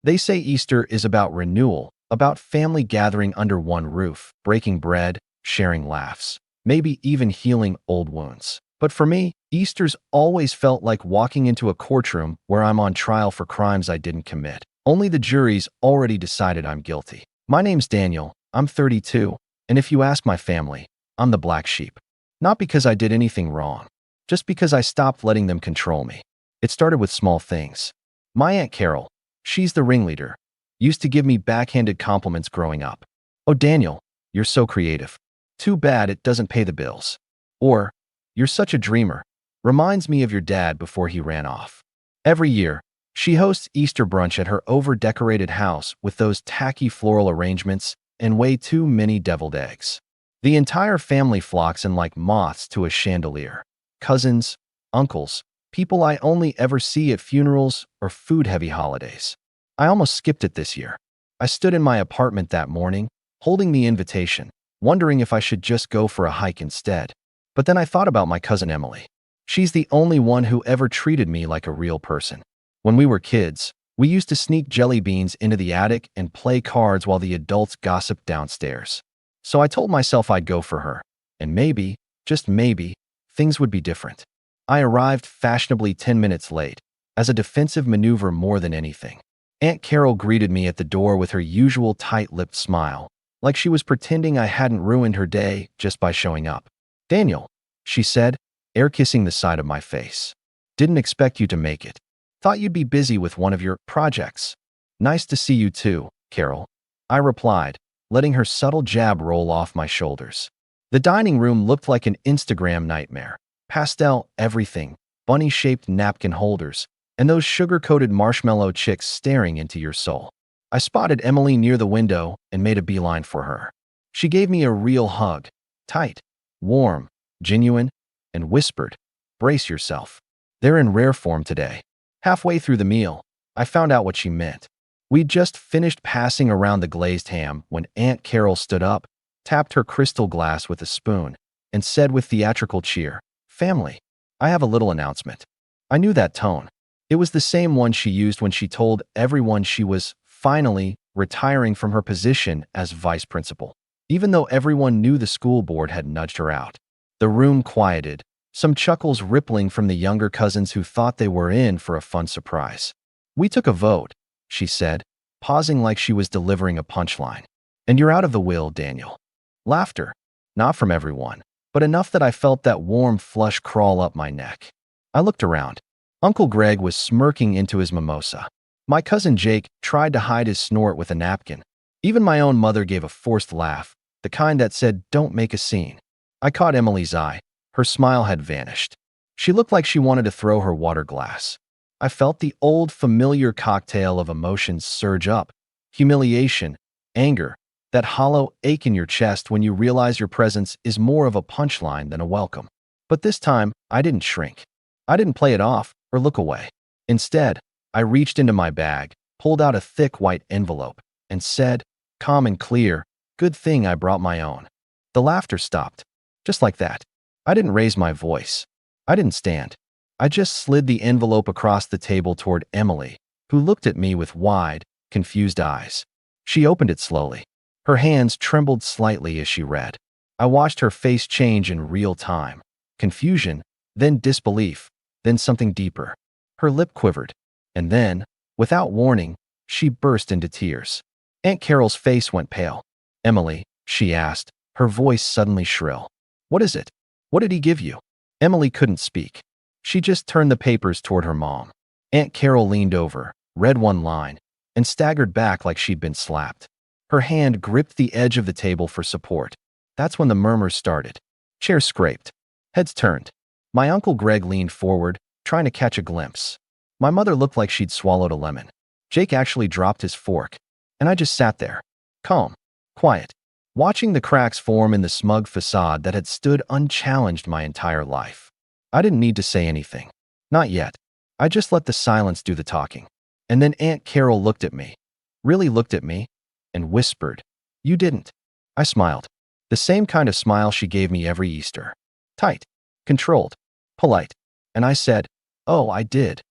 They say Easter is about renewal, about family gathering under one roof, breaking bread, sharing laughs, maybe even healing old wounds. But for me, Easter's always felt like walking into a courtroom where I'm on trial for crimes I didn't commit. Only the jury's already decided I'm guilty. My name's Daniel, I'm 32, and if you ask my family, I'm the black sheep. Not because I did anything wrong, just because I stopped letting them control me. It started with small things. My Aunt Carol, she's the ringleader, used to give me backhanded compliments growing up. "Oh, Daniel, you're so creative. Too bad it doesn't pay the bills." Or, "You're such a dreamer. Reminds me of your dad before he ran off." Every year, she hosts Easter brunch at her over-decorated house with those tacky floral arrangements and way too many deviled eggs. The entire family flocks in like moths to a chandelier. Cousins, uncles, people I only ever see at funerals or food-heavy holidays. I almost skipped it this year. I stood in my apartment that morning, holding the invitation, wondering if I should just go for a hike instead. But then I thought about my cousin Emily. She's the only one who ever treated me like a real person. When we were kids, we used to sneak jelly beans into the attic and play cards while the adults gossiped downstairs. So I told myself I'd go for her, and maybe, just maybe, things would be different. I arrived fashionably 10 minutes late, as a defensive maneuver more than anything. Aunt Carol greeted me at the door with her usual tight-lipped smile, like she was pretending I hadn't ruined her day just by showing up. "Daniel," she said, air kissing the side of my face. "Didn't expect you to make it. Thought you'd be busy with one of your projects." "Nice to see you too, Carol," I replied, letting her subtle jab roll off my shoulders. The dining room looked like an Instagram nightmare. Pastel everything, bunny-shaped napkin holders, and those sugar-coated marshmallow chicks staring into your soul. I spotted Emily near the window and made a beeline for her. She gave me a real hug, tight, warm, genuine, and whispered, "Brace yourself. They're in rare form today." Halfway through the meal, I found out what she meant. We'd just finished passing around the glazed ham when Aunt Carol stood up, tapped her crystal glass with a spoon, and said with theatrical cheer, "Family, I have a little announcement." I knew that tone. It was the same one she used when she told everyone she was finally retiring from her position as vice principal. Even though everyone knew the school board had nudged her out. The room quieted, some chuckles rippling from the younger cousins who thought they were in for a fun surprise. "We took a vote," she said, pausing like she was delivering a punchline. "And you're out of the will, Daniel." Laughter, not from everyone, but enough that I felt that warm flush crawl up my neck. I looked around. Uncle Greg was smirking into his mimosa. My cousin Jake tried to hide his snort with a napkin. Even my own mother gave a forced laugh, the kind that said, "Don't make a scene." I caught Emily's eye. Her smile had vanished. She looked like she wanted to throw her water glass. I felt the old familiar cocktail of emotions surge up. Humiliation, anger, that hollow ache in your chest when you realize your presence is more of a punchline than a welcome. But this time, I didn't shrink. I didn't play it off or look away. Instead, I reached into my bag, pulled out a thick white envelope, and said, calm and clear, "Good thing I brought my own." The laughter stopped. Just like that. I didn't raise my voice. I didn't stand. I just slid the envelope across the table toward Emily, who looked at me with wide, confused eyes. She opened it slowly. Her hands trembled slightly as she read. I watched her face change in real time. Confusion, then disbelief, then something deeper. Her lip quivered. And then, without warning, she burst into tears. Aunt Carol's face went pale. "Emily," she asked, her voice suddenly shrill. "What is it? What did he give you?" Emily couldn't speak. She just turned the papers toward her mom. Aunt Carol leaned over, read one line, and staggered back like she'd been slapped. Her hand gripped the edge of the table for support. That's when the murmurs started. Chairs scraped. Heads turned. My Uncle Greg leaned forward, trying to catch a glimpse. My mother looked like she'd swallowed a lemon. Jake actually dropped his fork, and I just sat there, calm, quiet, watching the cracks form in the smug facade that had stood unchallenged my entire life. I didn't need to say anything. Not yet. I just let the silence do the talking. And then Aunt Carol looked at me, really looked at me, and whispered, "You didn't." I smiled. The same kind of smile she gave me every Easter. Tight, controlled, polite. And I said, "Oh, I did."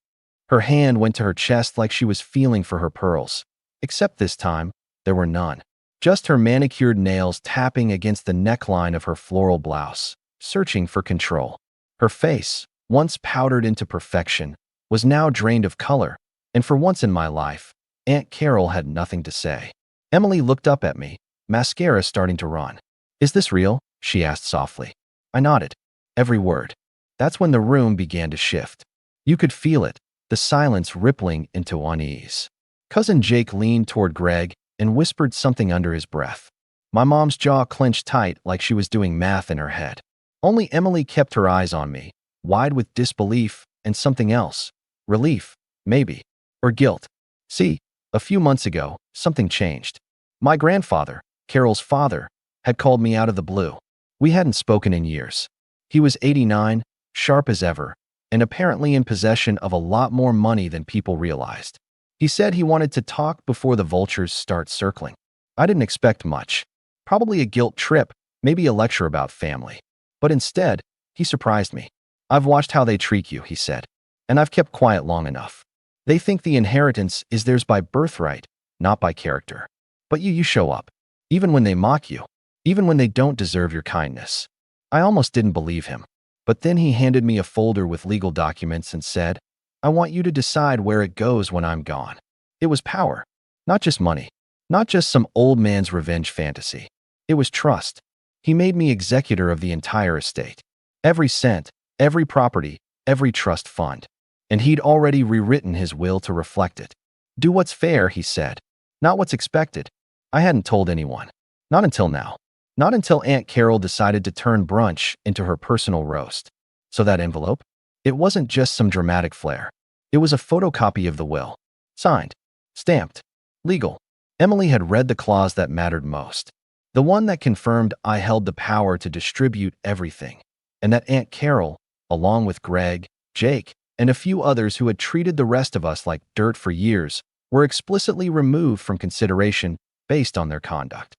Her hand went to her chest like she was feeling for her pearls. Except this time, there were none. Just her manicured nails tapping against the neckline of her floral blouse, searching for control. Her face, once powdered into perfection, was now drained of color, and for once in my life, Aunt Carol had nothing to say. Emily looked up at me, mascara starting to run. "Is this real?" she asked softly. I nodded. Every word. That's when the room began to shift. You could feel it, the silence rippling into unease. Cousin Jake leaned toward Greg and whispered something under his breath. My mom's jaw clenched tight like she was doing math in her head. Only Emily kept her eyes on me, wide with disbelief and something else. Relief, maybe. Or guilt. See, a few months ago, something changed. My grandfather, Carol's father, had called me out of the blue. We hadn't spoken in years. He was 89, sharp as ever, and apparently in possession of a lot more money than people realized. He said he wanted to talk before the vultures start circling. I didn't expect much. Probably a guilt trip, maybe a lecture about family. But instead, he surprised me. "I've watched how they treat you," he said, "and I've kept quiet long enough. They think the inheritance is theirs by birthright, not by character. But you show up, even when they mock you, even when they don't deserve your kindness." I almost didn't believe him. But then he handed me a folder with legal documents and said, "I want you to decide where it goes when I'm gone." It was power, not just money, not just some old man's revenge fantasy. It was trust. He made me executor of the entire estate. Every cent, every property, every trust fund. And he'd already rewritten his will to reflect it. "Do what's fair," he said, "not what's expected." I hadn't told anyone. Not until now. Not until Aunt Carol decided to turn brunch into her personal roast. So that envelope? It wasn't just some dramatic flair. It was a photocopy of the will. Signed. Stamped. Legal. Emily had read the clause that mattered most. The one that confirmed I held the power to distribute everything. And that Aunt Carol, along with Greg, Jake, and a few others who had treated the rest of us like dirt for years, were explicitly removed from consideration based on their conduct.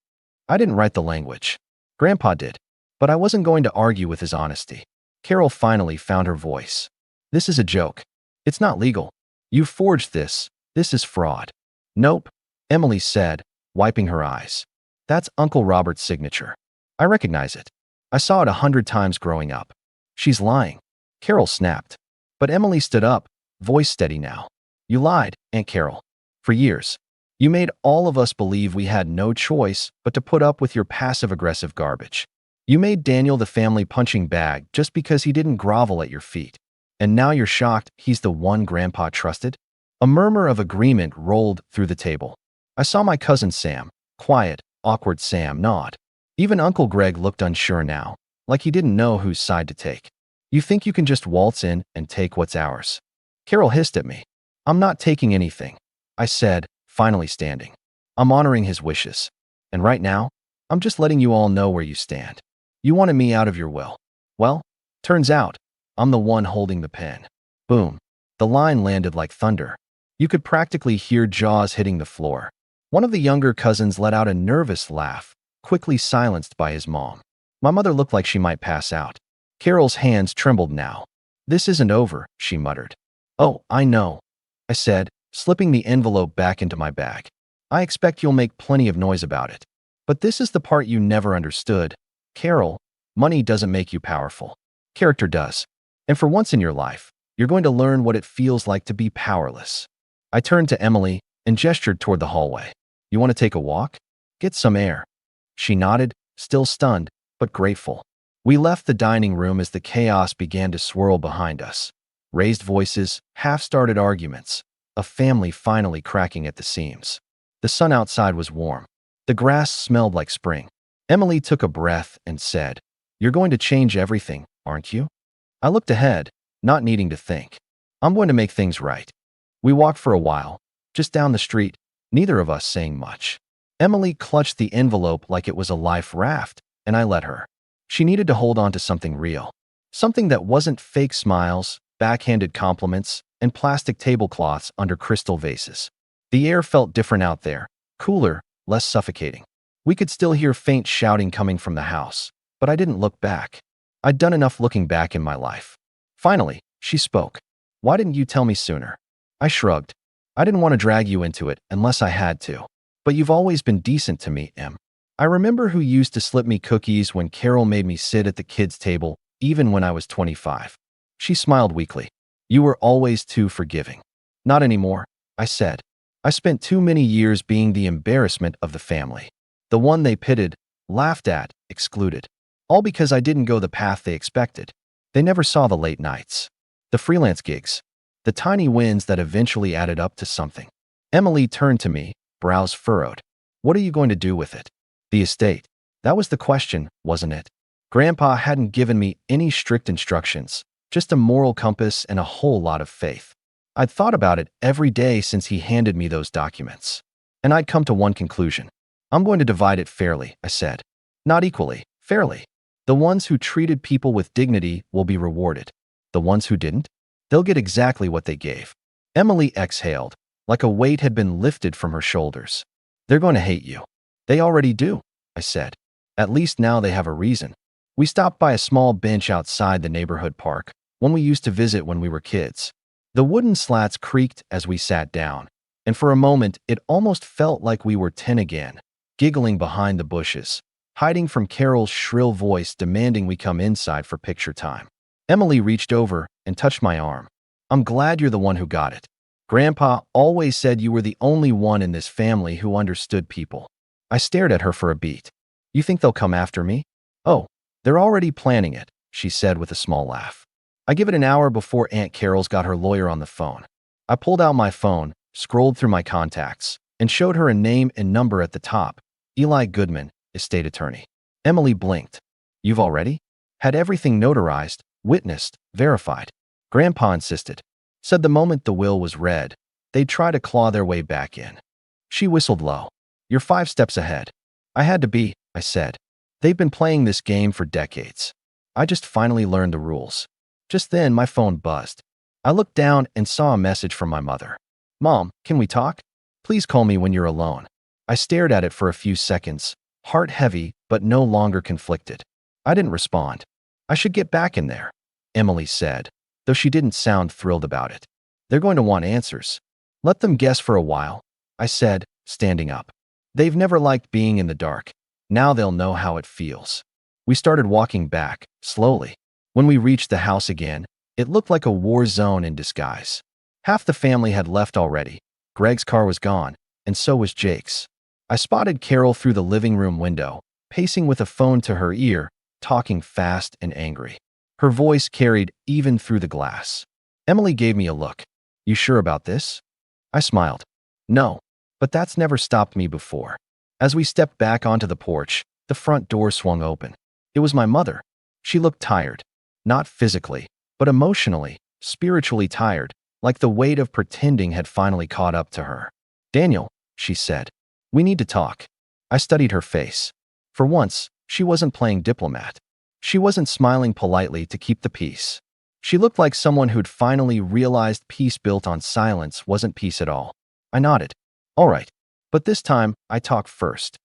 I didn't write the language. Grandpa did. But I wasn't going to argue with his honesty. Carol finally found her voice. "This is a joke. It's not legal. You forged this. This is fraud." "Nope," Emily said, wiping her eyes. "That's Uncle Robert's signature. I recognize it. I saw it 100 times growing up." "She's lying." Carol snapped. But Emily stood up, voice steady now. "You lied, Aunt Carol. For years. You made all of us believe we had no choice but to put up with your passive-aggressive garbage. You made Daniel the family punching bag just because he didn't grovel at your feet. And now you're shocked he's the one Grandpa trusted?" A murmur of agreement rolled through the table. I saw my cousin Sam, quiet, awkward Sam, nod. Even Uncle Greg looked unsure now, like he didn't know whose side to take. "You think you can just waltz in and take what's ours?" Carol hissed at me. "I'm not taking anything," I said, finally standing. "I'm honoring his wishes. And right now, I'm just letting you all know where you stand. You wanted me out of your will. Well, turns out, I'm the one holding the pen." Boom. The line landed like thunder. You could practically hear jaws hitting the floor. One of the younger cousins let out a nervous laugh, quickly silenced by his mom. My mother looked like she might pass out. Carol's hands trembled now. "This isn't over," she muttered. "Oh, I know," I said, slipping the envelope back into my bag. "I expect you'll make plenty of noise about it. But this is the part you never understood. Carol, money doesn't make you powerful. Character does. And for once in your life, you're going to learn what it feels like to be powerless." I turned to Emily and gestured toward the hallway. "You want to take a walk? Get some air." She nodded, still stunned, but grateful. We left the dining room as the chaos began to swirl behind us. Raised voices, half-started arguments, a family finally cracking at the seams. The sun outside was warm. The grass smelled like spring. Emily took a breath and said, "You're going to change everything, aren't you?" I looked ahead, not needing to think. "I'm going to make things right." We walked for a while, just down the street, neither of us saying much. Emily clutched the envelope like it was a life raft, and I let her. She needed to hold on to something real. Something that wasn't fake smiles, backhanded compliments, and plastic tablecloths under crystal vases. The air felt different out there, cooler, less suffocating. We could still hear faint shouting coming from the house, but I didn't look back. I'd done enough looking back in my life. Finally, she spoke. "Why didn't you tell me sooner?" I shrugged. I didn't want to drag you into it unless I had to. But you've always been decent to me, Em. I remember who used to slip me cookies when Carol made me sit at the kids' table, even when I was 25. She smiled weakly. You were always too forgiving. Not anymore, I said. I spent too many years being the embarrassment of the family. The one they pitted, laughed at, excluded. All because I didn't go the path they expected. They never saw the late nights, the freelance gigs, the tiny wins that eventually added up to something. Emily turned to me, brows furrowed. What are you going to do with it? The estate. That was the question, wasn't it? Grandpa hadn't given me any strict instructions, just a moral compass and a whole lot of faith. I'd thought about it every day since he handed me those documents. And I'd come to one conclusion. I'm going to divide it fairly, I said. Not equally, fairly. The ones who treated people with dignity will be rewarded. The ones who didn't? They'll get exactly what they gave. Emily exhaled, like a weight had been lifted from her shoulders. They're going to hate you. They already do, I said. At least now they have a reason. We stopped by a small bench outside the neighborhood park, one we used to visit when we were kids. The wooden slats creaked as we sat down, and for a moment it almost felt like we were 10 again, giggling behind the bushes, hiding from Carol's shrill voice demanding we come inside for picture time. Emily reached over and touched my arm. I'm glad you're the one who got it. Grandpa always said you were the only one in this family who understood people. I stared at her for a beat. You think they'll come after me? Oh, they're already planning it, she said with a small laugh. I give it an hour before Aunt Carol's got her lawyer on the phone. I pulled out my phone, scrolled through my contacts, and showed her a name and number at the top. Eli Goodman, estate attorney. Emily blinked. You've already? Had everything notarized, witnessed, verified. Grandpa insisted. Said the moment the will was read, they'd try to claw their way back in. She whistled low. You're 5 steps ahead. I had to be, I said. They've been playing this game for decades. I just finally learned the rules. Just then, my phone buzzed. I looked down and saw a message from my mother. Mom, can we talk? Please call me when you're alone. I stared at it for a few seconds, heart heavy but no longer conflicted. I didn't respond. I should get back in there, Emily said, though she didn't sound thrilled about it. They're going to want answers. Let them guess for a while, I said, standing up. They've never liked being in the dark. Now they'll know how it feels. We started walking back, slowly. When we reached the house again, it looked like a war zone in disguise. Half the family had left already. Greg's car was gone, and so was Jake's. I spotted Carol through the living room window, pacing with a phone to her ear, talking fast and angry. Her voice carried even through the glass. Emily gave me a look. You sure about this? I smiled. No, but that's never stopped me before. As we stepped back onto the porch, the front door swung open. It was my mother. She looked tired. Not physically, but emotionally, spiritually tired, like the weight of pretending had finally caught up to her. Daniel, she said, we need to talk. I studied her face. For once, she wasn't playing diplomat. She wasn't smiling politely to keep the peace. She looked like someone who'd finally realized peace built on silence wasn't peace at all. I nodded. All right, but this time I talk first.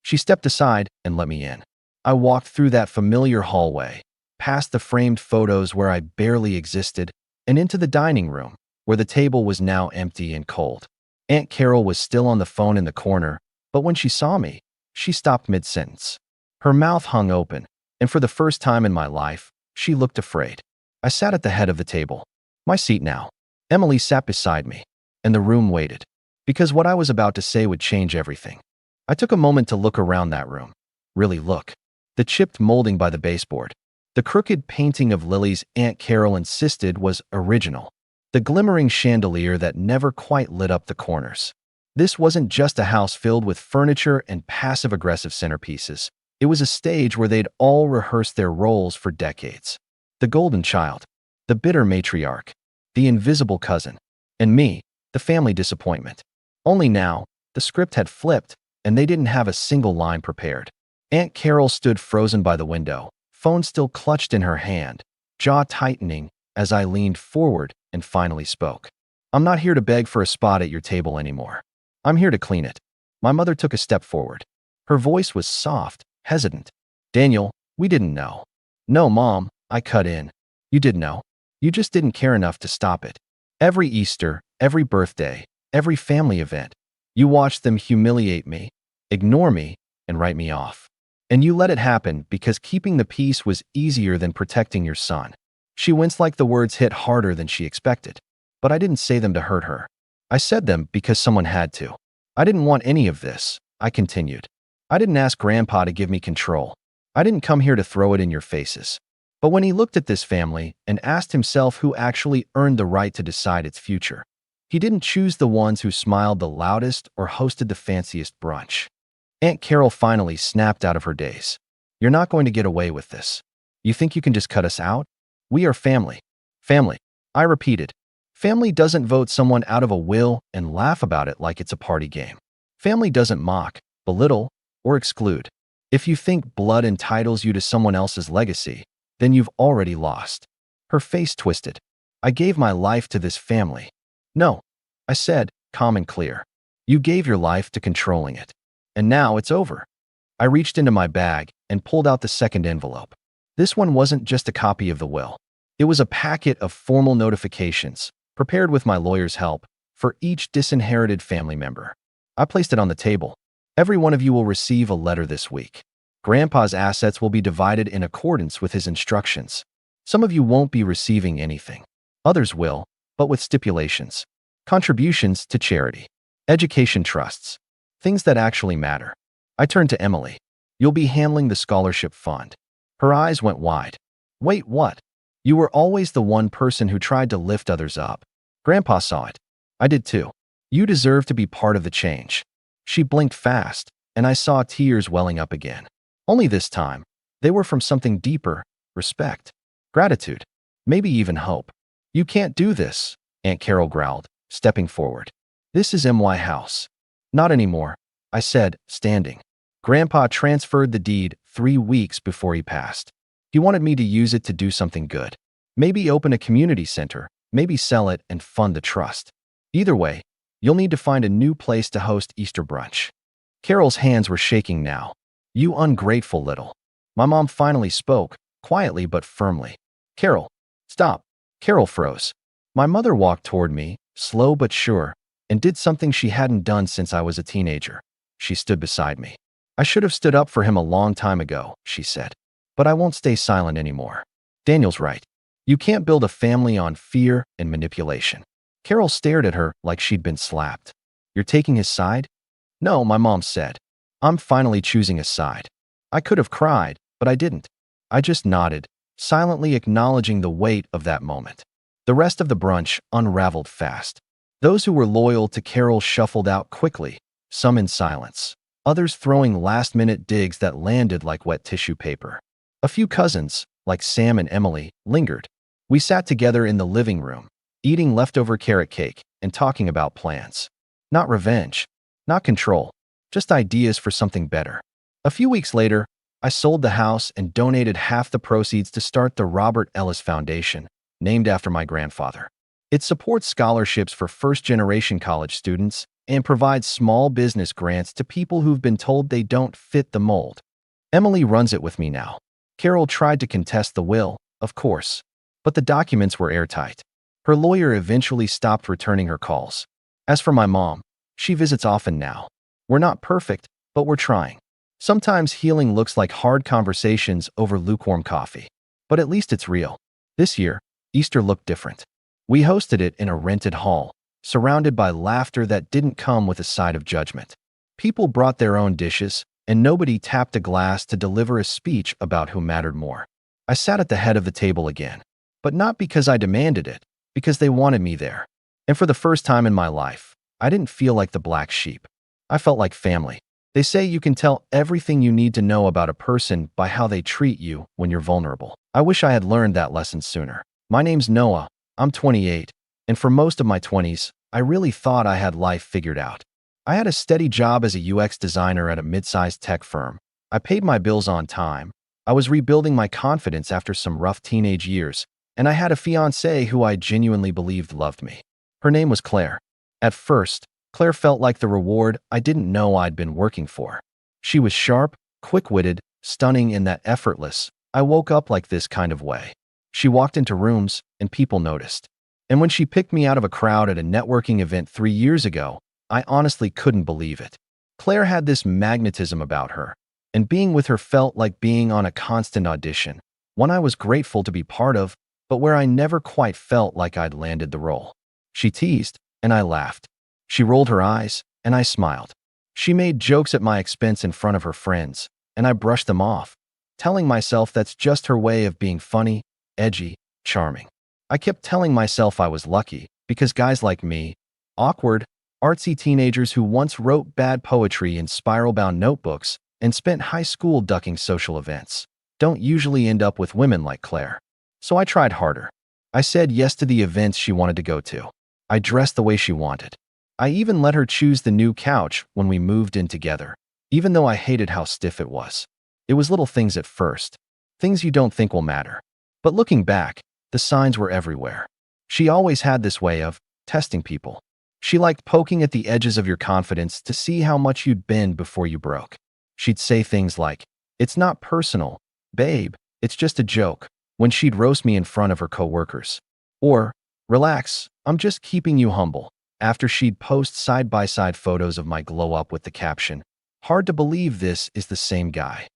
She stepped aside and let me in. I walked through that familiar hallway, past the framed photos where I barely existed, and into the dining room, where the table was now empty and cold. Aunt Carol was still on the phone in the corner, but when she saw me, she stopped mid-sentence. Her mouth hung open, and for the first time in my life, she looked afraid. I sat at the head of the table. My seat now. Emily sat beside me, and the room waited, because what I was about to say would change everything. I took a moment to look around that room. Really look. The chipped molding by the baseboard. The crooked painting of lilies Aunt Carol insisted was original. The glimmering chandelier that never quite lit up the corners. This wasn't just a house filled with furniture and passive-aggressive centerpieces. It was a stage where they'd all rehearsed their roles for decades. The golden child, the bitter matriarch, the invisible cousin, and me, the family disappointment. Only now, the script had flipped, and they didn't have a single line prepared. Aunt Carol stood frozen by the window, phone still clutched in her hand, jaw tightening as I leaned forward and finally spoke. I'm not here to beg for a spot at your table anymore. I'm here to clean it. My mother took a step forward. Her voice was soft, hesitant. Daniel, we didn't know. No, Mom, I cut in. You did know. You just didn't care enough to stop it. Every Easter, every birthday, every family event, you watched them humiliate me, ignore me, and write me off. And you let it happen because keeping the peace was easier than protecting your son. She winced like the words hit harder than she expected. But I didn't say them to hurt her. I said them because someone had to. I didn't want any of this, I continued. I didn't ask Grandpa to give me control. I didn't come here to throw it in your faces. But when he looked at this family and asked himself who actually earned the right to decide its future, he didn't choose the ones who smiled the loudest or hosted the fanciest brunch. Aunt Carol finally snapped out of her daze. You're not going to get away with this. You think you can just cut us out? We are family. Family. I repeated. Family doesn't vote someone out of a will and laugh about it like it's a party game. Family doesn't mock, belittle, or exclude. If you think blood entitles you to someone else's legacy, then you've already lost. Her face twisted. I gave my life to this family. No, I said, calm and clear. You gave your life to controlling it. And now it's over. I reached into my bag and pulled out the second envelope. This one wasn't just a copy of the will. It was a packet of formal notifications, prepared with my lawyer's help, for each disinherited family member. I placed it on the table. Every one of you will receive a letter this week. Grandpa's assets will be divided in accordance with his instructions. Some of you won't be receiving anything. Others will, but with stipulations. Contributions to charity. Education trusts. Things that actually matter. I turned to Emily. You'll be handling the scholarship fund. Her eyes went wide. Wait, what? You were always the one person who tried to lift others up. Grandpa saw it. I did too. You deserve to be part of the change. She blinked fast, and I saw tears welling up again. Only this time, they were from something deeper, respect, gratitude, maybe even hope. You can't do this, Aunt Carol growled, stepping forward. This is my house. Not anymore, I said, standing. Grandpa transferred the deed 3 weeks before he passed. He wanted me to use it to do something good. Maybe open a community center, maybe sell it and fund the trust. Either way, you'll need to find a new place to host Easter brunch. Carol's hands were shaking now. You ungrateful little. My mom finally spoke, quietly but firmly. Carol, stop. Carol froze. My mother walked toward me, slow but sure, and did something she hadn't done since I was a teenager. She stood beside me. I should have stood up for him a long time ago, she said. But I won't stay silent anymore. Daniel's right. You can't build a family on fear and manipulation. Carol stared at her like she'd been slapped. You're taking his side? No, my mom said. I'm finally choosing a side. I could have cried, but I didn't. I just nodded, silently acknowledging the weight of that moment. The rest of the brunch unraveled fast. Those who were loyal to Carol shuffled out quickly, some in silence, others throwing last-minute digs that landed like wet tissue paper. A few cousins, like Sam and Emily, lingered. We sat together in the living room, eating leftover carrot cake and talking about plans. Not revenge, not control, just ideas for something better. A few weeks later, I sold the house and donated half the proceeds to start the Robert Ellis Foundation, named after my grandfather. It supports scholarships for first-generation college students and provides small business grants to people who've been told they don't fit the mold. Emily runs it with me now. Carol tried to contest the will, of course, but the documents were airtight. Her lawyer eventually stopped returning her calls. As for my mom, she visits often now. We're not perfect, but we're trying. Sometimes healing looks like hard conversations over lukewarm coffee, but at least it's real. This year, Easter looked different. We hosted it in a rented hall, surrounded by laughter that didn't come with a side of judgment. People brought their own dishes, and nobody tapped a glass to deliver a speech about who mattered more. I sat at the head of the table again, but not because I demanded it, because they wanted me there. And for the first time in my life, I didn't feel like the black sheep. I felt like family. They say you can tell everything you need to know about a person by how they treat you when you're vulnerable. I wish I had learned that lesson sooner. My name's Noah. I'm 28, and for most of my 20s, I really thought I had life figured out. I had a steady job as a UX designer at a mid-sized tech firm. I paid my bills on time. I was rebuilding my confidence after some rough teenage years, and I had a fiancée who I genuinely believed loved me. Her name was Claire. At first, Claire felt like the reward I didn't know I'd been working for. She was sharp, quick-witted, stunning in that effortless, I woke up like this kind of way. She walked into rooms, and people noticed. And when she picked me out of a crowd at a networking event 3 years ago, I honestly couldn't believe it. Claire had this magnetism about her, and being with her felt like being on a constant audition, one I was grateful to be part of, but where I never quite felt like I'd landed the role. She teased, and I laughed. She rolled her eyes, and I smiled. She made jokes at my expense in front of her friends, and I brushed them off, telling myself that's just her way of being funny, edgy, charming. I kept telling myself I was lucky, because guys like me, awkward, artsy teenagers who once wrote bad poetry in spiral-bound notebooks and spent high school ducking social events, don't usually end up with women like Claire. So I tried harder. I said yes to the events she wanted to go to. I dressed the way she wanted. I even let her choose the new couch when we moved in together, even though I hated how stiff it was. It was little things at first, things you don't think will matter. But looking back, the signs were everywhere. She always had this way of testing people. She liked poking at the edges of your confidence to see how much you'd been before you broke. She'd say things like, "It's not personal, babe, it's just a joke," when she'd roast me in front of her coworkers. Or, "Relax, I'm just keeping you humble," after she'd post side-by-side photos of my glow-up with the caption, "Hard to believe this is the same guy."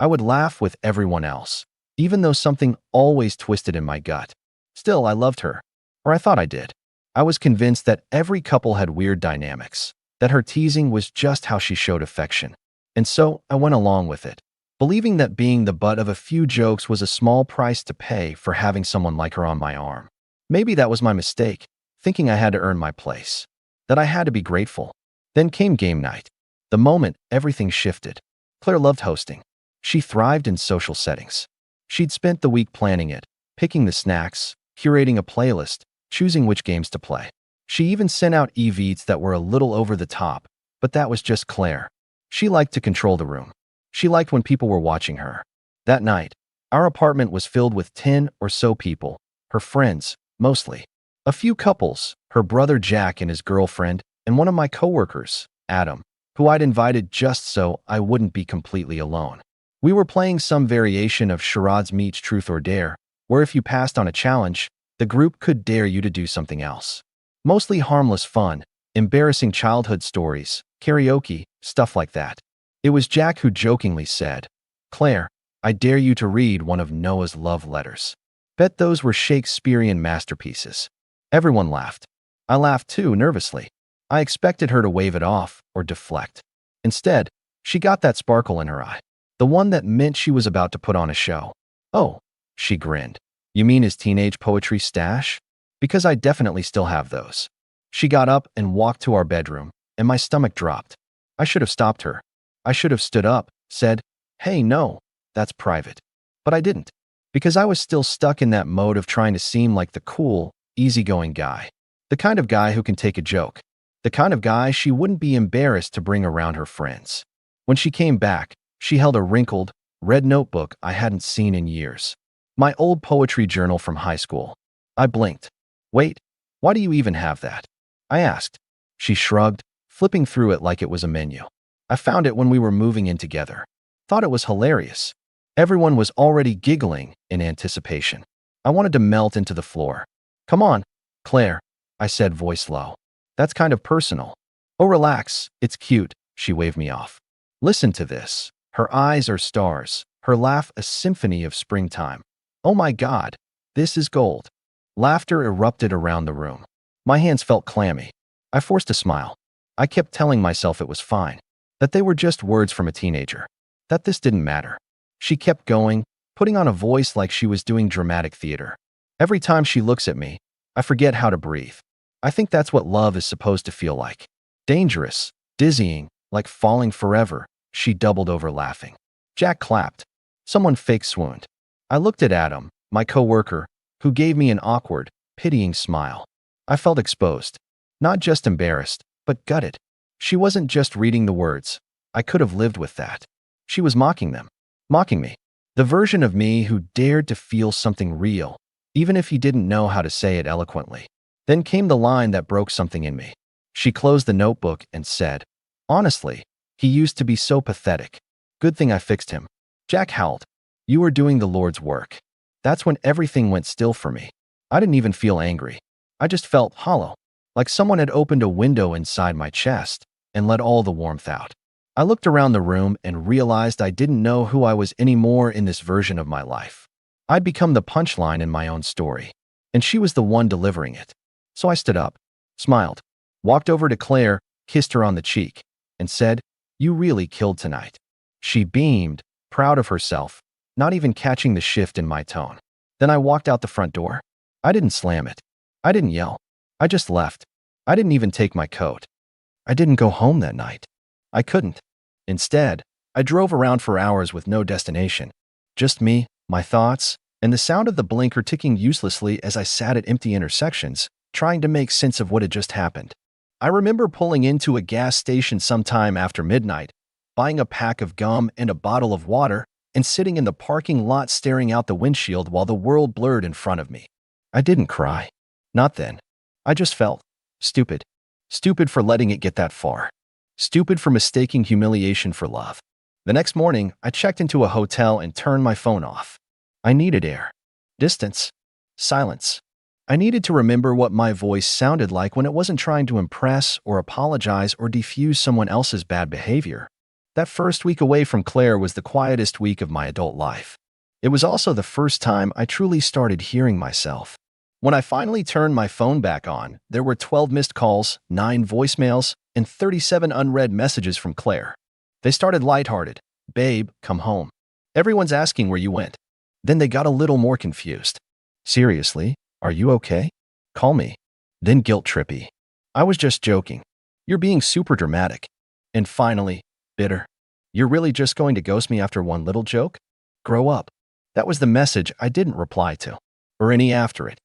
I would laugh with everyone else, even though something always twisted in my gut. Still, I loved her, or I thought I did. I was convinced that every couple had weird dynamics, that her teasing was just how she showed affection. And so I went along with it, believing that being the butt of a few jokes was a small price to pay for having someone like her on my arm. Maybe that was my mistake, thinking I had to earn my place, that I had to be grateful. Then came game night. The moment everything shifted. Claire loved hosting. She thrived in social settings. She'd spent the week planning it, picking the snacks, curating a playlist, choosing which games to play. She even sent out eVeets that were a little over the top, but that was just Claire. She liked to control the room. She liked when people were watching her. That night, our apartment was filled with 10 or so people, her friends, mostly. A few couples, her brother Jack and his girlfriend, and one of my coworkers, Adam, who I'd invited just so I wouldn't be completely alone. We were playing some variation of Charades meets Truth or Dare, where if you passed on a challenge, the group could dare you to do something else. Mostly harmless fun, embarrassing childhood stories, karaoke, stuff like that. It was Jack who jokingly said, "Claire, I dare you to read one of Noah's love letters." Bet those were Shakespearean masterpieces. Everyone laughed. I laughed too, nervously. I expected her to wave it off or deflect. Instead, she got that sparkle in her eye, the one that meant she was about to put on a show. "Oh," she grinned. "You mean his teenage poetry stash? Because I definitely still have those." She got up and walked to our bedroom, and my stomach dropped. I should have stopped her. I should have stood up, said, "Hey, no, that's private." But I didn't, because I was still stuck in that mode of trying to seem like the cool, easygoing guy. The kind of guy who can take a joke. The kind of guy she wouldn't be embarrassed to bring around her friends. When she came back, she held a wrinkled, red notebook I hadn't seen in years. My old poetry journal from high school. I blinked. "Wait, why do you even have that?" I asked. She shrugged, flipping through it like it was a menu. "I found it when we were moving in together. Thought it was hilarious." Everyone was already giggling in anticipation. I wanted to melt into the floor. "Come on, Claire," I said, voice low. "That's kind of personal." "Oh, relax, it's cute," she waved me off. "Listen to this." Her eyes are stars, her laugh a symphony of springtime. "Oh my God, this is gold." Laughter erupted around the room. My hands felt clammy. I forced a smile. I kept telling myself it was fine, that they were just words from a teenager, that this didn't matter. She kept going, putting on a voice like she was doing dramatic theater. "Every time she looks at me, I forget how to breathe. I think that's what love is supposed to feel like. Dangerous, dizzying, like falling forever." She doubled over laughing. Jack clapped. Someone fake swooned. I looked at Adam, my coworker, who gave me an awkward, pitying smile. I felt exposed. Not just embarrassed, but gutted. She wasn't just reading the words. I could have lived with that. She was mocking them. Mocking me. The version of me who dared to feel something real, even if he didn't know how to say it eloquently. Then came the line that broke something in me. She closed the notebook and said, "Honestly, he used to be so pathetic. Good thing I fixed him." Jack howled. "You were doing the Lord's work." That's when everything went still for me. I didn't even feel angry. I just felt hollow, like someone had opened a window inside my chest and let all the warmth out. I looked around the room and realized I didn't know who I was anymore in this version of my life. I'd become the punchline in my own story, and she was the one delivering it. So I stood up, smiled, walked over to Claire, kissed her on the cheek, and said, "You really killed tonight." She beamed, proud of herself, not even catching the shift in my tone. Then I walked out the front door. I didn't slam it. I didn't yell. I just left. I didn't even take my coat. I didn't go home that night. I couldn't. Instead, I drove around for hours with no destination. Just me, my thoughts, and the sound of the blinker ticking uselessly as I sat at empty intersections, trying to make sense of what had just happened. I remember pulling into a gas station sometime after midnight, buying a pack of gum and a bottle of water, and sitting in the parking lot staring out the windshield while the world blurred in front of me. I didn't cry. Not then. I just felt stupid. Stupid for letting it get that far. Stupid for mistaking humiliation for love. The next morning, I checked into a hotel and turned my phone off. I needed air. Distance. Silence. I needed to remember what my voice sounded like when it wasn't trying to impress or apologize or defuse someone else's bad behavior. That first week away from Claire was the quietest week of my adult life. It was also the first time I truly started hearing myself. When I finally turned my phone back on, there were 12 missed calls, 9 voicemails, and 37 unread messages from Claire. They started lighthearted. "Babe, come home. Everyone's asking where you went." Then they got a little more confused. "Seriously? Are you okay? Call me." Then guilt trippy. "I was just joking. You're being super dramatic." And finally, bitter. "You're really just going to ghost me after one little joke? Grow up." That was the message I didn't reply to, or any after it.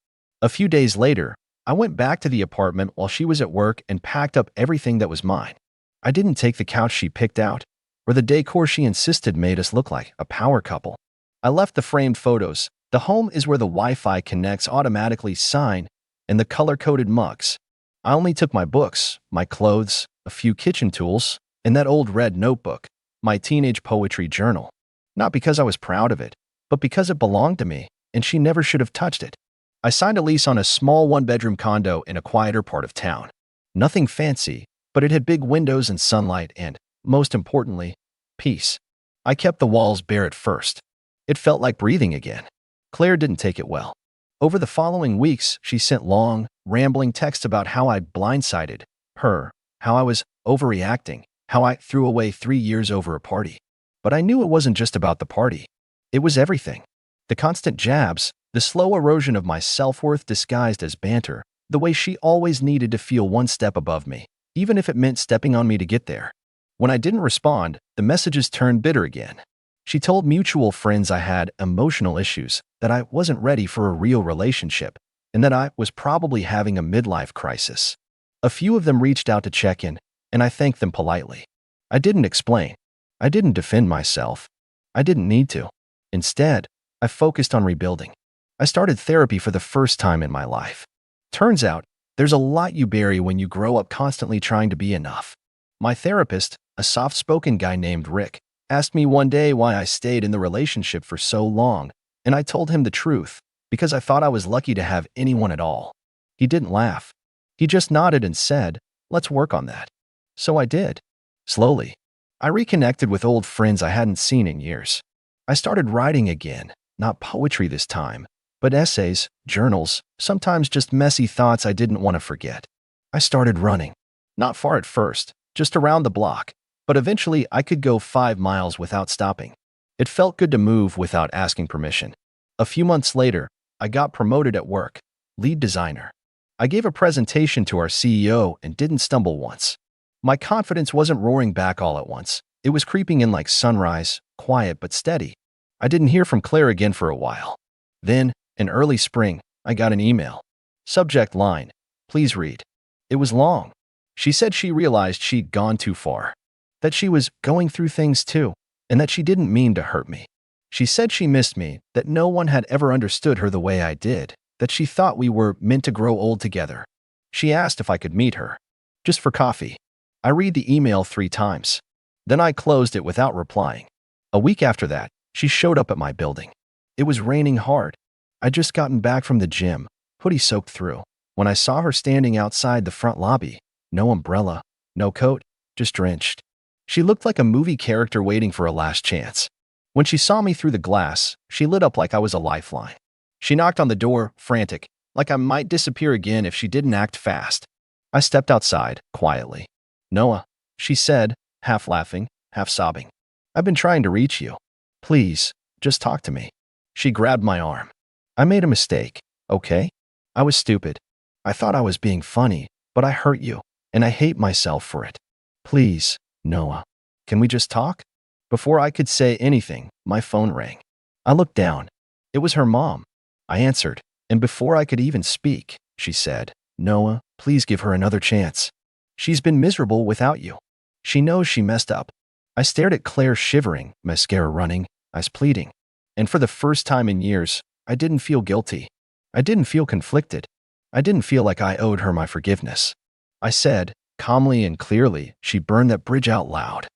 A few days later, I went back to the apartment while she was at work and packed up everything that was mine. I didn't take the couch she picked out, or the decor she insisted made us look like a power couple. I left the framed photos, "The home is where the Wi-Fi connects" automatically sign, and the color-coded mugs. I only took my books, my clothes, a few kitchen tools, and that old red notebook, my teenage poetry journal. Not because I was proud of it, but because it belonged to me, and she never should have touched it. I signed a lease on a small one-bedroom condo in a quieter part of town. Nothing fancy, but it had big windows and sunlight and, most importantly, peace. I kept the walls bare at first. It felt like breathing again. Claire didn't take it well. Over the following weeks, she sent long, rambling texts about how I'd blindsided her, how I was overreacting, how I threw away 3 years over a party. But I knew it wasn't just about the party. It was everything. The constant jabs, the slow erosion of my self-worth disguised as banter, the way she always needed to feel one step above me, even if it meant stepping on me to get there. When I didn't respond, the messages turned bitter again. She told mutual friends I had emotional issues, that I wasn't ready for a real relationship, and that I was probably having a midlife crisis. A few of them reached out to check in, and I thanked them politely. I didn't explain. I didn't defend myself. I didn't need to. Instead, I focused on rebuilding. I started therapy for the first time in my life. Turns out, there's a lot you bury when you grow up constantly trying to be enough. My therapist, a soft-spoken guy named Rick, asked me one day why I stayed in the relationship for so long, and I told him the truth, because I thought I was lucky to have anyone at all. He didn't laugh. He just nodded and said, "Let's work on that." So I did. Slowly. I reconnected with old friends I hadn't seen in years. I started writing again, not poetry this time, but essays, journals, sometimes just messy thoughts I didn't want to forget. I started running. Not far at first, just around the block, but eventually I could go 5 miles without stopping. It felt good to move without asking permission. A few months later, I got promoted at work, lead designer. I gave a presentation to our CEO and didn't stumble once. My confidence wasn't roaring back all at once. It was creeping in like sunrise, quiet but steady. I didn't hear from Claire again for a while. Then, in early spring, I got an email. Subject line, "Please read." It was long. She said she realized she'd gone too far. That she was going through things too, and that she didn't mean to hurt me. She said she missed me, that no one had ever understood her the way I did, that she thought we were meant to grow old together. She asked if I could meet her. Just for coffee. I read the email 3 times. Then I closed it without replying. A week after that, she showed up at my building. It was raining hard. I'd just gotten back from the gym, hoodie soaked through. When I saw her standing outside the front lobby, no umbrella, no coat, just drenched. She looked like a movie character waiting for a last chance. When she saw me through the glass, she lit up like I was a lifeline. She knocked on the door, frantic, like I might disappear again if she didn't act fast. I stepped outside, quietly. "Noah," she said, half laughing, half sobbing. "I've been trying to reach you. Please, just talk to me." She grabbed my arm. "I made a mistake, okay? I was stupid. I thought I was being funny, but I hurt you, and I hate myself for it. Please, Noah, can we just talk?" Before I could say anything, my phone rang. I looked down. It was her mom. I answered, and before I could even speak, she said, "Noah, please give her another chance. She's been miserable without you. She knows she messed up." I stared at Claire shivering, mascara running, eyes pleading. And for the first time in years, I didn't feel guilty. I didn't feel conflicted. I didn't feel like I owed her my forgiveness. I said, calmly and clearly, she burned that bridge out loud.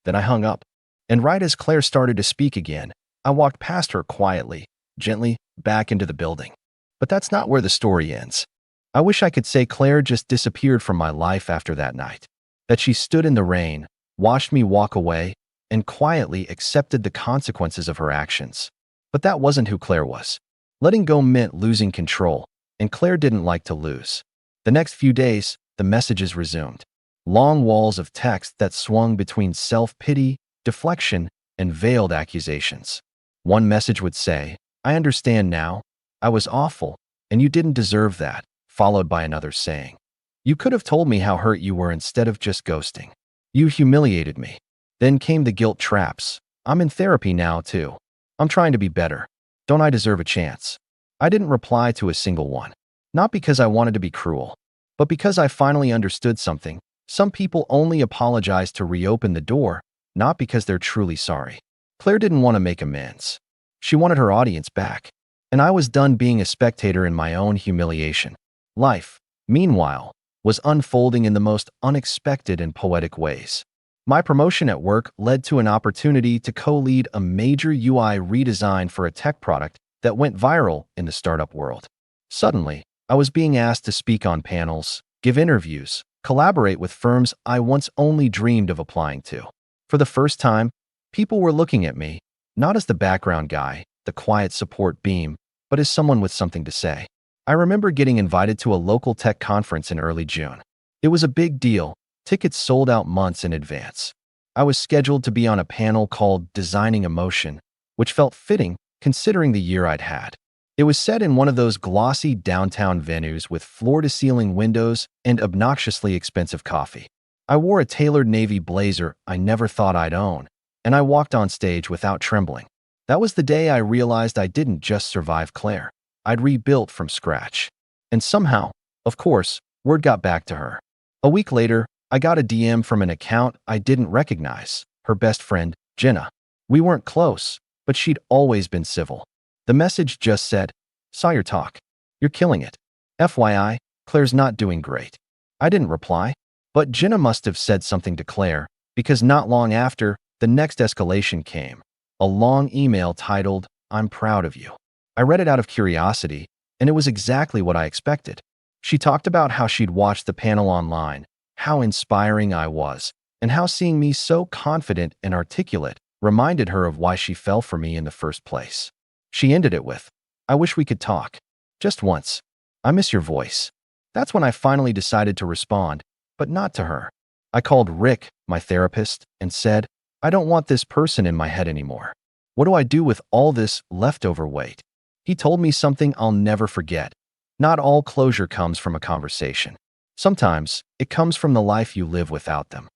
Then I hung up. And right as Claire started to speak again, I walked past her quietly, gently, back into the building. But that's not where the story ends. I wish I could say Claire just disappeared from my life after that night. That she stood in the rain, watched me walk away, and quietly accepted the consequences of her actions. But that wasn't who Claire was. Letting go meant losing control, and Claire didn't like to lose. The next few days, the messages resumed. Long walls of text that swung between self-pity, deflection, and veiled accusations. One message would say, "I understand now. I was awful, and you didn't deserve that," followed by another saying, "You could have told me how hurt you were instead of just ghosting. You humiliated me." Then came the guilt traps. "I'm in therapy now, too. I'm trying to be better. Don't I deserve a chance?" I didn't reply to a single one. Not because I wanted to be cruel, but because I finally understood something. Some people only apologize to reopen the door, not because they're truly sorry. Claire didn't want to make amends. She wanted her audience back. And I was done being a spectator in my own humiliation. Life, meanwhile, was unfolding in the most unexpected and poetic ways. My promotion at work led to an opportunity to co-lead a major UI redesign for a tech product that went viral in the startup world. Suddenly, I was being asked to speak on panels, give interviews, collaborate with firms I once only dreamed of applying to. For the first time, people were looking at me, not as the background guy, the quiet support beam, but as someone with something to say. I remember getting invited to a local tech conference in early June. It was a big deal. Tickets sold out months in advance. I was scheduled to be on a panel called Designing Emotion, which felt fitting considering the year I'd had. It was set in one of those glossy downtown venues with floor-to-ceiling windows and obnoxiously expensive coffee. I wore a tailored navy blazer I never thought I'd own, and I walked on stage without trembling. That was the day I realized I didn't just survive Claire. I'd rebuilt from scratch. And somehow, of course, word got back to her. A week later, I got a DM from an account I didn't recognize, her best friend, Jenna. We weren't close, but she'd always been civil. The message just said, "Saw your talk. You're killing it. FYI, Claire's not doing great." I didn't reply, but Jenna must have said something to Claire, because not long after, the next escalation came. A long email titled, "I'm proud of you." I read it out of curiosity, and it was exactly what I expected. She talked about how she'd watched the panel online, how inspiring I was, and how seeing me so confident and articulate reminded her of why she fell for me in the first place. She ended it with, "I wish we could talk. Just once. I miss your voice." That's when I finally decided to respond, but not to her. I called Rick, my therapist, and said, "I don't want this person in my head anymore. What do I do with all this leftover weight?" He told me something I'll never forget. Not all closure comes from a conversation. Sometimes it comes from the life you live without them.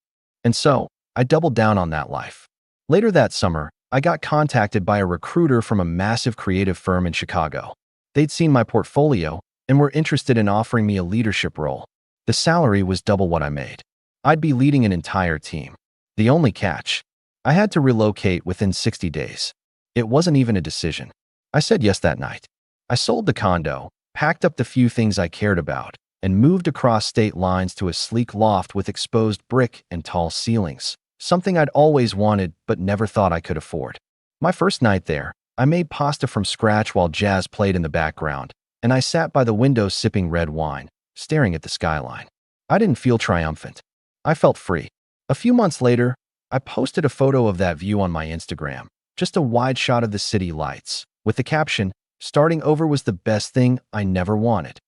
And so, I doubled down on that life. Later that summer, I got contacted by a recruiter from a massive creative firm in Chicago. They'd seen my portfolio and were interested in offering me a leadership role. The salary was double what I made. I'd be leading an entire team. The only catch, I had to relocate within 60 days. It wasn't even a decision. I said yes that night. I sold the condo, packed up the few things I cared about, and moved across state lines to a sleek loft with exposed brick and tall ceilings, something I'd always wanted but never thought I could afford. My first night there, I made pasta from scratch while jazz played in the background, and I sat by the window sipping red wine, staring at the skyline. I didn't feel triumphant. I felt free. A few months later, I posted a photo of that view on my Instagram, just a wide shot of the city lights, with the caption, "Starting over was the best thing I never wanted."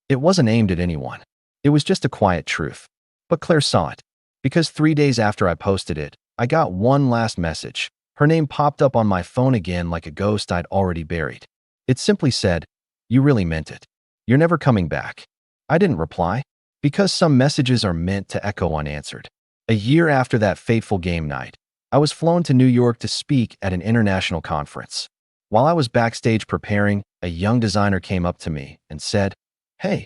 It wasn't aimed at anyone. It was just a quiet truth. But Claire saw it, because 3 days after I posted it, I got one last message. Her name popped up on my phone again like a ghost I'd already buried. It simply said, "You really meant it. You're never coming back." I didn't reply, because some messages are meant to echo unanswered. A year after that fateful game night, I was flown to New York to speak at an international conference. While I was backstage preparing, a young designer came up to me and said, "Hey,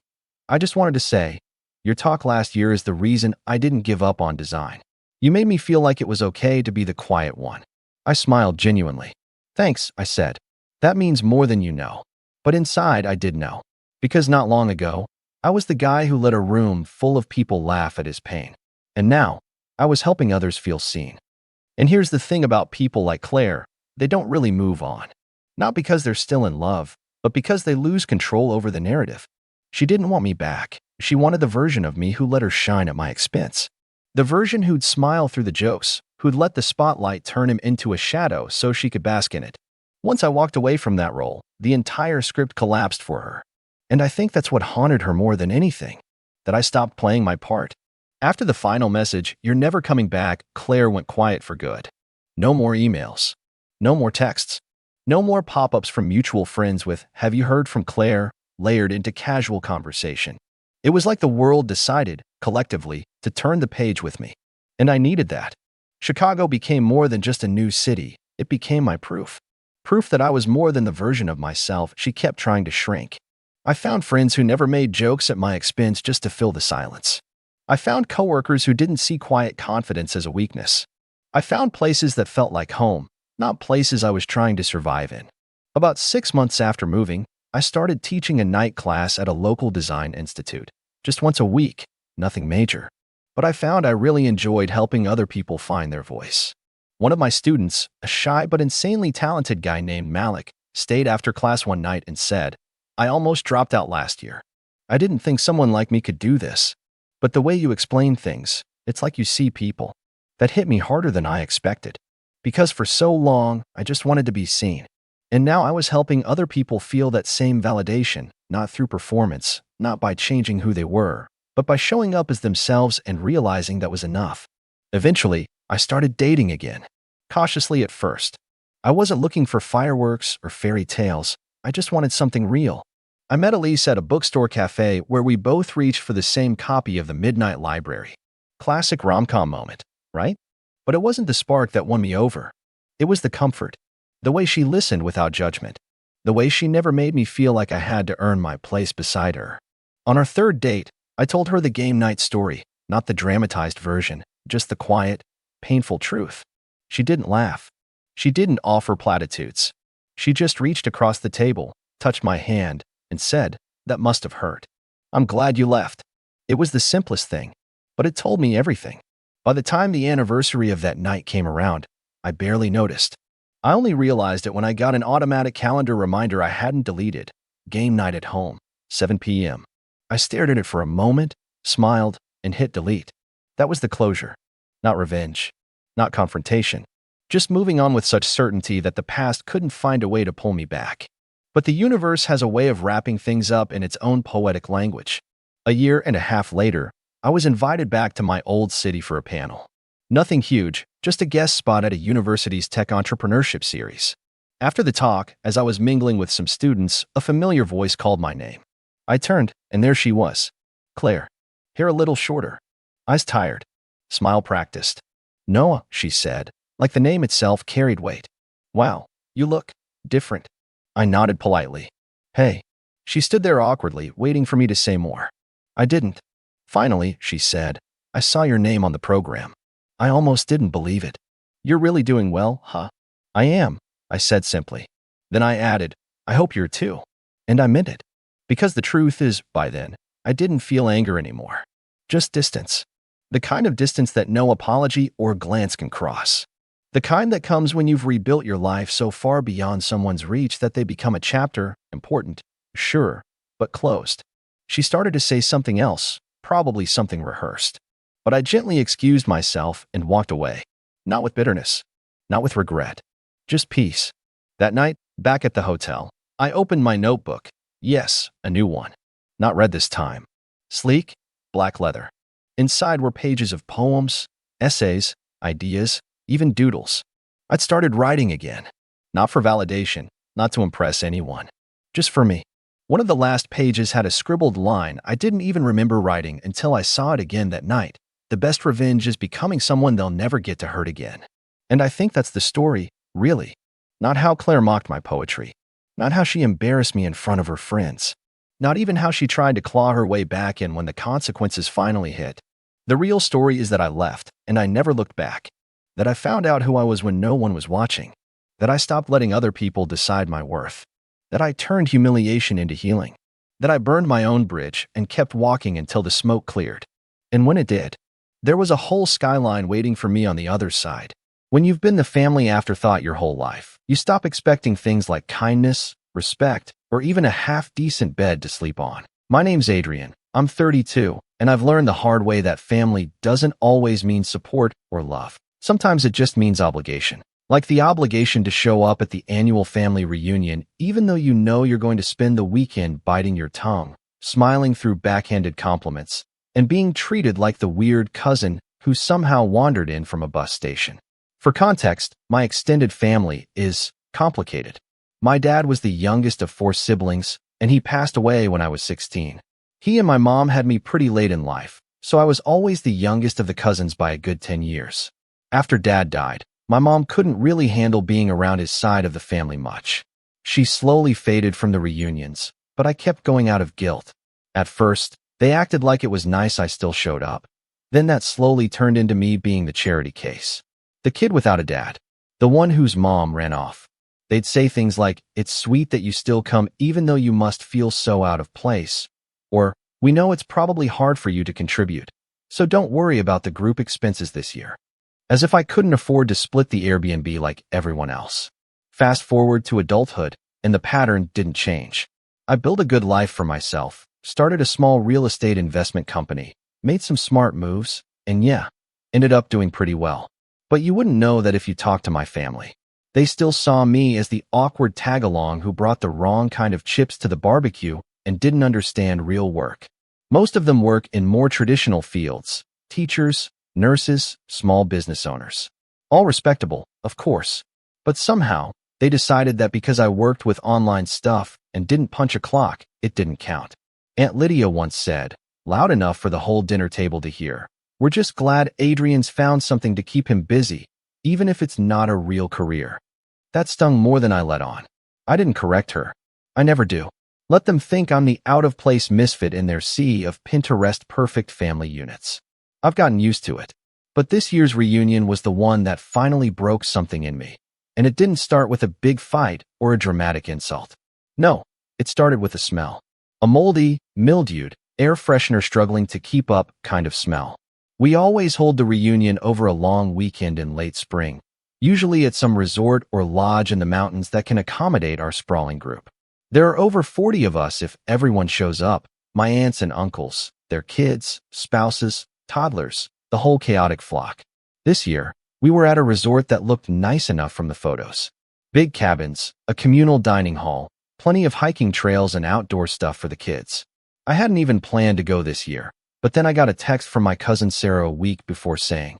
I just wanted to say, your talk last year is the reason I didn't give up on design. You made me feel like it was okay to be the quiet one." I smiled genuinely. "Thanks," I said. "That means more than you know." But inside, I did know. Because not long ago, I was the guy who let a room full of people laugh at his pain. And now, I was helping others feel seen. And here's the thing about people like Claire, they don't really move on. Not because they're still in love, but because they lose control over the narrative. She didn't want me back. She wanted the version of me who let her shine at my expense. The version who'd smile through the jokes, who'd let the spotlight turn him into a shadow so she could bask in it. Once I walked away from that role, the entire script collapsed for her. And I think that's what haunted her more than anything, that I stopped playing my part. After the final message, "You're never coming back," Claire went quiet for good. No more emails. No more texts. No more pop-ups from mutual friends with, "Have you heard from Claire?" layered into casual conversation. It was like the world decided, collectively, to turn the page with me. And I needed that. Chicago became more than just a new city. It became my proof. Proof that I was more than the version of myself she kept trying to shrink. I found friends who never made jokes at my expense just to fill the silence. I found coworkers who didn't see quiet confidence as a weakness. I found places that felt like home, not places I was trying to survive in. About 6 months after moving, I started teaching a night class at a local design institute. Just once a week, nothing major. But I found I really enjoyed helping other people find their voice. One of my students, a shy but insanely talented guy named Malik, stayed after class one night and said, "I almost dropped out last year. I didn't think someone like me could do this. But the way you explain things, it's like you see people." That hit me harder than I expected. Because for so long, I just wanted to be seen. And now I was helping other people feel that same validation, not through performance, not by changing who they were, but by showing up as themselves and realizing that was enough. Eventually, I started dating again. Cautiously at first. I wasn't looking for fireworks or fairy tales. I just wanted something real. I met Elise at a bookstore cafe where we both reached for the same copy of The Midnight Library. Classic rom-com moment, right? But it wasn't the spark that won me over. It was the comfort. The way she listened without judgment. The way she never made me feel like I had to earn my place beside her. On our third date, I told her the game night story, not the dramatized version, just the quiet, painful truth. She didn't laugh. She didn't offer platitudes. She just reached across the table, touched my hand, and said, "That must have hurt. I'm glad you left." It was the simplest thing, but it told me everything. By the time the anniversary of that night came around, I barely noticed. I only realized it when I got an automatic calendar reminder I hadn't deleted. Game night at home, 7 p.m. I stared at it for a moment, smiled, and hit delete. That was the closure. Not revenge. Not confrontation. Just moving on with such certainty that the past couldn't find a way to pull me back. But the universe has a way of wrapping things up in its own poetic language. A year and a half later, I was invited back to my old city for a panel. Nothing huge, just a guest spot at a university's tech entrepreneurship series. After the talk, as I was mingling with some students, a familiar voice called my name. I turned, and there she was. Claire. Hair a little shorter. Eyes tired. Smile practiced. "Noah," she said, like the name itself carried weight. "Wow, you look different." I nodded politely. "Hey." She stood there awkwardly, waiting for me to say more. I didn't. Finally, she said, "I saw your name on the program." I almost didn't believe it. "You're really doing well, huh?" "I am," I said simply. Then I added, "I hope you're too." And I meant it. Because the truth is, by then, I didn't feel anger anymore. Just distance. The kind of distance that no apology or glance can cross. The kind that comes when you've rebuilt your life so far beyond someone's reach that they become a chapter, important, sure, but closed. She started to say something else, probably something rehearsed. But I gently excused myself and walked away. Not with bitterness, not with regret, just peace. That night, back at the hotel, I opened my notebook. Yes, a new one. Not read this time. Sleek, black leather. Inside were pages of poems, essays, ideas, even doodles. I'd started writing again. Not for validation, not to impress anyone. Just for me. One of the last pages had a scribbled line I didn't even remember writing until I saw it again that night. The best revenge is becoming someone they'll never get to hurt again. And I think that's the story, really. Not how Claire mocked my poetry. Not how she embarrassed me in front of her friends. Not even how she tried to claw her way back in when the consequences finally hit. The real story is that I left, and I never looked back. That I found out who I was when no one was watching. That I stopped letting other people decide my worth. That I turned humiliation into healing. That I burned my own bridge and kept walking until the smoke cleared. And when it did, there was a whole skyline waiting for me on the other side. When you've been the family afterthought your whole life, you stop expecting things like kindness, respect, or even a half-decent bed to sleep on. My name's Adrian. I'm 32, and I've learned the hard way that family doesn't always mean support or love. Sometimes it just means obligation. Like the obligation to show up at the annual family reunion even though you know you're going to spend the weekend biting your tongue, smiling through backhanded compliments, and being treated like the weird cousin who somehow wandered in from a bus station. For context, my extended family is complicated. My dad was the youngest of 4 siblings, and he passed away when I was 16. He and my mom had me pretty late in life, so I was always the youngest of the cousins by a good 10 years. After Dad died, my mom couldn't really handle being around his side of the family much. She slowly faded from the reunions, but I kept going out of guilt. At first, they acted like it was nice I still showed up. Then that slowly turned into me being the charity case. The kid without a dad. The one whose mom ran off. They'd say things like, "It's sweet that you still come even though you must feel so out of place." Or, "We know it's probably hard for you to contribute, so don't worry about the group expenses this year." As if I couldn't afford to split the Airbnb like everyone else. Fast forward to adulthood, and the pattern didn't change. I built a good life for myself, started a small real estate investment company, made some smart moves, and yeah, ended up doing pretty well. But you wouldn't know that if you talked to my family. They still saw me as the awkward tag-along who brought the wrong kind of chips to the barbecue and didn't understand real work. Most of them work in more traditional fields: teachers, nurses, small business owners. All respectable, of course. But somehow, they decided that because I worked with online stuff and didn't punch a clock, it didn't count. Aunt Lydia once said, loud enough for the whole dinner table to hear, "We're just glad Adrian's found something to keep him busy, even if it's not a real career." That stung more than I let on. I didn't correct her. I never do. Let them think I'm the out-of-place misfit in their sea of Pinterest-perfect family units. I've gotten used to it. But this year's reunion was the one that finally broke something in me. And it didn't start with a big fight or a dramatic insult. No, it started with a smell. A moldy, mildewed, air freshener struggling to keep up kind of smell. We always hold the reunion over a long weekend in late spring, usually at some resort or lodge in the mountains that can accommodate our sprawling group. There are over 40 of us if everyone shows up: my aunts and uncles, their kids, spouses, toddlers, the whole chaotic flock. This year, we were at a resort that looked nice enough from the photos. Big cabins, a communal dining hall, plenty of hiking trails and outdoor stuff for the kids. I hadn't even planned to go this year, but then I got a text from my cousin Sarah a week before saying,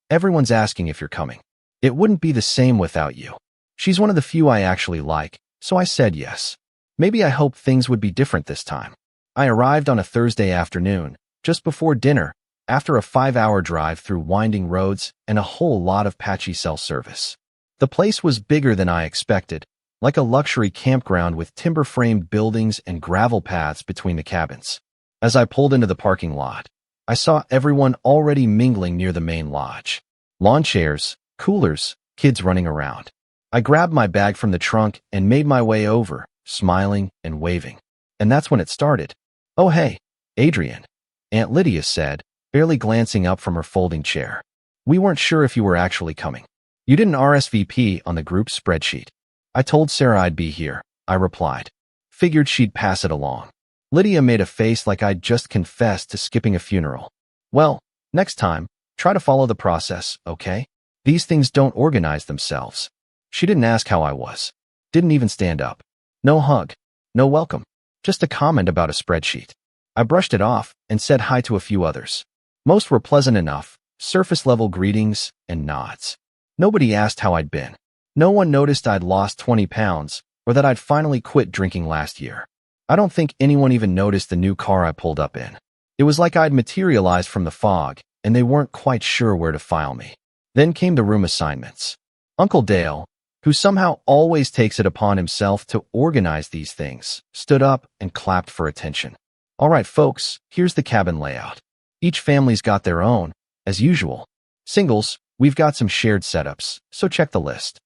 "Everyone's asking if you're coming. It wouldn't be the same without you." She's one of the few I actually like, so I said yes. Maybe I hoped things would be different this time. I arrived on a Thursday afternoon, just before dinner, after a 5-hour drive through winding roads and a whole lot of patchy cell service. The place was bigger than I expected, like a luxury campground with timber-framed buildings and gravel paths between the cabins. As I pulled into the parking lot, I saw everyone already mingling near the main lodge. Lawn chairs, coolers, kids running around. I grabbed my bag from the trunk and made my way over, smiling and waving. And that's when it started. "Oh hey, Adrian," Aunt Lydia said, barely glancing up from her folding chair. "We weren't sure if you were actually coming. You didn't RSVP on the group spreadsheet." "I told Sarah I'd be here," I replied. "Figured she'd pass it along." Lydia made a face like I'd just confessed to skipping a funeral. Well, next time, try to follow the process, okay? These things don't organize themselves. She didn't ask how I was. Didn't even stand up. No hug. No welcome. Just a comment about a spreadsheet. I brushed it off and said hi to a few others. Most were pleasant enough, surface-level greetings and nods. Nobody asked how I'd been. No one noticed I'd lost 20 pounds or that I'd finally quit drinking last year. I don't think anyone even noticed the new car I pulled up in. It was like I'd materialized from the fog, and they weren't quite sure where to file me. Then came the room assignments. Uncle Dale, who somehow always takes it upon himself to organize these things, stood up and clapped for attention. All right, folks, here's the cabin layout. Each family's got their own, as usual. Singles, we've got some shared setups, so check the list.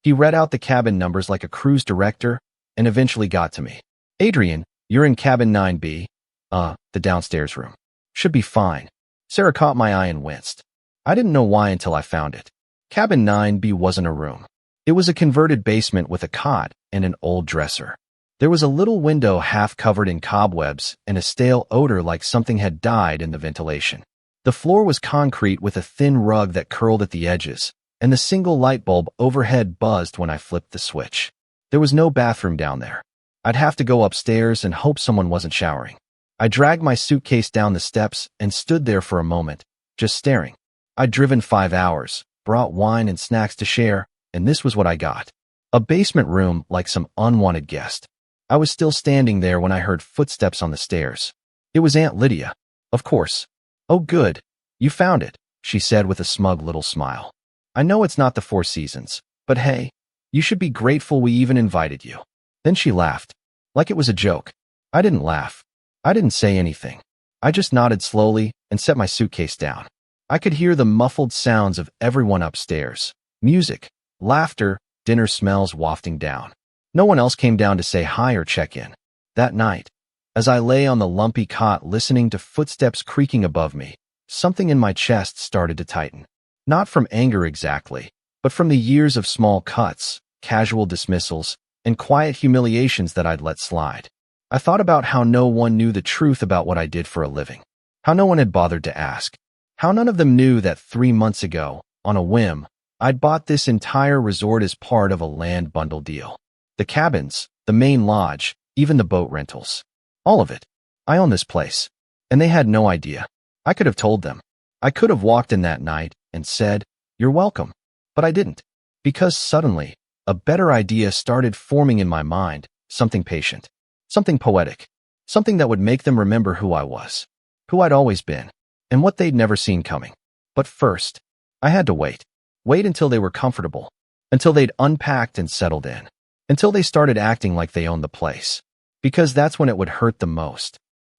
He read out the cabin numbers like a cruise director and eventually got to me. Adrian, you're in cabin 9B. The downstairs room. Should be fine. Sarah caught my eye and winced. I didn't know why until I found it. Cabin 9B wasn't a room. It was a converted basement with a cot and an old dresser. There was a little window half covered in cobwebs and a stale odor like something had died in the ventilation. The floor was concrete with a thin rug that curled at the edges, and the single light bulb overhead buzzed when I flipped the switch. There was no bathroom down there. I'd have to go upstairs and hope someone wasn't showering. I dragged my suitcase down the steps and stood there for a moment, just staring. I'd driven 5 hours, brought wine and snacks to share, and this was what I got. A basement room like some unwanted guest. I was still standing there when I heard footsteps on the stairs. It was Aunt Lydia. Of course. Oh good, you found it, she said with a smug little smile. I know it's not the Four Seasons, but hey, you should be grateful we even invited you. Then she laughed, like it was a joke. I didn't laugh. I didn't say anything. I just nodded slowly and set my suitcase down. I could hear the muffled sounds of everyone upstairs. Music, laughter, dinner smells wafting down. No one else came down to say hi or check in. That night, as I lay on the lumpy cot listening to footsteps creaking above me, something in my chest started to tighten. Not from anger exactly, but from the years of small cuts, casual dismissals, and quiet humiliations that I'd let slide. I thought about how no one knew the truth about what I did for a living. How no one had bothered to ask. How none of them knew that 3 months ago, on a whim, I'd bought this entire resort as part of a land bundle deal. The cabins, the main lodge, even the boat rentals. All of it. I own this place. And they had no idea. I could have told them. I could have walked in that night and said, "You're welcome." But I didn't. Because suddenly, a better idea started forming in my mind, something patient, something poetic, something that would make them remember who I was, who I'd always been, and what they'd never seen coming. But first, I had to wait. Wait until they were comfortable, until they'd unpacked and settled in, until they started acting like they owned the place. Because that's when it would hurt the most.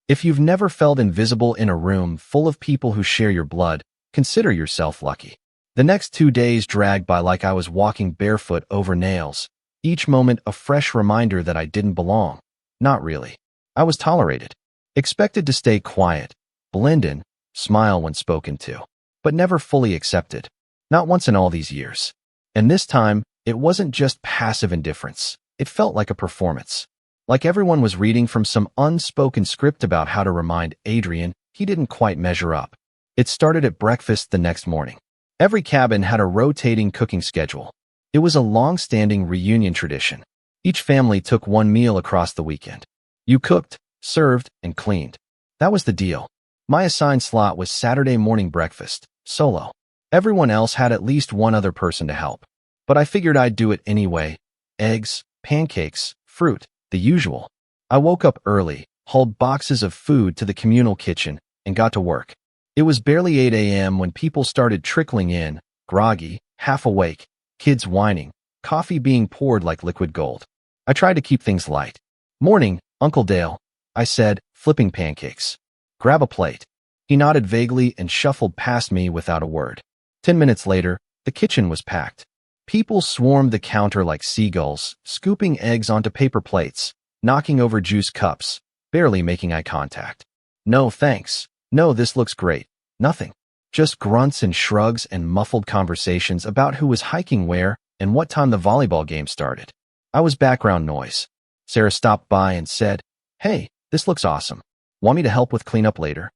If you've never felt invisible in a room full of people who share your blood, consider yourself lucky. The next 2 days dragged by like I was walking barefoot over nails, each moment a fresh reminder that I didn't belong. Not really. I was tolerated. Expected to stay quiet, blend in, smile when spoken to, but never fully accepted. Not once in all these years. And this time, it wasn't just passive indifference. It felt like a performance. Like everyone was reading from some unspoken script about how to remind Adrian he didn't quite measure up. It started at breakfast the next morning. Every cabin had a rotating cooking schedule. It was a long-standing reunion tradition. Each family took one meal across the weekend. You cooked, served, and cleaned. That was the deal. My assigned slot was Saturday morning breakfast, solo. Everyone else had at least one other person to help. But I figured I'd do it anyway. Eggs, pancakes, fruit, the usual. I woke up early, hauled boxes of food to the communal kitchen, and got to work. It was barely 8 a.m. when people started trickling in, groggy, half awake, kids whining, coffee being poured like liquid gold. I tried to keep things light. "Morning, Uncle Dale," I said, flipping pancakes. "Grab a plate." He nodded vaguely and shuffled past me without a word. 10 minutes later, the kitchen was packed. People swarmed the counter like seagulls, scooping eggs onto paper plates, knocking over juice cups, barely making eye contact. "No, thanks. No, this looks great." Nothing. Just grunts and shrugs and muffled conversations about who was hiking where and what time the volleyball game started. I was background noise. Sarah stopped by and said, "Hey, This looks awesome. Want me to help with cleanup later?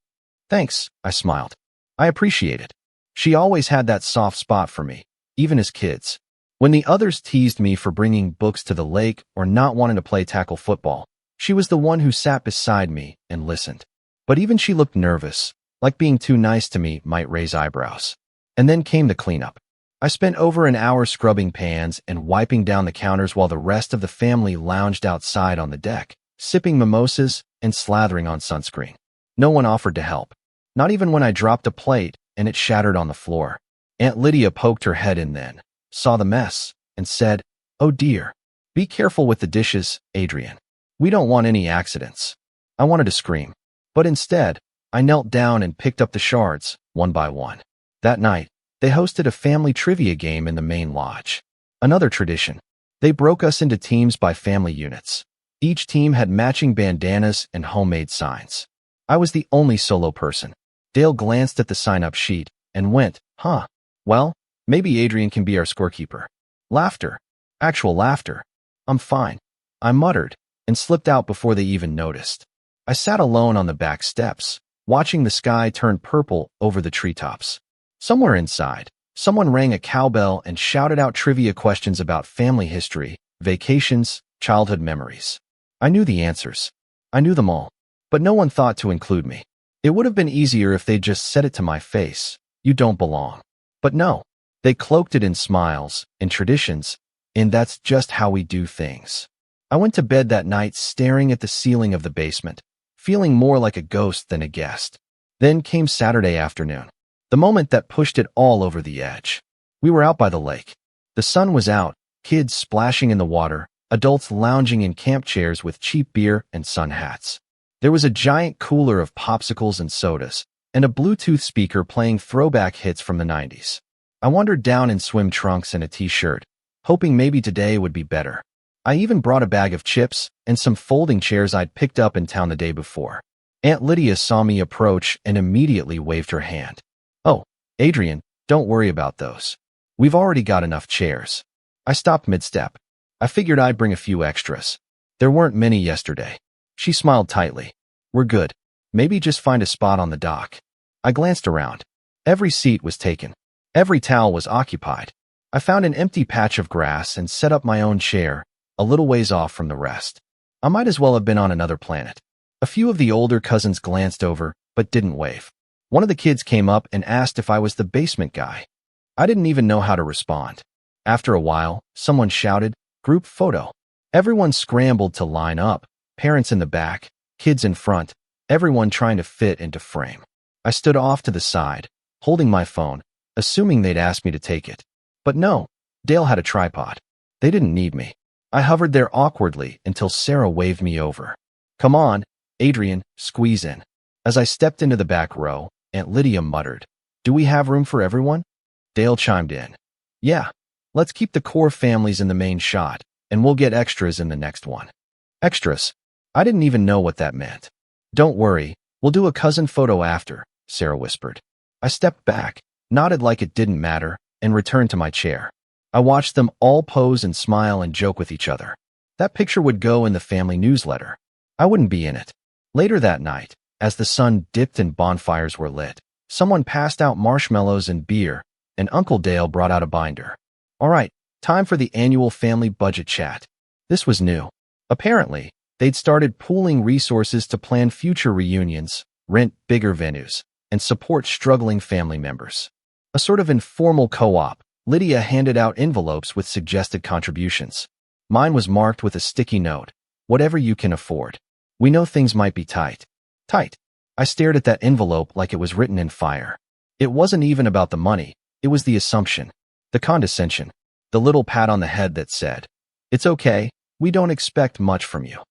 Thanks, I smiled. I appreciate it. She always had that soft spot for me, even as kids. When the others teased me for bringing books to the lake or not wanting to play tackle football, she was the one who sat beside me and listened. But even she looked nervous, like being too nice to me might raise eyebrows. And then came the cleanup. I spent over an hour scrubbing pans and wiping down the counters while the rest of the family lounged outside on the deck, sipping mimosas and slathering on sunscreen. No one offered to help. Not even when I dropped a plate and it shattered on the floor. Aunt Lydia poked her head in then, saw the mess, and said, "Oh dear. Be careful with the dishes, Adrian. We don't want any accidents." I wanted to scream, but instead, I knelt down and picked up the shards, one by one. That night, they hosted a family trivia game in the main lodge. Another tradition. They broke us into teams by family units. Each team had matching bandanas and homemade signs. I was the only solo person. Dale glanced at the sign-up sheet and went, "Huh. Well, maybe Adrian can be our scorekeeper." Laughter. Actual laughter. "I'm fine," I muttered, and slipped out before they even noticed. I sat alone on the back steps, watching the sky turn purple over the treetops. Somewhere inside, someone rang a cowbell and shouted out trivia questions about family history, vacations, childhood memories. I knew the answers. I knew them all, but no one thought to include me. It would have been easier if they'd just said it to my face, "You don't belong." But no, they cloaked it in smiles, in traditions, and that's just how we do things. I went to bed that night staring at the ceiling of the basement, feeling more like a ghost than a guest. Then came Saturday afternoon, the moment that pushed it all over the edge. We were out by the lake. The sun was out, kids splashing in the water, adults lounging in camp chairs with cheap beer and sun hats. There was a giant cooler of popsicles and sodas, and a Bluetooth speaker playing throwback hits from the 90s. I wandered down in swim trunks and a t-shirt, hoping maybe today would be better. I even brought a bag of chips and some folding chairs I'd picked up in town the day before. Aunt Lydia saw me approach and immediately waved her hand. "Oh, Adrian, don't worry about those. We've already got enough chairs." I stopped mid-step. I figured I'd bring a few extras. There weren't many yesterday. She smiled tightly. "We're good. Maybe just find a spot on the dock." I glanced around. Every seat was taken. Every towel was occupied. I found an empty patch of grass and set up my own chair, a little ways off from the rest. I might as well have been on another planet. A few of the older cousins glanced over, but didn't wave. One of the kids came up and asked if I was the basement guy. I didn't even know how to respond. After a while, someone shouted, "Group photo." Everyone scrambled to line up, parents in the back, kids in front, everyone trying to fit into frame. I stood off to the side, holding my phone, assuming they'd ask me to take it. But no, Dale had a tripod. They didn't need me. I hovered there awkwardly until Sarah waved me over. "Come on, Adrian, squeeze in." As I stepped into the back row, Aunt Lydia muttered, "Do we have room for everyone?" Dale chimed in, "Yeah, let's keep the core families in the main shot, and we'll get extras in the next one." Extras? I didn't even know what that meant. "Don't worry, we'll do a cousin photo after," Sarah whispered. I stepped back, nodded like it didn't matter, and returned to my chair. I watched them all pose and smile and joke with each other. That picture would go in the family newsletter. I wouldn't be in it. Later that night, as the sun dipped and bonfires were lit, someone passed out marshmallows and beer, and Uncle Dale brought out a binder. "All right, time for the annual family budget chat." This was new. Apparently, they'd started pooling resources to plan future reunions, rent bigger venues, and support struggling family members. A sort of informal co-op. Lydia handed out envelopes with suggested contributions. Mine was marked with a sticky note, "Whatever you can afford. We know things might be tight." Tight. I stared at that envelope like it was written in fire. It wasn't even about the money. It was the assumption, the condescension, the little pat on the head that said, "It's okay, we don't expect much from you."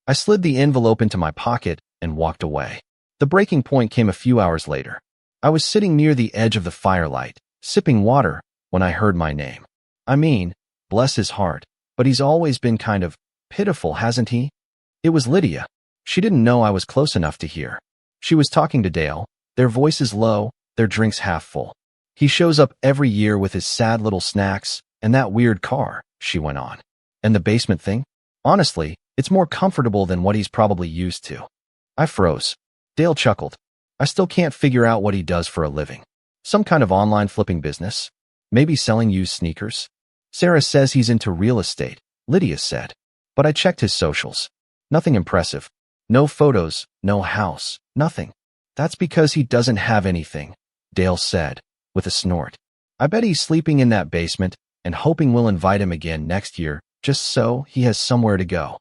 I slid the envelope into my pocket and walked away. The breaking point came a few hours later. I was sitting near the edge of the firelight, sipping water, when I heard my name. I mean, bless his heart, but he's always been kind of pitiful, hasn't he? It was Lydia. She didn't know I was close enough to hear. She was talking to Dale, their voices low, their drinks half full. "He shows up every year with his sad little snacks and that weird car," she went on. "And the basement thing? Honestly, it's more comfortable than what he's probably used to." I froze. Dale chuckled. I still can't figure out what he does for a living. Some kind of online flipping business? Maybe selling used sneakers? Sarah says he's into real estate, Lydia said. But I checked his socials. Nothing impressive. No photos, no house, nothing. That's because he doesn't have anything, Dale said, with a snort. I bet he's sleeping in that basement and hoping we'll invite him again next year just so he has somewhere to go.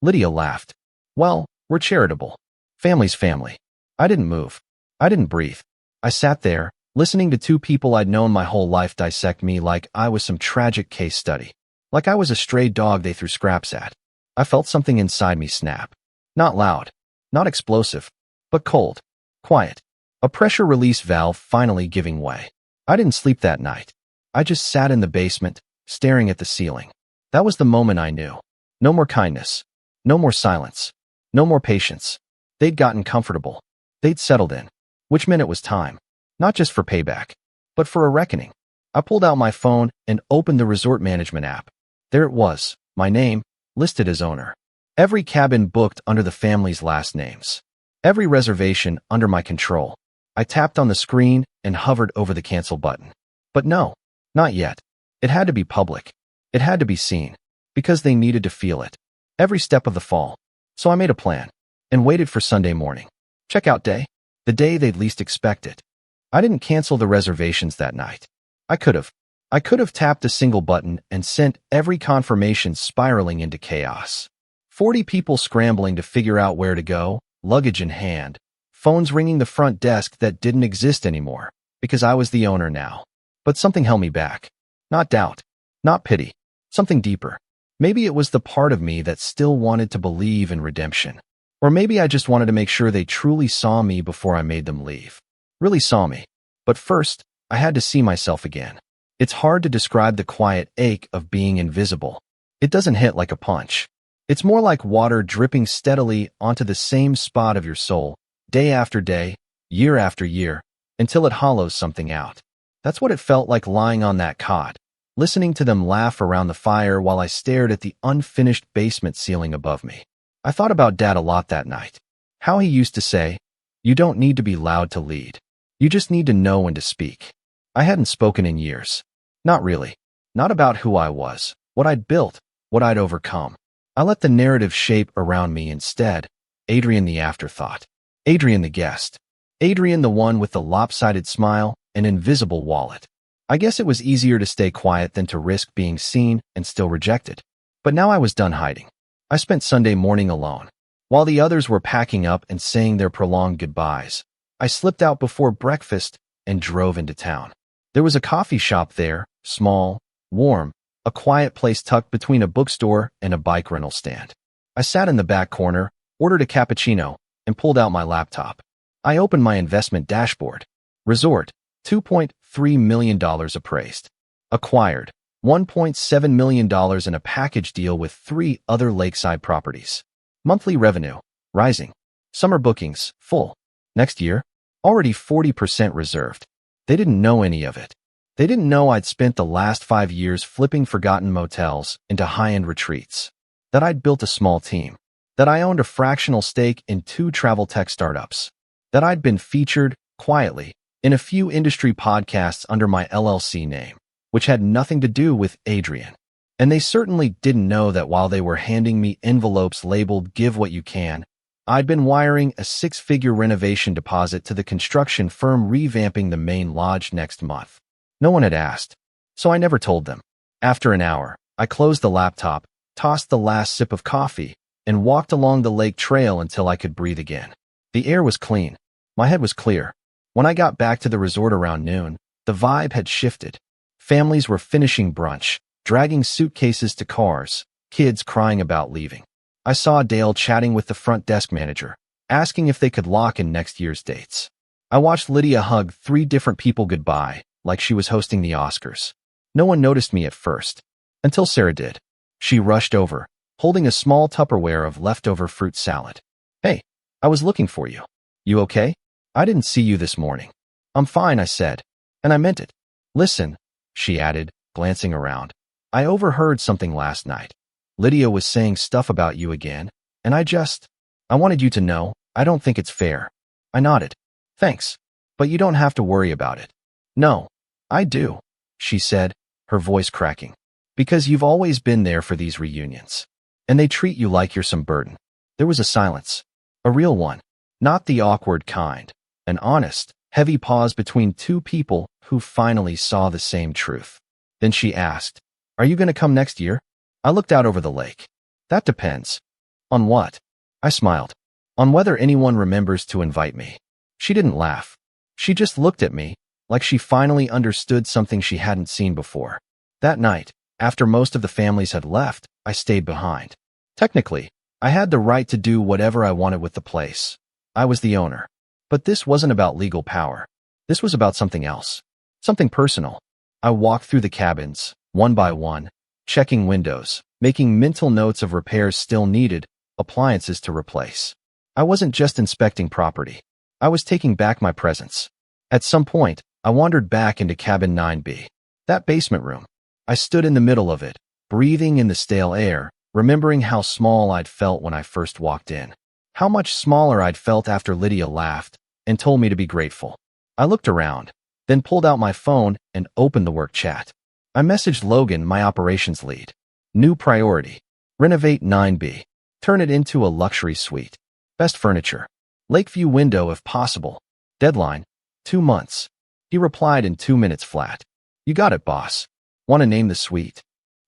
Lydia laughed. Well, we're charitable. Family's family. I didn't move. I didn't breathe. I sat there, listening to two people I'd known my whole life dissect me like I was some tragic case study. Like I was a stray dog they threw scraps at. I felt something inside me snap. Not loud, not explosive, but cold, quiet. A pressure release valve finally giving way. I didn't sleep that night. I just sat in the basement, staring at the ceiling. That was the moment I knew. No more kindness. No more silence. No more patience. They'd gotten comfortable. They'd settled in. Which meant it was time. Not just for payback, but for a reckoning. I pulled out my phone and opened the resort management app. There it was, my name, listed as owner. Every cabin booked under the family's last names. Every reservation under my control. I tapped on the screen and hovered over the cancel button. But no, not yet. It had to be public. It had to be seen. Because they needed to feel it. Every step of the fall. So I made a plan. And waited for Sunday morning. Checkout day. The day they'd least expect it. I didn't cancel the reservations that night. I could have. I could have tapped a single button and sent every confirmation spiraling into chaos. 40 people scrambling to figure out where to go, luggage in hand, phones ringing the front desk that didn't exist anymore, because I was the owner now. But something held me back. Not doubt. Not pity. Something deeper. Maybe it was the part of me that still wanted to believe in redemption. Or maybe I just wanted to make sure they truly saw me before I made them leave. Really saw me. But first, I had to see myself again. It's hard to describe the quiet ache of being invisible. It doesn't hit like a punch. It's more like water dripping steadily onto the same spot of your soul, day after day, year after year, until it hollows something out. That's what it felt like lying on that cot, listening to them laugh around the fire while I stared at the unfinished basement ceiling above me. I thought about Dad a lot that night. How he used to say, "You don't need to be loud to lead. You just need to know when to speak." I hadn't spoken in years. Not really. Not about who I was, what I'd built, what I'd overcome. I let the narrative shape around me instead. Adrian the afterthought. Adrian the guest. Adrian the one with the lopsided smile and invisible wallet. I guess it was easier to stay quiet than to risk being seen and still rejected. But now I was done hiding. I spent Sunday morning alone. While the others were packing up and saying their prolonged goodbyes, I slipped out before breakfast and drove into town. There was a coffee shop there, small, warm, a quiet place tucked between a bookstore and a bike rental stand. I sat in the back corner, ordered a cappuccino, and pulled out my laptop. I opened my investment dashboard. Resort, $2.3 million appraised. Acquired, $1.7 million in a package deal with 3 other lakeside properties. Monthly revenue, rising. Summer bookings, full. Next year, already 40% reserved. They didn't know any of it. They didn't know I'd spent the last 5 years flipping forgotten motels into high-end retreats. That I'd built a small team. That I owned a fractional stake in 2 travel tech startups. That I'd been featured, quietly, in a few industry podcasts under my LLC name, which had nothing to do with Adrian. And they certainly didn't know that while they were handing me envelopes labeled "Give What You Can," I'd been wiring a 6-figure renovation deposit to the construction firm revamping the main lodge next month. No one had asked, so I never told them. After an hour, I closed the laptop, tossed the last sip of coffee, and walked along the lake trail until I could breathe again. The air was clean. My head was clear. When I got back to the resort around noon, the vibe had shifted. Families were finishing brunch, dragging suitcases to cars, kids crying about leaving. I saw Dale chatting with the front desk manager, asking if they could lock in next year's dates. I watched Lydia hug 3 different people goodbye, like she was hosting the Oscars. No one noticed me at first, until Sarah did. She rushed over, holding a small Tupperware of leftover fruit salad. "Hey, I was looking for you. You okay? I didn't see you this morning." "I'm fine," I said, and I meant it. "Listen," she added, glancing around. "I overheard something last night. Lydia was saying stuff about you again, and I wanted you to know, I don't think it's fair. I nodded. Thanks. But you don't have to worry about it. No, I do, she said, her voice cracking. Because you've always been there for these reunions. And they treat you like you're some burden. There was a silence. A real one. Not the awkward kind. An honest, heavy pause between two people who finally saw the same truth. Then she asked, "Are you going to come next year?" I looked out over the lake. That depends. On what? I smiled. On whether anyone remembers to invite me. She didn't laugh. She just looked at me, like she finally understood something she hadn't seen before. That night, after most of the families had left, I stayed behind. Technically, I had the right to do whatever I wanted with the place. I was the owner. But this wasn't about legal power. This was about something else. Something personal. I walked through the cabins, one by one, checking windows, making mental notes of repairs still needed, appliances to replace. I wasn't just inspecting property. I was taking back my presence. At some point, I wandered back into cabin 9B. That basement room. I stood in the middle of it, breathing in the stale air, remembering how small I'd felt when I first walked in. How much smaller I'd felt after Lydia laughed and told me to be grateful. I looked around, then pulled out my phone and opened the work chat. I messaged Logan, my operations lead. New priority. Renovate 9B. Turn it into a luxury suite. Best furniture. Lakeview window if possible. Deadline. 2 months. He replied in 2 minutes flat. You got it, boss. Want to name the suite?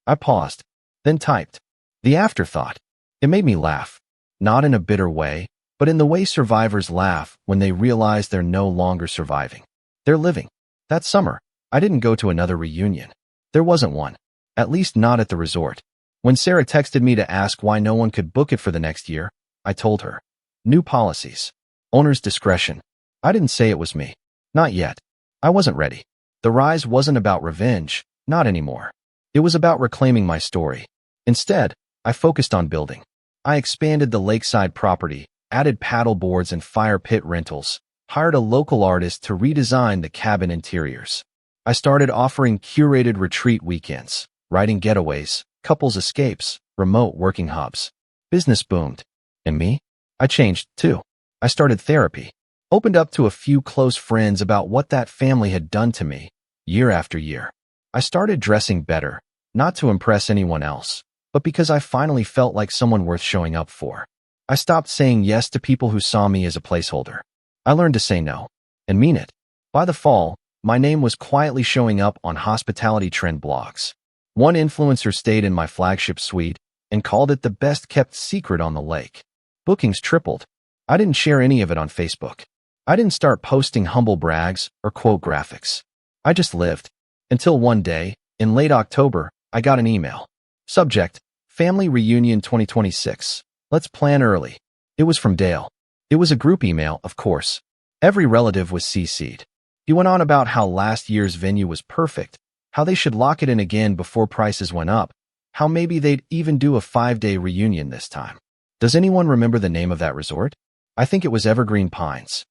I paused, then typed. The afterthought. It made me laugh. Not in a bitter way, but in the way survivors laugh when they realize they're no longer surviving. They're living. That summer, I didn't go to another reunion. There wasn't one. At least not at the resort. When Sarah texted me to ask why no one could book it for the next year, I told her. New policies. Owner's discretion. I didn't say it was me. Not yet. I wasn't ready. The rise wasn't about revenge. Not anymore. It was about reclaiming my story. Instead, I focused on building. I expanded the lakeside property, added paddle boards and fire pit rentals, hired a local artist to redesign the cabin interiors. I started offering curated retreat weekends, riding getaways, couples escapes, remote working hubs. Business boomed. And me? I changed, too. I started therapy. Opened up to a few close friends about what that family had done to me, year after year. I started dressing better, not to impress anyone else, but because I finally felt like someone worth showing up for. I stopped saying yes to people who saw me as a placeholder. I learned to say no, and mean it. By the fall, my name was quietly showing up on hospitality trend blogs. One influencer stayed in my flagship suite and called it the best-kept secret on the lake. Bookings tripled. I didn't share any of it on Facebook. I didn't start posting humble brags or quote graphics. I just lived. Until one day, in late October, I got an email. Subject, Family Reunion 2026. Let's plan early. It was from Dale. It was a group email, of course. Every relative was CC'd. He went on about how last year's venue was perfect, how they should lock it in again before prices went up, how maybe they'd even do a 5-day reunion this time. Does anyone remember the name of that resort? I think it was Evergreen Pines.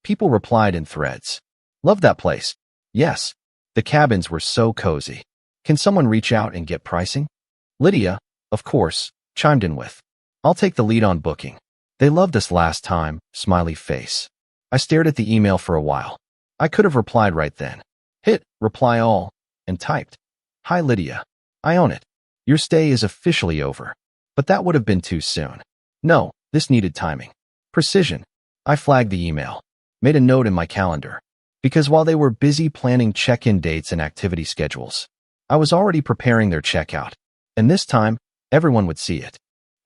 People replied in threads. Love that place. Yes. The cabins were so cozy. Can someone reach out and get pricing? Lydia, of course, chimed in with. I'll take the lead on booking. They loved us last time, smiley face. I stared at the email for a while. I could have replied right then. Hit reply all and typed. Hi Lydia. I own it. Your stay is officially over. But that would have been too soon. No, this needed timing. Precision. I flagged the email. Made a note in my calendar. Because while they were busy planning check-in dates and activity schedules, I was already preparing their checkout. And this time, everyone would see it.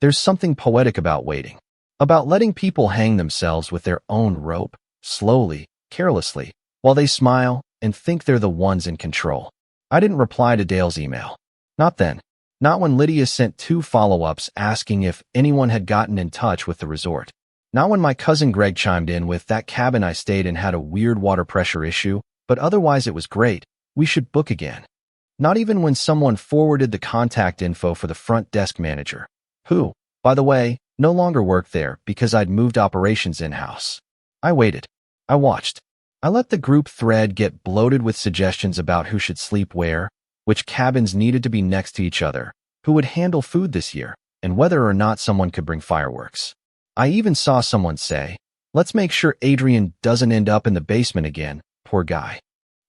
There's something poetic about waiting. About letting people hang themselves with their own rope, slowly, carelessly, while they smile and think they're the ones in control. I didn't reply to Dale's email. Not then. Not when Lydia sent 2 follow-ups asking if anyone had gotten in touch with the resort. Not when my cousin Greg chimed in with that cabin I stayed in had a weird water pressure issue, but otherwise it was great. We should book again. Not even when someone forwarded the contact info for the front desk manager, who, by the way, no longer worked there because I'd moved operations in-house. I waited. I watched. I let the group thread get bloated with suggestions about who should sleep where, which cabins needed to be next to each other, who would handle food this year, and whether or not someone could bring fireworks. I even saw someone say, "Let's make sure Adrian doesn't end up in the basement again, poor guy."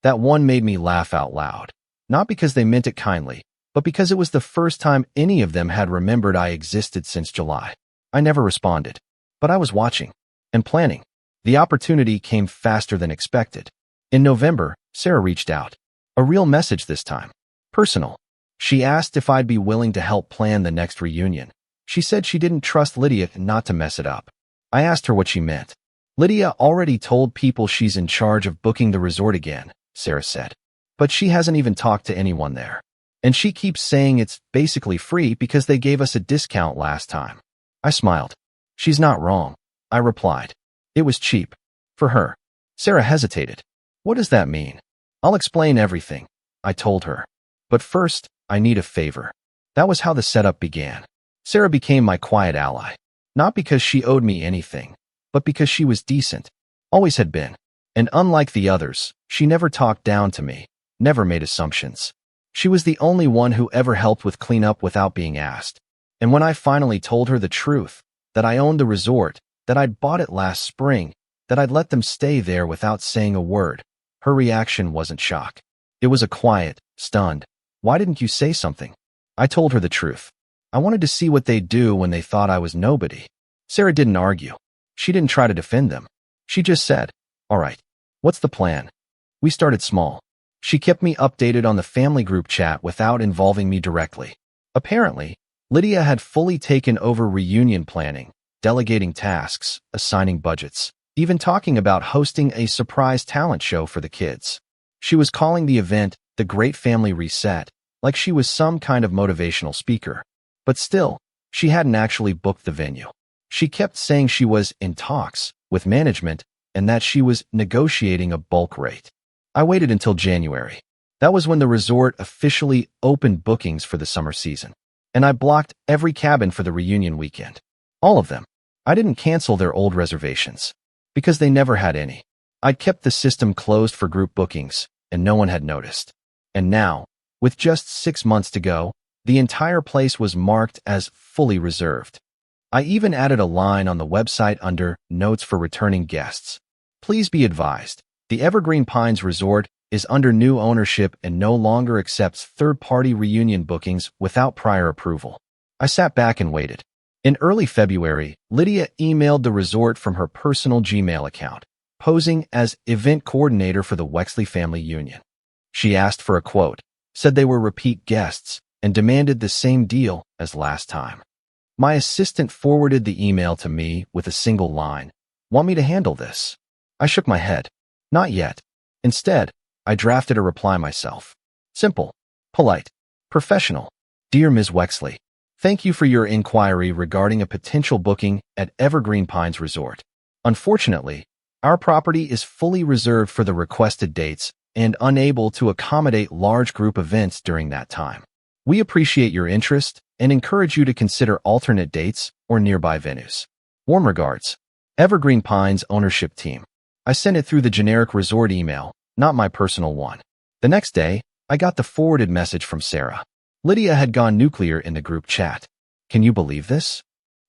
That one made me laugh out loud. Not because they meant it kindly, but because it was the first time any of them had remembered I existed since July. I never responded, but I was watching and planning. The opportunity came faster than expected. In November, Sarah reached out. A real message this time. Personal. She asked if I'd be willing to help plan the next reunion. She said she didn't trust Lydia not to mess it up. I asked her what she meant. Lydia already told people she's in charge of booking the resort again, Sarah said. But she hasn't even talked to anyone there. And she keeps saying it's basically free because they gave us a discount last time. I smiled. She's not wrong, I replied. It was cheap. For her. Sarah hesitated. What does that mean? I'll explain everything, I told her. But first, I need a favor. That was how the setup began. Sarah became my quiet ally. Not because she owed me anything, but because she was decent. Always had been. And unlike the others, she never talked down to me, never made assumptions. She was the only one who ever helped with cleanup without being asked. And when I finally told her the truth, that I owned the resort, that I'd bought it last spring, that I'd let them stay there without saying a word, her reaction wasn't shock. It was a quiet, stunned, "Why didn't you say something?" I told her the truth. I wanted to see what they'd do when they thought I was nobody. Sarah didn't argue. She didn't try to defend them. She just said, "All right, what's the plan?" We started small. She kept me updated on the family group chat without involving me directly. Apparently, Lydia had fully taken over reunion planning, delegating tasks, assigning budgets, even talking about hosting a surprise talent show for the kids. She was calling the event the Great Family Reset, like she was some kind of motivational speaker. But still, she hadn't actually booked the venue. She kept saying she was in talks with management and that she was negotiating a bulk rate. I waited until January. That was when the resort officially opened bookings for the summer season. And I blocked every cabin for the reunion weekend. All of them. I didn't cancel their old reservations, because they never had any. I'd kept the system closed for group bookings, and no one had noticed. And now, with just 6 months to go, the entire place was marked as fully reserved. I even added a line on the website under Notes for Returning Guests. Please be advised, the Evergreen Pines Resort is under new ownership and no longer accepts third-party reunion bookings without prior approval. I sat back and waited. In early February, Lydia emailed the resort from her personal Gmail account, posing as event coordinator for the Wexley Family Union. She asked for a quote, said they were repeat guests, and demanded the same deal as last time. My assistant forwarded the email to me with a single line, "Want me to handle this?" I shook my head. Not yet. Instead, I drafted a reply myself. Simple, polite, professional. Dear Ms. Wexley, thank you for your inquiry regarding a potential booking at Evergreen Pines Resort. Unfortunately, our property is fully reserved for the requested dates and unable to accommodate large group events during that time. We appreciate your interest and encourage you to consider alternate dates or nearby venues. Warm regards, Evergreen Pines Ownership Team. I sent it through the generic resort email, not my personal one. The next day, I got the forwarded message from Sarah. Lydia had gone nuclear in the group chat. Can you believe this?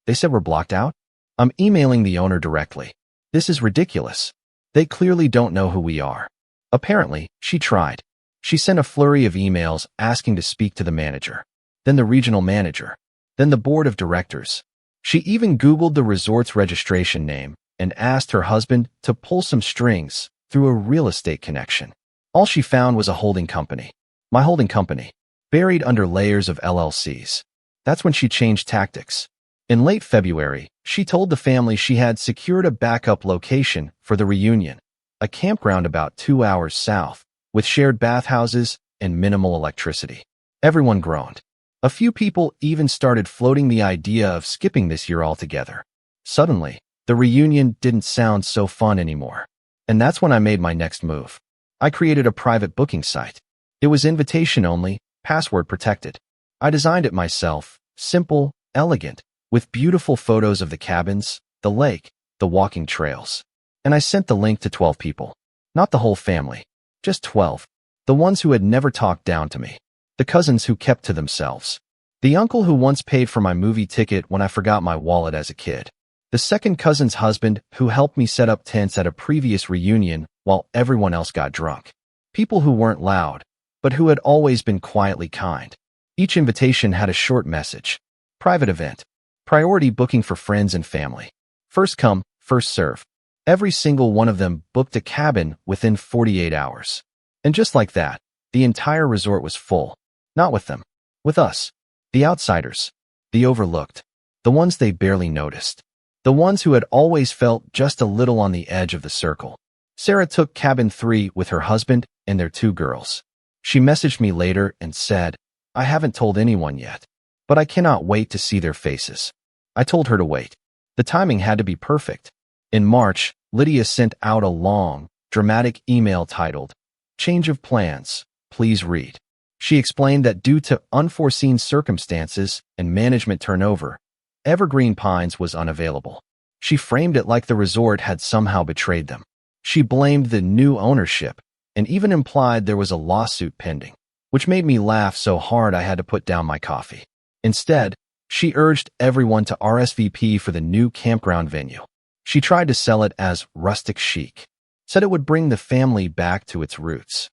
They said we're blocked out? I'm emailing the owner directly. This is ridiculous. They clearly don't know who we are. Apparently, she tried. She sent a flurry of emails asking to speak to the manager, then the regional manager, then the board of directors. She even Googled the resort's registration name and asked her husband to pull some strings through a real estate connection. All she found was a holding company. My holding company, buried under layers of LLCs. That's when she changed tactics. In late February, she told the family she had secured a backup location for the reunion, a campground about 2 hours south, with shared bathhouses and minimal electricity. Everyone groaned. A few people even started floating the idea of skipping this year altogether. Suddenly, the reunion didn't sound so fun anymore. And that's when I made my next move. I created a private booking site. It was invitation only, password protected. I designed it myself, simple, elegant, with beautiful photos of the cabins, the lake, the walking trails. And I sent the link to 12 people. Not the whole family, just 12. The ones who had never talked down to me. The cousins who kept to themselves. The uncle who once paid for my movie ticket when I forgot my wallet as a kid. The second cousin's husband who helped me set up tents at a previous reunion while everyone else got drunk. People who weren't loud, but who had always been quietly kind. Each invitation had a short message. Private event. Priority booking for friends and family. First come, first serve. Every single one of them booked a cabin within 48 hours. And just like that, the entire resort was full. Not with them. With us. The outsiders. The overlooked. The ones they barely noticed. The ones who had always felt just a little on the edge of the circle. Sarah took cabin 3 with her husband and their 2 girls. She messaged me later and said, "I haven't told anyone yet, but I cannot wait to see their faces." I told her to wait. The timing had to be perfect. In March, Lydia sent out a long, dramatic email titled, "Change of plans, please read." She explained that due to unforeseen circumstances and management turnover, Evergreen Pines was unavailable. She framed it like the resort had somehow betrayed them. She blamed the new ownership and even implied there was a lawsuit pending, which made me laugh so hard I had to put down my coffee. Instead, she urged everyone to RSVP for the new campground venue. She tried to sell it as rustic chic, said it would bring the family back to its roots.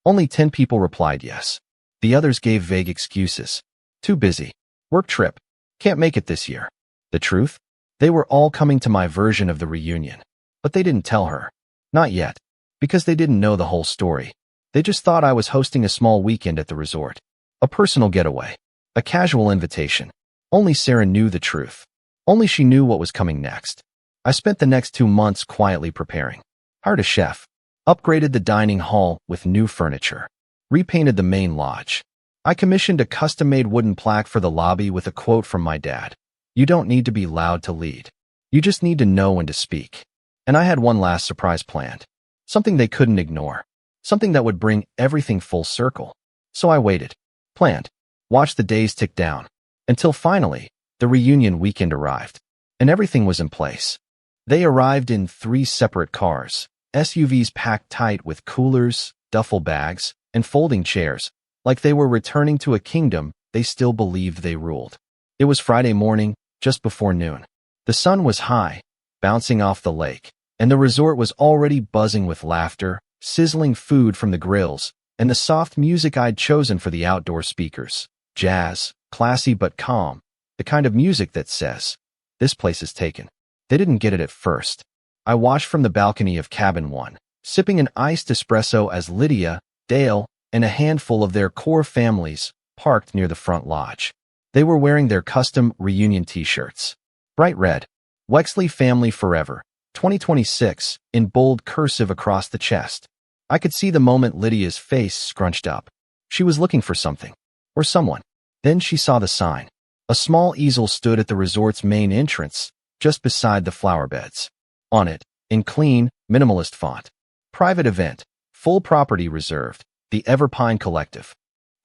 Only 10 people replied yes. The others gave vague excuses. Too busy. Work trip. Can't make it this year. The truth? They were all coming to my version of the reunion. But they didn't tell her. Not yet. Because they didn't know the whole story. They just thought I was hosting a small weekend at the resort. A personal getaway. A casual invitation. Only Sarah knew the truth. Only she knew what was coming next. I spent the next 2 months quietly preparing. Hired a chef. Upgraded the dining hall with new furniture. Repainted the main lodge. I commissioned a custom-made wooden plaque for the lobby with a quote from my dad. "You don't need to be loud to lead. You just need to know when to speak." And I had one last surprise planned. Something they couldn't ignore. Something that would bring everything full circle. So I waited. Planned. Watched the days tick down. Until finally, the reunion weekend arrived. And everything was in place. They arrived in 3 separate cars. SUVs packed tight with coolers, duffel bags, and folding chairs. Like they were returning to a kingdom they still believed they ruled. It was Friday morning, just before noon. The sun was high, bouncing off the lake, and the resort was already buzzing with laughter, sizzling food from the grills, and the soft music I'd chosen for the outdoor speakers. Jazz, classy but calm, the kind of music that says, "This place is taken." They didn't get it at first. I watched from the balcony of cabin 1, sipping an iced espresso as Lydia, Dale, and a handful of their core families parked near the front lodge. They were wearing their custom reunion t-shirts. Bright red, "Wexley Family Forever, 2026, in bold cursive across the chest. I could see the moment Lydia's face scrunched up. She was looking for something. Or someone. Then she saw the sign. A small easel stood at the resort's main entrance, just beside the flower beds. On it, in clean, minimalist font, "Private event, full property reserved, the Everpine Collective."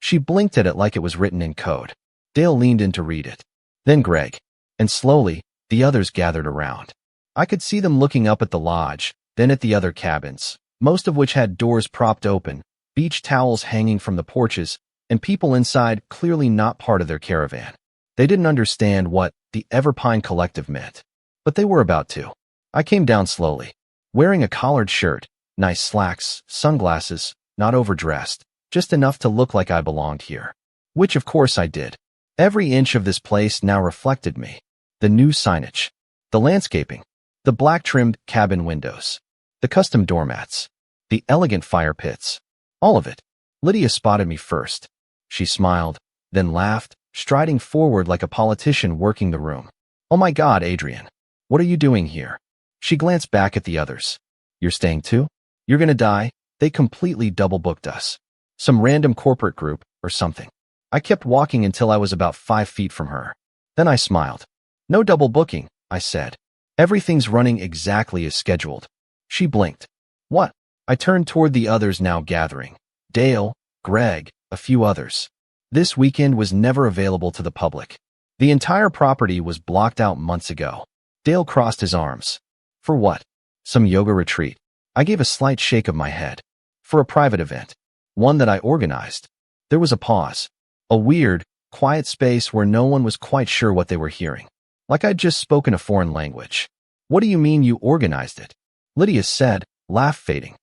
She blinked at it like it was written in code. Dale leaned in to read it. Then Greg. And slowly, the others gathered around. I could see them looking up at the lodge, then at the other cabins, most of which had doors propped open, beach towels hanging from the porches, and people inside clearly not part of their caravan. They didn't understand what the Everpine Collective meant, but they were about to. I came down slowly, wearing a collared shirt, nice slacks, sunglasses, not overdressed, just enough to look like I belonged here. Which of course I did. Every inch of this place now reflected me. The new signage, the landscaping, the black-trimmed cabin windows, the custom doormats, the elegant fire pits, all of it. Lydia spotted me first. She smiled, then laughed, striding forward like a politician working the room. "Oh my God, Adrian. What are you doing here?" She glanced back at the others. "You're staying too? You're gonna die?" They completely double-booked us. Some random corporate group or something. I kept walking until I was about 5 feet from her. Then I smiled. "No double booking," I said. "Everything's running exactly as scheduled." She blinked. "What?" I turned toward the others now gathering. Dale, Greg, a few others. This weekend was never available to the public. The entire property was blocked out months ago. Dale crossed his arms. "For what? Some yoga retreat?" I gave a slight shake of my head. "For a private event. One that I organized." There was a pause. A weird, quiet space where no one was quite sure what they were hearing. like I'd just spoken a foreign language. What do you mean you organized it? Lydia said, laugh fading.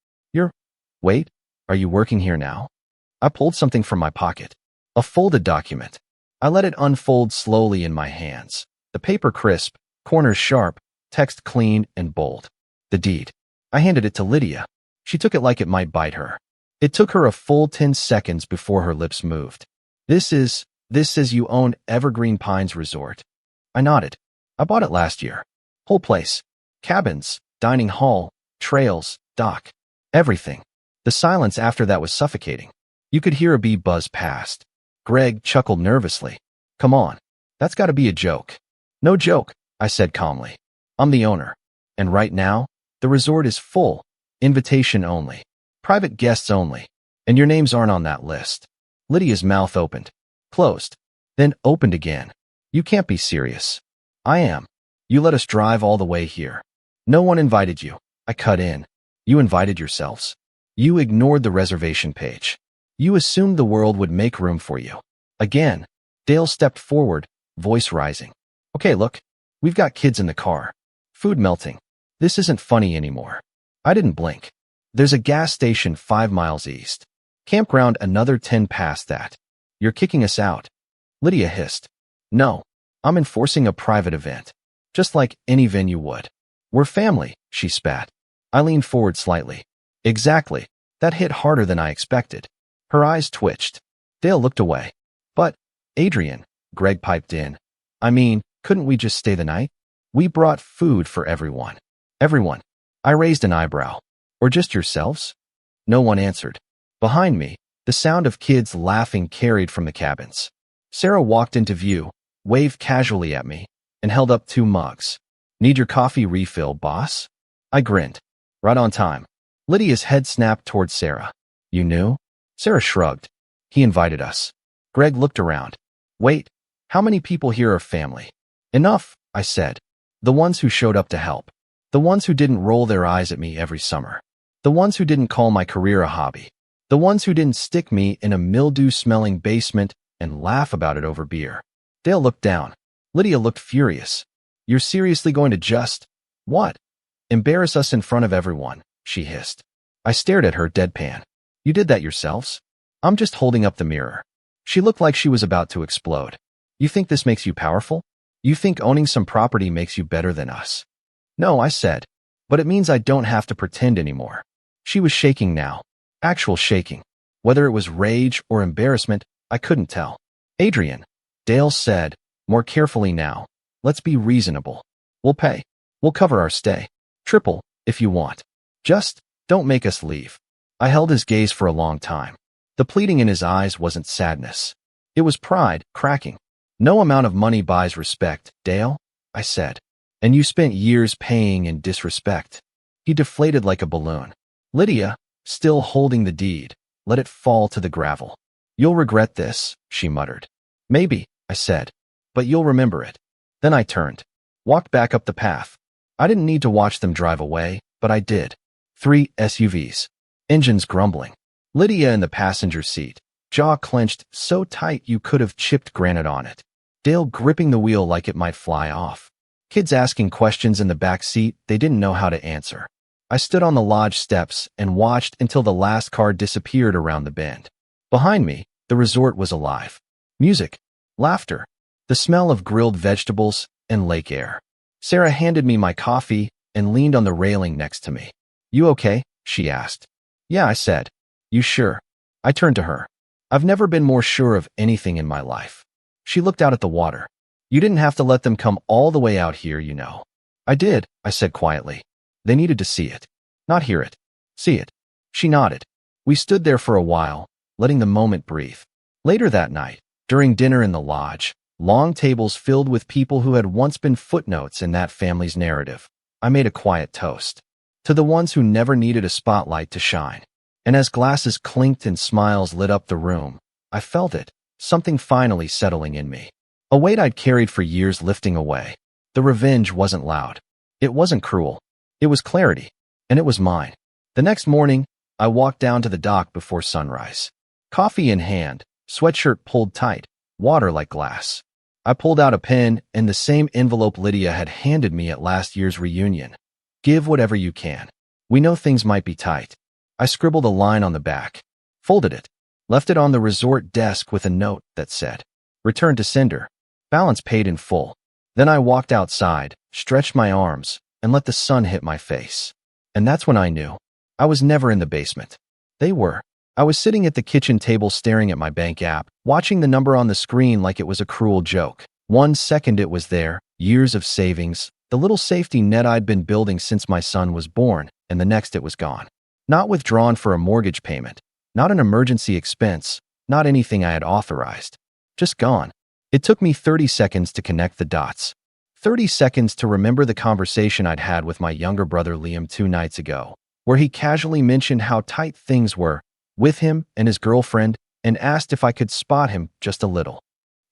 Wait, are you working here now? I pulled something from my pocket. A folded document. I let it unfold slowly in my hands. The paper crisp, corners sharp, text clean and bold. The deed. I handed it to Lydia. She took it like it might bite her. It took her a full 10 seconds before her lips moved. This says you own Evergreen Pines Resort. I nodded. I bought it last year. Whole place. Cabins, dining hall, trails, dock. Everything. The silence after that was suffocating. You could hear a bee buzz past. Greg chuckled nervously. Come on. That's got to be a joke. No joke, I said calmly. I'm the owner. And right now, the resort is full. Invitation only. Private guests only. And your names aren't on that list. Lydia's mouth opened. Closed. Then opened again. You can't be serious. I am. You let us drive all the way here. No one invited you. I cut in. You invited yourselves. You ignored the reservation page. You assumed the world would make room for you. Again, Dale stepped forward, voice rising. Okay, look, we've got kids in the car. Food melting. This isn't funny anymore. I didn't blink. There's a gas station 5 miles east. Campground another 10 past that. You're kicking us out. Lydia hissed. No, I'm enforcing a private event. Just like any venue would. We're family, she spat. I leaned forward slightly. Exactly. That hit harder than I expected. Her eyes twitched. Dale looked away. But, Adrian, Greg piped in. I mean, couldn't we just stay the night? We brought food for everyone. Everyone. I raised an eyebrow. Or just yourselves? No one answered. Behind me, the sound of kids laughing carried from the cabins. Sarah walked into view, waved casually at me, and held up 2 mugs. Need your coffee refill, boss? I grinned. Right on time. Lydia's head snapped towards Sarah. You knew? Sarah shrugged. He invited us. Greg looked around. Wait, how many people here are family? Enough, I said. The ones who showed up to help. The ones who didn't roll their eyes at me every summer. The ones who didn't call my career a hobby. The ones who didn't stick me in a mildew-smelling basement and laugh about it over beer. Dale looked down. Lydia looked furious. You're seriously going to just… What? Embarrass us in front of everyone, she hissed. I stared at her deadpan. You did that yourselves? I'm just holding up the mirror. She looked like she was about to explode. You think this makes you powerful? You think owning some property makes you better than us? No, I said. But it means I don't have to pretend anymore. She was shaking now. Actual shaking. Whether it was rage or embarrassment, I couldn't tell. Adrian, Dale said, more carefully now. Let's be reasonable. We'll pay. We'll cover our stay. Triple, if you want. Just, don't make us leave. I held his gaze for a long time. The pleading in his eyes wasn't sadness. It was pride, cracking. No amount of money buys respect, Dale, I said. And you spent years paying in disrespect. He deflated like a balloon. Lydia, still holding the deed, let it fall to the gravel. You'll regret this, she muttered. Maybe, I said. But you'll remember it. Then I turned. Walked back up the path. I didn't need to watch them drive away, but I did. 3 SUVs. Engines grumbling. Lydia in the passenger seat, jaw clenched so tight you could have chipped granite on it. Dale gripping the wheel like it might fly off. Kids asking questions in the back seat they didn't know how to answer. I stood on the lodge steps and watched until the last car disappeared around the bend. Behind me, the resort was alive. Music, laughter, the smell of grilled vegetables and lake air. Sarah handed me my coffee and leaned on the railing next to me. You okay? She asked. Yeah, I said. You sure? I turned to her. I've never been more sure of anything in my life. She looked out at the water. You didn't have to let them come all the way out here, you know. I did, I said quietly. They needed to see it. Not hear it. See it. She nodded. We stood there for a while, letting the moment breathe. Later that night, during dinner in the lodge, long tables filled with people who had once been footnotes in that family's narrative, I made a quiet toast. To the ones who never needed a spotlight to shine. And as glasses clinked and smiles lit up the room, I felt it, something finally settling in me. A weight I'd carried for years lifting away. The revenge wasn't loud. It wasn't cruel. It was clarity. And it was mine. The next morning, I walked down to the dock before sunrise. Coffee in hand, sweatshirt pulled tight, water like glass. I pulled out a pen and the same envelope Lydia had handed me at last year's reunion. Give whatever you can. We know things might be tight. I scribbled a line on the back, folded it, left it on the resort desk with a note that said, "Return to sender. Balance paid in full." Then I walked outside, stretched my arms, and let the sun hit my face. And that's when I knew. I was never in the basement. They were. I was sitting at the kitchen table staring at my bank app, watching the number on the screen like it was a cruel joke. 1 second it was there, years of savings, the little safety net I'd been building since my son was born, and the next it was gone. Not withdrawn for a mortgage payment, not an emergency expense, not anything I had authorized. Just gone. It took me 30 seconds to connect the dots. 30 seconds to remember the conversation I'd had with my younger brother Liam 2 nights ago, where he casually mentioned how tight things were with him and his girlfriend and asked if I could spot him just a little.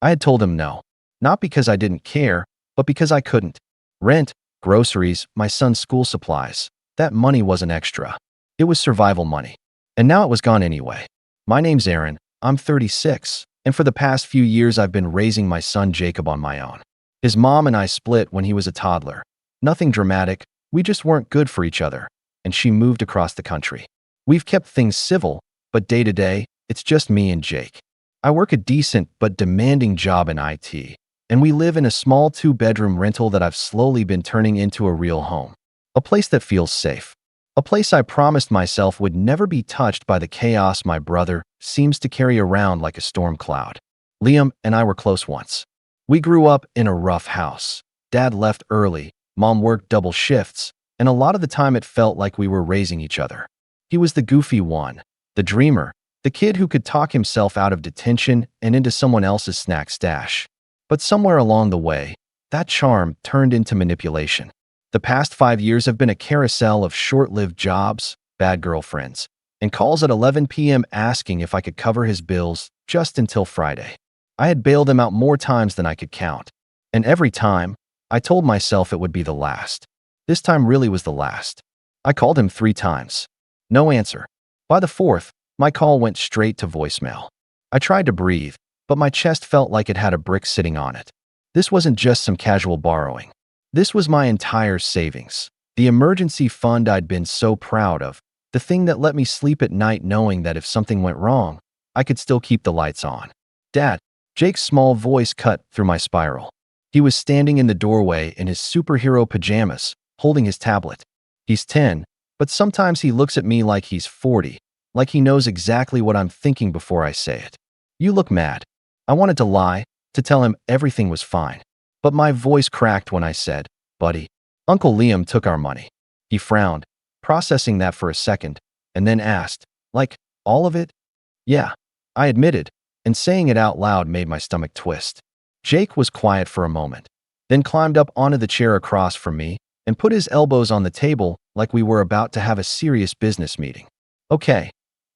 I had told him no, not because I didn't care, but because I couldn't. Rent, groceries, my son's school supplies, that money wasn't extra. It was survival money. And now it was gone anyway. My name's Aaron, I'm 36, and for the past few years I've been raising my son Jacob on my own. His mom and I split when he was a toddler. Nothing dramatic, we just weren't good for each other, and she moved across the country. We've kept things civil, but day to day, it's just me and Jake. I work a decent but demanding job in IT, and we live in a small 2-bedroom rental that I've slowly been turning into a real home. A place that feels safe. A place I promised myself would never be touched by the chaos my brother seems to carry around like a storm cloud. Liam and I were close once. We grew up in a rough house. Dad left early, Mom worked double shifts, and a lot of the time it felt like we were raising each other. He was the goofy one, the dreamer, the kid who could talk himself out of detention and into someone else's snack stash. But somewhere along the way, that charm turned into manipulation. The past 5 years have been a carousel of short-lived jobs, bad girlfriends, and calls at 11 p.m. asking if I could cover his bills just until Friday. I had bailed him out more times than I could count, and every time, I told myself it would be the last. This time really was the last. I called him 3 times. No answer. By the 4th, my call went straight to voicemail. I tried to breathe, but my chest felt like it had a brick sitting on it. This wasn't just some casual borrowing. This was my entire savings, the emergency fund I'd been so proud of, the thing that let me sleep at night knowing that if something went wrong, I could still keep the lights on. "Dad," Jake's small voice cut through my spiral. He was standing in the doorway in his superhero pajamas, holding his tablet. He's 10, but sometimes he looks at me like he's 40, like he knows exactly what I'm thinking before I say it. "You look mad." I wanted to lie, to tell him everything was fine. But my voice cracked when I said, "Buddy, Uncle Liam took our money." He frowned, processing that for a second, and then asked, "Like, all of it?" "Yeah," I admitted, and saying it out loud made my stomach twist. Jake was quiet for a moment, then climbed up onto the chair across from me and put his elbows on the table like we were about to have a serious business meeting. "Okay,"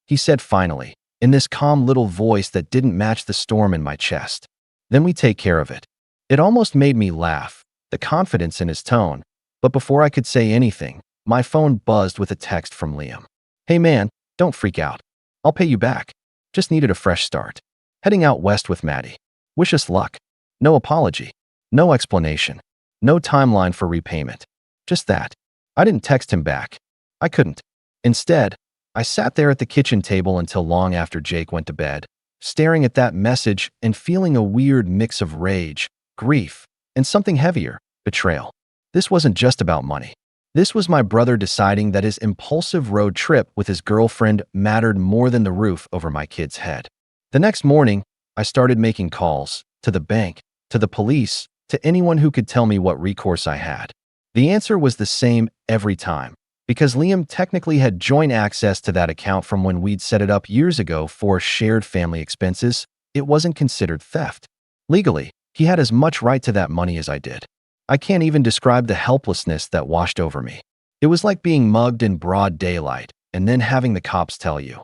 he said finally, in this calm little voice that didn't match the storm in my chest. "Then we take care of it." It almost made me laugh, the confidence in his tone, but before I could say anything, my phone buzzed with a text from Liam. "Hey man, don't freak out. I'll pay you back. Just needed a fresh start. Heading out west with Maddie. Wish us luck." No apology, no explanation, no timeline for repayment. Just that. I didn't text him back. I couldn't. Instead, I sat there at the kitchen table until long after Jake went to bed, staring at that message and feeling a weird mix of rage, grief, and something heavier, betrayal. This wasn't just about money. This was my brother deciding that his impulsive road trip with his girlfriend mattered more than the roof over my kid's head. The next morning, I started making calls, to the bank, to the police, to anyone who could tell me what recourse I had. The answer was the same every time, because Liam technically had joint access to that account from when we'd set it up years ago for shared family expenses. It wasn't considered theft. Legally, he had as much right to that money as I did. I can't even describe the helplessness that washed over me. It was like being mugged in broad daylight and then having the cops tell you,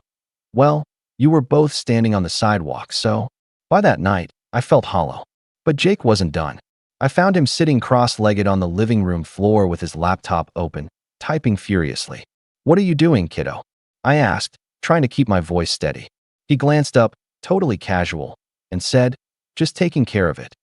"Well, you were both standing on the sidewalk, so..." By that night, I felt hollow. But Jake wasn't done. I found him sitting cross-legged on the living room floor with his laptop open, typing furiously. "What are you doing, kiddo?" I asked, trying to keep my voice steady. He glanced up, totally casual, and said, "Just taking care of it."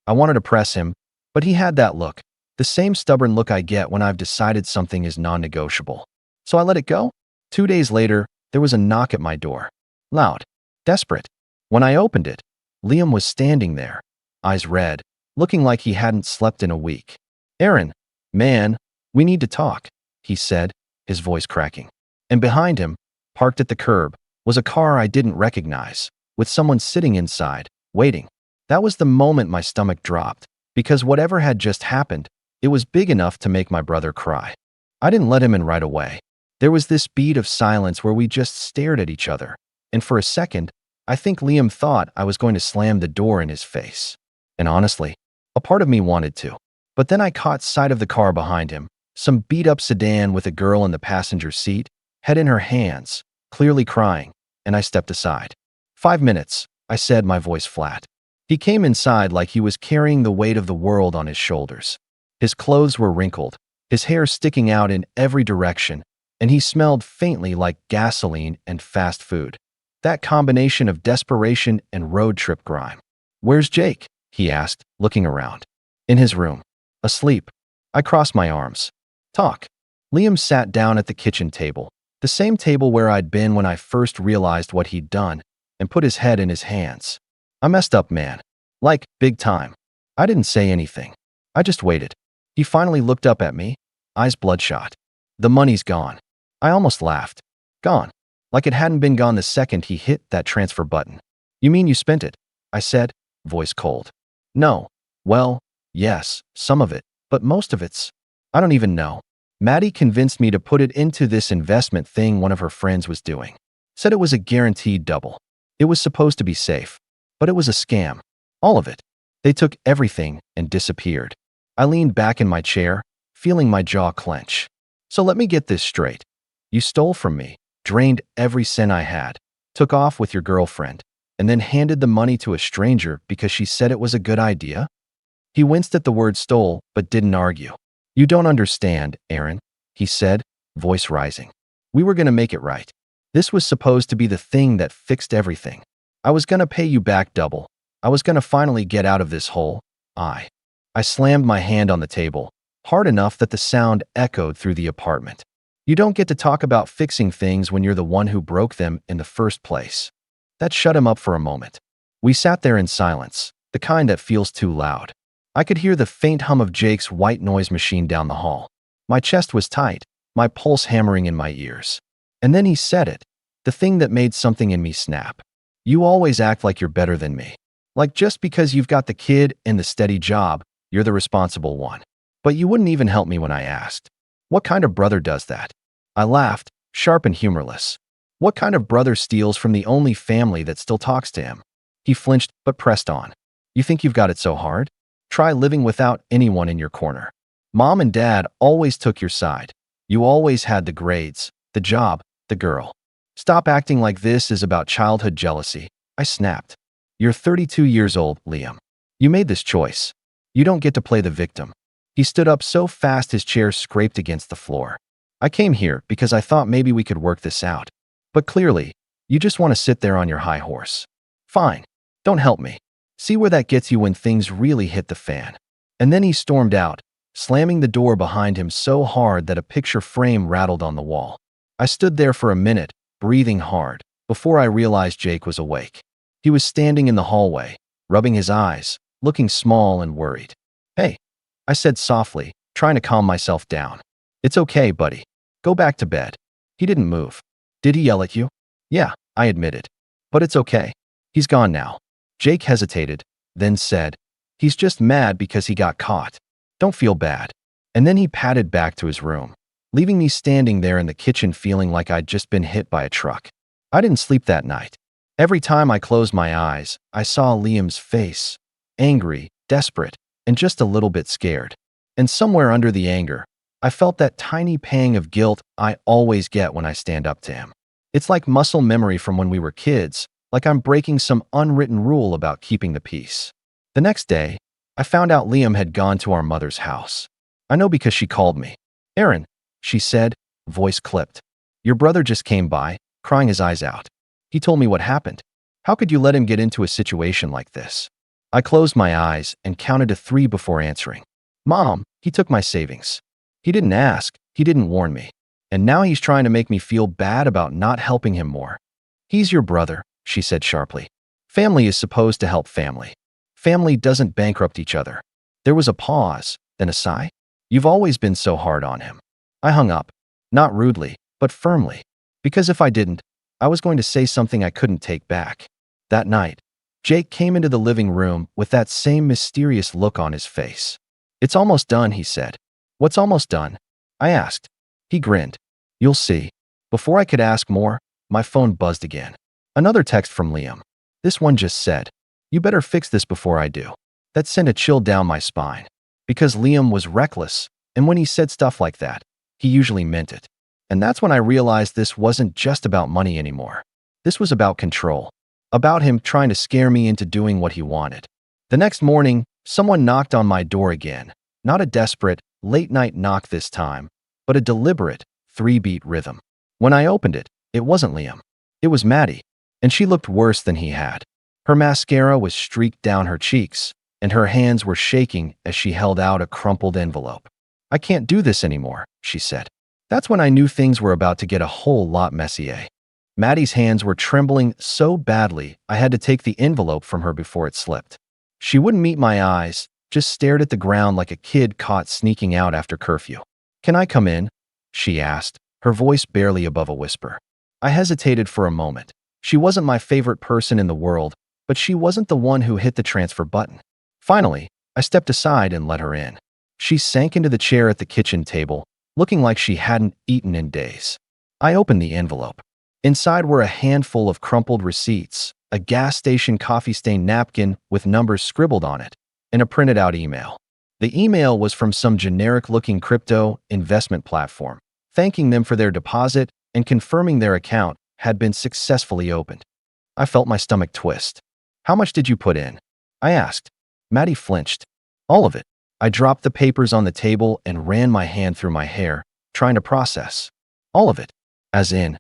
I wanted to press him, but he had that look, the same stubborn look I get when I've decided something is non-negotiable. So I let it go. 2 days later, there was a knock at my door. Loud, desperate. When I opened it, Liam was standing there, eyes red, looking like he hadn't slept in a week. Aaron, man, we need to talk, he said, his voice cracking. And behind him, parked at the curb, was a car I didn't recognize, with someone sitting inside, waiting. That was the moment my stomach dropped, because whatever had just happened, it was big enough to make my brother cry. I didn't let him in right away. There was this beat of silence where we just stared at each other, and for a second, I think Liam thought I was going to slam the door in his face. And honestly, a part of me wanted to. But then I caught sight of the car behind him, some beat-up sedan with a girl in the passenger seat, head in her hands, clearly crying, and I stepped aside. 5 minutes, I said, my voice flat. He came inside like he was carrying the weight of the world on his shoulders. His clothes were wrinkled, his hair sticking out in every direction, and he smelled faintly like gasoline and fast food. That combination of desperation and road trip grime. Where's Jake? He asked, looking around. In his room. Asleep. I crossed my arms. Talk. Liam sat down at the kitchen table, the same table where I'd been when I first realized what he'd done, and put his head in his hands. I messed up, man. Like, big time. I didn't say anything. I just waited. He finally looked up at me, eyes bloodshot. The money's gone. I almost laughed. Gone. Like it hadn't been gone the second he hit that transfer button. You mean you spent it? I said, voice cold. No. Well, yes, some of it, but most of it's… I don't even know. Maddie convinced me to put it into this investment thing one of her friends was doing. Said it was a guaranteed double. It was supposed to be safe, but it was a scam. All of it. They took everything and disappeared. I leaned back in my chair, feeling my jaw clench. So let me get this straight. You stole from me, drained every cent I had, took off with your girlfriend, and then handed the money to a stranger because she said it was a good idea? He winced at the word stole, but didn't argue. You don't understand, Aaron, he said, voice rising. We were going to make it right. This was supposed to be the thing that fixed everything. I was going to pay you back double. I was going to finally get out of this hole. I slammed my hand on the table, hard enough that the sound echoed through the apartment. You don't get to talk about fixing things when you're the one who broke them in the first place. That shut him up for a moment. We sat there in silence, the kind that feels too loud. I could hear the faint hum of Jake's white noise machine down the hall. My chest was tight, my pulse hammering in my ears. And then he said it, the thing that made something in me snap. You always act like you're better than me. Like just because you've got the kid and the steady job, you're the responsible one. But you wouldn't even help me when I asked. What kind of brother does that? I laughed, sharp and humorless. What kind of brother steals from the only family that still talks to him? He flinched, but pressed on. You think you've got it so hard? Try living without anyone in your corner. Mom and Dad always took your side. You always had the grades, the job, the girl. Stop acting like this is about childhood jealousy. I snapped. You're 32 years old, Liam. You made this choice. You don't get to play the victim. He stood up so fast his chair scraped against the floor. I came here because I thought maybe we could work this out. But clearly, you just want to sit there on your high horse. Fine. Don't help me. See where that gets you when things really hit the fan. And then he stormed out, slamming the door behind him so hard that a picture frame rattled on the wall. I stood there for a minute, breathing hard, before I realized Jake was awake. He was standing in the hallway, rubbing his eyes, looking small and worried. Hey, I said softly, trying to calm myself down. It's okay, buddy. Go back to bed. He didn't move. Did he yell at you? Yeah, I admitted. But it's okay. He's gone now. Jake hesitated, then said, he's just mad because he got caught. Don't feel bad. And then he padded back to his room, leaving me standing there in the kitchen feeling like I'd just been hit by a truck. I didn't sleep that night. Every time I closed my eyes, I saw Liam's face, angry, desperate, and just a little bit scared. And somewhere under the anger, I felt that tiny pang of guilt I always get when I stand up to him. It's like muscle memory from when we were kids, like I'm breaking some unwritten rule about keeping the peace. The next day, I found out Liam had gone to our mother's house. I know because she called me. Aaron, she said, voice clipped. Your brother just came by, crying his eyes out. He told me what happened. How could you let him get into a situation like this? I closed my eyes and counted to 3 before answering. Mom, he took my savings. He didn't ask, he didn't warn me. And now he's trying to make me feel bad about not helping him more. He's your brother, she said sharply. Family is supposed to help family. Family doesn't bankrupt each other. There was a pause, then a sigh. You've always been so hard on him. I hung up, not rudely, but firmly. Because if I didn't, I was going to say something I couldn't take back. That night, Jake came into the living room with that same mysterious look on his face. It's almost done, he said. What's almost done? I asked. He grinned. You'll see. Before I could ask more, my phone buzzed again. Another text from Liam. This one just said, you better fix this before I do. That sent a chill down my spine. Because Liam was reckless, and when he said stuff like that, he usually meant it. And that's when I realized this wasn't just about money anymore. This was about control. About him trying to scare me into doing what he wanted. The next morning, someone knocked on my door again. Not a desperate, late-night knock this time, but a deliberate, 3-beat rhythm. When I opened it, it wasn't Liam. It was Maddie, and she looked worse than he had. Her mascara was streaked down her cheeks, and her hands were shaking as she held out a crumpled envelope. I can't do this anymore, she said. That's when I knew things were about to get a whole lot messier. Maddie's hands were trembling so badly I had to take the envelope from her before it slipped. She wouldn't meet my eyes, just stared at the ground like a kid caught sneaking out after curfew. Can I come in? She asked, her voice barely above a whisper. I hesitated for a moment. She wasn't my favorite person in the world, but she wasn't the one who hit the transfer button. Finally, I stepped aside and let her in. She sank into the chair at the kitchen table, looking like she hadn't eaten in days. I opened the envelope. Inside were a handful of crumpled receipts, a gas station coffee-stained napkin with numbers scribbled on it, and a printed-out email. The email was from some generic-looking crypto investment platform, thanking them for their deposit and confirming their account had been successfully opened. I felt my stomach twist. How much did you put in? I asked. Maddie flinched. All of it. I dropped the papers on the table and ran my hand through my hair, trying to process. All of it. As in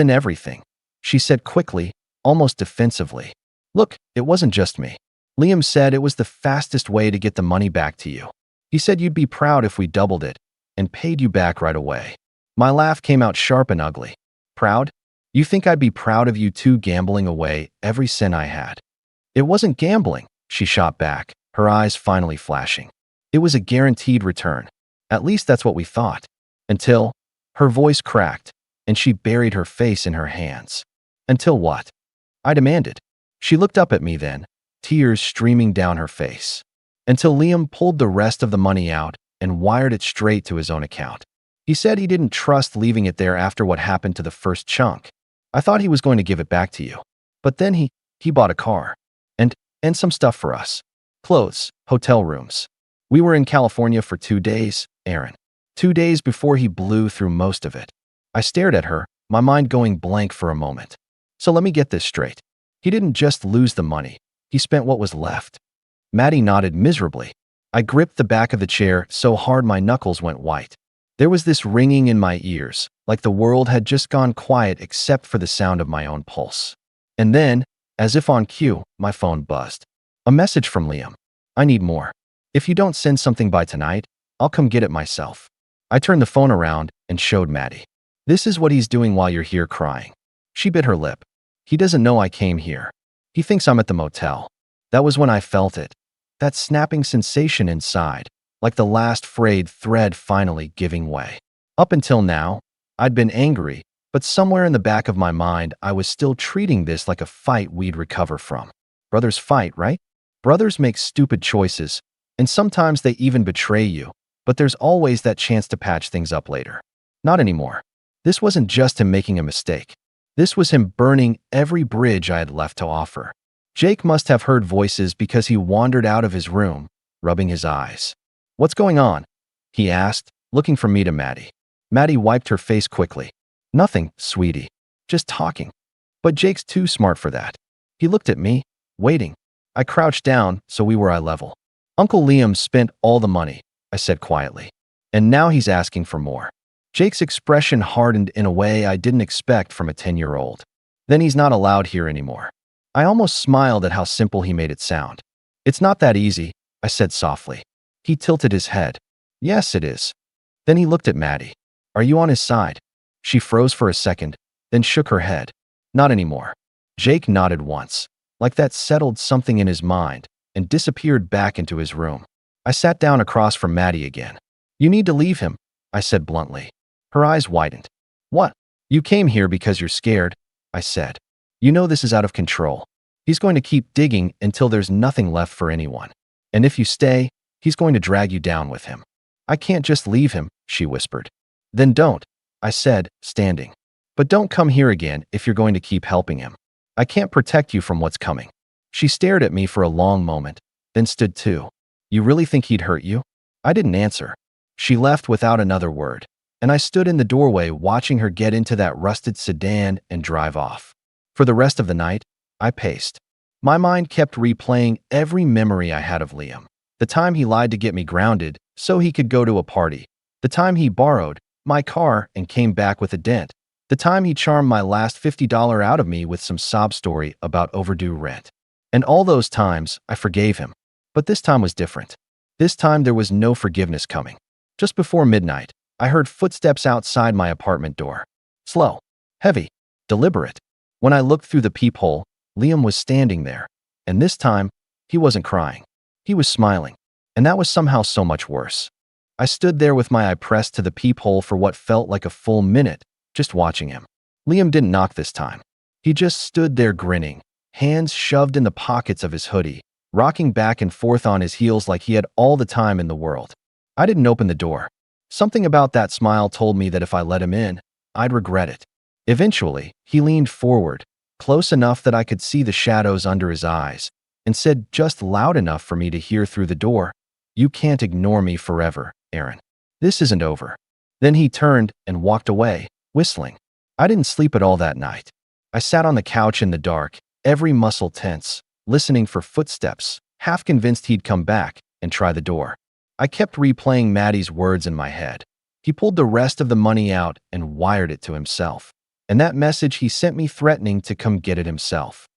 everything. She said quickly, almost defensively. Look, it wasn't just me. Liam said it was the fastest way to get the money back to you. He said you'd be proud if we doubled it and paid you back right away. My laugh came out sharp and ugly. Proud? You think I'd be proud of you two gambling away every cent I had? It wasn't gambling, she shot back, her eyes finally flashing. It was a guaranteed return. At least that's what we thought. Until her voice cracked, and she buried her face in her hands. Until what? I demanded. She looked up at me then, tears streaming down her face. Until Liam pulled the rest of the money out and wired it straight to his own account. He said he didn't trust leaving it there after what happened to the first chunk. I thought he was going to give it back to you. But then he bought a car. And some stuff for us. Clothes, hotel rooms. We were in California for 2 days, Aaron. 2 days before he blew through most of it. I stared at her, my mind going blank for a moment. So let me get this straight. He didn't just lose the money. He spent what was left. Maddie nodded miserably. I gripped the back of the chair so hard my knuckles went white. There was this ringing in my ears, like the world had just gone quiet except for the sound of my own pulse. And then, as if on cue, my phone buzzed. A message from Liam. I need more. If you don't send something by tonight, I'll come get it myself. I turned the phone around and showed Maddie. This is what he's doing while you're here crying. She bit her lip. He doesn't know I came here. He thinks I'm at the motel. That was when I felt it. That snapping sensation inside, like the last frayed thread finally giving way. Up until now, I'd been angry, but somewhere in the back of my mind, I was still treating this like a fight we'd recover from. Brothers fight, right? Brothers make stupid choices, and sometimes they even betray you, but there's always that chance to patch things up later. Not anymore. This wasn't just him making a mistake. This was him burning every bridge I had left to offer. Jake must have heard voices because he wandered out of his room, rubbing his eyes. What's going on? He asked, looking from me to Maddie. Maddie wiped her face quickly. Nothing, sweetie. Just talking. But Jake's too smart for that. He looked at me, waiting. I crouched down, so we were eye level. Uncle Liam spent all the money, I said quietly. And now he's asking for more. Jake's expression hardened in a way I didn't expect from a 10-year-old. Then he's not allowed here anymore. I almost smiled at how simple he made it sound. It's not that easy, I said softly. He tilted his head. Yes, it is. Then he looked at Maddie. Are you on his side? She froze for a second, then shook her head. Not anymore. Jake nodded once, like that settled something in his mind, and disappeared back into his room. I sat down across from Maddie again. You need to leave him, I said bluntly. Her eyes widened. What? You came here because you're scared, I said. You know this is out of control. He's going to keep digging until there's nothing left for anyone. And if you stay, he's going to drag you down with him. I can't just leave him, she whispered. Then don't, I said, standing. But don't come here again if you're going to keep helping him. I can't protect you from what's coming. She stared at me for a long moment, then stood too. You really think he'd hurt you? I didn't answer. She left without another word, and I stood in the doorway watching her get into that rusted sedan and drive off. For the rest of the night, I paced. My mind kept replaying every memory I had of Liam. The time he lied to get me grounded so he could go to a party. The time he borrowed my car and came back with a dent. The time he charmed my last $50 out of me with some sob story about overdue rent. And all those times, I forgave him. But this time was different. This time there was no forgiveness coming. Just before midnight, I heard footsteps outside my apartment door. Slow, heavy, deliberate. When I looked through the peephole, Liam was standing there. And this time, he wasn't crying. He was smiling. And that was somehow so much worse. I stood there with my eye pressed to the peephole for what felt like a full minute, just watching him. Liam didn't knock this time. He just stood there grinning, hands shoved in the pockets of his hoodie, rocking back and forth on his heels like he had all the time in the world. I didn't open the door. Something about that smile told me that if I let him in, I'd regret it. Eventually, he leaned forward, close enough that I could see the shadows under his eyes, and said just loud enough for me to hear through the door, "You can't ignore me forever, Aaron. This isn't over." Then he turned and walked away, whistling. I didn't sleep at all that night. I sat on the couch in the dark, every muscle tense, listening for footsteps, half convinced he'd come back and try the door. I kept replaying Maddie's words in my head. He pulled the rest of the money out and wired it to himself. And that message he sent me threatening to come get it himself.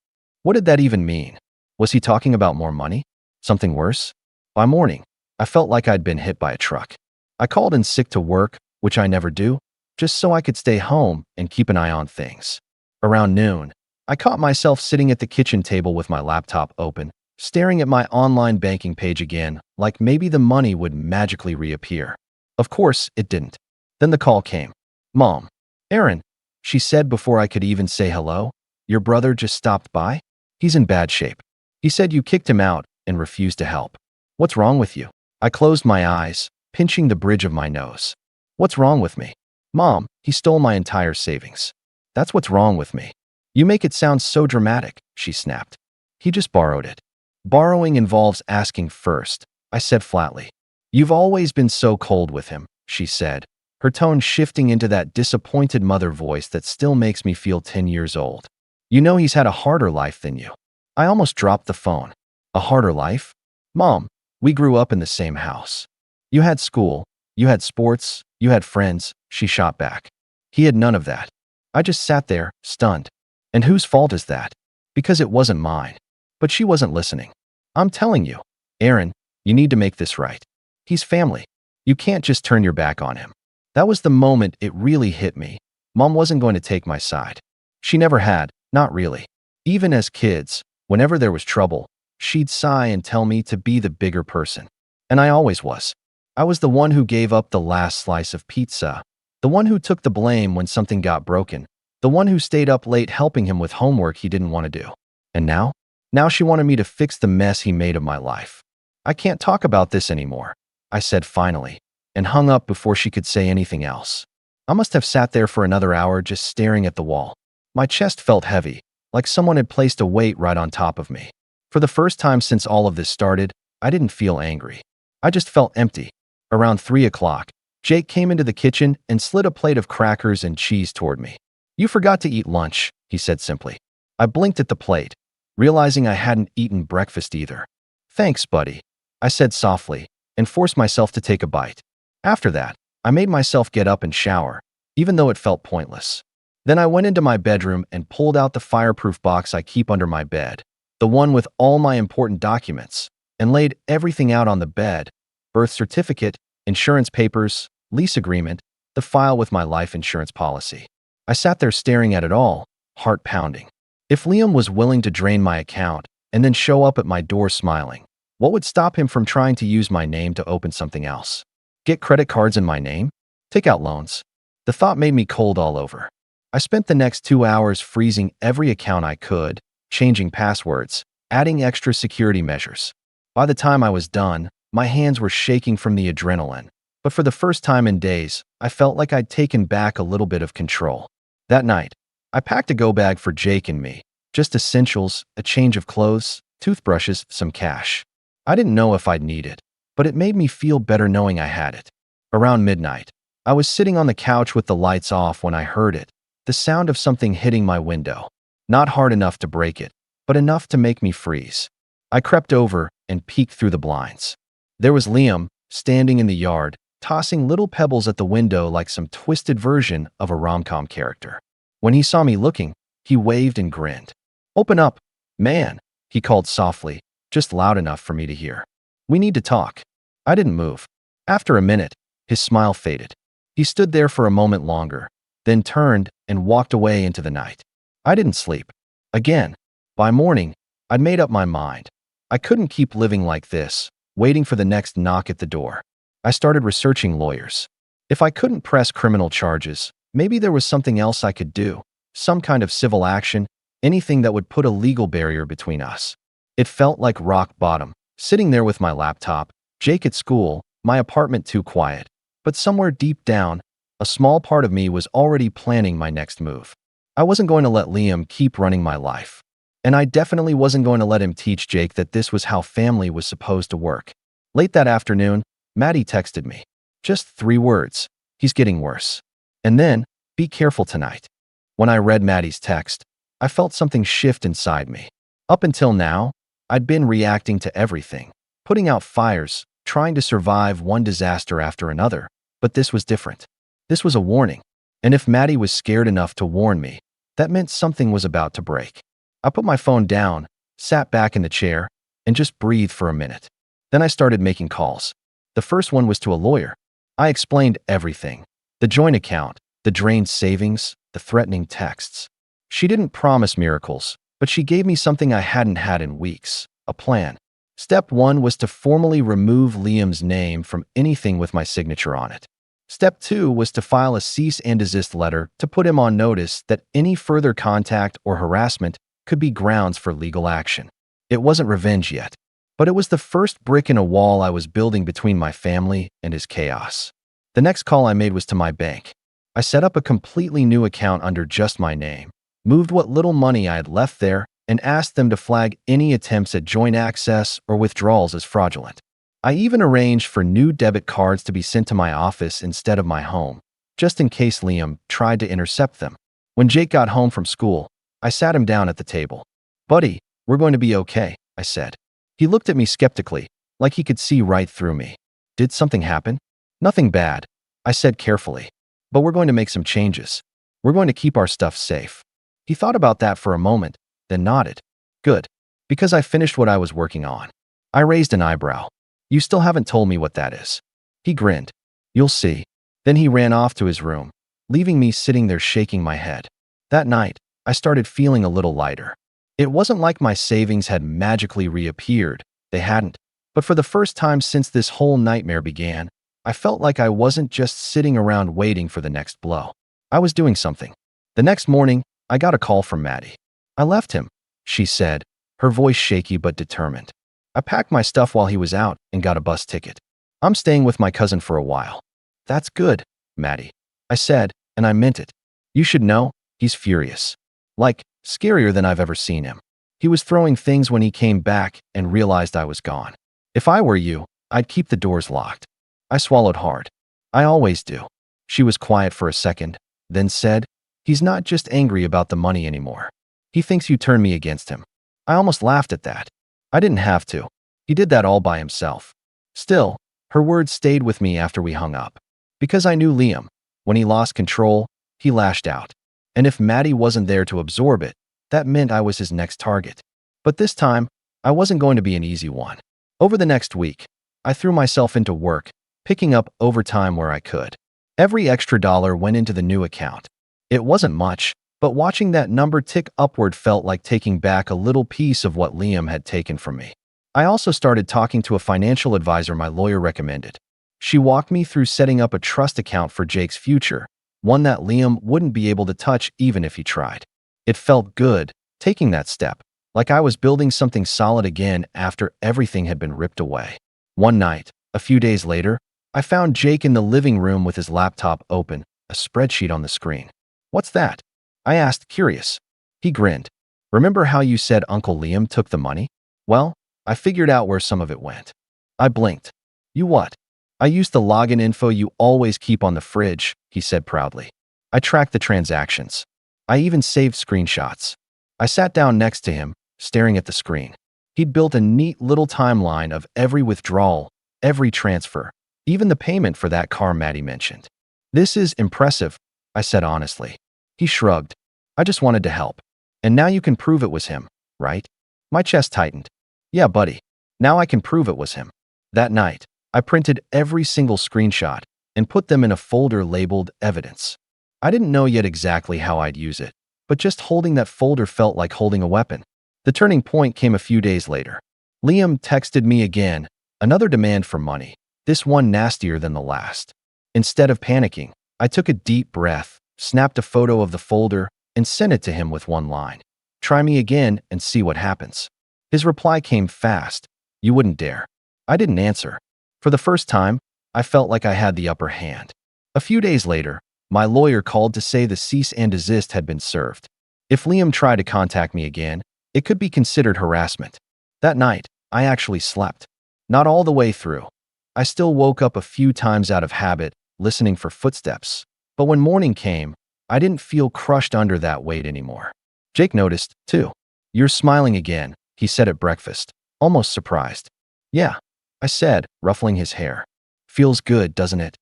What did that even mean? Was he talking about more money? Something worse? By morning, I felt like I'd been hit by a truck. I called in sick to work, which I never do, just so I could stay home and keep an eye on things. Around noon, I caught myself sitting at the kitchen table with my laptop open, staring at my online banking page again, like maybe the money would magically reappear. Of course, it didn't. Then the call came. "Mom." "Aaron," she said before I could even say hello, "your brother just stopped by? He's in bad shape. He said you kicked him out and refused to help. What's wrong with you?" I closed my eyes, pinching the bridge of my nose. "What's wrong with me?" "Mom, he stole my entire savings. That's what's wrong with me." "You make it sound so dramatic," she snapped. "He just borrowed it." "Borrowing involves asking first," I said flatly. "You've always been so cold with him," she said, her tone shifting into that disappointed mother voice that still makes me feel 10 years old. "You know he's had a harder life than you." I almost dropped the phone. "A harder life? Mom, we grew up in the same house. You had school, you had sports, you had friends," she shot back. "He had none of that." I just sat there, stunned. And whose fault is that? Because it wasn't mine. But she wasn't listening. "I'm telling you, Aaron, you need to make this right. He's family. You can't just turn your back on him." That was the moment it really hit me. Mom wasn't going to take my side. She never had, not really. Even as kids, whenever there was trouble, she'd sigh and tell me to be the bigger person. And I always was. I was the one who gave up the last slice of pizza, the one who took the blame when something got broken, the one who stayed up late helping him with homework he didn't want to do. And now? Now she wanted me to fix the mess he made of my life. "I can't talk about this anymore," I said finally, and hung up before she could say anything else. I must have sat there for another hour just staring at the wall. My chest felt heavy, like someone had placed a weight right on top of me. For the first time since all of this started, I didn't feel angry. I just felt empty. Around 3 o'clock, Jake came into the kitchen and slid a plate of crackers and cheese toward me. "You forgot to eat lunch," he said simply. I blinked at the plate, realizing I hadn't eaten breakfast either. "Thanks, buddy," I said softly, and forced myself to take a bite. After that, I made myself get up and shower, even though it felt pointless. Then I went into my bedroom and pulled out the fireproof box I keep under my bed, the one with all my important documents, and laid everything out on the bed: birth certificate, insurance papers, lease agreement, the file with my life insurance policy. I sat there staring at it all, heart pounding. If Liam was willing to drain my account and then show up at my door smiling, what would stop him from trying to use my name to open something else? Get credit cards in my name? Take out loans? The thought made me cold all over. I spent the next 2 hours freezing every account I could, changing passwords, adding extra security measures. By the time I was done, my hands were shaking from the adrenaline, but for the first time in days, I felt like I'd taken back a little bit of control. That night, I packed a go bag for Jake and me, just essentials, a change of clothes, toothbrushes, some cash. I didn't know if I'd need it, but it made me feel better knowing I had it. Around midnight, I was sitting on the couch with the lights off when I heard it, the sound of something hitting my window. Not hard enough to break it, but enough to make me freeze. I crept over and peeked through the blinds. There was Liam, standing in the yard, tossing little pebbles at the window like some twisted version of a rom-com character. When he saw me looking, he waved and grinned. "Open up, man," he called softly, just loud enough for me to hear. "We need to talk." I didn't move. After a minute, his smile faded. He stood there for a moment longer, then turned and walked away into the night. I didn't sleep. Again. By morning, I'd made up my mind. I couldn't keep living like this, waiting for the next knock at the door. I started researching lawyers. If I couldn't press criminal charges, maybe there was something else I could do, some kind of civil action, anything that would put a legal barrier between us. It felt like rock bottom, sitting there with my laptop, Jake at school, my apartment too quiet. But somewhere deep down, a small part of me was already planning my next move. I wasn't going to let Liam keep running my life. And I definitely wasn't going to let him teach Jake that this was how family was supposed to work. Late that afternoon, Maddie texted me. Just 3 words: "He's getting worse." And then, "Be careful tonight." When I read Maddie's text, I felt something shift inside me. Up until now, I'd been reacting to everything, putting out fires, trying to survive one disaster after another. But this was different. This was a warning. And if Maddie was scared enough to warn me, that meant something was about to break. I put my phone down, sat back in the chair, and just breathed for a minute. Then I started making calls. The first one was to a lawyer. I explained everything: the joint account, the drained savings, the threatening texts. She didn't promise miracles, but she gave me something I hadn't had in weeks: a plan. Step 1 was to formally remove Liam's name from anything with my signature on it. Step 2 was to file a cease and desist letter to put him on notice that any further contact or harassment could be grounds for legal action. It wasn't revenge yet, but it was the first brick in a wall I was building between my family and his chaos. The next call I made was to my bank. I set up a completely new account under just my name, moved what little money I had left there, and asked them to flag any attempts at joint access or withdrawals as fraudulent. I even arranged for new debit cards to be sent to my office instead of my home, just in case Liam tried to intercept them. When Jake got home from school, I sat him down at the table. "Buddy, we're going to be okay," I said. He looked at me skeptically, like he could see right through me. "Did something happen?" "Nothing bad," I said carefully. "But we're going to make some changes. We're going to keep our stuff safe." He thought about that for a moment, then nodded. "Good, because I finished what I was working on." I raised an eyebrow. "You still haven't told me what that is." He grinned. "You'll see." Then he ran off to his room, leaving me sitting there shaking my head. That night, I started feeling a little lighter. It wasn't like my savings had magically reappeared. They hadn't. But for the first time since this whole nightmare began, I felt like I wasn't just sitting around waiting for the next blow. I was doing something. The next morning, I got a call from Maddie. "I left him," she said, her voice shaky but determined. "I packed my stuff while he was out and got a bus ticket. I'm staying with my cousin for a while." "That's good, Maddie," I said, and I meant it. "You should know, he's furious. Like, scarier than I've ever seen him. He was throwing things when he came back and realized I was gone. If I were you, I'd keep the doors locked." I swallowed hard. "I always do." She was quiet for a second, then said, "He's not just angry about the money anymore. He thinks you turned me against him." I almost laughed at that. I didn't have to. He did that all by himself. Still, her words stayed with me after we hung up. Because I knew Liam. When he lost control, he lashed out. And if Maddie wasn't there to absorb it, that meant I was his next target. But this time, I wasn't going to be an easy one. Over the next week, I threw myself into work, picking up overtime where I could. Every extra dollar went into the new account. It wasn't much, but watching that number tick upward felt like taking back a little piece of what Liam had taken from me. I also started talking to a financial advisor my lawyer recommended. She walked me through setting up a trust account for Jake's future, one that Liam wouldn't be able to touch even if he tried. It felt good, taking that step, like I was building something solid again after everything had been ripped away. One night, a few days later, I found Jake in the living room with his laptop open, a spreadsheet on the screen. "What's that?" I asked, curious. He grinned. "Remember how you said Uncle Liam took the money? Well, I figured out where some of it went." I blinked. "You what?" "I used the login info you always keep on the fridge," he said proudly. "I tracked the transactions. I even saved screenshots." I sat down next to him, staring at the screen. He'd built a neat little timeline of every withdrawal, every transfer, even the payment for that car Maddie mentioned. "This is impressive," I said honestly. He shrugged. "I just wanted to help. And now you can prove it was him, right?" My chest tightened. "Yeah, buddy. Now I can prove it was him." That night, I printed every single screenshot and put them in a folder labeled Evidence. I didn't know yet exactly how I'd use it, but just holding that folder felt like holding a weapon. The turning point came a few days later. Liam texted me again, another demand for money, this one nastier than the last. Instead of panicking, I took a deep breath, snapped a photo of the folder, and sent it to him with one line. "Try me again and see what happens." His reply came fast. "You wouldn't dare." I didn't answer. For the first time, I felt like I had the upper hand. A few days later, my lawyer called to say the cease and desist had been served. If Liam tried to contact me again, it could be considered harassment. That night, I actually slept. Not all the way through. I still woke up a few times out of habit, listening for footsteps. But when morning came, I didn't feel crushed under that weight anymore. Jake noticed, too. "You're smiling again," he said at breakfast, almost surprised. "Yeah," I said, ruffling his hair. "Feels good, doesn't it?"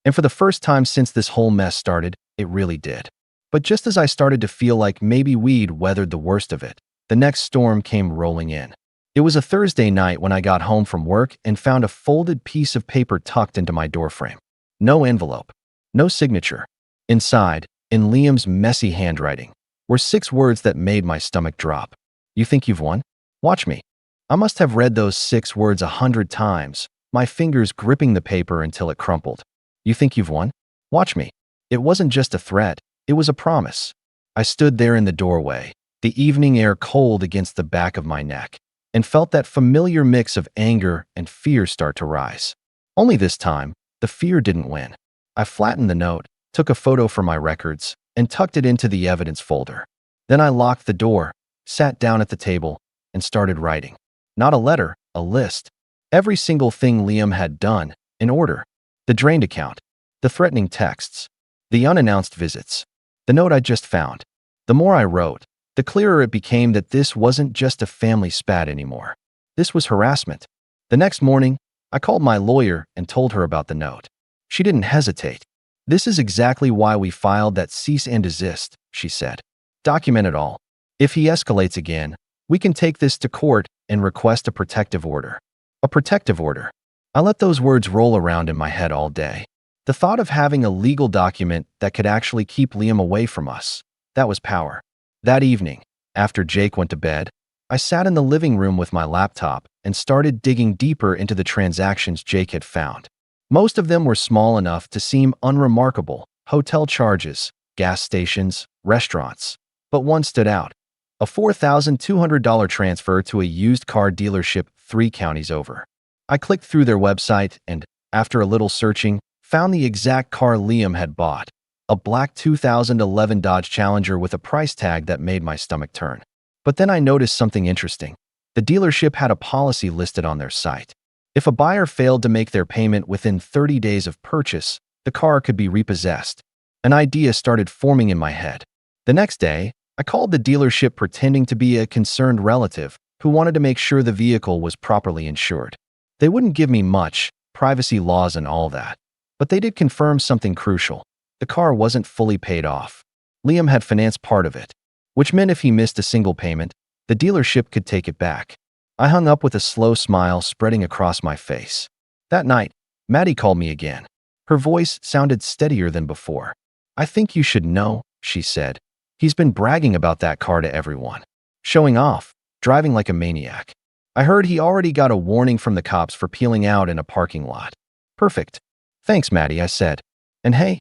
And for the first time since this whole mess started, it really did. But just as I started to feel like maybe we'd weathered the worst of it, the next storm came rolling in. It was a Thursday night when I got home from work and found a folded piece of paper tucked into my doorframe. No envelope. No signature. Inside, in Liam's messy handwriting, were 6 words that made my stomach drop. "You think you've won? Watch me." I must have read those 6 words 100 times, my fingers gripping the paper until it crumpled. "You think you've won? Watch me." It wasn't just a threat, it was a promise. I stood there in the doorway, the evening air cold against the back of my neck, and felt that familiar mix of anger and fear start to rise. Only this time, the fear didn't win. I flattened the note, took a photo for my records, and tucked it into the evidence folder. Then I locked the door, sat down at the table, and started writing. Not a letter, a list. Every single thing Liam had done, in order. The drained account, the threatening texts, the unannounced visits, the note I just found. The more I wrote, the clearer it became that this wasn't just a family spat anymore. This was harassment. The next morning, I called my lawyer and told her about the note. She didn't hesitate. "This is exactly why we filed that cease and desist," she said. "Document it all. If he escalates again, we can take this to court and request a protective order." A protective order. I let those words roll around in my head all day. The thought of having a legal document that could actually keep Liam away from us, that was power. That evening, after Jake went to bed, I sat in the living room with my laptop and started digging deeper into the transactions Jake had found. Most of them were small enough to seem unremarkable: hotel charges, gas stations, restaurants. But one stood out: a $4,200 transfer to a used car dealership 3 counties over. I clicked through their website and, after a little searching, found the exact car Liam had bought: a black 2011 Dodge Challenger with a price tag that made my stomach turn. But then I noticed something interesting. The dealership had a policy listed on their site. If a buyer failed to make their payment within 30 days of purchase, the car could be repossessed. An idea started forming in my head. The next day, I called the dealership pretending to be a concerned relative who wanted to make sure the vehicle was properly insured. They wouldn't give me much, privacy laws and all that, but they did confirm something crucial. The car wasn't fully paid off. Liam had financed part of it, which meant if he missed a single payment, the dealership could take it back. I hung up with a slow smile spreading across my face. That night, Maddie called me again. Her voice sounded steadier than before. "I think you should know," she said. "He's been bragging about that car to everyone. Showing off, driving like a maniac. I heard he already got a warning from the cops for peeling out in a parking lot." "Perfect. Thanks, Maddie," I said. "And hey,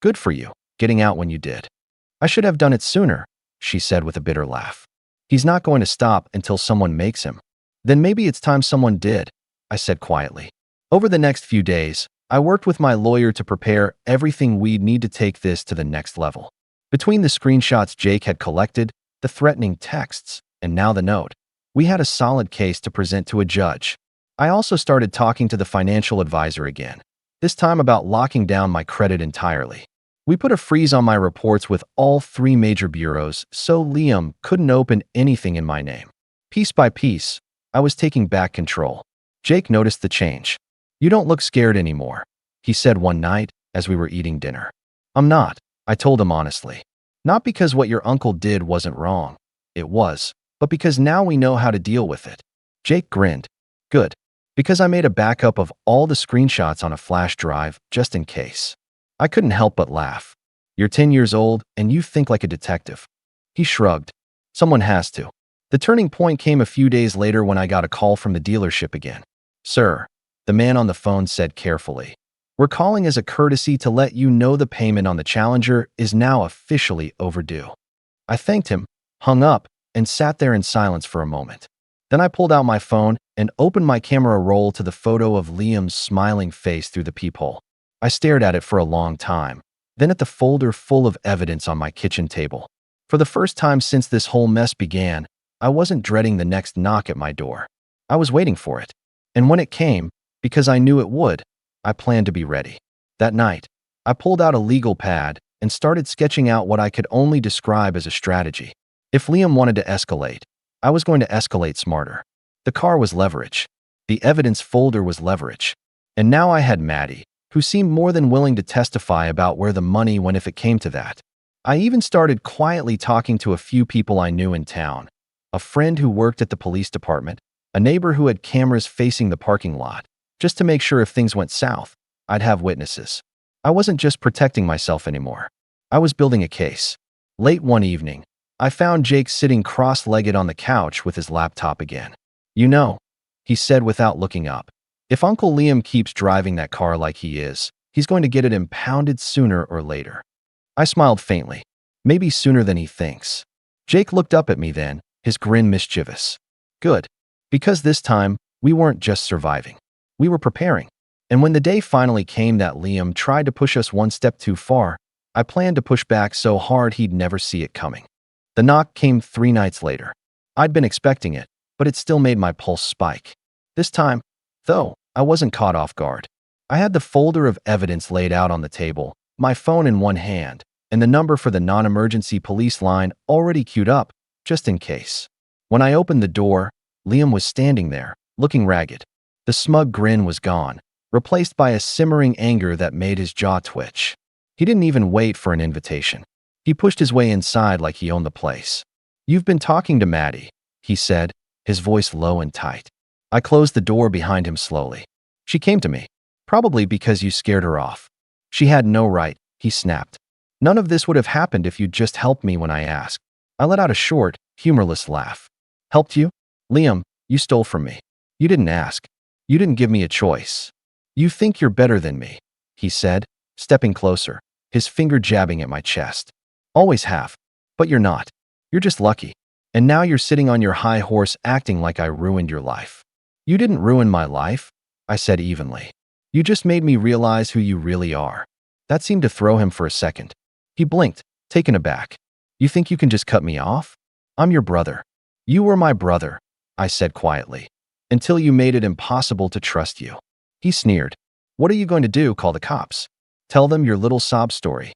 good for you, getting out when you did." "I should have done it sooner," she said with a bitter laugh. "He's not going to stop until someone makes him." "Then maybe it's time someone did," I said quietly. Over the next few days, I worked with my lawyer to prepare everything we'd need to take this to the next level. Between the screenshots Jake had collected, the threatening texts, and now the note, we had a solid case to present to a judge. I also started talking to the financial advisor again, this time about locking down my credit entirely. We put a freeze on my reports with all 3 major bureaus, so Liam couldn't open anything in my name. Piece by piece, I was taking back control. Jake noticed the change. "You don't look scared anymore," he said one night as we were eating dinner. "I'm not," I told him honestly. "Not because what your uncle did wasn't wrong. It was, but because now we know how to deal with it." Jake grinned. "Good. Because I made a backup of all the screenshots on a flash drive, just in case." I couldn't help but laugh. "You're 10 years old, and you think like a detective." He shrugged. "Someone has to." The turning point came a few days later when I got a call from the dealership again. "Sir," the man on the phone said carefully, "we're calling as a courtesy to let you know the payment on the Challenger is now officially overdue." I thanked him, hung up, and sat there in silence for a moment. Then I pulled out my phone and opened my camera roll to the photo of Liam's smiling face through the peephole. I stared at it for a long time, then at the folder full of evidence on my kitchen table. For the first time since this whole mess began, I wasn't dreading the next knock at my door. I was waiting for it. And when it came, because I knew it would, I planned to be ready. That night, I pulled out a legal pad and started sketching out what I could only describe as a strategy. If Liam wanted to escalate, I was going to escalate smarter. The car was leverage. The evidence folder was leverage. And now I had Maddie, who seemed more than willing to testify about where the money went if it came to that. I even started quietly talking to a few people I knew in town. A friend who worked at the police department, a neighbor who had cameras facing the parking lot, just to make sure if things went south, I'd have witnesses. I wasn't just protecting myself anymore. I was building a case. Late one evening, I found Jake sitting cross-legged on the couch with his laptop again. "You know," he said without looking up, "if Uncle Liam keeps driving that car like he is, he's going to get it impounded sooner or later." I smiled faintly. "Maybe sooner than he thinks." Jake looked up at me then, his grin mischievous. "Good. Because this time, we weren't just surviving. We were preparing. And when the day finally came that Liam tried to push us one step too far, I planned to push back so hard he'd never see it coming." The knock came 3 nights later. I'd been expecting it, but it still made my pulse spike. This time, though, I wasn't caught off guard. I had the folder of evidence laid out on the table, my phone in one hand, and the number for the non-emergency police line already queued up, just in case. When I opened the door, Liam was standing there, looking ragged. The smug grin was gone, replaced by a simmering anger that made his jaw twitch. He didn't even wait for an invitation. He pushed his way inside like he owned the place. "You've been talking to Maddie," he said, his voice low and tight. I closed the door behind him slowly. "She came to me. Probably because you scared her off." "She had no right," he snapped. "None of this would have happened if you'd just helped me when I asked." I let out a short, humorless laugh. "Helped you? Liam, you stole from me. You didn't ask. You didn't give me a choice. You think you're better than me," he said, stepping closer, his finger jabbing at my chest. "Always have. But you're not. You're just lucky. And now you're sitting on your high horse acting like I ruined your life." "You didn't ruin my life," I said evenly. "You just made me realize who you really are." That seemed to throw him for a second. He blinked, taken aback. "You think you can just cut me off? I'm your brother." "You were my brother," I said quietly, "until you made it impossible to trust you." He sneered. "What are you going to do, call the cops? Tell them your little sob story?"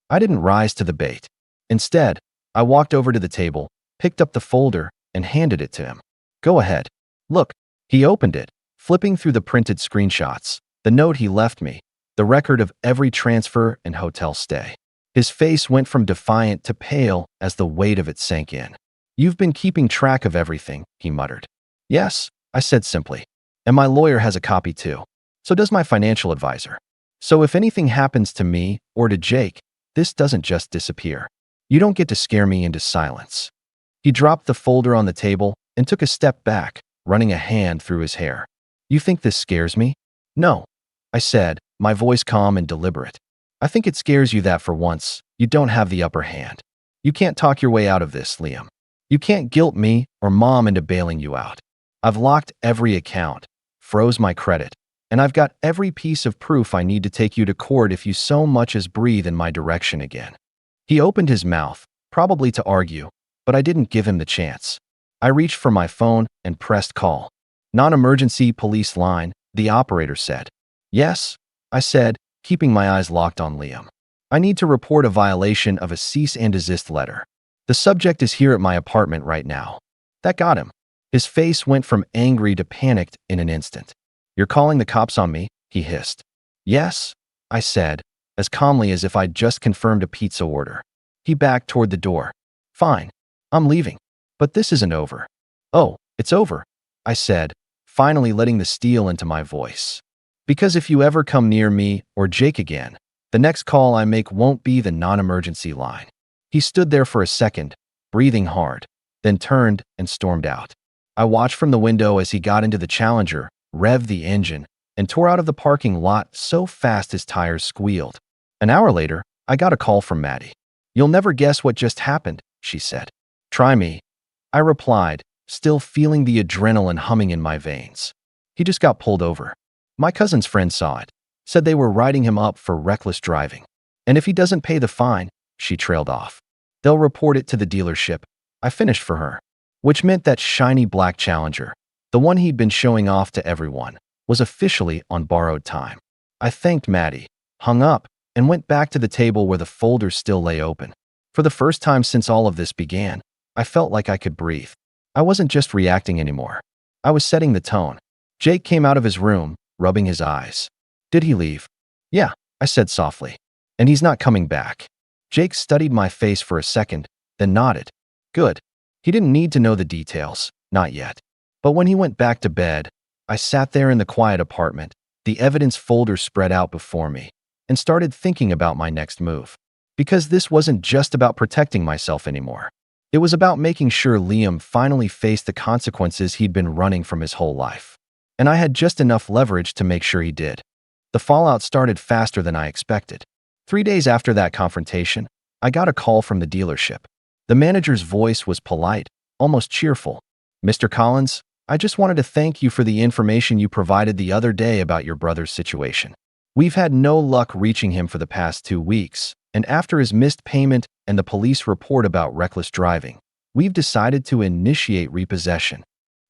I didn't rise to the bait. Instead, I walked over to the table, picked up the folder, and handed it to him. "Go ahead. Look." He opened it, flipping through the printed screenshots, the note he left me, the record of every transfer and hotel stay. His face went from defiant to pale as the weight of it sank in. "You've been keeping track of everything," he muttered. Yes, I said simply. And my lawyer has a copy too. So does my financial advisor. So if anything happens to me or to Jake, this doesn't just disappear. You don't get to scare me into silence. He dropped the folder on the table and took a step back, running a hand through his hair. You think this scares me? No, I said, my voice calm and deliberate. I think it scares you that for once, you don't have the upper hand. You can't talk your way out of this, Liam. You can't guilt me or Mom into bailing you out. I've locked every account, froze my credit, and I've got every piece of proof I need to take you to court if you so much as breathe in my direction again. He opened his mouth, probably to argue, but I didn't give him the chance. I reached for my phone and pressed call. Non-emergency police line, the operator said. Yes, I said, keeping my eyes locked on Liam. I need to report a violation of a cease and desist letter. The subject is here at my apartment right now. That got him. His face went from angry to panicked in an instant. You're calling the cops on me? He hissed. Yes, I said, as calmly as if I'd just confirmed a pizza order. He backed toward the door. Fine, I'm leaving. But this isn't over. Oh, it's over, I said, finally letting the steel into my voice. Because if you ever come near me or Jake again, the next call I make won't be the non-emergency line. He stood there for a second, breathing hard, then turned and stormed out. I watched from the window as he got into the Challenger, revved the engine, and tore out of the parking lot so fast his tires squealed. An hour later, I got a call from Maddie. You'll never guess what just happened, she said. Try me, I replied, still feeling the adrenaline humming in my veins. He just got pulled over. My cousin's friend saw it, said they were writing him up for reckless driving. And if he doesn't pay the fine, she trailed off. They'll report it to the dealership. I finished for her. Which meant that shiny black Challenger, the one he'd been showing off to everyone, was officially on borrowed time. I thanked Maddie, hung up, and went back to the table where the folder still lay open. For the first time since all of this began, I felt like I could breathe. I wasn't just reacting anymore. I was setting the tone. Jake came out of his room, rubbing his eyes. Did he leave? Yeah, I said softly. And he's not coming back. Jake studied my face for a second, then nodded. Good. He didn't need to know the details, not yet. But when he went back to bed, I sat there in the quiet apartment, the evidence folder spread out before me, and started thinking about my next move. Because this wasn't just about protecting myself anymore. It was about making sure Liam finally faced the consequences he'd been running from his whole life. And I had just enough leverage to make sure he did. The fallout started faster than I expected. 3 days after that confrontation, I got a call from the dealership. The manager's voice was polite, almost cheerful. Mr. Collins, I just wanted to thank you for the information you provided the other day about your brother's situation. We've had no luck reaching him for the past 2 weeks, and after his missed payment and the police report about reckless driving, we've decided to initiate repossession.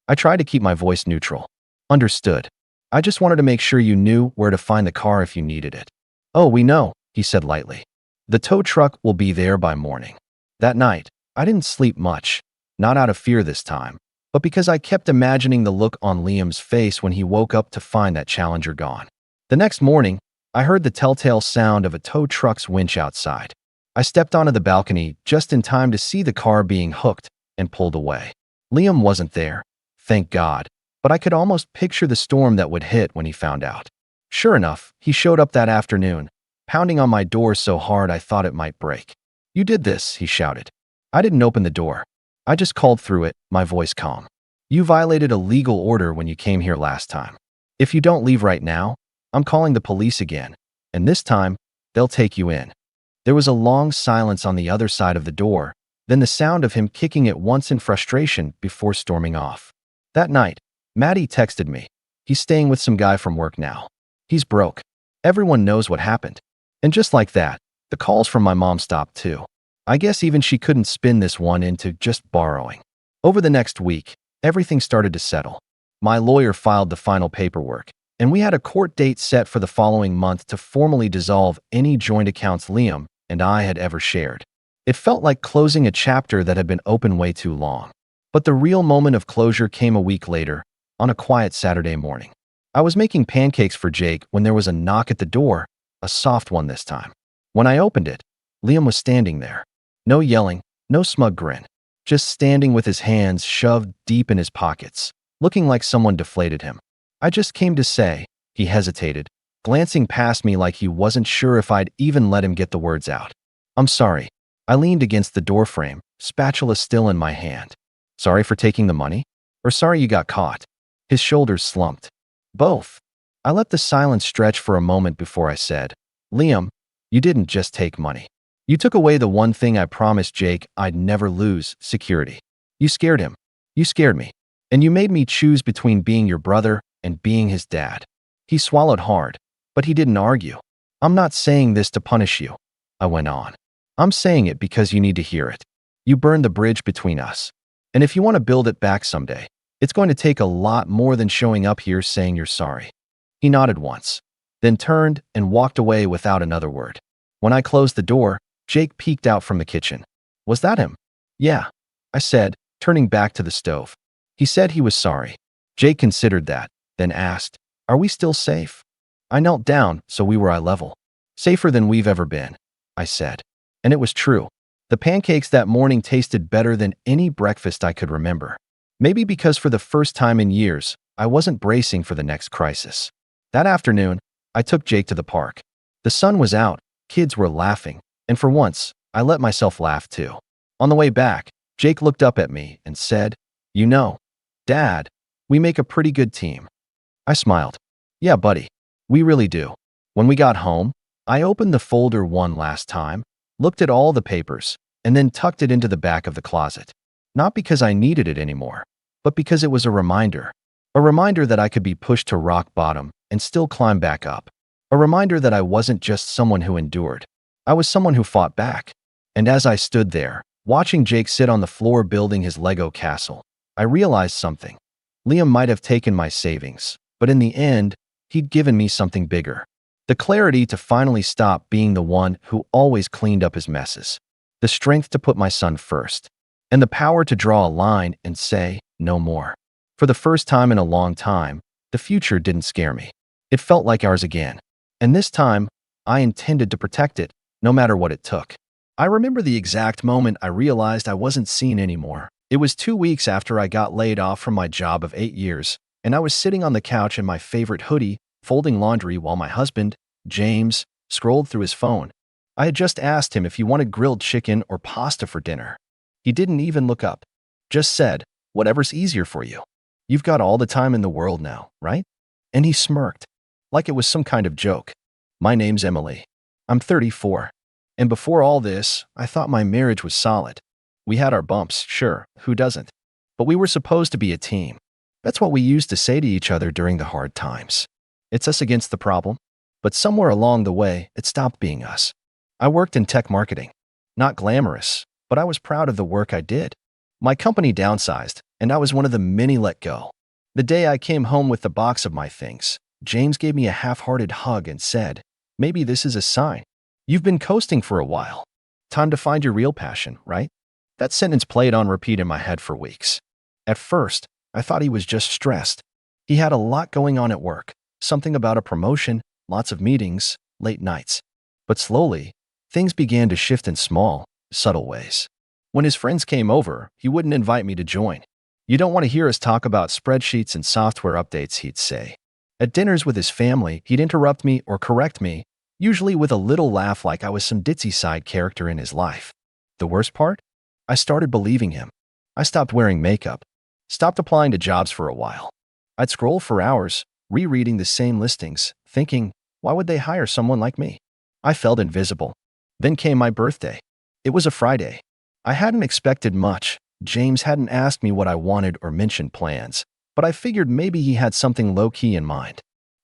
I tried to keep my voice neutral. Understood. I just wanted to make sure you knew where to find the car if you needed it. Oh, we know, he said lightly. The tow truck will be there by morning. That night, I didn't sleep much, not out of fear this time, but because I kept imagining the look on Liam's face when he woke up to find that Challenger gone. The next morning, I heard the telltale sound of a tow truck's winch outside. I stepped onto the balcony just in time to see the car being hooked and pulled away. Liam wasn't there, thank God, but I could almost picture the storm that would hit when he found out. Sure enough, he showed up that afternoon, pounding on my door so hard I thought it might break. You did this, he shouted. I didn't open the door. I just called through it, my voice calm. You violated a legal order when you came here last time. If you don't leave right now, I'm calling the police again, and this time, they'll take you in. There was a long silence on the other side of the door, then the sound of him kicking it once in frustration before storming off. That night, Maddie texted me. He's staying with some guy from work now. He's broke. Everyone knows what happened. And just like that, the calls from my mom stopped too. I guess even she couldn't spin this one into just borrowing. Over the next week, everything started to settle. My lawyer filed the final paperwork, and we had a court date set for the following month to formally dissolve any joint accounts Liam and I had ever shared. It felt like closing a chapter that had been open way too long. But the real moment of closure came a week later, on a quiet Saturday morning. I was making pancakes for Jake when there was a knock at the door, a soft one this time. When I opened it, Liam was standing there. No yelling, no smug grin, just standing with his hands shoved deep in his pockets, looking like someone deflated him. "I just came to say," he hesitated, glancing past me like he wasn't sure if I'd even let him get the words out. "I'm sorry." I leaned against the doorframe, spatula still in my hand. "Sorry for taking the money? Or sorry you got caught?" His shoulders slumped. "Both." I let the silence stretch for a moment before I said, "Liam, you didn't just take money. You took away the one thing I promised Jake I'd never lose: security. You scared him. You scared me. And you made me choose between being your brother and being his dad." He swallowed hard, but he didn't argue. "I'm not saying this to punish you," I went on. "I'm saying it because you need to hear it. You burned the bridge between us. And if you want to build it back someday, it's going to take a lot more than showing up here saying you're sorry." He nodded once, then turned and walked away without another word. When I closed the door, Jake peeked out from the kitchen. "Was that him?" "Yeah," I said, turning back to the stove. "He said he was sorry." Jake considered that, then asked, "Are we still safe?" I knelt down so we were eye level. "Safer than we've ever been," I said. And it was true. The pancakes that morning tasted better than any breakfast I could remember. Maybe because for the first time in years, I wasn't bracing for the next crisis. That afternoon, I took Jake to the park. The sun was out, kids were laughing, and for once, I let myself laugh too. On the way back, Jake looked up at me and said, "You know, Dad, we make a pretty good team." I smiled. "Yeah, buddy, we really do." When we got home, I opened the folder one last time, looked at all the papers, and then tucked it into the back of the closet. Not because I needed it anymore, but because it was a reminder. A reminder that I could be pushed to rock bottom and still climb back up. A reminder that I wasn't just someone who endured. I was someone who fought back. And as I stood there, watching Jake sit on the floor building his Lego castle, I realized something. Liam might have taken my savings, but in the end, he'd given me something bigger. The clarity to finally stop being the one who always cleaned up his messes. The strength to put my son first. And the power to draw a line and say, no more. For the first time in a long time, the future didn't scare me. It felt like ours again. And this time, I intended to protect it, no matter what it took. I remember the exact moment I realized I wasn't seen anymore. It was 2 weeks after I got laid off from my job of 8 years, and I was sitting on the couch in my favorite hoodie, folding laundry while my husband, James, scrolled through his phone. I had just asked him if he wanted grilled chicken or pasta for dinner. He didn't even look up. Just said, "Whatever's easier for you. You've got all the time in the world now, right?" And he smirked, like it was some kind of joke. "My name's Emily. I'm 34. And before all this, I thought my marriage was solid. We had our bumps, sure, who doesn't? But we were supposed to be a team. That's what we used to say to each other during the hard times. It's us against the problem." But somewhere along the way, it stopped being us. I worked in tech marketing. Not glamorous, but I was proud of the work I did. My company downsized, and I was one of the many let go. The day I came home with the box of my things, James gave me a half-hearted hug and said, "Maybe this is a sign. You've been coasting for a while. Time to find your real passion, right?" That sentence played on repeat in my head for weeks. At first, I thought he was just stressed. He had a lot going on at work, something about a promotion, lots of meetings, late nights. But slowly, things began to shift in small, subtle ways. When his friends came over, he wouldn't invite me to join. "You don't want to hear us talk about spreadsheets and software updates," he'd say. At dinners with his family, he'd interrupt me or correct me, usually with a little laugh like I was some ditzy side character in his life. The worst part? I started believing him. I stopped wearing makeup, stopped applying to jobs for a while. I'd scroll for hours, rereading the same listings, thinking, why would they hire someone like me? I felt invisible. Then came my birthday. It was a Friday. I hadn't expected much. James hadn't asked me what I wanted or mentioned plans, but I figured maybe he had something low-key in mind.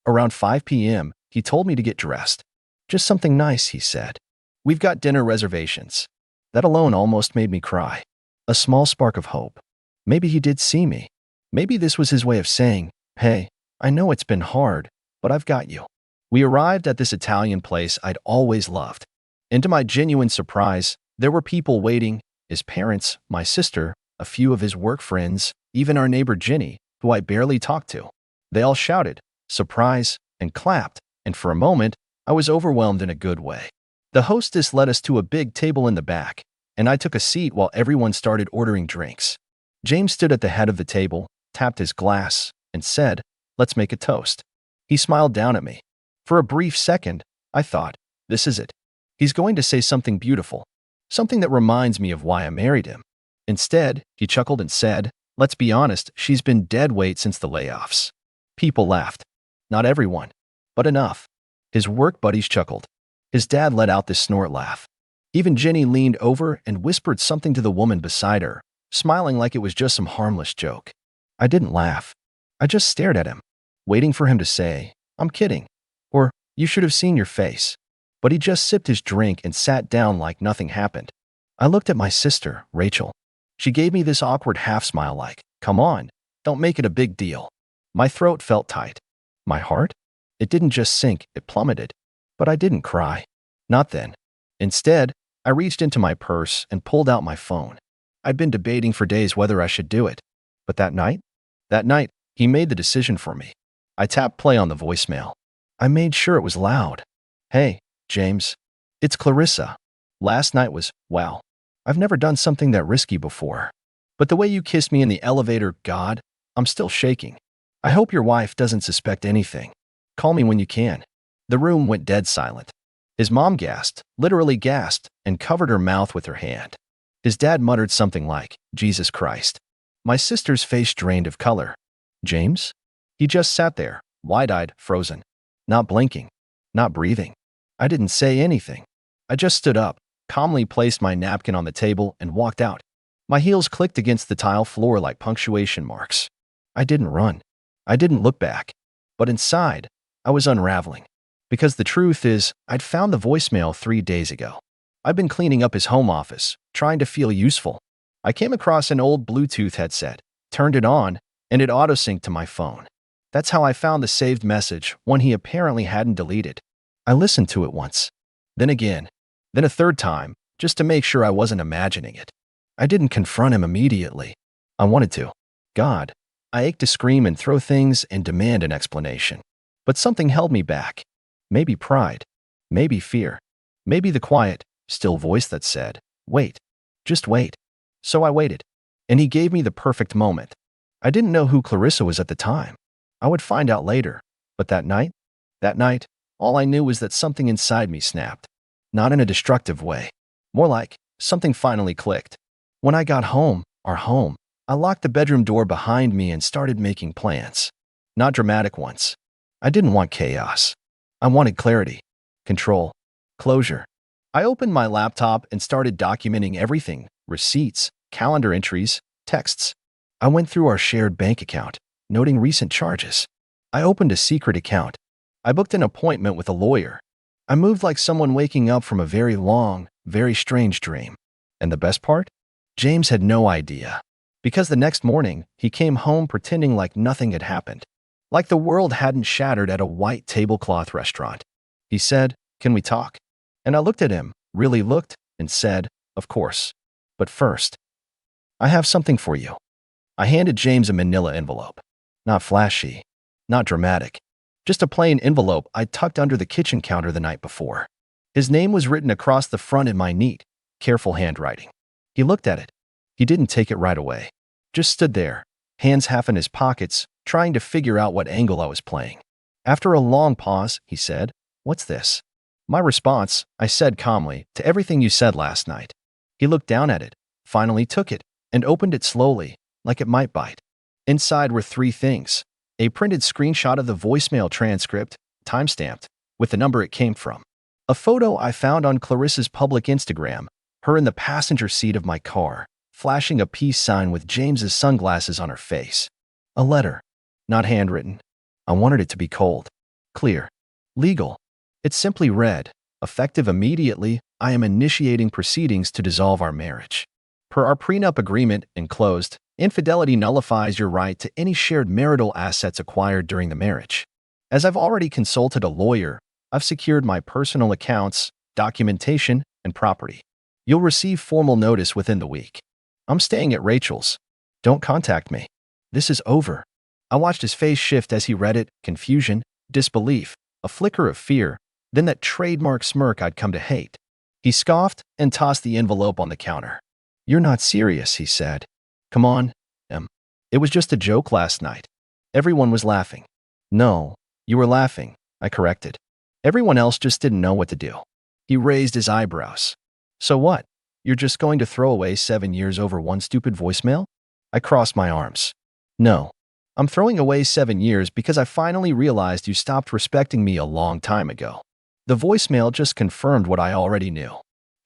Around 5 p.m., he told me to get dressed. "Just something nice," he said. "We've got dinner reservations." That alone almost made me cry. A small spark of hope. Maybe he did see me. Maybe this was his way of saying, "Hey, I know it's been hard, but I've got you." We arrived at this Italian place I'd always loved. And to my genuine surprise, there were people waiting: his parents, my sister, a few of his work friends, even our neighbor Jenny, who I barely talked to. They all shouted, surprise, and clapped, and for a moment, I was overwhelmed in a good way. The hostess led us to a big table in the back, and I took a seat while everyone started ordering drinks. James stood at the head of the table, tapped his glass, and said, "Let's make a toast." He smiled down at me. For a brief second, I thought, this is it. He's going to say something beautiful, something that reminds me of why I married him. Instead, he chuckled and said, "Let's be honest, she's been dead weight since the layoffs." People laughed. Not everyone, but enough. His work buddies chuckled. His dad let out this snort laugh. Even Jenny leaned over and whispered something to the woman beside her, smiling like it was just some harmless joke. I didn't laugh. I just stared at him, waiting for him to say, "I'm kidding," or "You should have seen your face." But he just sipped his drink and sat down like nothing happened. I looked at my sister, Rachel. She gave me this awkward half-smile like, "Come on, don't make it a big deal." My throat felt tight. My heart? It didn't just sink, it plummeted. But I didn't cry. Not then. Instead, I reached into my purse and pulled out my phone. I'd been debating for days whether I should do it. But that night, he made the decision for me. I tapped play on the voicemail. I made sure it was loud. "Hey, James. It's Clarissa. Last night was, wow. I've never done something that risky before. But the way you kissed me in the elevator, God, I'm still shaking. I hope your wife doesn't suspect anything. Call me when you can." The room went dead silent. His mom gasped, literally gasped, and covered her mouth with her hand. His dad muttered something like, "Jesus Christ." My sister's face drained of color. James? He just sat there, wide-eyed, frozen. Not blinking. Not breathing. I didn't say anything. I just stood up, calmly placed my napkin on the table, and walked out. My heels clicked against the tile floor like punctuation marks. I didn't run. I didn't look back. But inside, I was unraveling. Because the truth is, I'd found the voicemail 3 days ago. I'd been cleaning up his home office, trying to feel useful. I came across an old Bluetooth headset, turned it on, and it auto-synced to my phone. That's how I found the saved message, one he apparently hadn't deleted. I listened to it once, then again, then a third time, just to make sure I wasn't imagining it. I didn't confront him immediately. I wanted to. God, I ached to scream and throw things and demand an explanation. But something held me back. Maybe pride, maybe fear, maybe the quiet, still voice that said, "Wait, just wait." So I waited, and he gave me the perfect moment. I didn't know who Clarissa was at the time. I would find out later, but that night, all I knew was that something inside me snapped. Not in a destructive way. More like, something finally clicked. When I got home, our home, I locked the bedroom door behind me and started making plans. Not dramatic ones. I didn't want chaos. I wanted clarity, control, closure. I opened my laptop and started documenting everything: receipts, calendar entries, texts. I went through our shared bank account, noting recent charges. I opened a secret account. I booked an appointment with a lawyer. I moved like someone waking up from a very long, very strange dream. And the best part? James had no idea. Because the next morning, he came home pretending like nothing had happened. Like the world hadn't shattered at a white tablecloth restaurant. He said, "Can we talk?" And I looked at him, really looked, and said, "Of course. But first, I have something for you." I handed James a manila envelope. Not flashy, not dramatic. Just a plain envelope I'd tucked under the kitchen counter the night before. His name was written across the front in my neat, careful handwriting. He looked at it. He didn't take it right away. Just stood there, hands half in his pockets, trying to figure out what angle I was playing. After a long pause, he said, "What's this?" My response, I said calmly, "To everything you said last night." He looked down at it, finally took it, and opened it slowly, like it might bite. Inside were 3 things: a printed screenshot of the voicemail transcript, timestamped, with the number it came from; a photo I found on Clarissa's public Instagram, her in the passenger seat of my car, flashing a peace sign with James's sunglasses on her face; a letter, not handwritten. I wanted it to be cold, clear, legal. It simply read, "Effective immediately, I am initiating proceedings to dissolve our marriage. Per our prenup agreement," enclosed, "infidelity nullifies your right to any shared marital assets acquired during the marriage. As I've already consulted a lawyer, I've secured my personal accounts, documentation, and property. You'll receive formal notice within the week. I'm staying at Rachel's. Don't contact me. This is over." I watched his face shift as he read it: confusion, disbelief, a flicker of fear, then that trademark smirk I'd come to hate. He scoffed and tossed the envelope on the counter. "You're not serious," he said. "Come on, Em. It was just a joke last night. Everyone was laughing. No, you were laughing, I corrected. Everyone else just didn't know what to do. He raised his eyebrows. So what? You're just going to throw away 7 years over one stupid voicemail? I crossed my arms. No. I'm throwing away 7 years because I finally realized you stopped respecting me a long time ago. The voicemail just confirmed what I already knew.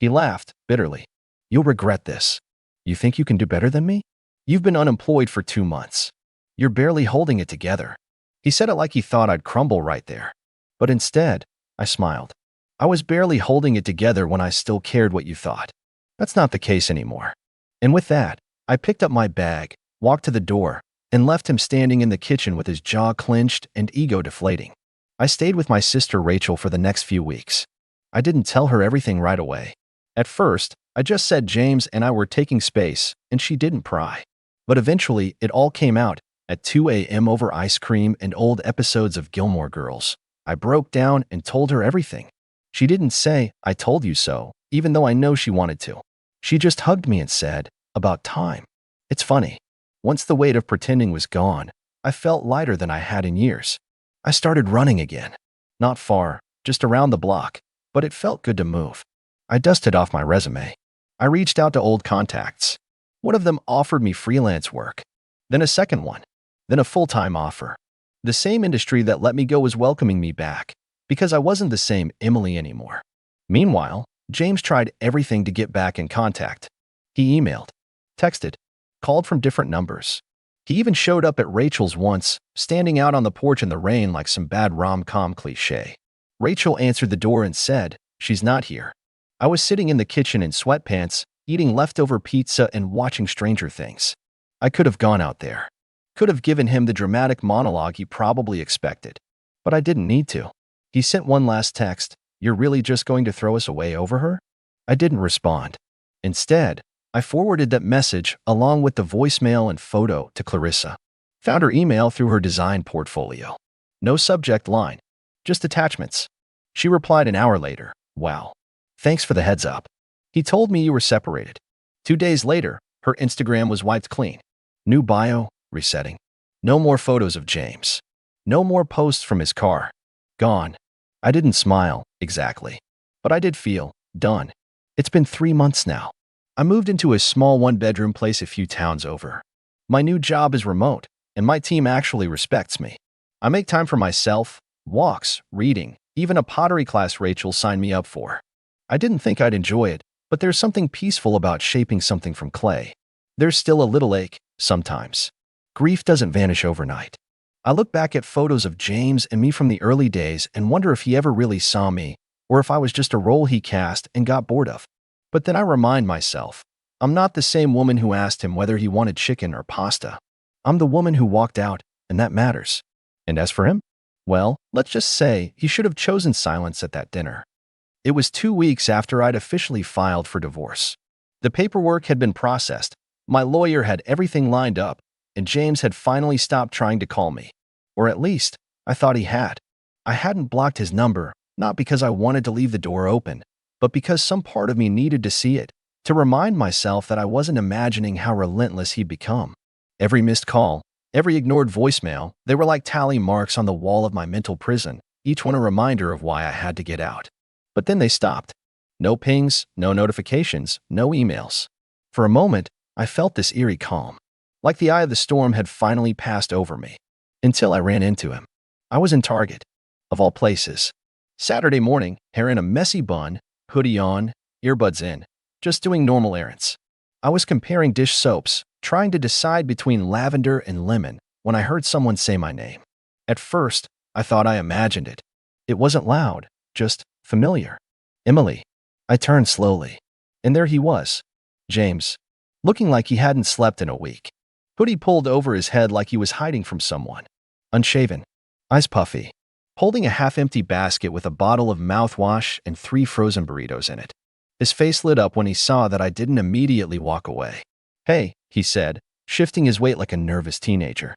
He laughed bitterly. You'll regret this. You think you can do better than me? You've been unemployed for 2 months. You're barely holding it together. He said it like he thought I'd crumble right there. But instead, I smiled. I was barely holding it together when I still cared what you thought. That's not the case anymore. And with that, I picked up my bag, walked to the door, and left him standing in the kitchen with his jaw clenched and ego deflating. I stayed with my sister Rachel for the next few weeks. I didn't tell her everything right away. At first, I just said James and I were taking space, and she didn't pry. But eventually, it all came out at 2 a.m. over ice cream and old episodes of Gilmore Girls. I broke down and told her everything. She didn't say, I told you so, even though I know she wanted to. She just hugged me and said, about time. It's funny. Once the weight of pretending was gone, I felt lighter than I had in years. I started running again. Not far, just around the block, but it felt good to move. I dusted off my resume. I reached out to old contacts. One of them offered me freelance work. Then a second one. Then a full-time offer. The same industry that let me go was welcoming me back, because I wasn't the same Emily anymore. Meanwhile, James tried everything to get back in contact. He emailed, texted, called from different numbers. He even showed up at Rachel's once, standing out on the porch in the rain like some bad rom-com cliché. Rachel answered the door and said, she's not here. I was sitting in the kitchen in sweatpants, eating leftover pizza and watching Stranger Things. I could have gone out there. Could have given him the dramatic monologue he probably expected. But I didn't need to. He sent one last text, you're really just going to throw us away over her? I didn't respond. Instead, I forwarded that message along with the voicemail and photo to Clarissa. Found her email through her design portfolio. No subject line, just attachments. She replied an hour later, wow. Thanks for the heads up. He told me you were separated. 2 days later, her Instagram was wiped clean. New bio, resetting. No more photos of James. No more posts from his car. Gone. I didn't smile, exactly. But I did feel done. It's been 3 months now. I moved into a small one-bedroom place a few towns over. My new job is remote, and my team actually respects me. I make time for myself, walks, reading, even a pottery class Rachel signed me up for. I didn't think I'd enjoy it, but there's something peaceful about shaping something from clay. There's still a little ache, sometimes. Grief doesn't vanish overnight. I look back at photos of James and me from the early days and wonder if he ever really saw me, or if I was just a role he cast and got bored of. But then I remind myself, I'm not the same woman who asked him whether he wanted chicken or pasta. I'm the woman who walked out, and that matters. And as for him, well, let's just say he should have chosen silence at that dinner. It was 2 weeks after I'd officially filed for divorce. The paperwork had been processed, my lawyer had everything lined up, and James had finally stopped trying to call me. Or at least, I thought he had. I hadn't blocked his number, not because I wanted to leave the door open, but because some part of me needed to see it, to remind myself that I wasn't imagining how relentless he'd become. Every missed call, every ignored voicemail, they were like tally marks on the wall of my mental prison, each one a reminder of why I had to get out. But then they stopped. No pings, no notifications, no emails. For a moment, I felt this eerie calm, like the eye of the storm had finally passed over me. Until I ran into him. I was in Target, of all places. Saturday morning, hair in a messy bun, hoodie on, earbuds in, just doing normal errands. I was comparing dish soaps, trying to decide between lavender and lemon, when I heard someone say my name. At first, I thought I imagined it. It wasn't loud, just familiar. Emily. I turned slowly. And there he was. James. Looking like he hadn't slept in a week. Hoodie pulled over his head like he was hiding from someone. Unshaven. Eyes puffy. Holding a half-empty basket with a bottle of mouthwash and 3 frozen burritos in it. His face lit up when he saw that I didn't immediately walk away. Hey, he said, shifting his weight like a nervous teenager.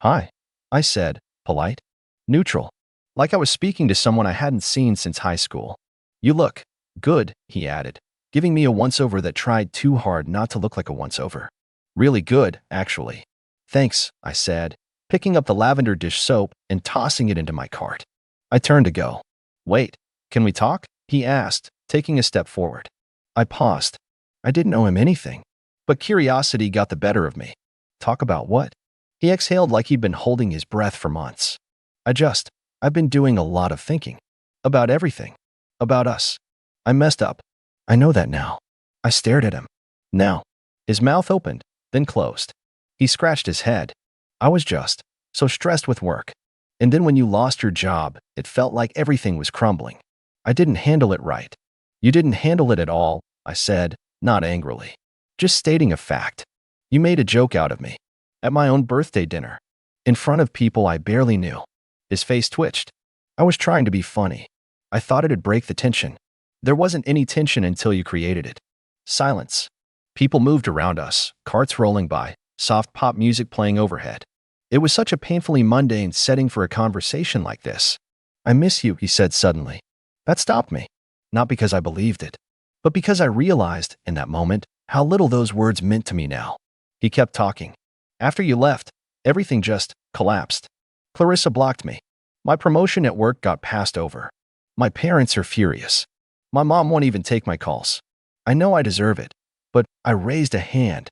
Hi, I said, polite. Neutral. Like I was speaking to someone I hadn't seen since high school. You look good, he added, giving me a once-over that tried too hard not to look like a once-over. Really good, actually. Thanks, I said, picking up the lavender dish soap and tossing it into my cart. I turned to go. Wait, can we talk? He asked, taking a step forward. I paused. I didn't owe him anything, but curiosity got the better of me. Talk about what? He exhaled like he'd been holding his breath for months. I've been doing a lot of thinking. About everything. About us. I messed up. I know that now. I stared at him. Now. His mouth opened, then closed. He scratched his head. I was just so stressed with work. And then when you lost your job, it felt like everything was crumbling. I didn't handle it right. You didn't handle it at all, I said, not angrily. Just stating a fact. You made a joke out of me. At my own birthday dinner. In front of people I barely knew. His face twitched. I was trying to be funny. I thought it'd break the tension. There wasn't any tension until you created it. Silence. People moved around us, carts rolling by, soft pop music playing overhead. It was such a painfully mundane setting for a conversation like this. I miss you, he said suddenly. That stopped me. Not because I believed it, but because I realized, in that moment, how little those words meant to me now. He kept talking. After you left, everything just collapsed. Clarissa blocked me. My promotion at work got passed over. My parents are furious. My mom won't even take my calls. I know I deserve it, but I raised a hand.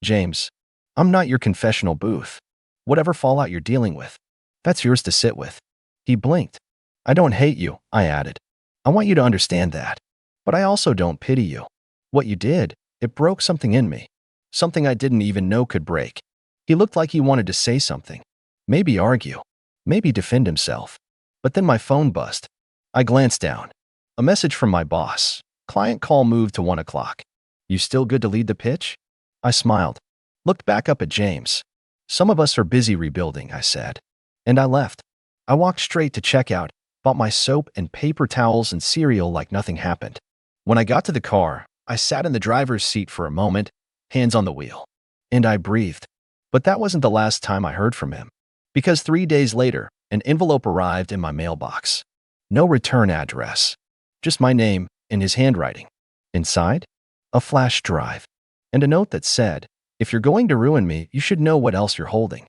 James, I'm not your confessional booth. Whatever fallout you're dealing with, that's yours to sit with. He blinked. I don't hate you, I added. I want you to understand that. But I also don't pity you. What you did, it broke something in me. Something I didn't even know could break. He looked like he wanted to say something. Maybe argue. Maybe defend himself. But then my phone buzzed. I glanced down. A message from my boss. Client call moved to 1 o'clock. You still good to lead the pitch? I smiled. Looked back up at James. Some of us are busy rebuilding, I said. And I left. I walked straight to checkout, bought my soap and paper towels and cereal like nothing happened. When I got to the car, I sat in the driver's seat for a moment, hands on the wheel. And I breathed. But that wasn't the last time I heard from him. Because 3 days later, an envelope arrived in my mailbox. No return address. Just my name and his handwriting. Inside, a flash drive. And a note that said, if you're going to ruin me, you should know what else you're holding.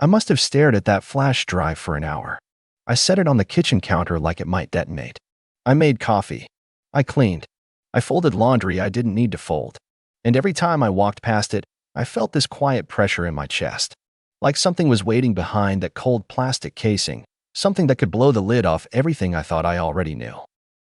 I must have stared at that flash drive for an hour. I set it on the kitchen counter like it might detonate. I made coffee. I cleaned. I folded laundry I didn't need to fold. And every time I walked past it, I felt this quiet pressure in my chest. Like something was waiting behind that cold plastic casing, something that could blow the lid off everything I thought I already knew.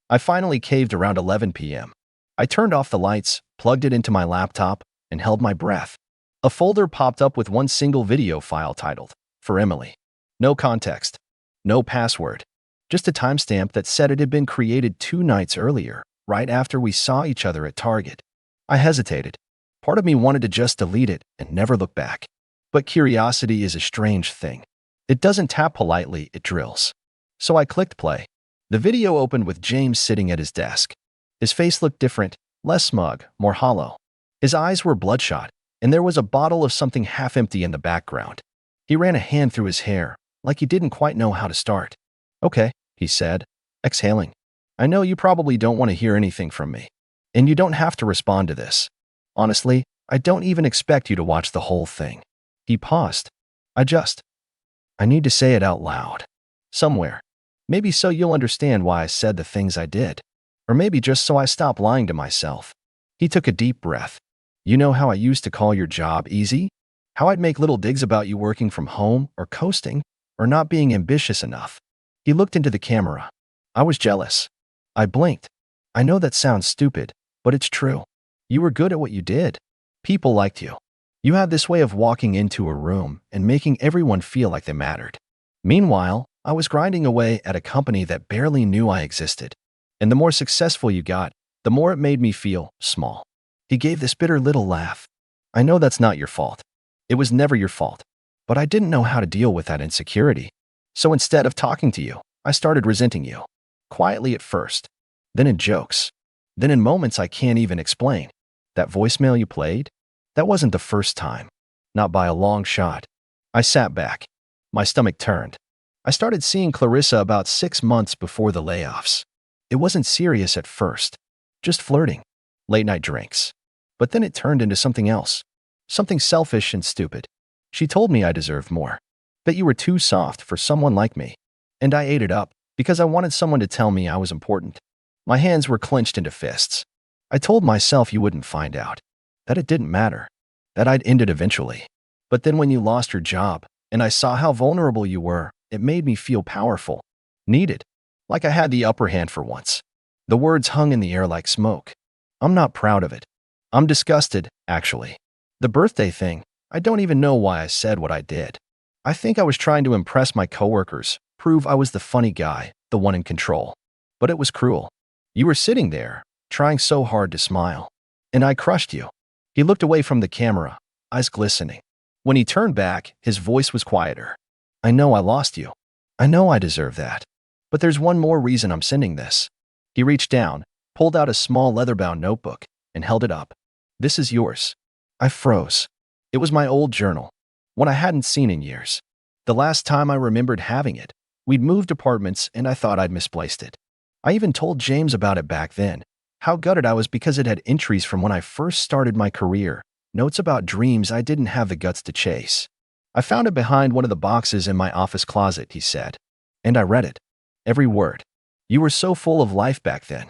I finally caved around 11 p.m. I turned off the lights, plugged it into my laptop, and held my breath. A folder popped up with one single video file titled, For Emily. No context. No password. Just a timestamp that said it had been created 2 nights earlier, right after we saw each other at Target. I hesitated. Part of me wanted to just delete it and never look back. But curiosity is a strange thing. It doesn't tap politely, it drills. So I clicked play. The video opened with James sitting at his desk. His face looked different, less smug, more hollow. His eyes were bloodshot, and there was a bottle of something half empty in the background. He ran a hand through his hair, like he didn't quite know how to start. Okay, he said, exhaling. I know you probably don't want to hear anything from me. And you don't have to respond to this. Honestly, I don't even expect you to watch the whole thing. He paused. I need to say it out loud. Somewhere. Maybe so you'll understand why I said the things I did. Or maybe just so I stop lying to myself. He took a deep breath. You know how I used to call your job easy? How I'd make little digs about you working from home or coasting or not being ambitious enough. He looked into the camera. I was jealous. I blinked. I know that sounds stupid, but it's true. You were good at what you did. People liked you. You had this way of walking into a room and making everyone feel like they mattered. Meanwhile, I was grinding away at a company that barely knew I existed. And the more successful you got, the more it made me feel small. He gave this bitter little laugh. I know that's not your fault. It was never your fault. But I didn't know how to deal with that insecurity. So instead of talking to you, I started resenting you. Quietly at first. Then in jokes. Then in moments I can't even explain. That voicemail you played? That wasn't the first time. Not by a long shot. I sat back. My stomach turned. I started seeing Clarissa about 6 months before the layoffs. It wasn't serious at first. Just flirting. Late night drinks. But then it turned into something else. Something selfish and stupid. She told me I deserved more, that you were too soft for someone like me. And I ate it up because I wanted someone to tell me I was important. My hands were clenched into fists. I told myself you wouldn't find out, that it didn't matter, that I'd end it eventually. But then when you lost your job and I saw how vulnerable you were, it made me feel powerful, needed, like I had the upper hand for once. The words hung in the air like smoke. I'm not proud of it. I'm disgusted, actually. The birthday thing, I don't even know why I said what I did. I think I was trying to impress my coworkers, prove I was the funny guy, the one in control. But it was cruel. You were sitting there, trying so hard to smile. And I crushed you. He looked away from the camera, eyes glistening. When he turned back, his voice was quieter. I know I lost you. I know I deserve that. But there's one more reason I'm sending this. He reached down, pulled out a small leather-bound notebook, and held it up. This is yours. I froze. It was my old journal, one I hadn't seen in years. The last time I remembered having it, we'd moved apartments and I thought I'd misplaced it. I even told James about it back then, how gutted I was because it had entries from when I first started my career, notes about dreams I didn't have the guts to chase. I found it behind one of the boxes in my office closet, he said. And I read it. Every word. You were so full of life back then.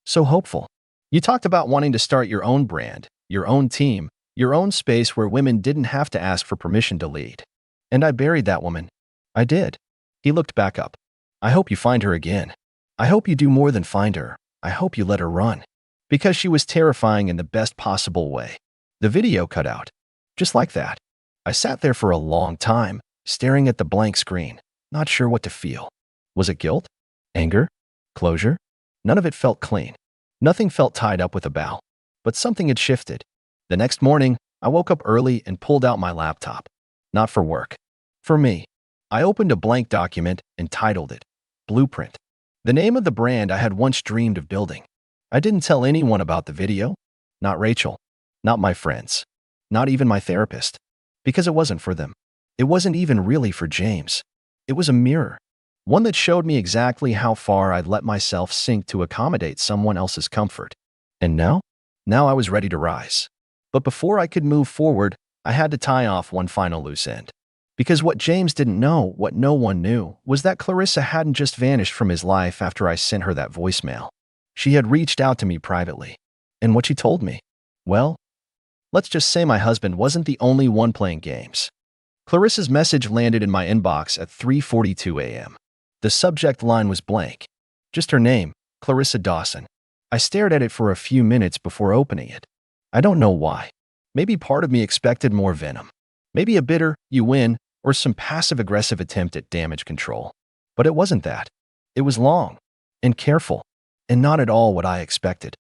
So hopeful. You talked about wanting to start your own brand, your own team, your own space where women didn't have to ask for permission to lead. And I buried that woman. I did. He looked back up. I hope you find her again. I hope you do more than find her. I hope you let her run. Because she was terrifying in the best possible way. The video cut out. Just like that. I sat there for a long time, staring at the blank screen, not sure what to feel. Was it guilt? Anger? Closure? None of it felt clean. Nothing felt tied up with a bow. But something had shifted. The next morning, I woke up early and pulled out my laptop. Not for work. For me. I opened a blank document and titled it Blueprint. The name of the brand I had once dreamed of building. I didn't tell anyone about the video. Not Rachel. Not my friends. Not even my therapist. Because it wasn't for them. It wasn't even really for James. It was a mirror. One that showed me exactly how far I'd let myself sink to accommodate someone else's comfort. And now? Now I was ready to rise. But before I could move forward, I had to tie off one final loose end. Because what James didn't know, what no one knew, was that Clarissa hadn't just vanished from his life after I sent her that voicemail. She had reached out to me privately. And what she told me? Well, let's just say my husband wasn't the only one playing games. Clarissa's message landed in my inbox at 3:42 a.m. The subject line was blank. Just her name, Clarissa Dawson. I stared at it for a few minutes before opening it. I don't know why. Maybe part of me expected more venom. Maybe a bitter, you win, or some passive-aggressive attempt at damage control. But it wasn't that. It was long and careful and not at all what I expected.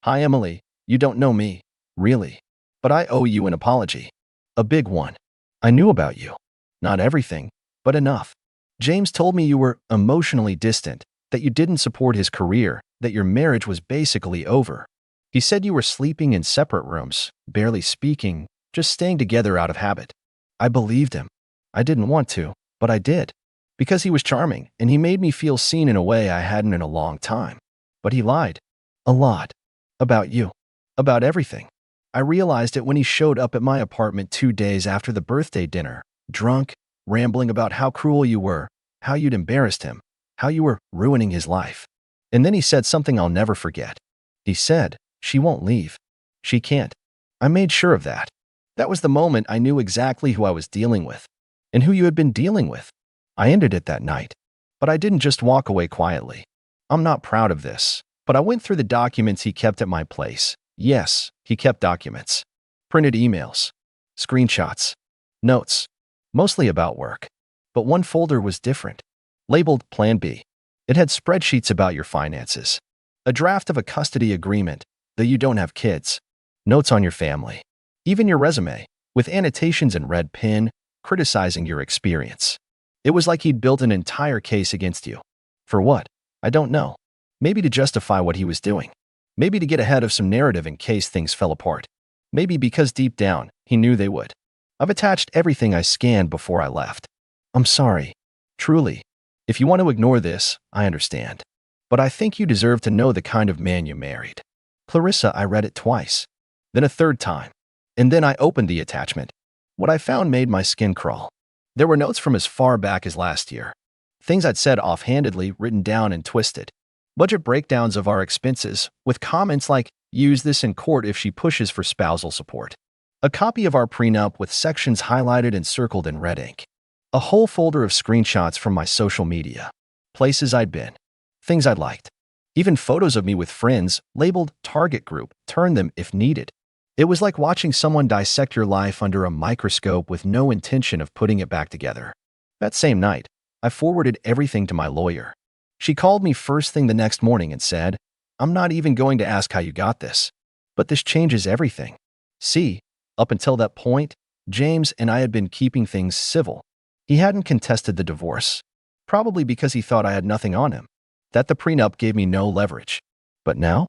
Hi, Emily. You don't know me, really. But I owe you an apology. A big one. I knew about you. Not everything, but enough. James told me you were emotionally distant, that you didn't support his career, that your marriage was basically over. He said you were sleeping in separate rooms, barely speaking, just staying together out of habit. I believed him. I didn't want to, but I did. Because he was charming, and he made me feel seen in a way I hadn't in a long time. But he lied. A lot. About you. About everything. I realized it when he showed up at my apartment 2 days after the birthday dinner, drunk, rambling about how cruel you were, how you'd embarrassed him, how you were ruining his life. And then he said something I'll never forget. He said, she won't leave. She can't. I made sure of that. That was the moment I knew exactly who I was dealing with, and who you had been dealing with. I ended it that night. But I didn't just walk away quietly. I'm not proud of this, but I went through the documents he kept at my place. Yes, he kept documents. Printed emails. Screenshots. Notes. Mostly about work. But one folder was different. Labeled Plan B. It had spreadsheets about your finances. A draft of a custody agreement, though you don't have kids. Notes on your family. Even your resume, with annotations in red pen, criticizing your experience. It was like he'd built an entire case against you. For what? I don't know. Maybe to justify what he was doing. Maybe to get ahead of some narrative in case things fell apart. Maybe because deep down, he knew they would. I've attached everything I scanned before I left. I'm sorry. Truly. If you want to ignore this, I understand. But I think you deserve to know the kind of man you married. Clarissa, I read it twice. Then a third time. And then I opened the attachment. What I found made my skin crawl. There were notes from as far back as last year. Things I'd said offhandedly, written down and twisted. Budget breakdowns of our expenses, with comments like, use this in court if she pushes for spousal support. A copy of our prenup with sections highlighted and circled in red ink. A whole folder of screenshots from my social media. Places I'd been. Things I'd liked. Even photos of me with friends, labeled target group, turn them if needed. It was like watching someone dissect your life under a microscope with no intention of putting it back together. That same night, I forwarded everything to my lawyer. She called me first thing the next morning and said, I'm not even going to ask how you got this. But this changes everything. See, up until that point, James and I had been keeping things civil. He hadn't contested the divorce, probably because he thought I had nothing on him, that the prenup gave me no leverage. But now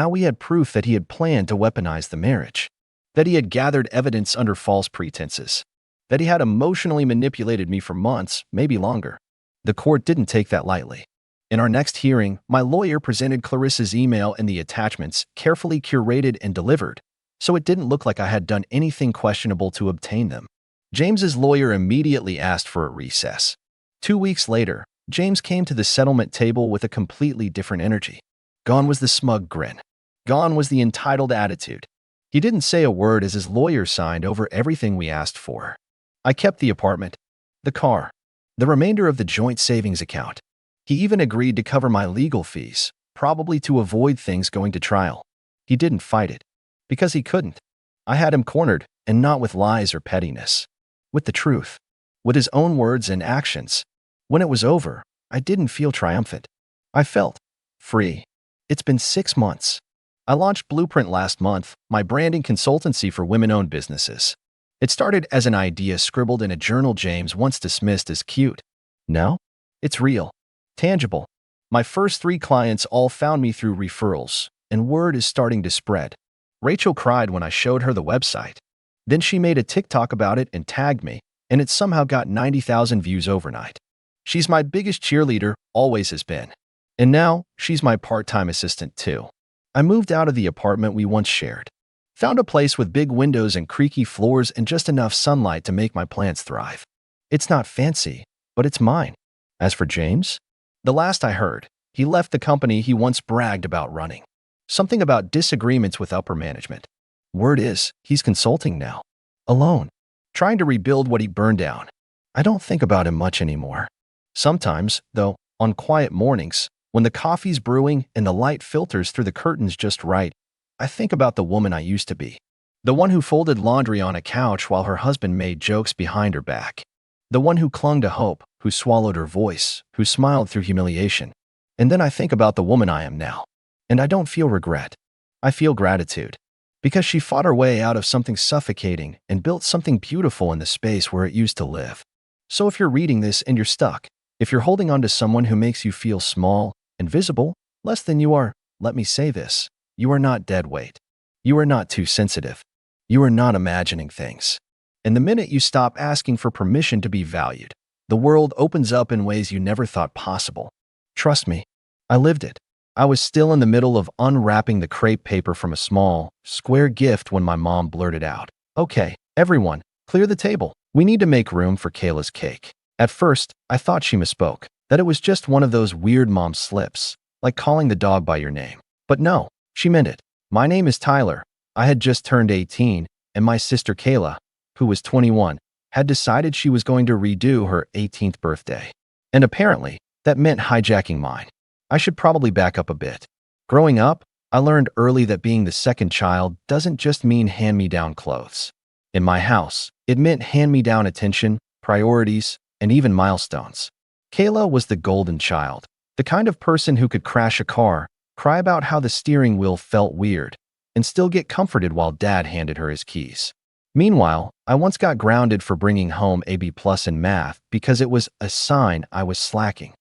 we had proof that he had planned to weaponize the marriage, that he had gathered evidence under false pretenses, that he had emotionally manipulated me for months, maybe longer. The court didn't take that lightly. In our next hearing, my lawyer presented Clarissa's email and the attachments, carefully curated and delivered, so it didn't look like I had done anything questionable to obtain them. James's lawyer immediately asked for a recess. 2 weeks later, James came to the settlement table with a completely different energy. Gone was the smug grin. Gone was the entitled attitude. He didn't say a word as his lawyer signed over everything we asked for. I kept the apartment, the car, the remainder of the joint savings account. He even agreed to cover my legal fees, probably to avoid things going to trial. He didn't fight it, because he couldn't. I had him cornered, and not with lies or pettiness. With the truth. With his own words and actions. When it was over, I didn't feel triumphant. I felt free. It's been 6 months. I launched Blueprint last month, my branding consultancy for women-owned businesses. It started as an idea scribbled in a journal James once dismissed as cute. Now, it's real. Tangible. My first 3 clients all found me through referrals, and word is starting to spread. Rachel cried when I showed her the website. Then she made a TikTok about it and tagged me, and it somehow got 90,000 views overnight. She's my biggest cheerleader, always has been. And now, she's my part-time assistant too. I moved out of the apartment we once shared. Found a place with big windows and creaky floors and just enough sunlight to make my plants thrive. It's not fancy, but it's mine. As for James, the last I heard, he left the company he once bragged about running. Something about disagreements with upper management. Word is, he's consulting now. Alone. Trying to rebuild what he burned down. I don't think about him much anymore. Sometimes, though, on quiet mornings, when the coffee's brewing and the light filters through the curtains just right, I think about the woman I used to be. The one who folded laundry on a couch while her husband made jokes behind her back. The one who clung to hope, who swallowed her voice, who smiled through humiliation. And then I think about the woman I am now. And I don't feel regret. I feel gratitude. Because she fought her way out of something suffocating and built something beautiful in the space where it used to live. So if you're reading this and you're stuck, if you're holding on to someone who makes you feel small, invisible, less than you are, let me say this. You are not dead weight. You are not too sensitive. You are not imagining things. And the minute you stop asking for permission to be valued, the world opens up in ways you never thought possible. Trust me, I lived it. I was still in the middle of unwrapping the crepe paper from a small, square gift when my mom blurted out, "Okay, everyone, clear the table. We need to make room for Kayla's cake." At first, I thought she misspoke, that it was just one of those weird mom slips, like calling the dog by your name. But no, she meant it. My name is Tyler. I had just turned 18, and my sister Kayla, who was 21, had decided she was going to redo her 18th birthday. And apparently, that meant hijacking mine. I should probably back up a bit. Growing up, I learned early that being the second child doesn't just mean hand-me-down clothes. In my house, it meant hand-me-down attention, priorities, and even milestones. Kayla was the golden child, the kind of person who could crash a car, cry about how the steering wheel felt weird, and still get comforted while Dad handed her his keys. Meanwhile, I once got grounded for bringing home a B+ in math because it was a sign I was slacking.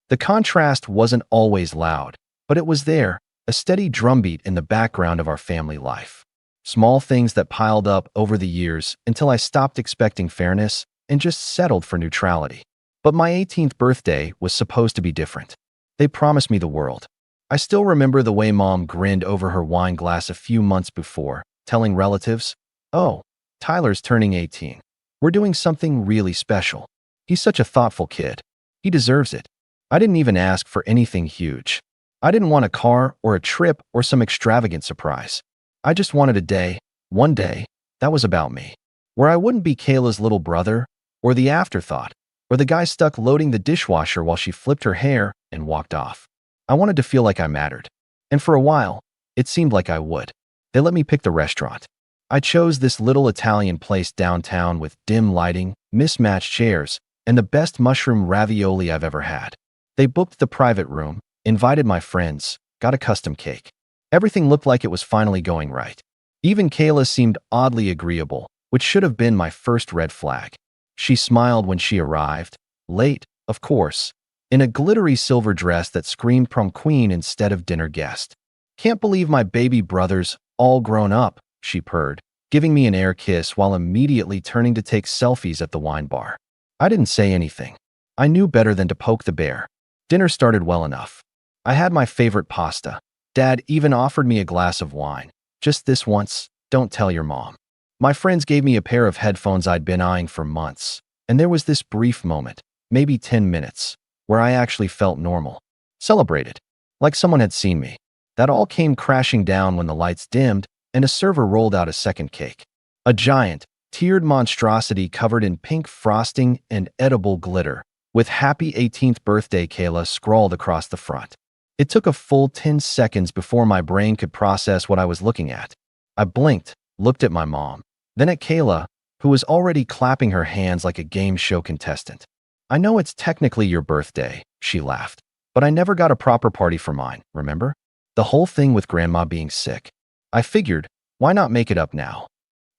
The contrast wasn't always loud, but it was there, a steady drumbeat in the background of our family life. Small things that piled up over the years until I stopped expecting fairness and just settled for neutrality. But my 18th birthday was supposed to be different. They promised me the world. I still remember the way Mom grinned over her wine glass a few months before, telling relatives, "Oh, Tyler's turning 18. We're doing something really special. He's such a thoughtful kid. He deserves it. I didn't even ask for anything huge. I didn't want a car or a trip or some extravagant surprise. I just wanted a day, one day, that was about me, where I wouldn't be Kayla's little brother, or the afterthought, or the guy stuck loading the dishwasher while she flipped her hair and walked off. I wanted to feel like I mattered. And for a while, it seemed like I would. They let me pick the restaurant. I chose this little Italian place downtown with dim lighting, mismatched chairs, and the best mushroom ravioli I've ever had. They booked the private room, invited my friends, got a custom cake. Everything looked like it was finally going right. Even Kayla seemed oddly agreeable, which should have been my first red flag. She smiled when she arrived, late, of course, in a glittery silver dress that screamed prom queen instead of dinner guest. "Can't believe my baby brother's all grown up," she purred, giving me an air kiss while immediately turning to take selfies at the wine bar. I didn't say anything. I knew better than to poke the bear. Dinner started well enough. I had my favorite pasta. Dad even offered me a glass of wine. "Just this once, don't tell your mom." My friends gave me a pair of headphones I'd been eyeing for months, and there was this brief moment, maybe 10 minutes, where I actually felt normal. Celebrated. Like someone had seen me. That all came crashing down when the lights dimmed and a server rolled out a second cake. A giant, tiered monstrosity covered in pink frosting and edible glitter, with "Happy 18th Birthday, Kayla" scrawled across the front. It took a full 10 seconds before my brain could process what I was looking at. I blinked, looked at my mom, then at Kayla, who was already clapping her hands like a game show contestant. "I know it's technically your birthday," she laughed, "but I never got a proper party for mine, remember? The whole thing with Grandma being sick. I figured, why not make it up now?"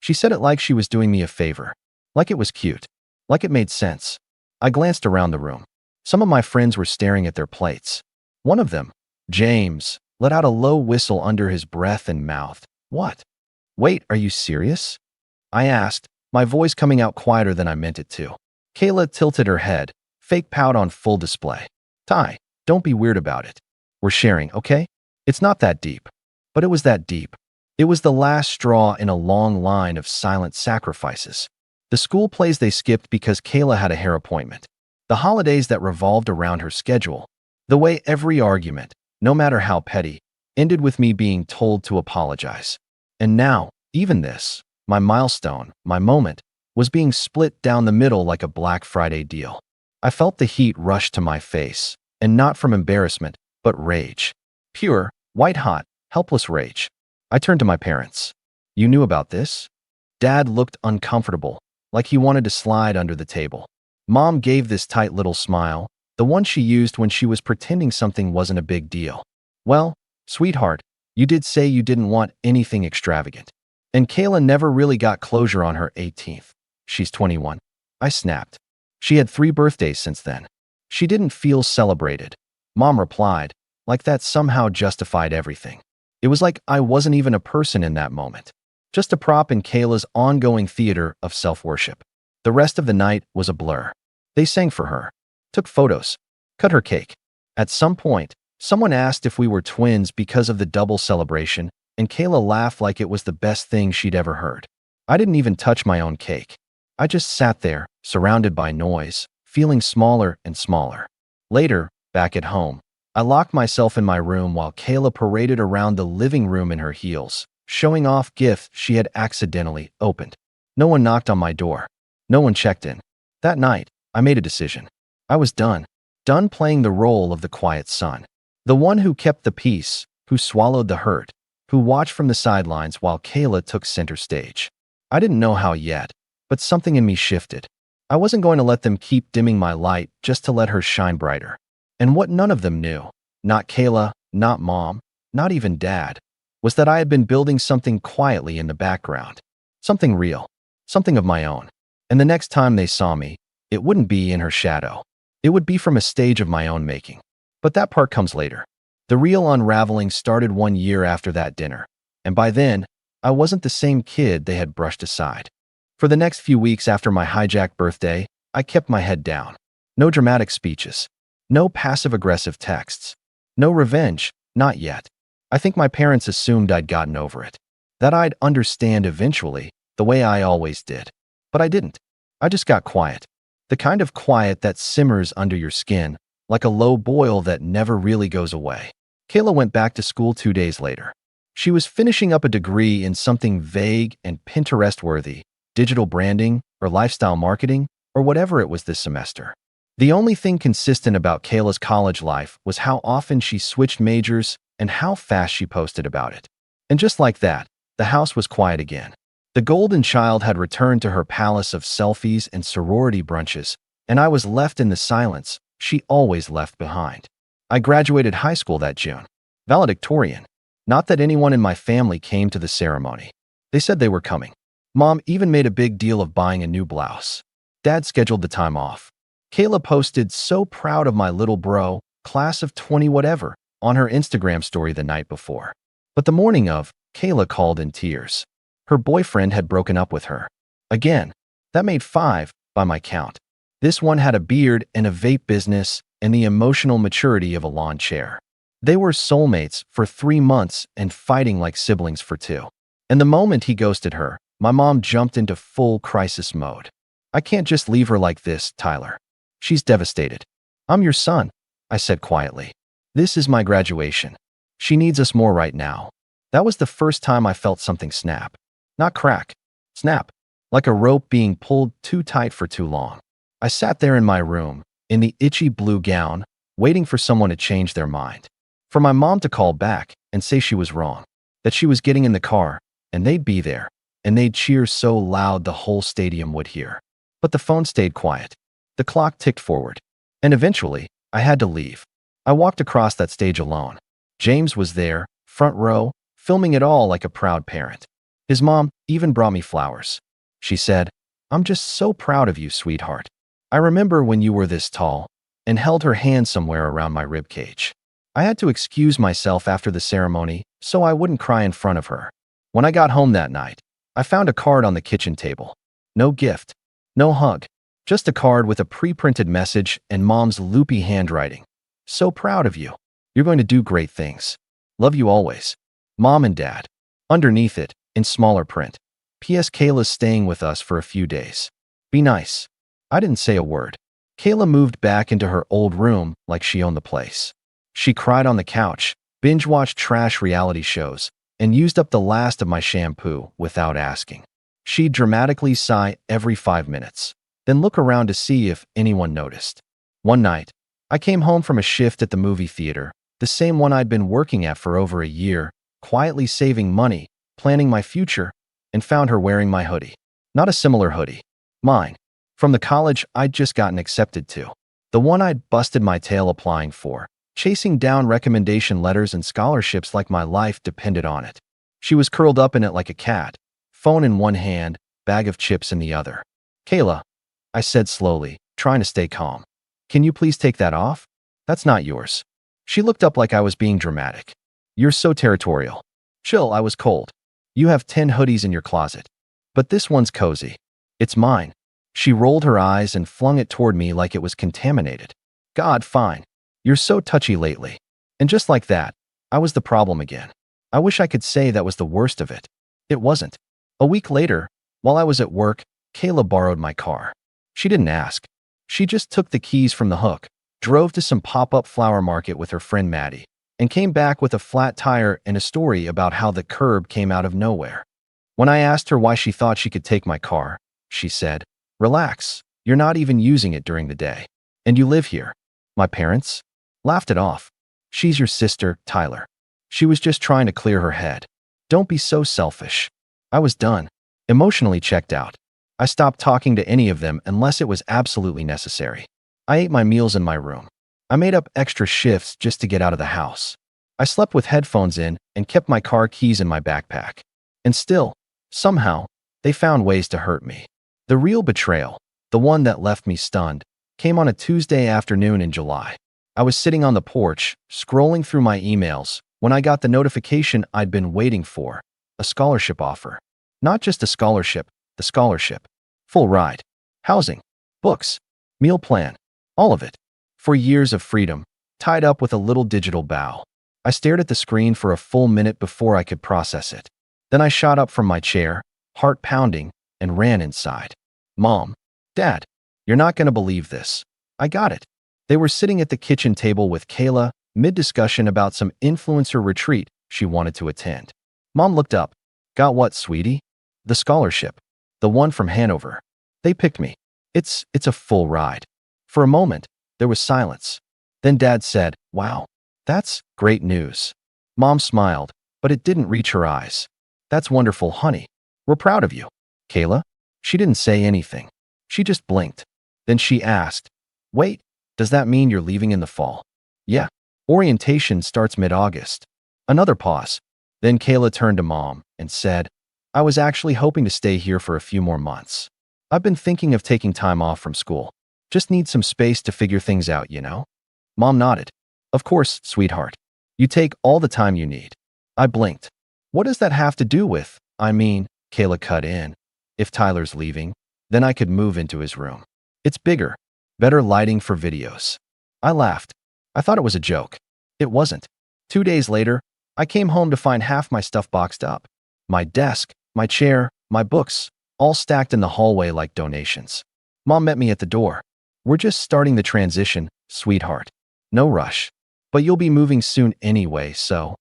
She said it like she was doing me a favor, like it was cute, like it made sense. I glanced around the room. Some of my friends were staring at their plates. One of them, James, let out a low whistle under his breath and mouthed, "What? Wait, are you serious?" I asked, my voice coming out quieter than I meant it to. Kayla tilted her head, fake pout on full display. "Ty, don't be weird about it. We're sharing, okay? It's not that deep." But it was that deep. It was the last straw in a long line of silent sacrifices. The school plays they skipped because Kayla had a hair appointment. The holidays that revolved around her schedule. The way every argument, no matter how petty, ended with me being told to apologize. And now, even this, my milestone, my moment, was being split down the middle like a Black Friday deal. I felt the heat rush to my face, and not from embarrassment, but rage. Pure, white-hot, helpless rage. I turned to my parents. "You knew about this?" Dad looked uncomfortable, like he wanted to slide under the table. Mom gave this tight little smile, the one she used when she was pretending something wasn't a big deal. "Well, sweetheart, you did say you didn't want anything extravagant." And Kayla never really got closure on her 18th. She's 21. I snapped. She had 3 birthdays since then. She didn't feel celebrated. Mom replied, like that somehow justified everything. It was like I wasn't even a person in that moment. Just a prop in Kayla's ongoing theater of self-worship. The rest of the night was a blur. They sang for her, took photos, cut her cake. At some point, someone asked if we were twins because of the double celebration, and Kayla laughed like it was the best thing she'd ever heard. I didn't even touch my own cake. I just sat there, surrounded by noise, feeling smaller and smaller. Later, back at home, I locked myself in my room while Kayla paraded around the living room in her heels, showing off gifts she had accidentally opened. No one knocked on my door. No one checked in. That night, I made a decision. I was done. Done playing the role of the quiet son. The one who kept the peace, who swallowed the hurt, who watched from the sidelines while Kayla took center stage. I didn't know how yet, but something in me shifted. I wasn't going to let them keep dimming my light just to let her shine brighter. And what none of them knew, not Kayla, not Mom, not even Dad, was that I had been building something quietly in the background. Something real, something of my own. And the next time they saw me, it wouldn't be in her shadow. It would be from a stage of my own making. But that part comes later. The real unraveling started 1 year after that dinner, and by then, I wasn't the same kid they had brushed aside. For the next few weeks after my hijacked birthday, I kept my head down. No dramatic speeches. No passive-aggressive texts. No revenge, not yet. I think my parents assumed I'd gotten over it. That I'd understand eventually, the way I always did. But I didn't. I just got quiet. The kind of quiet that simmers under your skin, like a low boil that never really goes away. Kayla went back to school 2 days later. She was finishing up a degree in something vague and Pinterest-worthy, digital branding or lifestyle marketing or whatever it was this semester. The only thing consistent about Kayla's college life was how often she switched majors and how fast she posted about it. And just like that, the house was quiet again. The golden child had returned to her palace of selfies and sorority brunches, and I was left in the silence she always left behind. I graduated high school that June. Valedictorian. Not that anyone in my family came to the ceremony. They said they were coming. Mom even made a big deal of buying a new blouse. Dad scheduled the time off. Kayla posted, "So proud of my little bro, class of 20 whatever," on her Instagram story the night before. But the morning of, Kayla called in tears. Her boyfriend had broken up with her. Again, that made 5, by my count. This one had a beard and a vape business and the emotional maturity of a lawn chair. They were soulmates for 3 months and fighting like siblings for 2. And the moment he ghosted her, my mom jumped into full crisis mode. "I can't just leave her like this, Tyler. She's devastated." "I'm your son," I said quietly. "This is my graduation. She needs us more right now." That was the first time I felt something snap. Not crack. Snap. Like a rope being pulled too tight for too long. I sat there in my room, in the itchy blue gown, waiting for someone to change their mind. For my mom to call back and say she was wrong. That she was getting in the car, and they'd be there, and they'd cheer so loud the whole stadium would hear. But the phone stayed quiet. The clock ticked forward. And eventually, I had to leave. I walked across that stage alone. James was there, front row, filming it all like a proud parent. His mom even brought me flowers. She said, "I'm just so proud of you, sweetheart. I remember when you were this tall," and held her hand somewhere around my ribcage. I had to excuse myself after the ceremony so I wouldn't cry in front of her. When I got home that night, I found a card on the kitchen table. No gift, no hug, just a card with a pre-printed message and Mom's loopy handwriting. "So proud of you. You're going to do great things. Love you always. Mom and Dad." Underneath it, in smaller print, "P.S. Kayla's staying with us for a few days. Be nice." I didn't say a word. Kayla moved back into her old room like she owned the place. She cried on the couch, binge-watched trash reality shows, and used up the last of my shampoo without asking. She'd dramatically sigh every 5 minutes, then look around to see if anyone noticed. One night, I came home from a shift at the movie theater, the same one I'd been working at for over a year, quietly saving money, planning my future, and found her wearing my hoodie. Not a similar hoodie. Mine. From the college I'd just gotten accepted to. The one I'd busted my tail applying for, chasing down recommendation letters and scholarships like my life depended on it. She was curled up in it like a cat, phone in one hand, bag of chips in the other. "Kayla," I said slowly, trying to stay calm. "Can you please take that off? That's not yours." She looked up like I was being dramatic. "You're so territorial." "Chill," I was cold. "You have 10 hoodies in your closet. But this one's cozy. It's mine." She rolled her eyes and flung it toward me like it was contaminated. "God, fine. You're so touchy lately." And just like that, I was the problem again. I wish I could say that was the worst of it. It wasn't. A week later, while I was at work, Kayla borrowed my car. She didn't ask. She just took the keys from the hook, drove to some pop-up flower market with her friend Maddie, and came back with a flat tire and a story about how the curb came out of nowhere. When I asked her why she thought she could take my car, she said, "Relax, you're not even using it during the day. And you live here." My parents laughed it off. "She's your sister, Tyler. She was just trying to clear her head. Don't be so selfish." I was done, emotionally checked out. I stopped talking to any of them unless it was absolutely necessary. I ate my meals in my room. I made up extra shifts just to get out of the house. I slept with headphones in and kept my car keys in my backpack. And still, somehow, they found ways to hurt me. The real betrayal, the one that left me stunned, came on a Tuesday afternoon in July. I was sitting on the porch, scrolling through my emails, when I got the notification I'd been waiting for, a scholarship offer. Not just a scholarship, the scholarship. Full ride. Housing. Books. Meal plan. All of it. For years of freedom, tied up with a little digital bow. I stared at the screen for a full minute before I could process it. Then I shot up from my chair, heart pounding, and ran inside. "Mom." Dad, you're not going to believe this. I got it. They were sitting at the kitchen table with Kayla, mid-discussion about some influencer retreat she wanted to attend. Mom looked up. Got what, sweetie? The scholarship. The one from Hanover. They picked me. It's a full ride. For a moment, there was silence. Then Dad said, wow, that's great news. Mom smiled, but it didn't reach her eyes. That's wonderful, honey. We're proud of you. Kayla? She didn't say anything. She just blinked. Then she asked, wait, does that mean you're leaving in the fall? Yeah. Orientation starts mid-August. Another pause. Then Kayla turned to Mom and said, I was actually hoping to stay here for a few more months. I've been thinking of taking time off from school. Just need some space to figure things out, you know? Mom nodded. Of course, sweetheart. You take all the time you need. I blinked. What does that have to do with, Kayla cut in. If Tyler's leaving, then I could move into his room. It's bigger, better lighting for videos. I laughed. I thought it was a joke. It wasn't. 2 days later, I came home to find half my stuff boxed up. My desk, my chair, my books, all stacked in the hallway like donations. Mom met me at the door. We're just starting the transition, sweetheart. No rush. But you'll be moving soon anyway, so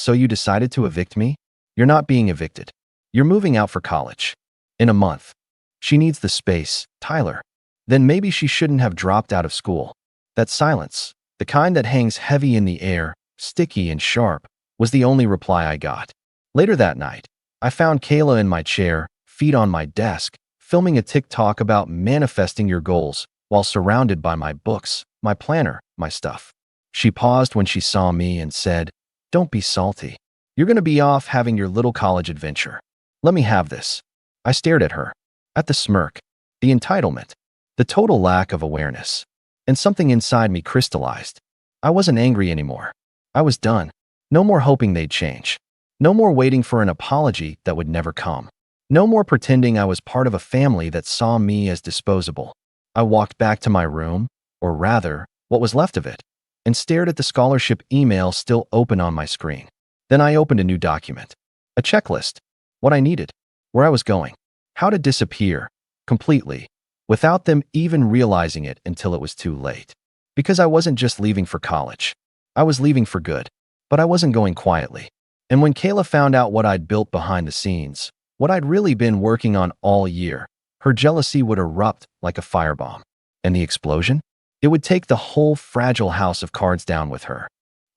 you decided to evict me? You're not being evicted. You're moving out for college. In a month. She needs the space, Tyler. Then maybe she shouldn't have dropped out of school. That silence, the kind that hangs heavy in the air, sticky and sharp, was the only reply I got. Later that night, I found Kayla in my chair, feet on my desk, filming a TikTok about manifesting your goals while surrounded by my books, my planner, my stuff. She paused when she saw me and said, don't be salty. You're going to be off having your little college adventure. Let me have this. I stared at her. At the smirk. The entitlement. The total lack of awareness. And something inside me crystallized. I wasn't angry anymore. I was done. No more hoping they'd change. No more waiting for an apology that would never come. No more pretending I was part of a family that saw me as disposable. I walked back to my room, or rather, what was left of it, and stared at the scholarship email still open on my screen. Then I opened a new document. A checklist. What I needed. Where I was going. How to disappear. Completely. Without them even realizing it until it was too late. Because I wasn't just leaving for college. I was leaving for good. But I wasn't going quietly. And when Kayla found out what I'd built behind the scenes, what I'd really been working on all year, her jealousy would erupt like a firebomb. And the explosion? It would take the whole fragile house of cards down with her.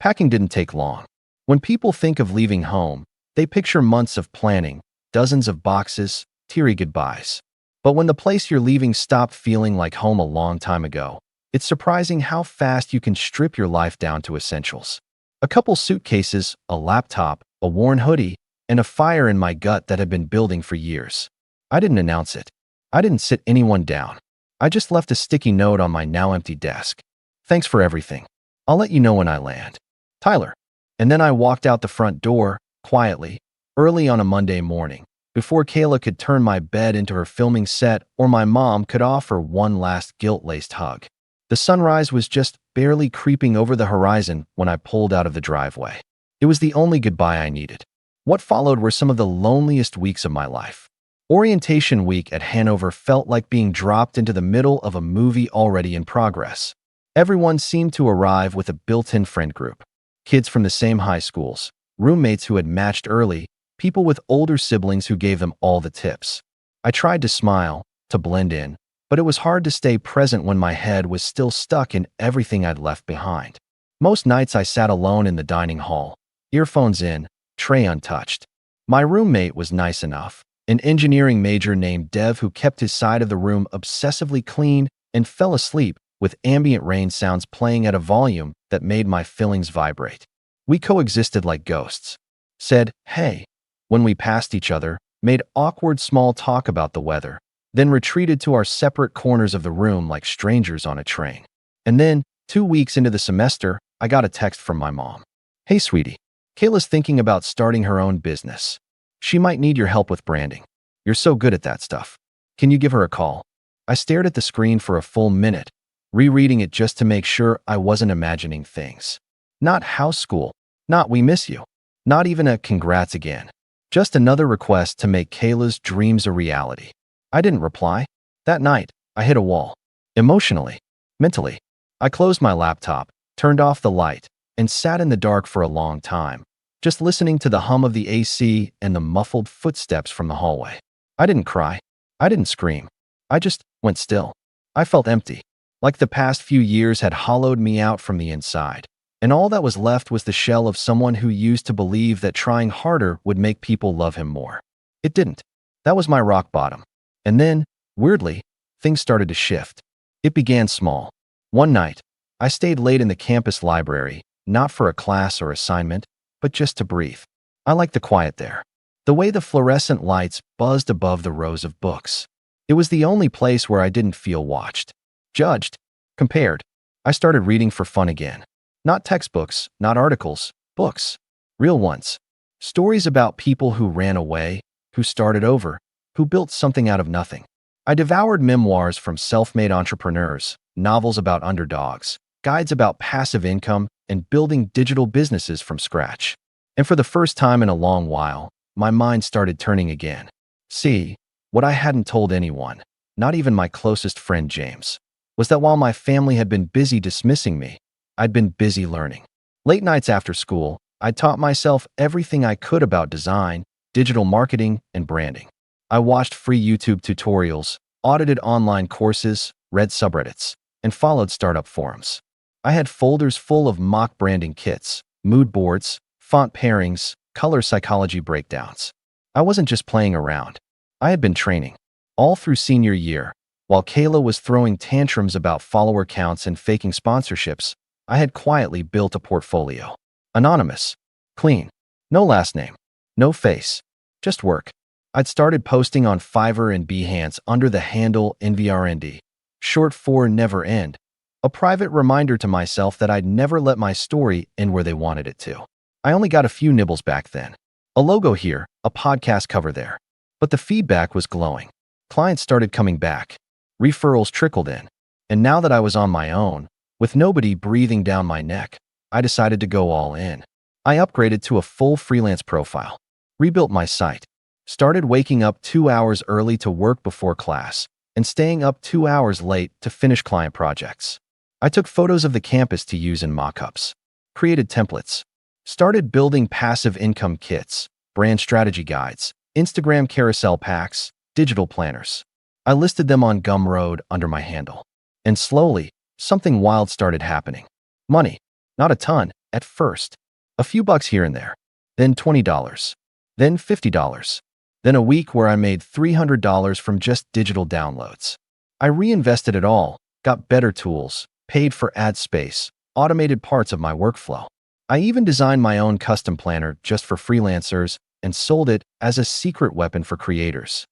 Packing didn't take long. When people think of leaving home, they picture months of planning, dozens of boxes, teary goodbyes. But when the place you're leaving stopped feeling like home a long time ago, it's surprising how fast you can strip your life down to essentials. A couple suitcases, a laptop, a worn hoodie, and a fire in my gut that had been building for years. I didn't announce it. I didn't sit anyone down. I just left a sticky note on my now empty desk. Thanks for everything. I'll let you know when I land. Tyler. And then I walked out the front door, quietly, early on a Monday morning, before Kayla could turn my bed into her filming set or my mom could offer one last guilt-laced hug. The sunrise was just barely creeping over the horizon when I pulled out of the driveway. It was the only goodbye I needed. What followed were some of the loneliest weeks of my life. Orientation week at Hanover felt like being dropped into the middle of a movie already in progress. Everyone seemed to arrive with a built-in friend group. Kids from the same high schools, roommates who had matched early, people with older siblings who gave them all the tips. I tried to smile, to blend in, but it was hard to stay present when my head was still stuck in everything I'd left behind. Most nights I sat alone in the dining hall, earphones in, tray untouched. My roommate was nice enough, an engineering major named Dev who kept his side of the room obsessively clean and fell asleep with ambient rain sounds playing at a volume that made my fillings vibrate. We coexisted like ghosts. Said, hey, when we passed each other, made awkward small talk about the weather, then retreated to our separate corners of the room like strangers on a train. And then, 2 weeks into the semester, I got a text from my mom. Hey, sweetie. Kayla's thinking about starting her own business. She might need your help with branding. You're so good at that stuff. Can you give her a call? I stared at the screen for a full minute, rereading it just to make sure I wasn't imagining things. Not house school. Not we miss you. Not even a congrats again. Just another request to make Kayla's dreams a reality. I didn't reply. That night, I hit a wall. Emotionally, mentally. I closed my laptop, turned off the light, and sat in the dark for a long time, just listening to the hum of the AC and the muffled footsteps from the hallway. I didn't cry. I didn't scream. I just went still. I felt empty, like the past few years had hollowed me out from the inside, and all that was left was the shell of someone who used to believe that trying harder would make people love him more. It didn't. That was my rock bottom. And then, weirdly, things started to shift. It began small. One night, I stayed late in the campus library, not for a class or assignment, but just to breathe. I liked the quiet there. The way the fluorescent lights buzzed above the rows of books. It was the only place where I didn't feel watched, judged, compared. I started reading for fun again. Not textbooks, not articles, books. Real ones. Stories about people who ran away, who started over, who built something out of nothing. I devoured memoirs from self-made entrepreneurs, novels about underdogs, guides about passive income, and building digital businesses from scratch. And for the first time in a long while, my mind started turning again. See, what I hadn't told anyone, not even my closest friend James, was that while my family had been busy dismissing me, I'd been busy learning. Late nights after school, I taught myself everything I could about design, digital marketing, and branding. I watched free YouTube tutorials, audited online courses, read subreddits, and followed startup forums. I had folders full of mock branding kits, mood boards, font pairings, color psychology breakdowns. I wasn't just playing around. I had been training. All through senior year, while Kayla was throwing tantrums about follower counts and faking sponsorships, I had quietly built a portfolio. Anonymous. Clean. No last name. No face. Just work. I'd started posting on Fiverr and Behance under the handle NVRND, short for Never End, a private reminder to myself that I'd never let my story end where they wanted it to. I only got a few nibbles back then. A logo here, a podcast cover there. But the feedback was glowing. Clients started coming back. Referrals trickled in. And now that I was on my own, with nobody breathing down my neck, I decided to go all in. I upgraded to a full freelance profile, rebuilt my site, started waking up 2 hours early to work before class, and staying up 2 hours late to finish client projects. I took photos of the campus to use in mock-ups, created templates, started building passive income kits, brand strategy guides, Instagram carousel packs, digital planners. I listed them on Gumroad under my handle. And slowly, something wild started happening. Money. Not a ton, at first. A few bucks here and there. Then $20. Then $50. Then a week where I made $300 from just digital downloads. I reinvested it all, got better tools, paid for ad space, automated parts of my workflow. I even designed my own custom planner just for freelancers and sold it as a secret weapon for creators.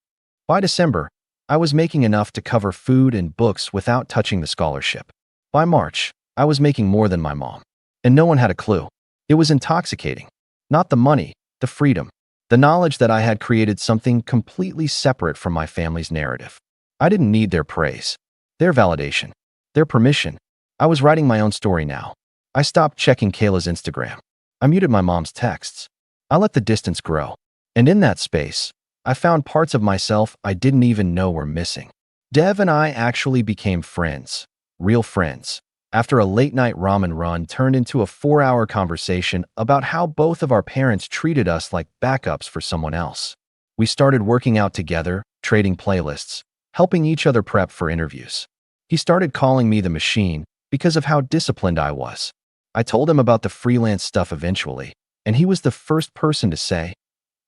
By December, I was making enough to cover food and books without touching the scholarship. By March, I was making more than my mom. And no one had a clue. It was intoxicating. Not the money, the freedom, the knowledge that I had created something completely separate from my family's narrative. I didn't need their praise, their validation, their permission. I was writing my own story now. I stopped checking Kayla's Instagram. I muted my mom's texts. I let the distance grow. And in that space, I found parts of myself I didn't even know were missing. Dev and I actually became friends, real friends, after a late-night ramen run turned into a 4-hour conversation about how both of our parents treated us like backups for someone else. We started working out together, trading playlists, helping each other prep for interviews. He started calling me the machine because of how disciplined I was. I told him about the freelance stuff eventually, and he was the first person to say,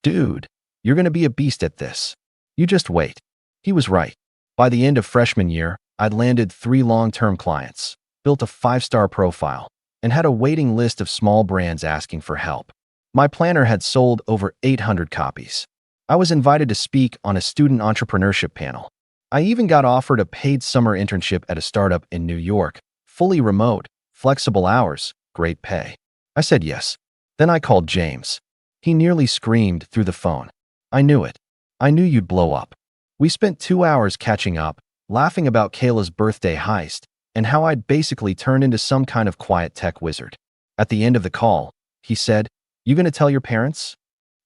"Dude, you're going to be a beast at this. You just wait." He was right. By the end of freshman year, I'd landed 3 long-term clients, built a 5-star profile, and had a waiting list of small brands asking for help. My planner had sold over 800 copies. I was invited to speak on a student entrepreneurship panel. I even got offered a paid summer internship at a startup in New York, fully remote, flexible hours, great pay. I said yes. Then I called James. He nearly screamed through the phone. "I knew it. I knew you'd blow up." We spent 2 hours catching up, laughing about Kayla's birthday heist, and how I'd basically turned into some kind of quiet tech wizard. At the end of the call, he said, "You gonna tell your parents?"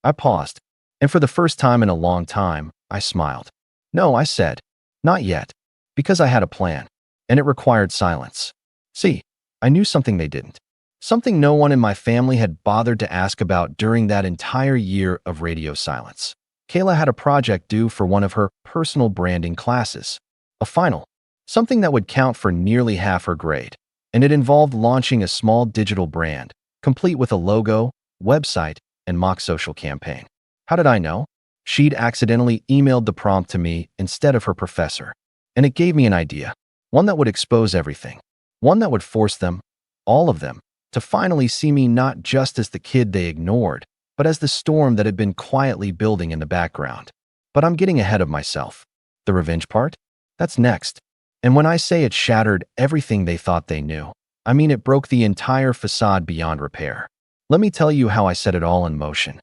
I paused, and for the first time in a long time, I smiled. "No," I said. "Not yet. Because I had a plan, and it required silence. See, I knew something they didn't. Something no one in my family had bothered to ask about during that entire year of radio silence. Kayla had a project due for one of her personal branding classes. A final. Something that would count for nearly half her grade. And it involved launching a small digital brand, complete with a logo, website, and mock social campaign. How did I know? She'd accidentally emailed the prompt to me instead of her professor. And it gave me an idea. One that would expose everything. One that would force them, all of them, to finally see me not just as the kid they ignored, but as the storm that had been quietly building in the background. But I'm getting ahead of myself. The revenge part? That's next. And when I say it shattered everything they thought they knew, I mean it broke the entire facade beyond repair. Let me tell you how I set it all in motion.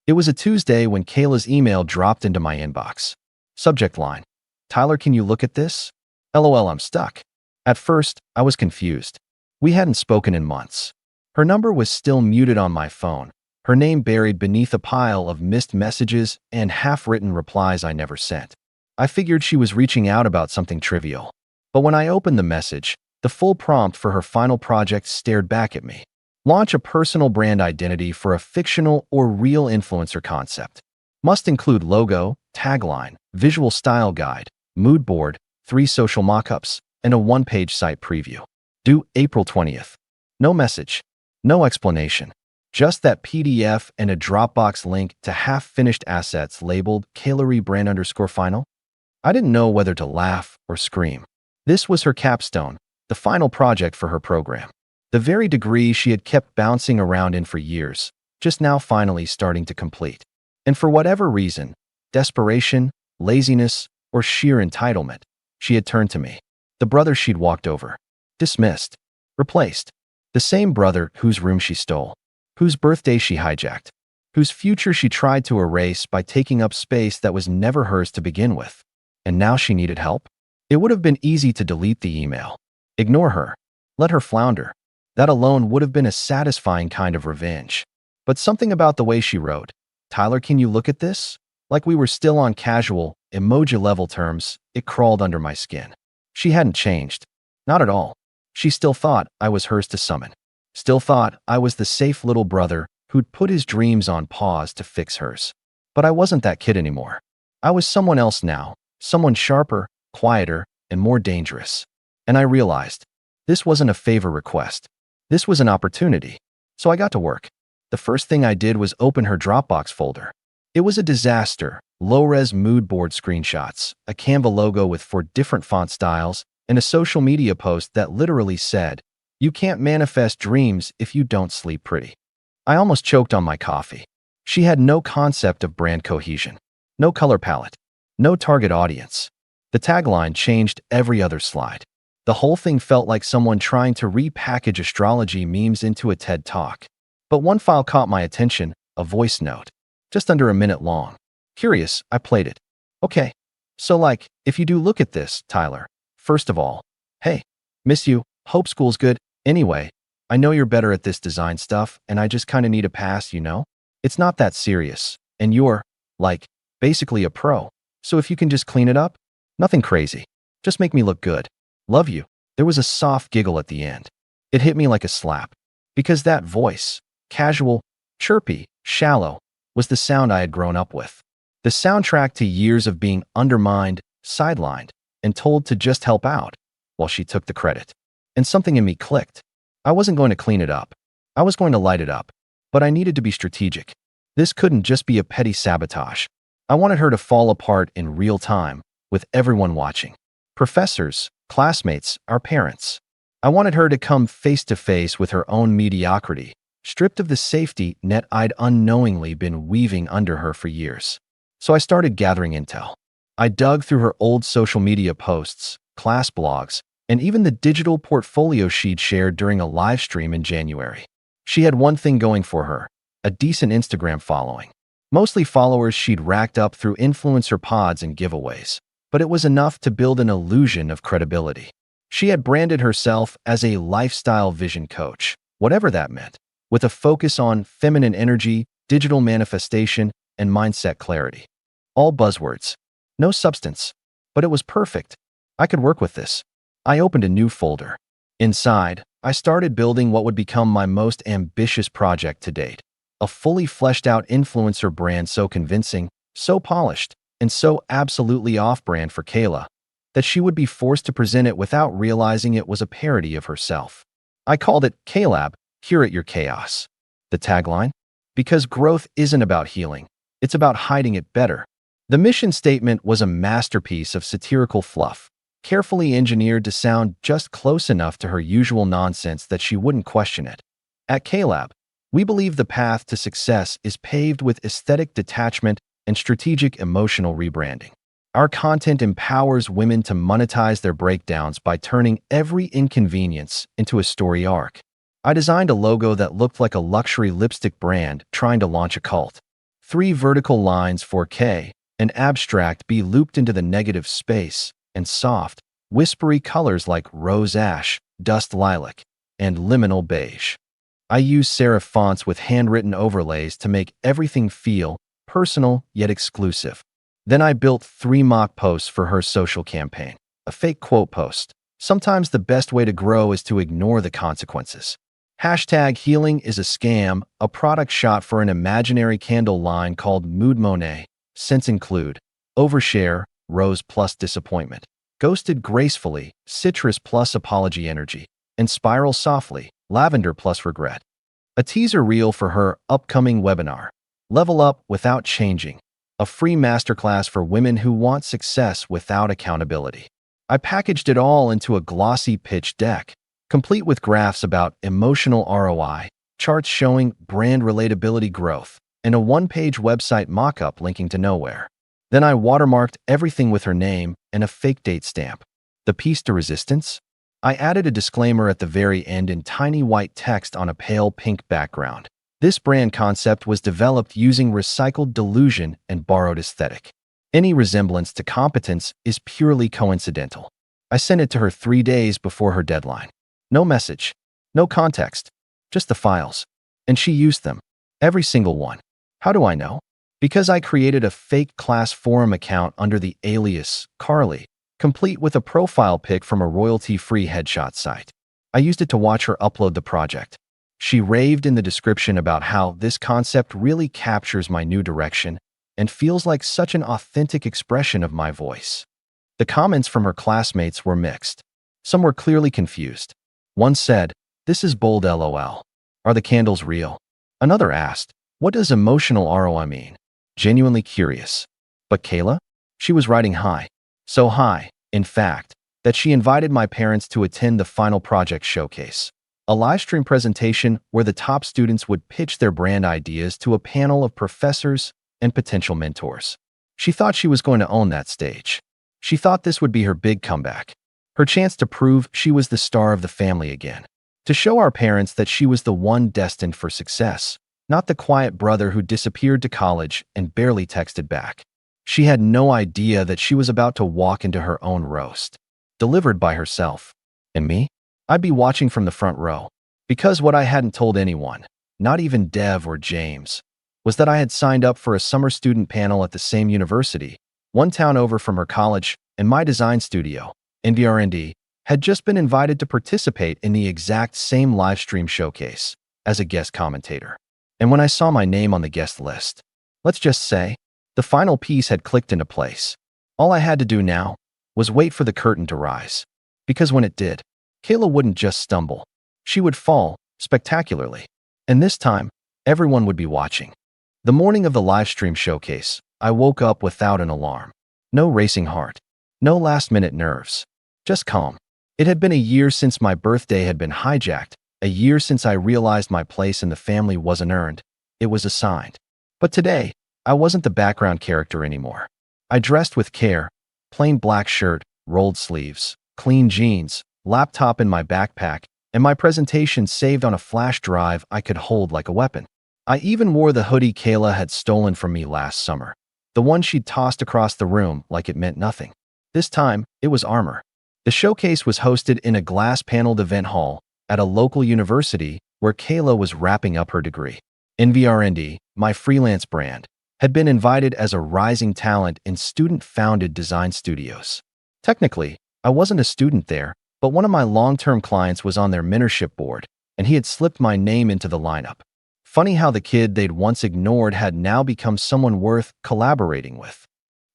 It was a Tuesday when Kayla's email dropped into my inbox. Subject line: Tyler, can you look at this? LOL, I'm stuck. At first, I was confused. We hadn't spoken in months. Her number was still muted on my phone, her name buried beneath a pile of missed messages and half-written replies I never sent. I figured she was reaching out about something trivial. But when I opened the message, the full prompt for her final project stared back at me. Launch a personal brand identity for a fictional or real influencer concept. Must include logo, tagline, visual style guide, mood board, 3 social mockups, and a 1-page site preview. Due April 20th. No message. No explanation. Just that PDF and a Dropbox link to half-finished assets labeled Kayla Brand_final. I didn't know whether to laugh or scream. This was her capstone, the final project for her program. The very degree she had kept bouncing around in for years, just now finally starting to complete. And for whatever reason, desperation, laziness, or sheer entitlement, she had turned to me. The brother she'd walked over. Dismissed. Replaced. The same brother whose room she stole. Whose birthday she hijacked. Whose future she tried to erase by taking up space that was never hers to begin with. And now she needed help? It would have been easy to delete the email. Ignore her. Let her flounder. That alone would have been a satisfying kind of revenge. But something about the way she wrote, Tyler, can you look at this? Like we were still on casual, emoji-level terms, it crawled under my skin. She hadn't changed. Not at all. She still thought I was hers to summon. Still thought I was the safe little brother who'd put his dreams on pause to fix hers. But I wasn't that kid anymore. I was someone else now, someone sharper, quieter, and more dangerous. And I realized, this wasn't a favor request. This was an opportunity. So I got to work. The first thing I did was open her Dropbox folder. It was a disaster. Low-res mood board screenshots, a Canva logo with 4 different font styles, and a social media post that literally said, "You can't manifest dreams if you don't sleep pretty." I almost choked on my coffee. She had no concept of brand cohesion, no color palette, no target audience. The tagline changed every other slide. The whole thing felt like someone trying to repackage astrology memes into a TED Talk. But one file caught my attention, a voice note, just under a minute long. Curious, I played it. Okay, so if you do look at this, Tyler, first of all, hey, miss you, hope school's good. Anyway, I know you're better at this design stuff, and I just kinda need a pass, you know? It's not that serious, and you're, basically a pro. So if you can just clean it up, nothing crazy. Just make me look good. Love you. There was a soft giggle at the end. It hit me like a slap. Because that voice, casual, chirpy, shallow, was the sound I had grown up with. The soundtrack to years of being undermined, sidelined, and told to just help out, while she took the credit. And something in me clicked. I wasn't going to clean it up. I was going to light it up. But I needed to be strategic. This couldn't just be a petty sabotage. I wanted her to fall apart in real time, with everyone watching. Professors, classmates, our parents. I wanted her to come face to face with her own mediocrity, stripped of the safety net I'd unknowingly been weaving under her for years. So I started gathering intel. I dug through her old social media posts, class blogs, and even the digital portfolio she'd shared during a live stream in January. She had one thing going for her, a decent Instagram following. Mostly followers she'd racked up through influencer pods and giveaways. But it was enough to build an illusion of credibility. She had branded herself as a lifestyle vision coach, whatever that meant, with a focus on feminine energy, digital manifestation, and mindset clarity. All buzzwords. No substance. But it was perfect. I could work with this. I opened a new folder. Inside, I started building what would become my most ambitious project to date. A fully fleshed out influencer brand so convincing, so polished, and so absolutely off-brand for Kayla that she would be forced to present it without realizing it was a parody of herself. I called it Kalab, Curate Your Chaos. The tagline? Because growth isn't about healing, it's about hiding it better. The mission statement was a masterpiece of satirical fluff, carefully engineered to sound just close enough to her usual nonsense that she wouldn't question it. At Kalab, we believe the path to success is paved with aesthetic detachment and strategic emotional rebranding. Our content empowers women to monetize their breakdowns by turning every inconvenience into a story arc. I designed a logo that looked like a luxury lipstick brand trying to launch a cult. 3 vertical lines for K, an abstract B looped into the negative space, and soft, whispery colors like rose ash, dust lilac, and liminal beige. I used serif fonts with handwritten overlays to make everything feel personal yet exclusive. Then I built 3 mock posts for her social campaign. A fake quote post. Sometimes the best way to grow is to ignore the consequences. Hashtag healing is a scam, a product shot for an imaginary candle line called Mood Monet. Scents include overshare, rose plus disappointment, ghosted gracefully, citrus plus apology energy, and spiral softly, lavender plus regret. A teaser reel for her upcoming webinar. Level up without changing. A free masterclass for women who want success without accountability. I packaged it all into a glossy pitch deck, complete with graphs about emotional ROI, charts showing brand relatability growth, and a 1-page website mock-up linking to nowhere. Then I watermarked everything with her name and a fake date stamp. The piece de resistance? I added a disclaimer at the very end in tiny white text on a pale pink background. This brand concept was developed using recycled delusion and borrowed aesthetic. Any resemblance to competence is purely coincidental. I sent it to her 3 days before her deadline. No message, no context, just the files. And she used them. Every single one. How do I know? Because I created a fake class forum account under the alias Carly, complete with a profile pic from a royalty-free headshot site. I used it to watch her upload the project. She raved in the description about how this concept really captures my new direction and feels like such an authentic expression of my voice. The comments from her classmates were mixed. Some were clearly confused. One said, "This is bold LOL. Are the candles real?" Another asked, "What does emotional ROI mean?" Genuinely curious. But Kayla? She was riding high. So high, in fact, that she invited my parents to attend the final project showcase. A livestream presentation where the top students would pitch their brand ideas to a panel of professors and potential mentors. She thought she was going to own that stage. She thought this would be her big comeback, her chance to prove she was the star of the family again, to show our parents that she was the one destined for success, not the quiet brother who disappeared to college and barely texted back. She had no idea that she was about to walk into her own roast, delivered by herself. And me? I'd be watching from the front row. Because what I hadn't told anyone, not even Dev or James, was that I had signed up for a summer student panel at the same university, 1 town over from her college, and my design studio, NVRND, had just been invited to participate in the exact same livestream showcase as a guest commentator. And when I saw my name on the guest list, let's just say, the final piece had clicked into place. All I had to do now was wait for the curtain to rise. Because when it did, Kayla wouldn't just stumble. She would fall, spectacularly. And this time, everyone would be watching. The morning of the livestream showcase, I woke up without an alarm. No racing heart. No last-minute nerves. Just calm. It had been a year since my birthday had been hijacked, a year since I realized my place in the family wasn't earned. It was assigned. But today, I wasn't the background character anymore. I dressed with care, plain black shirt, rolled sleeves, clean jeans, laptop in my backpack, and my presentation saved on a flash drive I could hold like a weapon. I even wore the hoodie Kayla had stolen from me last summer, the one she'd tossed across the room like it meant nothing. This time, it was armor. The showcase was hosted in a glass-paneled event hall at a local university where Kayla was wrapping up her degree. NVRND, my freelance brand, had been invited as a rising talent in student-founded design studios. Technically, I wasn't a student there, but one of my long-term clients was on their mentorship board, and he had slipped my name into the lineup. Funny how the kid they'd once ignored had now become someone worth collaborating with.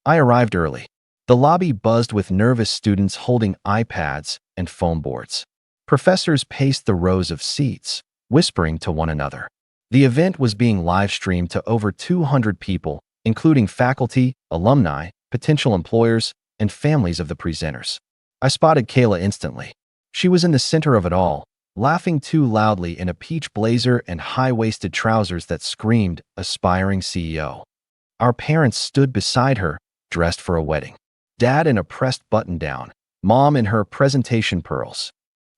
I arrived early. The lobby buzzed with nervous students holding iPads and foam boards. Professors paced the rows of seats, whispering to one another. The event was being live-streamed to over 200 people, including faculty, alumni, potential employers, and families of the presenters. I spotted Kayla instantly. She was in the center of it all, laughing too loudly in a peach blazer and high-waisted trousers that screamed, "Aspiring CEO." Our parents stood beside her, dressed for a wedding. Dad in a pressed button-down, Mom in her presentation pearls.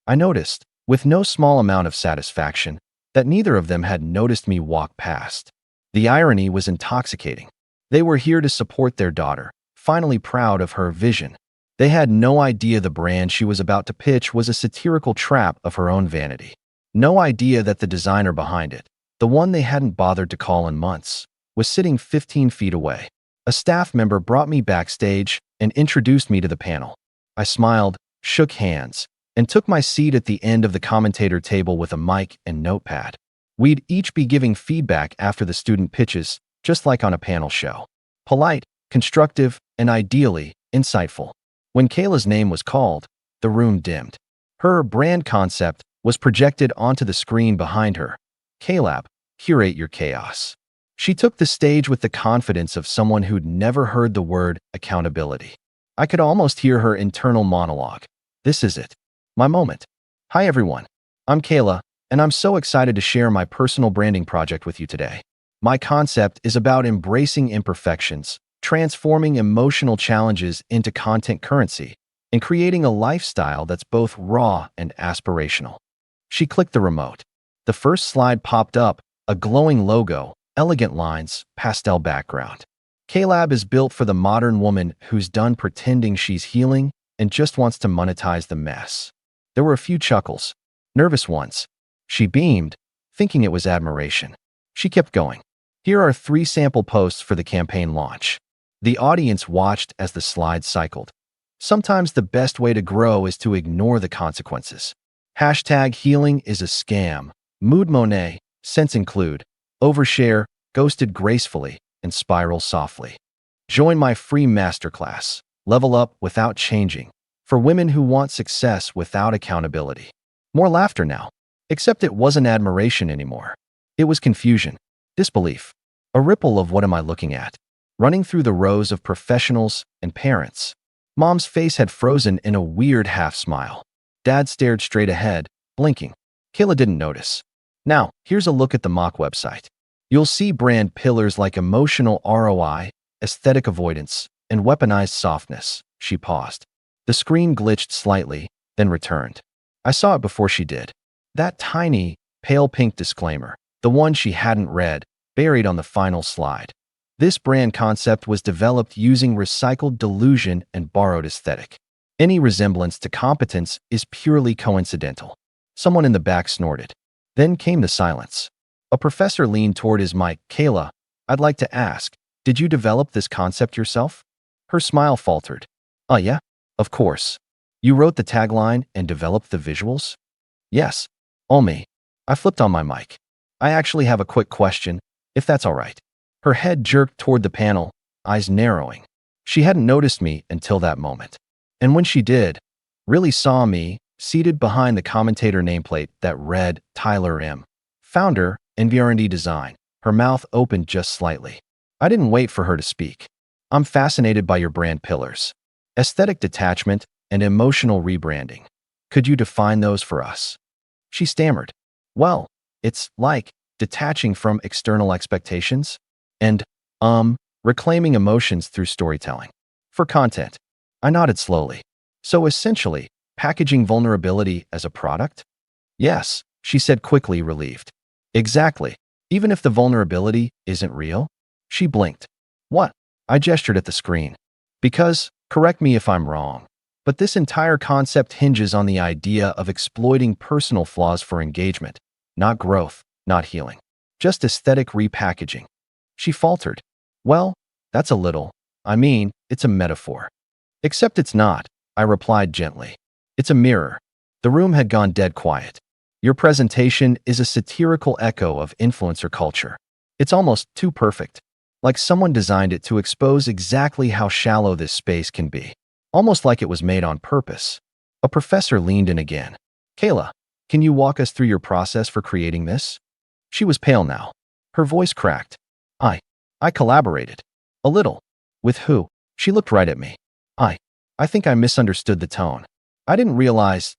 I noticed, with no small amount of satisfaction, that neither of them had noticed me walk past. The irony was intoxicating. They were here to support their daughter, finally proud of her vision. They had no idea the brand she was about to pitch was a satirical trap of her own vanity. No idea that the designer behind it, the one they hadn't bothered to call in months, was sitting 15 feet away. A staff member brought me backstage and introduced me to the panel. I smiled, shook hands, and took my seat at the end of the commentator table with a mic and notepad. We'd each be giving feedback after the student pitches, just like on a panel show. Polite, constructive, and ideally, insightful. When Kayla's name was called, the room dimmed. Her brand concept was projected onto the screen behind her. Calab, curate your chaos. She took the stage with the confidence of someone who'd never heard the word accountability. I could almost hear her internal monologue. This is it. My moment. Hi everyone. I'm Kayla, and I'm so excited to share my personal branding project with you today. My concept is about embracing imperfections, transforming emotional challenges into content currency, and creating a lifestyle that's both raw and aspirational. She clicked the remote. The first slide popped up, a glowing logo, elegant lines, pastel background. Calab is built for the modern woman who's done pretending she's healing and just wants to monetize the mess. There were a few chuckles, nervous ones. She beamed, thinking it was admiration. She kept going. Here are 3 sample posts for the campaign launch. The audience watched as the slides cycled. Sometimes the best way to grow is to ignore the consequences. Hashtag healing is a scam. Mood Monet, sense include. Overshare, ghosted gracefully, and spiral softly. Join my free masterclass. Level up without changing. For women who want success without accountability. More laughter now. Except it wasn't admiration anymore. It was confusion, disbelief, a ripple of what am I looking at, running through the rows of professionals and parents. Mom's face had frozen in a weird half-smile. Dad stared straight ahead, blinking. Kayla didn't notice. Now, here's a look at the mock website. You'll see brand pillars like emotional ROI, aesthetic avoidance, and weaponized softness. She paused. The screen glitched slightly, then returned. I saw it before she did. That tiny, pale pink disclaimer, the one she hadn't read, buried on the final slide. This brand concept was developed using recycled delusion and borrowed aesthetic. Any resemblance to competence is purely coincidental. Someone in the back snorted. Then came the silence. A professor leaned toward his mic. Kayla, I'd like to ask, did you develop this concept yourself? Her smile faltered. Yeah, of course. You wrote the tagline and developed the visuals? Yes, all me. I flipped on my mic. I actually have a quick question, if that's all right. Her head jerked toward the panel, eyes narrowing. She hadn't noticed me until that moment. And when she did, really saw me, seated behind the commentator nameplate that read Tyler M., founder, NVR&D Design, her mouth opened just slightly. I didn't wait for her to speak. I'm fascinated by your brand pillars. Aesthetic detachment and emotional rebranding. Could you define those for us? She stammered. Well, it's like detaching from external expectations and, reclaiming emotions through storytelling. For content. I nodded slowly. So essentially, packaging vulnerability as a product? Yes, she said quickly, relieved. Exactly. Even if the vulnerability isn't real? She blinked. What? I gestured at the screen. Because, correct me if I'm wrong, but this entire concept hinges on the idea of exploiting personal flaws for engagement, not growth, not healing. Just aesthetic repackaging. She faltered. Well, that's a little. It's a metaphor. Except it's not. I replied gently. It's a mirror. The room had gone dead quiet. Your presentation is a satirical echo of influencer culture. It's almost too perfect. Like someone designed it to expose exactly how shallow this space can be. Almost like it was made on purpose. A professor leaned in again. Kayla, can you walk us through your process for creating this? She was pale now. Her voice cracked. I collaborated. A little. With who? She looked right at me. I think I misunderstood the tone. I didn't realize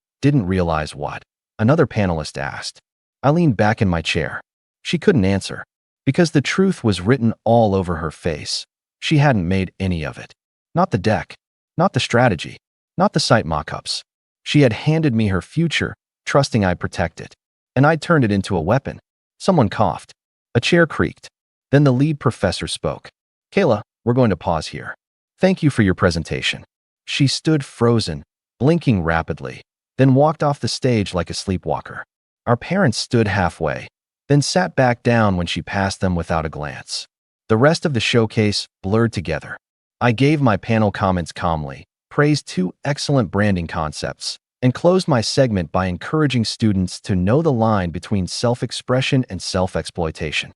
what? Another panelist asked. I leaned back in my chair. She couldn't answer. Because the truth was written all over her face. She hadn't made any of it. Not the deck. Not the strategy. Not the site mock-ups. She had handed me her future, trusting I'd protect it. And I'd turned it into a weapon. Someone coughed. A chair creaked. Then the lead professor spoke. Kayla, we're going to pause here. Thank you for your presentation. She stood frozen, blinking rapidly, then walked off the stage like a sleepwalker. Our parents stood halfway, then sat back down when she passed them without a glance. The rest of the showcase blurred together. I gave my panel comments calmly, praised 2 excellent branding concepts, and closed my segment by encouraging students to know the line between self-expression and self-exploitation.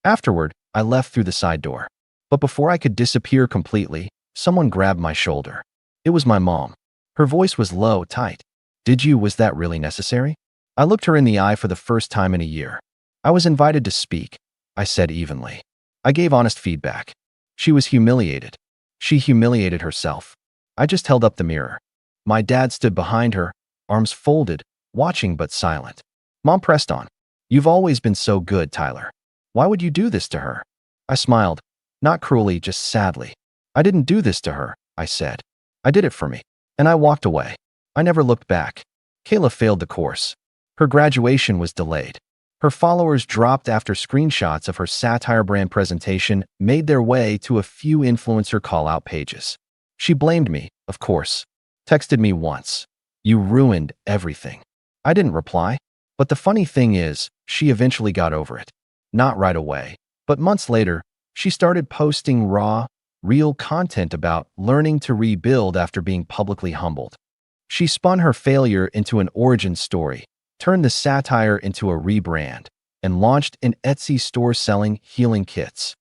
Afterward, I left through the side door. But before I could disappear completely, someone grabbed my shoulder. It was my mom. Her voice was low, tight. Was that really necessary? I looked her in the eye for the first time in a year. I was invited to speak, I said evenly. I gave honest feedback. She was humiliated. She humiliated herself. I just held up the mirror. My dad stood behind her, arms folded, watching but silent. Mom pressed on. You've always been so good, Tyler. Why would you do this to her? I smiled, not cruelly, just sadly. I didn't do this to her, I said. I did it for me. And I walked away. I never looked back. Kayla failed the course. Her graduation was delayed. Her followers dropped after screenshots of her satire brand presentation made their way to a few influencer call-out pages. She blamed me, of course. Texted me once. You ruined everything. I didn't reply. But the funny thing is, she eventually got over it. Not right away, but months later, she started posting raw, real content about learning to rebuild after being publicly humbled. She spun her failure into an origin story, turned the satire into a rebrand, and launched an Etsy store selling healing kits.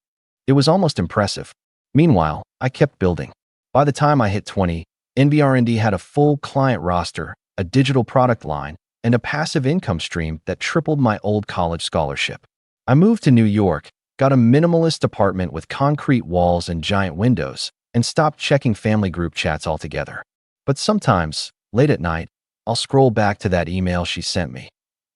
It was almost impressive. Meanwhile, I kept building. By the time I hit 20, NVR&D had a full client roster, a digital product line, and a passive income stream that tripled my old college scholarship. I moved to New York, got a minimalist apartment with concrete walls and giant windows, and stopped checking family group chats altogether. But sometimes, late at night, I'll scroll back to that email she sent me.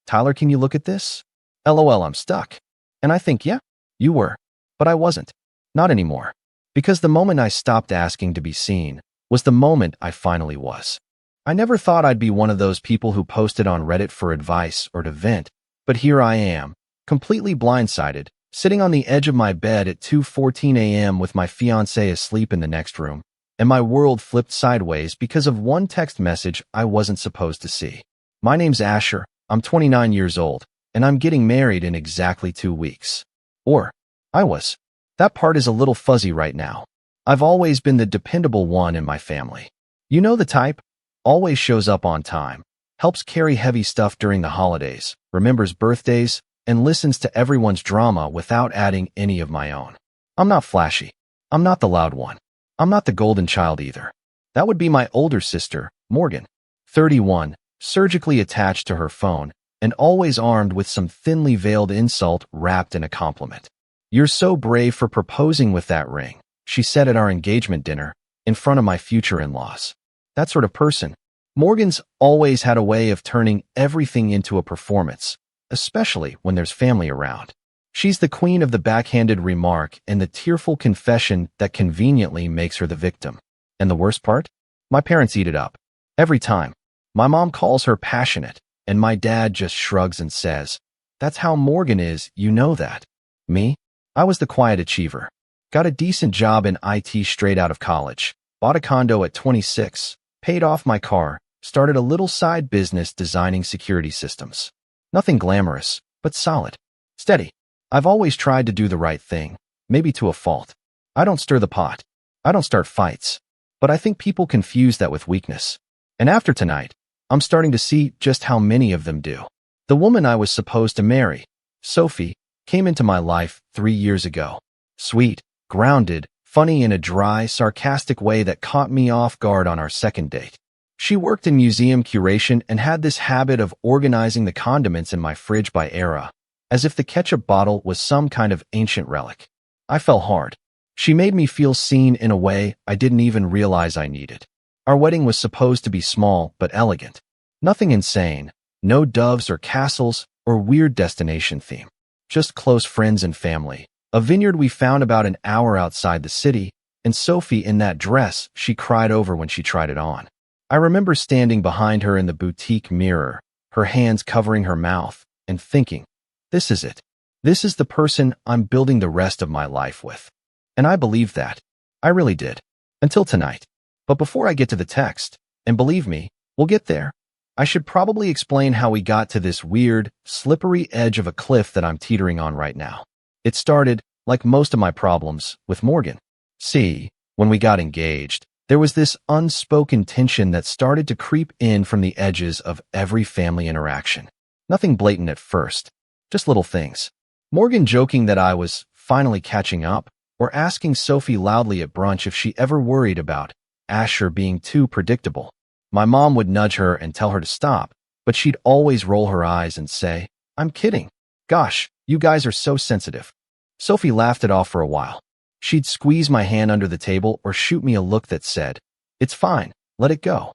Tyler, can you look at this? LOL, I'm stuck. And I think, yeah, you were. But I wasn't. Not anymore. Because the moment I stopped asking to be seen was the moment I finally was. I never thought I'd be one of those people who posted on Reddit for advice or to vent, but here I am, completely blindsided, sitting on the edge of my bed at 2:14 a.m. with my fiancé asleep in the next room, and my world flipped sideways because of one text message I wasn't supposed to see. My name's Asher, I'm 29 years old, and I'm getting married in exactly 2 weeks. Or, I was. That part is a little fuzzy right now. I've always been the dependable one in my family. You know the type? Always shows up on time, helps carry heavy stuff during the holidays, remembers birthdays, and listens to everyone's drama without adding any of my own. I'm not flashy. I'm not the loud one. I'm not the golden child either. That would be my older sister, Morgan, 31, surgically attached to her phone, and always armed with some thinly veiled insult wrapped in a compliment. You're so brave for proposing with that ring, she said at our engagement dinner, in front of my future in-laws. That sort of person. Morgan's always had a way of turning everything into a performance, especially when there's family around. She's the queen of the backhanded remark and the tearful confession that conveniently makes her the victim. And the worst part? My parents eat it up. Every time. My mom calls her passionate, and my dad just shrugs and says, "That's how Morgan is, you know that." Me? I was the quiet achiever. Got a decent job in IT straight out of college, bought a condo at 26, paid off my car, started a little side business designing security systems. Nothing glamorous, but solid. Steady. I've always tried to do the right thing, maybe to a fault. I don't stir the pot. I don't start fights. but I think people confuse that with weakness. And after tonight, I'm starting to see just how many of them do. The woman I was supposed to marry, Sophie, came into my life 3 years ago. Sweet, grounded, funny in a dry, sarcastic way that caught me off guard on our second date. She worked in museum curation and had this habit of organizing the condiments in my fridge by era, as if the ketchup bottle was some kind of ancient relic. I fell hard. She made me feel seen in a way I didn't even realize I needed. Our wedding was supposed to be small but elegant. Nothing insane, no doves or castles or weird destination theme. Just close friends and family. A vineyard we found about an hour outside the city, and Sophie in that dress she cried over when she tried it on. I remember standing behind her in the boutique mirror, her hands covering her mouth, and thinking, this is it. This is the person I'm building the rest of my life with. And I believed that. I really did. Until tonight. But before I get to the text, and believe me, we'll get there, I should probably explain how we got to this weird, slippery edge of a cliff that I'm teetering on right now. It started, like most of my problems, with Morgan. See, when we got engaged, there was this unspoken tension that started to creep in from the edges of every family interaction. Nothing blatant at first, just little things. Morgan joking that I was finally catching up, or asking Sophie loudly at brunch if she ever worried about Asher being too predictable. My mom would nudge her and tell her to stop, but she'd always roll her eyes and say, I'm kidding. Gosh, you guys are so sensitive. Sophie laughed it off for a while. She'd squeeze my hand under the table or shoot me a look that said, it's fine, let it go.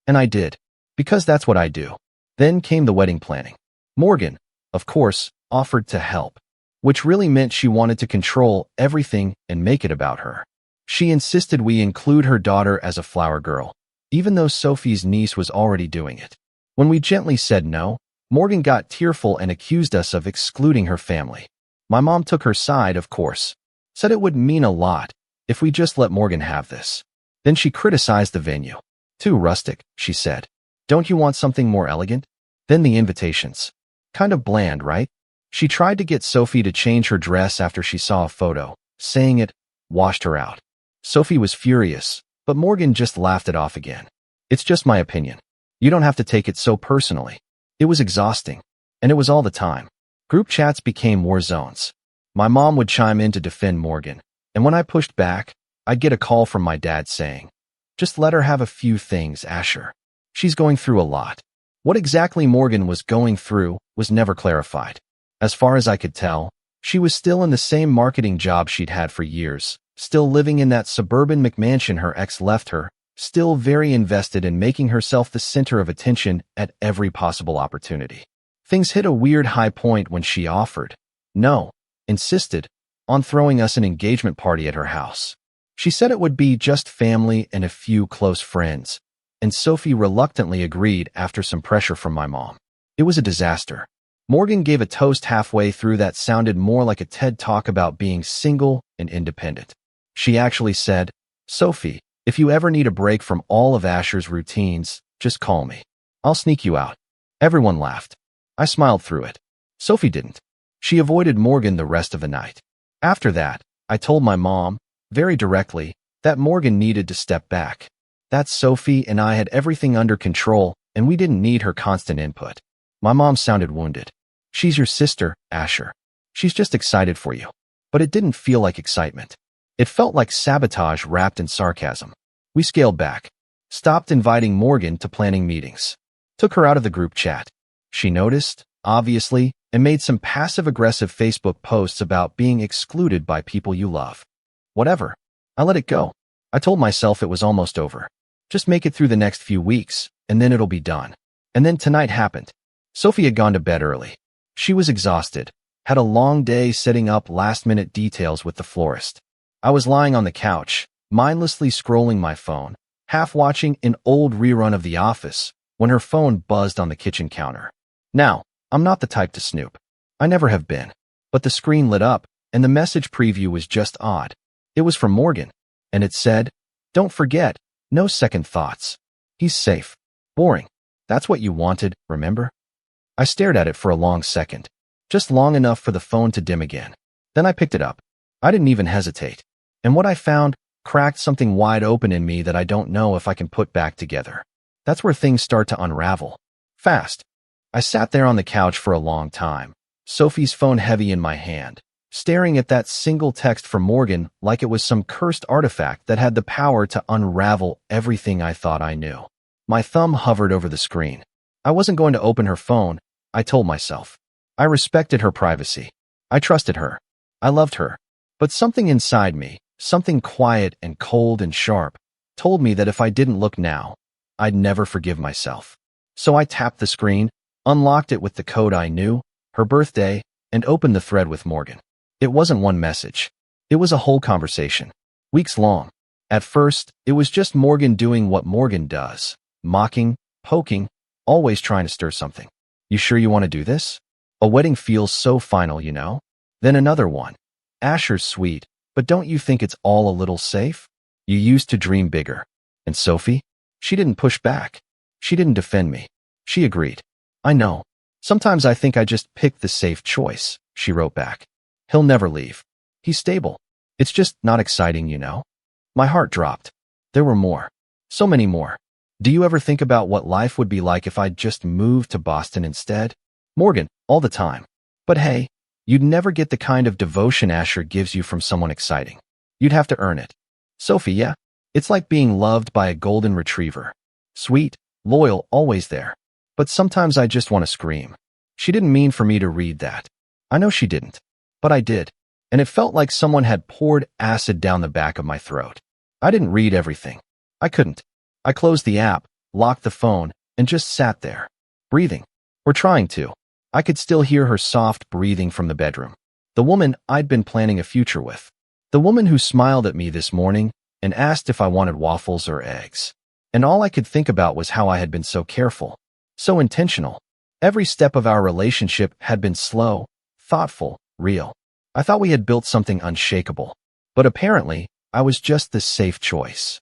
And I did, because that's what I do. Then came the wedding planning. Morgan, of course, offered to help, which really meant she wanted to control everything and make it about her. She insisted we include her daughter as a flower girl, even though Sophie's niece was already doing it. When we gently said no, Morgan got tearful and accused us of excluding her family. My mom took her side, of course, said it would mean a lot if we just let Morgan have this. Then she criticized the venue. Too rustic, she said. Don't you want something more elegant? Then the invitations. Kind of bland, right? She tried to get Sophie to change her dress after she saw a photo, saying it washed her out. Sophie was furious, but Morgan just laughed it off again. It's just my opinion. You don't have to take it so personally. It was exhausting, and it was all the time. Group chats became war zones. My mom would chime in to defend Morgan, and when I pushed back, I'd get a call from my dad saying, just let her have a few things, Asher. She's going through a lot. What exactly Morgan was going through was never clarified. As far as I could tell, she was still in the same marketing job she'd had for years, still living in that suburban McMansion her ex left her, still very invested in making herself the center of attention at every possible opportunity. Things hit a weird high point when she insisted on throwing us an engagement party at her house. She said it would be just family and a few close friends, and Sophie reluctantly agreed after some pressure from my mom. It was a disaster. Morgan gave a toast halfway through that sounded more like a TED Talk about being single and independent. She actually said, Sophie, if you ever need a break from all of Asher's routines, just call me. I'll sneak you out. Everyone laughed. I smiled through it. Sophie didn't. She avoided Morgan the rest of the night. After that, I told my mom, very directly, that Morgan needed to step back. That Sophie and I had everything under control, and we didn't need her constant input. My mom sounded wounded. She's your sister, Asher. She's just excited for you. But it didn't feel like excitement. It felt like sabotage wrapped in sarcasm. We scaled back. Stopped inviting Morgan to planning meetings. Took her out of the group chat. She noticed, obviously, and made some passive-aggressive Facebook posts about being excluded by people you love. Whatever. I let it go. I told myself it was almost over. Just make it through the next few weeks, and then it'll be done. And then tonight happened. Sophie had gone to bed early. She was exhausted, had a long day setting up last-minute details with the florist. I was lying on the couch, mindlessly scrolling my phone, half watching an old rerun of The Office, when her phone buzzed on the kitchen counter. Now, I'm not the type to snoop. I never have been. But the screen lit up, and the message preview was just odd. It was from Morgan, and it said, "Don't forget, no second thoughts. He's safe." Boring. That's what you wanted, remember? I stared at it for a long second, just long enough for the phone to dim again. Then I picked it up. I didn't even hesitate. And what I found cracked something wide open in me that I don't know if I can put back together. That's where things start to unravel. Fast. I sat there on the couch for a long time, Sophie's phone heavy in my hand, staring at that single text from Morgan like it was some cursed artifact that had the power to unravel everything I thought I knew. My thumb hovered over the screen. I wasn't going to open her phone, I told myself. I respected her privacy. I trusted her. I loved her. But something inside me, something quiet and cold and sharp, told me that if I didn't look now, I'd never forgive myself. So I tapped the screen, unlocked it with the code I knew, her birthday, and opened the thread with Morgan. It wasn't one message. It was a whole conversation. Weeks long. At first, it was just Morgan doing what Morgan does. Mocking, poking, always trying to stir something. You sure you want to do this? A wedding feels so final, you know? Then another one. Asher's sweet, but don't you think it's all a little safe? You used to dream bigger. And Sophie? She didn't push back. She didn't defend me. She agreed. I know. Sometimes I think I just picked the safe choice, she wrote back. He'll never leave. He's stable. It's just not exciting, you know? My heart dropped. There were more. So many more. Do you ever think about what life would be like if I'd just moved to Boston instead? Morgan, all the time. But hey, you'd never get the kind of devotion Asher gives you from someone exciting. You'd have to earn it. Sophie, yeah. It's like being loved by a golden retriever. Sweet, loyal, always there. But sometimes I just want to scream. She didn't mean for me to read that. I know she didn't. But I did. And it felt like someone had poured acid down the back of my throat. I didn't read everything. I couldn't. I closed the app, locked the phone, and just sat there. Breathing. Or trying to. I could still hear her soft breathing from the bedroom. The woman I'd been planning a future with. The woman who smiled at me this morning and asked if I wanted waffles or eggs. And all I could think about was how I had been so careful, so intentional. Every step of our relationship had been slow, thoughtful, real. I thought we had built something unshakable. But apparently, I was just the safe choice.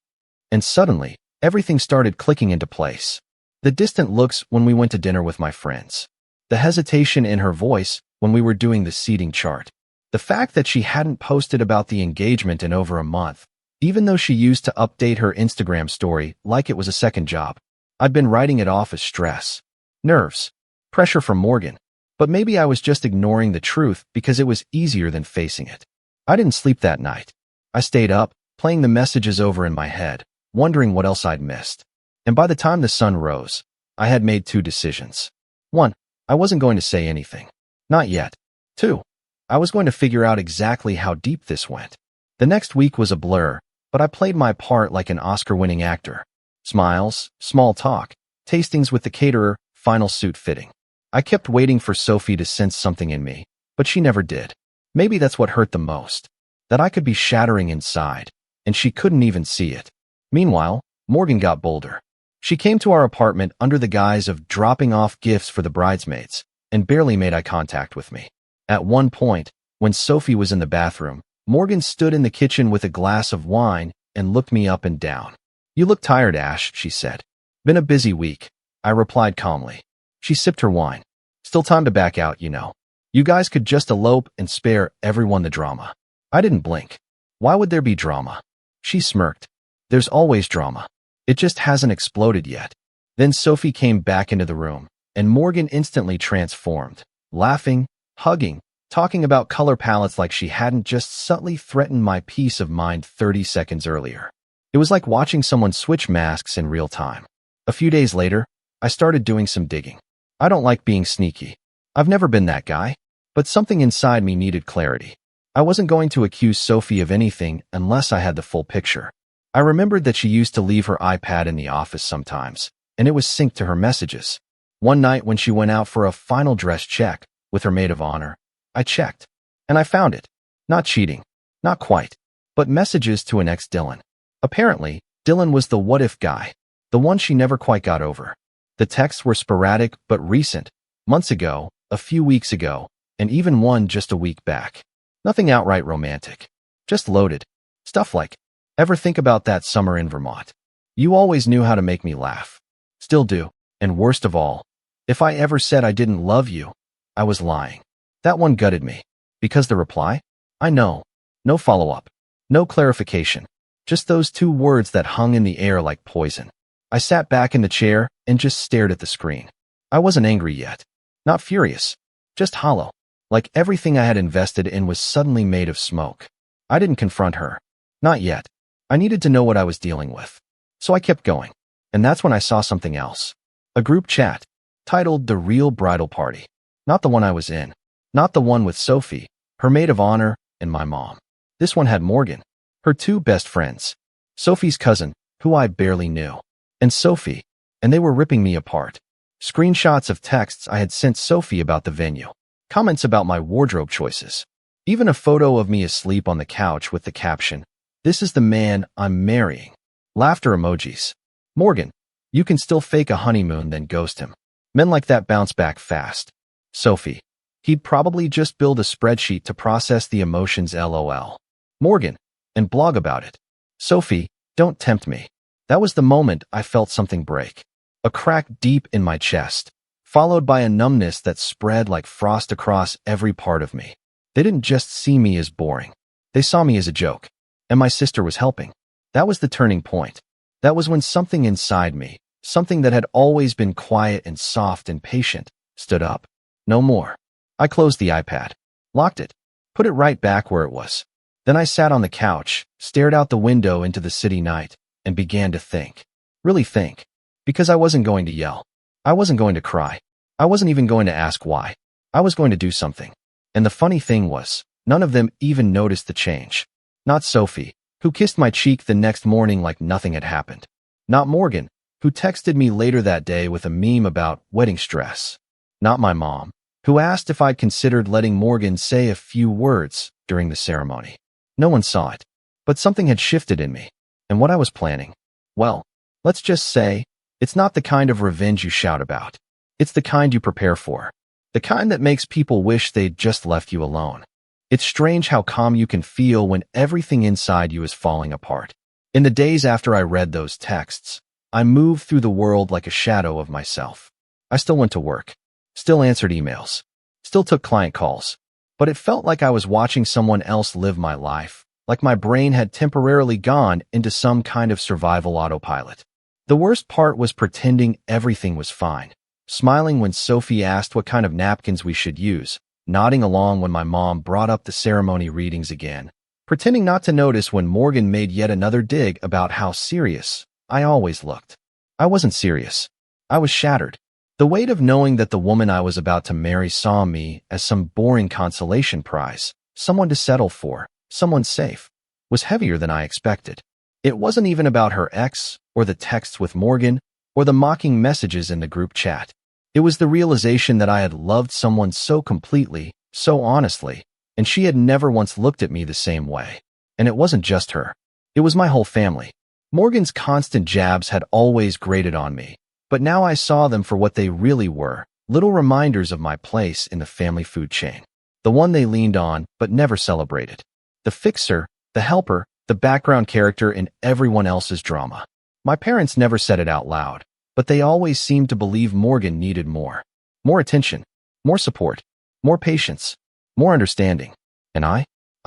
And suddenly, everything started clicking into place. The distant looks when we went to dinner with my friends. The hesitation in her voice when we were doing the seating chart. The fact that she hadn't posted about the engagement in over a month, even though she used to update her Instagram story like it was a second job. I'd been writing it off as stress, nerves, pressure from Morgan. But maybe I was just ignoring the truth because it was easier than facing it. I didn't sleep that night. I stayed up, playing the messages over in my head, wondering what else I'd missed. And by the time the sun rose, I had made two decisions. 1, I wasn't going to say anything. Not yet. 2, I was going to figure out exactly how deep this went. The next week was a blur, but I played my part like an Oscar-winning actor. Smiles, small talk, tastings with the caterer, final suit fitting. I kept waiting for Sophie to sense something in me, but she never did. Maybe that's what hurt the most. That I could be shattering inside, and she couldn't even see it. Meanwhile, Morgan got bolder. She came to our apartment under the guise of dropping off gifts for the bridesmaids, and barely made eye contact with me. At one point, when Sophie was in the bathroom, Morgan stood in the kitchen with a glass of wine and looked me up and down. You look tired, Ash, she said. Been a busy week, I replied calmly. She sipped her wine. Still time to back out, you know. You guys could just elope and spare everyone the drama. I didn't blink. Why would there be drama? She smirked. There's always drama. It just hasn't exploded yet. Then Sophie came back into the room, and Morgan instantly transformed, laughing, hugging, talking about color palettes like she hadn't just subtly threatened my peace of mind 30 seconds earlier. It was like watching someone switch masks in real time. A few days later, I started doing some digging. I don't like being sneaky. I've never been that guy. But something inside me needed clarity. I wasn't going to accuse Sophie of anything unless I had the full picture. I remembered that she used to leave her iPad in the office sometimes, and it was synced to her messages. One night when she went out for a final dress check with her maid of honor, I checked. And I found it. Not cheating. Not quite. But messages to an ex-Dylan. Apparently, Dylan was the what-if guy. The one she never quite got over. The texts were sporadic but recent, months ago, a few weeks ago, and even one just a week back. Nothing outright romantic. Just loaded. Stuff like, ever think about that summer in Vermont? You always knew how to make me laugh. Still do. And worst of all, if I ever said I didn't love you, I was lying. That one gutted me. Because the reply? I know. No follow-up. No clarification. Just those two words that hung in the air like poison. I sat back in the chair and just stared at the screen. I wasn't angry yet. Not furious. Just hollow. Like everything I had invested in was suddenly made of smoke. I didn't confront her. Not yet. I needed to know what I was dealing with. So I kept going. And that's when I saw something else. A group chat, titled The Real Bridal Party. Not the one I was in. Not the one with Sophie, her maid of honor, and my mom. This one had Morgan, her two best friends. Sophie's cousin, who I barely knew, and Sophie, and they were ripping me apart. Screenshots of texts I had sent Sophie about the venue. Comments about my wardrobe choices. Even a photo of me asleep on the couch with the caption, "This is the man I'm marrying." Laughter emojis. Morgan, you can still fake a honeymoon then ghost him. Men like that bounce back fast. Sophie, he'd probably just build a spreadsheet to process the emotions LOL. Morgan, and blog about it. Sophie, don't tempt me. That was the moment I felt something break. A crack deep in my chest, followed by a numbness that spread like frost across every part of me. They didn't just see me as boring. They saw me as a joke. And my sister was helping. That was the turning point. That was when something inside me, something that had always been quiet and soft and patient, stood up. No more. I closed the iPad, locked it, put it right back where it was. Then I sat on the couch, stared out the window into the city night, and began to think. Really think. Because I wasn't going to yell. I wasn't going to cry. I wasn't even going to ask why. I was going to do something. And the funny thing was, none of them even noticed the change. Not Sophie, who kissed my cheek the next morning like nothing had happened. Not Morgan, who texted me later that day with a meme about wedding stress. Not my mom, who asked if I'd considered letting Morgan say a few words during the ceremony. No one saw it, but something had shifted in me. And what I was planning, well, let's just say, it's not the kind of revenge you shout about. It's the kind you prepare for. The kind that makes people wish they'd just left you alone. It's strange how calm you can feel when everything inside you is falling apart. In the days after I read those texts, I moved through the world like a shadow of myself. I still went to work, still answered emails, still took client calls, but it felt like I was watching someone else live my life, like my brain had temporarily gone into some kind of survival autopilot. The worst part was pretending everything was fine, smiling when Sophie asked what kind of napkins we should use, nodding along when my mom brought up the ceremony readings again, pretending not to notice when Morgan made yet another dig about how serious I always looked. I wasn't serious. I was shattered. The weight of knowing that the woman I was about to marry saw me as some boring consolation prize, someone to settle for, someone safe, was heavier than I expected. It wasn't even about her ex, or the texts with Morgan, or the mocking messages in the group chat. It was the realization that I had loved someone so completely, so honestly, and she had never once looked at me the same way. And it wasn't just her. It was my whole family. Morgan's constant jabs had always grated on me, but now I saw them for what they really were, little reminders of my place in the family food chain. The one they leaned on, but never celebrated. The fixer, the helper, the background character in everyone else's drama. My parents never said it out loud, but they always seemed to believe Morgan needed more. More attention, more support, more patience, more understanding. And I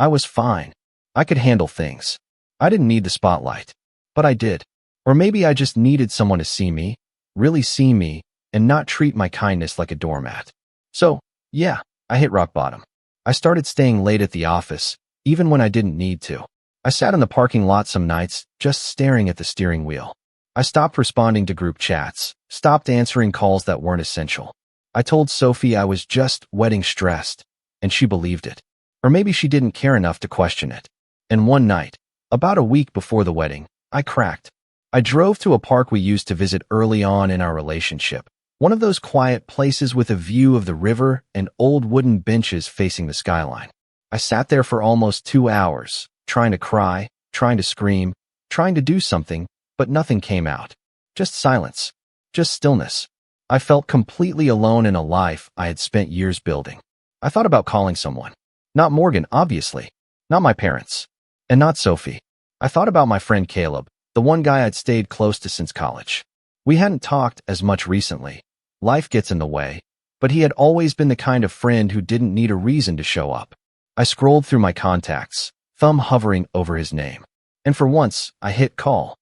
was fine. I could handle things. I didn't need the spotlight. But I did. Or maybe I just needed someone to see me, really see me, and not treat my kindness like a doormat. So, yeah, I hit rock bottom. I started staying late at the office, even when I didn't need to. I sat in the parking lot some nights, just staring at the steering wheel. I stopped responding to group chats, stopped answering calls that weren't essential. I told Sophie I was just wedding stressed, and she believed it. Or maybe she didn't care enough to question it. And one night, about a week before the wedding, I cracked. I drove to a park we used to visit early on in our relationship, one of those quiet places with a view of the river and old wooden benches facing the skyline. I sat there for almost 2 hours, trying to cry, trying to scream, trying to do something, but nothing came out. Just silence. Just stillness. I felt completely alone in a life I had spent years building. I thought about calling someone. Not Morgan, obviously. Not my parents. And not Sophie. I thought about my friend Caleb, the one guy I'd stayed close to since college. We hadn't talked as much recently. Life gets in the way, but he had always been the kind of friend who didn't need a reason to show up. I scrolled through my contacts, thumb hovering over his name. And for once, I hit call.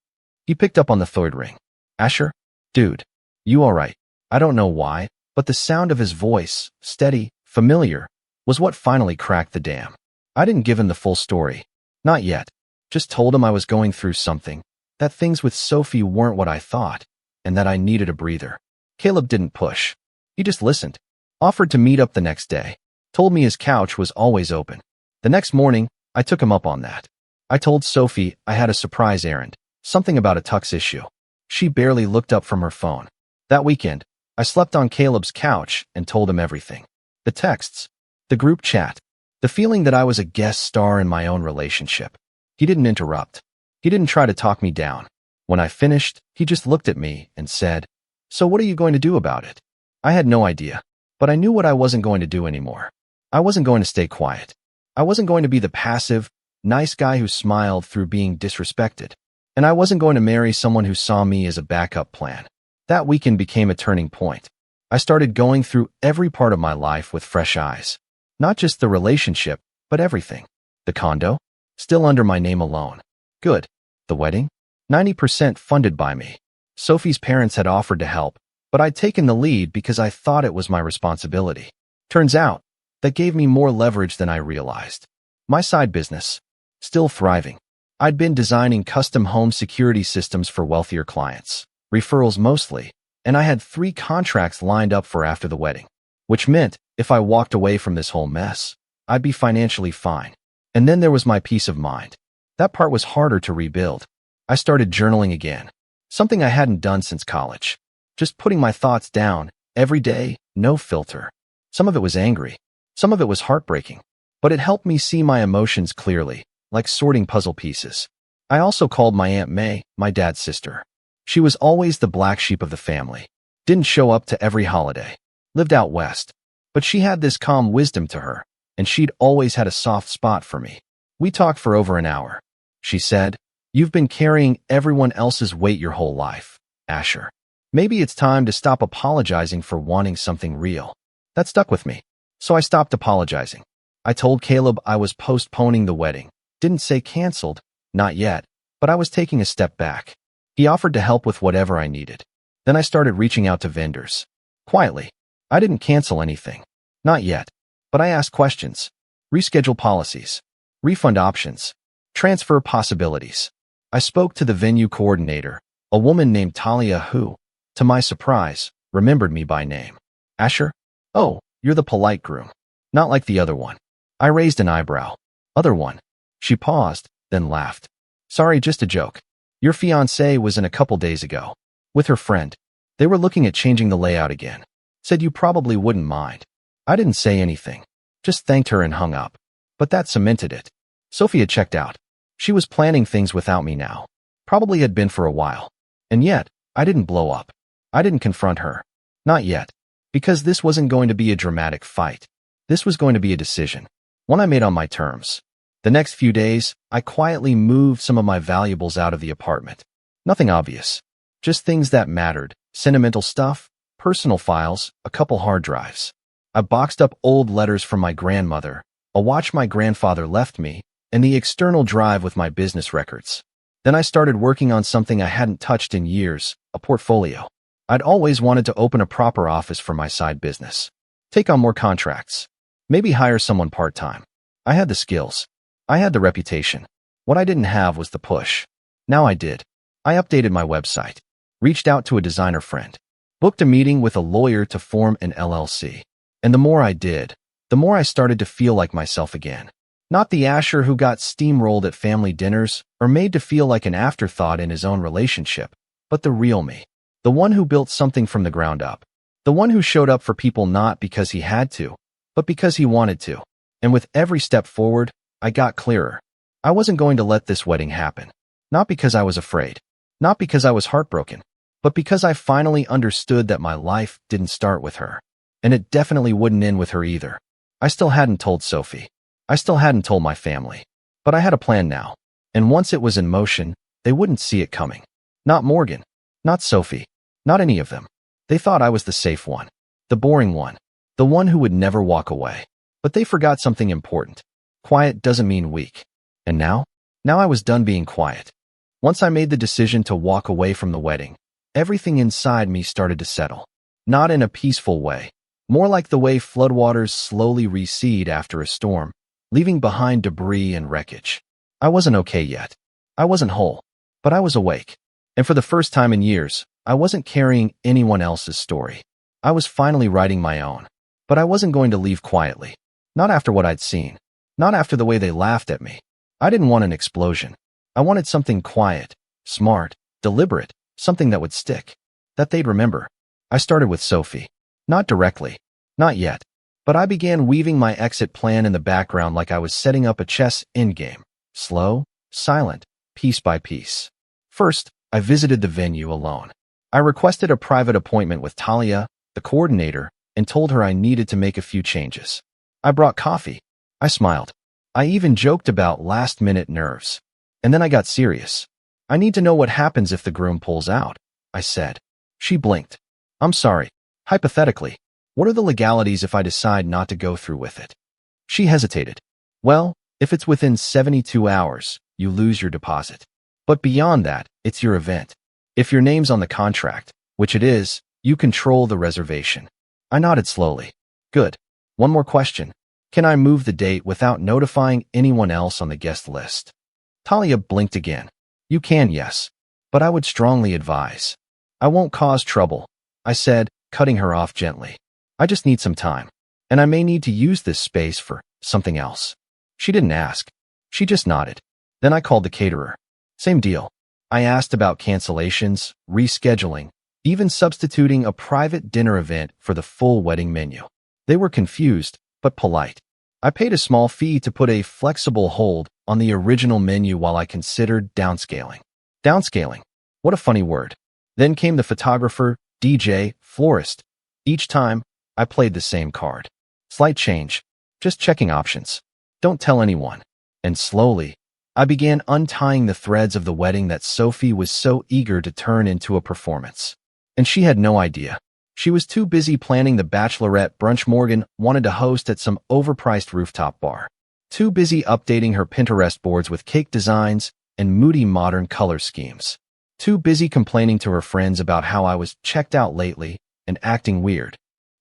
He picked up on the third ring. Asher? Dude, you alright? I don't know why, but the sound of his voice, steady, familiar, was what finally cracked the dam. I didn't give him the full story. Not yet. Just told him I was going through something, that things with Sophie weren't what I thought, and that I needed a breather. Caleb didn't push. He just listened. Offered to meet up the next day. Told me his couch was always open. The next morning, I took him up on that. I told Sophie I had a surprise errand, something about a tux issue. She barely looked up from her phone. That weekend, I slept on Caleb's couch and told him everything. The texts, the group chat, the feeling that I was a guest star in my own relationship. He didn't interrupt. He didn't try to talk me down. When I finished, he just looked at me and said, "So what are you going to do about it?" I had no idea, but I knew what I wasn't going to do anymore. I wasn't going to stay quiet. I wasn't going to be the passive, nice guy who smiled through being disrespected. And I wasn't going to marry someone who saw me as a backup plan. That weekend became a turning point. I started going through every part of my life with fresh eyes. Not just the relationship, but everything. The condo? Still under my name alone. Good. The wedding? 90% funded by me. Sophie's parents had offered to help, but I'd taken the lead because I thought it was my responsibility. Turns out, that gave me more leverage than I realized. My side business, still thriving. I'd been designing custom home security systems for wealthier clients, referrals mostly, and I had 3 contracts lined up for after the wedding, which meant if I walked away from this whole mess, I'd be financially fine. And then there was my peace of mind. That part was harder to rebuild. I started journaling again, something I hadn't done since college. Just putting my thoughts down, every day, no filter. Some of it was angry. Some of it was heartbreaking. But it helped me see my emotions clearly, like sorting puzzle pieces. I also called my Aunt May, my dad's sister. She was always the black sheep of the family. Didn't show up to every holiday. Lived out west. But she had this calm wisdom to her, and she'd always had a soft spot for me. We talked for over an hour. She said, "You've been carrying everyone else's weight your whole life, Asher. Maybe it's time to stop apologizing for wanting something real." That stuck with me. So I stopped apologizing. I told Caleb I was postponing the wedding. Didn't say canceled, not yet, but I was taking a step back. He offered to help with whatever I needed. Then I started reaching out to vendors. Quietly. I didn't cancel anything. Not yet. But I asked questions. Reschedule policies. Refund options. Transfer possibilities. I spoke to the venue coordinator, a woman named Talia who, to my surprise, remembered me by name. "Asher? Oh, you're the polite groom. Not like the other one." I raised an eyebrow. "Other one?" She paused, then laughed. "Sorry, just a joke. Your fiancé was in a couple days ago. With her friend. They were looking at changing the layout again. Said you probably wouldn't mind." I didn't say anything. Just thanked her and hung up. But that cemented it. Sophie had checked out. She was planning things without me now. Probably had been for a while. And yet, I didn't blow up. I didn't confront her. Not yet. Because this wasn't going to be a dramatic fight. This was going to be a decision. One I made on my terms. The next few days, I quietly moved some of my valuables out of the apartment. Nothing obvious. Just things that mattered. Sentimental stuff, personal files, a couple hard drives. I boxed up old letters from my grandmother, a watch my grandfather left me, and the external drive with my business records. Then I started working on something I hadn't touched in years, a portfolio. I'd always wanted to open a proper office for my side business. Take on more contracts. Maybe hire someone part-time. I had the skills. I had the reputation. What I didn't have was the push. Now I did. I updated my website. Reached out to a designer friend. Booked a meeting with a lawyer to form an LLC. And the more I did, the more I started to feel like myself again. Not the Asher who got steamrolled at family dinners or made to feel like an afterthought in his own relationship, but the real me. The one who built something from the ground up. The one who showed up for people not because he had to, but because he wanted to. And with every step forward, I got clearer. I wasn't going to let this wedding happen. Not because I was afraid. Not because I was heartbroken. But because I finally understood that my life didn't start with her. And it definitely wouldn't end with her either. I still hadn't told Sophie. I still hadn't told my family. But I had a plan now. And once it was in motion, they wouldn't see it coming. Not Morgan. Not Sophie. Not any of them. They thought I was the safe one. The boring one. The one who would never walk away. But they forgot something important. Quiet doesn't mean weak. And now? Now I was done being quiet. Once I made the decision to walk away from the wedding, everything inside me started to settle. Not in a peaceful way, more like the way floodwaters slowly recede after a storm, leaving behind debris and wreckage. I wasn't okay yet. I wasn't whole, but I was awake. And for the first time in years, I wasn't carrying anyone else's story. I was finally writing my own. But I wasn't going to leave quietly. Not after what I'd seen. Not after the way they laughed at me. I didn't want an explosion. I wanted something quiet, smart, deliberate, something that would stick, that they'd remember. I started with Sophie. Not directly. Not yet. But I began weaving my exit plan in the background like I was setting up a chess endgame. Slow, silent, piece by piece. First, I visited the venue alone. I requested a private appointment with Talia, the coordinator, and told her I needed to make a few changes. I brought coffee. I smiled. I even joked about last-minute nerves. And then I got serious. I need to know what happens if the groom pulls out, I said. She blinked. I'm sorry. Hypothetically, what are the legalities if I decide not to go through with it? She hesitated. Well, if it's within 72 hours, you lose your deposit. But beyond that, it's your event. If your name's on the contract, which it is, you control the reservation. I nodded slowly. Good. One more question. Can I move the date without notifying anyone else on the guest list? Talia blinked again. You can, yes. But I would strongly advise. I won't cause trouble, I said, cutting her off gently. I just need some time. And I may need to use this space for something else. She didn't ask. She just nodded. Then I called the caterer. Same deal. I asked about cancellations, rescheduling, even substituting a private dinner event for the full wedding menu. They were confused, but polite. I paid a small fee to put a flexible hold on the original menu while I considered downscaling. Downscaling. What a funny word. Then came the photographer, DJ, florist. Each time, I played the same card. Slight change. Just checking options. Don't tell anyone. And slowly, I began untying the threads of the wedding that Sophie was so eager to turn into a performance. And she had no idea. She was too busy planning the bachelorette brunch Morgan wanted to host at some overpriced rooftop bar. Too busy updating her Pinterest boards with cake designs and moody modern color schemes. Too busy complaining to her friends about how I was checked out lately and acting weird.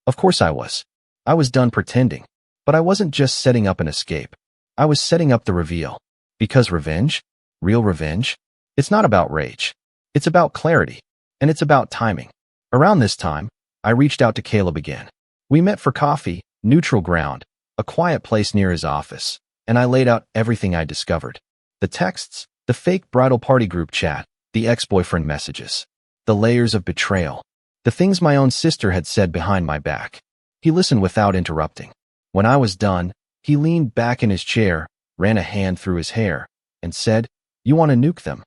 Of course I was. I was done pretending. But I wasn't just setting up an escape. I was setting up the reveal. Because revenge? Real revenge? It's not about rage. It's about clarity. And it's about timing. Around this time, I reached out to Caleb again. We met for coffee, neutral ground, a quiet place near his office, and I laid out everything I discovered. The texts, the fake bridal party group chat, the ex-boyfriend messages, the layers of betrayal, the things my own sister had said behind my back. He listened without interrupting. When I was done, he leaned back in his chair, ran a hand through his hair, and said, "You want to nuke them?"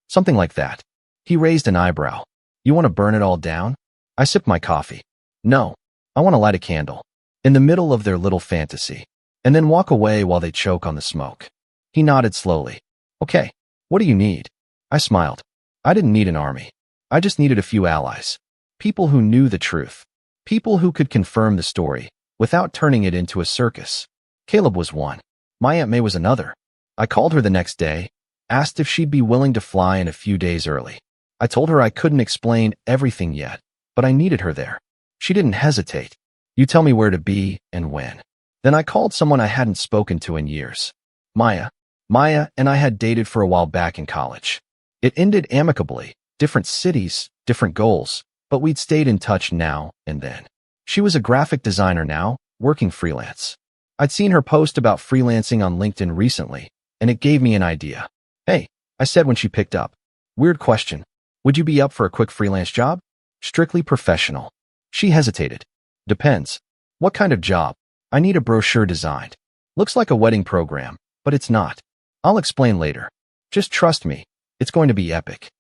Something like that. He raised an eyebrow. "You want to burn it all down?" I sipped my coffee. "No, I want to light a candle." In the middle of their little fantasy, and then walk away while they choke on the smoke. He nodded slowly. "Okay, what do you need?" I smiled. I didn't need an army. I just needed a few allies. People who knew the truth. People who could confirm the story, without turning it into a circus. Caleb was one. My Aunt May was another. I called her the next day, asked if she'd be willing to fly in a few days early. I told her I couldn't explain everything yet, but I needed her there. She didn't hesitate. "You tell me where to be and when." Then I called someone I hadn't spoken to in years. Maya. Maya and I had dated for a while back in college. It ended amicably, different cities, different goals, but we'd stayed in touch now and then. She was a graphic designer now, working freelance. I'd seen her post about freelancing on LinkedIn recently, and it gave me an idea. "Hey," I said when she picked up. "Weird question. Would you be up for a quick freelance job?" "Strictly professional." She hesitated. "Depends. What kind of job?" "I need a brochure designed. Looks like a wedding program, but it's not. I'll explain later. Just trust me. It's going to be epic."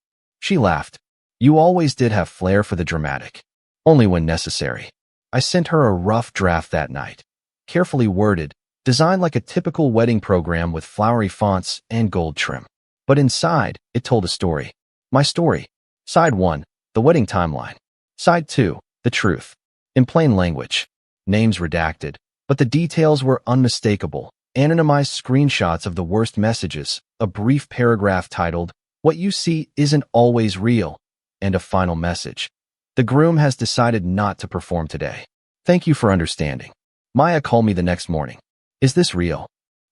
She laughed. "You always did have flair for the dramatic." "Only when necessary." I sent her a rough draft that night. Carefully worded, designed like a typical wedding program with flowery fonts and gold trim. But inside, it told a story. My story. Side 1, the wedding timeline. Side 2, the truth. In plain language. Names redacted, but the details were unmistakable, anonymized screenshots of the worst messages, a brief paragraph titled, "What you see isn't always real," and a final message. "The groom has decided not to perform today. Thank you for understanding." Maya called me the next morning. "Is this real?"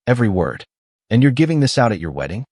"Every word." "And you're giving this out at your wedding?"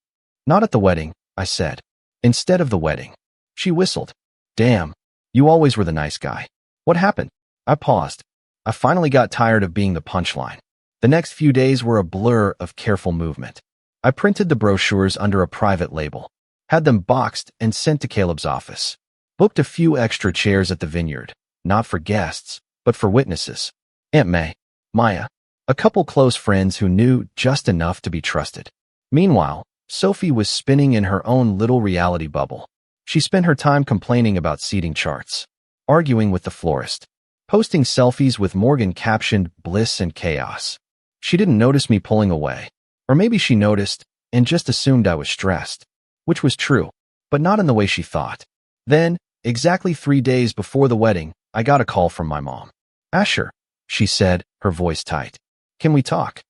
"Not at the wedding," I said. "Instead of the wedding." She whistled. "Damn, you always were the nice guy. What happened?" I paused. I finally got tired of being the punchline. The next few days were a blur of careful movement. I printed the brochures under a private label, had them boxed and sent to Caleb's office. Booked a few extra chairs at the vineyard, not for guests, but for witnesses. Aunt May, Maya, a couple close friends who knew just enough to be trusted. Meanwhile, Sophie was spinning in her own little reality bubble. She spent her time complaining about seating charts, arguing with the florist, posting selfies with Morgan captioned "bliss and chaos." She didn't notice me pulling away. Or maybe she noticed and just assumed I was stressed, which was true, but not in the way she thought. Then, exactly 3 days before the wedding, I got a call from my mom. "Asher," she said, her voice tight. "Can we talk?"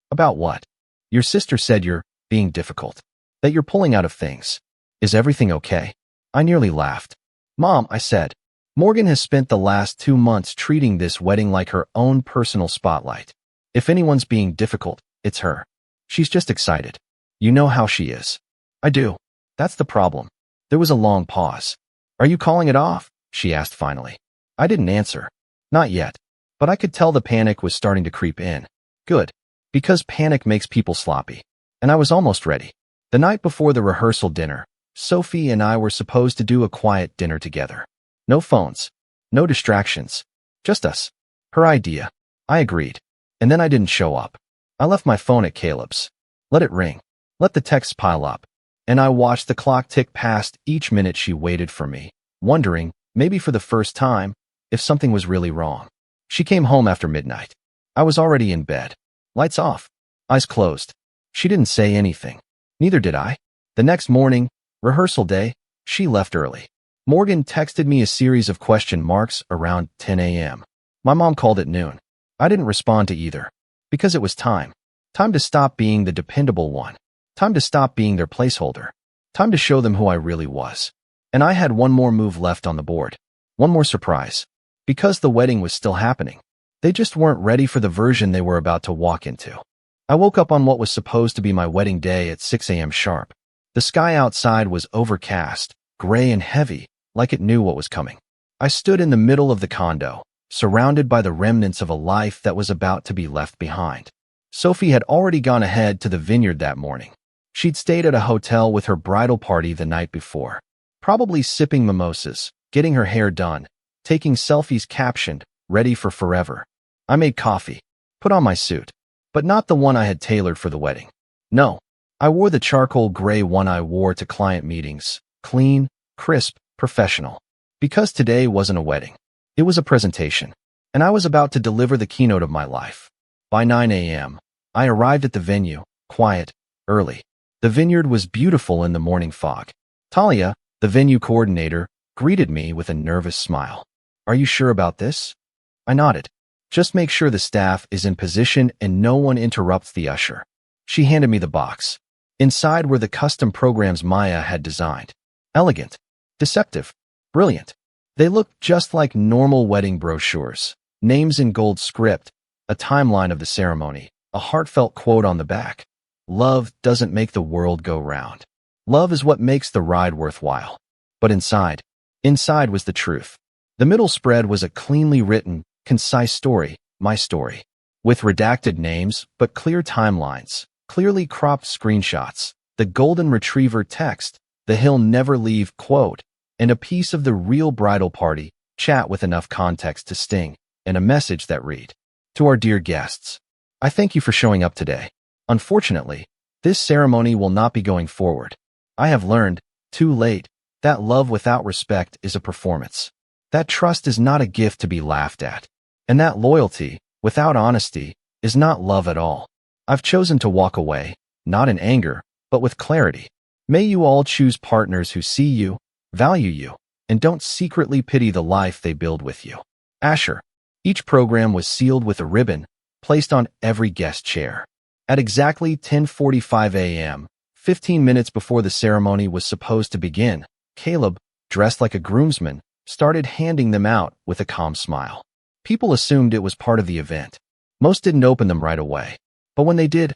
"About what?" "Your sister said you're being difficult, that you're pulling out of things. Is everything okay?" I nearly laughed. "Mom," I said, "Morgan has spent the last 2 months treating this wedding like her own personal spotlight. If anyone's being difficult, it's her. She's just excited. You know how she is." "I do. That's the problem." There was a long pause. "Are you calling it off?" she asked finally. I didn't answer. Not yet. But I could tell the panic was starting to creep in. Good. Because panic makes people sloppy. And I was almost ready. The night before the rehearsal dinner, Sophie and I were supposed to do a quiet dinner together. No phones. No distractions. Just us. Her idea. I agreed. And then I didn't show up. I left my phone at Caleb's. Let it ring. Let the texts pile up. And I watched the clock tick past each minute she waited for me, wondering, maybe for the first time, if something was really wrong. She came home after midnight. I was already in bed. Lights off. Eyes closed. She didn't say anything. Neither did I. The next morning, rehearsal day, she left early. Morgan texted me a series of question marks around 10 a.m. My mom called at noon. I didn't respond to either. Because it was time. Time to stop being the dependable one. Time to stop being their placeholder. Time to show them who I really was. And I had one more move left on the board. One more surprise. Because the wedding was still happening. They just weren't ready for the version they were about to walk into. I woke up on what was supposed to be my wedding day at 6 a.m. sharp. The sky outside was overcast, gray and heavy, like it knew what was coming. I stood in the middle of the condo, surrounded by the remnants of a life that was about to be left behind. Sophie had already gone ahead to the vineyard that morning. She'd stayed at a hotel with her bridal party the night before, probably sipping mimosas, getting her hair done, taking selfies captioned, "Ready for forever." I made coffee, put on my suit, but not the one I had tailored for the wedding. No, I wore the charcoal gray one I wore to client meetings, clean, crisp, professional. Because today wasn't a wedding. It was a presentation, and I was about to deliver the keynote of my life. By 9 a.m., I arrived at the venue, quiet, early. The vineyard was beautiful in the morning fog. Talia, the venue coordinator, greeted me with a nervous smile. "Are you sure about this?" I nodded. "Just make sure the staff is in position and no one interrupts the usher." She handed me the box. Inside were the custom programs Maya had designed. Elegant, deceptive, brilliant. They looked just like normal wedding brochures. Names in gold script, a timeline of the ceremony, a heartfelt quote on the back. "Love doesn't make the world go round. Love is what makes the ride worthwhile." But inside was the truth. The middle spread was a cleanly written, concise story, my story, with redacted names but clear timelines, clearly cropped screenshots, the golden retriever text, the "he'll never leave" quote, and a piece of the real bridal party chat with enough context to sting, and a message that read, "To our dear guests, I thank you for showing up today. Unfortunately, this ceremony will not be going forward. I have learned, too late, that love without respect is a performance. That trust is not a gift to be laughed at. And that loyalty, without honesty, is not love at all. I've chosen to walk away, not in anger, but with clarity. May you all choose partners who see you, value you, and don't secretly pity the life they build with you." Asher. Each program was sealed with a ribbon, placed on every guest chair. At exactly 10:45 a.m., 15 minutes before the ceremony was supposed to begin, Caleb, dressed like a groomsman, started handing them out with a calm smile. People assumed it was part of the event. Most didn't open them right away. But when they did,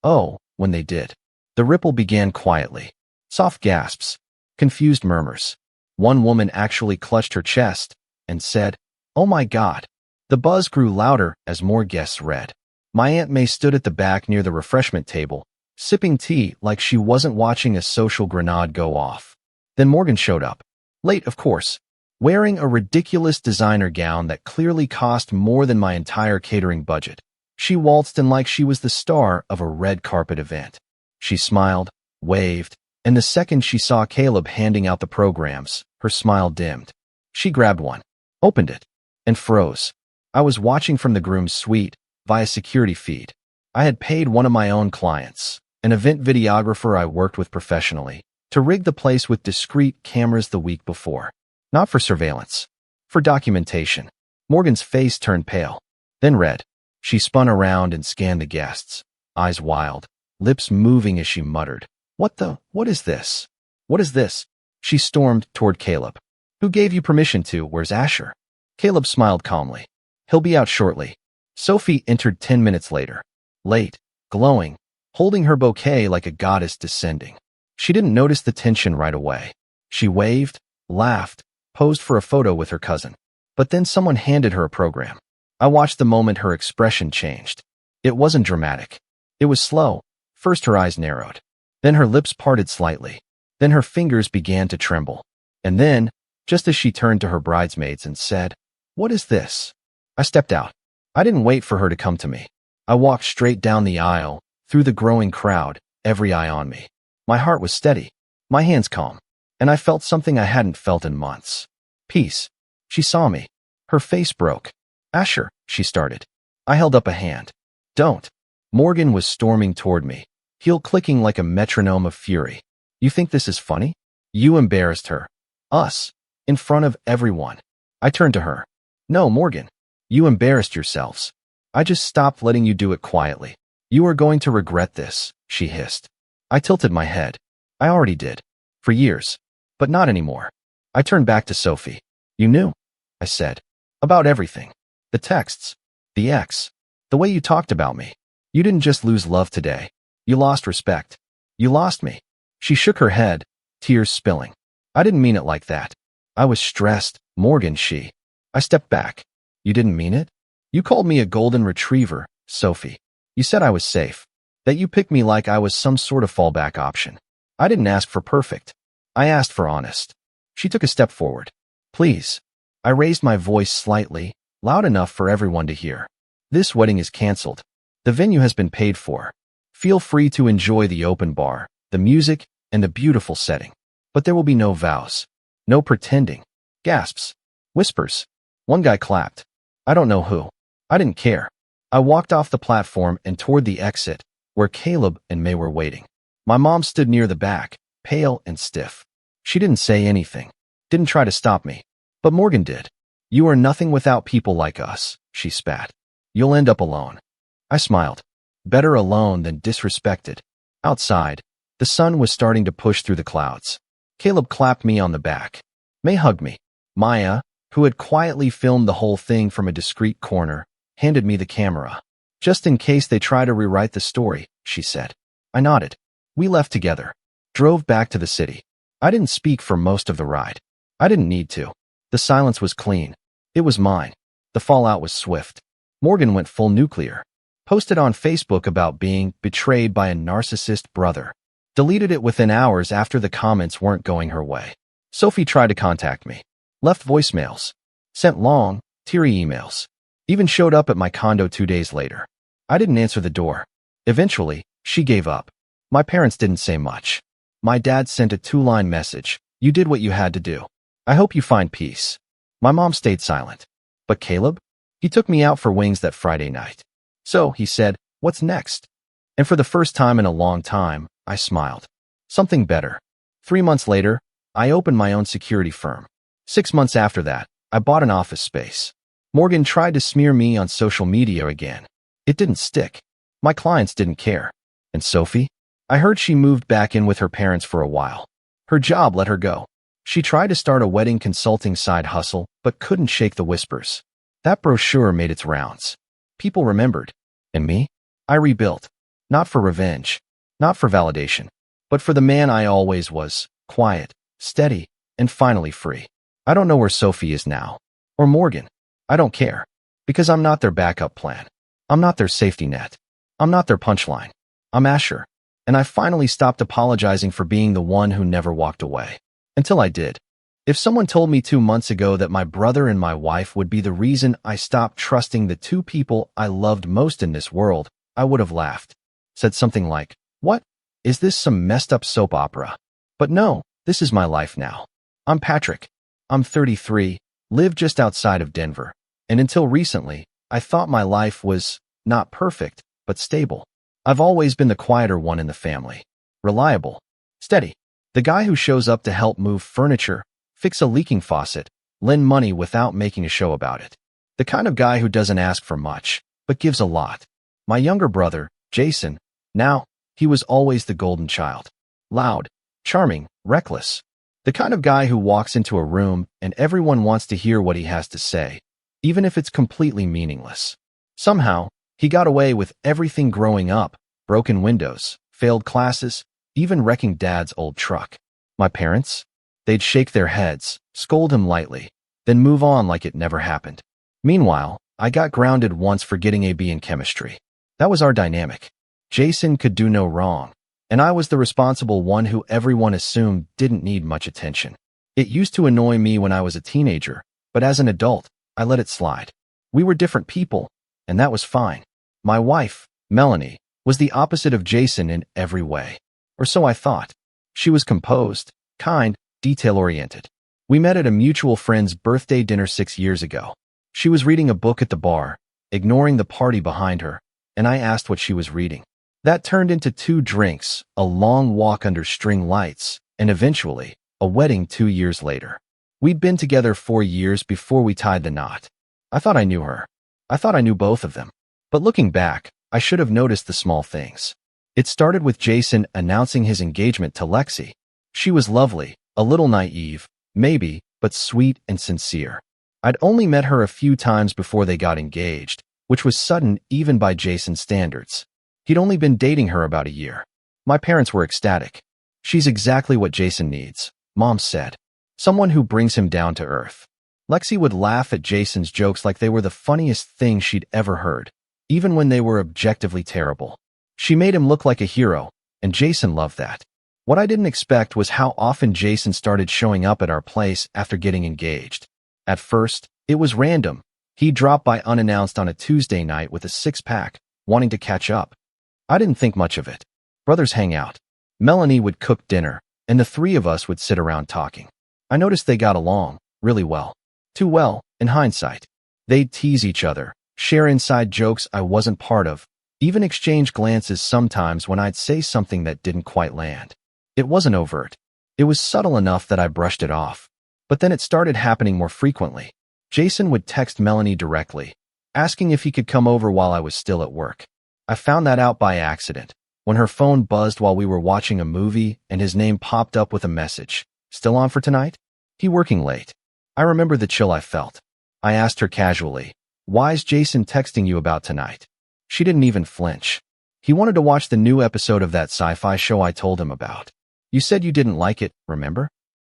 the ripple began quietly. Soft gasps, confused murmurs. One woman actually clutched her chest and said, "Oh my God." The buzz grew louder as more guests read. My Aunt May stood at the back near the refreshment table, sipping tea like she wasn't watching a social grenade go off. Then Morgan showed up. Late, of course, wearing a ridiculous designer gown that clearly cost more than my entire catering budget. She waltzed in like she was the star of a red carpet event. She smiled, waved, and the second she saw Caleb handing out the programs, her smile dimmed. She grabbed one, opened it, and froze. I was watching from the groom's suite via security feed. I had paid one of my own clients, an event videographer I worked with professionally, to rig the place with discreet cameras the week before. Not for surveillance, for documentation. Morgan's face turned pale, then red. She spun around and scanned the guests, eyes wild, lips moving as she muttered, What is this? What is this?" She stormed toward Caleb. "Who gave you permission to? Where's Asher?" Caleb smiled calmly. "He'll be out shortly." Sophie entered 10 minutes later, late, glowing, holding her bouquet like a goddess descending. She didn't notice the tension right away. She waved, laughed, posed for a photo with her cousin. But then someone handed her a program. I watched the moment her expression changed. It wasn't dramatic. It was slow. First her eyes narrowed. Then her lips parted slightly. Then her fingers began to tremble. And then, just as she turned to her bridesmaids and said, "What is this?" I stepped out. I didn't wait for her to come to me. I walked straight down the aisle, through the growing crowd, every eye on me. My heart was steady, my hands calm, and I felt something I hadn't felt in months. Peace. She saw me. Her face broke. "Asher," she started. I held up a hand. "Don't." Morgan was storming toward me, heel clicking like a metronome of fury. "You think this is funny? You embarrassed her. Us. In front of everyone." I turned to her. "No, Morgan. You embarrassed yourselves. I just stopped letting you do it quietly. You are going to regret this," she hissed. I tilted my head. I already did. For years. But not anymore. I turned back to Sophie. "You knew," I said. "About everything. The texts. The ex. The way you talked about me. You didn't just lose love today. You lost respect. You lost me." She shook her head, tears spilling. "I didn't mean it like that. I was stressed, Morgan." I stepped back. "You didn't mean it? You called me a golden retriever, Sophie. You said I was safe. That you picked me like I was some sort of fallback option. I didn't ask for perfect. I asked for honest." She took a step forward. "Please." I raised my voice slightly, loud enough for everyone to hear. "This wedding is canceled. The venue has been paid for. Feel free to enjoy the open bar, the music, and the beautiful setting. But there will be no vows. No pretending." Gasps. Whispers. One guy clapped. I don't know who. I didn't care. I walked off the platform and toward the exit, where Caleb and May were waiting. My mom stood near the back, pale and stiff. She didn't say anything. Didn't try to stop me. But Morgan did. "You are nothing without people like us," she spat. "You'll end up alone." I smiled. Better alone than disrespected. Outside, the sun was starting to push through the clouds. Caleb clapped me on the back. May hugged me. Maya, who had quietly filmed the whole thing from a discreet corner, handed me the camera. "Just in case they try to rewrite the story," she said. I nodded. We left together. Drove back to the city. I didn't speak for most of the ride. I didn't need to. The silence was clean. It was mine. The fallout was swift. Morgan went full nuclear. Posted on Facebook about being betrayed by a narcissist brother. Deleted it within hours after the comments weren't going her way. Sophie tried to contact me. Left voicemails. Sent long, teary emails. Even showed up at my condo 2 days later. I didn't answer the door. Eventually, she gave up. My parents didn't say much. My dad sent a 2-line message. "You did what you had to do. I hope you find peace." My mom stayed silent. But Caleb? He took me out for wings that Friday night. "So," he said, "what's next?" And for the first time in a long time, I smiled. Something better. 3 months later, I opened my own security firm. 6 months after that, I bought an office space. Morgan tried to smear me on social media again. It didn't stick. My clients didn't care. And Sophie? I heard she moved back in with her parents for a while. Her job let her go. She tried to start a wedding consulting side hustle, but couldn't shake the whispers. That brochure made its rounds. People remembered. And me? I rebuilt. Not for revenge. Not for validation. But for the man I always was. Quiet, steady, and finally free. I don't know where Sophie is now. Or Morgan. I don't care. Because I'm not their backup plan. I'm not their safety net. I'm not their punchline. I'm Asher. And I finally stopped apologizing for being the one who never walked away. Until I did. If someone told me 2 months ago that my brother and my wife would be the reason I stopped trusting the two people I loved most in this world, I would have laughed. Said something like, "What? Is this some messed up soap opera?" But no, this is my life now. I'm Patrick. I'm 33, live just outside of Denver. And until recently, I thought my life was not perfect, but stable. I've always been the quieter one in the family. Reliable. Steady. The guy who shows up to help move furniture, fix a leaking faucet, lend money without making a show about it. The kind of guy who doesn't ask for much, but gives a lot. My younger brother, Jason, now, he was always the golden child. Loud, charming, reckless. The kind of guy who walks into a room and everyone wants to hear what he has to say, even if it's completely meaningless. Somehow, he got away with everything growing up, broken windows, failed classes, even wrecking Dad's old truck. My parents? They'd shake their heads, scold him lightly, then move on like it never happened. Meanwhile, I got grounded once for getting a B in chemistry. That was our dynamic. Jason could do no wrong, and I was the responsible one who everyone assumed didn't need much attention. It used to annoy me when I was a teenager, but as an adult, I let it slide. We were different people, and that was fine. My wife, Melanie, was the opposite of Jason in every way. Or so I thought. She was composed, kind, detail-oriented. We met at a mutual friend's birthday dinner 6 years ago. She was reading a book at the bar, ignoring the party behind her, and I asked what she was reading. That turned into 2 drinks, a long walk under string lights, and eventually, a wedding 2 years later. We'd been together 4 years before we tied the knot. I thought I knew her. I thought I knew both of them. But looking back, I should have noticed the small things. It started with Jason announcing his engagement to Lexi. She was lovely, a little naive, maybe, but sweet and sincere. I'd only met her a few times before they got engaged, which was sudden even by Jason's standards. He'd only been dating her about a year. My parents were ecstatic. She's exactly what Jason needs, Mom said. Someone who brings him down to earth. Lexi would laugh at Jason's jokes like they were the funniest thing she'd ever heard, even when they were objectively terrible. She made him look like a hero, and Jason loved that. What I didn't expect was how often Jason started showing up at our place after getting engaged. At first, it was random. He'd drop by unannounced on a Tuesday night with a 6-pack, wanting to catch up. I didn't think much of it. Brothers hang out. Melanie would cook dinner, and the 3 of us would sit around talking. I noticed they got along really well. Too well, in hindsight. They'd tease each other, share inside jokes I wasn't part of, even exchange glances sometimes when I'd say something that didn't quite land. It wasn't overt. It was subtle enough that I brushed it off. But then it started happening more frequently. Jason would text Melanie directly, asking if he could come over while I was still at work. I found that out by accident, when her phone buzzed while we were watching a movie and his name popped up with a message. Still on for tonight? He working late. I remember the chill I felt. I asked her casually, "Why's Jason texting you about tonight?" She didn't even flinch. He wanted to watch the new episode of that sci-fi show I told him about. You said you didn't like it, remember?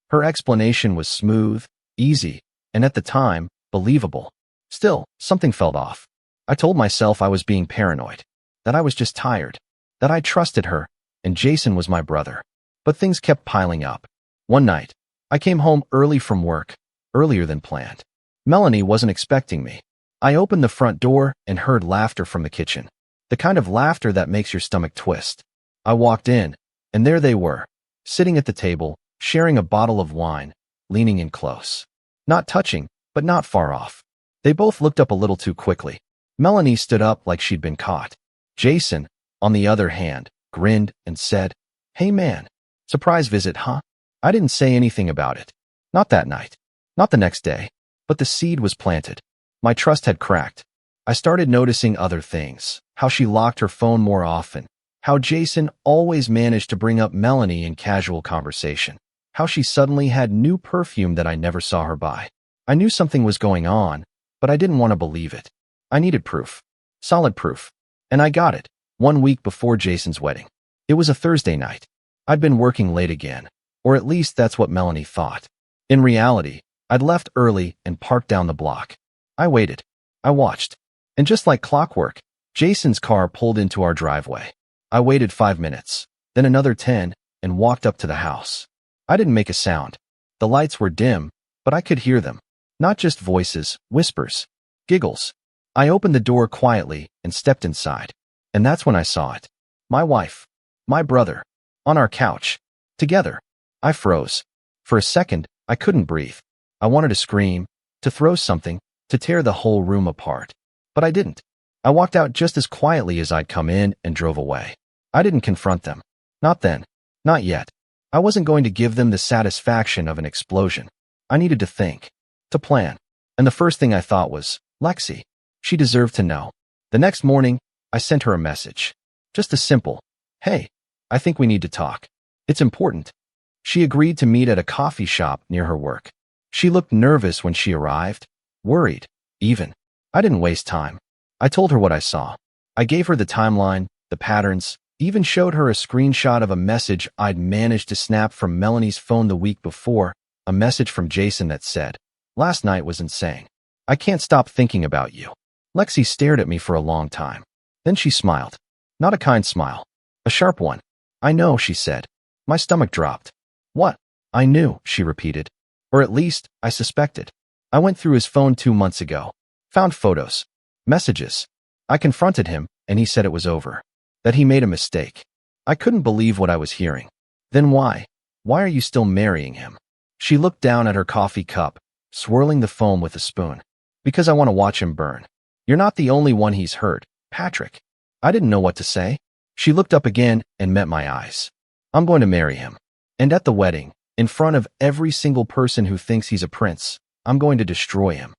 Her explanation was smooth, easy, and at the time, believable. Still, something felt off. I told myself I was being paranoid, that I was just tired, that I trusted her, and Jason was my brother. But things kept piling up. One night, I came home early from work, earlier than planned. Melanie wasn't expecting me. I opened the front door and heard laughter from the kitchen. The kind of laughter that makes your stomach twist. I walked in, and there they were, sitting at the table, sharing a bottle of wine, leaning in close. Not touching, but not far off. They both looked up a little too quickly. Melanie stood up like she'd been caught. Jason, on the other hand, grinned and said, "Hey man, surprise visit, huh?" I didn't say anything about it. Not that night. Not the next day. But the seed was planted. My trust had cracked. I started noticing other things, how she locked her phone more often, how Jason always managed to bring up Melanie in casual conversation, how she suddenly had new perfume that I never saw her buy. I knew something was going on, but I didn't want to believe it. I needed proof. Solid proof. And I got it, 1 week before Jason's wedding. It was a Thursday night. I'd been working late again, or at least that's what Melanie thought. In reality, I'd left early and parked down the block. I waited. I watched. And just like clockwork, Jason's car pulled into our driveway. I waited 5 minutes, then another 10, and walked up to the house. I didn't make a sound. The lights were dim, but I could hear them. Not just voices, whispers, giggles. I opened the door quietly and stepped inside. And that's when I saw it. My wife. My brother. On our couch. Together. I froze. For a second, I couldn't breathe. I wanted to scream, to throw something, to tear the whole room apart. But I didn't. I walked out just as quietly as I'd come in and drove away. I didn't confront them. Not then. Not yet. I wasn't going to give them the satisfaction of an explosion. I needed to think. To plan. And the first thing I thought was, Lexi. She deserved to know. The next morning, I sent her a message. Just a simple, hey, I think we need to talk. It's important. She agreed to meet at a coffee shop near her work. She looked nervous when she arrived, worried, even. I didn't waste time. I told her what I saw. I gave her the timeline, the patterns, even showed her a screenshot of a message I'd managed to snap from Melanie's phone the week before, a message from Jason that said, last night was insane. I can't stop thinking about you. Lexi stared at me for a long time. Then she smiled. Not a kind smile. A sharp one. I know, she said. My stomach dropped. What? I knew, she repeated. Or at least, I suspected. I went through his phone 2 months ago. Found photos. Messages. I confronted him, and he said it was over. That he made a mistake. I couldn't believe what I was hearing. Then why? Why are you still marrying him? She looked down at her coffee cup, swirling the foam with a spoon. Because I want to watch him burn. You're not the only one he's hurt, Patrick. I didn't know what to say. She looked up again and met my eyes. I'm going to marry him. And at the wedding, in front of every single person who thinks he's a prince, I'm going to destroy him.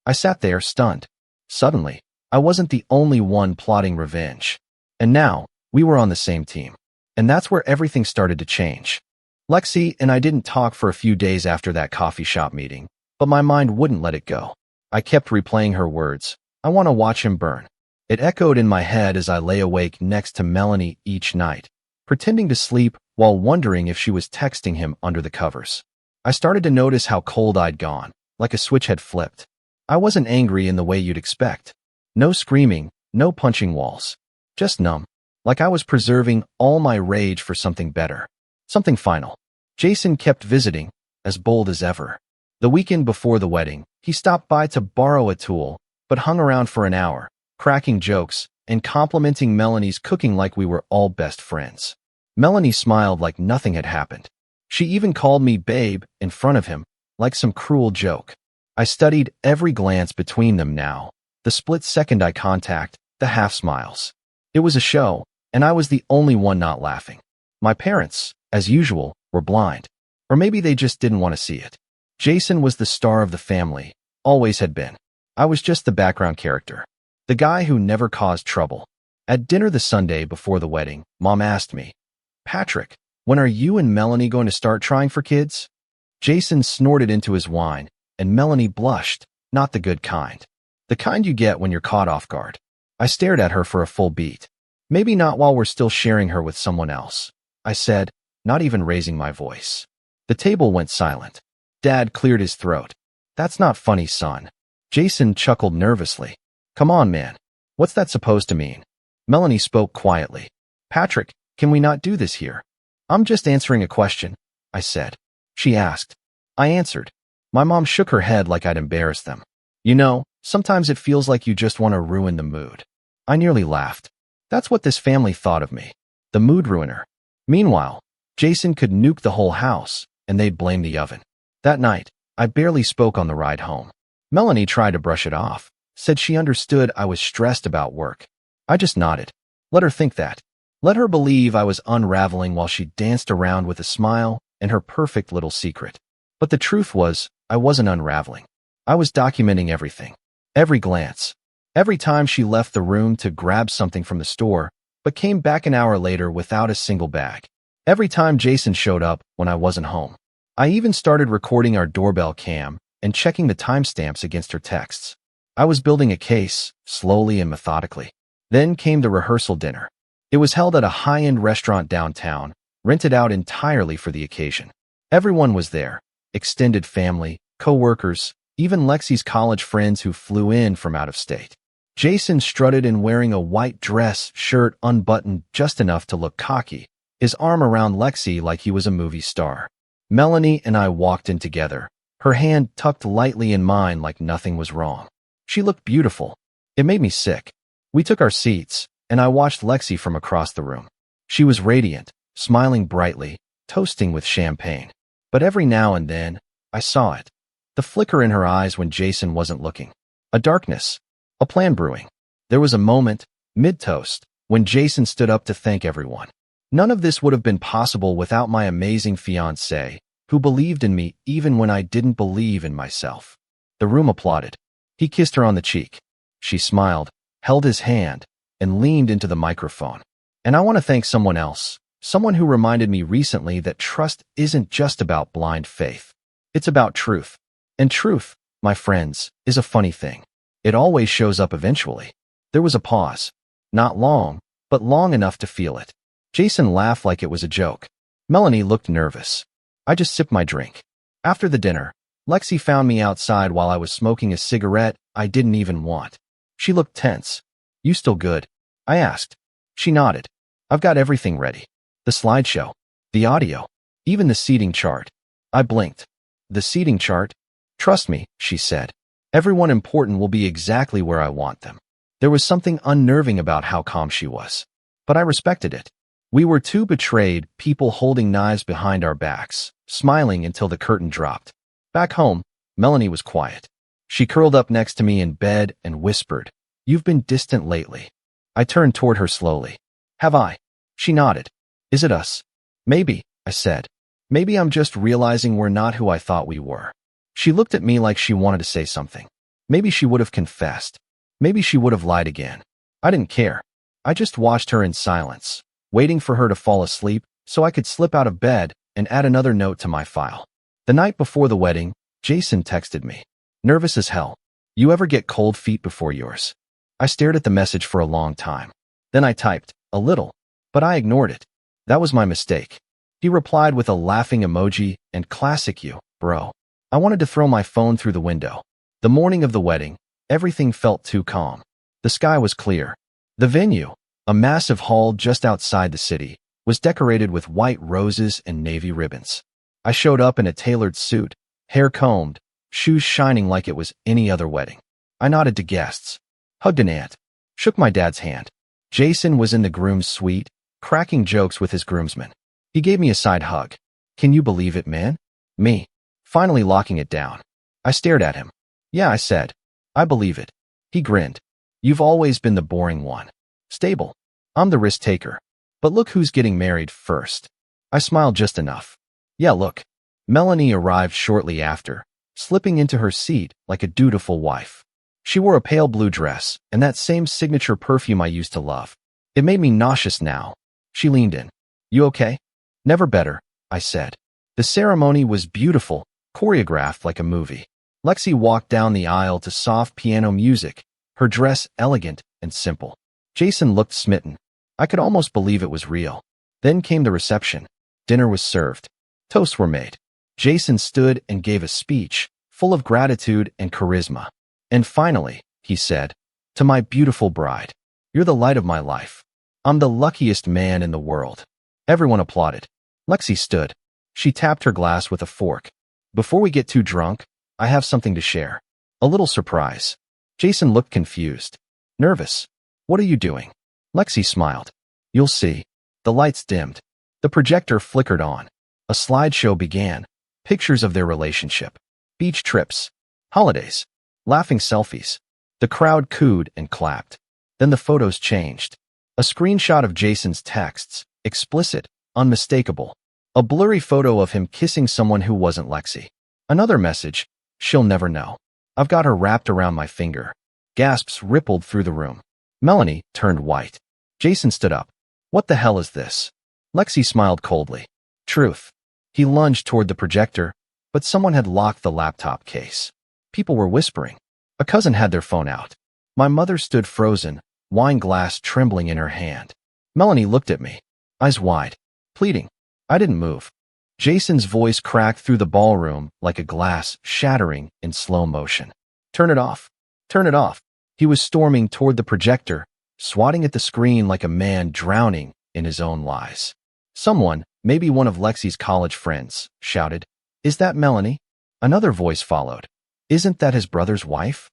I sat there, stunned. Suddenly, I wasn't the only one plotting revenge. And now, we were on the same team. And that's where everything started to change. Lexi and I didn't talk for a few days after that coffee shop meeting, but my mind wouldn't let it go. I kept replaying her words. I want to watch him burn. It echoed in my head as I lay awake next to Melanie each night, pretending to sleep while wondering if she was texting him under the covers. I started to notice how cold I'd gone, like a switch had flipped. I wasn't angry in the way you'd expect. No screaming, no punching walls. Just numb, like I was preserving all my rage for something better. Something final. Jason kept visiting, as bold as ever. The weekend before the wedding, he stopped by to borrow a tool, but hung around for an hour, cracking jokes and complimenting Melanie's cooking like we were all best friends. Melanie smiled like nothing had happened. She even called me babe in front of him, like some cruel joke. I studied every glance between them now, the split-second eye contact, the half-smiles. It was a show, and I was the only one not laughing. My parents, as usual, were blind. Or maybe they just didn't want to see it. Jason was the star of the family, always had been. I was just the background character. The guy who never caused trouble. At dinner the Sunday before the wedding, Mom asked me, Patrick, when are you and Melanie going to start trying for kids? Jason snorted into his wine, and Melanie blushed, not the good kind. The kind you get when you're caught off guard. I stared at her for a full beat. Maybe not while we're still sharing her with someone else, I said, not even raising my voice. The table went silent. Dad cleared his throat. That's not funny, son. Jason chuckled nervously. Come on, man. What's that supposed to mean? Melanie spoke quietly. Patrick, can we not do this here? I'm just answering a question, I said. She asked. I answered. My mom shook her head like I'd embarrassed them. You know, sometimes it feels like you just want to ruin the mood. I nearly laughed. That's what this family thought of me. The mood ruiner. Meanwhile, Jason could nuke the whole house, and they'd blame the oven. That night, I barely spoke on the ride home. Melanie tried to brush it off, said she understood I was stressed about work. I just nodded. Let her think that. Let her believe I was unraveling while she danced around with a smile and her perfect little secret. But the truth was, I wasn't unraveling. I was documenting everything. Every glance. Every time she left the room to grab something from the store, but came back an hour later without a single bag. Every time Jason showed up when I wasn't home. I even started recording our doorbell cam and checking the timestamps against her texts. I was building a case, slowly and methodically. Then came the rehearsal dinner. It was held at a high-end restaurant downtown, rented out entirely for the occasion. Everyone was there, extended family, co-workers, even Lexi's college friends who flew in from out of state. Jason strutted in wearing a white dress, shirt unbuttoned just enough to look cocky, his arm around Lexi like he was a movie star. Melanie and I walked in together, her hand tucked lightly in mine like nothing was wrong. She looked beautiful. It made me sick. We took our seats, and I watched Lexi from across the room. She was radiant, smiling brightly, toasting with champagne. But every now and then, I saw it. The flicker in her eyes when Jason wasn't looking. A darkness. A plan brewing. There was a moment, mid-toast, when Jason stood up to thank everyone. None of this would have been possible without my amazing fiancé, who believed in me even when I didn't believe in myself. The room applauded. He kissed her on the cheek. She smiled, held his hand, and leaned into the microphone. And I want to thank someone else, someone who reminded me recently that trust isn't just about blind faith. It's about truth. And truth, my friends, is a funny thing. It always shows up eventually. There was a pause. Not long, but long enough to feel it. Jason laughed like it was a joke. Melanie looked nervous. I just sipped my drink. After the dinner, Lexi found me outside while I was smoking a cigarette I didn't even want. She looked tense. "You still good?" I asked. She nodded. "I've got everything ready. The slideshow, the audio, even the seating chart." I blinked. "The seating chart?" "Trust me," she said. "Everyone important will be exactly where I want them." There was something unnerving about how calm she was. But I respected it. We were two betrayed people holding knives behind our backs, smiling until the curtain dropped. Back home, Melanie was quiet. She curled up next to me in bed and whispered, "You've been distant lately." I turned toward her slowly. "Have I?" She nodded. "Is it us?" "Maybe," I said. "Maybe I'm just realizing we're not who I thought we were." She looked at me like she wanted to say something. Maybe she would have confessed. Maybe she would have lied again. I didn't care. I just watched her in silence, waiting for her to fall asleep so I could slip out of bed and add another note to my file. The night before the wedding, Jason texted me. "Nervous as hell. You ever get cold feet before yours?" I stared at the message for a long time. Then I typed, "A little," but I ignored it. That was my mistake. He replied with a laughing emoji and "Classic you, bro." I wanted to throw my phone through the window. The morning of the wedding, everything felt too calm. The sky was clear. The venue, a massive hall just outside the city, was decorated with white roses and navy ribbons. I showed up in a tailored suit, hair combed, shoes shining like it was any other wedding. I nodded to guests, hugged an aunt, shook my dad's hand. Jason was in the groom's suite, cracking jokes with his groomsmen. He gave me a side hug. "Can you believe it, man?" Me, finally locking it down. I stared at him. "Yeah," I said. "I believe it." He grinned. "You've always been the boring one. Stable. I'm the risk taker. But look who's getting married first." I smiled just enough. "Yeah, look." Melanie arrived shortly after, slipping into her seat like a dutiful wife. She wore a pale blue dress and that same signature perfume I used to love. It made me nauseous now. She leaned in. "You okay?" "Never better," I said. The ceremony was beautiful, choreographed like a movie. Lexi walked down the aisle to soft piano music, her dress elegant and simple. Jason looked smitten. I could almost believe it was real. Then came the reception. Dinner was served. Toasts were made. Jason stood and gave a speech, full of gratitude and charisma. "And finally," he said, "to my beautiful bride, you're the light of my life. I'm the luckiest man in the world." Everyone applauded. Lexi stood. She tapped her glass with a fork. "Before we get too drunk, I have something to share. A little surprise." Jason looked confused. "Nervous? What are you doing?" Lexi smiled. "You'll see." The lights dimmed. The projector flickered on. A slideshow began. Pictures of their relationship. Beach trips. Holidays. Laughing selfies. The crowd cooed and clapped. Then the photos changed. A screenshot of Jason's texts. Explicit. Unmistakable. A blurry photo of him kissing someone who wasn't Lexi. Another message. "She'll never know. I've got her wrapped around my finger." Gasps rippled through the room. Melanie turned white. Jason stood up. What the hell is this? Lexi smiled coldly. Truth. He lunged toward the projector, but someone had locked the laptop case. People were whispering. A cousin had their phone out. My mother stood frozen, wine glass trembling in her hand. Melanie looked at me, eyes wide, pleading. I didn't move. Jason's voice cracked through the ballroom like a glass shattering in slow motion. Turn it off. Turn it off. He was storming toward the projector, swatting at the screen like a man drowning in his own lies. Someone, maybe one of Lexi's college friends, shouted, Is that Melanie? Another voice followed. Isn't that his brother's wife?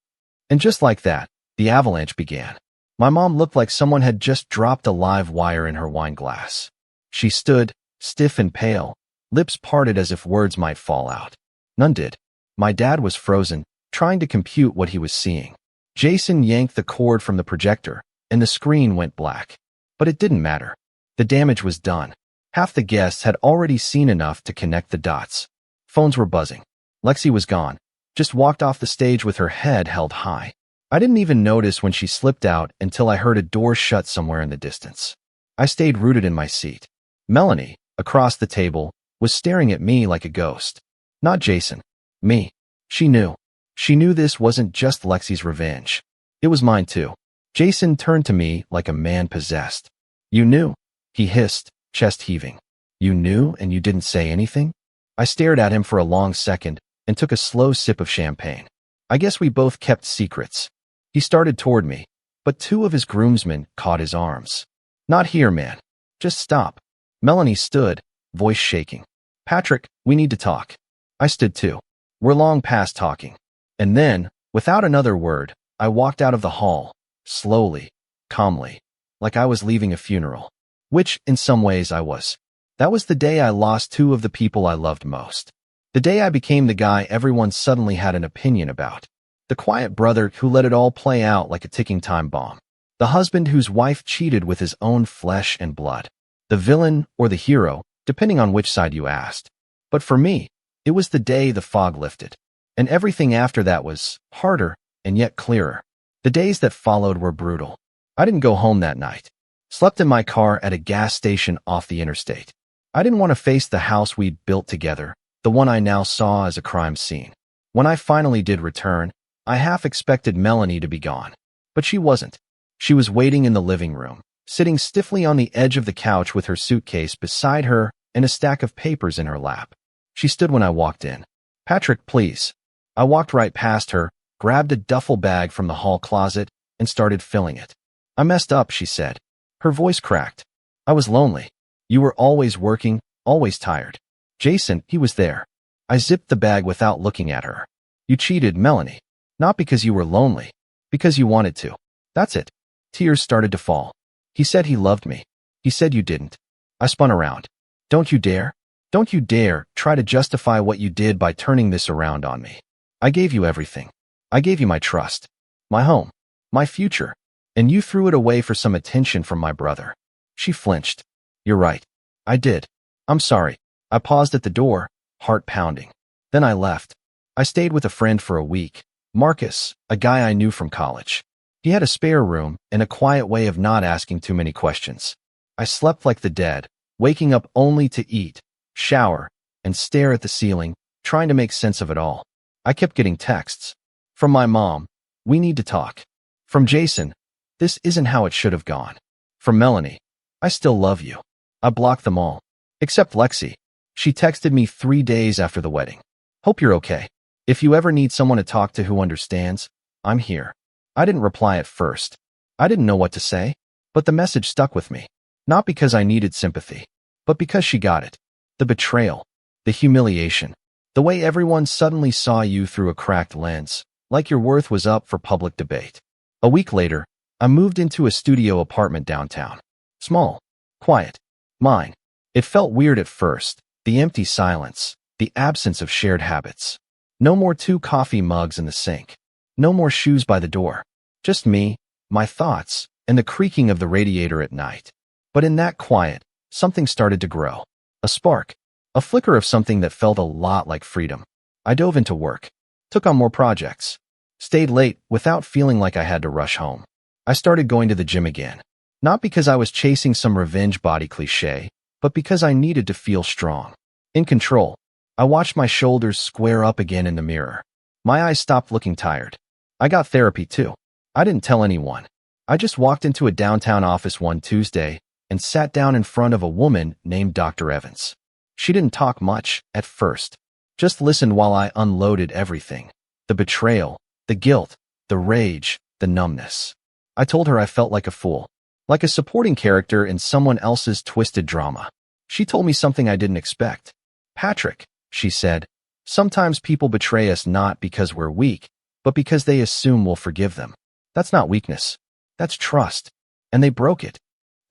And just like that, the avalanche began. My mom looked like someone had just dropped a live wire in her wine glass. She stood, stiff and pale, lips parted as if words might fall out. None did. My dad was frozen, trying to compute what he was seeing. Jason yanked the cord from the projector, and the screen went black. But it didn't matter. The damage was done. Half the guests had already seen enough to connect the dots. Phones were buzzing. Lexi was gone, just walked off the stage with her head held high. I didn't even notice when she slipped out until I heard a door shut somewhere in the distance. I stayed rooted in my seat. Melanie, across the table, was staring at me like a ghost. Not Jason. Me. She knew. She knew this wasn't just Lexi's revenge. It was mine too. Jason turned to me like a man possessed. You knew? He hissed, chest heaving. You knew and you didn't say anything? I stared at him for a long second and took a slow sip of champagne. I guess we both kept secrets. He started toward me, but two of his groomsmen caught his arms. Not here, man. Just stop. Melanie stood, voice shaking. Patrick, we need to talk. I stood too. We're long past talking. And then, without another word, I walked out of the hall, slowly, calmly, like I was leaving a funeral. Which, in some ways, I was. That was the day I lost two of the people I loved most. The day I became the guy everyone suddenly had an opinion about. The quiet brother who let it all play out like a ticking time bomb. The husband whose wife cheated with his own flesh and blood. The villain or the hero, depending on which side you asked. But for me, it was the day the fog lifted. And everything after that was harder and yet clearer. The days that followed were brutal. I didn't go home that night. Slept in my car at a gas station off the interstate. I didn't want to face the house we'd built together, the one I now saw as a crime scene. When I finally did return, I half expected Melanie to be gone. But she wasn't. She was waiting in the living room, sitting stiffly on the edge of the couch with her suitcase beside her and a stack of papers in her lap. She stood when I walked in. Patrick, please. I walked right past her, grabbed a duffel bag from the hall closet, and started filling it. I messed up, she said. Her voice cracked. I was lonely. You were always working, always tired. Jason, he was there. I zipped the bag without looking at her. You cheated, Melanie. Not because you were lonely. Because you wanted to. That's it. Tears started to fall. He said he loved me. He said you didn't. I spun around. Don't you dare. Don't you dare try to justify what you did by turning this around on me. I gave you everything. I gave you my trust. My home. My future. And you threw it away for some attention from my brother. She flinched. You're right. I did. I'm sorry. I paused at the door, heart pounding. Then I left. I stayed with a friend for a week. Marcus, a guy I knew from college. He had a spare room and a quiet way of not asking too many questions. I slept like the dead, waking up only to eat, shower, and stare at the ceiling, trying to make sense of it all. I kept getting texts. From my mom, we need to talk. From Jason, this isn't how it should have gone. From Melanie, I still love you. I blocked them all. Except Lexi. She texted me 3 days after the wedding. Hope you're okay. If you ever need someone to talk to who understands, I'm here. I didn't reply at first. I didn't know what to say, but the message stuck with me. Not because I needed sympathy, but because she got it. The betrayal, the humiliation, the way everyone suddenly saw you through a cracked lens, like your worth was up for public debate. A week later, I moved into a studio apartment downtown. Small, quiet, mine. It felt weird at first, the empty silence, the absence of shared habits. No more 2 coffee mugs in the sink. No more shoes by the door. Just me, my thoughts, and the creaking of the radiator at night. But in that quiet, something started to grow. A spark. A flicker of something that felt a lot like freedom. I dove into work. Took on more projects. Stayed late without feeling like I had to rush home. I started going to the gym again. Not because I was chasing some revenge body cliche, but because I needed to feel strong. In control. I watched my shoulders square up again in the mirror. My eyes stopped looking tired. I got therapy too. I didn't tell anyone. I just walked into a downtown office one Tuesday and sat down in front of a woman named Dr. Evans. She didn't talk much at first. Just listened while I unloaded everything. The betrayal, the guilt, the rage, the numbness. I told her I felt like a fool. Like a supporting character in someone else's twisted drama. She told me something I didn't expect. Patrick, she said, sometimes people betray us not because we're weak, but because they assume we'll forgive them. That's not weakness. That's trust. And they broke it.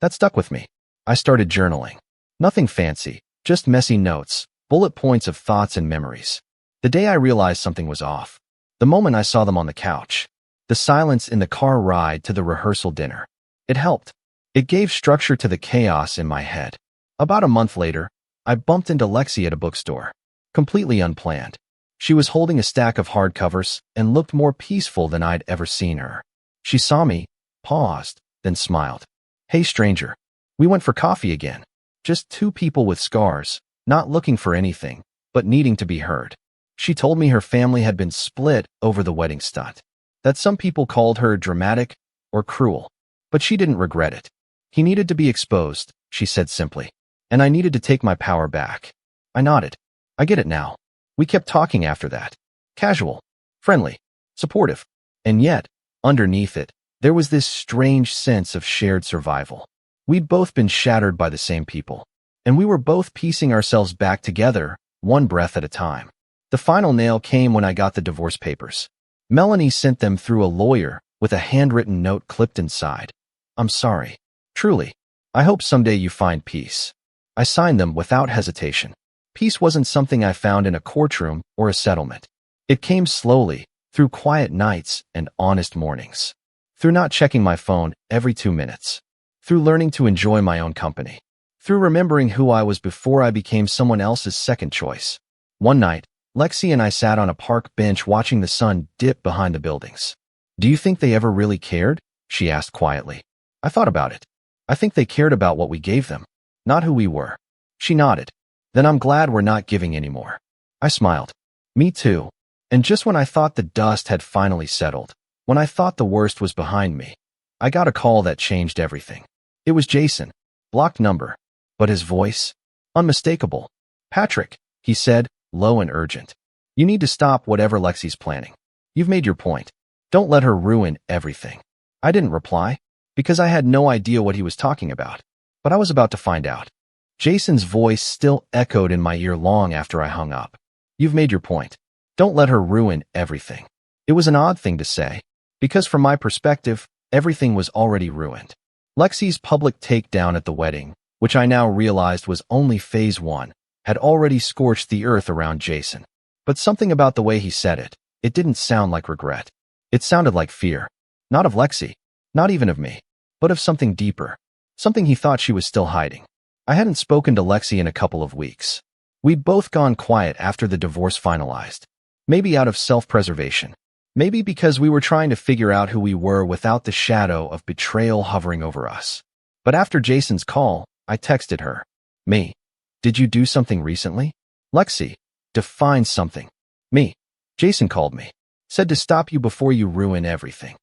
That stuck with me. I started journaling. Nothing fancy, just messy notes, bullet points of thoughts and memories. The day I realized something was off. The moment I saw them on the couch. The silence in the car ride to the rehearsal dinner. It helped. It gave structure to the chaos in my head. About a month later, I bumped into Lexi at a bookstore. Completely unplanned. She was holding a stack of hardcovers and looked more peaceful than I'd ever seen her. She saw me, paused, then smiled. Hey stranger. We went for coffee again. Just two people with scars, not looking for anything, but needing to be heard. She told me her family had been split over the wedding stunt. That some people called her dramatic or cruel. But she didn't regret it. He needed to be exposed, she said simply. And I needed to take my power back. I nodded. I get it now. We kept talking after that. Casual, friendly, supportive. And yet, underneath it, there was this strange sense of shared survival. We'd both been shattered by the same people. And we were both piecing ourselves back together, one breath at a time. The final nail came when I got the divorce papers. Melanie sent them through a lawyer with a handwritten note clipped inside. I'm sorry. Truly. I hope someday you find peace. I signed them without hesitation. Peace wasn't something I found in a courtroom or a settlement. It came slowly, through quiet nights and honest mornings. Through not checking my phone every 2 minutes. Through learning to enjoy my own company. Through remembering who I was before I became someone else's second choice. One night, Lexi and I sat on a park bench watching the sun dip behind the buildings. Do you think they ever really cared? She asked quietly. I thought about it. I think they cared about what we gave them, not who we were. She nodded. Then I'm glad we're not giving anymore. I smiled. Me too. And just when I thought the dust had finally settled, when I thought the worst was behind me, I got a call that changed everything. It was Jason. Blocked number. But his voice? Unmistakable. Patrick, he said, low and urgent. You need to stop whatever Lexi's planning. You've made your point. Don't let her ruin everything. I didn't reply, because I had no idea what he was talking about. But I was about to find out. Jason's voice still echoed in my ear long after I hung up. You've made your point. Don't let her ruin everything. It was an odd thing to say, because from my perspective, everything was already ruined. Lexi's public takedown at the wedding, which I now realized was only phase 1, had already scorched the earth around Jason. But something about the way he said it, it didn't sound like regret. It sounded like fear. Not of Lexi, not even of me, but of something deeper. Something he thought she was still hiding. I hadn't spoken to Lexi in a couple of weeks. We'd both gone quiet after the divorce finalized. Maybe out of self-preservation. Maybe because we were trying to figure out who we were without the shadow of betrayal hovering over us. But after Jason's call, I texted her. Me. Did you do something recently? Lexi. Define something. Me. Jason called me. Said to stop you before you ruin everything.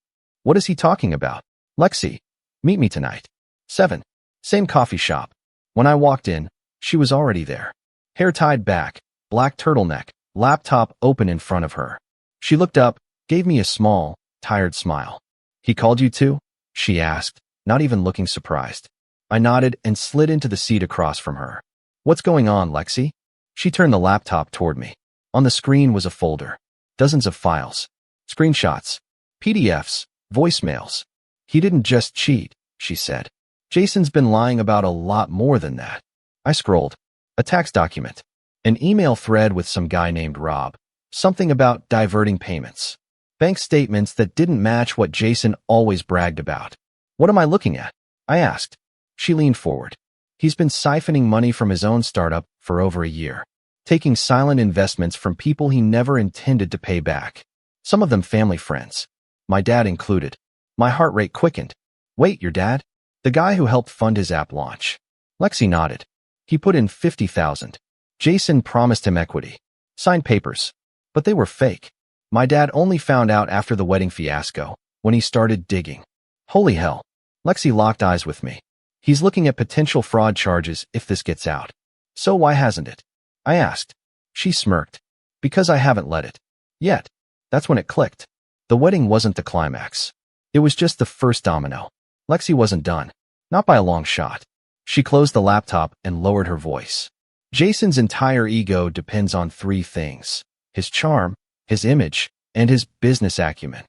What is he talking about? Lexi. Meet me tonight. 7. Same coffee shop. When I walked in, she was already there. Hair tied back, black turtleneck, laptop open in front of her. She looked up, gave me a small, tired smile. He called you too? She asked, not even looking surprised. I nodded and slid into the seat across from her. What's going on, Lexi? She turned the laptop toward me. On the screen was a folder. Dozens of files. Screenshots. PDFs. Voicemails. He didn't just cheat, she said. Jason's been lying about a lot more than that. I scrolled. A tax document. An email thread with some guy named Rob. Something about diverting payments. Bank statements that didn't match what Jason always bragged about. What am I looking at? I asked. She leaned forward. He's been siphoning money from his own startup for over a year. Taking silent investments from people he never intended to pay back. Some of them family friends. My dad included. My heart rate quickened. Wait, your dad? The guy who helped fund his app launch. Lexi nodded. He put in 50,000. Jason promised him equity. Signed papers. But they were fake. My dad only found out after the wedding fiasco, when he started digging. Holy hell. Lexi locked eyes with me. He's looking at potential fraud charges if this gets out. So why hasn't it? I asked. She smirked. Because I haven't let it. Yet. That's when it clicked. The wedding wasn't the climax. It was just the first domino. Lexi wasn't done. Not by a long shot. She closed the laptop and lowered her voice. Jason's entire ego depends on 3 things: his charm, his image, and his business acumen.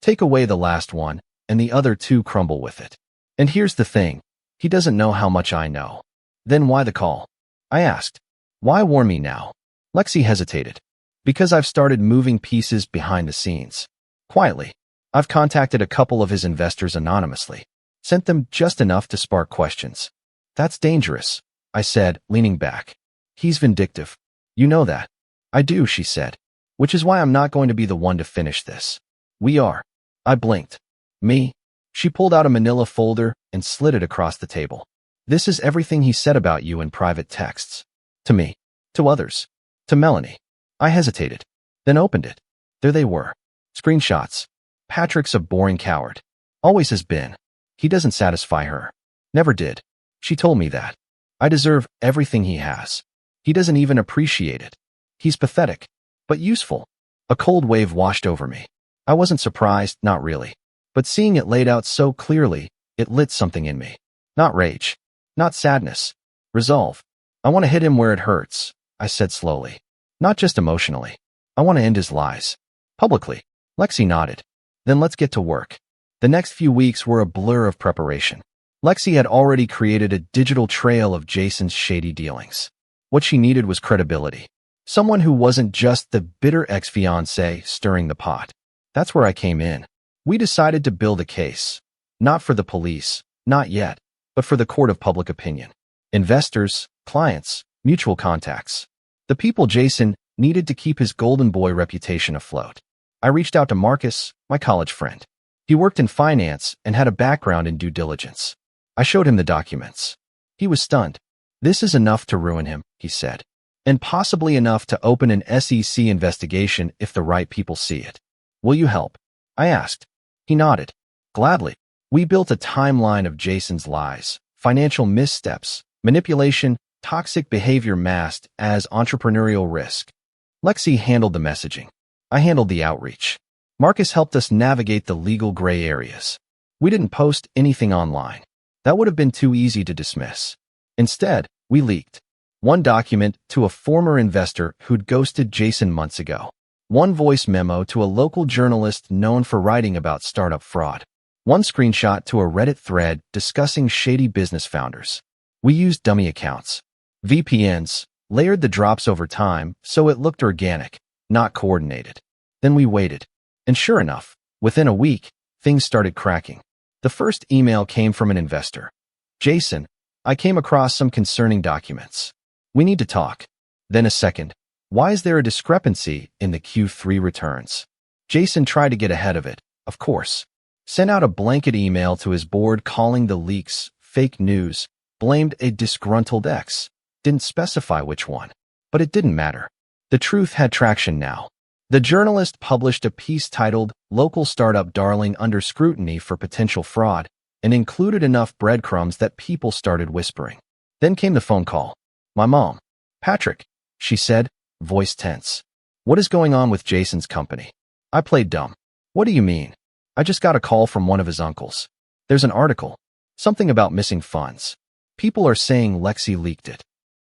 Take away the last one, and the other 2 crumble with it. And here's the thing. He doesn't know how much I know. Then why the call? I asked. Why warn me now? Lexi hesitated. Because I've started moving pieces behind the scenes. Quietly. I've contacted a couple of his investors anonymously. Sent them just enough to spark questions. That's dangerous, I said, leaning back. He's vindictive. You know that. I do, she said. Which is why I'm not going to be the one to finish this. We are. I blinked. Me? She pulled out a manila folder and slid it across the table. This is everything he said about you in private texts. To me. To others. To Melanie. I hesitated. Then opened it. There they were. Screenshots. Patrick's a boring coward. Always has been. He doesn't satisfy her. Never did. She told me that. I deserve everything he has. He doesn't even appreciate it. He's pathetic. But useful. A cold wave washed over me. I wasn't surprised, not really. But seeing it laid out so clearly, it lit something in me. Not rage. Not sadness. Resolve. I want to hit him where it hurts, I said slowly. Not just emotionally. I want to end his lies. Publicly. Lexi nodded. Then let's get to work. The next few weeks were a blur of preparation. Lexi had already created a digital trail of Jason's shady dealings. What she needed was credibility. Someone who wasn't just the bitter ex-fiancé stirring the pot. That's where I came in. We decided to build a case. Not for the police, not yet, but for the court of public opinion. Investors, clients, mutual contacts. The people Jason needed to keep his golden boy reputation afloat. I reached out to Marcus, my college friend. He worked in finance and had a background in due diligence. I showed him the documents. He was stunned. This is enough to ruin him, he said. And possibly enough to open an SEC investigation if the right people see it. Will you help? I asked. He nodded. Gladly. We built a timeline of Jason's lies, financial missteps, manipulation, toxic behavior masked as entrepreneurial risk. Lexi handled the messaging. I handled the outreach. Marcus helped us navigate the legal gray areas. We didn't post anything online. That would have been too easy to dismiss. Instead, we leaked one document to a former investor who'd ghosted Jason months ago. One voice memo to a local journalist known for writing about startup fraud. One screenshot to a Reddit thread discussing shady business founders. We used dummy accounts. VPNs, layered the drops over time so it looked organic, not coordinated. Then we waited. And sure enough, within a week, things started cracking. The first email came from an investor. Jason, I came across some concerning documents. We need to talk. Then a second. Why is there a discrepancy in the Q3 returns? Jason tried to get ahead of it, of course. Sent out a blanket email to his board calling the leaks fake news, blamed a disgruntled ex. Didn't specify which one. But it didn't matter. The truth had traction now. The journalist published a piece titled Local Startup Darling Under Scrutiny for Potential Fraud and included enough breadcrumbs that people started whispering. Then came the phone call. My mom. Patrick, she said, voice tense. What is going on with Jason's company? I played dumb. What do you mean? I just got a call from one of his uncles. There's an article. Something about missing funds. People are saying Lexi leaked it.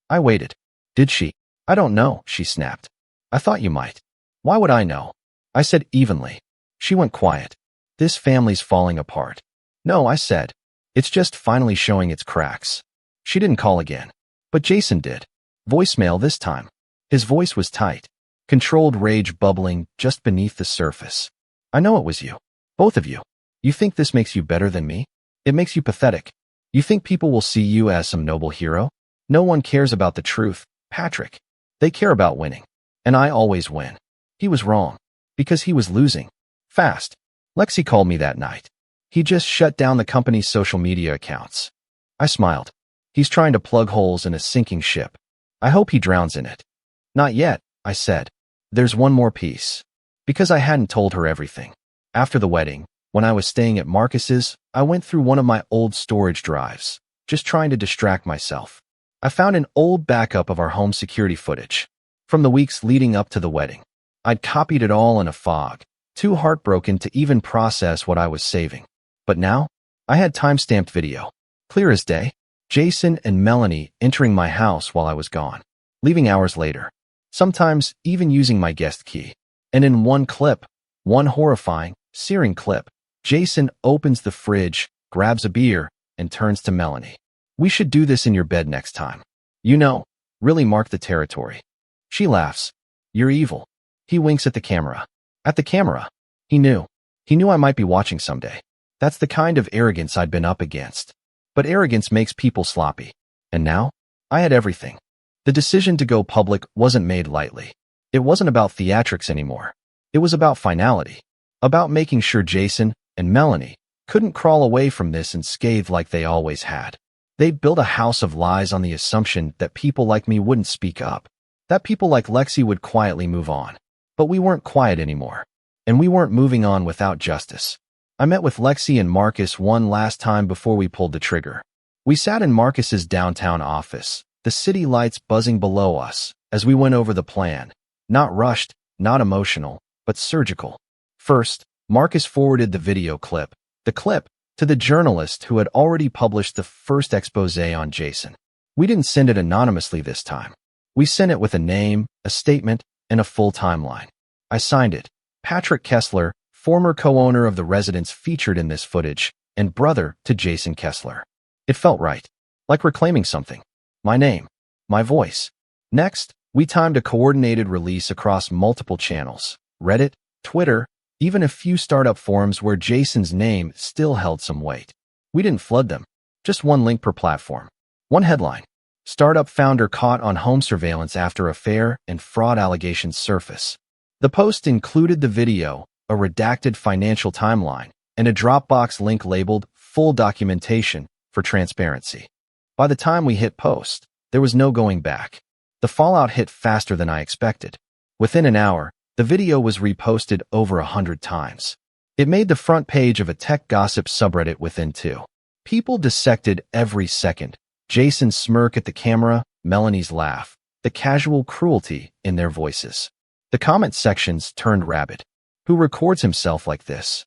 I waited. Did she? I don't know, she snapped. I thought you might. Why would I know? I said evenly. She went quiet. This family's falling apart. No, I said. It's just finally showing its cracks. She didn't call again. But Jason did. Voicemail this time. His voice was tight. Controlled rage bubbling just beneath the surface. I know it was you. Both of you. You think this makes you better than me? It makes you pathetic. You think people will see you as some noble hero? No one cares about the truth, Patrick. They care about winning. And I always win. He was wrong. Because he was losing. Fast. Lexi called me that night. He just shut down the company's social media accounts. I smiled. He's trying to plug holes in a sinking ship. I hope he drowns in it. Not yet, I said. There's one more piece. Because I hadn't told her everything. After the wedding, when I was staying at Marcus's, I went through one of my old storage drives, just trying to distract myself. I found an old backup of our home security footage from the weeks leading up to the wedding. I'd copied it all in a fog, too heartbroken to even process what I was saving. But now, I had time-stamped video. Clear as day. Jason and Melanie entering my house while I was gone, leaving hours later, sometimes even using my guest key. And in one clip, one horrifying, searing clip, Jason opens the fridge, grabs a beer, and turns to Melanie. We should do this in your bed next time. You know, really mark the territory. She laughs. You're evil. He winks at the camera. At the camera. He knew. He knew I might be watching someday. That's the kind of arrogance I'd been up against. But arrogance makes people sloppy. And now, I had everything. The decision to go public wasn't made lightly. It wasn't about theatrics anymore. It was about finality. About making sure Jason and Melanie couldn't crawl away from this unscathed like they always had. They'd built a house of lies on the assumption that people like me wouldn't speak up, that people like Lexi would quietly move on. But we weren't quiet anymore. And we weren't moving on without justice. I met with Lexi and Marcus one last time before we pulled the trigger. We sat in Marcus's downtown office, the city lights buzzing below us, as we went over the plan. Not rushed, not emotional, but surgical. First, Marcus forwarded the video clip, to the journalist who had already published the first expose on Jason. We didn't send it anonymously this time. We sent it with a name, a statement, and a full timeline. I signed it. Patrick Kessler, former co-owner of the residence featured in this footage, and brother to Jason Kessler. It felt right. Like reclaiming something. My name. My voice. Next, we timed a coordinated release across multiple channels. Reddit, Twitter, even a few startup forums where Jason's name still held some weight. We didn't flood them. Just one link per platform. One headline. Startup founder caught on home surveillance after affair and fraud allegations surface. The post included the video, a redacted financial timeline, and a Dropbox link labeled Full Documentation for transparency. By the time we hit post, there was no going back. The fallout hit faster than I expected. Within an hour, the video was reposted over 100 times. It made the front page of a tech gossip subreddit within 2. People dissected every second. Jason's smirk at the camera, Melanie's laugh, the casual cruelty in their voices. The comment sections turned rabid. Who records himself like this?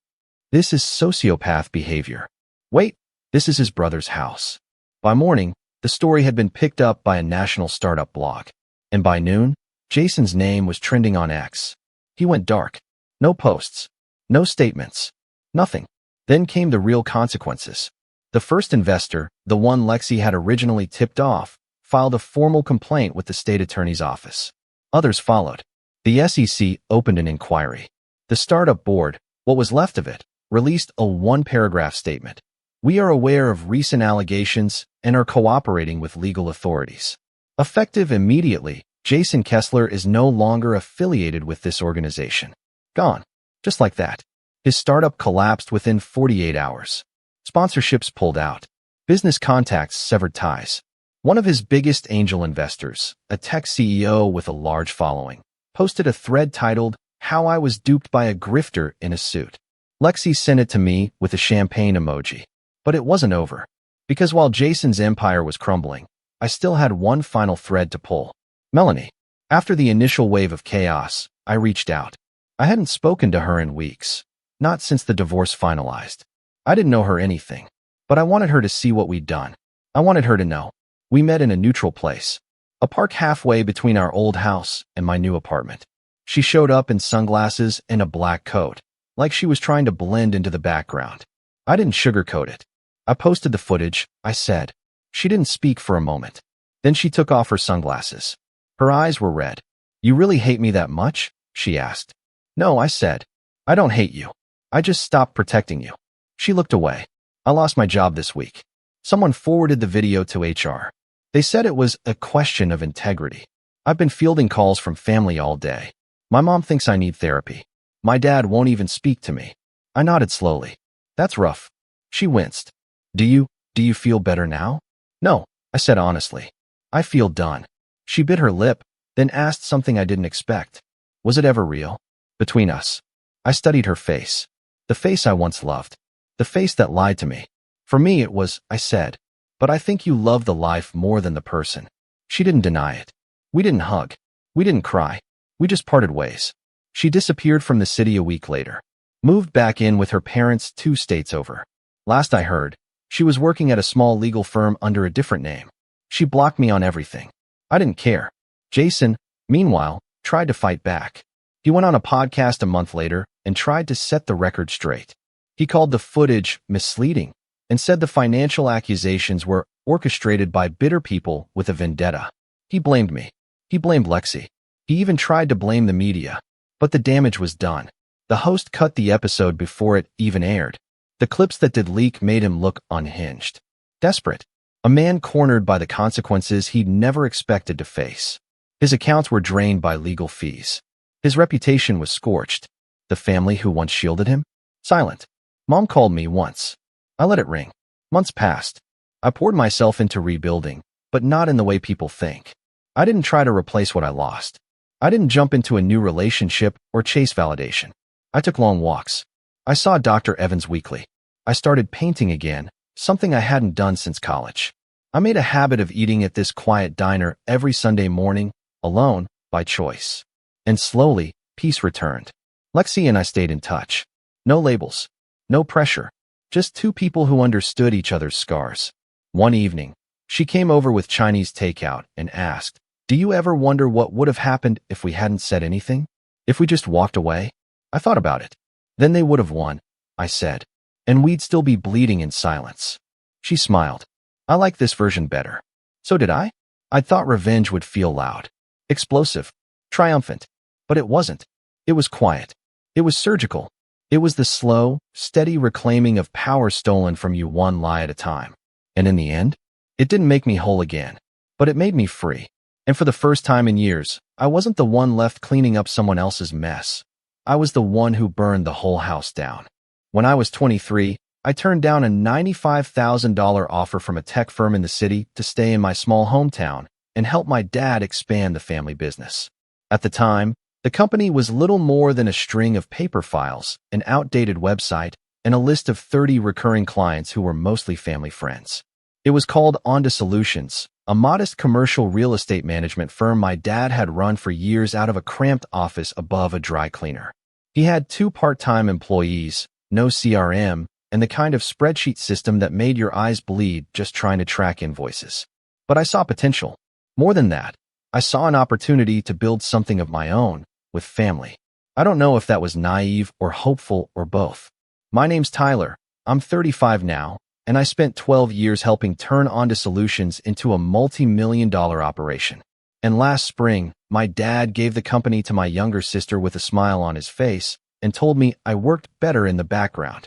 This is sociopath behavior. Wait, this is his brother's house. By morning, the story had been picked up by a national startup blog. And by noon, Jason's name was trending on X. He went dark. No posts. No statements. Nothing. Then came the real consequences. The first investor, the one Lexi had originally tipped off, filed a formal complaint with the state attorney's office. Others followed. The SEC opened an inquiry. The startup board, what was left of it, released a one-paragraph statement. We are aware of recent allegations and are cooperating with legal authorities. Effective immediately, Jason Kessler is no longer affiliated with this organization. Gone. Just like that. His startup collapsed within 48 hours. Sponsorships pulled out. Business contacts severed ties. One of his biggest angel investors, a tech CEO with a large following, posted a thread titled, How I Was Duped by a Grifter in a Suit. Lexi sent it to me with a champagne emoji. But it wasn't over. Because while Jason's empire was crumbling, I still had one final thread to pull. Melanie. After the initial wave of chaos, I reached out. I hadn't spoken to her in weeks. Not since the divorce finalized. I didn't know her anything. But I wanted her to see what we'd done. I wanted her to know. We met in a neutral place. A park halfway between our old house and my new apartment. She showed up in sunglasses and a black coat, like she was trying to blend into the background. I didn't sugarcoat it. I posted the footage, I said. She didn't speak for a moment. Then she took off her sunglasses. Her eyes were red. You really hate me that much? She asked. No, I said. I don't hate you. I just stopped protecting you. She looked away. I lost my job this week. Someone forwarded the video to HR. They said it was a question of integrity. I've been fielding calls from family all day. My mom thinks I need therapy. My dad won't even speak to me. I nodded slowly. That's rough. She winced. Do you feel better now? No, I said honestly. I feel done. She bit her lip, then asked something I didn't expect. Was it ever real? Between us. I studied her face. The face I once loved. The face that lied to me. For me it was, I said. But I think you love the life more than the person. She didn't deny it. We didn't hug. We didn't cry. We just parted ways. She disappeared from the city a week later. Moved back in with her parents 2 states over. Last I heard, she was working at a small legal firm under a different name. She blocked me on everything. I didn't care. Jason, meanwhile, tried to fight back. He went on a podcast a month later and tried to set the record straight. He called the footage misleading and said the financial accusations were orchestrated by bitter people with a vendetta. He blamed me. He blamed Lexi. He even tried to blame the media. But the damage was done. The host cut the episode before it even aired. The clips that did leak made him look unhinged. Desperate. A man cornered by the consequences he'd never expected to face. His accounts were drained by legal fees. His reputation was scorched. The family who once shielded him? Silent. Mom called me once. I let it ring. Months passed. I poured myself into rebuilding, but not in the way people think. I didn't try to replace what I lost. I didn't jump into a new relationship or chase validation. I took long walks. I saw Dr. Evans weekly. I started painting again, something I hadn't done since college. I made a habit of eating at this quiet diner every Sunday morning, alone, by choice. And slowly, peace returned. Lexi and I stayed in touch. No labels. No pressure. Just 2 people who understood each other's scars. One evening, she came over with Chinese takeout and asked, "Do you ever wonder what would have happened if we hadn't said anything? If we just walked away?" I thought about it. Then they would have won, I said, and we'd still be bleeding in silence. She smiled. I like this version better. So did I? I thought revenge would feel loud, explosive, triumphant. But it wasn't. It was quiet. It was surgical. It was the slow, steady reclaiming of power stolen from you one lie at a time. And in the end, it didn't make me whole again, but it made me free. And for the first time in years, I wasn't the one left cleaning up someone else's mess. I was the one who burned the whole house down. When I was 23, I turned down a $95,000 offer from a tech firm in the city to stay in my small hometown and help my dad expand the family business. At the time, the company was little more than a string of paper files, an outdated website, and a list of 30 recurring clients who were mostly family friends. It was called Onda Solutions, a modest commercial real estate management firm my dad had run for years out of a cramped office above a dry cleaner. He had 2 part-time employees, no CRM, and the kind of spreadsheet system that made your eyes bleed just trying to track invoices. But I saw potential. More than that, I saw an opportunity to build something of my own, with family. I don't know if that was naive or hopeful or both. My name's Tyler. I'm 35 now, and I spent 12 years helping turn Onda Solutions into a multi-million-dollar operation. And last spring, my dad gave the company to my younger sister with a smile on his face and told me I worked better in the background.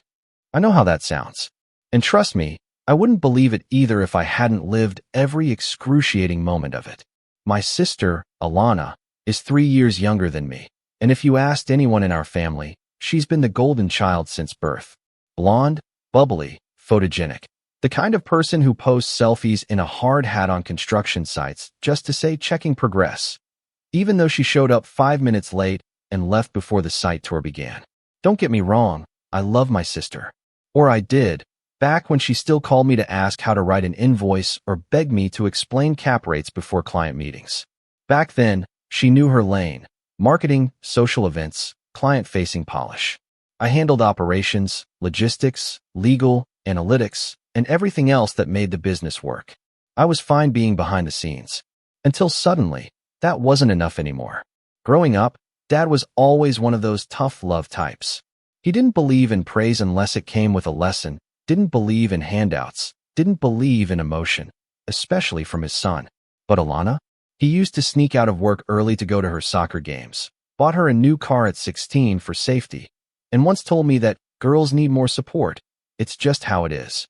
I know how that sounds. And trust me, I wouldn't believe it either if I hadn't lived every excruciating moment of it. My sister, Alana, is 3 years younger than me, and if you asked anyone in our family, she's been the golden child since birth. Blonde, bubbly, photogenic. The kind of person who posts selfies in a hard hat on construction sites just to say checking progress, even though she showed up 5 minutes late and left before the site tour began. Don't get me wrong, I love my sister. Or I did, back when she still called me to ask how to write an invoice or beg me to explain cap rates before client meetings. Back then, she knew her lane: marketing, social events, client-facing polish. I handled operations, logistics, legal, analytics, and everything else that made the business work. I was fine being behind the scenes. Until suddenly, that wasn't enough anymore. Growing up, Dad was always one of those tough love types. He didn't believe in praise unless it came with a lesson, didn't believe in handouts, didn't believe in emotion, especially from his son. But Alana? He used to sneak out of work early to go to her soccer games, bought her a new car at 16 for safety, and once told me that girls need more support. It's just how it is.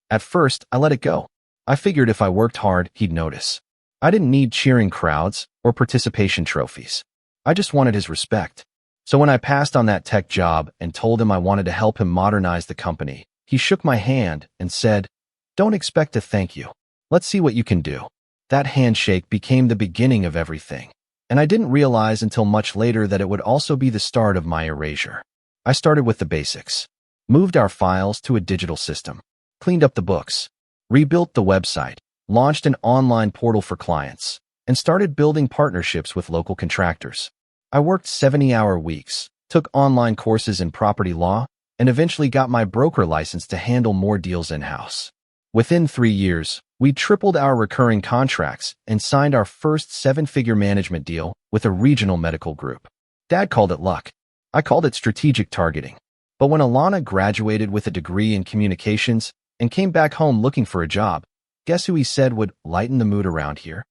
At first, I let it go. I figured if I worked hard, he'd notice. I didn't need cheering crowds or participation trophies. I just wanted his respect. So when I passed on that tech job and told him I wanted to help him modernize the company, he shook my hand and said, "Don't expect a thank you. Let's see what you can do." That handshake became the beginning of everything. And I didn't realize until much later that it would also be the start of my erasure. I started with the basics. Moved our files to a digital system. Cleaned up the books. Rebuilt the website. Launched an online portal for clients. And started building partnerships with local contractors. I worked 70-hour weeks. Took online courses in property law. And eventually got my broker license to handle more deals in-house. Within 3 years, we tripled our recurring contracts and signed our first 7-figure management deal with a regional medical group. Dad called it luck. I called it strategic targeting. But when Alana graduated with a degree in communications and came back home looking for a job, guess who he said would lighten the mood around here?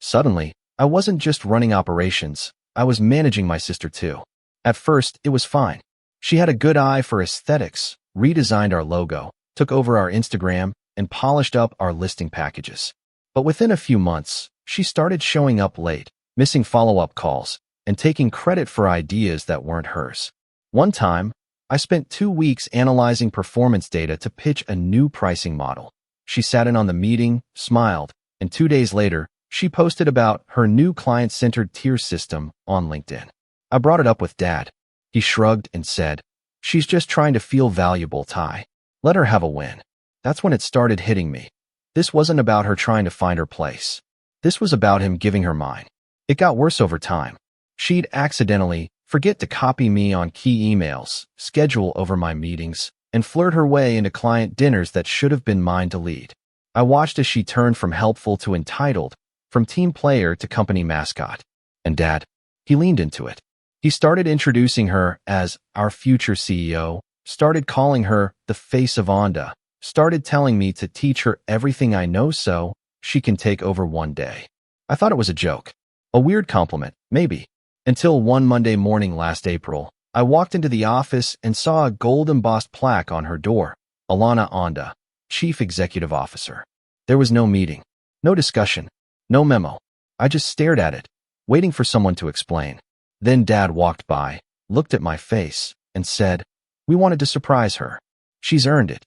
Suddenly, I wasn't just running operations, I was managing my sister too. At first, it was fine. She had a good eye for aesthetics, redesigned our logo, took over our Instagram, and polished up our listing packages. But within a few months, she started showing up late, missing follow-up calls, and taking credit for ideas that weren't hers. One time, I spent 2 weeks analyzing performance data to pitch a new pricing model. She sat in on the meeting, smiled, and 2 days later, she posted about her new client-centered tier system on LinkedIn. I brought it up with Dad. He shrugged and said, "She's just trying to feel valuable, Ty. Let her have a win." That's when it started hitting me. This wasn't about her trying to find her place. This was about him giving her mine. It got worse over time. She'd accidentally forget to copy me on key emails, schedule over my meetings, and flirt her way into client dinners that should have been mine to lead. I watched as she turned from helpful to entitled, from team player to company mascot. And Dad, he leaned into it. He started introducing her as our future CEO, started calling her the face of Onda, started telling me to teach her everything I know so she can take over one day. I thought it was a joke. A weird compliment, maybe. Until one Monday morning last April, I walked into the office and saw a gold-embossed plaque on her door. Alana Onda, Chief Executive Officer. There was no meeting, no discussion, no memo. I just stared at it, waiting for someone to explain. Then Dad walked by, looked at my face, and said, "We wanted to surprise her. She's earned it."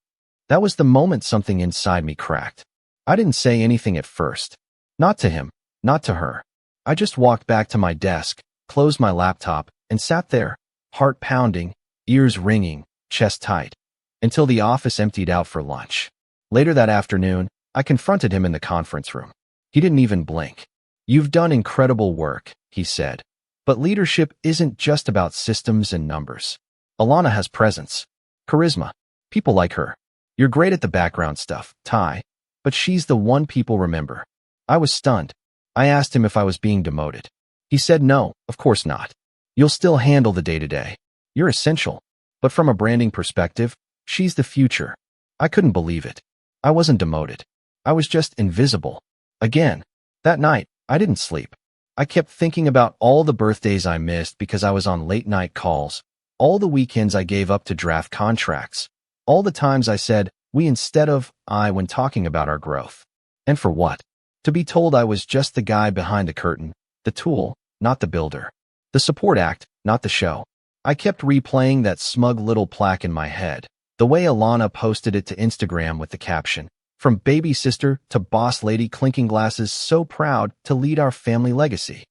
That was the moment something inside me cracked. I didn't say anything at first. Not to him, not to her. I just walked back to my desk, closed my laptop, and sat there, heart pounding, ears ringing, chest tight, until the office emptied out for lunch. Later that afternoon, I confronted him in the conference room. He didn't even blink. "You've done incredible work," he said. "But leadership isn't just about systems and numbers. Alana has presence, charisma, people like her. You're great at the background stuff, Ty, but she's the one people remember." I was stunned. I asked him if I was being demoted. He said no, of course not. "You'll still handle the day-to-day. You're essential. But from a branding perspective, she's the future." I couldn't believe it. I wasn't demoted. I was just invisible. Again, that night, I didn't sleep. I kept thinking about all the birthdays I missed because I was on late-night calls, all the weekends I gave up to draft contracts, all the times I said we instead of I when talking about our growth. And for what? To be told I was just the guy behind the curtain, the tool, not the builder, the support act, not the show. I kept replaying that smug little plaque in my head, the way Alana posted it to Instagram with the caption, "From baby sister to boss lady clinking glasses, so proud to lead our family legacy."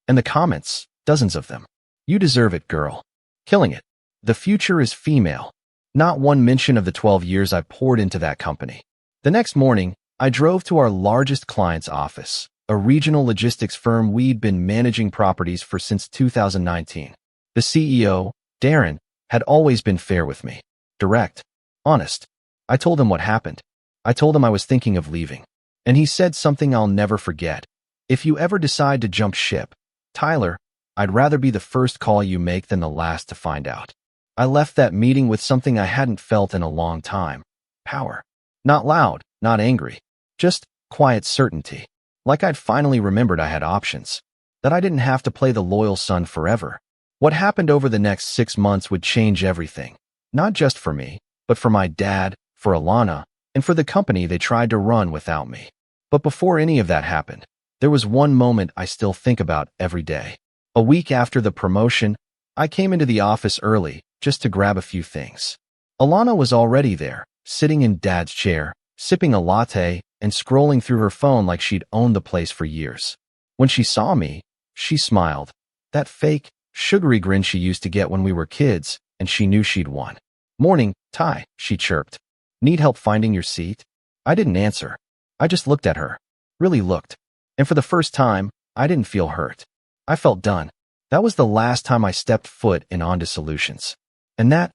And the comments, dozens of them. "You deserve it, girl. Killing it. The future is female." Not one mention of the 12 years I poured into that company. The next morning, I drove to our largest client's office, a regional logistics firm we'd been managing properties for since 2019. The CEO, Darren, had always been fair with me. Direct. Honest. I told him what happened. I told him I was thinking of leaving. And he said something I'll never forget. "If you ever decide to jump ship, Tyler, I'd rather be the first call you make than the last to find out." I left that meeting with something I hadn't felt in a long time. Power. Not loud, not angry. Just quiet certainty. Like I'd finally remembered I had options. That I didn't have to play the loyal son forever. What happened over the next 6 months would change everything. Not just for me, but for my dad, for Alana, and for the company they tried to run without me. But before any of that happened, there was one moment I still think about every day. A week after the promotion, I came into the office early just to grab a few things. Alana was already there, sitting in Dad's chair, sipping a latte and scrolling through her phone like she'd owned the place for years. When she saw me, she smiled. That fake, sugary grin she used to get when we were kids, and she knew she'd won. "Morning, Ty," she chirped. "Need help finding your seat?" I didn't answer. I just looked at her. Really looked. And for the first time, I didn't feel hurt. I felt done. That was the last time I stepped foot in Onto Solutions. And that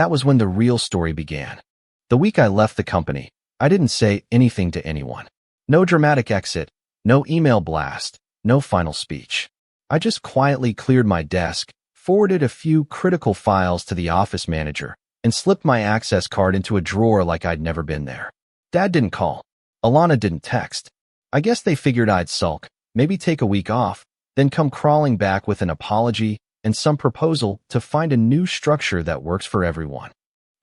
was when the real story began. The week I left the company, I didn't say anything to anyone. No dramatic exit, no email blast, no final speech. I just quietly cleared my desk, forwarded a few critical files to the office manager, and slipped my access card into a drawer like I'd never been there. Dad didn't call. Alana didn't text. I guess they figured I'd sulk, maybe take a week off, then come crawling back with an apology and some proposal to find a new structure that works for everyone.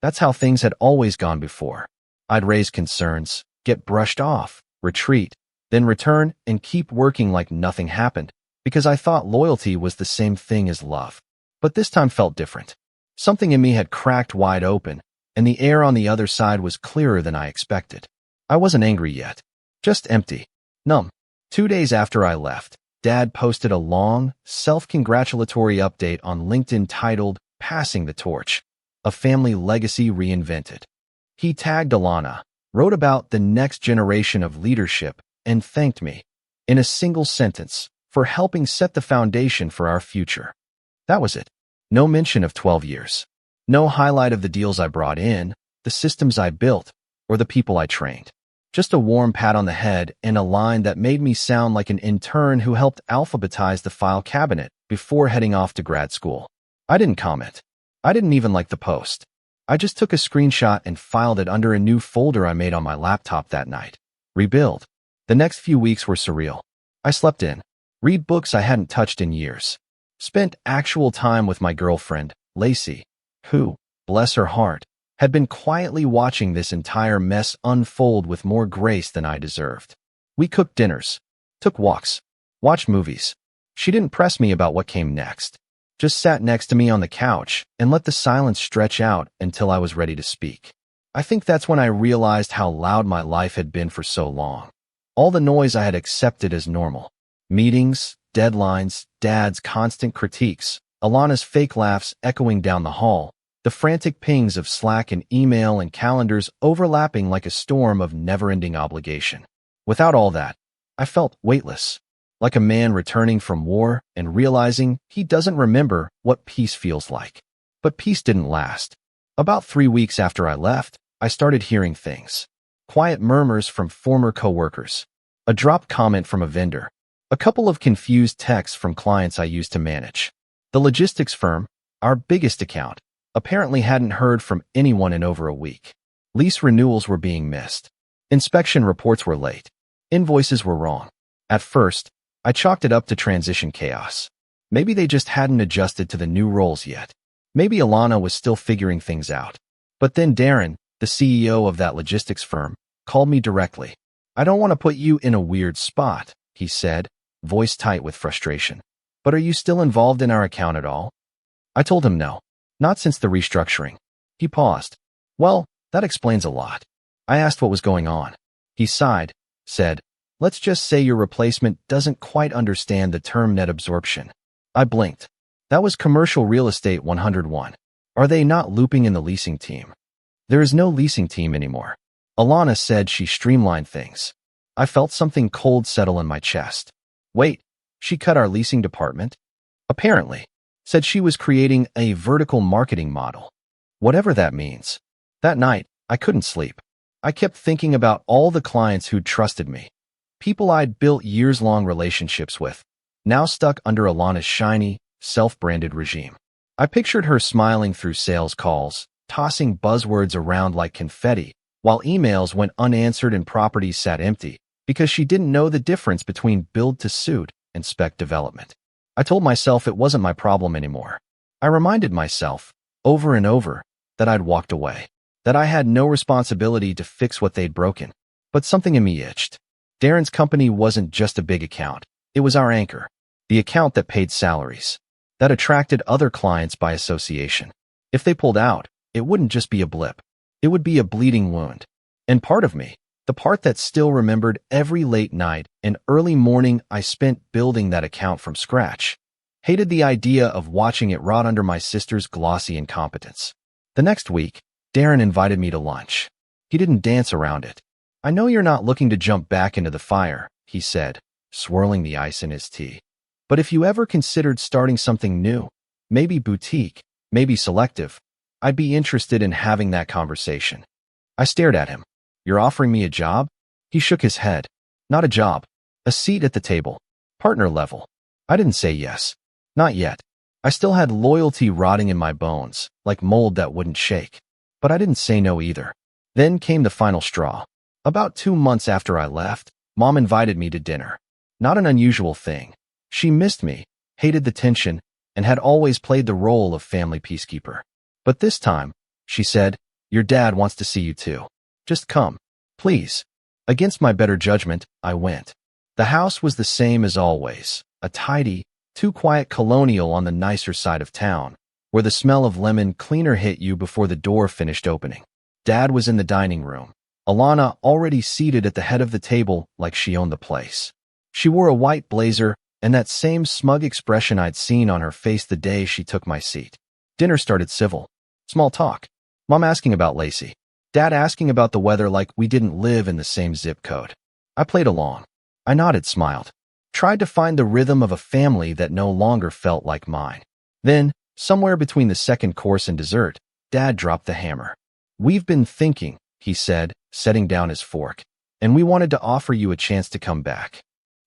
That's how things had always gone before. I'd raise concerns, get brushed off, retreat, then return and keep working like nothing happened, because I thought loyalty was the same thing as love. But this time felt different. Something in me had cracked wide open, and the air on the other side was clearer than I expected. I wasn't angry yet, just empty, numb. 2 days after I left, Dad posted a long, self-congratulatory update on LinkedIn titled, "Passing the Torch, a Family Legacy Reinvented." He tagged Alana, wrote about the next generation of leadership, and thanked me, in a single sentence, for helping set the foundation for our future. That was it. No mention of 12 years. No highlight of the deals I brought in, the systems I built, or the people I trained. Just a warm pat on the head and a line that made me sound like an intern who helped alphabetize the file cabinet before heading off to grad school. I didn't comment. I didn't even like the post. I just took a screenshot and filed it under a new folder I made on my laptop that night. Rebuild. The next few weeks were surreal. I slept in, read books I hadn't touched in years, spent actual time with my girlfriend, Lacey, who, bless her heart, had been quietly watching this entire mess unfold with more grace than I deserved. We cooked dinners, took walks, watched movies. She didn't press me about what came next, just sat next to me on the couch and let the silence stretch out until I was ready to speak. I think that's when I realized how loud my life had been for so long. All the noise I had accepted as normal. Meetings, deadlines, Dad's constant critiques, Alana's fake laughs echoing down the hall, the frantic pings of Slack and email and calendars overlapping like a storm of never-ending obligation. Without all that, I felt weightless, like a man returning from war and realizing he doesn't remember what peace feels like. But peace didn't last. About 3 weeks after I left, I started hearing things. Quiet murmurs from former coworkers, a dropped comment from a vendor, a couple of confused texts from clients I used to manage. The logistics firm, our biggest account, apparently hadn't heard from anyone in over a week. Lease renewals were being missed. Inspection reports were late. Invoices were wrong. At first, I chalked it up to transition chaos. Maybe they just hadn't adjusted to the new roles yet. Maybe Alana was still figuring things out. But then Darren, the CEO of that logistics firm, called me directly. "I don't want to put you in a weird spot," he said, voice tight with frustration. "But are you still involved in our account at all?" I told him no. Not since the restructuring. He paused. "Well, that explains a lot." I asked what was going on. He sighed, said, "Let's just say your replacement doesn't quite understand the term net absorption." I blinked. That was commercial real estate 101. Are they not looping in the leasing team? There is no leasing team anymore. Alana said she streamlined things. I felt something cold settle in my chest. Wait, she cut our leasing department? Apparently. Said she was creating a vertical marketing model. Whatever that means. That night, I couldn't sleep. I kept thinking about all the clients who'd trusted me. People I'd built years-long relationships with, now stuck under Alana's shiny, self-branded regime. I pictured her smiling through sales calls, tossing buzzwords around like confetti, while emails went unanswered and properties sat empty, because she didn't know the difference between build-to-suit and spec development. I told myself it wasn't my problem anymore. I reminded myself, over and over, that I'd walked away, that I had no responsibility to fix what they'd broken. But something in me itched. Darren's company wasn't just a big account. It was our anchor, the account that paid salaries, that attracted other clients by association. If they pulled out, it wouldn't just be a blip. It would be a bleeding wound. And part of me, the part that still remembered every late night and early morning I spent building that account from scratch, hated the idea of watching it rot under my sister's glossy incompetence. The next week, Darren invited me to lunch. He didn't dance around it. "I know you're not looking to jump back into the fire," he said, swirling the ice in his tea. "But if you ever considered starting something new, maybe boutique, maybe selective, I'd be interested in having that conversation." I stared at him. "You're offering me a job?" He shook his head. "Not a job. A seat at the table. Partner level." I didn't say yes. Not yet. I still had loyalty rotting in my bones, like mold that wouldn't shake. But I didn't say no either. Then came the final straw. About 2 months after I left, Mom invited me to dinner. Not an unusual thing. She missed me, hated the tension, and had always played the role of family peacekeeper. But this time, she said, "Your dad wants to see you too. Just come, please." Against my better judgment, I went. The house was the same as always, a tidy, too quiet colonial on the nicer side of town, where the smell of lemon cleaner hit you before the door finished opening. Dad was in the dining room, Alana already seated at the head of the table like she owned the place. She wore a white blazer and that same smug expression I'd seen on her face the day she took my seat. Dinner started civil. Small talk. Mom asking about Lacey. Dad asking about the weather like we didn't live in the same zip code. I played along. I nodded, smiled. Tried to find the rhythm of a family that no longer felt like mine. Then, somewhere between the second course and dessert, Dad dropped the hammer. "We've been thinking," he said, setting down his fork, "and we wanted to offer you a chance to come back."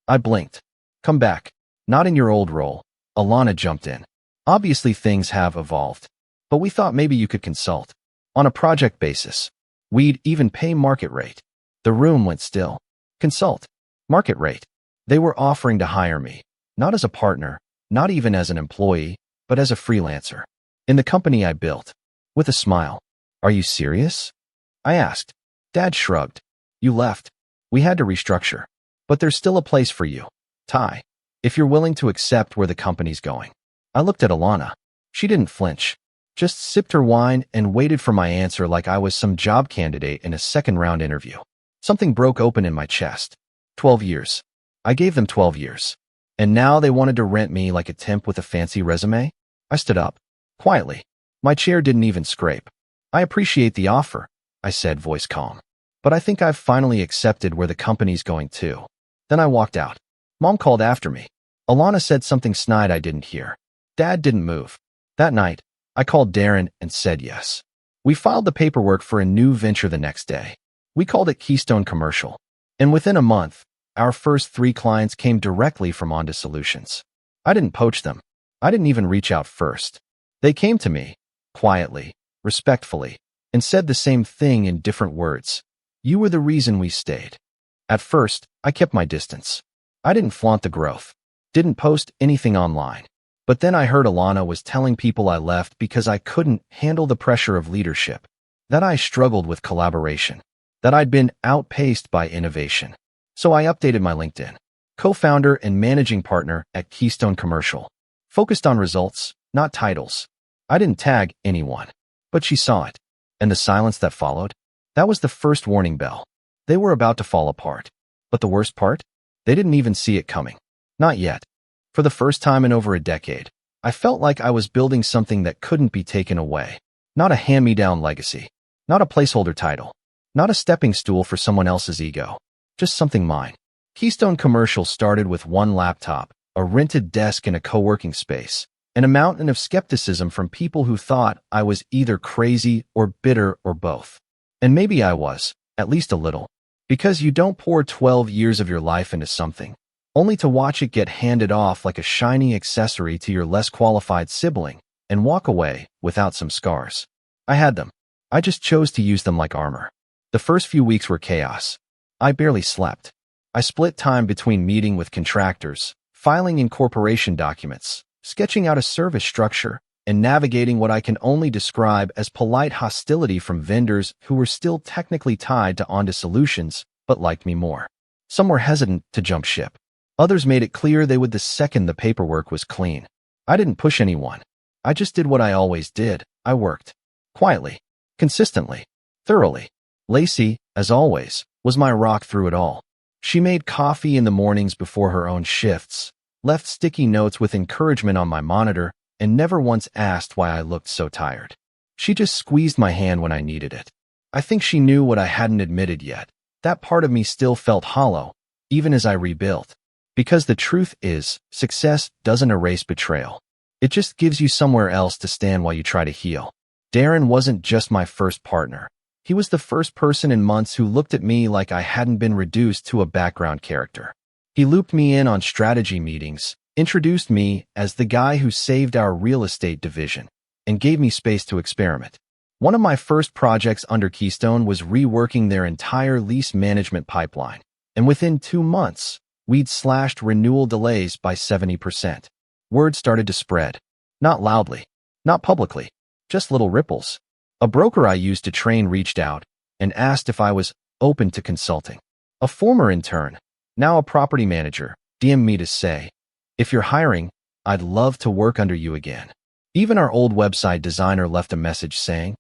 I blinked. "Come back? Not in your old role." Alana jumped in. "Obviously things have evolved, but we thought maybe you could consult. On a project basis. We'd even pay market rate." The room went still. Consult. Market rate. They were offering to hire me, not as a partner, not even as an employee, but as a freelancer. In the company I built. With a smile. "Are you serious?" I asked. Dad shrugged. "You left. We had to restructure. But there's still a place for you, Ty, if you're willing to accept where the company's going." I looked at Alana. She didn't flinch. Just sipped her wine and waited for my answer like I was some job candidate in a second-round interview. Something broke open in my chest. 12 years. I gave them 12 years. And now they wanted to rent me like a temp with a fancy resume? I stood up. Quietly. My chair didn't even scrape. "I appreciate the offer," I said, voice calm. "But I think I've finally accepted where the company's going too." Then I walked out. Mom called after me. Alana said something snide I didn't hear. Dad didn't move. That night, I called Darren and said yes. We filed the paperwork for a new venture the next day. We called it Keystone Commercial. And within a month, our first 3 clients came directly from Onda Solutions. I didn't poach them. I didn't even reach out first. They came to me, quietly, respectfully, and said the same thing in different words. "You were the reason we stayed." At first, I kept my distance. I didn't flaunt the growth. Didn't post anything online. But then I heard Alana was telling people I left because I couldn't handle the pressure of leadership, that I struggled with collaboration, that I'd been outpaced by innovation. So I updated my LinkedIn. Co-founder and managing partner at Keystone Commercial. Focused on results, not titles. I didn't tag anyone. But she saw it. And the silence that followed? That was the first warning bell. They were about to fall apart. But the worst part? They didn't even see it coming. Not yet. For the first time in over a decade, I felt like I was building something that couldn't be taken away. Not a hand-me-down legacy. Not a placeholder title. Not a stepping stool for someone else's ego. Just something mine. Keystone Commercial started with 1 laptop, a rented desk in a co-working space, and a mountain of skepticism from people who thought I was either crazy or bitter or both. And maybe I was, at least a little. Because you don't pour 12 years of your life into something, only to watch it get handed off like a shiny accessory to your less qualified sibling and walk away without some scars. I had them. I just chose to use them like armor. The first few weeks were chaos. I barely slept. I split time between meeting with contractors, filing incorporation documents, sketching out a service structure, and navigating what I can only describe as polite hostility from vendors who were still technically tied to Onda Solutions, but liked me more. Some were hesitant to jump ship. Others made it clear they would the second the paperwork was clean. I didn't push anyone. I just did what I always did. I worked. Quietly. Consistently. Thoroughly. Lacey, as always, was my rock through it all. She made coffee in the mornings before her own shifts, left sticky notes with encouragement on my monitor, and never once asked why I looked so tired. She just squeezed my hand when I needed it. I think she knew what I hadn't admitted yet. That part of me still felt hollow, even as I rebuilt. Because the truth is, success doesn't erase betrayal. It just gives you somewhere else to stand while you try to heal. Darren wasn't just my first partner. He was the first person in months who looked at me like I hadn't been reduced to a background character. He looped me in on strategy meetings, introduced me as the guy who saved our real estate division, and gave me space to experiment. One of my first projects under Keystone was reworking their entire lease management pipeline, and within 2 months, we'd slashed renewal delays by 70%. Word started to spread. Not loudly, not publicly, just little ripples. A broker I used to train reached out and asked if I was open to consulting. A former intern, now a property manager, DM'd me to say, "If you're hiring, I'd love to work under you again." Even our old website designer left a message saying,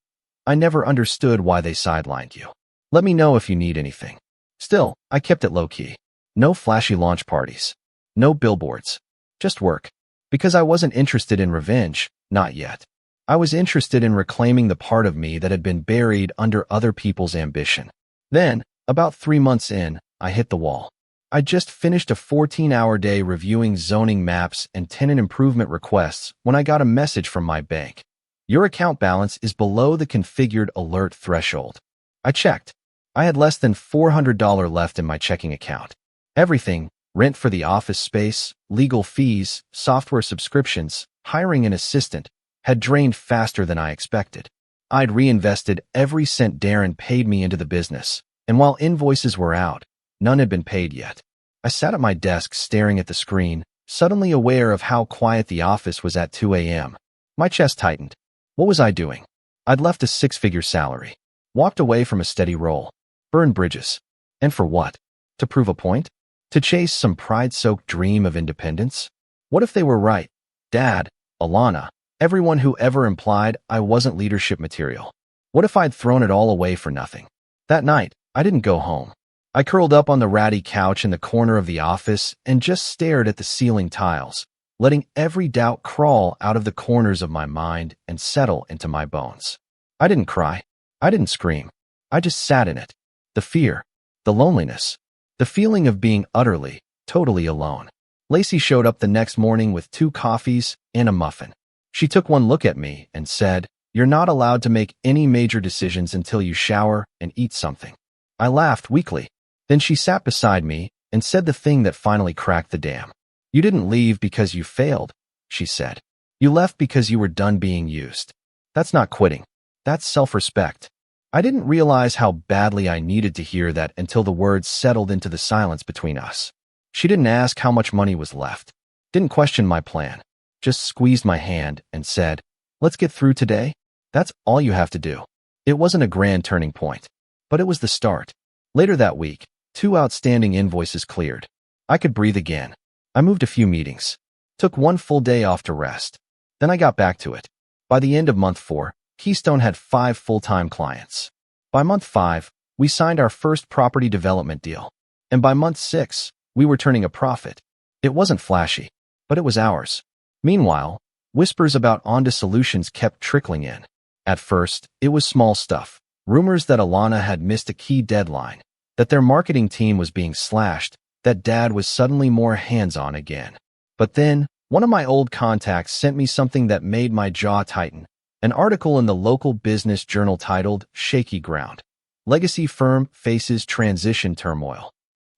"I never understood why they sidelined you. Let me know if you need anything." Still, I kept it low-key. No flashy launch parties. No billboards. Just work. Because I wasn't interested in revenge, not yet. I was interested in reclaiming the part of me that had been buried under other people's ambition. Then, about 3 months in, I hit the wall. I just finished a 14-hour day reviewing zoning maps and tenant improvement requests when I got a message from my bank. "Your account balance is below the configured alert threshold." I checked. I had less than $400 left in my checking account. Everything, rent for the office space, legal fees, software subscriptions, hiring an assistant, had drained faster than I expected. I'd reinvested every cent Darren paid me into the business, and while invoices were out, none had been paid yet. I sat at my desk staring at the screen, suddenly aware of how quiet the office was at 2 a.m. My chest tightened. What was I doing? I'd left a 6-figure salary, walked away from a steady role, burned bridges. And for what? To prove a point? To chase some pride-soaked dream of independence? What if they were right? Dad, Alana, everyone who ever implied I wasn't leadership material. What if I'd thrown it all away for nothing? That night, I didn't go home. I curled up on the ratty couch in the corner of the office and just stared at the ceiling tiles, letting every doubt crawl out of the corners of my mind and settle into my bones. I didn't cry. I didn't scream. I just sat in it. The fear, the loneliness, the feeling of being utterly, totally alone. Lacey showed up the next morning with 2 coffees and a muffin. She took one look at me and said, "You're not allowed to make any major decisions until you shower and eat something." I laughed weakly. Then she sat beside me and said the thing that finally cracked the dam. "You didn't leave because you failed," she said. "You left because you were done being used. That's not quitting. That's self-respect." I didn't realize how badly I needed to hear that until the words settled into the silence between us. She didn't ask how much money was left, didn't question my plan, just squeezed my hand and said, "Let's get through today. That's all you have to do." It wasn't a grand turning point, but it was the start. Later that week, 2 outstanding invoices cleared. I could breathe again. I moved a few meetings, took 1 full day off to rest. Then I got back to it. By the end of month 4, Keystone had 5 full-time clients. By month 5, we signed our first property development deal. And by month 6, we were turning a profit. It wasn't flashy, but it was ours. Meanwhile, whispers about Onda solutions kept trickling in. At first, it was small stuff. Rumors that Alana had missed a key deadline, that their marketing team was being slashed, that Dad was suddenly more hands-on again. But then, one of my old contacts sent me something that made my jaw tighten. An article in the local business journal titled "Shaky Ground. Legacy Firm Faces Transition Turmoil."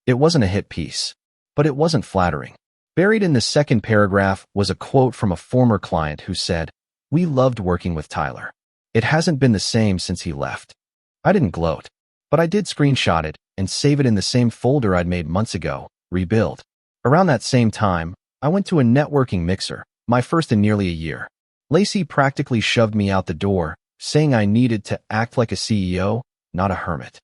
It wasn't a hit piece, but it wasn't flattering. Buried in the second paragraph was a quote from a former client who said, "We loved working with Tyler. It hasn't been the same since he left." I didn't gloat, but I did screenshot it and save it in the same folder I'd made months ago, Rebuild. Around that same time, I went to a networking mixer, my first in nearly a year. Lacey practically shoved me out the door, saying I needed to act like a CEO, not a hermit.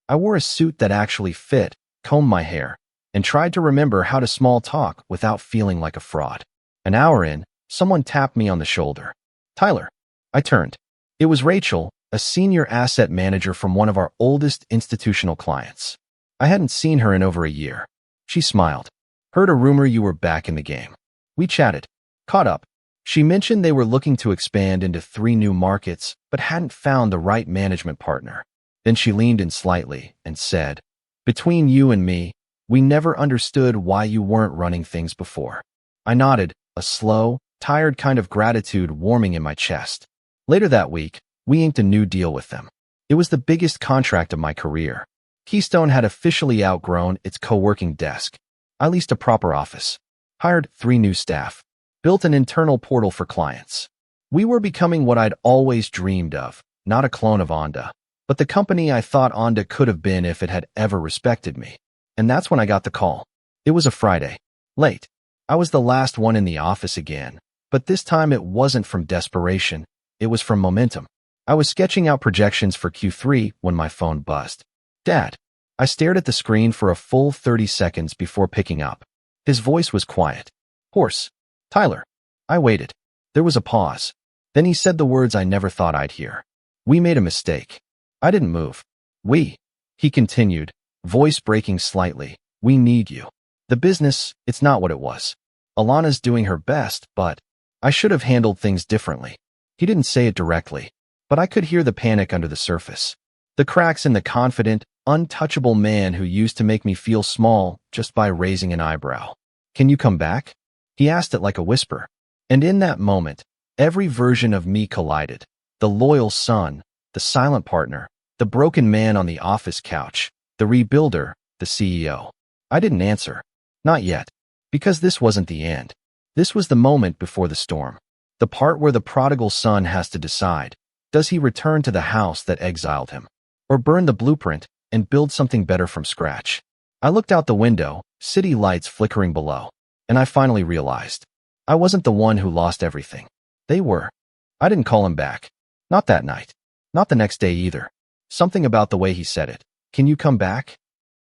I wore a suit that actually fit, combed my hair, and tried to remember how to small talk without feeling like a fraud. An hour in, Someone tapped me on the shoulder. Tyler. I turned. It was Rachel, a senior asset manager from one of our oldest institutional clients. I hadn't seen her in over a year. She smiled. Heard a rumor you were back in the game. We chatted. Caught up. She mentioned they were looking to expand into 3 new markets, but hadn't found the right management partner. Then she leaned in slightly and said, "Between you and me, we never understood why you weren't running things before." I nodded, a slow, tired kind of gratitude warming in my chest. Later that week, we inked a new deal with them. It was the biggest contract of my career. Keystone had officially outgrown its co-working desk. I leased a proper office, hired 3 new staff, built an internal portal for clients. We were becoming what I'd always dreamed of, not a clone of Onda, but the company I thought Onda could have been if it had ever respected me. And that's when I got the call. It was a Friday. Late. I was the last one in the office again, but this time it wasn't from desperation, it was from momentum. I was sketching out projections for Q3 when my phone buzzed. Dad. I stared at the screen for a full 30 seconds before picking up. His voice was quiet. Hoarse. Tyler. I waited. There was a pause. Then he said the words I never thought I'd hear. We made a mistake. I didn't move. We. He continued, voice breaking slightly. We need you. The business, it's not what it was. Alana's doing her best, but I should have handled things differently. He didn't say it directly, but I could hear the panic under the surface. The cracks in the confident, untouchable man who used to make me feel small just by raising an eyebrow. Can you come back? He asked it like a whisper. And in that moment, every version of me collided. The loyal son, the silent partner, the broken man on the office couch, the rebuilder, the CEO. I didn't answer. Not yet. Because this wasn't the end. This was the moment before the storm. The part where the prodigal son has to decide. Does he return to the house that exiled him? Or burn the blueprint and build something better from scratch? I looked out the window, city lights flickering below, and I finally realized. I wasn't the one who lost everything. They were. I didn't call him back. Not that night. Not the next day either. Something about the way he said it. Can you come back?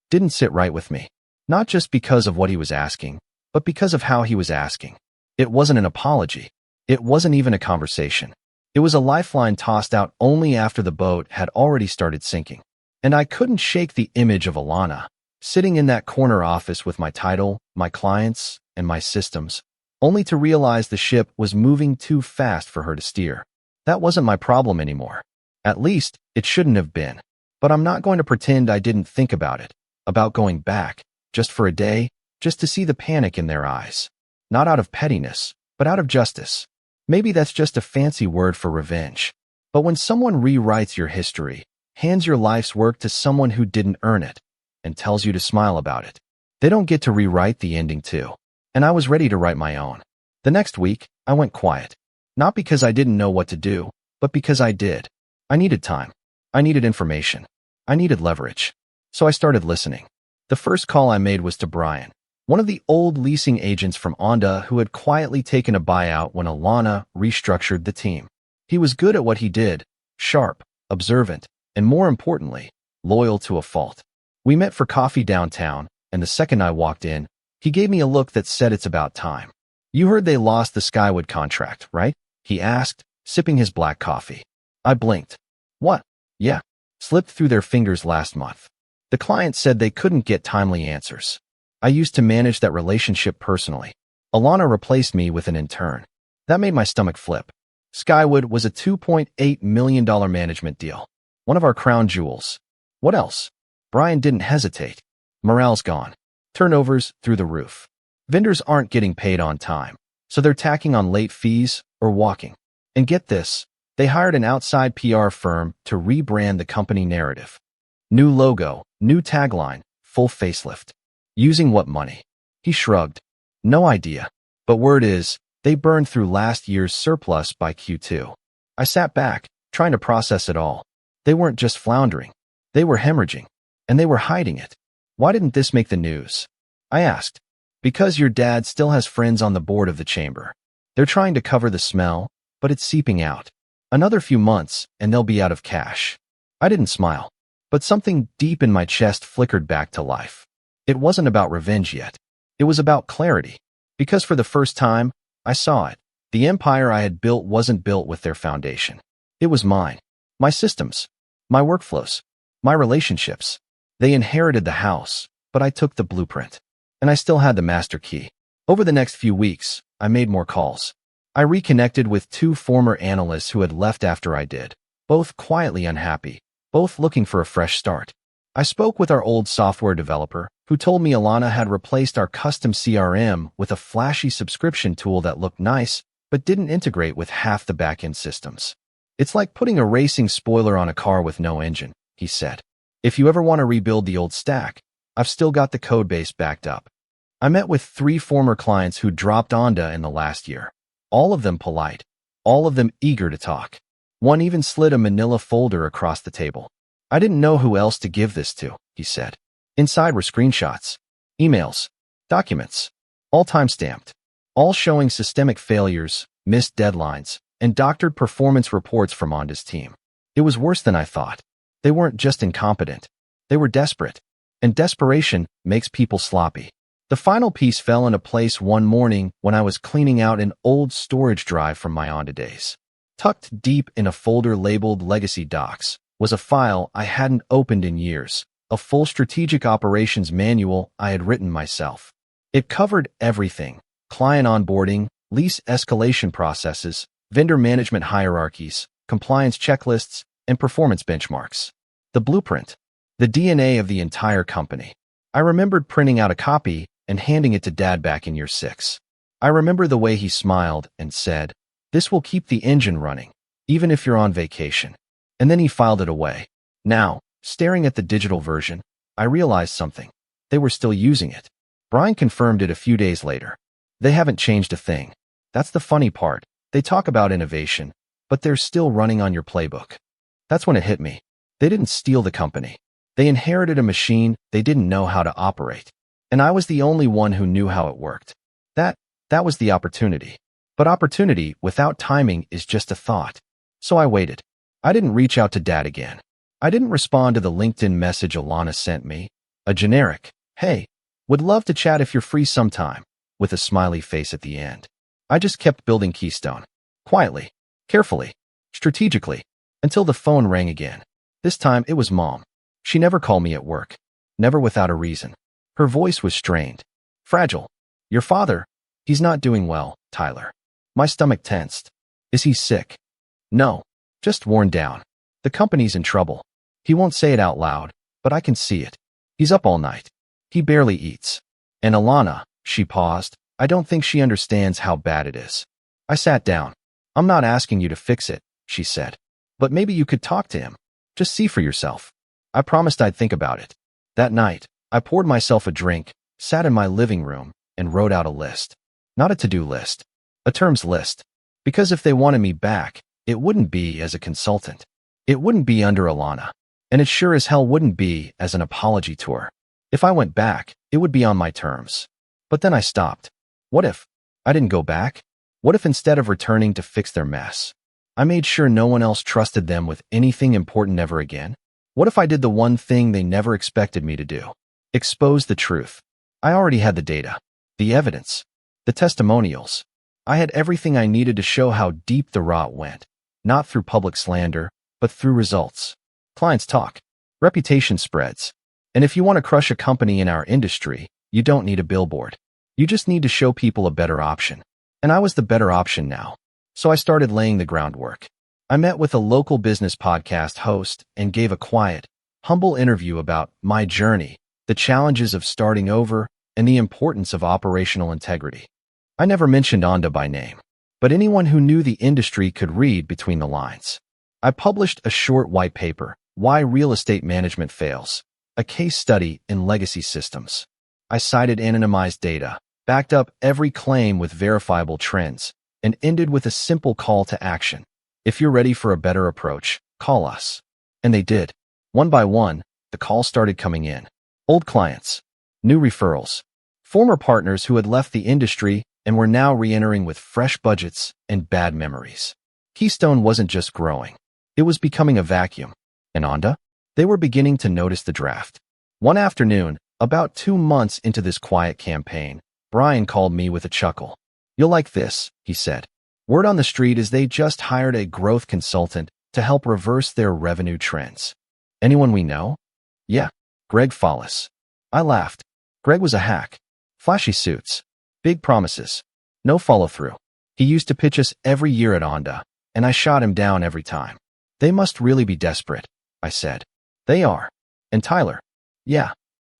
Didn't sit right with me. Not just because of what he was asking, but because of how he was asking. It wasn't an apology. It wasn't even a conversation. It was a lifeline tossed out only after the boat had already started sinking. And I couldn't shake the image of Alana, sitting in that corner office with my title, my clients, and my systems, only to realize the ship was moving too fast for her to steer. That wasn't my problem anymore. At least, it shouldn't have been. But I'm not going to pretend I didn't think about it, about going back, just for a day, just to see the panic in their eyes. Not out of pettiness, but out of justice. Maybe that's just a fancy word for revenge. But when someone rewrites your history, hands your life's work to someone who didn't earn it, and tells you to smile about it, they don't get to rewrite the ending too. And I was ready to write my own. The next week, I went quiet. Not because I didn't know what to do, but because I did. I needed time. I needed information. I needed leverage. So I started listening. The first call I made was to Brian, one of the old leasing agents from Onda who had quietly taken a buyout when Alana restructured the team. He was good at what he did, sharp, observant, and more importantly, loyal to a fault. We met for coffee downtown, and the second I walked in, he gave me a look that said it's about time. You heard they lost the Skywood contract, right? He asked, sipping his black coffee. I blinked. What? Yeah. Slipped through their fingers last month. The client said they couldn't get timely answers. I used to manage that relationship personally. Alana replaced me with an intern. That made my stomach flip. Skywood was a $2.8 million management deal. One of our crown jewels. What else? Brian didn't hesitate. Morale's gone. Turnovers through the roof. Vendors aren't getting paid on time, so they're tacking on late fees or walking. And get this, they hired an outside PR firm to rebrand the company narrative. New logo, new tagline, full facelift. Using what money? He shrugged. No idea. But word is, they burned through last year's surplus by Q2. I sat back, trying to process it all. They weren't just floundering. They were hemorrhaging. And they were hiding it. Why didn't this make the news? I asked. Because your dad still has friends on the board of the chamber. They're trying to cover the smell, but it's seeping out. Another few months, and they'll be out of cash. I didn't smile. But something deep in my chest flickered back to life. It wasn't about revenge yet. It was about clarity. Because for the first time, I saw it. The empire I had built wasn't built with their foundation. It was mine. My systems, my workflows, my relationships. They inherited the house, but I took the blueprint. And I still had the master key. Over the next few weeks, I made more calls. I reconnected with 2 former analysts who had left after I did, both quietly unhappy, both looking for a fresh start. I spoke with our old software developer, who told me Alana had replaced our custom CRM with a flashy subscription tool that looked nice, but didn't integrate with half the back-end systems. It's like putting a racing spoiler on a car with no engine, he said. If you ever want to rebuild the old stack, I've still got the codebase backed up. I met with 3 former clients who dropped Onda in the last year. All of them polite, all of them eager to talk. One even slid a manila folder across the table. I didn't know who else to give this to, he said. Inside were screenshots, emails, documents, all time-stamped, all showing systemic failures, missed deadlines, and doctored performance reports from Onda's team. It was worse than I thought. They weren't just incompetent. They were desperate. And desperation makes people sloppy. The final piece fell into place one morning when I was cleaning out an old storage drive from my Onda days. Tucked deep in a folder labeled Legacy Docs was a file I hadn't opened in years, a full strategic operations manual I had written myself. It covered everything: client onboarding, lease escalation processes, vendor management hierarchies, compliance checklists, and performance benchmarks. The blueprint, the DNA of the entire company. I remembered printing out a copy and handing it to Dad back in year 6. I remember the way he smiled and said, "This will keep the engine running, even if you're on vacation." And then he filed it away. Now, staring at the digital version, I realized something. They were still using it. Brian confirmed it a few days later. They haven't changed a thing. That's the funny part. They talk about innovation, but they're still running on your playbook. That's when it hit me. They didn't steal the company. They inherited a machine they didn't know how to operate. And I was the only one who knew how it worked. That was the opportunity. But opportunity without timing is just a thought. So I waited. I didn't reach out to Dad again. I didn't respond to the LinkedIn message Alana sent me. A generic, "Hey, would love to chat if you're free sometime," with a smiley face at the end. I just kept building Keystone. Quietly, carefully, strategically, until the phone rang again. This time it was Mom. She never called me at work. Never without a reason. Her voice was strained. Fragile. "Your father? He's not doing well, Tyler." My stomach tensed. "Is he sick?" "No. Just worn down. The company's in trouble. He won't say it out loud, but I can see it. He's up all night. He barely eats. And Alana," she paused, "I don't think she understands how bad it is." I sat down. "I'm not asking you to fix it," she said. "But maybe you could talk to him. Just see for yourself." I promised I'd think about it. That night, I poured myself a drink, sat in my living room, and wrote out a list. Not a to-do list. A terms list. Because if they wanted me back, it wouldn't be as a consultant. It wouldn't be under Alana. And it sure as hell wouldn't be as an apology tour. If I went back, it would be on my terms. But then I stopped. What if I didn't go back? What if instead of returning to fix their mess, I made sure no one else trusted them with anything important ever again? What if I did the one thing they never expected me to do? Expose the truth. I already had the data, the evidence, the testimonials. I had everything I needed to show how deep the rot went, not through public slander, but through results. Clients talk. Reputation spreads. And if you want to crush a company in our industry, you don't need a billboard. You just need to show people a better option. And I was the better option now. So I started laying the groundwork. I met with a local business podcast host and gave a quiet, humble interview about my journey, the challenges of starting over, and the importance of operational integrity. I never mentioned Onda by name, but anyone who knew the industry could read between the lines. I published a short white paper, Why Real Estate Management Fails, a case study in legacy systems. I cited anonymized data, backed up every claim with verifiable trends, and ended with a simple call to action. If you're ready for a better approach, call us. And they did. One by one, the calls started coming in. Old clients, new referrals, former partners who had left the industry and were now re-entering with fresh budgets and bad memories. Keystone wasn't just growing. It was becoming a vacuum. And Onda? They were beginning to notice the draft. One afternoon, about 2 months into this quiet campaign, Brian called me with a chuckle. "You'll like this," he said. Word on the street is they just hired a growth consultant to help reverse their revenue trends. Anyone we know? Yeah, Greg Follis. I laughed. Greg was a hack. Flashy suits. Big promises. No follow-through. He used to pitch us every year at Onda, and I shot him down every time. They must really be desperate, I said. They are. And Tyler? Yeah.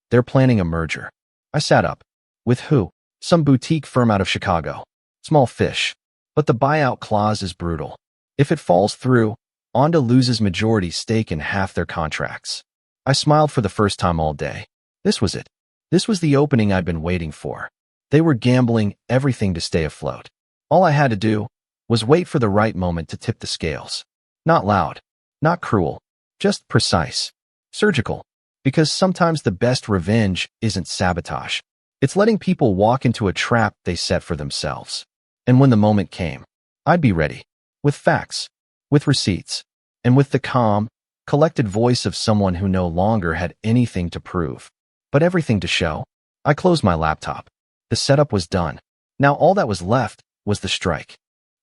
They're planning a merger. I sat up. With who? Some boutique firm out of Chicago. Small fish. But the buyout clause is brutal. If it falls through, Onda loses majority stake in half their contracts. I smiled for the first time all day. This was it. This was the opening I'd been waiting for. They were gambling everything to stay afloat. All I had to do was wait for the right moment to tip the scales. Not loud, not cruel, just precise, surgical. Because sometimes the best revenge isn't sabotage. It's letting people walk into a trap they set for themselves. And when the moment came, I'd be ready. With facts, with receipts, and with the calm, collected voice of someone who no longer had anything to prove, but everything to show. I closed my laptop. The setup was done. Now all that was left was the strike.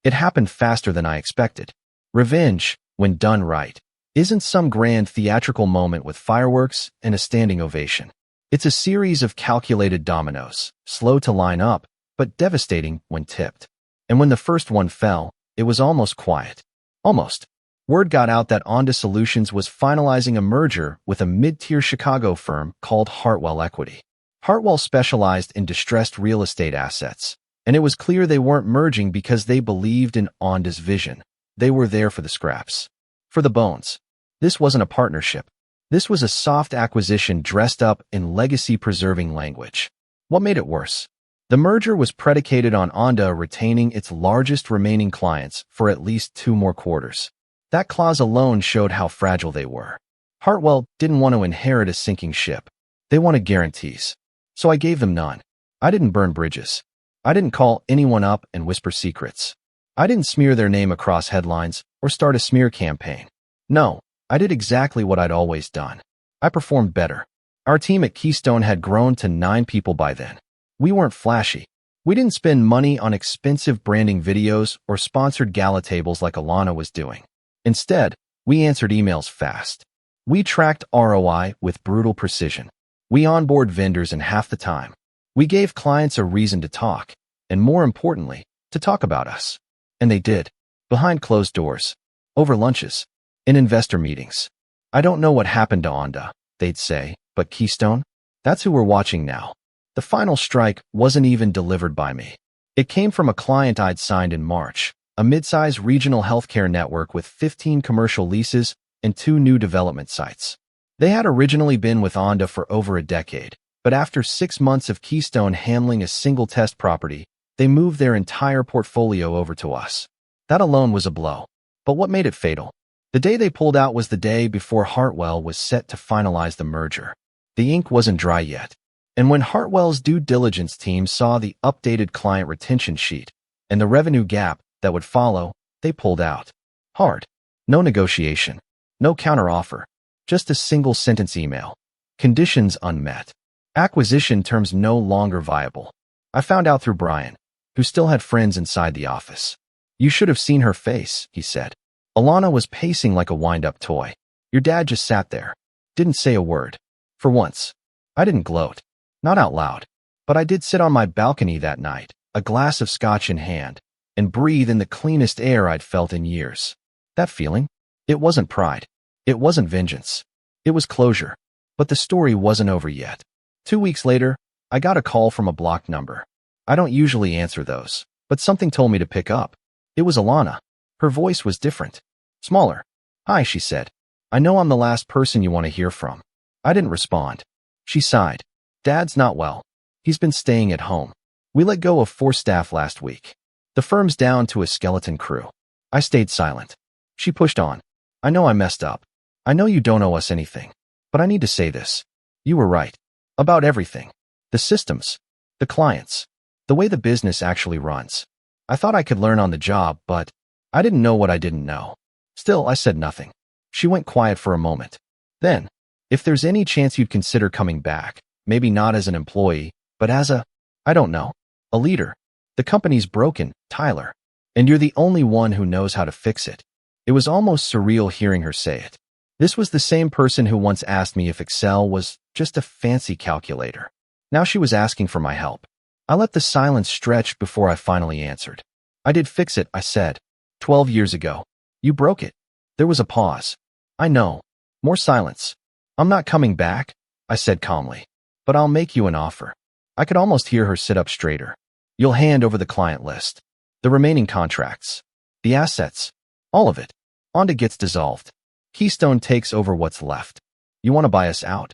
It happened faster than I expected. Revenge, when done right, isn't some grand theatrical moment with fireworks and a standing ovation. It's a series of calculated dominoes, slow to line up, but devastating when tipped. And when the first one fell, it was almost quiet. Almost. Word got out that Onda Solutions was finalizing a merger with a mid-tier Chicago firm called Hartwell Equity. Hartwell specialized in distressed real estate assets, and it was clear they weren't merging because they believed in Onda's vision. They were there for the scraps. For the bones. This wasn't a partnership. This was a soft acquisition dressed up in legacy-preserving language. What made it worse? The merger was predicated on Onda retaining its largest remaining clients for at least 2 more quarters. That clause alone showed how fragile they were. Hartwell didn't want to inherit a sinking ship. They wanted guarantees. So I gave them none. I didn't burn bridges. I didn't call anyone up and whisper secrets. I didn't smear their name across headlines or start a smear campaign. No, I did exactly what I'd always done. I performed better. Our team at Keystone had grown to 9 people by then. We weren't flashy. We didn't spend money on expensive branding videos or sponsored gala tables like Alana was doing. Instead, we answered emails fast. We tracked ROI with brutal precision. We onboard vendors in half the time. We gave clients a reason to talk, and more importantly, to talk about us. And they did. Behind closed doors. Over lunches. In investor meetings. I don't know what happened to Onda, they'd say, but Keystone? That's who we're watching now. The final strike wasn't even delivered by me. It came from a client I'd signed in March, a mid-size regional healthcare network with 15 commercial leases and 2 new development sites. They had originally been with Onda for over a decade, but after 6 months of Keystone handling a single test property, they moved their entire portfolio over to us. That alone was a blow. But what made it fatal? The day they pulled out was the day before Hartwell was set to finalize the merger. The ink wasn't dry yet. And when Hartwell's due diligence team saw the updated client retention sheet and the revenue gap that would follow, they pulled out. Hard. No negotiation. No counteroffer. Just a single-sentence email. Conditions unmet. Acquisition terms no longer viable. I found out through Brian, who still had friends inside the office. You should have seen her face, he said. Alana was pacing like a wind-up toy. Your dad just sat there. Didn't say a word. For once. I didn't gloat. Not out loud. But I did sit on my balcony that night, a glass of scotch in hand, and breathe in the cleanest air I'd felt in years. That feeling? It wasn't pride. It wasn't vengeance. It was closure. But the story wasn't over yet. 2 weeks later, I got a call from a blocked number. I don't usually answer those, but something told me to pick up. It was Alana. Her voice was different. Smaller. Hi, she said. I know I'm the last person you want to hear from. I didn't respond. She sighed. Dad's not well. He's been staying at home. We let go of 4 staff last week. The firm's down to a skeleton crew. I stayed silent. She pushed on. I know I messed up. I know you don't owe us anything. But I need to say this. You were right. About everything. The systems. The clients. The way the business actually runs. I thought I could learn on the job, but I didn't know what I didn't know. Still, I said nothing. She went quiet for a moment. Then, if there's any chance you'd consider coming back, maybe not as an employee, but as I don't know, a leader. The company's broken, Tyler. and you're the only one who knows how to fix it." It was almost surreal hearing her say it. This was the same person who once asked me if Excel was just a fancy calculator. Now she was asking for my help. I let the silence stretch before I finally answered. "I did fix it," I said. 12 years ago. You broke it." There was a pause. "I know." More silence. "I'm not coming back," I said calmly. "But I'll make you an offer." I could almost hear her sit up straighter. "You'll hand over the client list, the remaining contracts, the assets, all of it. Onda gets dissolved. Keystone takes over what's left. You want to buy us out?"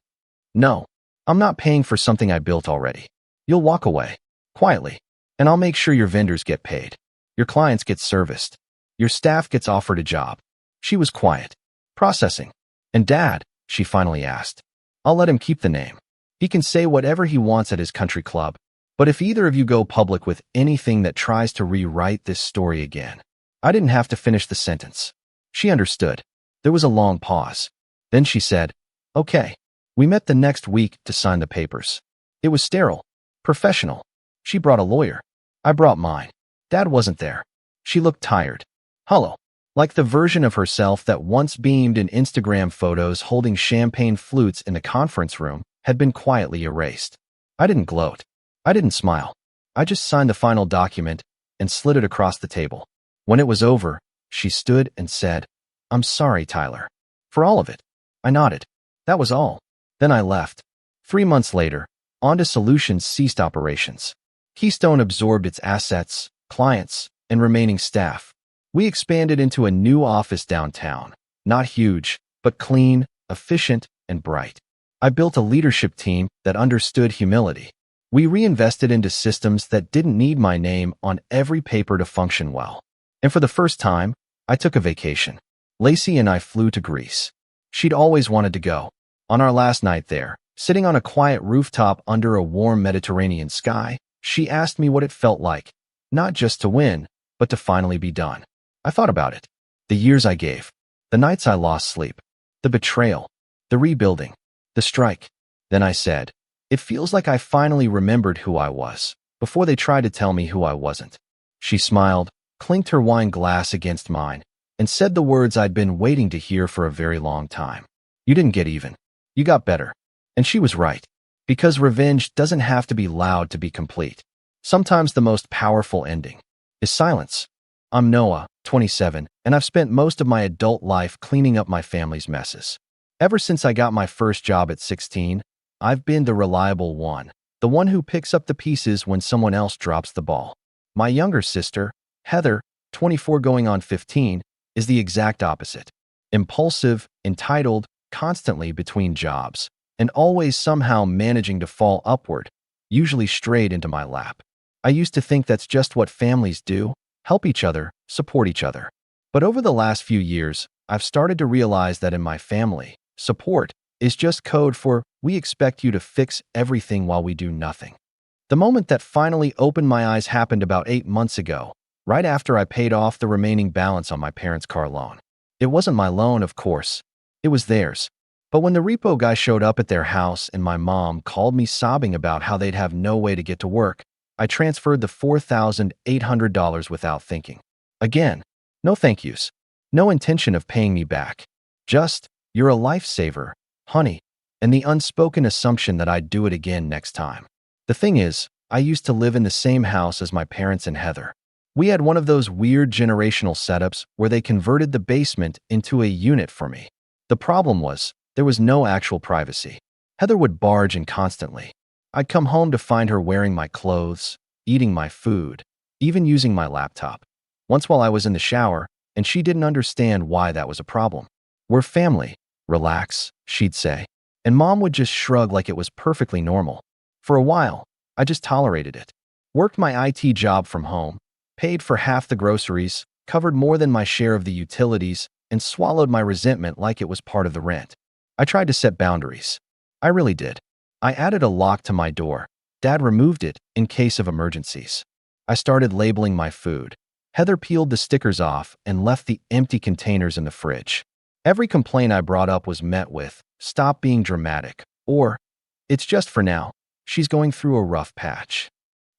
"No. I'm not paying for something I built already. You'll walk away, quietly, and I'll make sure your vendors get paid. Your clients get serviced. Your staff gets offered a job." She was quiet, processing. "And Dad?" she finally asked. "I'll let him keep the name. He can say whatever he wants at his country club. But if either of you go public with anything that tries to rewrite this story again." I didn't have to finish the sentence. She understood. There was a long pause. Then she said, "Okay." We met the next week to sign the papers. It was sterile, professional. She brought a lawyer. I brought mine. Dad wasn't there. She looked tired, hollow, like the version of herself that once beamed in Instagram photos holding champagne flutes in the conference room had been quietly erased. I didn't gloat. I didn't smile. I just signed the final document and slid it across the table. When it was over, she stood and said, "I'm sorry, Tyler, for all of it." I nodded. That was all. Then I left. 3 months later, Onda Solutions ceased operations. Keystone absorbed its assets, clients, and remaining staff. We expanded into a new office downtown. Not huge, but clean, efficient, and bright. I built a leadership team that understood humility. We reinvested into systems that didn't need my name on every paper to function well. And for the first time, I took a vacation. Lacey and I flew to Greece. She'd always wanted to go. On our last night there, sitting on a quiet rooftop under a warm Mediterranean sky, she asked me what it felt like, not just to win, but to finally be done. I thought about it. The years I gave, the nights I lost sleep, the betrayal, the rebuilding, the strike. Then I said, "It feels like I finally remembered who I was, before they tried to tell me who I wasn't." She smiled, clinked her wine glass against mine, and said the words I'd been waiting to hear for a very long time. "You didn't get even. You got better." And she was right. Because revenge doesn't have to be loud to be complete. Sometimes the most powerful ending is silence. I'm Noah, 27, and I've spent most of my adult life cleaning up my family's messes. Ever since I got my first job at 16, I've been the reliable one, the one who picks up the pieces when someone else drops the ball. My younger sister, Heather, 24 going on 15, is the exact opposite. Impulsive, entitled, constantly between jobs, and always somehow managing to fall upward, usually straight into my lap. I used to think that's just what families do, help each other, support each other. But over the last few years, I've started to realize that in my family, support is just code for "we expect you to fix everything while we do nothing." The moment that finally opened my eyes happened about 8 months ago, right after I paid off the remaining balance on my parents' car loan. It wasn't my loan, of course. It was theirs. But when the repo guy showed up at their house and my mom called me sobbing about how they'd have no way to get to work, I transferred the $4,800 without thinking. Again, no thank yous. No intention of paying me back. Just, "You're a lifesaver, honey," and the unspoken assumption that I'd do it again next time. The thing is, I used to live in the same house as my parents and Heather. We had one of those weird generational setups where they converted the basement into a unit for me. The problem was, there was no actual privacy. Heather would barge in constantly. I'd come home to find her wearing my clothes, eating my food, even using my laptop. Once while I was in the shower, and she didn't understand why that was a problem. "We're family. Relax," she'd say. And Mom would just shrug like it was perfectly normal. For a while, I just tolerated it. Worked my IT job from home, paid for half the groceries, covered more than my share of the utilities, and swallowed my resentment like it was part of the rent. I tried to set boundaries. I really did. I added a lock to my door. Dad removed it in case of emergencies. I started labeling my food. Heather peeled the stickers off and left the empty containers in the fridge. Every complaint I brought up was met with, "Stop being dramatic," or "It's just for now. She's going through a rough patch."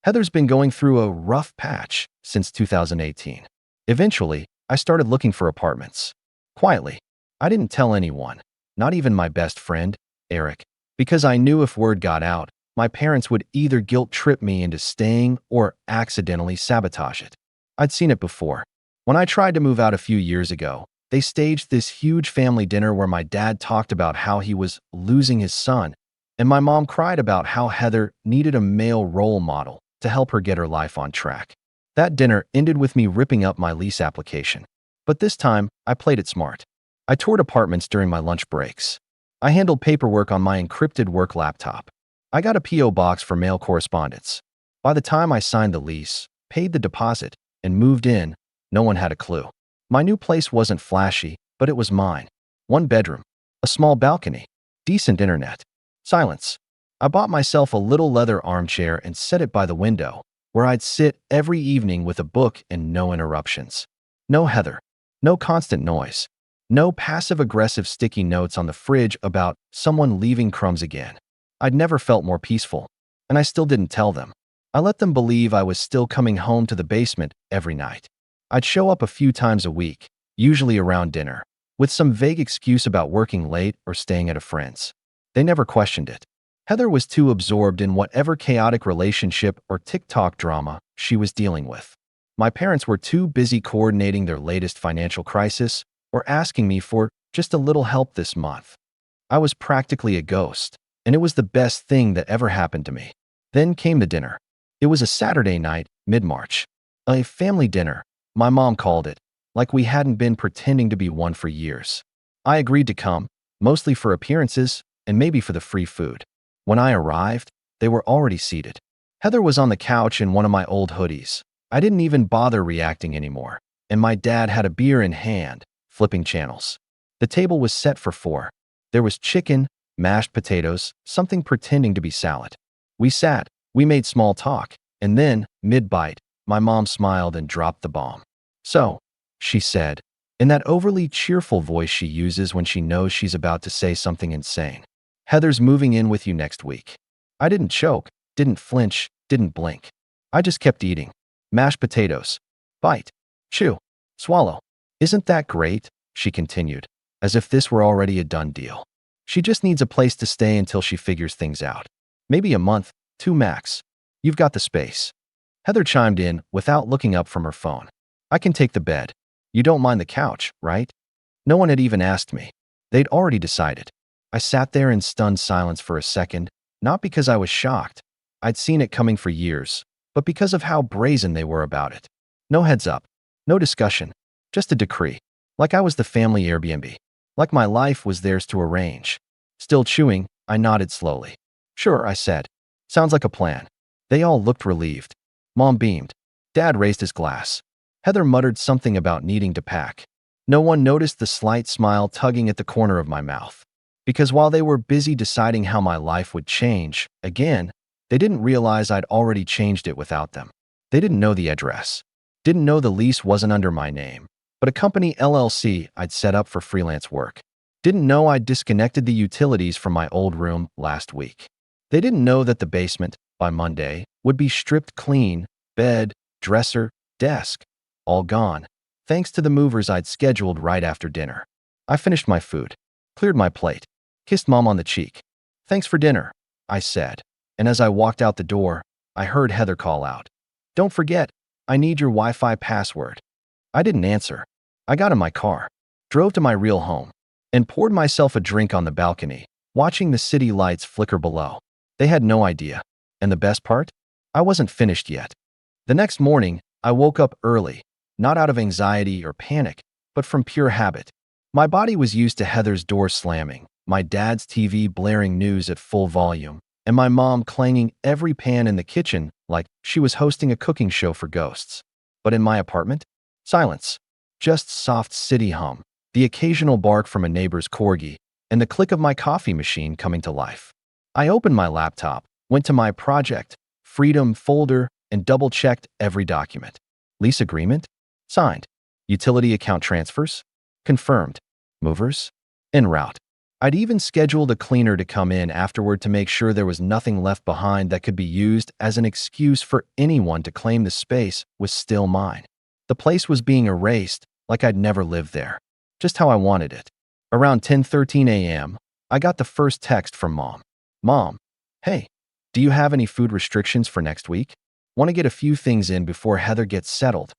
Heather's been going through a rough patch since 2018. Eventually, I started looking for apartments. Quietly. I didn't tell anyone, not even my best friend, Eric, because I knew if word got out, my parents would either guilt trip me into staying or accidentally sabotage it. I'd seen it before. When I tried to move out a few years ago, they staged this huge family dinner where my dad talked about how he was losing his son, and my mom cried about how Heather needed a male role model to help her get her life on track. That dinner ended with me ripping up my lease application. But this time, I played it smart. I toured apartments during my lunch breaks. I handled paperwork on my encrypted work laptop. I got a P.O. box for mail correspondence. By the time I signed the lease, paid the deposit, and moved in, no one had a clue. My new place wasn't flashy, but it was mine. One bedroom, a small balcony, decent internet, silence. I bought myself a little leather armchair and set it by the window, where I'd sit every evening with a book and no interruptions. No Heather. No constant noise. No passive-aggressive sticky notes on the fridge about someone leaving crumbs again. I'd never felt more peaceful, and I still didn't tell them. I let them believe I was still coming home to the basement every night. I'd show up a few times a week, usually around dinner, with some vague excuse about working late or staying at a friend's. They never questioned it. Heather was too absorbed in whatever chaotic relationship or TikTok drama she was dealing with. My parents were too busy coordinating their latest financial crisis or asking me for just a little help this month. I was practically a ghost, and it was the best thing that ever happened to me. Then came the dinner. It was a Saturday night, mid-March. A family dinner, my mom called it, like we hadn't been pretending to be one for years. I agreed to come, mostly for appearances and maybe for the free food. When I arrived, they were already seated. Heather was on the couch in one of my old hoodies. I didn't even bother reacting anymore, and my dad had a beer in hand, flipping channels. The table was set for 4. There was chicken, mashed potatoes, something pretending to be salad. We sat, we made small talk, and then, mid-bite, my mom smiled and dropped the bomb. "So," she said, in that overly cheerful voice she uses when she knows she's about to say something insane. "Heather's moving in with you next week." I didn't choke, didn't flinch, didn't blink. I just kept eating. Mashed potatoes. Bite. Chew. Swallow. "Isn't that great?" she continued, as if this were already a done deal. "She just needs a place to stay until she figures things out. Maybe a month, 2 max. You've got the space." Heather chimed in without looking up from her phone. "I can take the bed. You don't mind the couch, right?" No one had even asked me. They'd already decided. I sat there in stunned silence for a second, not because I was shocked. I'd seen it coming for years, but because of how brazen they were about it. No heads up. No discussion. Just a decree. Like I was the family Airbnb. Like my life was theirs to arrange. Still chewing, I nodded slowly. "Sure," I said. "Sounds like a plan." They all looked relieved. Mom beamed. Dad raised his glass. Heather muttered something about needing to pack. No one noticed the slight smile tugging at the corner of my mouth. Because while they were busy deciding how my life would change, again, they didn't realize I'd already changed it without them. They didn't know the address. Didn't know the lease wasn't under my name, but a company LLC I'd set up for freelance work. Didn't know I'd disconnected the utilities from my old room last week. They didn't know that the basement, by Monday, would be stripped clean, bed, dresser, desk, all gone, thanks to the movers I'd scheduled right after dinner. I finished my food, cleared my plate, kissed Mom on the cheek. "Thanks for dinner," I said, and as I walked out the door, I heard Heather call out, "Don't forget, I need your Wi-Fi password." I didn't answer. I got in my car, drove to my real home, and poured myself a drink on the balcony, watching the city lights flicker below. They had no idea. And the best part? I wasn't finished yet. The next morning, I woke up early, not out of anxiety or panic, but from pure habit. My body was used to Heather's door slamming, my dad's TV blaring news at full volume, and my mom clanging every pan in the kitchen like she was hosting a cooking show for ghosts. But in my apartment, silence. Just soft city hum, the occasional bark from a neighbor's corgi, and the click of my coffee machine coming to life. I opened my laptop, went to my project, Freedom folder, and double-checked every document. Lease agreement? Signed. Utility account transfers? Confirmed. Movers? En route. I'd even scheduled a cleaner to come in afterward to make sure there was nothing left behind that could be used as an excuse for anyone to claim the space was still mine. The place was being erased like I'd never lived there, just how I wanted it. Around 10:13 a.m., I got the first text from Mom. Mom, hey, do you have any food restrictions for next week? Want to get a few things in before Heather gets settled.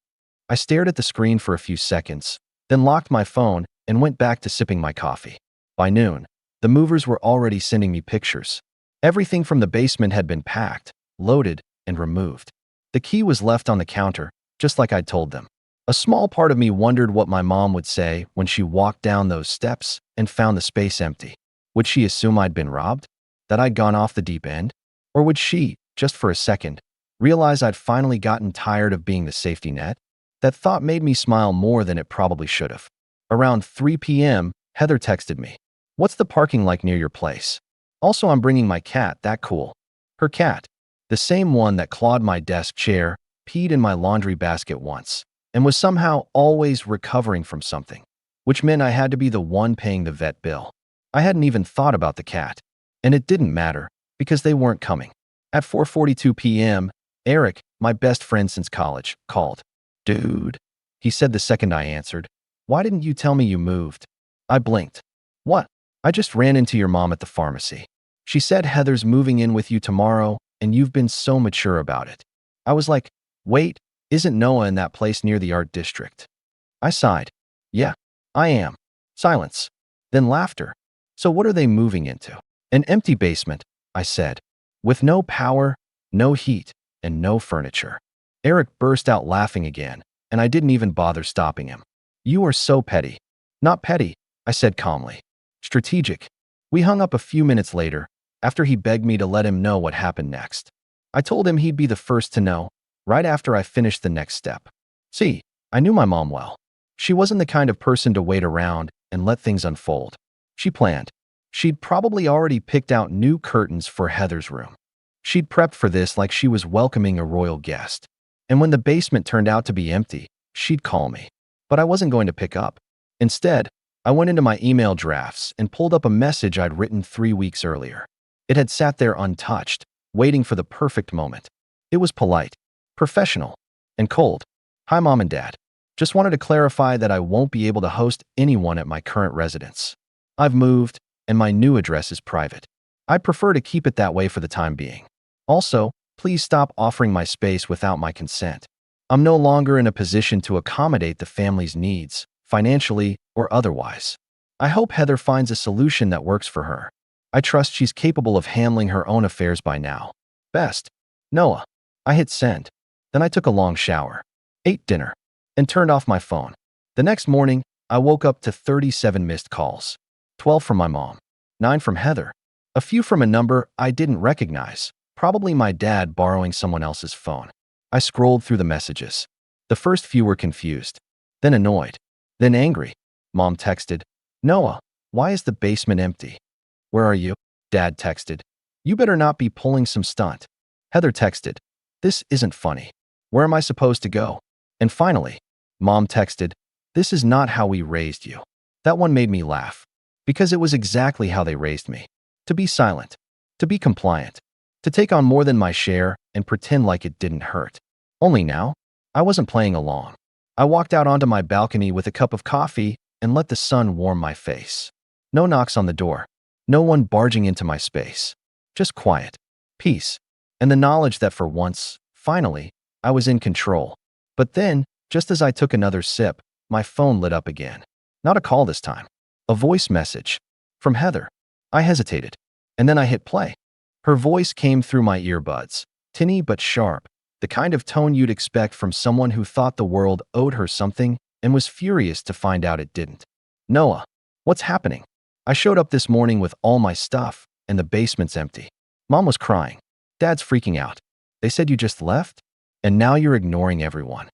I stared at the screen for a few seconds, then locked my phone and went back to sipping my coffee. By noon, the movers were already sending me pictures. Everything from the basement had been packed, loaded, and removed. The key was left on the counter, just like I'd told them. A small part of me wondered what my mom would say when she walked down those steps and found the space empty. Would she assume I'd been robbed? That I'd gone off the deep end? Or would she, just for a second, realize I'd finally gotten tired of being the safety net? That thought made me smile more than it probably should have. Around 3 p.m., Heather texted me. What's the parking like near your place? Also, I'm bringing my cat, that cool. Her cat, the same one that clawed my desk chair, peed in my laundry basket once, and was somehow always recovering from something, which meant I had to be the one paying the vet bill. I hadn't even thought about the cat, and it didn't matter because they weren't coming. At 4:42 p.m., Eric, my best friend since college, called. Dude, he said the second I answered, why didn't you tell me you moved? I blinked. What? I just ran into your mom at the pharmacy. She said Heather's moving in with you tomorrow, and you've been so mature about it. I was like, wait, isn't Noah in that place near the art district? I sighed. Yeah, I am. Silence. Then laughter. So what are they moving into? An empty basement, I said, with no power, no heat, and no furniture. Eric burst out laughing again, and I didn't even bother stopping him. You are so petty. Not petty, I said calmly. Strategic. We hung up a few minutes later, after he begged me to let him know what happened next. I told him he'd be the first to know, right after I finished the next step. See, I knew my mom well. She wasn't the kind of person to wait around and let things unfold. She planned. She'd probably already picked out new curtains for Heather's room. She'd prepped for this like she was welcoming a royal guest. And when the basement turned out to be empty, she'd call me. But I wasn't going to pick up. Instead, I went into my email drafts and pulled up a message I'd written 3 weeks earlier. It had sat there untouched, waiting for the perfect moment. It was polite, professional, and cold. Hi, Mom and Dad. Just wanted to clarify that I won't be able to host anyone at my current residence. I've moved, and my new address is private. I'd prefer to keep it that way for the time being. Also, please stop offering my space without my consent. I'm no longer in a position to accommodate the family's needs, financially or otherwise. I hope Heather finds a solution that works for her. I trust she's capable of handling her own affairs by now. Best, Noah. I hit send. Then I took a long shower, ate dinner, and turned off my phone. The next morning, I woke up to 37 missed calls. 12 from my mom, 9 from Heather, a few from a number I didn't recognize, probably my dad borrowing someone else's phone. I scrolled through the messages. The first few were confused, then annoyed, then angry. Mom texted, Noah, why is the basement empty? Where are you? Dad texted, you better not be pulling some stunt. Heather texted, this isn't funny. Where am I supposed to go? And finally, Mom texted, this is not how we raised you. That one made me laugh, because it was exactly how they raised me. To be silent, to be compliant, to take on more than my share and pretend like it didn't hurt. Only now, I wasn't playing along. I walked out onto my balcony with a cup of coffee and let the sun warm my face. No knocks on the door. No one barging into my space. Just quiet, peace, and the knowledge that for once, finally, I was in control. But then, just as I took another sip, my phone lit up again. Not a call this time. A voice message. From Heather. I hesitated. And then I hit play. Her voice came through my earbuds, tinny but sharp, the kind of tone you'd expect from someone who thought the world owed her something and was furious to find out it didn't. Noah, what's happening? I showed up this morning with all my stuff, and the basement's empty. Mom was crying. Dad's freaking out. They said you just left? And now you're ignoring everyone.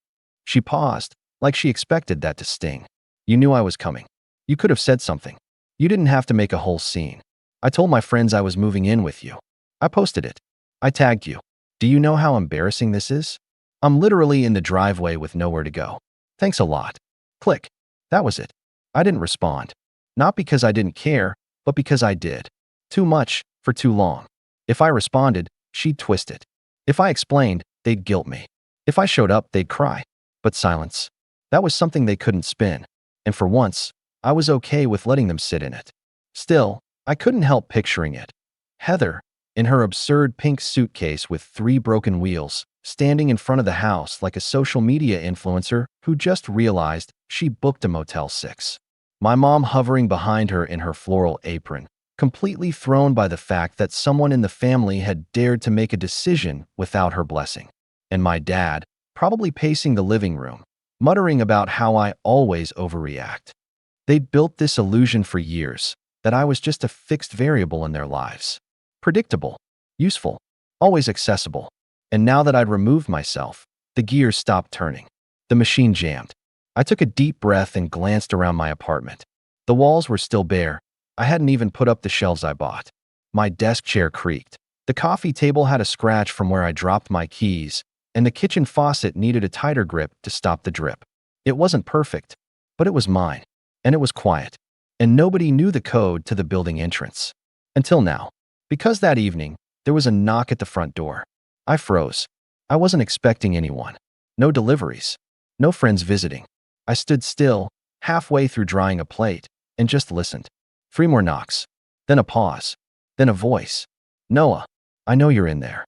She paused, like she expected that to sting. You knew I was coming. You could have said something. You didn't have to make a whole scene. I told my friends I was moving in with you. I posted it. I tagged you. Do you know how embarrassing this is? I'm literally in the driveway with nowhere to go. Thanks a lot. Click. That was it. I didn't respond. Not because I didn't care, but because I did. Too much, for too long. If I responded, she'd twist it. If I explained, they'd guilt me. If I showed up, they'd cry. But silence. That was something they couldn't spin. And for once, I was okay with letting them sit in it. Still, I couldn't help picturing it. Heather, in her absurd pink suitcase with 3 broken wheels, standing in front of the house like a social media influencer who just realized she booked a Motel 6. My mom hovering behind her in her floral apron, completely thrown by the fact that someone in the family had dared to make a decision without her blessing. And my dad, probably pacing the living room, muttering about how I always overreact. They'd built this illusion for years, that I was just a fixed variable in their lives. Predictable, useful, always accessible. And now that I'd removed myself, the gears stopped turning. The machine jammed. I took a deep breath and glanced around my apartment. The walls were still bare. I hadn't even put up the shelves I bought. My desk chair creaked. The coffee table had a scratch from where I dropped my keys, and the kitchen faucet needed a tighter grip to stop the drip. It wasn't perfect, but it was mine, and it was quiet, and nobody knew the code to the building entrance. Until now. Because that evening, there was a knock at the front door. I froze. I wasn't expecting anyone. No deliveries. No friends visiting. I stood still, halfway through drying a plate, and just listened. 3 more knocks. Then a pause. Then a voice. Noah, I know you're in there.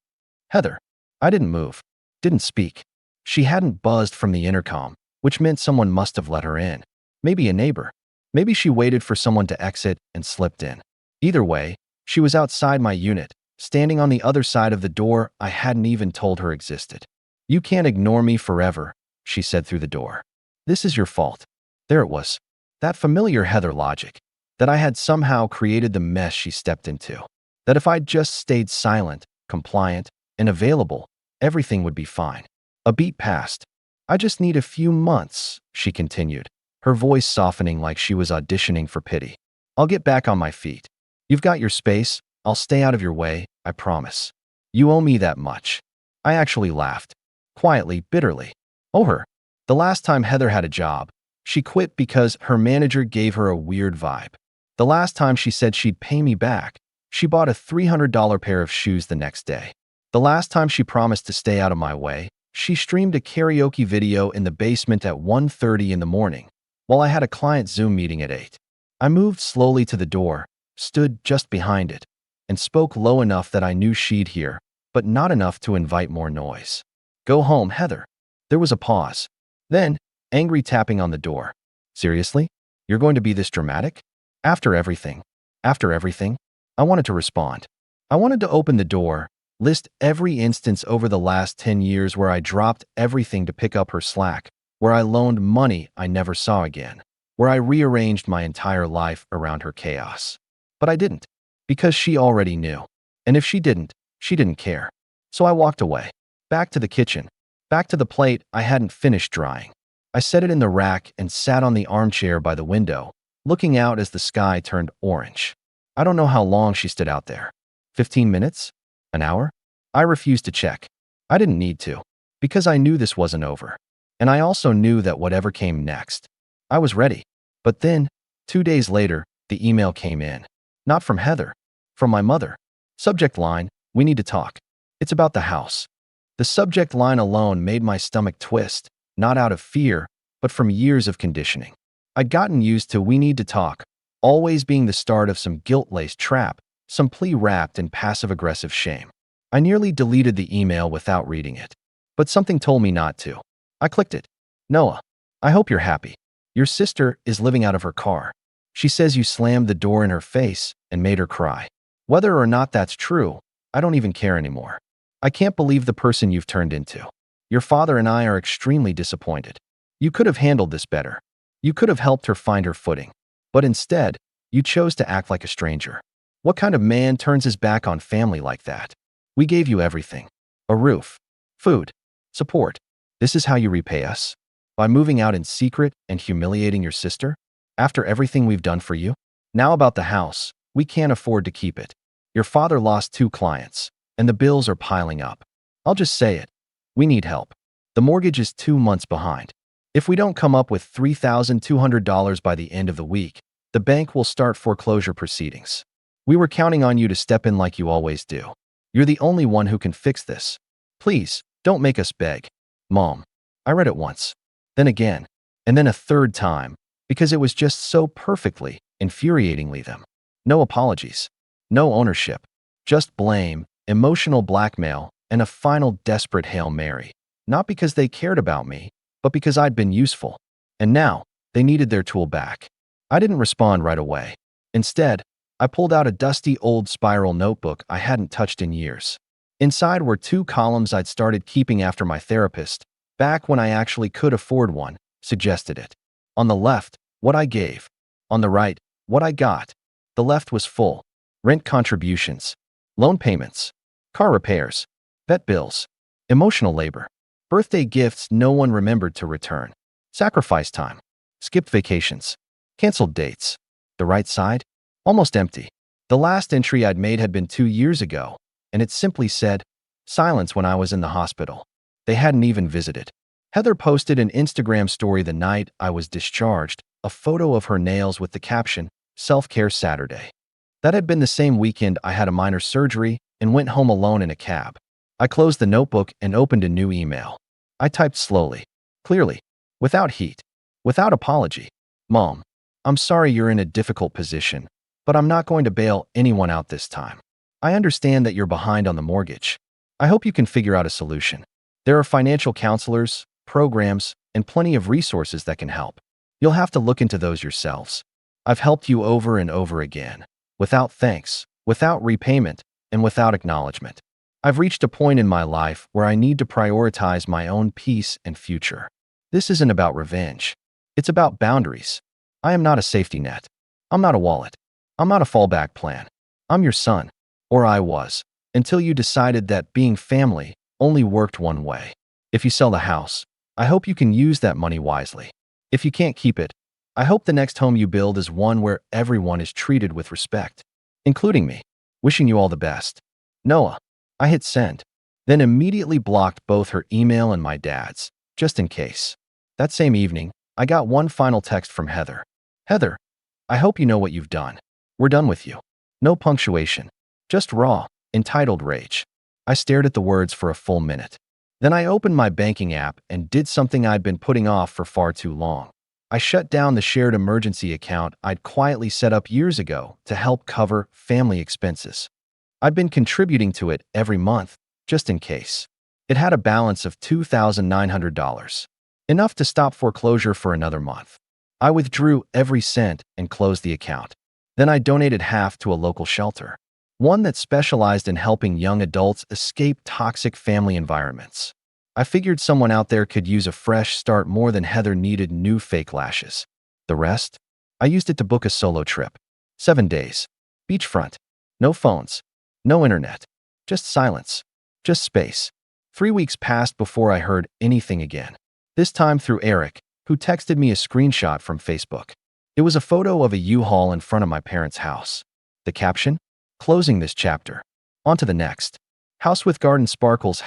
Heather. I didn't move. Didn't speak. She hadn't buzzed from the intercom, which meant someone must have let her in. Maybe a neighbor. Maybe she waited for someone to exit and slipped in. Either way, she was outside my unit, standing on the other side of the door I hadn't even told her existed. You can't ignore me forever, she said through the door. This is your fault. There it was. That familiar Heather logic. That I had somehow created the mess she stepped into. That if I'd just stayed silent, compliant, and available, everything would be fine. A beat passed. I just need a few months, she continued, her voice softening like she was auditioning for pity. I'll get back on my feet. You've got your space. I'll stay out of your way, I promise. You owe me that much. I actually laughed. Quietly, bitterly. Oh, her. The last time Heather had a job, she quit because her manager gave her a weird vibe. The last time she said she'd pay me back, she bought a $300 pair of shoes the next day. The last time she promised to stay out of my way, she streamed a karaoke video in the basement at 1:30 in the morning, while I had a client Zoom meeting at 8. I moved slowly to the door, stood just behind it, and spoke low enough that I knew she'd hear, but not enough to invite more noise. Go home, Heather. There was a pause. Then, angry tapping on the door. Seriously? You're going to be this dramatic? After everything. After everything? I wanted to respond. I wanted to open the door, list every instance over the last 10 years where I dropped everything to pick up her slack, where I loaned money I never saw again, where I rearranged my entire life around her chaos. But I didn't, because she already knew. And if she didn't care. So I walked away, back to the kitchen, back to the plate I hadn't finished drying. I set it in the rack and sat on the armchair by the window, looking out as the sky turned orange. I don't know how long she stood out there. 15 minutes? An hour? I refused to check. I didn't need to, because I knew this wasn't over. And I also knew that whatever came next, I was ready. But then, 2 days later, the email came in. Not from Heather, from my mother. Subject line, we need to talk. It's about the house. The subject line alone made my stomach twist, not out of fear, but from years of conditioning. I'd gotten used to we need to talk, always being the start of some guilt-laced trap, some plea wrapped in passive-aggressive shame. I nearly deleted the email without reading it. But something told me not to. I clicked it. Noah, I hope you're happy. Your sister is living out of her car. She says you slammed the door in her face and made her cry. Whether or not that's true, I don't even care anymore. I can't believe the person you've turned into. Your father and I are extremely disappointed. You could have handled this better. You could have helped her find her footing. But instead, you chose to act like a stranger. What kind of man turns his back on family like that? We gave you everything. A roof, food, support. This is how you repay us? By moving out in secret and humiliating your sister? After everything we've done for you? Now about the house, we can't afford to keep it. Your father lost 2 clients, and the bills are piling up. I'll just say it. We need help. The mortgage is 2 months behind. If we don't come up with $3,200 by the end of the week, the bank will start foreclosure proceedings. We were counting on you to step in like you always do. You're the only one who can fix this. Please, don't make us beg. Mom. I read it once. then again, and then a third time, because it was just so perfectly, infuriatingly them. No apologies. No ownership. Just blame, emotional blackmail, and a final desperate Hail Mary. Not because they cared about me, but because I'd been useful. And now, they needed their tool back. I didn't respond right away. Instead, I pulled out a dusty old spiral notebook I hadn't touched in years. Inside were 2 columns I'd started keeping after my therapist, back when I actually could afford one, suggested it. On the left, what I gave. On the right, what I got. The left was full. Rent contributions, loan payments, car repairs, vet bills, emotional labor, birthday gifts no one remembered to return, sacrifice time, skipped vacations, canceled dates. The right side? Almost empty. The last entry I'd made had been 2 years ago, and it simply said, silence when I was in the hospital. They hadn't even visited. Heather posted an Instagram story the night I was discharged, a photo of her nails with the caption, Self-Care Saturday. That had been the same weekend I had a minor surgery and went home alone in a cab. I closed the notebook and opened a new email. I typed slowly, clearly, without heat, without apology. Mom, I'm sorry you're in a difficult position, but I'm not going to bail anyone out this time. I understand that you're behind on the mortgage. I hope you can figure out a solution. There are financial counselors, programs, and plenty of resources that can help. You'll have to look into those yourselves. I've helped you over and over again, without thanks, without repayment, and without acknowledgement. I've reached a point in my life where I need to prioritize my own peace and future. This isn't about revenge. It's about boundaries. I am not a safety net. I'm not a wallet. I'm not a fallback plan. I'm your son, or I was, until you decided that being family only worked one way. If you sell the house, I hope you can use that money wisely. If you can't keep it, I hope the next home you build is one where everyone is treated with respect, including me. Wishing you all the best. Noah. I hit send, then immediately blocked both her email and my dad's, just in case. That same evening, I got one final text from Heather. Heather, I hope you know what you've done. We're done with you. No punctuation. Just raw, entitled rage. I stared at the words for a full minute. Then I opened my banking app and did something I'd been putting off for far too long. I shut down the shared emergency account I'd quietly set up years ago to help cover family expenses. I'd been contributing to it every month, just in case. It had a balance of $2,900, enough to stop foreclosure for another month. I withdrew every cent and closed the account. Then I donated half to a local shelter, one that specialized in helping young adults escape toxic family environments. I figured someone out there could use a fresh start more than Heather needed new fake lashes. The rest? I used it to book a solo trip. 7 days. Beachfront. No phones. No internet. Just silence. Just space. 3 weeks passed before I heard anything again. This time through Eric, who texted me a screenshot from Facebook. It was a photo of a U-Haul in front of my parents' house. The caption? Closing this chapter. On to the next. House with garden sparkles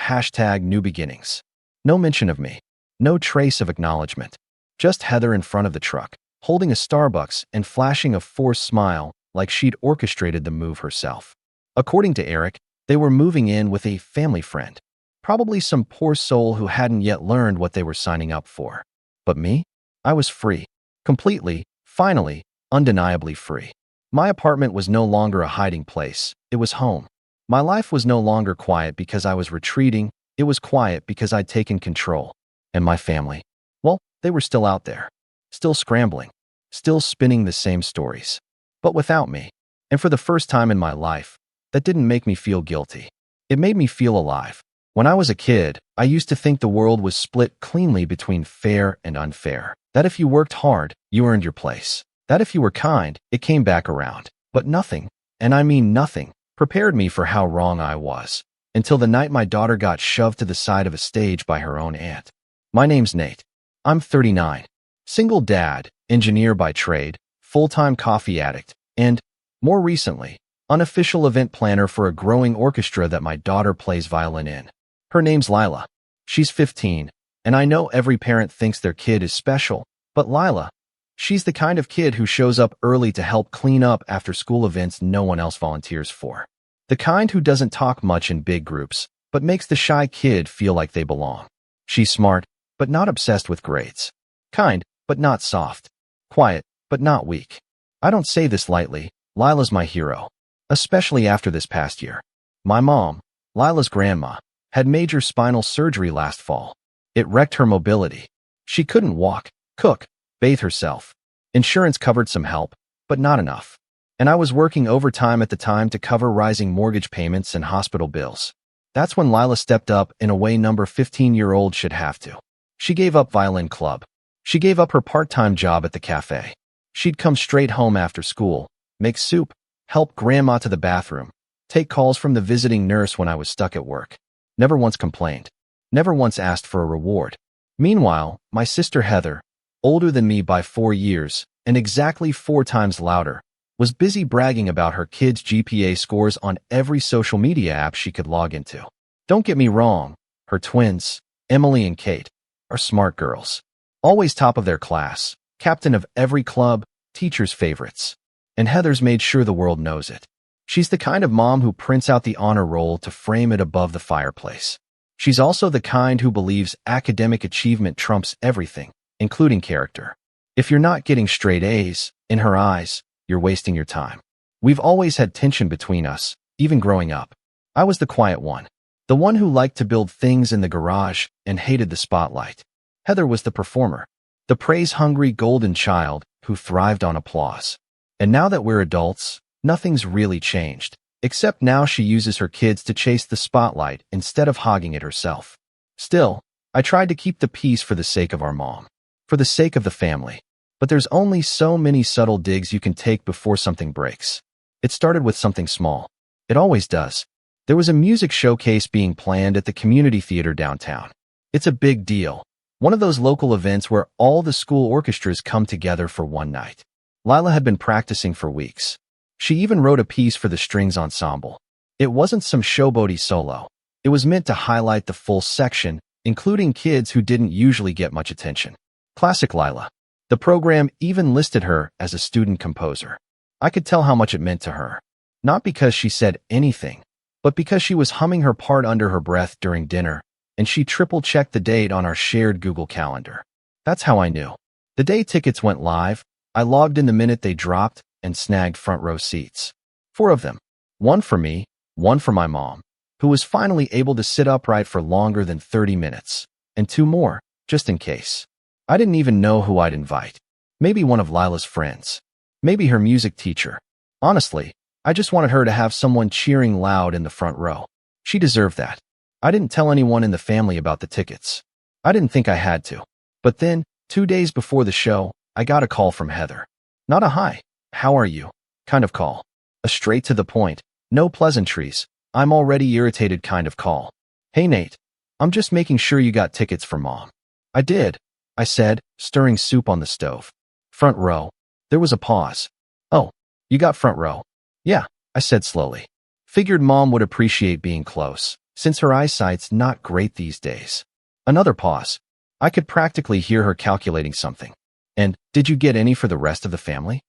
#new beginnings. No mention of me. No trace of acknowledgement. Just Heather in front of the truck, holding a Starbucks and flashing a forced smile like she'd orchestrated the move herself. According to Eric, they were moving in with a family friend. Probably some poor soul who hadn't yet learned what they were signing up for. But me? I was free. Completely, finally, undeniably free. My apartment was no longer a hiding place. It was home. My life was no longer quiet because I was retreating. It was quiet because I'd taken control. And my family? Well, they were still out there. Still scrambling. Still spinning the same stories. But without me. And for the first time in my life, that didn't make me feel guilty. It made me feel alive. When I was a kid, I used to think the world was split cleanly between fair and unfair. That if you worked hard, you earned your place. That if you were kind, it came back around. But nothing, and I mean nothing, prepared me for how wrong I was. Until the night my daughter got shoved to the side of a stage by her own aunt. My name's Nate. I'm 39. Single dad, engineer by trade, full-time coffee addict, and, more recently, unofficial event planner for a growing orchestra that my daughter plays violin in. Her name's Lila. She's 15, and I know every parent thinks their kid is special, but Lila, she's the kind of kid who shows up early to help clean up after school events no one else volunteers for. The kind who doesn't talk much in big groups, but makes the shy kid feel like they belong. She's smart, but not obsessed with grades. Kind, but not soft. Quiet, but not weak. I don't say this lightly. Lila's my hero. Especially after this past year. My mom, Lila's grandma, had major spinal surgery last fall. It wrecked her mobility. She couldn't walk, cook, bathe herself. Insurance covered some help, but not enough. And I was working overtime at the time to cover rising mortgage payments and hospital bills. That's when Lila stepped up in a way number 15-year-old should have to. She gave up violin club. She gave up her part-time job at the cafe. She'd come straight home after school, make soup, help grandma to the bathroom, take calls from the visiting nurse when I was stuck at work. Never once complained. Never once asked for a reward. Meanwhile, my sister Heather, older than me by 4 years and exactly 4 times louder, was busy bragging about her kids' GPA scores on every social media app she could log into. Don't get me wrong, her twins, Emily and Kate, are smart girls. Always top of their class, captain of every club, teacher's favorites. And Heather's made sure the world knows it. She's the kind of mom who prints out the honor roll to frame it above the fireplace. She's also the kind who believes academic achievement trumps everything, including character. If you're not getting straight A's, in her eyes, you're wasting your time. We've always had tension between us, even growing up. I was the quiet one, the one who liked to build things in the garage and hated the spotlight. Heather was the performer, the praise-hungry golden child who thrived on applause. And now that we're adults, nothing's really changed, except now she uses her kids to chase the spotlight instead of hogging it herself. Still, I tried to keep the peace for the sake of our mom, for the sake of the family. But there's only so many subtle digs you can take before something breaks. It started with something small. It always does. There was a music showcase being planned at the community theater downtown. It's a big deal. One of those local events where all the school orchestras come together for one night. Lila had been practicing for weeks. She even wrote a piece for the strings ensemble. It wasn't some showboaty solo. It was meant to highlight the full section, including kids who didn't usually get much attention. Classic Lila. The program even listed her as a student composer. I could tell how much it meant to her. Not because she said anything, but because she was humming her part under her breath during dinner, and she triple-checked the date on our shared Google Calendar. That's how I knew. The day tickets went live, I logged in the minute they dropped and snagged front row seats. 4 of them. 1 for me, 1 for my mom, who was finally able to sit upright for longer than 30 minutes, and 2 more, just in case. I didn't even know who I'd invite. Maybe one of Lila's friends. Maybe her music teacher. Honestly, I just wanted her to have someone cheering loud in the front row. She deserved that. I didn't tell anyone in the family about the tickets. I didn't think I had to. But then, 2 days before the show, I got a call from Heather. Not a hi, how are you kind of call. A straight to the point, no pleasantries, I'm already irritated kind of call. Hey Nate, I'm just making sure you got tickets for mom. I did, I said, stirring soup on the stove. Front row. There was a pause. Oh, you got front row? Yeah, I said slowly. Figured mom would appreciate being close, since her eyesight's not great these days. Another pause. I could practically hear her calculating something. And, did you get any for the rest of the family?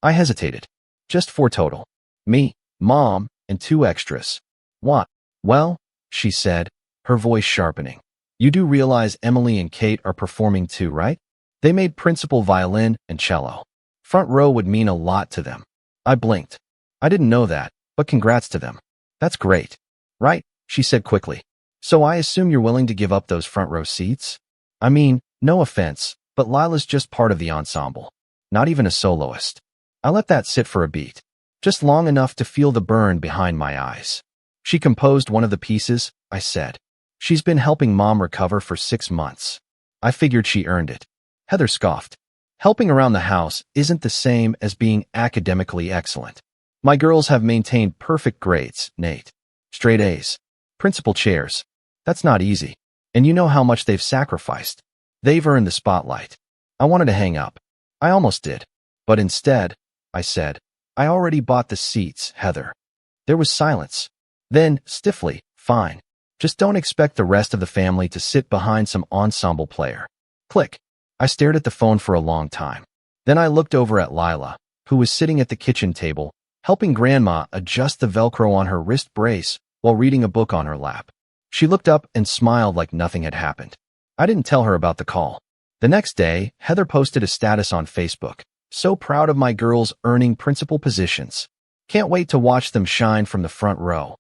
I hesitated. Just 4 total. Me, mom, and 2 extras. What? Well, she said, her voice sharpening. You do realize Emily and Kate are performing too, right? They made principal violin and cello. Front row would mean a lot to them. I blinked. I didn't know that, but congrats to them. That's great. Right, she said quickly. So I assume you're willing to give up those front row seats? I mean, no offense, but Lila's just part of the ensemble. Not even a soloist. I let that sit for a beat. Just long enough to feel the burn behind my eyes. She composed one of the pieces, I said. She's been helping mom recover for 6 months. I figured she earned it. Heather scoffed. Helping around the house isn't the same as being academically excellent. My girls have maintained perfect grades, Nate. Straight A's. Principal chairs. That's not easy. And you know how much they've sacrificed. They've earned the spotlight. I wanted to hang up. I almost did. But instead, I said, I already bought the seats, Heather. There was silence. Then, stiffly, fine. Just don't expect the rest of the family to sit behind some ensemble player. Click. I stared at the phone for a long time. Then I looked over at Lila, who was sitting at the kitchen table, helping Grandma adjust the Velcro on her wrist brace while reading a book on her lap. She looked up and smiled like nothing had happened. I didn't tell her about the call. The next day, Heather posted a status on Facebook. So proud of my girls earning principal positions. Can't wait to watch them shine from the front row.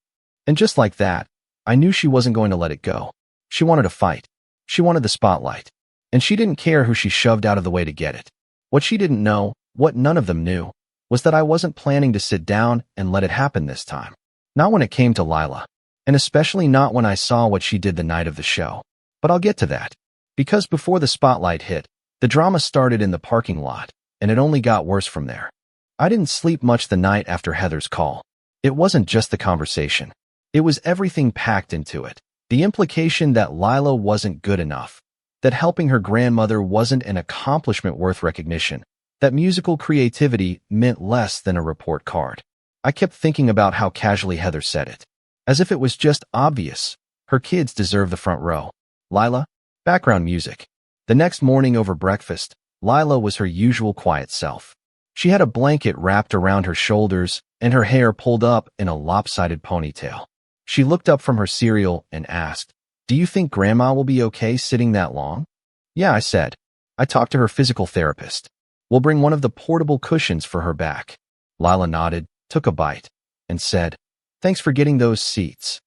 And just like that, I knew she wasn't going to let it go. She wanted to fight. She wanted the spotlight. And she didn't care who she shoved out of the way to get it. What she didn't know, what none of them knew, was that I wasn't planning to sit down and let it happen this time. Not when it came to Lila. And especially not when I saw what she did the night of the show. But I'll get to that. Because before the spotlight hit, the drama started in the parking lot, and it only got worse from there. I didn't sleep much the night after Heather's call. It wasn't just the conversation. It was everything packed into it. The implication that Lila wasn't good enough, that helping her grandmother wasn't an accomplishment worth recognition, that musical creativity meant less than a report card. I kept thinking about how casually Heather said it, as if it was just obvious. Her kids deserve the front row. Lila, background music. The next morning over breakfast, Lila was her usual quiet self. She had a blanket wrapped around her shoulders and her hair pulled up in a lopsided ponytail. She looked up from her cereal and asked, "Do you think Grandma will be okay sitting that long?" "Yeah," I said. "I talked to her physical therapist. We'll bring one of the portable cushions for her back." Lila nodded, took a bite, and said, "Thanks for getting those seats."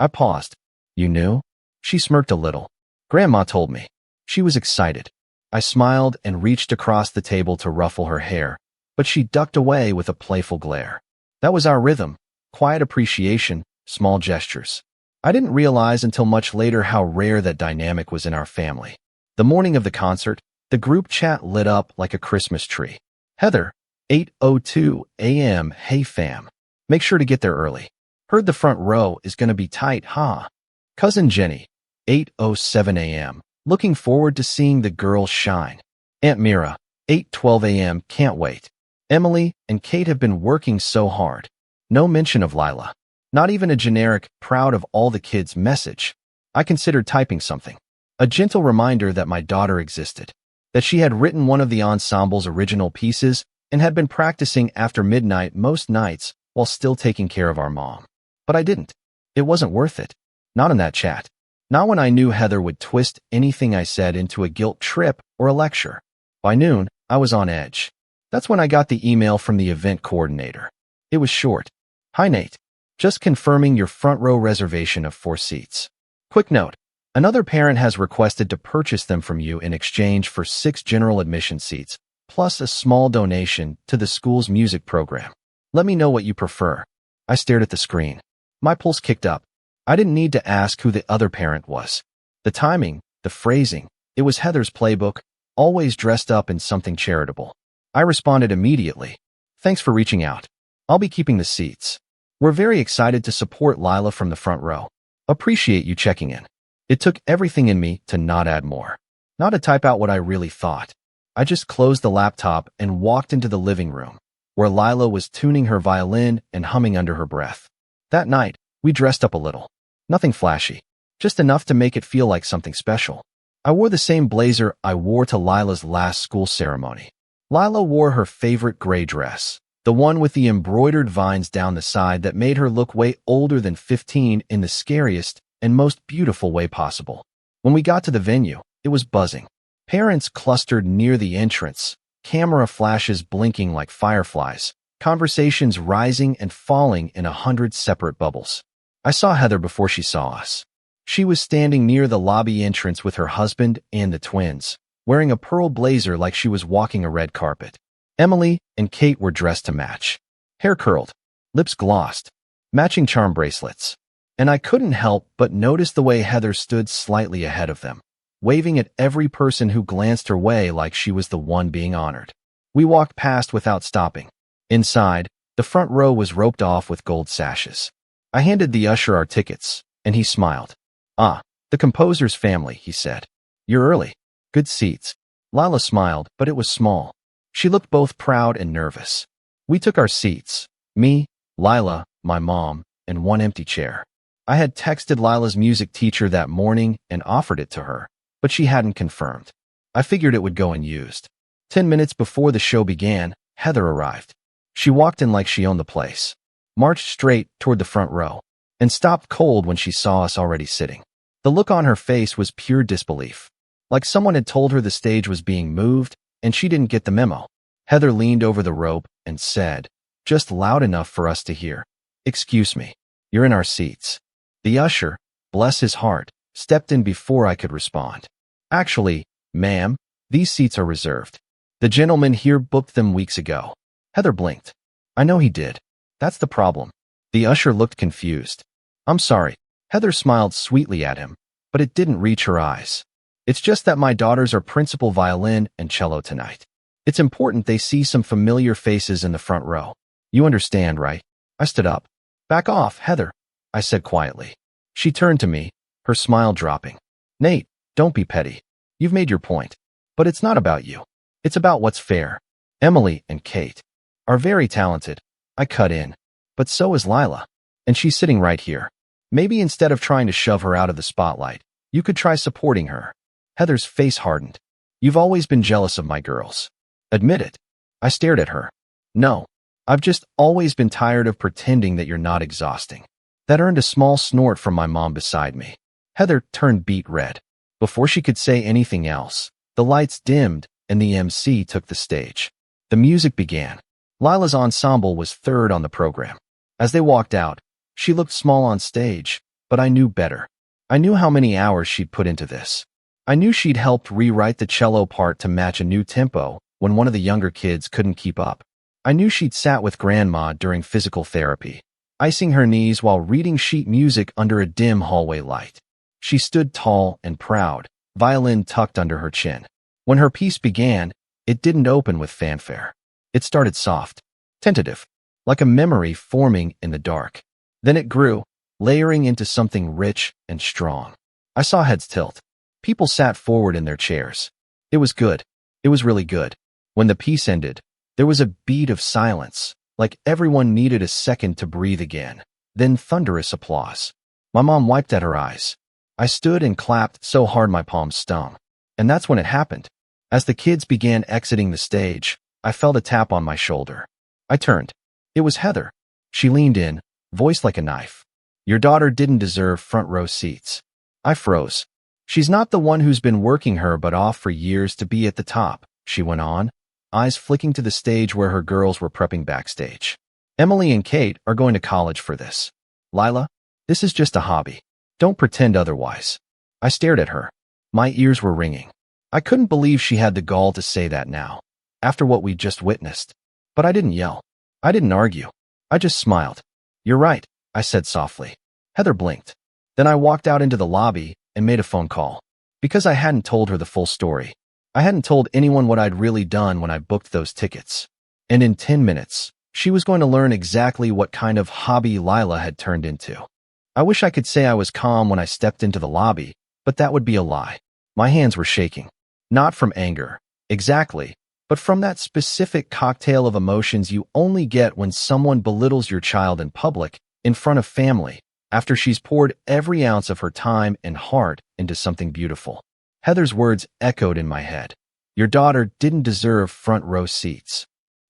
I paused. "You knew?" She smirked a little. "Grandma told me." She was excited. I smiled and reached across the table to ruffle her hair, but she ducked away with a playful glare. That was our rhythm. Quiet appreciation, small gestures. I didn't realize until much later how rare that dynamic was in our family. The morning of the concert, the group chat lit up like a Christmas tree. "Heather, 8:02 a.m. Hey fam. Make sure to get there early. Heard the front row is gonna be tight, huh? Cousin Jenny, 8:07 a.m. Looking forward to seeing the girls shine. Aunt Mira, 8:12 a.m. Can't wait. Emily and Kate have been working so hard." No mention of Lila. Not even a generic, proud of all the kids message. I considered typing something. A gentle reminder that my daughter existed. That she had written one of the ensemble's original pieces and had been practicing after midnight most nights while still taking care of our mom. But I didn't. It wasn't worth it. Not in that chat. Not when I knew Heather would twist anything I said into a guilt trip or a lecture. By noon, I was on edge. That's when I got the email from the event coordinator. It was short. "Hi Nate. Just confirming your front row reservation of 4 seats. Quick note. Another parent has requested to purchase them from you in exchange for 6 general admission seats, plus a small donation to the school's music program. Let me know what you prefer." I stared at the screen. My pulse kicked up. I didn't need to ask who the other parent was. The timing, the phrasing, it was Heather's playbook, always dressed up in something charitable. I responded immediately. "Thanks for reaching out. I'll be keeping the seats. We're very excited to support Lila from the front row. Appreciate you checking in." It took everything in me to not add more. Not to type out what I really thought. I just closed the laptop and walked into the living room, where Lila was tuning her violin and humming under her breath. That night, we dressed up a little. Nothing flashy, just enough to make it feel like something special. I wore the same blazer I wore to Lila's last school ceremony. Lila wore her favorite gray dress, the one with the embroidered vines down the side that made her look way older than 15 in the scariest and most beautiful way possible. When we got to the venue, it was buzzing. Parents clustered near the entrance, camera flashes blinking like fireflies, conversations rising and falling in 100 separate bubbles. I saw Heather before she saw us. She was standing near the lobby entrance with her husband and the twins, wearing a pearl blazer like she was walking a red carpet. Emily and Kate were dressed to match. Hair curled, lips glossed, matching charm bracelets. And I couldn't help but notice the way Heather stood slightly ahead of them, waving at every person who glanced her way like she was the one being honored. We walked past without stopping. Inside, the front row was roped off with gold sashes. I handed the usher our tickets, and he smiled. "Ah, the composer's family," he said. "You're early. Good seats." Lila smiled, but it was small. She looked both proud and nervous. We took our seats. Me, Lila, my mom, and one empty chair. I had texted Lila's music teacher that morning and offered it to her, but she hadn't confirmed. I figured it would go unused. 10 minutes before the show began, Heather arrived. She walked in like she owned the place, marched straight toward the front row, and stopped cold when she saw us already sitting. The look on her face was pure disbelief. Like someone had told her the stage was being moved, and she didn't get the memo. Heather leaned over the rope and said, just loud enough for us to hear, "Excuse me, you're in our seats." The usher, bless his heart, stepped in before I could respond. "Actually, ma'am, these seats are reserved. The gentleman here booked them weeks ago." Heather blinked. "I know he did. That's the problem." The usher looked confused. "I'm sorry." Heather smiled sweetly at him, but it didn't reach her eyes. "It's just that my daughters are principal violin and cello tonight. It's important they see some familiar faces in the front row. You understand, right?" I stood up. "Back off, Heather," I said quietly. She turned to me, her smile dropping. "Nate, don't be petty. You've made your point. But it's not about you. It's about what's fair. Emily and Kate are very talented." I cut in. "But so is Lila. And she's sitting right here. Maybe instead of trying to shove her out of the spotlight, you could try supporting her." Heather's face hardened. "You've always been jealous of my girls. Admit it." I stared at her. "No. I've just always been tired of pretending that you're not exhausting." That earned a small snort from my mom beside me. Heather turned beet red. Before she could say anything else, the lights dimmed and the MC took the stage. The music began. Lila's ensemble was third on the program. As they walked out, she looked small on stage, but I knew better. I knew how many hours she'd put into this. I knew she'd helped rewrite the cello part to match a new tempo when one of the younger kids couldn't keep up. I knew she'd sat with Grandma during physical therapy, icing her knees while reading sheet music under a dim hallway light. She stood tall and proud, violin tucked under her chin. When her piece began, it didn't open with fanfare. It started soft, tentative, like a memory forming in the dark. Then it grew, layering into something rich and strong. I saw heads tilt. People sat forward in their chairs. It was good. It was really good. When the piece ended, there was a beat of silence, like everyone needed a second to breathe again. Then thunderous applause. My mom wiped at her eyes. I stood and clapped so hard my palms stung. And that's when it happened. As the kids began exiting the stage, I felt a tap on my shoulder. I turned. It was Heather. She leaned in, voice like a knife. "Your daughter didn't deserve front row seats." I froze. "She's not the one who's been working her butt off for years to be at the top," she went on, eyes flicking to the stage where her girls were prepping backstage. "Emily and Kate are going to college for this. Lila, this is just a hobby. Don't pretend otherwise." I stared at her. My ears were ringing. I couldn't believe she had the gall to say that now, after what we'd just witnessed. But I didn't yell. I didn't argue. I just smiled. "You're right," I said softly. Heather blinked. Then I walked out into the lobby and made a phone call. Because I hadn't told her the full story. I hadn't told anyone what I'd really done when I booked those tickets. And in 10 minutes, she was going to learn exactly what kind of hobby Lila had turned into. I wish I could say I was calm when I stepped into the lobby, but that would be a lie. My hands were shaking. Not from anger, exactly, but from that specific cocktail of emotions you only get when someone belittles your child in public, in front of family, after she's poured every ounce of her time and heart into something beautiful. Heather's words echoed in my head. Your daughter didn't deserve front row seats.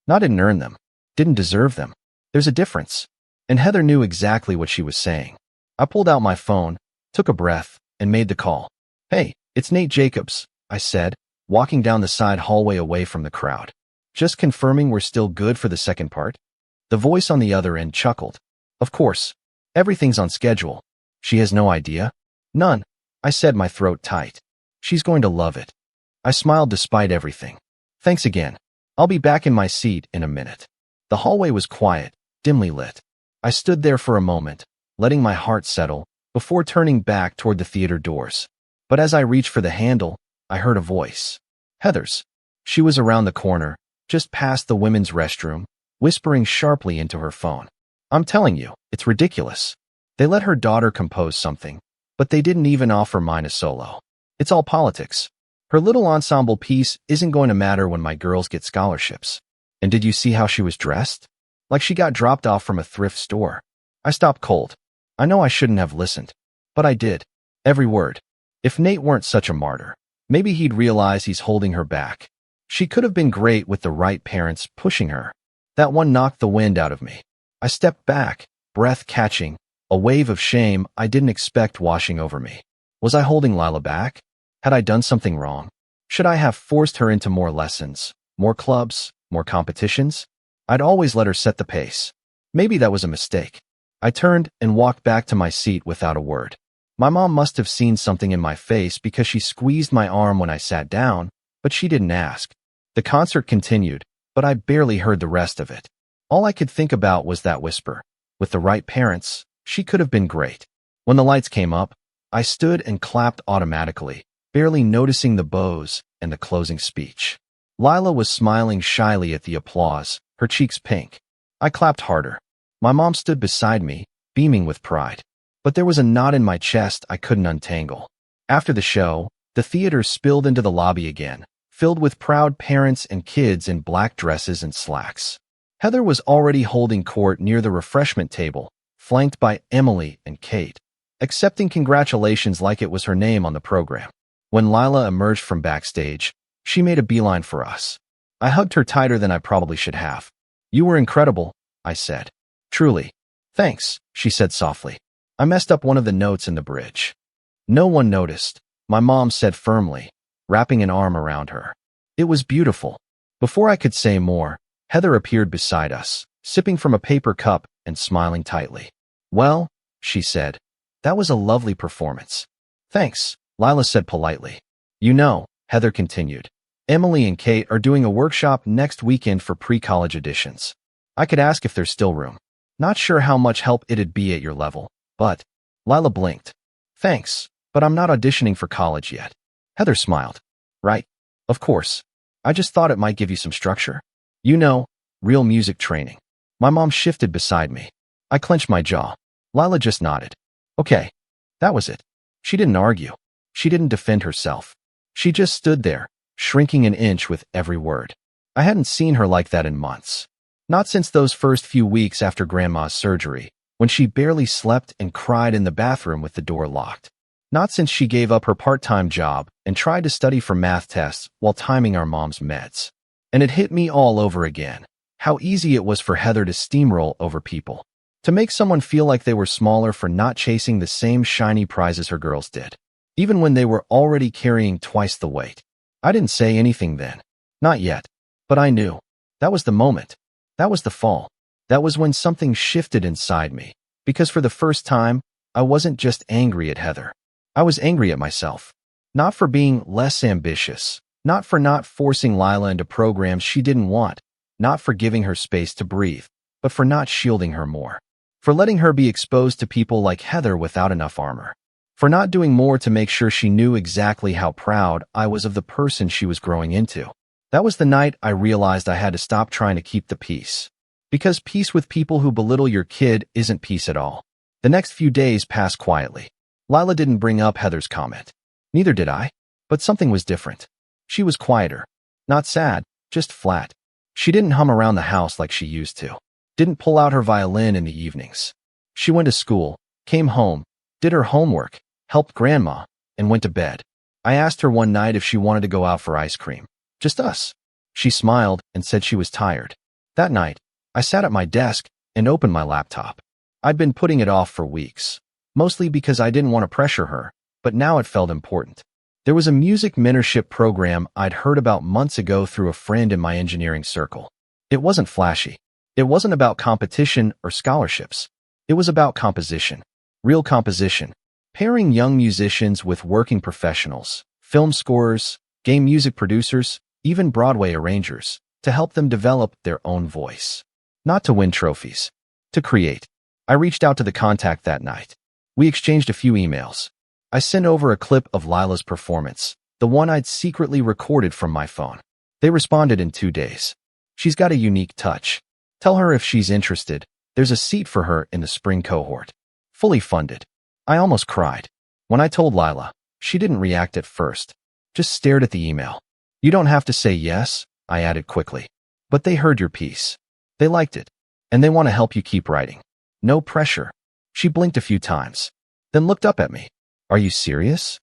Not didn't earn them, didn't deserve them. There's a difference. And Heather knew exactly what she was saying. I pulled out my phone, took a breath, and made the call. Hey, it's Nate Jacobs, I said, walking down the side hallway away from the crowd. Just confirming we're still good for the second part? The voice on the other end chuckled. Of course. Everything's on schedule. She has no idea? None. I said, my throat tight. She's going to love it. I smiled despite everything. Thanks again. I'll be back in my seat in a minute. The hallway was quiet, dimly lit. I stood there for a moment, letting my heart settle, before turning back toward the theater doors. But as I reached for the handle, I heard a voice. Heather's. She was around the corner, just past the women's restroom, whispering sharply into her phone. I'm telling you, it's ridiculous. They let her daughter compose something, but they didn't even offer mine a solo. It's all politics. Her little ensemble piece isn't going to matter when my girls get scholarships. And did you see how she was dressed? Like she got dropped off from a thrift store. I stopped cold. I know I shouldn't have listened, but I did. Every word. If Nate weren't such a martyr, maybe he'd realize he's holding her back. She could have been great with the right parents pushing her. That one knocked the wind out of me. I stepped back, breath catching, a wave of shame I didn't expect washing over me. Was I holding Lila back? Had I done something wrong? Should I have forced her into more lessons, more clubs, more competitions? I'd always let her set the pace. Maybe that was a mistake. I turned and walked back to my seat without a word. My mom must have seen something in my face because she squeezed my arm when I sat down, but she didn't ask. The concert continued, but I barely heard the rest of it. All I could think about was that whisper. With the right parents, she could have been great. When the lights came up, I stood and clapped automatically, barely noticing the bows and the closing speech. Lila was smiling shyly at the applause, her cheeks pink. I clapped harder. My mom stood beside me, beaming with pride. But there was a knot in my chest I couldn't untangle. After the show, the theater spilled into the lobby again, filled with proud parents and kids in black dresses and slacks. Heather was already holding court near the refreshment table, flanked by Emily and Kate, accepting congratulations like it was her name on the program. When Lila emerged from backstage, she made a beeline for us. I hugged her tighter than I probably should have. "You were incredible," I said. "Truly." "Thanks," she said softly. I messed up one of the notes in the bridge. "No one noticed," my mom said firmly, wrapping an arm around her. It was beautiful. Before I could say more, Heather appeared beside us, sipping from a paper cup and smiling tightly. "Well," she said, "that was a lovely performance." "Thanks," Lila said politely. "You know," Heather continued, "Emily and Kate are doing a workshop next weekend for pre-college additions. I could ask if there's still room. Not sure how much help it'd be at your level, but..." Lila blinked. "Thanks, but I'm not auditioning for college yet." Heather smiled. "Right. Of course. I just thought it might give you some structure. You know, real music training." My mom shifted beside me. I clenched my jaw. Lila just nodded. Okay. That was it. She didn't argue. She didn't defend herself. She just stood there, shrinking an inch with every word. I hadn't seen her like that in months. Not since those first few weeks after Grandma's surgery, when she barely slept and cried in the bathroom with the door locked. Not since she gave up her part-time job and tried to study for math tests while timing our mom's meds. And it hit me all over again. How easy it was for Heather to steamroll over people. To make someone feel like they were smaller for not chasing the same shiny prizes her girls did. Even when they were already carrying twice the weight. I didn't say anything then. Not yet. But I knew. That was the moment. That was the fall. That was when something shifted inside me. Because for the first time, I wasn't just angry at Heather. I was angry at myself. Not for being less ambitious. Not for not forcing Lila into programs she didn't want. Not for giving her space to breathe. But for not shielding her more. For letting her be exposed to people like Heather without enough armor. For not doing more to make sure she knew exactly how proud I was of the person she was growing into. That was the night I realized I had to stop trying to keep the peace. Because peace with people who belittle your kid isn't peace at all. The next few days passed quietly. Lila didn't bring up Heather's comment. Neither did I. But something was different. She was quieter. Not sad, just flat. She didn't hum around the house like she used to. Didn't pull out her violin in the evenings. She went to school, came home, did her homework, helped Grandma, and went to bed. I asked her one night if she wanted to go out for ice cream. Just us. She smiled and said she was tired. That night, I sat at my desk and opened my laptop. I'd been putting it off for weeks. Mostly because I didn't want to pressure her, but now it felt important. There was a music mentorship program I'd heard about months ago through a friend in my engineering circle. It wasn't flashy. It wasn't about competition or scholarships. It was about composition. Real composition. Pairing young musicians with working professionals, film scorers, game music producers, even Broadway arrangers, to help them develop their own voice. Not to win trophies. To create. I reached out to the contact that night. We exchanged a few emails. I sent over a clip of Lila's performance, the one I'd secretly recorded from my phone. They responded in 2 days. She's got a unique touch. Tell her if she's interested. There's a seat for her in the spring cohort. Fully funded. I almost cried. When I told Lila, she didn't react at first. Just stared at the email. You don't have to say yes, I added quickly. But they heard your piece. They liked it. And they want to help you keep writing. No pressure. She blinked a few times. Then looked up at me. Are you serious?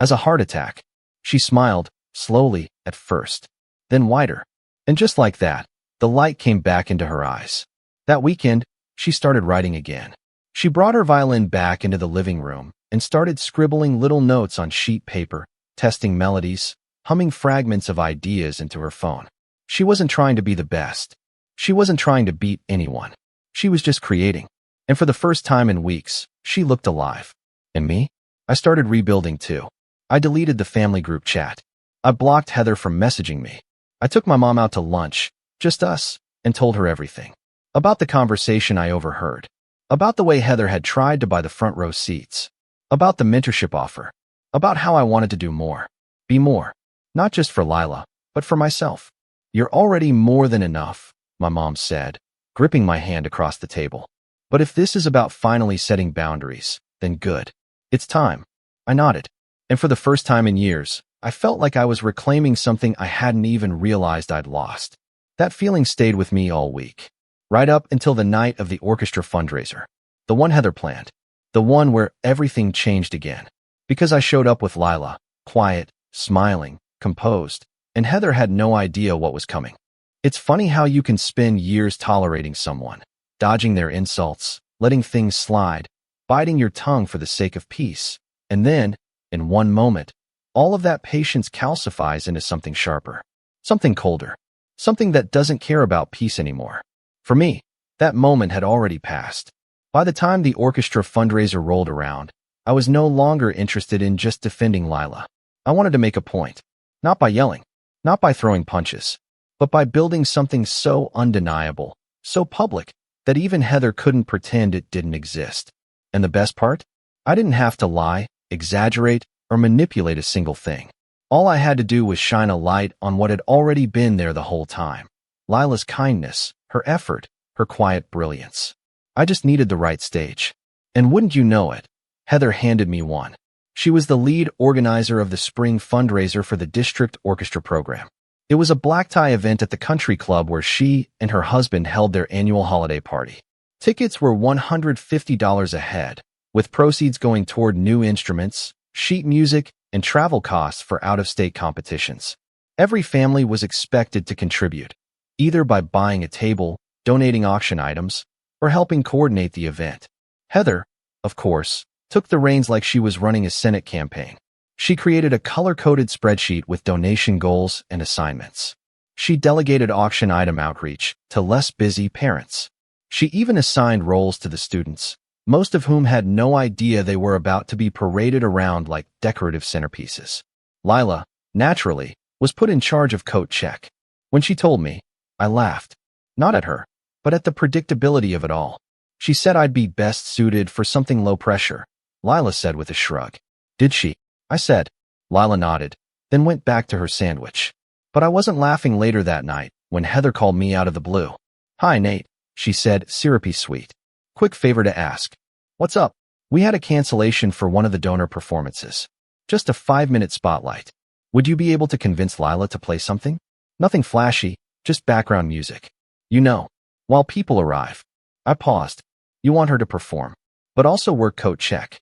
As a heart attack. She smiled, slowly, at first. Then wider. And just like that, the light came back into her eyes. That weekend, she started writing again. She brought her violin back into the living room and started scribbling little notes on sheet paper, testing melodies, humming fragments of ideas into her phone. She wasn't trying to be the best. She wasn't trying to beat anyone. She was just creating. And for the first time in weeks, she looked alive. And me? I started rebuilding too. I deleted the family group chat. I blocked Heather from messaging me. I took my mom out to lunch, just us, and told her everything. About the conversation I overheard. About the way Heather had tried to buy the front row seats. About the mentorship offer. About how I wanted to do more. Be more. Not just for Lila, but for myself. You're already more than enough, my mom said, gripping my hand across the table. But if this is about finally setting boundaries, then good. It's time. I nodded. And for the first time in years, I felt like I was reclaiming something I hadn't even realized I'd lost. That feeling stayed with me all week. Right up until the night of the orchestra fundraiser. The one Heather planned. The one where everything changed again. Because I showed up with Lila, quiet, smiling, composed, and Heather had no idea what was coming. It's funny how you can spend years tolerating someone, dodging their insults, letting things slide, biting your tongue for the sake of peace, and then, in one moment, all of that patience calcifies into something sharper, something colder, something that doesn't care about peace anymore. For me, that moment had already passed. By the time the orchestra fundraiser rolled around, I was no longer interested in just defending Lila. I wanted to make a point, not by yelling, not by throwing punches, but by building something so undeniable, so public, that even Heather couldn't pretend it didn't exist. And the best part? I didn't have to lie, exaggerate, or manipulate a single thing. All I had to do was shine a light on what had already been there the whole time. Lila's kindness, her effort, her quiet brilliance. I just needed the right stage. And wouldn't you know it, Heather handed me one. She was the lead organizer of the spring fundraiser for the district orchestra program. It was a black tie event at the country club where she and her husband held their annual holiday party. Tickets were $150 a head, with proceeds going toward new instruments, sheet music, and travel costs for out-of-state competitions. Every family was expected to contribute, either by buying a table, donating auction items, or helping coordinate the event. Heather, of course, took the reins like she was running a Senate campaign. She created a color-coded spreadsheet with donation goals and assignments. She delegated auction item outreach to less busy parents. She even assigned roles to the students, most of whom had no idea they were about to be paraded around like decorative centerpieces. Lila, naturally, was put in charge of coat check. When she told me, I laughed. Not at her, but at the predictability of it all. She said I'd be best suited for something low pressure, Lila said with a shrug. Did she? I said. Lila nodded, then went back to her sandwich. But I wasn't laughing later that night when Heather called me out of the blue. Hi, Nate, she said, syrupy sweet. Quick favor to ask. What's up? We had a cancellation for one of the donor performances. Just a 5-minute spotlight. Would you be able to convince Lila to play something? Nothing flashy, just background music. You know, while people arrive. I paused. You want her to perform, but also work coat check.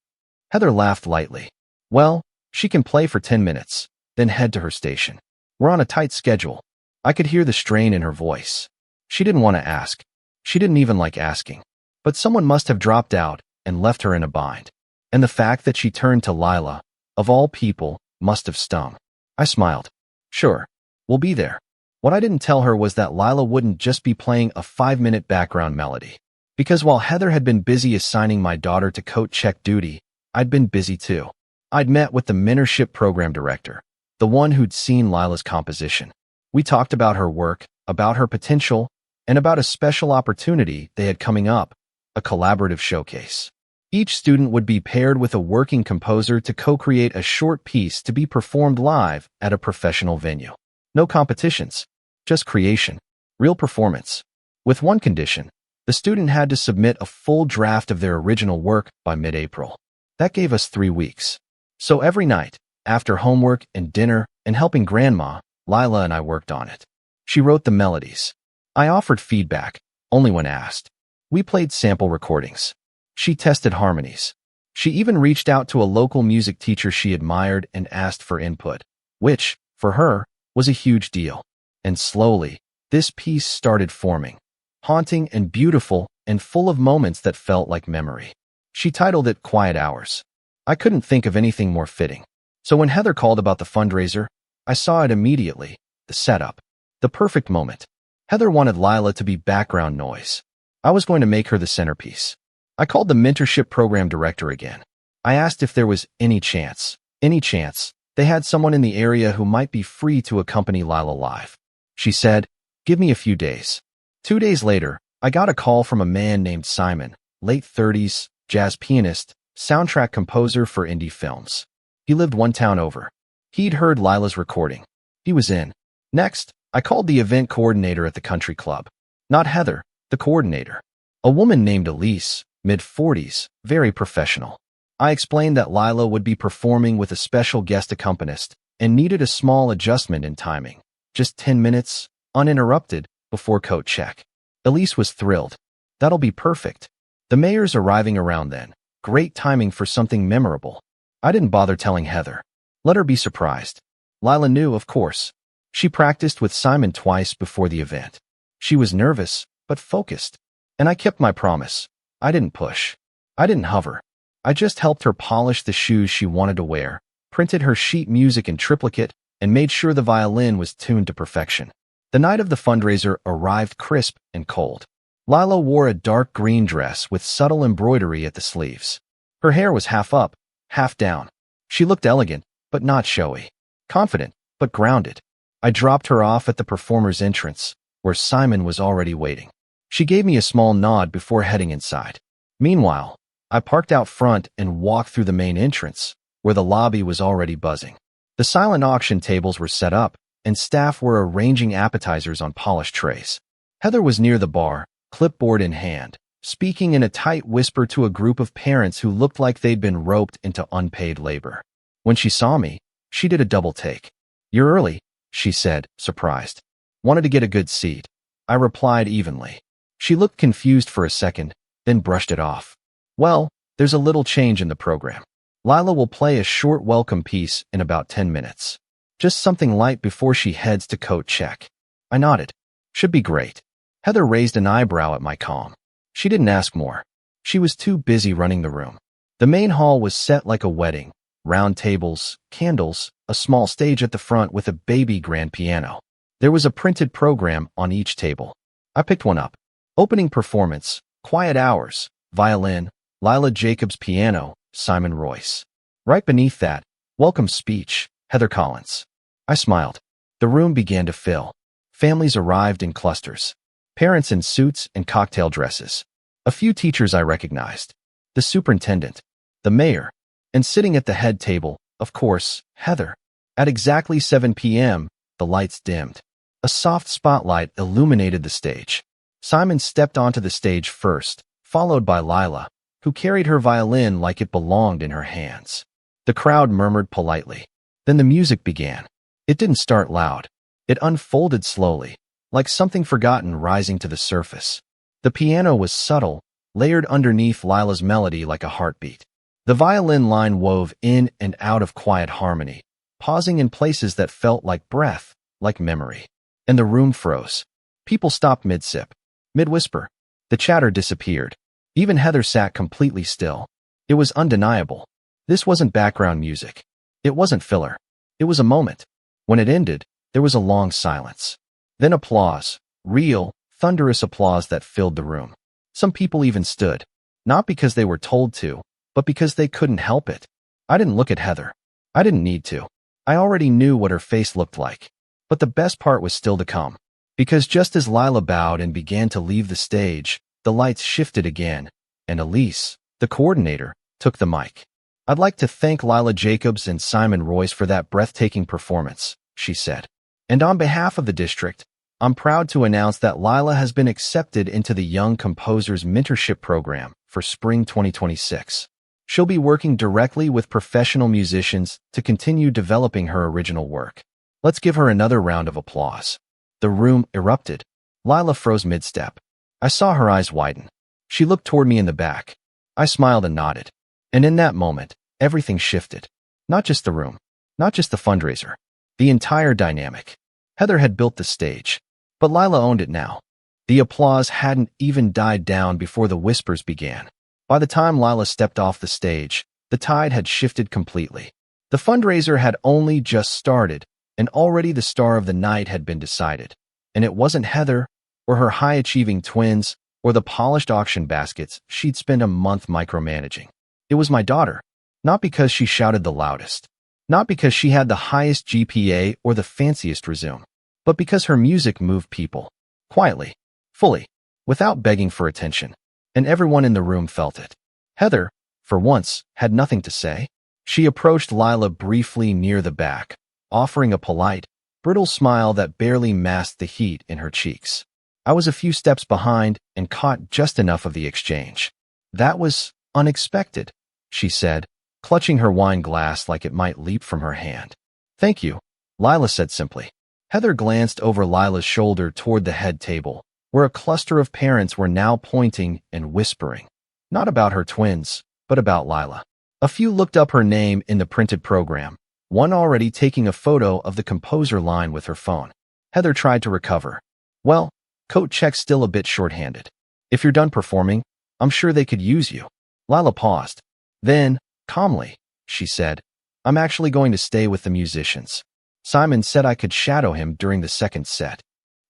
Heather laughed lightly. Well, she can play for 10 minutes, then head to her station. We're on a tight schedule. I could hear the strain in her voice. She didn't want to ask. She didn't even like asking. But someone must have dropped out and left her in a bind. And the fact that she turned to Lila, of all people, must have stung. I smiled. Sure, we'll be there. What I didn't tell her was that Lila wouldn't just be playing a 5-minute background melody. Because while Heather had been busy assigning my daughter to coat check duty, I'd been busy too. I'd met with the mentorship program director, the one who'd seen Lila's composition. We talked about her work, about her potential, and about a special opportunity they had coming up, a collaborative showcase. Each student would be paired with a working composer to co-create a short piece to be performed live at a professional venue. No competitions, just creation, real performance. With one condition, the student had to submit a full draft of their original work by mid-April. That gave us 3 weeks. So every night, after homework and dinner and helping Grandma, Lila and I worked on it. She wrote the melodies. I offered feedback, only when asked. We played sample recordings. She tested harmonies. She even reached out to a local music teacher she admired and asked for input, which, for her, was a huge deal. And slowly, this piece started forming, haunting and beautiful and full of moments that felt like memory. She titled it Quiet Hours. I couldn't think of anything more fitting. So when Heather called about the fundraiser, I saw it immediately, the setup. The perfect moment. Heather wanted Lila to be background noise. I was going to make her the centerpiece. I called the mentorship program director again. I asked if there was any chance they had someone in the area who might be free to accompany Lila live. She said, "Give me a few days." 2 days later, I got a call from a man named Simon, late 30s, jazz pianist, soundtrack composer for indie films. He lived one town over. He'd heard Lila's recording. He was in. Next, I called the event coordinator at the country club. Not Heather, the coordinator. A woman named Elise, mid-40s, very professional. I explained that Lila would be performing with a special guest accompanist and needed a small adjustment in timing. Just 10 minutes, uninterrupted, before coat check. Elise was thrilled. That'll be perfect. The mayor's arriving around then. Great timing for something memorable. I didn't bother telling Heather. Let her be surprised. Lila knew, of course. She practiced with Simon twice before the event. She was nervous, but focused. And I kept my promise. I didn't push. I didn't hover. I just helped her polish the shoes she wanted to wear, printed her sheet music in triplicate, and made sure the violin was tuned to perfection. The night of the fundraiser arrived crisp and cold. Lila wore a dark green dress with subtle embroidery at the sleeves. Her hair was half up, half down. She looked elegant, but not showy. Confident, but grounded. I dropped her off at the performer's entrance, where Simon was already waiting. She gave me a small nod before heading inside. Meanwhile, I parked out front and walked through the main entrance, where the lobby was already buzzing. The silent auction tables were set up, and staff were arranging appetizers on polished trays. Heather was near the bar, clipboard in hand, speaking in a tight whisper to a group of parents who looked like they'd been roped into unpaid labor. When she saw me, she did a double take. "You're early," she said, surprised. "Wanted to get a good seat." I replied evenly. She looked confused for a second, then brushed it off. "Well, there's a little change in the program. Lila will play a short welcome piece in about 10 minutes. Just something light before she heads to coat check." I nodded. "Should be great." Heather raised an eyebrow at my calm. She didn't ask more. She was too busy running the room. The main hall was set like a wedding. Round tables, candles, a small stage at the front with a baby grand piano. There was a printed program on each table. I picked one up. Opening performance, quiet hours, violin, Lila Jacobs piano, Simon Royce. Right beneath that, welcome speech, Heather Collins. I smiled. The room began to fill. Families arrived in clusters. Parents in suits and cocktail dresses. A few teachers I recognized. The superintendent. The mayor. And sitting at the head table, of course, Heather. At exactly 7 p.m., the lights dimmed. A soft spotlight illuminated the stage. Simon stepped onto the stage first, followed by Lila, who carried her violin like it belonged in her hands. The crowd murmured politely. Then the music began. It didn't start loud. It unfolded slowly, like something forgotten rising to the surface. The piano was subtle, layered underneath Lila's melody like a heartbeat. The violin line wove in and out of quiet harmony, pausing in places that felt like breath, like memory. And the room froze. People stopped mid-sip, mid-whisper. The chatter disappeared. Even Heather sat completely still. It was undeniable. This wasn't background music. It wasn't filler. It was a moment. When it ended, there was a long silence. Then applause. Real, thunderous applause that filled the room. Some people even stood. Not because they were told to, but because they couldn't help it. I didn't look at Heather. I didn't need to. I already knew what her face looked like. But the best part was still to come. Because just as Lila bowed and began to leave the stage, the lights shifted again, and Elise, the coordinator, took the mic. "I'd like to thank Lila Jacobs and Simon Royce for that breathtaking performance," she said. "And on behalf of the district, I'm proud to announce that Lila has been accepted into the Young Composers Mentorship Program for Spring 2026. She'll be working directly with professional musicians to continue developing her original work. Let's give her another round of applause." The room erupted. Lila froze mid-step. I saw her eyes widen. She looked toward me in the back. I smiled and nodded. And in that moment, everything shifted. Not just the room. Not just the fundraiser. The entire dynamic. Heather had built the stage. But Lila owned it now. The applause hadn't even died down before the whispers began. By the time Lila stepped off the stage, the tide had shifted completely. The fundraiser had only just started, and already the star of the night had been decided. And it wasn't Heather, or her high-achieving twins, or the polished auction baskets she'd spent a month micromanaging. It was my daughter. Not because she shouted the loudest. Not because she had the highest GPA or the fanciest resume. But because her music moved people. Quietly. Fully. Without begging for attention. And everyone in the room felt it. Heather, for once, had nothing to say. She approached Lila briefly near the back, offering a polite, brittle smile that barely masked the heat in her cheeks. I was a few steps behind and caught just enough of the exchange. "That was unexpected," she said, clutching her wine glass like it might leap from her hand. "Thank you," Lila said simply. Heather glanced over Lila's shoulder toward the head table, where a cluster of parents were now pointing and whispering. Not about her twins, but about Lila. A few looked up her name in the printed program, one already taking a photo of the composer line with her phone. Heather tried to recover. "Well, coat check's still a bit shorthanded. If you're done performing, I'm sure they could use you." Lila paused. Then, calmly, she said, "I'm actually going to stay with the musicians. Simon said I could shadow him during the second set."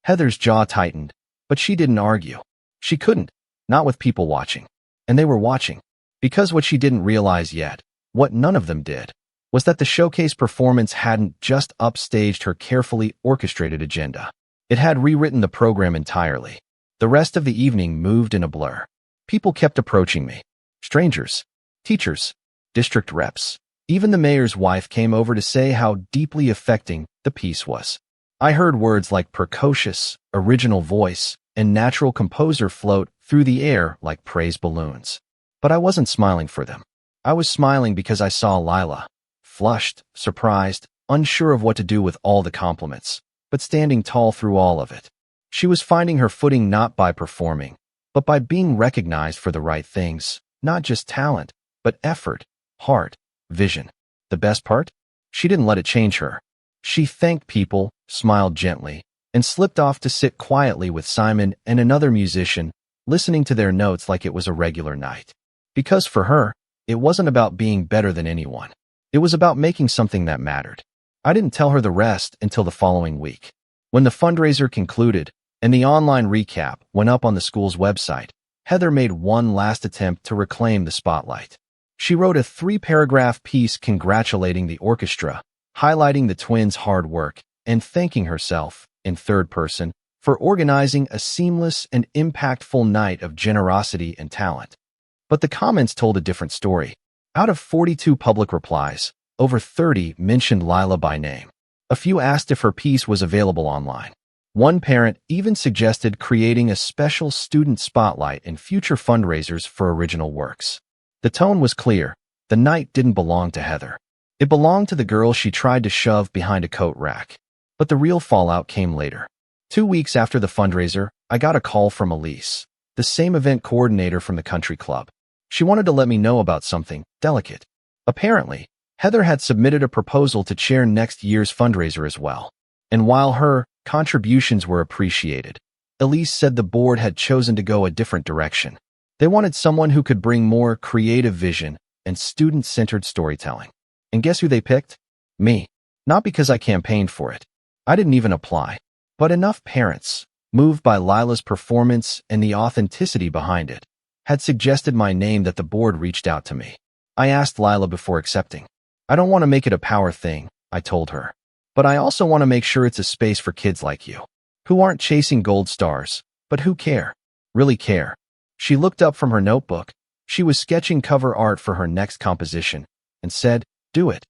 Heather's jaw tightened, but she didn't argue. She couldn't, not with people watching. And they were watching. Because what she didn't realize yet, what none of them did, was that the showcase performance hadn't just upstaged her carefully orchestrated agenda. It had rewritten the program entirely. The rest of the evening moved in a blur. People kept approaching me. Strangers, teachers, district reps. Even the mayor's wife came over to say how deeply affecting the piece was. I heard words like precocious, original voice, and natural composer float through the air like praise balloons. But I wasn't smiling for them. I was smiling because I saw Lila, flushed, surprised, unsure of what to do with all the compliments, but standing tall through all of it. She was finding her footing not by performing, but by being recognized for the right things, not just talent, but effort, heart, vision. The best part? She didn't let it change her. She thanked people, smiled gently, and slipped off to sit quietly with Simon and another musician, listening to their notes like it was a regular night. Because for her, it wasn't about being better than anyone. It was about making something that mattered. I didn't tell her the rest until the following week. When the fundraiser concluded and the online recap went up on the school's website, Heather made one last attempt to reclaim the spotlight. She wrote a 3-paragraph piece congratulating the orchestra, highlighting the twins' hard work, and thanking herself, in third person, for organizing a seamless and impactful night of generosity and talent. But the comments told a different story. Out of 42 public replies, over 30 mentioned Lila by name. A few asked if her piece was available online. One parent even suggested creating a special student spotlight in future fundraisers for original works. The tone was clear. The night didn't belong to Heather. It belonged to the girl she tried to shove behind a coat rack. But the real fallout came later. 2 weeks after the fundraiser, I got a call from Elise, the same event coordinator from the country club. She wanted to let me know about something delicate. Apparently, Heather had submitted a proposal to chair next year's fundraiser as well. And while her contributions were appreciated, Elise said the board had chosen to go a different direction. They wanted someone who could bring more creative vision and student-centered storytelling. And guess who they picked? Me. Not because I campaigned for it. I didn't even apply. But enough parents, moved by Lila's performance and the authenticity behind it, had suggested my name that the board reached out to me. I asked Lila before accepting. "I don't want to make it a power thing," I told her. "But I also want to make sure it's a space for kids like you, who aren't chasing gold stars, but who care, really care." She looked up from her notebook. She was sketching cover art for her next composition, and said, "Do it."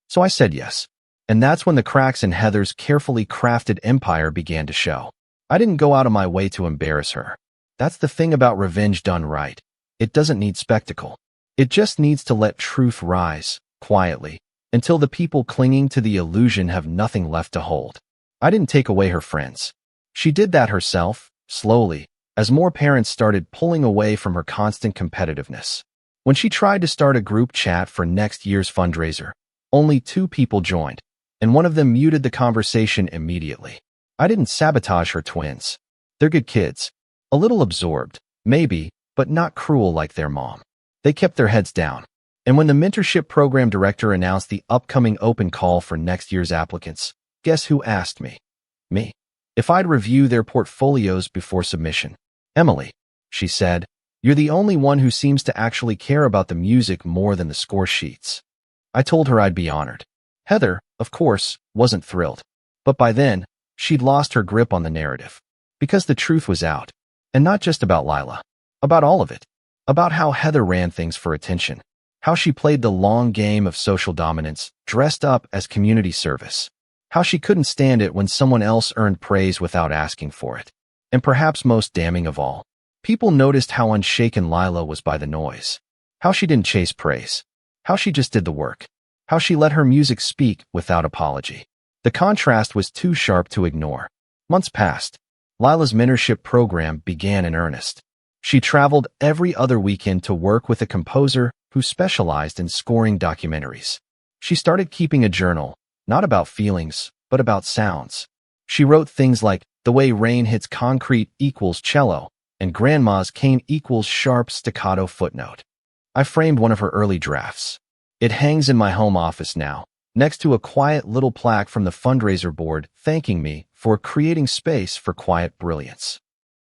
So I said yes. And that's when the cracks in Heather's carefully crafted empire began to show. I didn't go out of my way to embarrass her. That's the thing about revenge done right. It doesn't need spectacle. It just needs to let truth rise, quietly, until the people clinging to the illusion have nothing left to hold. I didn't take away her friends. She did that herself, slowly, as more parents started pulling away from her constant competitiveness. When she tried to start a group chat for next year's fundraiser, only 2 people joined, and one of them muted the conversation immediately. I didn't sabotage her twins. They're good kids. A little absorbed, maybe, but not cruel like their mom. They kept their heads down. And when the mentorship program director announced the upcoming open call for next year's applicants, guess who asked me? Me. If I'd review their portfolios before submission. Emily, she said, you're the only one who seems to actually care about the music more than the score sheets. I told her I'd be honored. Heather, of course, wasn't thrilled. But by then, she'd lost her grip on the narrative. Because the truth was out. And not just about Lila. About all of it. About how Heather ran things for attention. How she played the long game of social dominance, dressed up as community service. How she couldn't stand it when someone else earned praise without asking for it. And perhaps most damning of all, people noticed how unshaken Lila was by the noise. How she didn't chase praise. How she just did the work. How she let her music speak without apology. The contrast was too sharp to ignore. Months passed. Lila's mentorship program began in earnest. She traveled every other weekend to work with a composer who specialized in scoring documentaries. She started keeping a journal, not about feelings, but about sounds. She wrote things like, the way rain hits concrete equals cello, and grandma's cane equals sharp staccato footnote. I framed one of her early drafts. It hangs in my home office now, next to a quiet little plaque from the fundraiser board thanking me for creating space for quiet brilliance.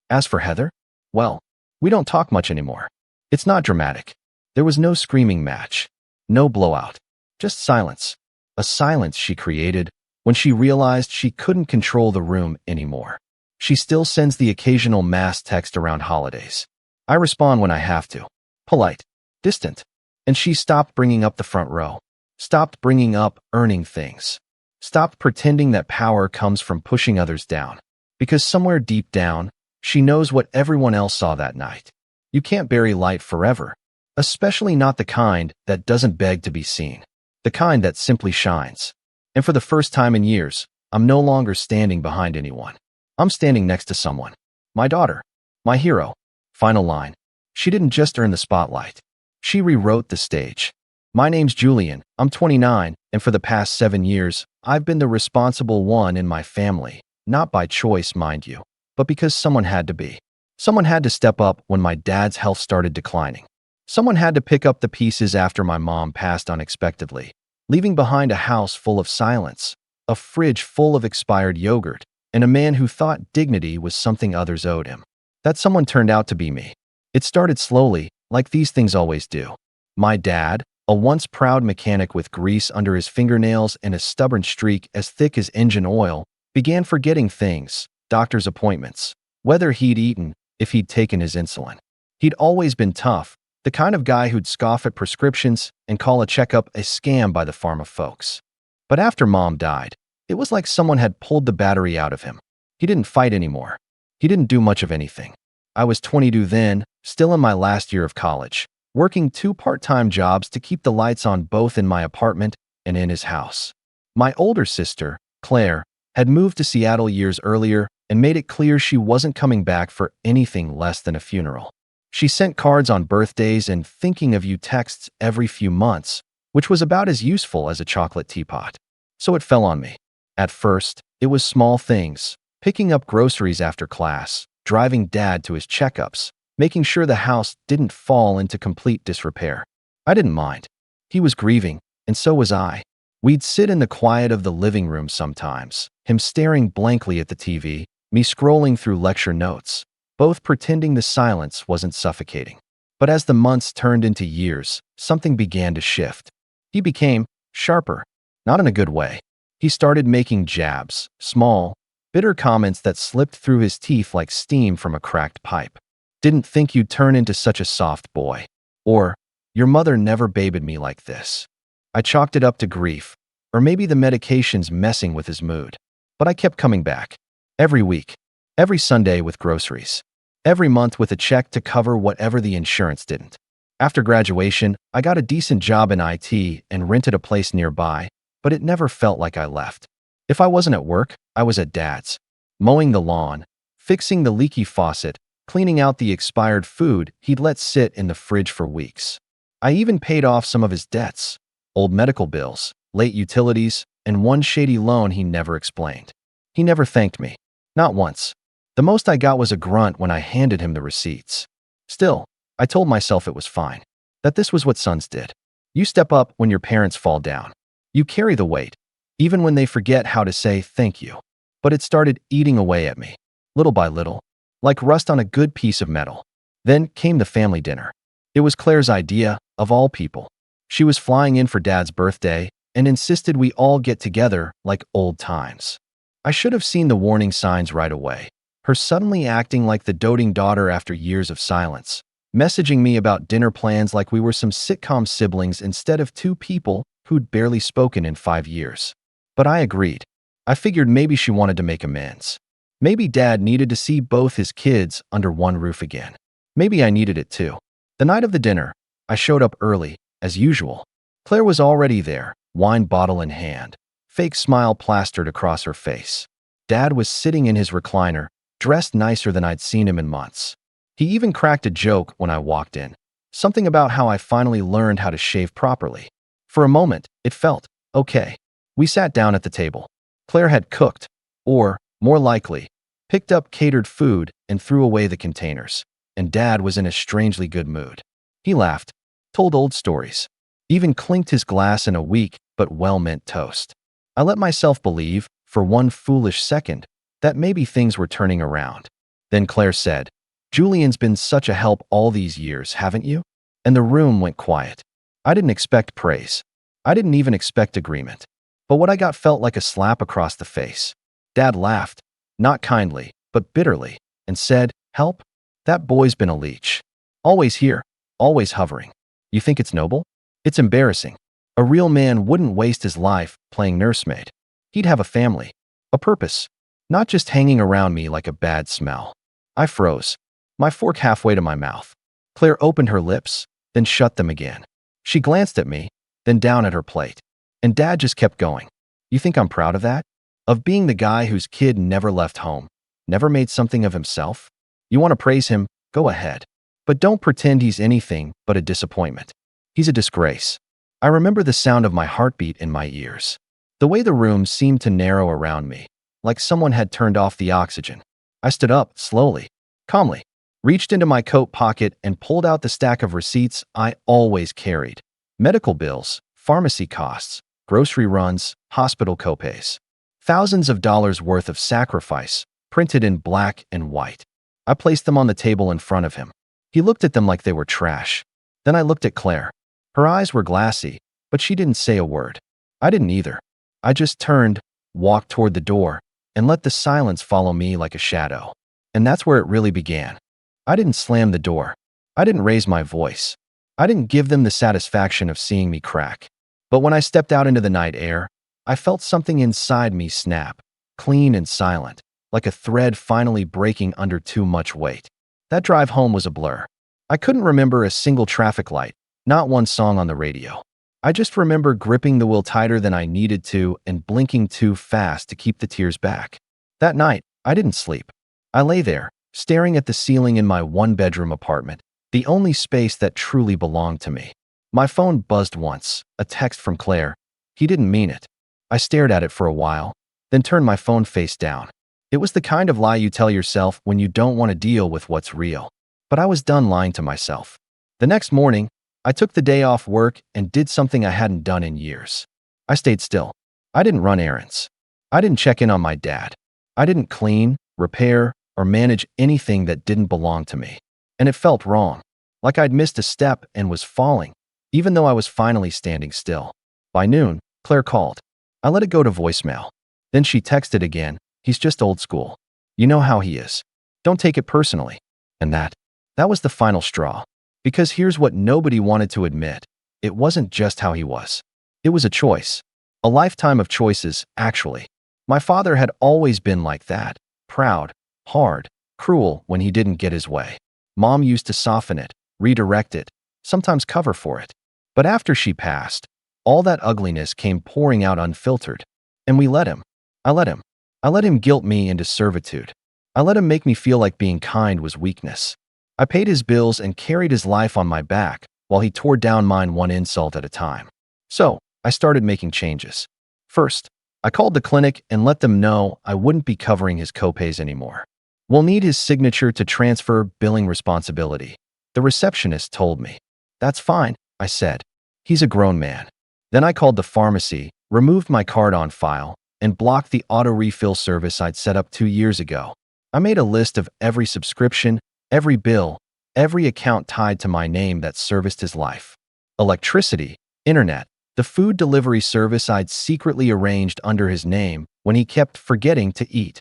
As for Heather, well, we don't talk much anymore. It's not dramatic. There was no screaming match, no blowout, just silence. A silence she created when she realized she couldn't control the room anymore. She still sends the occasional mass text around holidays. I respond when I have to. Polite, distant. And she stopped bringing up the front row. Stopped bringing up earning things. Stopped pretending that power comes from pushing others down. Because somewhere deep down, she knows what everyone else saw that night. You can't bury light forever. Especially not the kind that doesn't beg to be seen. The kind that simply shines. And for the first time in years, I'm no longer standing behind anyone. I'm standing next to someone. My daughter. My hero. Final line. She didn't just earn the spotlight. She rewrote the stage. My name's Julian, I'm 29, and for the past 7 years, I've been the responsible one in my family, not by choice, mind you, but because someone had to be. Someone had to step up when my dad's health started declining. Someone had to pick up the pieces after my mom passed unexpectedly, leaving behind a house full of silence, a fridge full of expired yogurt, and a man who thought dignity was something others owed him. That someone turned out to be me. It started slowly, like these things always do. My dad, a once proud mechanic with grease under his fingernails and a stubborn streak as thick as engine oil, began forgetting things, doctor's appointments, whether he'd eaten, if he'd taken his insulin. He'd always been tough, the kind of guy who'd scoff at prescriptions and call a checkup a scam by the pharma folks. But after Mom died, it was like someone had pulled the battery out of him. He didn't fight anymore. He didn't do much of anything. I was 22 then, still in my last year of college, working 2 part-time jobs to keep the lights on both in my apartment and in his house. My older sister, Claire, had moved to Seattle years earlier and made it clear she wasn't coming back for anything less than a funeral. She sent cards on birthdays and thinking of you texts every few months, which was about as useful as a chocolate teapot. So it fell on me. At first, it was small things, picking up groceries after class, driving Dad to his checkups, making sure the house didn't fall into complete disrepair. I didn't mind. He was grieving, and so was I. We'd sit in the quiet of the living room sometimes, him staring blankly at the TV, me scrolling through lecture notes, both pretending the silence wasn't suffocating. But as the months turned into years, something began to shift. He became sharper, not in a good way. He started making jabs, small, bitter comments that slipped through his teeth like steam from a cracked pipe. Didn't think you'd turn into such a soft boy. Or, your mother never babied me like this. I chalked it up to grief, or maybe the medication's messing with his mood. But I kept coming back. Every week. Every Sunday with groceries. Every month with a check to cover whatever the insurance didn't. After graduation, I got a decent job in IT and rented a place nearby, but it never felt like I left. If I wasn't at work, I was at Dad's. Mowing the lawn, fixing the leaky faucet, cleaning out the expired food he'd let sit in the fridge for weeks. I even paid off some of his debts, old medical bills, late utilities, and one shady loan he never explained. He never thanked me. Not once. The most I got was a grunt when I handed him the receipts. Still, I told myself it was fine. That this was what sons did. You step up when your parents fall down. You carry the weight, even when they forget how to say thank you. But it started eating away at me, little by little, like rust on a good piece of metal. Then came the family dinner. It was Claire's idea, of all people. She was flying in for Dad's birthday and insisted we all get together like old times. I should have seen the warning signs right away. Her suddenly acting like the doting daughter after years of silence, messaging me about dinner plans like we were some sitcom siblings instead of two people who'd barely spoken in 5 years. But I agreed. I figured maybe she wanted to make amends. Maybe Dad needed to see both his kids under one roof again. Maybe I needed it too. The night of the dinner, I showed up early, as usual. Claire was already there, wine bottle in hand, fake smile plastered across her face. Dad was sitting in his recliner, dressed nicer than I'd seen him in months. He even cracked a joke when I walked in, something about how I finally learned how to shave properly. For a moment, it felt okay. We sat down at the table. Claire had cooked, or, more likely, picked up catered food and threw away the containers, and Dad was in a strangely good mood. He laughed, told old stories, even clinked his glass in a weak but well-meant toast. I let myself believe, for one foolish second, that maybe things were turning around. Then Claire said, "Julian's been such a help all these years, haven't you?" And the room went quiet. I didn't expect praise. I didn't even expect agreement. But what I got felt like a slap across the face. Dad laughed, not kindly, but bitterly, and said, "Help? That boy's been a leech. Always here, always hovering. You think it's noble? It's embarrassing. A real man wouldn't waste his life playing nursemaid. He'd have a family, a purpose, not just hanging around me like a bad smell." I froze, my fork halfway to my mouth. Claire opened her lips, then shut them again. She glanced at me, then down at her plate. And Dad just kept going. "You think I'm proud of that? Of being the guy whose kid never left home, never made something of himself? You want to praise him? Go ahead. But don't pretend he's anything but a disappointment. He's a disgrace." I remember the sound of my heartbeat in my ears. The way the room seemed to narrow around me, like someone had turned off the oxygen. I stood up, slowly, calmly, reached into my coat pocket and pulled out the stack of receipts I always carried. Medical bills, pharmacy costs, grocery runs, hospital copays. Thousands of dollars worth of sacrifice, printed in black and white. I placed them on the table in front of him. He looked at them like they were trash. Then I looked at Claire. Her eyes were glassy, but she didn't say a word. I didn't either. I just turned, walked toward the door, and let the silence follow me like a shadow. And that's where it really began. I didn't slam the door. I didn't raise my voice. I didn't give them the satisfaction of seeing me crack. But when I stepped out into the night air, I felt something inside me snap, clean and silent, like a thread finally breaking under too much weight. That drive home was a blur. I couldn't remember a single traffic light, not one song on the radio. I just remember gripping the wheel tighter than I needed to and blinking too fast to keep the tears back. That night, I didn't sleep. I lay there, staring at the ceiling in my one-bedroom apartment, the only space that truly belonged to me. My phone buzzed once, a text from Claire. He didn't mean it. I stared at it for a while, then turned my phone face down. It was the kind of lie you tell yourself when you don't want to deal with what's real. But I was done lying to myself. The next morning, I took the day off work and did something I hadn't done in years. I stayed still. I didn't run errands. I didn't check in on my dad. I didn't clean, repair, or manage anything that didn't belong to me. And it felt wrong, like I'd missed a step and was falling, even though I was finally standing still. By noon, Claire called. I let it go to voicemail. Then she texted again. "He's just old school. You know how he is. Don't take it personally." And that was the final straw. Because here's what nobody wanted to admit. It wasn't just how he was. It was a choice. A lifetime of choices, actually. My father had always been like that. Proud, hard, cruel when he didn't get his way. Mom used to soften it, redirect it, sometimes cover for it. But after she passed, all that ugliness came pouring out unfiltered. And we let him. I let him. I let him guilt me into servitude. I let him make me feel like being kind was weakness. I paid his bills and carried his life on my back while he tore down mine one insult at a time. So, I started making changes. First, I called the clinic and let them know I wouldn't be covering his copays anymore. "We'll need his signature to transfer billing responsibility," the receptionist told me. "That's fine," I said. He's a grown man. Then I called the pharmacy, removed my card on file, and blocked the auto refill service I'd set up 2 years ago. I made a list of every subscription, every bill, every account tied to my name that serviced his life. Electricity, internet, the food delivery service I'd secretly arranged under his name when he kept forgetting to eat.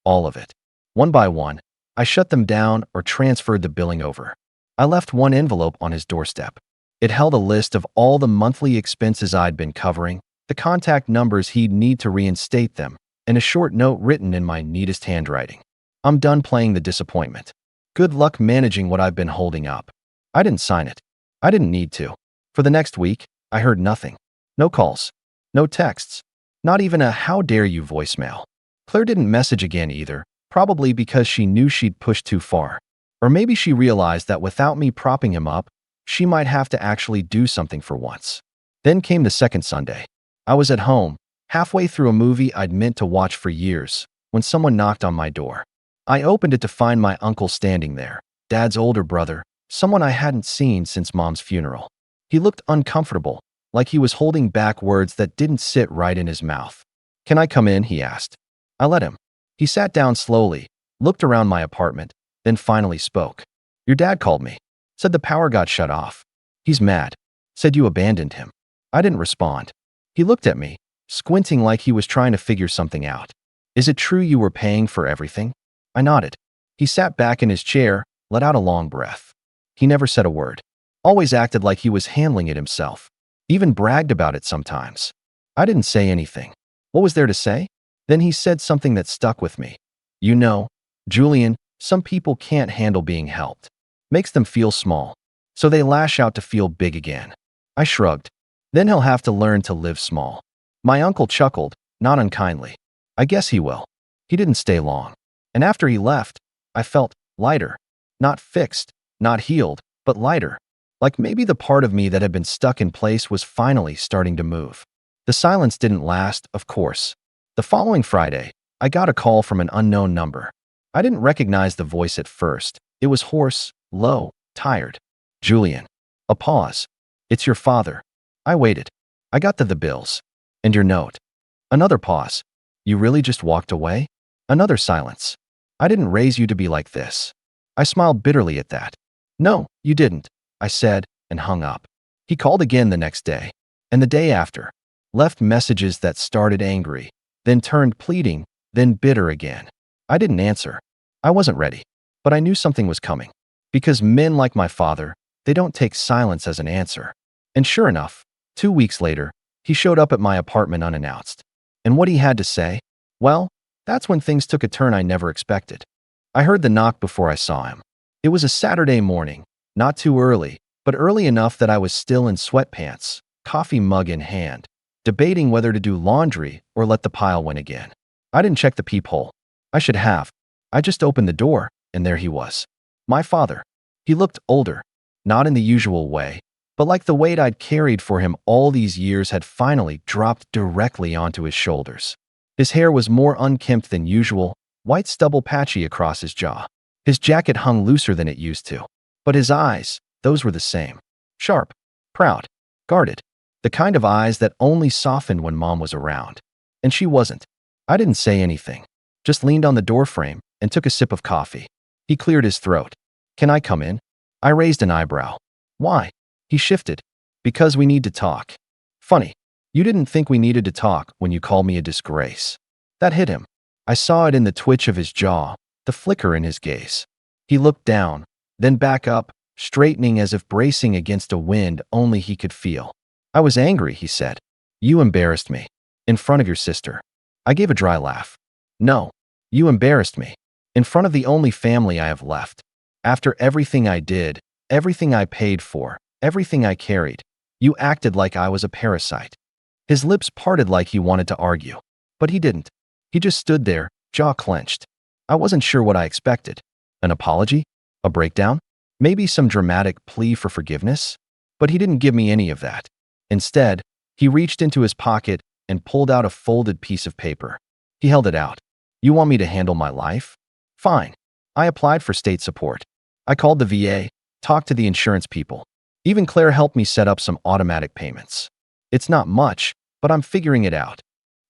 All of it. One by one, I shut them down or transferred the billing over. I left one envelope on his doorstep. It held a list of all the monthly expenses I'd been covering, the contact numbers he'd need to reinstate them, and a short note written in my neatest handwriting. I'm done playing the disappointment. Good luck managing what I've been holding up. I didn't sign it. I didn't need to. For the next week, I heard nothing. No calls. No texts. Not even a "how dare you" voicemail. Claire didn't message again either, probably because she knew she'd pushed too far. Or maybe she realized that without me propping him up, she might have to actually do something for once. Then came the second Sunday. I was at home, halfway through a movie I'd meant to watch for years, when someone knocked on my door. I opened it to find my uncle standing there, Dad's older brother, someone I hadn't seen since Mom's funeral. He looked uncomfortable, like he was holding back words that didn't sit right in his mouth. "Can I come in?" he asked. I let him. He sat down slowly, looked around my apartment, then finally spoke. "Your dad called me. Said the power got shut off. He's mad. Said you abandoned him." I didn't respond. He looked at me, squinting like he was trying to figure something out. "Is it true you were paying for everything?" I nodded. He sat back in his chair, let out a long breath. He never said a word. Always acted like he was handling it himself. Even bragged about it sometimes. I didn't say anything. What was there to say? Then he said something that stuck with me. "You know, Julian, some people can't handle being helped. Makes them feel small. So they lash out to feel big again." I shrugged. "Then he'll have to learn to live small." My uncle chuckled, not unkindly. "I guess he will." He didn't stay long. And after he left, I felt lighter. Not fixed, not healed, but lighter. Like maybe the part of me that had been stuck in place was finally starting to move. The silence didn't last, of course. The following Friday, I got a call from an unknown number. I didn't recognize the voice at first. It was hoarse, low, tired. "Julian." A pause. "It's your father." I waited. I got to the bills. "And your note." Another pause. "You really just walked away?" Another silence. "I didn't raise you to be like this." I smiled bitterly at that. "No, you didn't," I said, and hung up. He called again the next day, and the day after. Left messages that started angry, then turned pleading, then bitter again. I didn't answer. I wasn't ready, but I knew something was coming. Because men like my father, they don't take silence as an answer. And sure enough, 2 weeks later, he showed up at my apartment unannounced. And what he had to say? Well, that's when things took a turn I never expected. I heard the knock before I saw him. It was a Saturday morning, not too early, but early enough that I was still in sweatpants, coffee mug in hand, debating whether to do laundry or let the pile win again. I didn't check the peephole. I should have. I just opened the door, and there he was. My father. He looked older, not in the usual way, but like the weight I'd carried for him all these years had finally dropped directly onto his shoulders. His hair was more unkempt than usual, white stubble patchy across his jaw. His jacket hung looser than it used to. But his eyes, those were the same. Sharp, proud, guarded. The kind of eyes that only softened when Mom was around. And she wasn't. I didn't say anything. Just leaned on the doorframe and took a sip of coffee. He cleared his throat. "Can I come in?" I raised an eyebrow. "Why?" He shifted. "Because we need to talk." Funny. You didn't think we needed to talk when you called me a disgrace. That hit him. I saw it in the twitch of his jaw, the flicker in his gaze. He looked down, then back up, straightening as if bracing against a wind only he could feel. "I was angry," he said. "You embarrassed me. In front of your sister." I gave a dry laugh. "No, you embarrassed me. In front of the only family I have left. After everything I did, everything I paid for, everything I carried, you acted like I was a parasite." His lips parted like he wanted to argue, but he didn't. He just stood there, jaw clenched. I wasn't sure what I expected. An apology? A breakdown? Maybe some dramatic plea for forgiveness? But he didn't give me any of that. Instead, he reached into his pocket and pulled out a folded piece of paper. He held it out. "You want me to handle my life? Fine." I applied for state support. I called the VA, talked to the insurance people. Even Claire helped me set up some automatic payments. It's not much, but I'm figuring it out.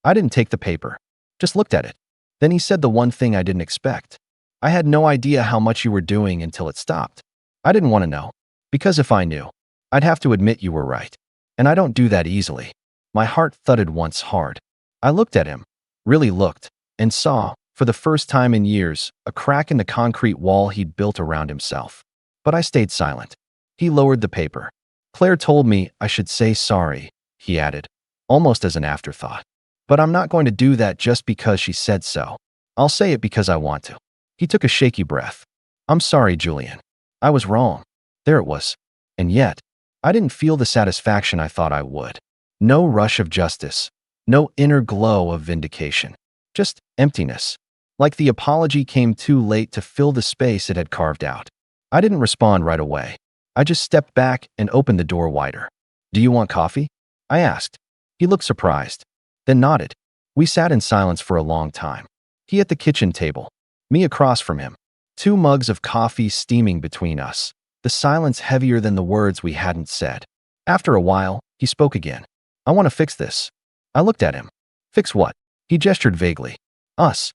I didn't take the paper, just looked at it. Then he said the one thing I didn't expect. I had no idea how much you were doing until it stopped. I didn't want to know, because if I knew, I'd have to admit you were right. And I don't do that easily. My heart thudded once hard. I looked at him, really looked, and saw, for the first time in years, a crack in the concrete wall he'd built around himself. But I stayed silent. He lowered the paper. Claire told me I should say sorry, he added, almost as an afterthought. But I'm not going to do that just because she said so. I'll say it because I want to. He took a shaky breath. I'm sorry, Julian. I was wrong. There it was. And yet, I didn't feel the satisfaction I thought I would. No rush of justice. No inner glow of vindication. Just emptiness. Like the apology came too late to fill the space it had carved out. I didn't respond right away. I just stepped back and opened the door wider. Do you want coffee? I asked. He looked surprised, then nodded. We sat in silence for a long time. He at the kitchen table, me across from him. 2 mugs of coffee steaming between us, the silence heavier than the words we hadn't said. After a while, he spoke again. I want to fix this. I looked at him. Fix what? He gestured vaguely. Us.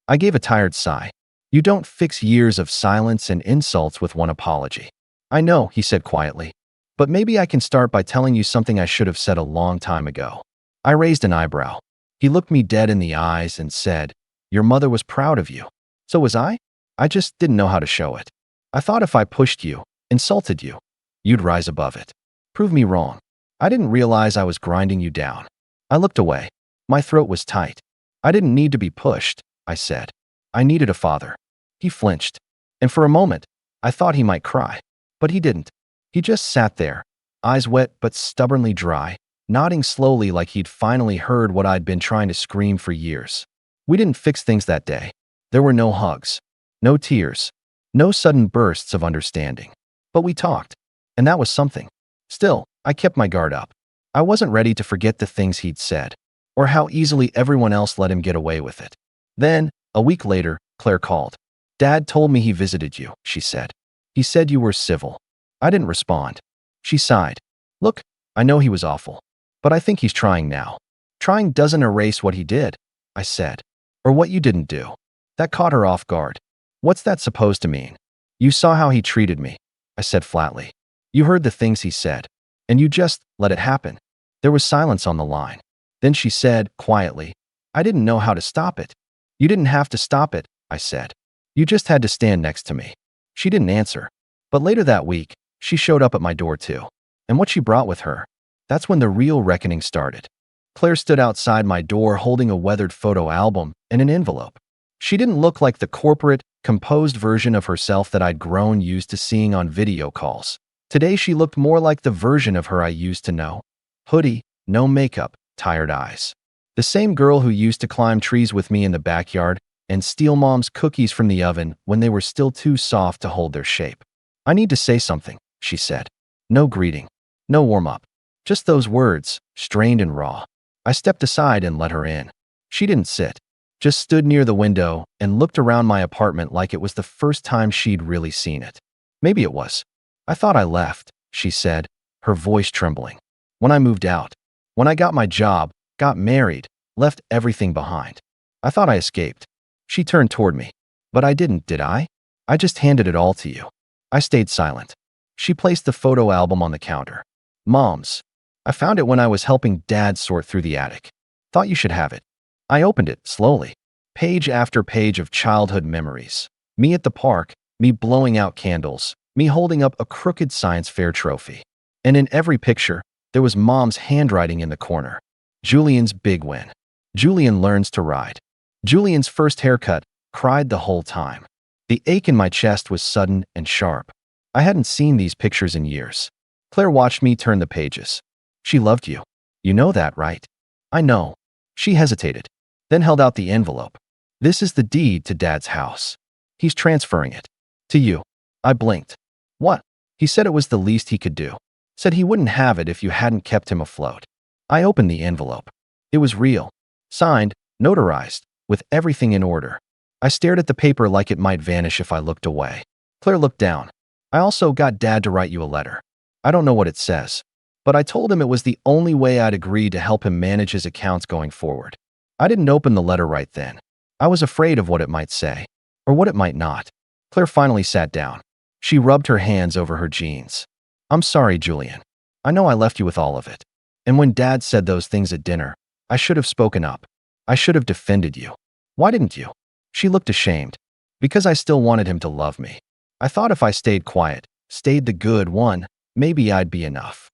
I gave a tired sigh. You don't fix years of silence and insults with one apology. I know, he said quietly. But maybe I can start by telling you something I should have said a long time ago. I raised an eyebrow. He looked me dead in the eyes and said, Your mother was proud of you. So was I? I just didn't know how to show it. I thought if I pushed you, insulted you, you'd rise above it. Prove me wrong. I didn't realize I was grinding you down. I looked away. My throat was tight. I didn't need to be pushed, I said. I needed a father. He flinched. And for a moment, I thought he might cry. But he didn't. He just sat there, eyes wet but stubbornly dry, nodding slowly like he'd finally heard what I'd been trying to scream for years. We didn't fix things that day. There were no hugs, no tears, no sudden bursts of understanding. But we talked, and that was something. Still, I kept my guard up. I wasn't ready to forget the things he'd said, or how easily everyone else let him get away with it. Then, a week later, Claire called. Dad told me he visited you, she said. He said you were civil. I didn't respond. She sighed. Look, I know he was awful, but I think he's trying now. Trying doesn't erase what he did, I said. Or what you didn't do. That caught her off guard. What's that supposed to mean? You saw how he treated me, I said flatly. You heard the things he said, and you just let it happen. There was silence on the line. Then she said, quietly, I didn't know how to stop it. You didn't have to stop it, I said. You just had to stand next to me. She didn't answer. But later that week, she showed up at my door too. And what she brought with her, that's when the real reckoning started. Claire stood outside my door holding a weathered photo album and an envelope. She didn't look like the corporate, composed version of herself that I'd grown used to seeing on video calls. Today she looked more like the version of her I used to know. Hoodie, no makeup, tired eyes. The same girl who used to climb trees with me in the backyard and steal Mom's cookies from the oven when they were still too soft to hold their shape. I need to say something, she said. No greeting, no warm-up. Just those words, strained and raw. I stepped aside and let her in. She didn't sit, just stood near the window and looked around my apartment like it was the first time she'd really seen it. Maybe it was. I thought I left, she said, her voice trembling. When I moved out. When I got my job, got married, left everything behind. I thought I escaped. She turned toward me. But I didn't, did I? I just handed it all to you. I stayed silent. She placed the photo album on the counter. Mom's. I found it when I was helping Dad sort through the attic. Thought you should have it. I opened it, slowly. Page after page of childhood memories. Me at the park, me blowing out candles, me holding up a crooked science fair trophy. And in every picture, there was Mom's handwriting in the corner. Julian's big win. Julian learns to ride. Julian's first haircut, cried the whole time. The ache in my chest was sudden and sharp. I hadn't seen these pictures in years. Claire watched me turn the pages. She loved you. You know that, right? I know. She hesitated, then held out the envelope. This is the deed to Dad's house. He's transferring it. To you. I blinked. What? He said it was the least he could do. Said he wouldn't have it if you hadn't kept him afloat. I opened the envelope. It was real. Signed, notarized, with everything in order. I stared at the paper like it might vanish if I looked away. Claire looked down. I also got Dad to write you a letter. I don't know what it says, but I told him it was the only way I'd agreed to help him manage his accounts going forward. I didn't open the letter right then. I was afraid of what it might say, or what it might not. Claire finally sat down. She rubbed her hands over her jeans. I'm sorry, Julian. I know I left you with all of it. And when Dad said those things at dinner, I should have spoken up. I should have defended you. Why didn't you? She looked ashamed. Because I still wanted him to love me. I thought if I stayed quiet, stayed the good one, maybe I'd be enough.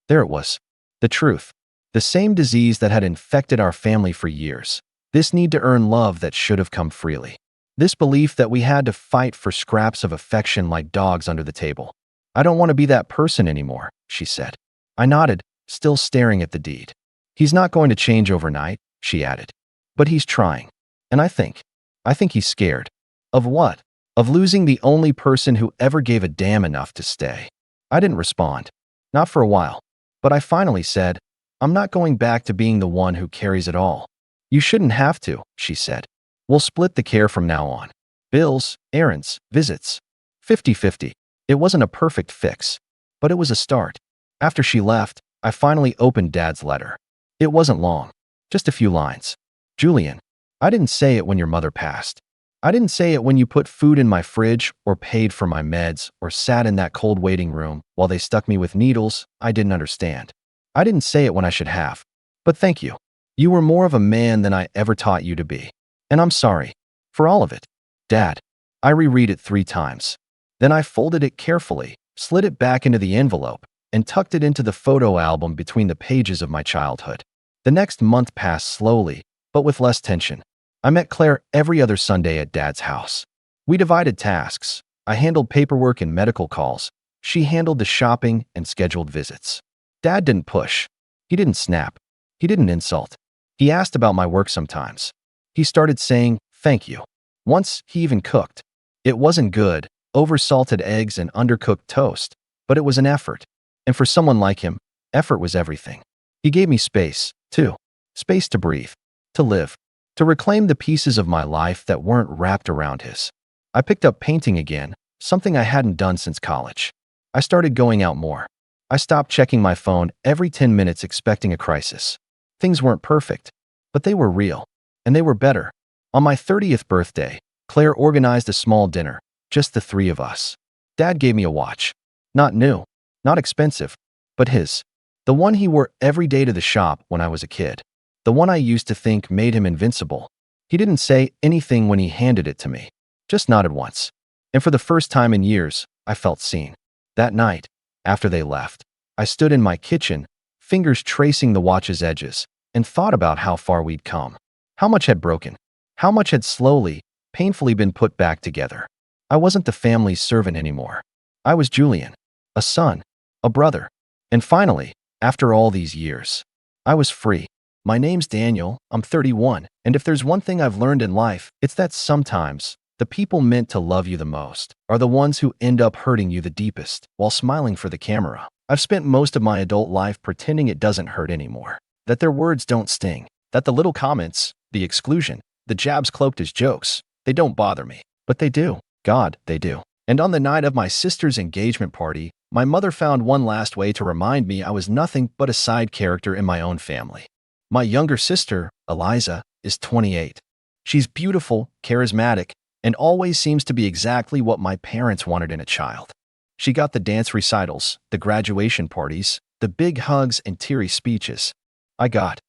There it was. The truth. The same disease that had infected our family for years. This need to earn love that should have come freely. This belief that we had to fight for scraps of affection like dogs under the table. I don't want to be that person anymore, she said. I nodded, still staring at the deed. He's not going to change overnight, she added. But he's trying. And I think he's scared. Of what? Of losing the only person who ever gave a damn enough to stay. I didn't respond. Not for a while. But I finally said, I'm not going back to being the one who carries it all. You shouldn't have to, she said. We'll split the care from now on. Bills, errands, visits. 50-50. It wasn't a perfect fix, but it was a start. After she left, I finally opened Dad's letter. It wasn't long. Just a few lines. Julian, I didn't say it when your mother passed. I didn't say it when you put food in my fridge or paid for my meds or sat in that cold waiting room while they stuck me with needles I didn't understand. I didn't say it when I should have. But thank you. You were more of a man than I ever taught you to be. And I'm sorry. For all of it. Dad. I reread it 3 times. Then I folded it carefully, slid it back into the envelope, and tucked it into the photo album between the pages of my childhood. The next month passed slowly, but with less tension. I met Claire every other Sunday at Dad's house. We divided tasks. I handled paperwork and medical calls. She handled the shopping and scheduled visits. Dad didn't push. He didn't snap. He didn't insult. He asked about my work sometimes. He started saying, thank you. Once, he even cooked. It wasn't good, over-salted eggs and undercooked toast, but it was an effort. And for someone like him, effort was everything. He gave me space, too. Space to breathe, to live, to reclaim the pieces of my life that weren't wrapped around his. I picked up painting again, something I hadn't done since college. I started going out more. I stopped checking my phone every 10 minutes expecting a crisis. Things weren't perfect, but they were real, and they were better. On my 30th birthday, Claire organized a small dinner, just the 3 of us. Dad gave me a watch. Not new, not expensive, but his. The one he wore every day to the shop when I was a kid. The one I used to think made him invincible. He didn't say anything when he handed it to me, just nodded once. And for the first time in years, I felt seen. That night, after they left, I stood in my kitchen, fingers tracing the watch's edges, and thought about how far we'd come. How much had broken. How much had slowly, painfully been put back together. I wasn't the family's servant anymore. I was Julian, a son, a brother. And finally, after all these years, I was free. My name's Daniel, I'm 31, and if there's one thing I've learned in life, it's that sometimes, the people meant to love you the most are the ones who end up hurting you the deepest while smiling for the camera. I've spent most of my adult life pretending it doesn't hurt anymore, that their words don't sting, that the little comments, the exclusion, the jabs cloaked as jokes, they don't bother me. But they do. God, they do. And on the night of my sister's engagement party, my mother found one last way to remind me I was nothing but a side character in my own family. My younger sister, Eliza, is 28. She's beautiful, charismatic, and always seems to be exactly what my parents wanted in a child. She got the dance recitals, the graduation parties, the big hugs and teary speeches. I got.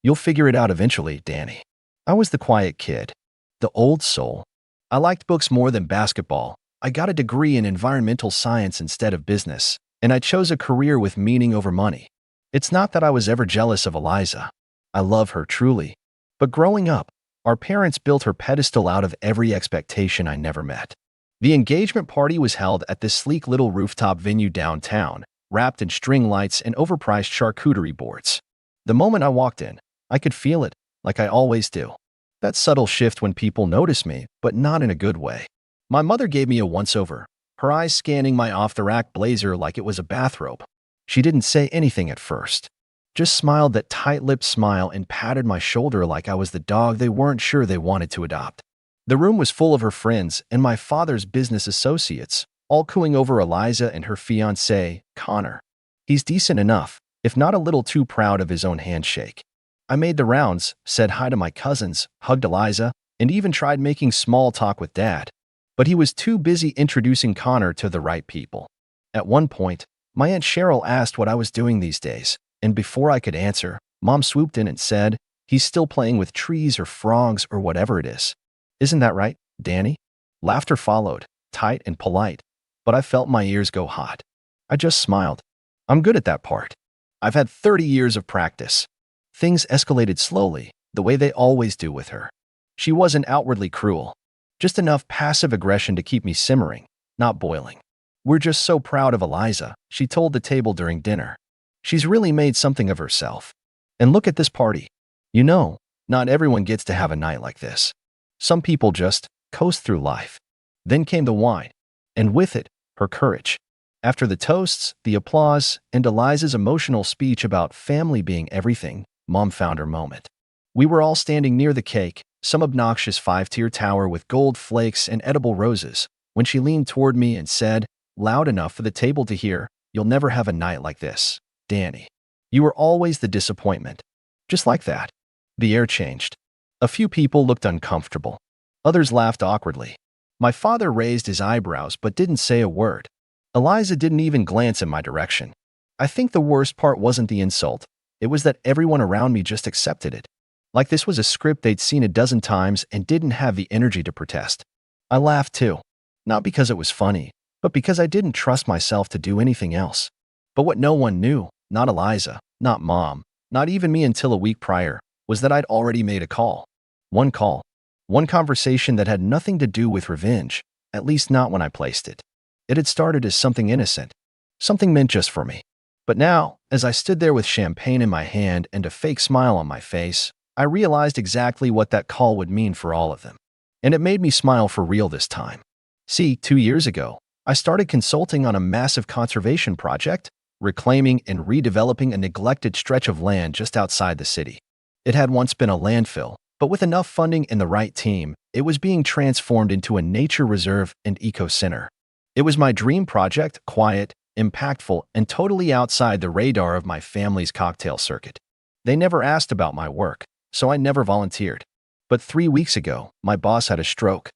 You'll figure it out eventually, Danny. I was the quiet kid, the old soul. I liked books more than basketball. I got a degree in environmental science instead of business, and I chose a career with meaning over money. It's not that I was ever jealous of Eliza. I love her truly. But growing up, our parents built her pedestal out of every expectation I never met. The engagement party was held at this sleek little rooftop venue downtown, wrapped in string lights and overpriced charcuterie boards. The moment I walked in, I could feel it, like I always do. That subtle shift when people notice me, but not in a good way. My mother gave me a once-over, her eyes scanning my off-the-rack blazer like it was a bathrobe. She didn't say anything at first, just smiled that tight-lipped smile and patted my shoulder like I was the dog they weren't sure they wanted to adopt. The room was full of her friends and my father's business associates, all cooing over Eliza and her fiancé, Connor. He's decent enough, if not a little too proud of his own handshake. I made the rounds, said hi to my cousins, hugged Eliza, and even tried making small talk with Dad. But he was too busy introducing Connor to the right people. At one point, my Aunt Cheryl asked what I was doing these days, and before I could answer, Mom swooped in and said, "He's still playing with trees or frogs or whatever it is. Isn't that right, Danny?" Laughter followed, tight and polite, but I felt my ears go hot. I just smiled. I'm good at that part. I've had 30 years of practice. Things escalated slowly, the way they always do with her. She wasn't outwardly cruel, just enough passive aggression to keep me simmering, not boiling. "We're just so proud of Eliza," she told the table during dinner. "She's really made something of herself. And look at this party. You know, not everyone gets to have a night like this. Some people just coast through life." Then came the wine, and with it, her courage. After the toasts, the applause, and Eliza's emotional speech about family being everything, Mom found her moment. We were all standing near the cake, some obnoxious 5-tier tower with gold flakes and edible roses, when she leaned toward me and said, loud enough for the table to hear, "You'll never have a night like this, Danny. You were always the disappointment." Just like that. The air changed. A few people looked uncomfortable. Others laughed awkwardly. My father raised his eyebrows but didn't say a word. Eliza didn't even glance in my direction. I think the worst part wasn't the insult. It was that everyone around me just accepted it. Like this was a script they'd seen a dozen times and didn't have the energy to protest. I laughed too. Not because it was funny, but because I didn't trust myself to do anything else. But what no one knew, not Eliza, not Mom, not even me until a week prior, was that I'd already made a call. One call. One conversation that had nothing to do with revenge, at least not when I placed it. It had started as something innocent, something meant just for me. But now, as I stood there with champagne in my hand and a fake smile on my face, I realized exactly what that call would mean for all of them. And it made me smile for real this time. See, 2 years ago, I started consulting on a massive conservation project, reclaiming and redeveloping a neglected stretch of land just outside the city. It had once been a landfill, but with enough funding and the right team, it was being transformed into a nature reserve and eco-center. It was my dream project, quiet, impactful, and totally outside the radar of my family's cocktail circuit. They never asked about my work, so I never volunteered. But 3 weeks ago, my boss had a stroke.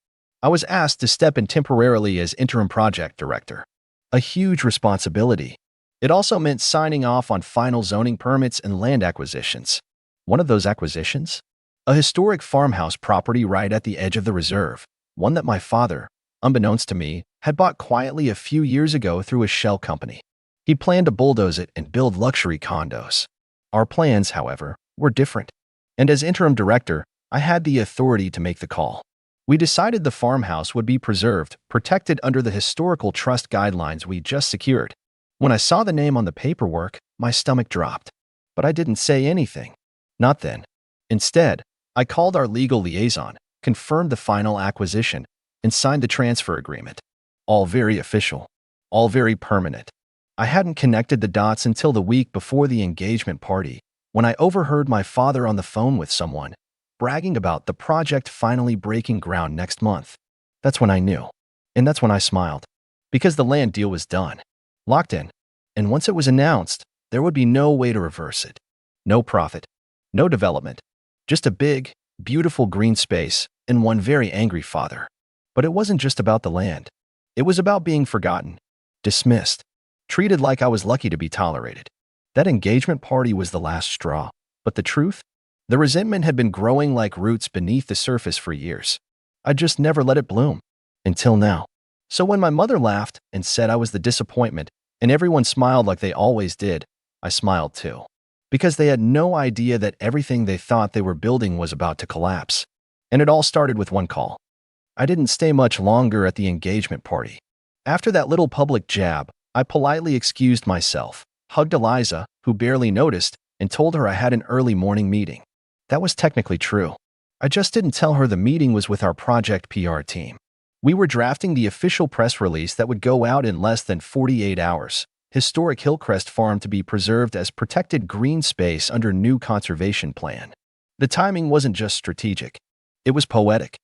I was asked to step in temporarily as interim project director. A huge responsibility. It also meant signing off on final zoning permits and land acquisitions. One of those acquisitions? A historic farmhouse property right at the edge of the reserve, one that my father, unbeknownst to me, had bought quietly a few years ago through a shell company. He planned to bulldoze it and build luxury condos. Our plans, however, were different. And as interim director, I had the authority to make the call. We decided the farmhouse would be preserved, protected under the historical trust guidelines we just secured. When I saw the name on the paperwork, my stomach dropped. But I didn't say anything. Not then. Instead, I called our legal liaison, confirmed the final acquisition, and signed the transfer agreement. All very official. All very permanent. I hadn't connected the dots until the week before the engagement party, when I overheard my father on the phone with someone, bragging about the project finally breaking ground next month. That's when I knew. And that's when I smiled. Because the land deal was done. Locked in. And once it was announced, there would be no way to reverse it. No profit. No development. Just a big, beautiful green space and one very angry father. But it wasn't just about the land. It was about being forgotten, dismissed, treated like I was lucky to be tolerated. That engagement party was the last straw. But the truth? The resentment had been growing like roots beneath the surface for years. I just never let it bloom. Until now. So when my mother laughed and said I was the disappointment, and everyone smiled like they always did, I smiled too. Because they had no idea that everything they thought they were building was about to collapse. And it all started with one call. I didn't stay much longer at the engagement party. After that little public jab, I politely excused myself, hugged Eliza, who barely noticed, and told her I had an early morning meeting. That was technically true. I just didn't tell her the meeting was with our project PR team. We were drafting the official press release that would go out in less than 48 hours. Historic Hillcrest Farm to be preserved as protected green space under new conservation plan. The timing wasn't just strategic. It was poetic.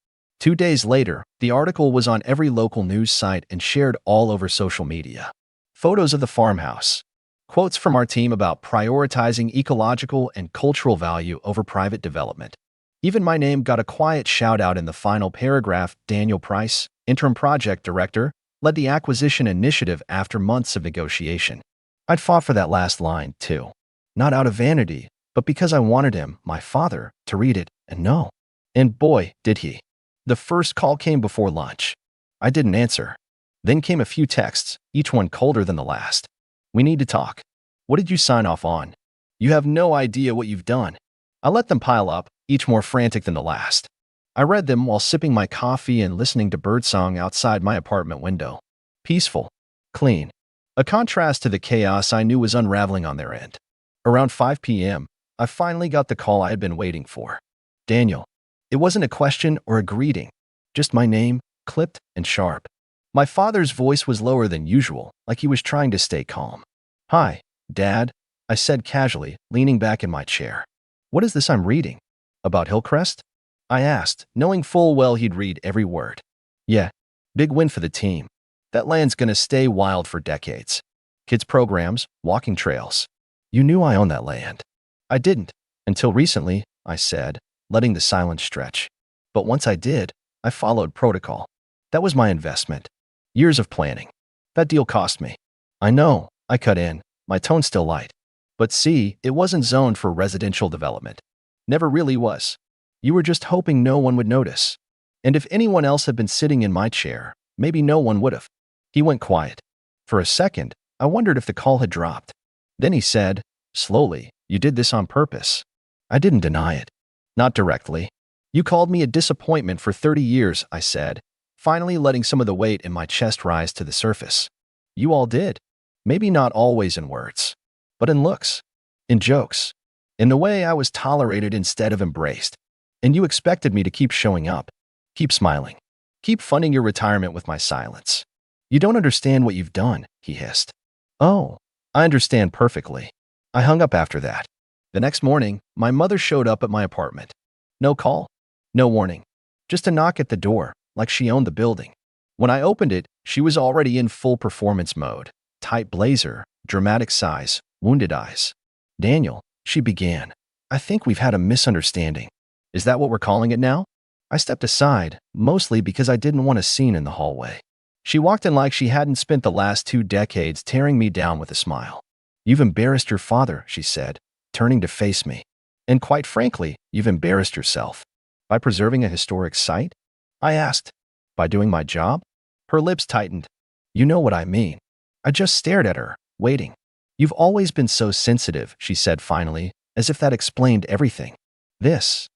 2 days later, the article was on every local news site and shared all over social media. Photos of the farmhouse. Quotes from our team about prioritizing ecological and cultural value over private development. Even my name got a quiet shout-out in the final paragraph. Daniel Price, interim project director, led the acquisition initiative after months of negotiation. I'd fought for that last line, too. Not out of vanity, but because I wanted him, my father, to read it and know. And boy, did he. The first call came before lunch. I didn't answer. Then came a few texts, each one colder than the last. We need to talk. What did you sign off on? You have no idea what you've done. I let them pile up, each more frantic than the last. I read them while sipping my coffee and listening to birdsong outside my apartment window. Peaceful. Clean. A contrast to the chaos I knew was unraveling on their end. Around 5 p.m., I finally got the call I had been waiting for. Daniel. It wasn't a question or a greeting, just my name, clipped and sharp. My father's voice was lower than usual, like he was trying to stay calm. Hi, Dad, I said casually, leaning back in my chair. What is this I'm reading? About Hillcrest? I asked, knowing full well he'd read every word. Yeah, big win for the team. That land's gonna stay wild for decades. Kids' programs, walking trails. You knew I owned that land. I didn't, until recently, I said, letting the silence stretch. But once I did, I followed protocol. That was my investment. Years of planning. That deal cost me. I know, I cut in, my tone still light. But see, it wasn't zoned for residential development. Never really was. You were just hoping no one would notice. And if anyone else had been sitting in my chair, maybe no one would have. He went quiet. For a second, I wondered if the call had dropped. Then he said, slowly, you did this on purpose. I didn't deny it. Not directly. You called me a disappointment for 30 years, I said, finally letting some of the weight in my chest rise to the surface. You all did. Maybe not always in words, but in looks, in jokes, in the way I was tolerated instead of embraced. And you expected me to keep showing up, keep smiling, keep funding your retirement with my silence. You don't understand what you've done, he hissed. Oh, I understand perfectly. I hung up after that. The next morning, my mother showed up at my apartment. No call, no warning, just a knock at the door, like she owned the building. When I opened it, she was already in full performance mode. Tight blazer, dramatic sighs, wounded eyes. Daniel, she began. I think we've had a misunderstanding. Is that what we're calling it now? I stepped aside, mostly because I didn't want a scene in the hallway. She walked in like she hadn't spent the last 2 decades tearing me down with a smile. You've embarrassed your father, she said, turning to face me. And quite frankly, you've embarrassed yourself. By preserving a historic site? I asked. By doing my job? Her lips tightened. You know what I mean. I just stared at her, waiting. You've always been so sensitive, she said finally, as if that explained everything. This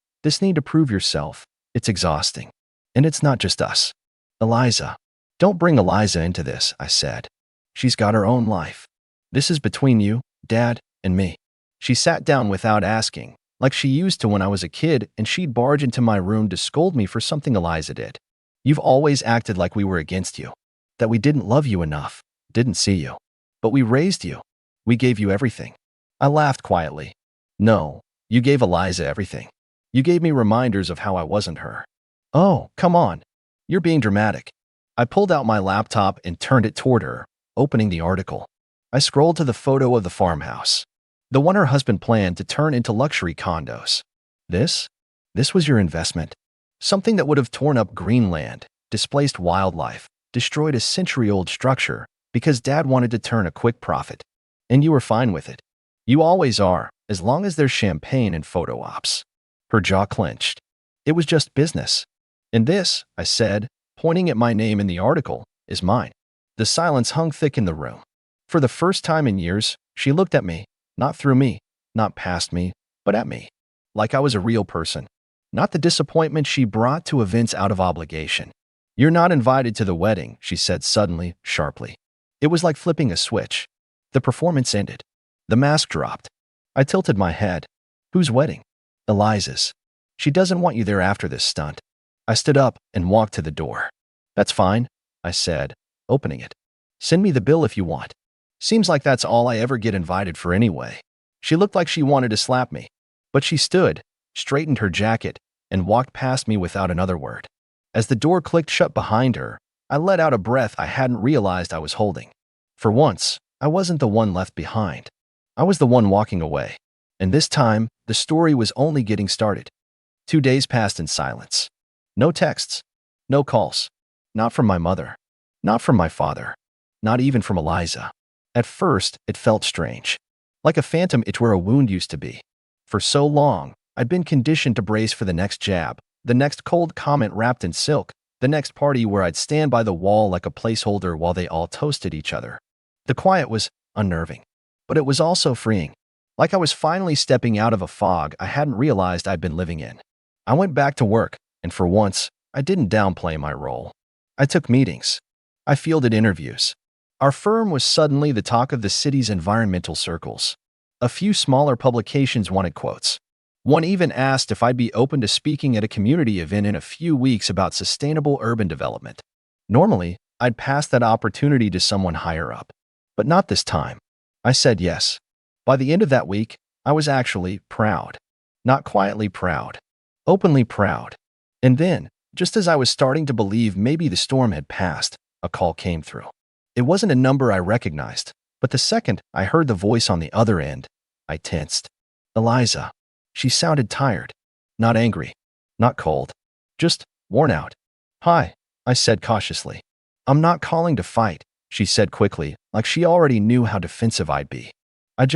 need to prove yourself, it's exhausting. And it's not just us. Eliza. Don't bring Eliza into this, I said. She's got her own life. This is between you, Dad, and me. She sat down without asking, like she used to when I was a kid, and she'd barge into my room to scold me for something Eliza did. You've always acted like we were against you, that we didn't love you enough, didn't see you. But we raised you. We gave you everything. I laughed quietly. No, you gave Eliza everything. You gave me reminders of how I wasn't her. Oh, come on. You're being dramatic. I pulled out my laptop and turned it toward her, opening the article. I scrolled to the photo of the farmhouse, the one her husband planned to turn into luxury condos. This was your investment. Something that would have torn up Greenland, displaced wildlife, destroyed a century-old structure because Dad wanted to turn a quick profit. And you were fine with it. You always are, as long as there's champagne and photo ops. Her jaw clenched. It was just business. And this, I said, pointing at my name in the article, is mine. The silence hung thick in the room. For the first time in years, she looked at me, not through me, not past me, but at me, like I was a real person. Not the disappointment she brought to events out of obligation. You're not invited to the wedding, she said suddenly, sharply. It was like flipping a switch. The performance ended. The mask dropped. I tilted my head. Whose wedding? Eliza's. She doesn't want you there after this stunt. I stood up and walked to the door. That's fine, I said, opening it. Send me the bill if you want. Seems like that's all I ever get invited for anyway. She looked like she wanted to slap me, but she stood, straightened her jacket, and walked past me without another word. As the door clicked shut behind her, I let out a breath I hadn't realized I was holding. For once, I wasn't the one left behind. I was the one walking away. And this time, the story was only getting started. 2 days passed in silence. No texts. No calls. Not from my mother. Not from my father. Not even from Eliza. At first, it felt strange. Like a phantom itch where a wound used to be. For so long, I'd been conditioned to brace for the next jab, the next cold comment wrapped in silk, the next party where I'd stand by the wall like a placeholder while they all toasted each other. The quiet was unnerving, but it was also freeing. Like I was finally stepping out of a fog I hadn't realized I'd been living in. I went back to work, and for once, I didn't downplay my role. I took meetings. I fielded interviews. Our firm was suddenly the talk of the city's environmental circles. A few smaller publications wanted quotes. One even asked if I'd be open to speaking at a community event in a few weeks about sustainable urban development. Normally, I'd pass that opportunity to someone higher up. But not this time. I said yes. By the end of that week, I was actually proud. Not quietly proud. Openly proud. And then, just as I was starting to believe maybe the storm had passed, a call came through. It wasn't a number I recognized, but the second I heard the voice on the other end, I tensed. Eliza. She sounded tired. Not angry. Not cold. Just worn out. Hi, I said cautiously. I'm not calling to fight, she said quickly, like she already knew how defensive I'd be. I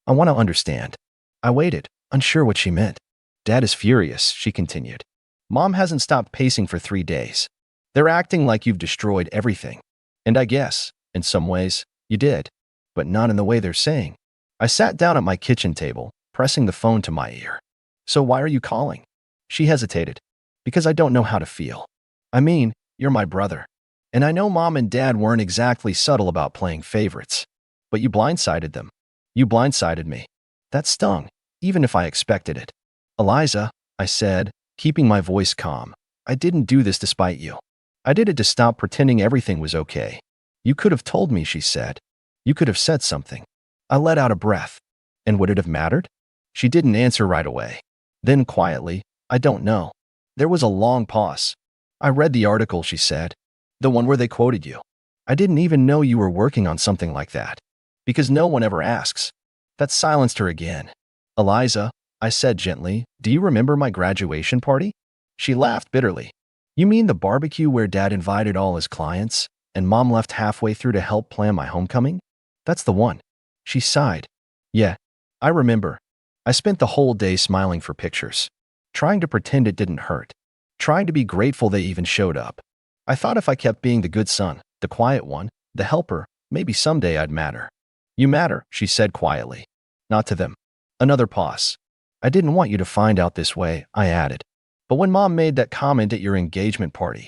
want to understand. I waited, unsure what she meant. Dad is furious, she continued. Mom hasn't stopped pacing for 3 days. They're acting like you've destroyed everything. And I guess, in some ways, you did. But not in the way they're saying. I sat down at my kitchen table, pressing the phone to my ear. So why are you calling? She hesitated. Because I don't know how to feel. I mean, you're my brother. And I know Mom and Dad weren't exactly subtle about playing favorites. But you blindsided them. You blindsided me. That stung, even if I expected it. Eliza, I said, keeping my voice calm, I didn't do this to spite you. I did it to stop pretending everything was okay. You could have told me, she said. You could have said something. I let out a breath. And would it have mattered? She didn't answer right away. Then quietly, I don't know. There was a long pause. I read the article, she said. The one where they quoted you. I didn't even know you were working on something like that. Because no one ever asks. That silenced her again. Eliza, I said gently, do you remember my graduation party? She laughed bitterly. You mean the barbecue where Dad invited all his clients, and Mom left halfway through to help plan my homecoming? That's the one. She sighed. Yeah, I remember. I spent the whole day smiling for pictures. Trying to pretend it didn't hurt. Trying to be grateful they even showed up. I thought if I kept being the good son, the quiet one, the helper, maybe someday I'd matter. You matter, she said quietly. Not to them. Another pause. I didn't want you to find out this way, I added. But when Mom made that comment at your engagement party,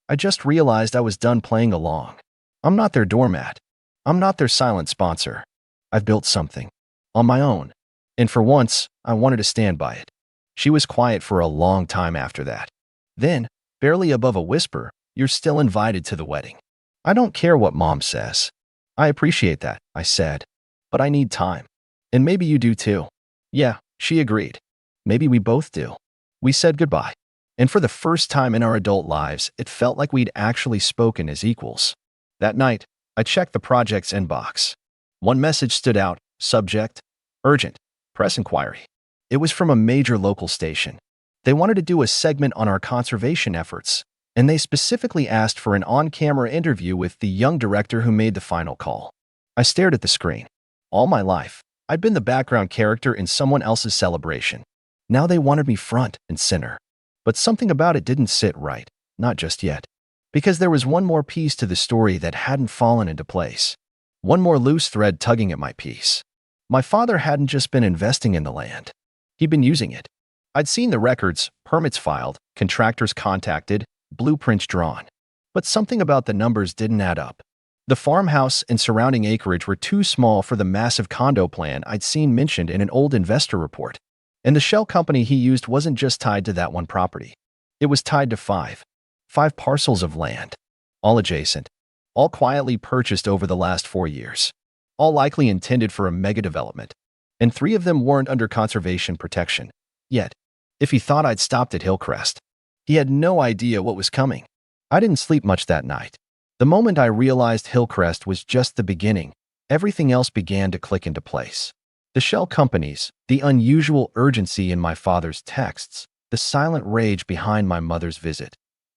I just realized I was done playing along. I'm not their doormat. I'm not their silent sponsor. I've built something. On my own. And for once, I wanted to stand by it. She was quiet for a long time after that. Then, barely above a whisper, you're still invited to the wedding. I don't care what Mom says. I appreciate that, I said. But I need time. And maybe you do too. Yeah, she agreed. Maybe we both do. We said goodbye. And for the first time in our adult lives, it felt like we'd actually spoken as equals. That night, I checked the project's inbox. One message stood out, subject, urgent, press inquiry. It was from a major local station. They wanted to do a segment on our conservation efforts, and they specifically asked for an on-camera interview with the young director who made the final call. I stared at the screen. All my life, I'd been the background character in someone else's celebration. Now they wanted me front and center. But something about it didn't sit right, not just yet. Because there was one more piece to the story that hadn't fallen into place. One more loose thread tugging at my piece. My father hadn't just been investing in the land. He'd been using it. I'd seen the records, permits filed, contractors contacted, blueprints drawn. But something about the numbers didn't add up. The farmhouse and surrounding acreage were too small for the massive condo plan I'd seen mentioned in an old investor report. And the shell company he used wasn't just tied to that one property. It was tied to five parcels of land, all adjacent, all quietly purchased over the last 4 years, all likely intended for a mega development. And 3 of them weren't under conservation protection. Yet, if he thought I'd stopped at Hillcrest, He had no idea what was coming. I didn't sleep much that night. The moment I realized Hillcrest was just the beginning, everything else began to click into place. The shell companies, the unusual urgency in my father's texts, the silent rage behind my mother's visit.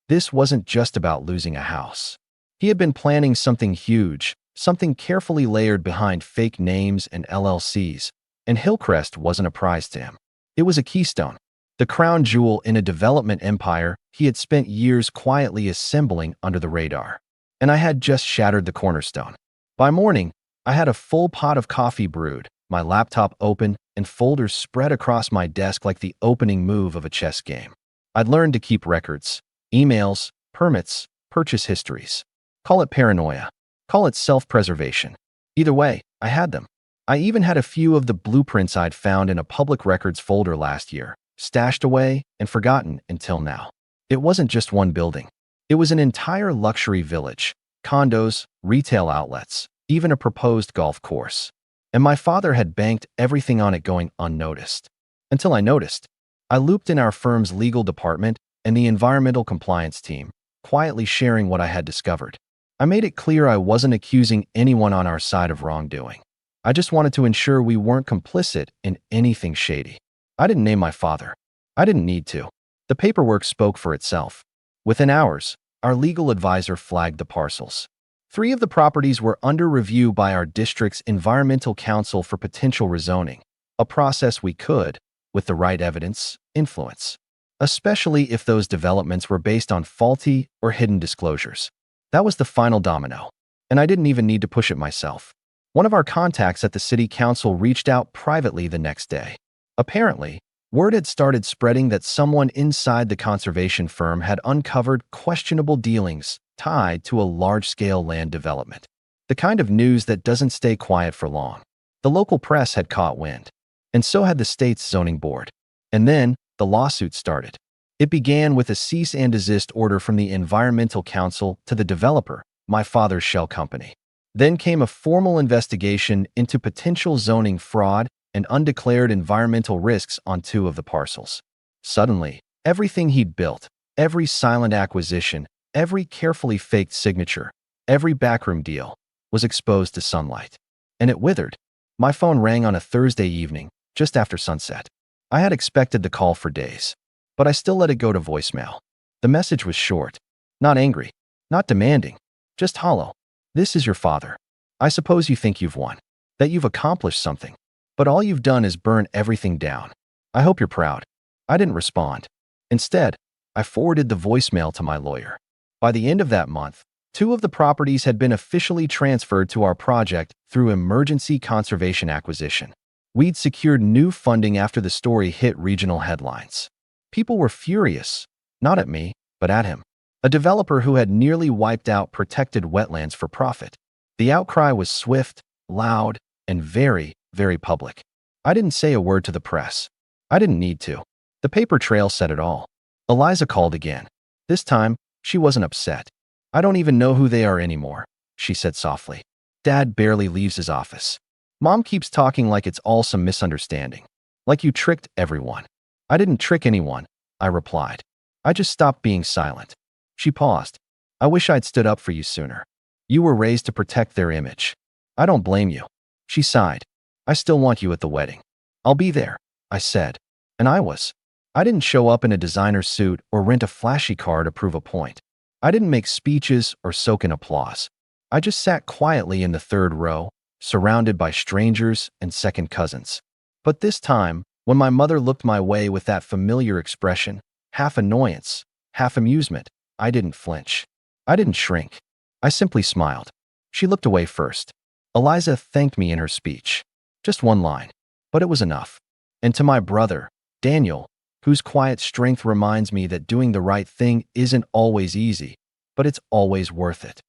This wasn't just about losing a house. He had been planning something huge, something carefully layered behind fake names and LLCs, and Hillcrest wasn't a prize to him. It was a keystone, the crown jewel in a development empire he had spent years quietly assembling under the radar. And I had just shattered the cornerstone. By morning, I had a full pot of coffee brewed, my laptop open, and folders spread across my desk like the opening move of a chess game. I'd learned to keep records, emails, permits, purchase histories. Call it paranoia. Call it self-preservation. Either way, I had them. I even had a few of the blueprints I'd found in a public records folder last year, stashed away and forgotten until now. It wasn't just one building. It was an entire luxury village, condos, retail outlets, even a proposed golf course. And my father had banked everything on it going unnoticed. Until I noticed. I looped in our firm's legal department and the environmental compliance team, quietly sharing what I had discovered. I made it clear I wasn't accusing anyone on our side of wrongdoing. I just wanted to ensure we weren't complicit in anything shady. I didn't name my father. I didn't need to. The paperwork spoke for itself. Within hours, our legal advisor flagged the parcels. 3 of the properties were under review by our district's environmental council for potential rezoning, a process we could, with the right evidence, influence, especially if those developments were based on faulty or hidden disclosures. That was the final domino, and I didn't even need to push it myself. One of our contacts at the city council reached out privately the next day. Apparently, word had started spreading that someone inside the conservation firm had uncovered questionable dealings tied to a large-scale land development. The kind of news that doesn't stay quiet for long. The local press had caught wind, and so had the state's zoning board. And then, the lawsuit started. It began with a cease and desist order from the Environmental Council to the developer, my father's shell company. Then came a formal investigation into potential zoning fraud and undeclared environmental risks on 2 of the parcels. Suddenly, everything he'd built, every silent acquisition, every carefully faked signature, every backroom deal, was exposed to sunlight. And it withered. My phone rang on a Thursday evening, just after sunset. I had expected the call for days, but I still let it go to voicemail. The message was short. Not angry, not demanding, just hollow. This is your father. I suppose you think you've won, that you've accomplished something, but all you've done is burn everything down. I hope you're proud. I didn't respond. Instead, I forwarded the voicemail to my lawyer. By the end of that month, 2 of the properties had been officially transferred to our project through emergency conservation acquisition. We'd secured new funding after the story hit regional headlines. People were furious, not at me, but at him, a developer who had nearly wiped out protected wetlands for profit. The outcry was swift, loud, and very, very public. I didn't say a word to the press. I didn't need to. The paper trail said it all. Eliza called again. This time, she wasn't upset. I don't even know who they are anymore, she said softly. Dad barely leaves his office. Mom keeps talking like it's all some misunderstanding. Like you tricked everyone. I didn't trick anyone, I replied. I just stopped being silent. She paused. I wish I'd stood up for you sooner. You were raised to protect their image. I don't blame you. She sighed. I still want you at the wedding. I'll be there, I said. And I was. I didn't show up in a designer suit or rent a flashy car to prove a point. I didn't make speeches or soak in applause. I just sat quietly in the 3rd row, surrounded by strangers and second cousins. But this time, when my mother looked my way with that familiar expression, half annoyance, half amusement, I didn't flinch. I didn't shrink. I simply smiled. She looked away first. Eliza thanked me in her speech. Just one line. But it was enough. And to my brother, Daniel, whose quiet strength reminds me that doing the right thing isn't always easy, but it's always worth it.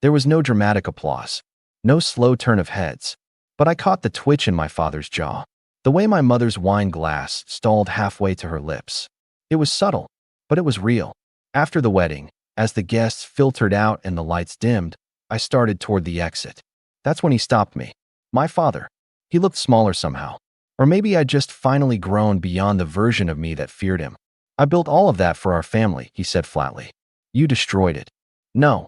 There was no dramatic applause, no slow turn of heads, but I caught the twitch in my father's jaw, the way my mother's wine glass stalled halfway to her lips. It was subtle, but it was real. After the wedding, as the guests filtered out and the lights dimmed, I started toward the exit. That's when he stopped me. My father. He looked smaller somehow. Or maybe I'd just finally grown beyond the version of me that feared him. I built all of that for our family, he said flatly. You destroyed it. No,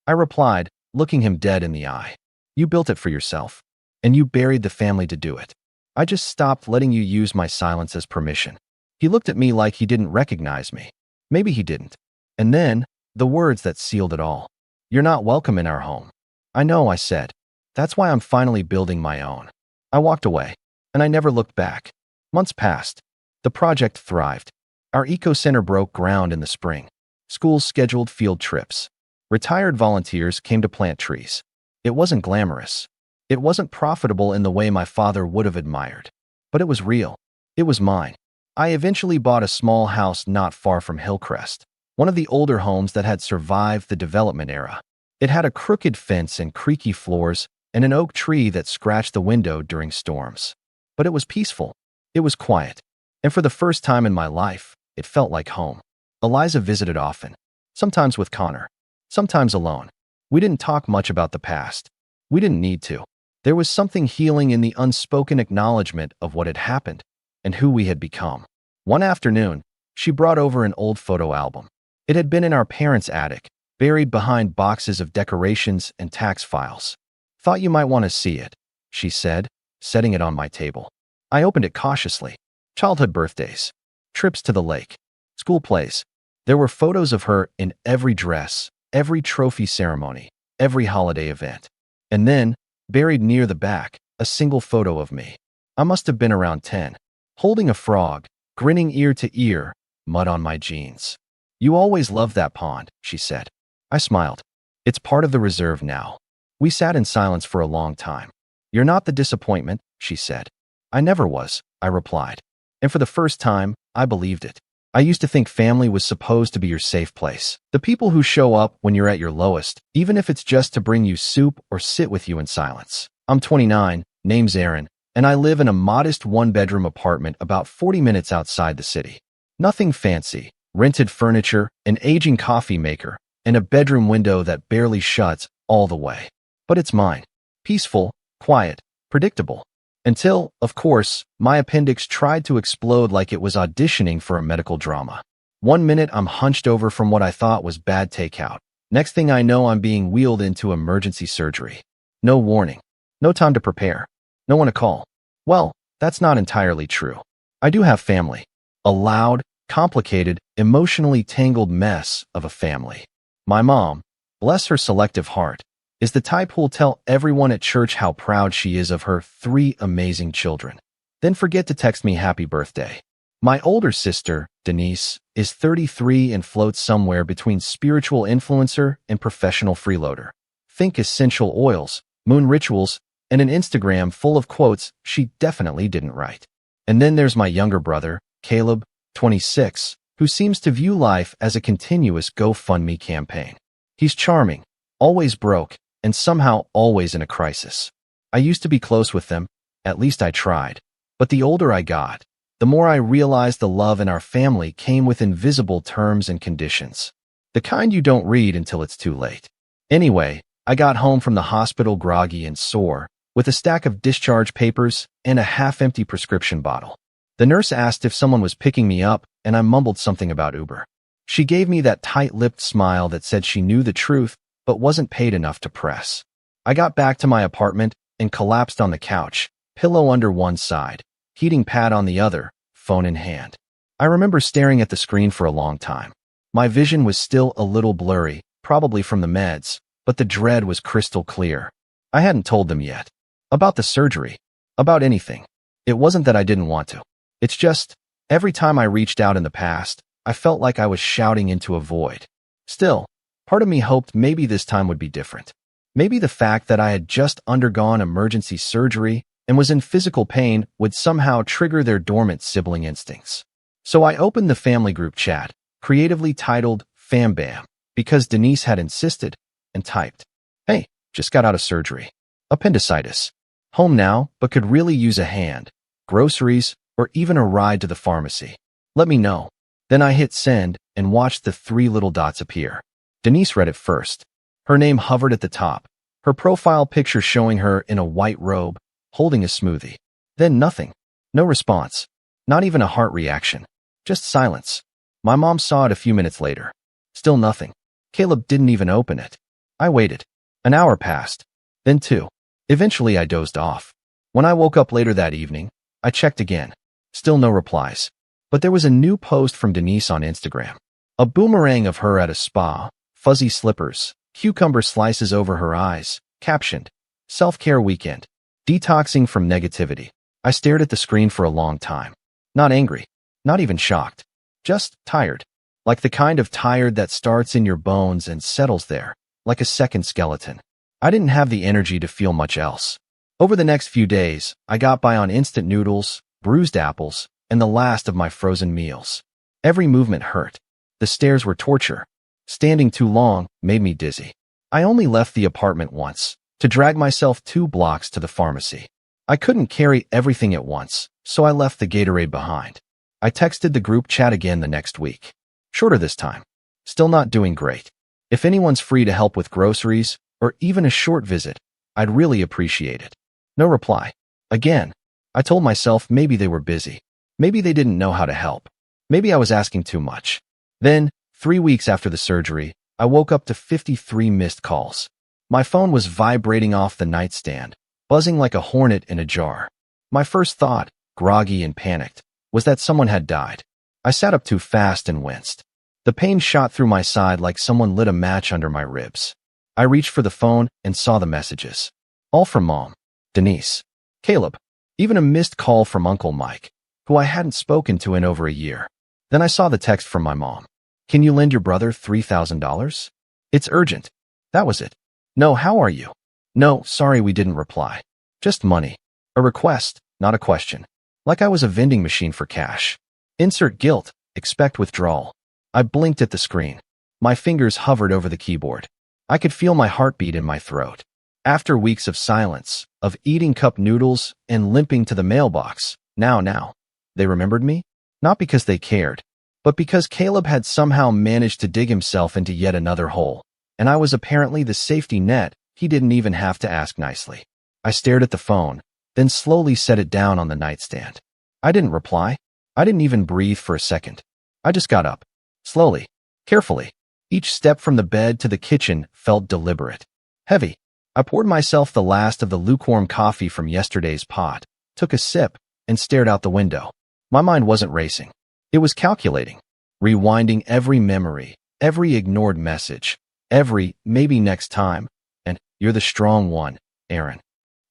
I replied, looking him dead in the eye. You built it for yourself, and you buried the family to do it. I just stopped letting you use my silence as permission. He looked at me like he didn't recognize me. Maybe he didn't. And then, the words that sealed it all. You're not welcome in our home. I know, I said. That's why I'm finally building my own. I walked away, and I never looked back. Months passed. The project thrived. Our eco-center broke ground in the spring. Schools scheduled field trips. Retired volunteers came to plant trees. It wasn't glamorous. It wasn't profitable in the way my father would have admired. But it was real. It was mine. I eventually bought a small house not far from Hillcrest, one of the older homes that had survived the development era. It had a crooked fence and creaky floors and an oak tree that scratched the window during storms. But it was peaceful. It was quiet. And for the first time in my life, it felt like home. Eliza visited often, sometimes with Connor, sometimes alone. We didn't talk much about the past. We didn't need to. There was something healing in the unspoken acknowledgement of what had happened and who we had become. One afternoon, she brought over an old photo album. It had been in our parents' attic, buried behind boxes of decorations and tax files. Thought you might want to see it, she said, setting it on my table. I opened it cautiously. Childhood birthdays, trips to the lake, school plays. There were photos of her in every dress, every trophy ceremony, every holiday event. And then, buried near the back, a single photo of me. I must have been around 10, holding a frog, grinning ear to ear, mud on my jeans. You always loved that pond, she said. I smiled. It's part of the reserve now. We sat in silence for a long time. You're not the disappointment, she said. I never was, I replied. And for the first time, I believed it. I used to think family was supposed to be your safe place. The people who show up when you're at your lowest, even if it's just to bring you soup or sit with you in silence. I'm 29, name's Aaron, and I live in a modest one-bedroom apartment about 40 minutes outside the city. Nothing fancy, rented furniture, an aging coffee maker, and a bedroom window that barely shuts all the way. But it's mine. Peaceful, quiet, predictable. Until, of course, my appendix tried to explode like it was auditioning for a medical drama. One minute I'm hunched over from what I thought was bad takeout. Next thing I know, I'm being wheeled into emergency surgery. No warning. No time to prepare. No one to call. Well, that's not entirely true. I do have family. A loud, complicated, emotionally tangled mess of a family. My mom, bless her selective heart, is the type who'll tell everyone at church how proud she is of her 3 amazing children, then forget to text me happy birthday. My older sister, Denise, is 33 and floats somewhere between spiritual influencer and professional freeloader. Think essential oils, moon rituals, and an Instagram full of quotes she definitely didn't write. And then there's my younger brother, Caleb, 26, who seems to view life as a continuous GoFundMe campaign. He's charming, always broke, and somehow always in a crisis. I used to be close with them, at least I tried. But the older I got, the more I realized the love in our family came with invisible terms and conditions. The kind you don't read until it's too late. Anyway, I got home from the hospital groggy and sore, with a stack of discharge papers and a half-empty prescription bottle. The nurse asked if someone was picking me up, and I mumbled something about Uber. She gave me that tight-lipped smile that said she knew the truth, but wasn't paid enough to press. I got back to my apartment and collapsed on the couch, pillow under one side, heating pad on the other, phone in hand. I remember staring at the screen for a long time. My vision was still a little blurry, probably from the meds, but the dread was crystal clear. I hadn't told them yet. About the surgery. About anything. It wasn't that I didn't want to. It's just, every time I reached out in the past, I felt like I was shouting into a void. Still, part of me hoped maybe this time would be different. Maybe the fact that I had just undergone emergency surgery and was in physical pain would somehow trigger their dormant sibling instincts. So I opened the family group chat, creatively titled Fam Bam, because Denise had insisted, and typed, "Hey, just got out of surgery. Appendicitis. Home now, but could really use a hand. Groceries, or even a ride to the pharmacy. Let me know." Then I hit send and watched the 3 little dots appear. Denise read it first. Her name hovered at the top, her profile picture showing her in a white robe, holding a smoothie. Then nothing. No response. Not even a heart reaction. Just silence. My mom saw it a few minutes later. Still nothing. Caleb didn't even open it. I waited. An hour passed. Then 2. Eventually, I dozed off. When I woke up later that evening, I checked again. Still no replies. But there was a new post from Denise on Instagram. A boomerang of her at a spa, fuzzy slippers, cucumber slices over her eyes, captioned, "Self-care weekend. Detoxing from negativity." I stared at the screen for a long time. Not angry. Not even shocked. Just tired. Like the kind of tired that starts in your bones and settles there, like a second skeleton. I didn't have the energy to feel much else. Over the next few days, I got by on instant noodles, bruised apples, and the last of my frozen meals. Every movement hurt. The stairs were torture. Standing too long made me dizzy. I only left the apartment once, to drag myself 2 blocks to the pharmacy. I couldn't carry everything at once, so I left the Gatorade behind. I texted the group chat again the next week. Shorter this time. Still not doing great. If anyone's free to help with groceries, or even a short visit, I'd really appreciate it. No reply. Again. I told myself maybe they were busy. Maybe they didn't know how to help. Maybe I was asking too much. Then, 3 weeks after the surgery, I woke up to 53 missed calls. My phone was vibrating off the nightstand, buzzing like a hornet in a jar. My first thought, groggy and panicked, was that someone had died. I sat up too fast and winced. The pain shot through my side like someone lit a match under my ribs. I reached for the phone and saw the messages. All from Mom, Denise, Caleb, even a missed call from Uncle Mike, who I hadn't spoken to in over a year. Then I saw the text from my mom. "Can you lend your brother $3,000? It's urgent." That was it. "No, how are you?" "No, sorry, we didn't reply. Just money. A request, not a question. Like I was a vending machine for cash. Insert guilt, expect withdrawal." I blinked at the screen. My fingers hovered over the keyboard. I could feel my heartbeat in my throat. After weeks of silence, of eating cup noodles and limping to the mailbox, now, they remembered me? Not because they cared, but because Caleb had somehow managed to dig himself into yet another hole, and I was apparently the safety net he didn't even have to ask nicely. I stared at the phone, then slowly set it down on the nightstand. I didn't reply. I didn't even breathe for a second. I just got up. Slowly, carefully. Each step from the bed to the kitchen felt deliberate. Heavy. I poured myself the last of the lukewarm coffee from yesterday's pot, took a sip, and stared out the window. My mind wasn't racing. It was calculating, rewinding every memory, every ignored message, every maybe next time, and "You're the strong one, Aaron."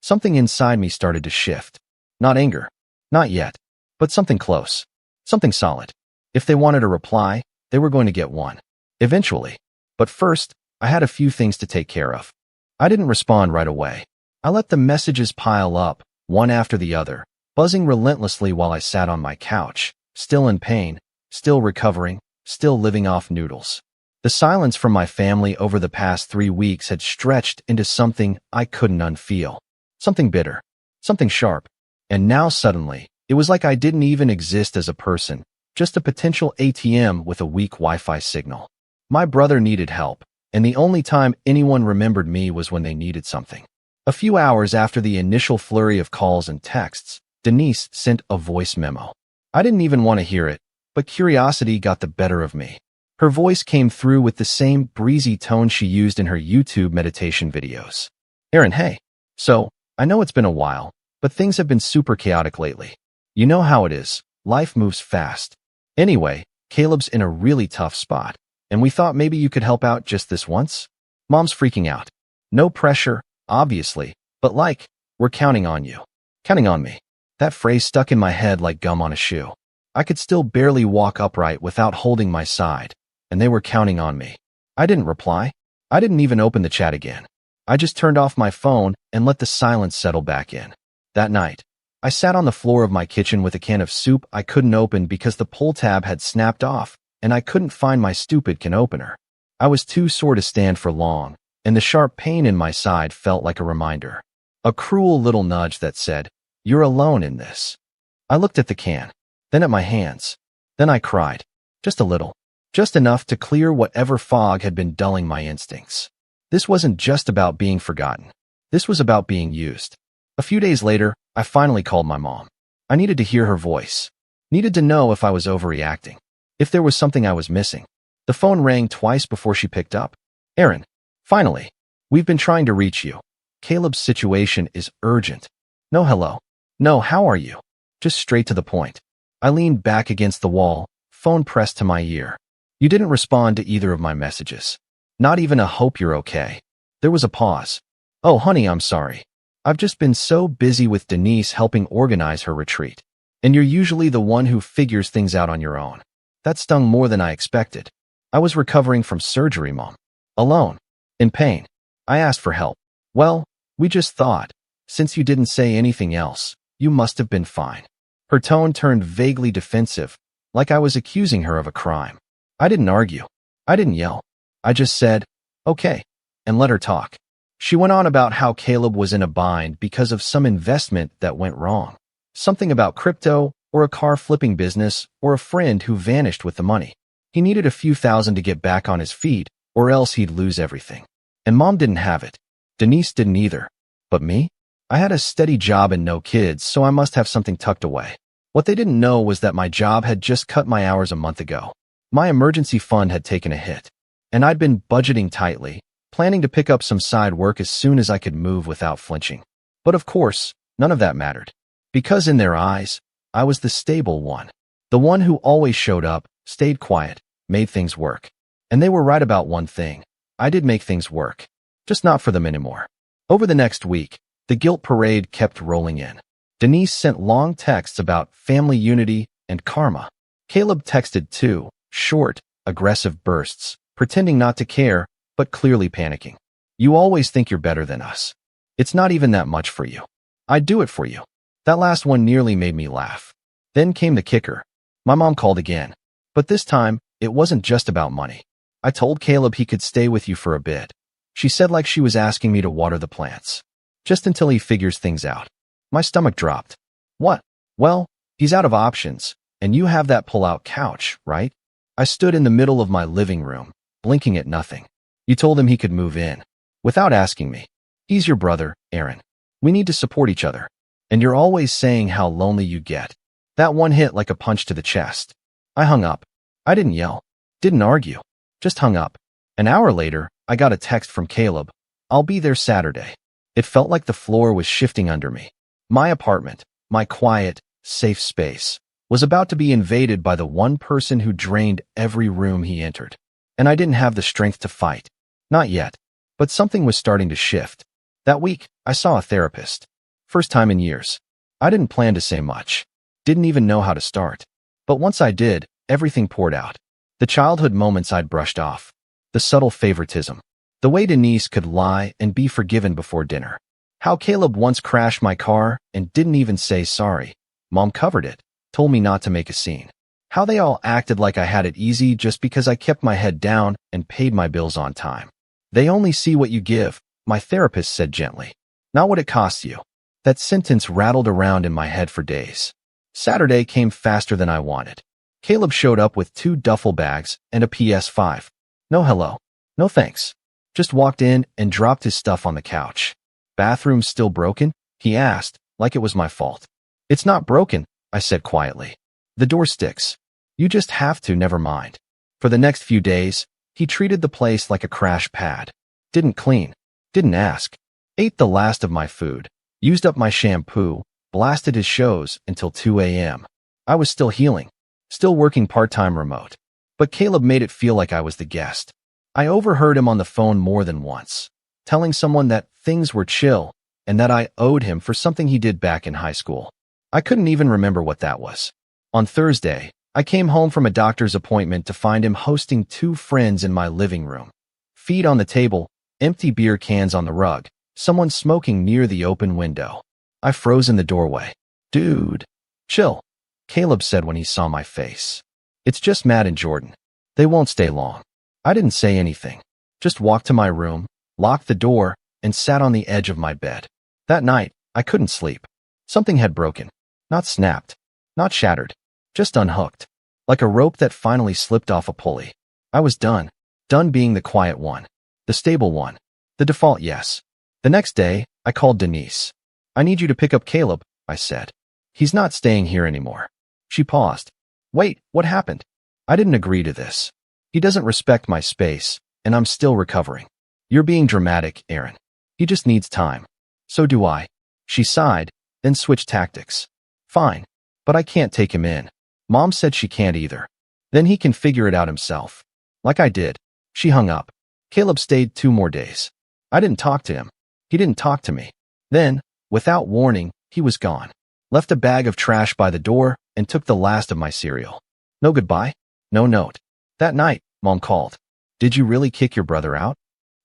Something inside me started to shift. Not anger. Not yet. But something close. Something solid. If they wanted a reply, they were going to get one. Eventually. But first, I had a few things to take care of. I didn't respond right away. I let the messages pile up, one after the other, buzzing relentlessly while I sat on my couch, still in pain, still recovering, still living off noodles. The silence from my family over the past 3 weeks had stretched into something I couldn't unfeel. Something bitter. Something sharp. And now suddenly, it was like I didn't even exist as a person, just a potential ATM with a weak Wi-Fi signal. My brother needed help, and the only time anyone remembered me was when they needed something. A few hours after the initial flurry of calls and texts, Denise sent a voice memo. I didn't even want to hear it, but curiosity got the better of me. Her voice came through with the same breezy tone she used in her YouTube meditation videos. "Aaron, hey. So, I know it's been a while, but things have been super chaotic lately. You know how it is. Life moves fast. Anyway, Caleb's in a really tough spot, and we thought maybe you could help out just this once. Mom's freaking out. No pressure, obviously, but we're counting on you." Counting on me. That phrase stuck in my head like gum on a shoe. I could still barely walk upright without holding my side, and they were counting on me. I didn't reply. I didn't even open the chat again. I just turned off my phone and let the silence settle back in. That night, I sat on the floor of my kitchen with a can of soup I couldn't open because the pull tab had snapped off, and I couldn't find my stupid can opener. I was too sore to stand for long, and the sharp pain in my side felt like a reminder. A cruel little nudge that said, "You're alone in this." I looked at the can, then at my hands. Then I cried. Just a little. Just enough to clear whatever fog had been dulling my instincts. This wasn't just about being forgotten. This was about being used. A few days later, I finally called my mom. I needed to hear her voice. Needed to know if I was overreacting. if there was something I was missing. The phone rang twice before she picked up. Aaron, finally. We've been trying to reach you. Caleb's situation is urgent. No hello. No, how are you? Just straight to the point. I leaned back against the wall, phone pressed to my ear. You didn't respond to either of my messages. Not even a hope you're okay. There was a pause. Oh, honey, I'm sorry. I've just been so busy with Denise helping organize her retreat. And you're usually the one who figures things out on your own. That stung more than I expected. I was recovering from surgery, Mom. Alone. In pain. I asked for help. Well, we just thought, since you didn't say anything else, you must have been fine. Her tone turned vaguely defensive, like I was accusing her of a crime. I didn't argue. I didn't yell. I just said, okay, and let her talk. She went on about how Caleb was in a bind because of some investment that went wrong. Something about crypto, or a car flipping business, or a friend who vanished with the money. He needed a few thousand to get back on his feet, or else he'd lose everything. And Mom didn't have it. Denise didn't either. But me? I had a steady job and no kids, so I must have something tucked away. What they didn't know was that my job had just cut my hours a month ago. My emergency fund had taken a hit. And I'd been budgeting tightly, planning to pick up some side work as soon as I could move without flinching. But of course, none of that mattered. Because in their eyes, I was the stable one. The one who always showed up, stayed quiet, made things work. And they were right about one thing. I did make things work. Just not for them anymore. Over the next week, the guilt parade kept rolling in. Denise sent long texts about family unity and karma. Caleb texted too, short, aggressive bursts, pretending not to care, but clearly panicking. You always think you're better than us. It's not even that much for you. I'd do it for you. That last one nearly made me laugh. Then came the kicker. My mom called again. But this time, it wasn't just about money. I told Caleb he could stay with you for a bit. She said like she was asking me to water the plants. Just until he figures things out. My stomach dropped. What? Well, he's out of options, and you have that pull-out couch, right? I stood in the middle of my living room, blinking at nothing. You told him he could move in. Without asking me. He's your brother, Aaron. We need to support each other. And you're always saying how lonely you get. That one hit like a punch to the chest. I hung up. I didn't yell. Didn't argue. Just hung up. An hour later, I got a text from Caleb. I'll be there Saturday. It felt like the floor was shifting under me. My apartment, my quiet, safe space, was about to be invaded by the one person who drained every room he entered. And I didn't have the strength to fight. Not yet. But something was starting to shift. That week, I saw a therapist. First time in years. I didn't plan to say much. Didn't even know how to start. But once I did, everything poured out. The childhood moments I'd brushed off. The subtle favoritism. The way Denise could lie and be forgiven before dinner. How Caleb once crashed my car and didn't even say sorry. Mom covered it, told me not to make a scene. How they all acted like I had it easy just because I kept my head down and paid my bills on time. They only see what you give, my therapist said gently. Not what it costs you. That sentence rattled around in my head for days. Saturday came faster than I wanted. Caleb showed up with 2 duffel bags and a PS5. No hello. No thanks. Just walked in and dropped his stuff on the couch. Bathroom still broken? He asked, like it was my fault. It's not broken, I said quietly. The door sticks. You just have to, never mind. For the next few days, he treated the place like a crash pad. Didn't clean. Didn't ask. Ate the last of my food. Used up my shampoo. Blasted his shows until 2 a.m. I was still healing. Still working part-time remote. But Caleb made it feel like I was the guest. I overheard him on the phone more than once, telling someone that things were chill and that I owed him for something he did back in high school. I couldn't even remember what that was. On Thursday, I came home from a doctor's appointment to find him hosting 2 friends in my living room. Feet on the table, empty beer cans on the rug, someone smoking near the open window. I froze in the doorway. Dude, chill, Caleb said when he saw my face. It's just Matt and Jordan. They won't stay long. I didn't say anything. Just walked to my room, locked the door, and sat on the edge of my bed. That night, I couldn't sleep. Something had broken. Not snapped. Not shattered. Just unhooked. Like a rope that finally slipped off a pulley. I was done. Done being the quiet one. The stable one. The default yes. The next day, I called Denise. I need you to pick up Caleb, I said. He's not staying here anymore. She paused. Wait, what happened? I didn't agree to this. He doesn't respect my space, and I'm still recovering. You're being dramatic, Aaron. He just needs time. So do I. She sighed, then switched tactics. Fine, but I can't take him in. Mom said she can't either. Then he can figure it out himself. Like I did. She hung up. Caleb stayed 2 more days. I didn't talk to him. He didn't talk to me. Then, without warning, he was gone. Left a bag of trash by the door and took the last of my cereal. No goodbye, no note. That night, Mom called. Did you really kick your brother out?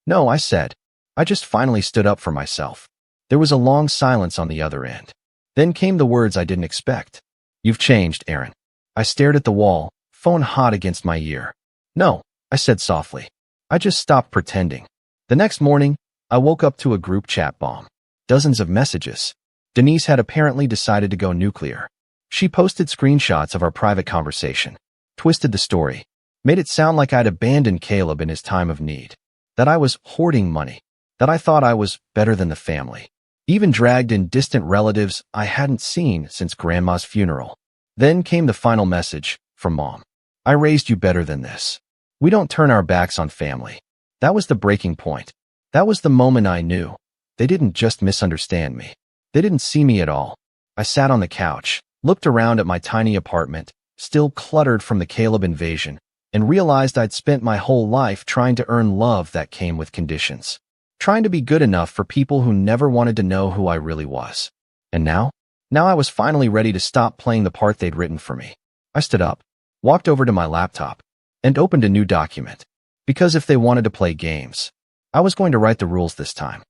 No, I said. I just finally stood up for myself. There was a long silence on the other end. Then came the words I didn't expect. You've changed, Aaron. I stared at the wall, phone hot against my ear. No, I said softly. I just stopped pretending. The next morning, I woke up to a group chat bomb. Dozens of messages. Denise had apparently decided to go nuclear. She posted screenshots of our private conversation, twisted the story, made it sound like I'd abandoned Caleb in his time of need, that I was hoarding money, that I thought I was better than the family, even dragged in distant relatives I hadn't seen since Grandma's funeral. Then came the final message from Mom. I raised you better than this. We don't turn our backs on family. That was the breaking point. That was the moment I knew. They didn't just misunderstand me. They didn't see me at all. I sat on the couch, looked around at my tiny apartment, still cluttered from the Caleb invasion, and realized I'd spent my whole life trying to earn love that came with conditions. Trying to be good enough for people who never wanted to know who I really was. And now? Now I was finally ready to stop playing the part they'd written for me. I stood up, walked over to my laptop, and opened a new document. Because if they wanted to play games, I was going to write the rules this time.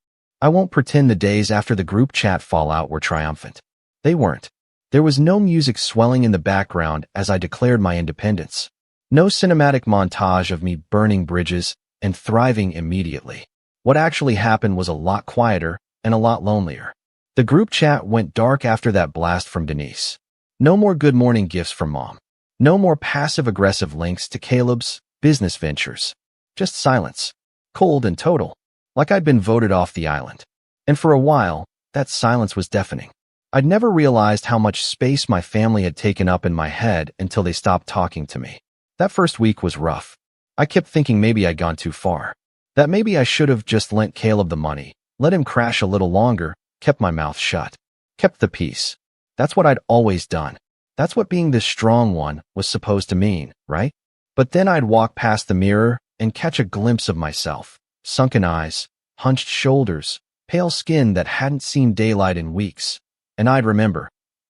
I won't pretend the days after the group chat fallout were triumphant. They weren't. There was no music swelling in the background as I declared my independence. No cinematic montage of me burning bridges and thriving immediately. What actually happened was a lot quieter and a lot lonelier. The group chat went dark after that blast from Denise. No more good morning gifts from Mom. No more passive-aggressive links to Caleb's business ventures. Just silence. Cold and total. Like I'd been voted off the island. And for a while, that silence was deafening. I'd never realized how much space my family had taken up in my head until they stopped talking to me. That first week was rough. I kept thinking maybe I'd gone too far. That maybe I should have just lent Caleb the money, let him crash a little longer, kept my mouth shut, kept the peace. That's what I'd always done. That's what being this strong one was supposed to mean, right? But then I'd walk past the mirror and catch a glimpse of myself. Sunken eyes, hunched shoulders, pale skin that hadn't seen daylight in weeks. And I'd remember,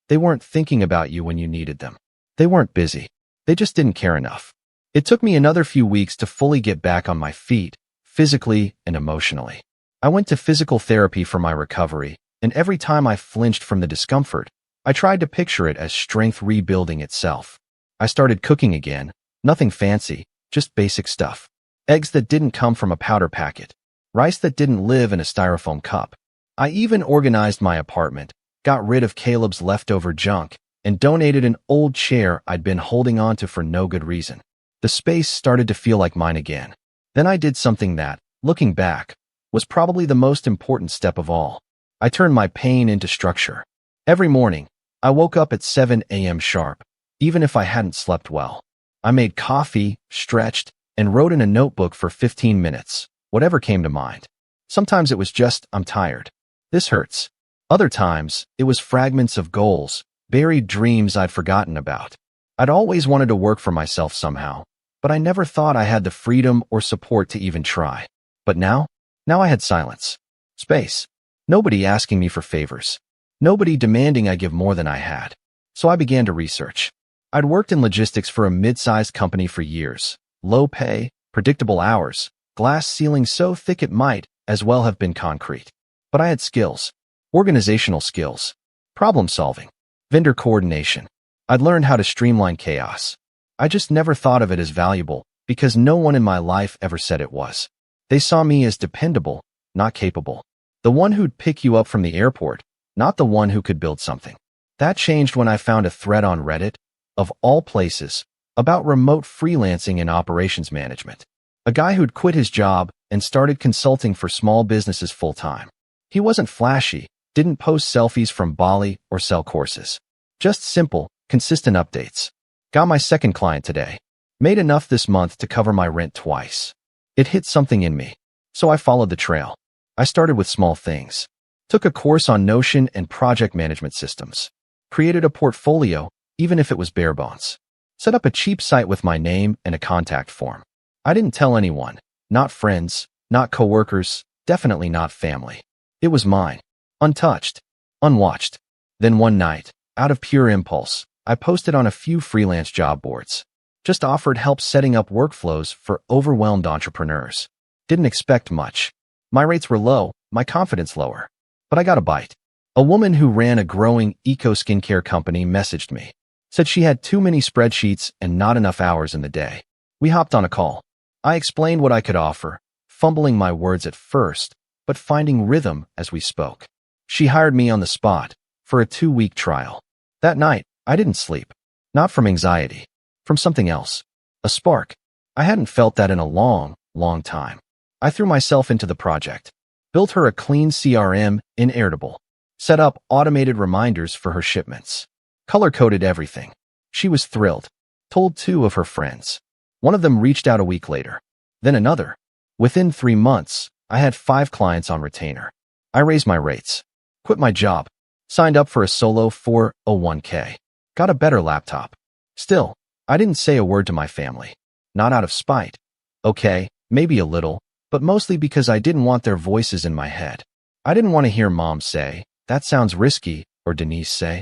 they weren't thinking about you when you needed them. They weren't busy. They just didn't care enough. It took me another few weeks to fully get back on my feet, physically and emotionally. I went to physical therapy for my recovery, and every time I flinched from the discomfort, I tried to picture it as strength rebuilding itself. I started cooking again, nothing fancy, just basic stuff. Eggs that didn't come from a powder packet. Rice that didn't live in a styrofoam cup. I even organized my apartment, got rid of Caleb's leftover junk, and donated an old chair I'd been holding onto for no good reason. The space started to feel like mine again. Then I did something that, looking back, was probably the most important step of all. I turned my pain into structure. Every morning, I woke up at 7 a.m. sharp, even if I hadn't slept well. I made coffee, stretched, and wrote in a notebook for 15 minutes, whatever came to mind. Sometimes it was just, I'm tired. This hurts. Other times, it was fragments of goals, buried dreams I'd forgotten about. I'd always wanted to work for myself somehow, but I never thought I had the freedom or support to even try. But now I had silence. Space. Nobody asking me for favors. Nobody demanding I give more than I had. So I began to research. I'd worked in logistics for a mid-sized company for years. Low pay, predictable hours, glass ceiling so thick it might as well have been concrete. But I had skills. Organizational skills. Problem solving. Vendor coordination. I'd learned how to streamline chaos. I just never thought of it as valuable because no one in my life ever said it was. They saw me as dependable, not capable. The one who'd pick you up from the airport, not the one who could build something. That changed when I found a thread on Reddit, of all places, about remote freelancing and operations management. A guy who'd quit his job and started consulting for small businesses full-time. He wasn't flashy, didn't post selfies from Bali or sell courses. Just simple, consistent updates. Got my second client today. Made enough this month to cover my rent twice. It hit something in me, so I followed the trail. I started with small things. Took a course on Notion and project management systems. Created a portfolio, even if it was bare bones. Set up a cheap site with my name and a contact form. I didn't tell anyone, not friends, not coworkers, definitely not family. It was mine, untouched, unwatched. Then one night, out of pure impulse, I posted on a few freelance job boards. Just offered help setting up workflows for overwhelmed entrepreneurs. Didn't expect much. My rates were low, my confidence lower. But I got a bite. A woman who ran a growing eco-skincare company messaged me. Said she had too many spreadsheets and not enough hours in the day. We hopped on a call. I explained what I could offer, fumbling my words at first, but finding rhythm as we spoke. She hired me on the spot for a 2-week trial. That night, I didn't sleep. Not from anxiety. From something else. A spark. I hadn't felt that in a long, long time. I threw myself into the project. Built her a clean CRM in Airtable. Set up automated reminders for her shipments. Color-coded everything. She was thrilled. Told 2 of her friends. One of them reached out a week later. Then another. Within 3 months, I had 5 clients on retainer. I raised my rates. Quit my job. Signed up for a solo 401k. Got a better laptop. Still, I didn't say a word to my family. Not out of spite. Okay, maybe a little, but mostly because I didn't want their voices in my head. I didn't want to hear Mom say, "That sounds risky," or Denise say,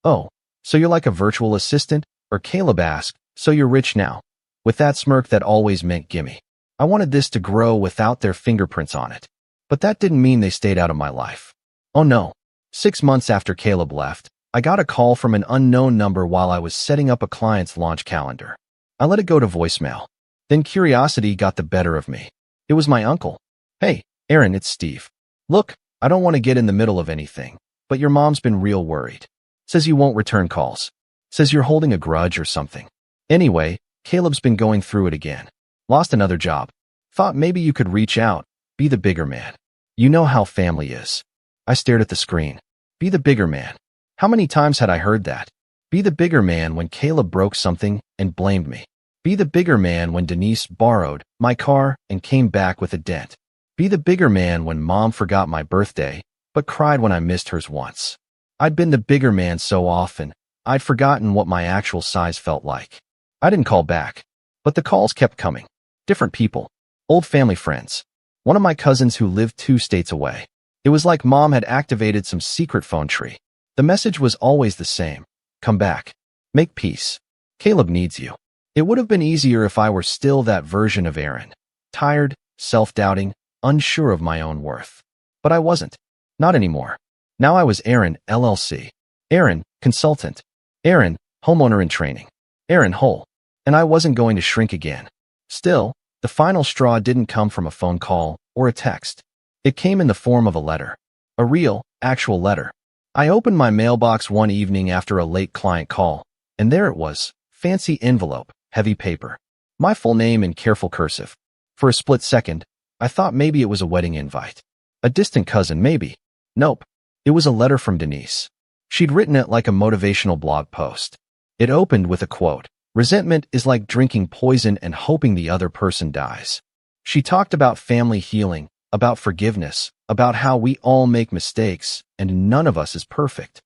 "Oh, so you're like a virtual assistant?" Or Caleb ask, "So you're rich now?" With that smirk that always meant gimme. I wanted this to grow without their fingerprints on it. But that didn't mean they stayed out of my life. Oh no. 6 months after Caleb left, I got a call from an unknown number while I was setting up a client's launch calendar. I let it go to voicemail. Then curiosity got the better of me. It was my uncle. "Hey, Aaron, it's Steve. Look, I don't want to get in the middle of anything, but your mom's been real worried. Says you won't return calls. Says you're holding a grudge or something. Anyway, Caleb's been going through it again. Lost another job. Thought maybe you could reach out, be the bigger man. You know how family is." I stared at the screen. Be the bigger man. How many times had I heard that? Be the bigger man when Caleb broke something and blamed me. Be the bigger man when Denise borrowed my car and came back with a dent. Be the bigger man when Mom forgot my birthday, but cried when I missed hers once. I'd been the bigger man so often, I'd forgotten what my actual size felt like. I didn't call back, but the calls kept coming. Different people. Old family friends. One of my cousins who lived 2 states away. It was like Mom had activated some secret phone tree. The message was always the same. Come back. Make peace. Caleb needs you. It would have been easier if I were still that version of Aaron. Tired, self-doubting, unsure of my own worth. But I wasn't. Not anymore. Now I was Aaron, LLC. Aaron, consultant. Aaron, homeowner in training. Aaron, whole. And I wasn't going to shrink again. Still, the final straw didn't come from a phone call or a text. It came in the form of a letter. A real, actual letter. I opened my mailbox one evening after a late client call, and there it was, fancy envelope, heavy paper. My full name in careful cursive. For a split second, I thought maybe it was a wedding invite. A distant cousin, maybe. Nope. It was a letter from Denise. She'd written it like a motivational blog post. It opened with a quote. "Resentment is like drinking poison and hoping the other person dies." She talked about family healing, about forgiveness, about how we all make mistakes and none of us is perfect.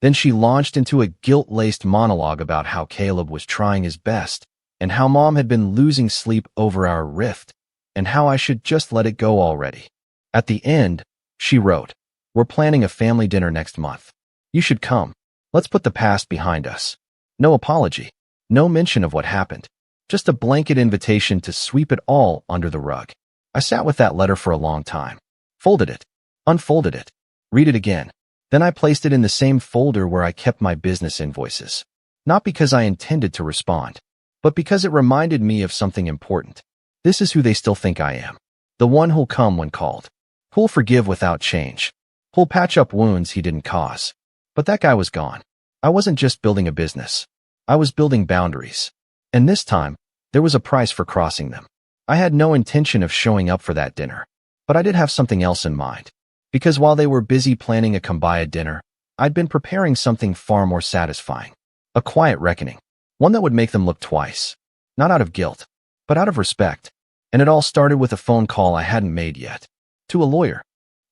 Then she launched into a guilt-laced monologue about how Caleb was trying his best and how Mom had been losing sleep over our rift and how I should just let it go already. At the end, she wrote, "We're planning a family dinner next month. You should come. Let's put the past behind us." No apology. No mention of what happened. Just a blanket invitation to sweep it all under the rug. I sat with that letter for a long time. Folded it. Unfolded it. Read it again. Then I placed it in the same folder where I kept my business invoices. Not because I intended to respond, but because it reminded me of something important. This is who they still think I am. The one who'll come when called. Who'll forgive without change. Who'll patch up wounds he didn't cause. But that guy was gone. I wasn't just building a business. I was building boundaries. And this time, there was a price for crossing them. I had no intention of showing up for that dinner. But I did have something else in mind. Because while they were busy planning a kumbaya dinner, I'd been preparing something far more satisfying. A quiet reckoning. One that would make them look twice. Not out of guilt, but out of respect. And it all started with a phone call I hadn't made yet. To a lawyer.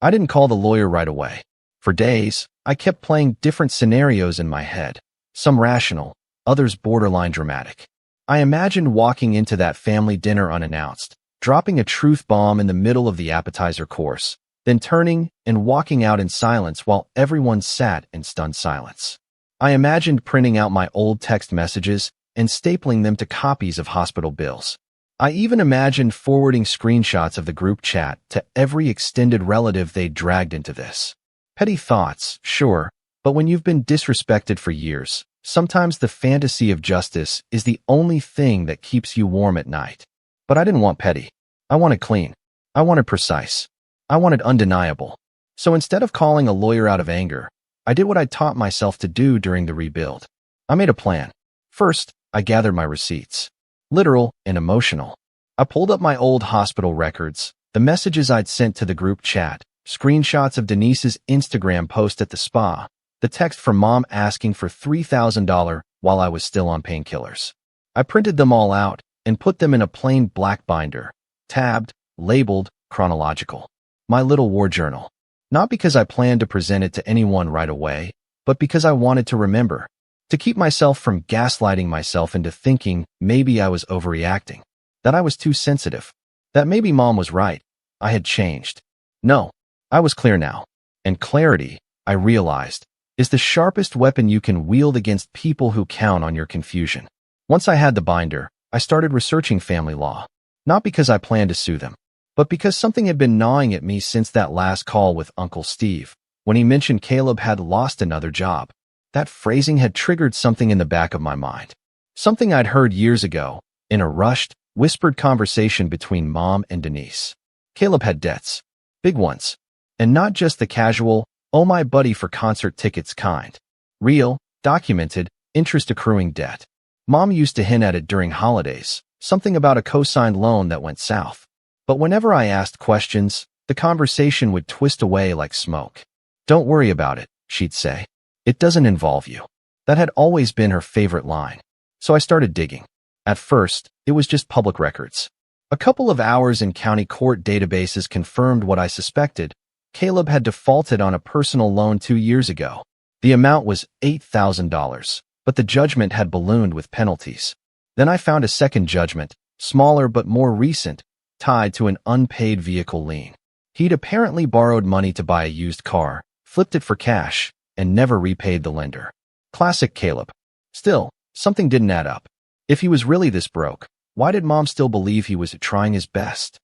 I didn't call the lawyer right away. For days, I kept playing different scenarios in my head. Some rational, others borderline dramatic. I imagined walking into that family dinner unannounced, dropping a truth bomb in the middle of the appetizer course, then turning and walking out in silence while everyone sat in stunned silence. I imagined printing out my old text messages and stapling them to copies of hospital bills. I even imagined forwarding screenshots of the group chat to every extended relative they'd dragged into this. Petty thoughts, sure, but when you've been disrespected for years, sometimes the fantasy of justice is the only thing that keeps you warm at night. But I didn't want petty. I wanted clean. I wanted precise. I wanted undeniable. So instead of calling a lawyer out of anger, I did what I taught myself to do during the rebuild. I made a plan. First, I gathered my receipts. Literal and emotional. I pulled up my old hospital records, the messages I'd sent to the group chat, screenshots of Denise's Instagram post at the spa, the text from mom asking for $3,000 while I was still on painkillers. I printed them all out and put them in a plain black binder, tabbed, labeled, chronological. My little war journal. Not because I planned to present it to anyone right away, but because I wanted to remember. To keep myself from gaslighting myself into thinking maybe I was overreacting, that I was too sensitive, that maybe mom was right, I had changed. No, I was clear now. And clarity, I realized, is the sharpest weapon you can wield against people who count on your confusion. Once I had the binder, I started researching family law. Not because I planned to sue them, but because something had been gnawing at me since that last call with Uncle Steve, when he mentioned Caleb had lost another job. That phrasing had triggered something in the back of my mind. Something I'd heard years ago, in a rushed, whispered conversation between mom and Denise. Caleb had debts. Big ones. And not just the casual, oh my buddy for concert tickets kind. Real, documented, interest-accruing debt. Mom used to hint at it during holidays, something about a co-signed loan that went south. But whenever I asked questions, the conversation would twist away like smoke. Don't worry about it, she'd say. It doesn't involve you. That had always been her favorite line. So I started digging. At first, it was just public records. A couple of hours in county court databases confirmed what I suspected. Caleb had defaulted on a personal loan 2 years ago. The amount was $8,000, but the judgment had ballooned with penalties. Then I found a second judgment, smaller but more recent, tied to an unpaid vehicle lien. He'd apparently borrowed money to buy a used car, flipped it for cash, and never repaid the lender. Classic Caleb. Still, something didn't add up. If he was really this broke, why did mom still believe he was trying his best?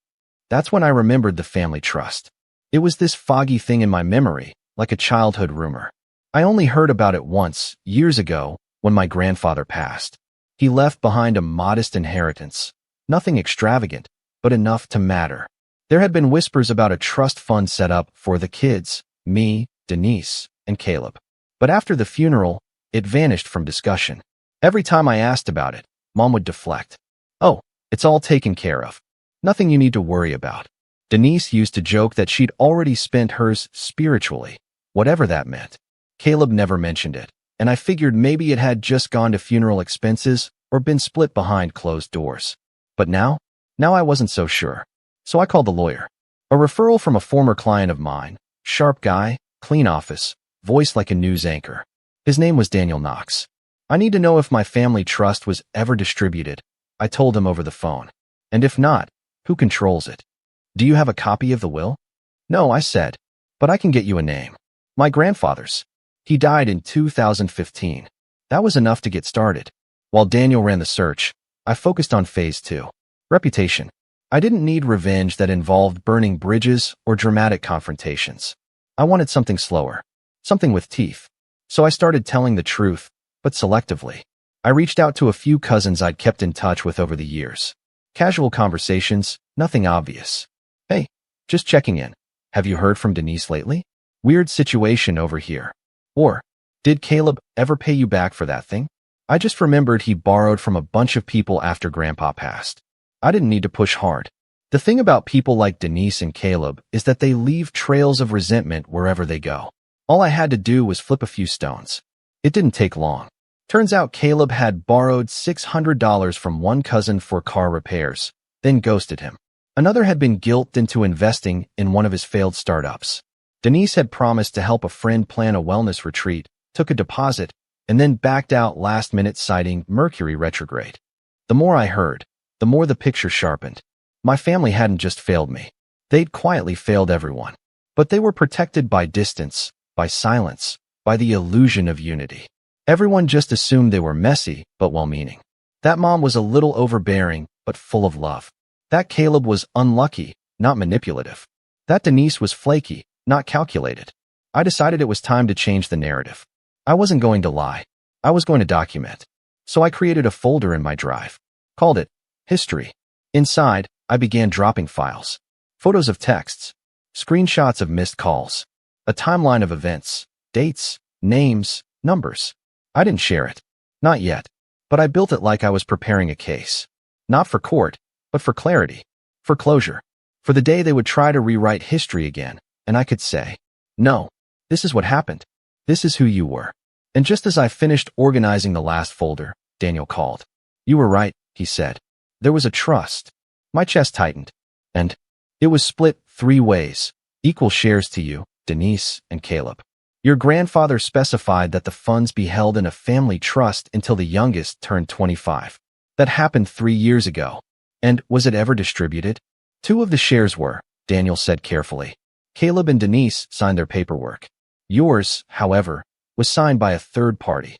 That's when I remembered the family trust. It was this foggy thing in my memory, like a childhood rumor. I only heard about it once, years ago, when my grandfather passed. He left behind a modest inheritance. Nothing extravagant, but enough to matter. There had been whispers about a trust fund set up for the kids, me, Denise, and Caleb. But after the funeral, it vanished from discussion. Every time I asked about it, mom would deflect. Oh, it's all taken care of. Nothing you need to worry about. Denise used to joke that she'd already spent hers spiritually, whatever that meant. Caleb never mentioned it, and I figured maybe it had just gone to funeral expenses or been split behind closed doors. But now I wasn't so sure. So I called the lawyer. A referral from a former client of mine, sharp guy, clean office, voice like a news anchor. His name was Daniel Knox. I need to know if my family trust was ever distributed, I told him over the phone. And if not, who controls it? Do you have a copy of the will? No, I said, but I can get you a name. My grandfather's. He died in 2015. That was enough to get started. While Daniel ran the search, I focused on phase 2. Reputation. I didn't need revenge that involved burning bridges or dramatic confrontations. I wanted something slower, something with teeth. So I started telling the truth, but selectively. I reached out to a few cousins I'd kept in touch with over the years. Casual conversations, nothing obvious. Hey, just checking in. Have you heard from Denise lately? Weird situation over here. Or, did Caleb ever pay you back for that thing? I just remembered he borrowed from a bunch of people after Grandpa passed. I didn't need to push hard. The thing about people like Denise and Caleb is that they leave trails of resentment wherever they go. All I had to do was flip a few stones. It didn't take long. Turns out Caleb had borrowed $600 from one cousin for car repairs, then ghosted him. Another had been guilted into investing in one of his failed startups. Denise had promised to help a friend plan a wellness retreat, took a deposit, and then backed out last minute citing Mercury retrograde. The more I heard, the more the picture sharpened. My family hadn't just failed me. They'd quietly failed everyone. But they were protected by distance, by silence, by the illusion of unity. Everyone just assumed they were messy, but well-meaning. That mom was a little overbearing, but full of love. That Caleb was unlucky, not manipulative. That Denise was flaky, not calculated. I decided it was time to change the narrative. I wasn't going to lie. I was going to document. So I created a folder in my drive. Called it History. Inside, I began dropping files. Photos of texts, screenshots of missed calls, a timeline of events, dates, names, numbers. I didn't share it. Not yet. But I built it like I was preparing a case. Not for court, but for clarity. For closure. For the day they would try to rewrite history again, and I could say, no, this is what happened. This is who you were. And just as I finished organizing the last folder, Daniel called. You were right, he said. There was a trust. My chest tightened. And it was split 3 ways. Equal shares to you, Denise, and Caleb. Your grandfather specified that the funds be held in a family trust until the youngest turned 25. That happened 3 years ago. And was it ever distributed? 2 of the shares were, Daniel said carefully. Caleb and Denise signed their paperwork. Yours, however, was signed by a third party.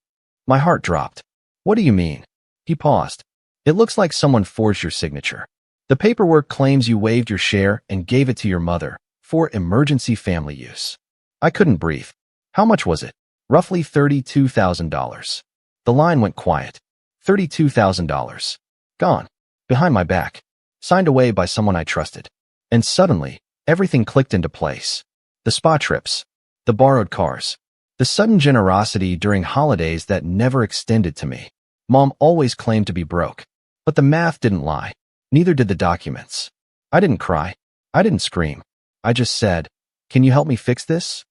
My heart dropped. What do you mean? He paused. It looks like someone forged your signature. The paperwork claims you waived your share and gave it to your mother for emergency family use. I couldn't breathe. How much was it? Roughly $32,000. The line went quiet. $32,000. Gone. Behind my back. Signed away by someone I trusted. And suddenly, everything clicked into place. The spa trips. The borrowed cars. The sudden generosity during holidays that never extended to me. Mom always claimed to be broke. But the math didn't lie. Neither did the documents. I didn't cry. I didn't scream. I just said, can you help me fix this?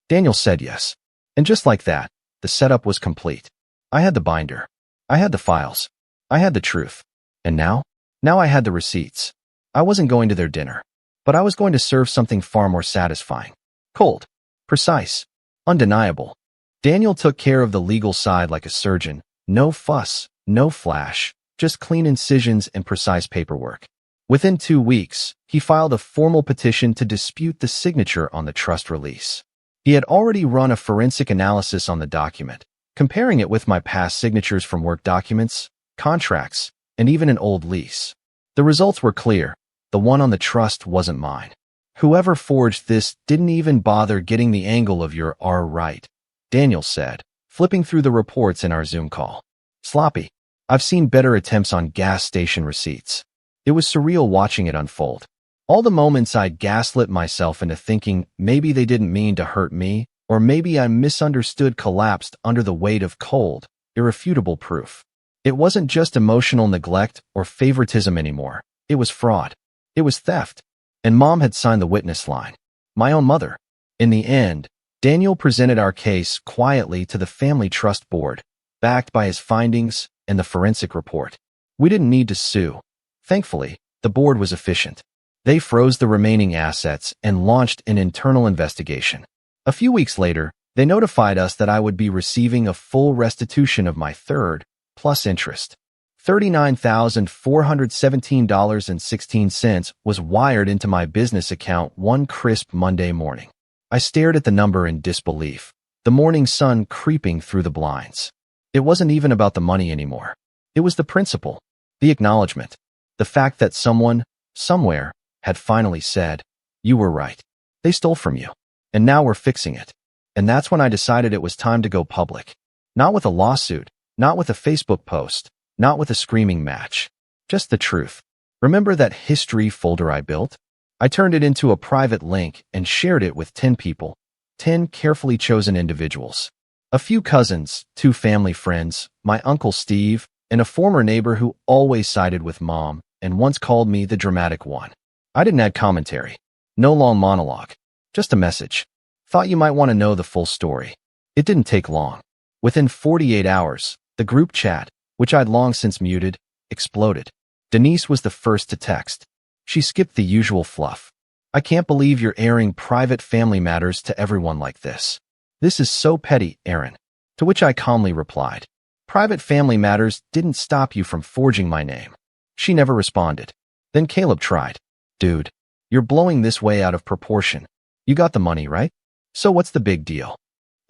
Daniel said yes. And just like that, the setup was complete. I had the binder. I had the files. I had the truth. And now? Now I had the receipts. I wasn't going to their dinner. But I was going to serve something far more satisfying. Cold. Precise. Undeniable. Daniel took care of the legal side like a surgeon. No fuss, no flash, just clean incisions and precise paperwork. Within 2 weeks, he filed a formal petition to dispute the signature on the trust release. He had already run a forensic analysis on the document, comparing it with my past signatures from work documents, contracts, and even an old lease. The results were clear. The one on the trust wasn't mine. Whoever forged this didn't even bother getting the angle of your R right, Daniel said, flipping through the reports in our Zoom call. Sloppy. I've seen better attempts on gas station receipts. It was surreal watching it unfold. All the moments I'd gaslit myself into thinking maybe they didn't mean to hurt me, or maybe I misunderstood collapsed under the weight of cold, irrefutable proof. It wasn't just emotional neglect or favoritism anymore. It was fraud. It was theft. And Mom had signed the witness line. My own mother. In the end, Daniel presented our case quietly to the Family Trust Board, backed by his findings and the forensic report. We didn't need to sue. Thankfully, the board was efficient. They froze the remaining assets and launched an internal investigation. A few weeks later, they notified us that I would be receiving a full restitution of my third, plus interest. $39,417.16 was wired into my business account one crisp Monday morning. I stared at the number in disbelief, the morning sun creeping through the blinds. It wasn't even about the money anymore. It was the principle, the acknowledgement, the fact that someone, somewhere, had finally said, you were right. They stole from you. And now we're fixing it. And that's when I decided it was time to go public. Not with a lawsuit, not with a Facebook post, not with a screaming match. Just the truth. Remember that history folder I built? I turned it into a private link and shared it with 10 people, 10 carefully chosen individuals. A few cousins, 2 family friends, my Uncle Steve, and a former neighbor who always sided with Mom and once called me the dramatic one. I didn't add commentary. No long monologue. Just a message. Thought you might want to know the full story. It didn't take long. Within 48 hours, The group chat, which I'd long since muted, exploded. Denise was the first to text. She skipped the usual fluff. "I can't believe you're airing private family matters to everyone like this. This is so petty, Aaron." To which I calmly replied, "Private family matters didn't stop you from forging my name." She never responded. Then Caleb tried. "Dude, you're blowing this way out of proportion. You got the money, right? So what's the big deal?"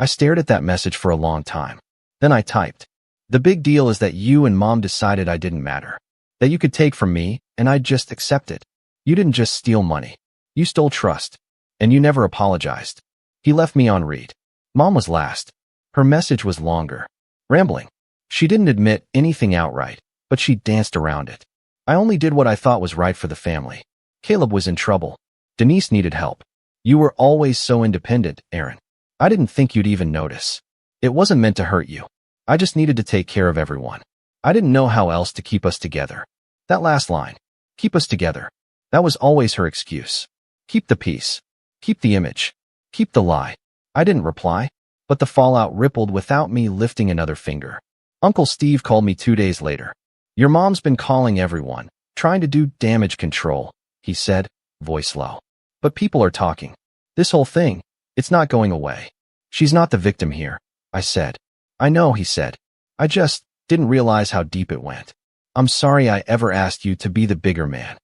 I stared at that message for a long time. Then I typed, "The big deal is that you and Mom decided I didn't matter. That you could take from me, and I'd just accept it. You didn't just steal money. You stole trust. And you never apologized." He left me on read. Mom was last. Her message was longer. Rambling. She didn't admit anything outright, but she danced around it. "I only did what I thought was right for the family. Caleb was in trouble. Denise needed help. You were always so independent, Aaron. I didn't think you'd even notice. It wasn't meant to hurt you. I just needed to take care of everyone. I didn't know how else to keep us together." That last line, "keep us together," that was always her excuse. Keep the peace. Keep the image. Keep the lie. I didn't reply, but the fallout rippled without me lifting another finger. Uncle Steve called me 2 days later. "Your mom's been calling everyone, trying to do damage control," he said, voice low. "But people are talking. This whole thing, it's not going away. She's not the victim here," I said. "I know," he said. "I just didn't realize how deep it went. I'm sorry I ever asked you to be the bigger man."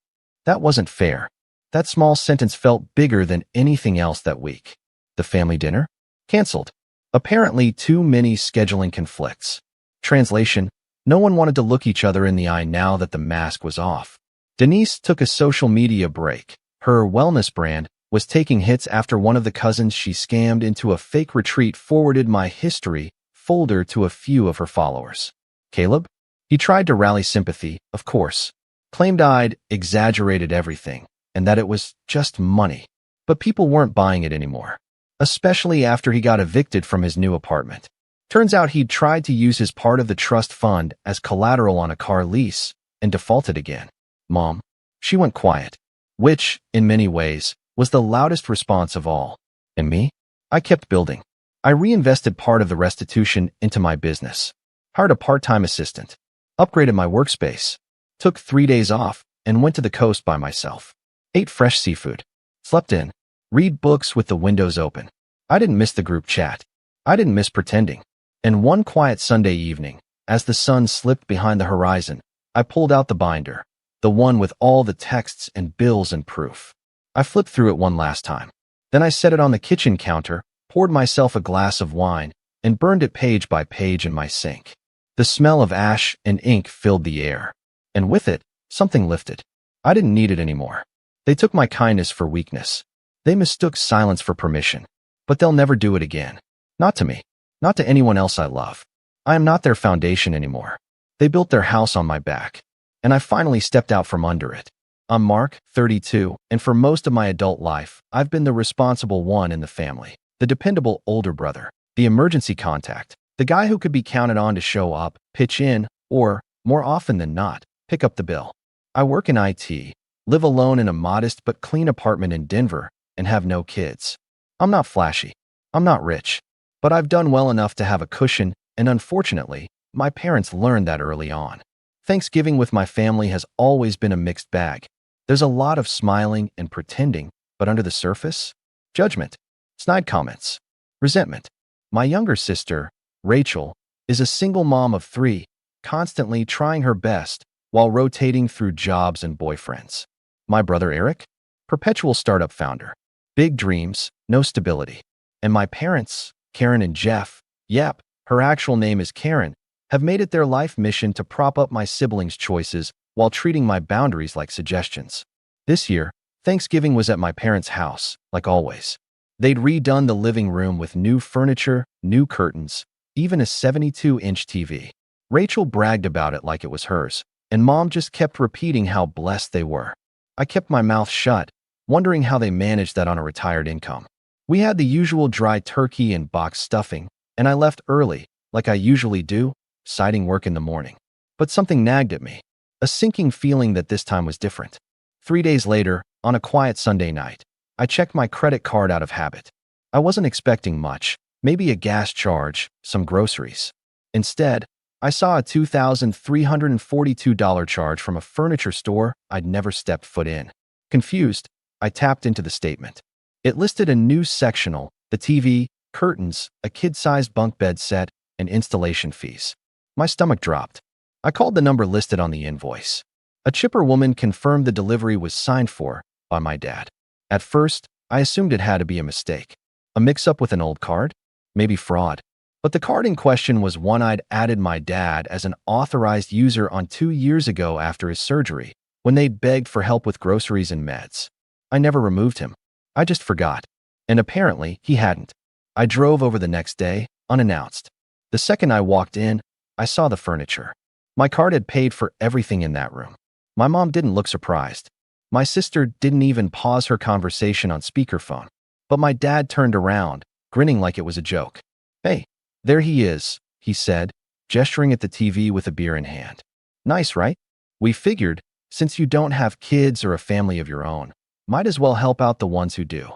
That wasn't fair. That small sentence felt bigger than anything else that week. The family dinner? Canceled. Apparently too many scheduling conflicts. Translation: no one wanted to look each other in the eye now that the mask was off. Denise took a social media break. Her wellness brand was taking hits after one of the cousins she scammed into a fake retreat forwarded my history folder to a few of her followers. Caleb? He tried to rally sympathy, of course. Claimed I'd exaggerated everything, and that it was just money. But people weren't buying it anymore. Especially after he got evicted from his new apartment. Turns out he'd tried to use his part of the trust fund as collateral on a car lease and defaulted again. Mom, she went quiet, which, in many ways, was the loudest response of all. And me? I kept building. I reinvested part of the restitution into my business, hired a part-time assistant, upgraded my workspace, took 3 days off, and went to the coast by myself. Ate fresh seafood, slept in, read books with the windows open. I didn't miss the group chat. I didn't miss pretending. And one quiet Sunday evening, as the sun slipped behind the horizon, I pulled out the binder, the one with all the texts and bills and proof. I flipped through it one last time. Then I set it on the kitchen counter, poured myself a glass of wine, and burned it page by page in my sink. The smell of ash and ink filled the air. And with it, something lifted. I didn't need it anymore. They took my kindness for weakness. They mistook silence for permission. But they'll never do it again. Not to me. Not to anyone else I love. I am not their foundation anymore. They built their house on my back. And I finally stepped out from under it. I'm Mark, 32, and for most of my adult life, I've been the responsible one in the family. The dependable older brother. The emergency contact. The guy who could be counted on to show up, pitch in, or, more often than not, pick up the bill. I work in IT, live alone in a modest but clean apartment in Denver, and have no kids. I'm not flashy. I'm not rich. But I've done well enough to have a cushion, and unfortunately, my parents learned that early on. Thanksgiving with my family has always been a mixed bag. There's a lot of smiling and pretending, but under the surface, judgment, snide comments, resentment. My younger sister, Rachel, is a single mom of 3, constantly trying her best while rotating through jobs and boyfriends. My brother Eric, perpetual startup founder. Big dreams, no stability. And my parents, Karen and Jeff, yep, her actual name is Karen, have made it their life mission to prop up my siblings' choices while treating my boundaries like suggestions. This year, Thanksgiving was at my parents' house, like always. They'd redone the living room with new furniture, new curtains, even a 72-inch TV. Rachel bragged about it like it was hers, and Mom just kept repeating how blessed they were. I kept my mouth shut, wondering how they managed that on a retired income. We had the usual dry turkey and box stuffing, and I left early, like I usually do, citing work in the morning. But something nagged at me, a sinking feeling that this time was different. 3 days later, on a quiet Sunday night, I checked my credit card out of habit. I wasn't expecting much, maybe a gas charge, some groceries. Instead, I saw a $2,342 charge from a furniture store I'd never stepped foot in. Confused, I tapped into the statement. It listed a new sectional, the TV, curtains, a kid-sized bunk bed set, and installation fees. My stomach dropped. I called the number listed on the invoice. A chipper woman confirmed the delivery was signed for by my dad. At first, I assumed it had to be a mistake. A mix-up with an old card? Maybe fraud. But the card in question was one I'd added my dad as an authorized user on 2 years ago after his surgery, when they'd begged for help with groceries and meds. I never removed him. I just forgot. And apparently, he hadn't. I drove over the next day, unannounced. The second I walked in, I saw the furniture. My card had paid for everything in that room. My mom didn't look surprised. My sister didn't even pause her conversation on speakerphone. But my dad turned around, grinning like it was a joke. "Hey, there he is," he said, gesturing at the TV with a beer in hand. "Nice, right? We figured, since you don't have kids or a family of your own, might as well help out the ones who do."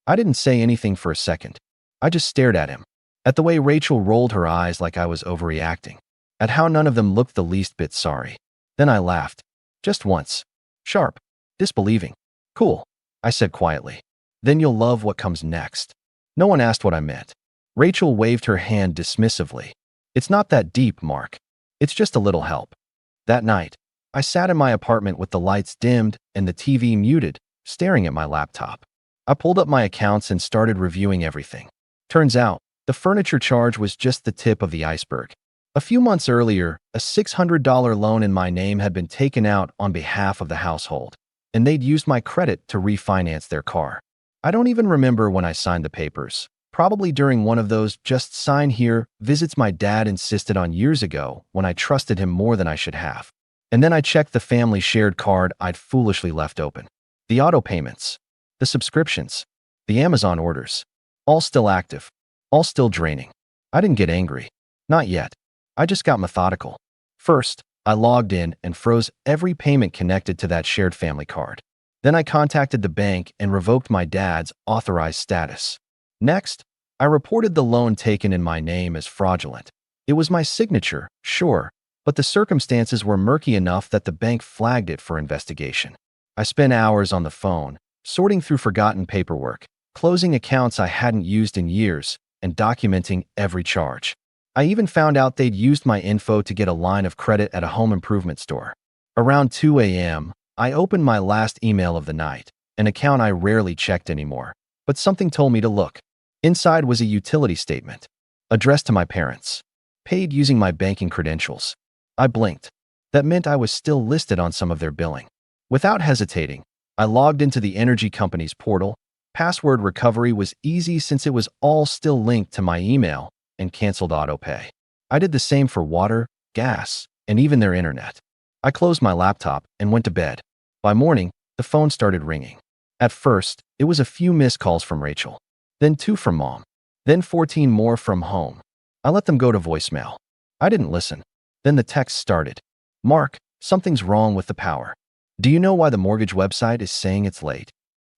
I didn't say anything for a second. I just stared at him, at the way Rachel rolled her eyes like I was overreacting, at how none of them looked the least bit sorry. Then I laughed. Just once. Sharp. Disbelieving. "Cool," I said quietly. "Then you'll love what comes next." No one asked what I meant. Rachel waved her hand dismissively. "It's not that deep, Mark. It's just a little help." That night, I sat in my apartment with the lights dimmed and the TV muted, staring at my laptop. I pulled up my accounts and started reviewing everything. Turns out, the furniture charge was just the tip of the iceberg. A few months earlier, a $600 loan in my name had been taken out on behalf of the household, and they'd used my credit to refinance their car. I don't even remember when I signed the papers. Probably during one of those just sign here visits my dad insisted on years ago when I trusted him more than I should have. And then I checked the family shared card I'd foolishly left open. The auto payments, the subscriptions, the Amazon orders, all still active, all still draining. I didn't get angry. Not yet. I just got methodical. First, I logged in and froze every payment connected to that shared family card. Then I contacted the bank and revoked my dad's authorized status. Next, I reported the loan taken in my name as fraudulent. It was my signature, sure, but the circumstances were murky enough that the bank flagged it for investigation. I spent hours on the phone, sorting through forgotten paperwork, closing accounts I hadn't used in years, and documenting every charge. I even found out they'd used my info to get a line of credit at a home improvement store. Around 2 a.m., I opened my last email of the night, an account I rarely checked anymore, but something told me to look. Inside was a utility statement, addressed to my parents, paid using my banking credentials. I blinked. That meant I was still listed on some of their billing. Without hesitating, I logged into the energy company's portal. Password recovery was easy since it was all still linked to my email, and canceled autopay. I did the same for water, gas, and even their internet. I closed my laptop and went to bed. By morning, the phone started ringing. At first, it was a few missed calls from Rachel, then 2 from Mom, then 14 more from home. I let them go to voicemail. I didn't listen. Then the text started. "Mark, something's wrong with the power. Do you know why the mortgage website is saying it's late?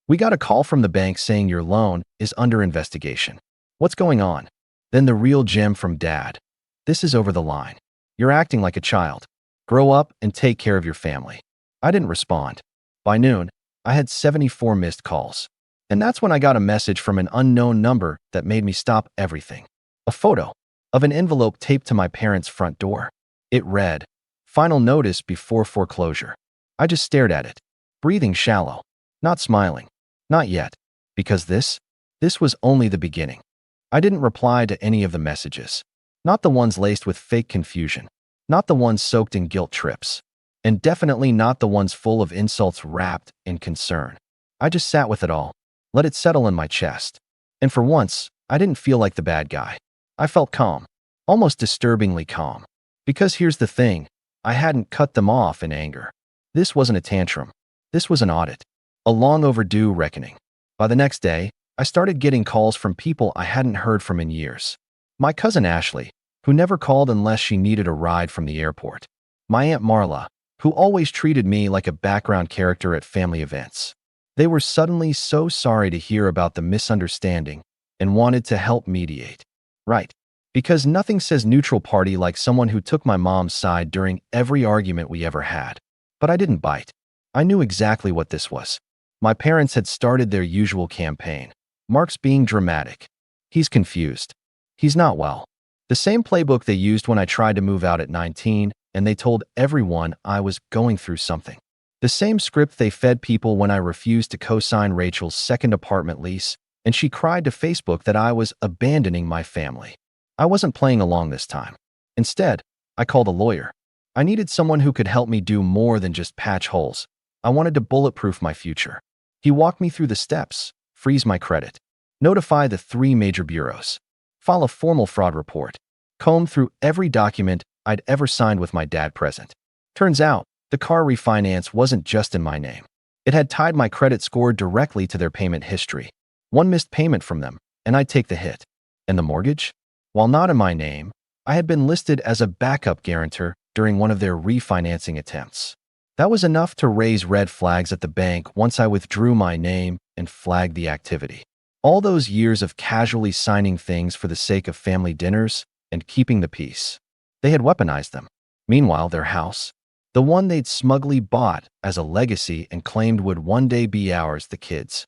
We got a call from the bank saying your loan is under investigation. What's going on?" Then the real gem from Dad. "This is over the line. You're acting like a child. Grow up and take care of your family." I didn't respond. By noon, I had 74 missed calls. And that's when I got a message from an unknown number that made me stop everything. A photo of an envelope taped to my parents' front door. It read, "Final notice before foreclosure." I just stared at it, breathing shallow, not smiling. Not yet, because this was only the beginning. I didn't reply to any of the messages. Not the ones laced with fake confusion. Not the ones soaked in guilt trips. And definitely not the ones full of insults wrapped in concern. I just sat with it all, let it settle in my chest. And for once, I didn't feel like the bad guy. I felt calm, almost disturbingly calm. Because here's the thing, I hadn't cut them off in anger. This wasn't a tantrum. This was an audit. A long overdue reckoning. By the next day, I started getting calls from people I hadn't heard from in years. My cousin Ashley, who never called unless she needed a ride from the airport. My Aunt Marla, who always treated me like a background character at family events. They were suddenly so sorry to hear about the misunderstanding and wanted to help mediate. Right. Because nothing says neutral party like someone who took my mom's side during every argument we ever had. But I didn't bite. I knew exactly what this was. My parents had started their usual campaign. Mark's being dramatic. He's confused. He's not well. The same playbook they used when I tried to move out at 19, and they told everyone I was going through something. The same script they fed people when I refused to co-sign Rachel's second apartment lease, and she cried to Facebook that I was abandoning my family. I wasn't playing along this time. Instead, I called a lawyer. I needed someone who could help me do more than just patch holes. I wanted to bulletproof my future. He walked me through the steps: freeze my credit, notify the 3 major bureaus, file a formal fraud report, comb through every document I'd ever signed with my dad present. Turns out, the car refinance wasn't just in my name. It had tied my credit score directly to their payment history. One missed payment from them, and I'd take the hit. And the mortgage? While not in my name, I had been listed as a backup guarantor during one of their refinancing attempts. That was enough to raise red flags at the bank once I withdrew my name and flagged the activity. All those years of casually signing things for the sake of family dinners and keeping the peace. They had weaponized them. Meanwhile, their house, the one they'd smugly bought as a legacy and claimed would one day be ours, the kids.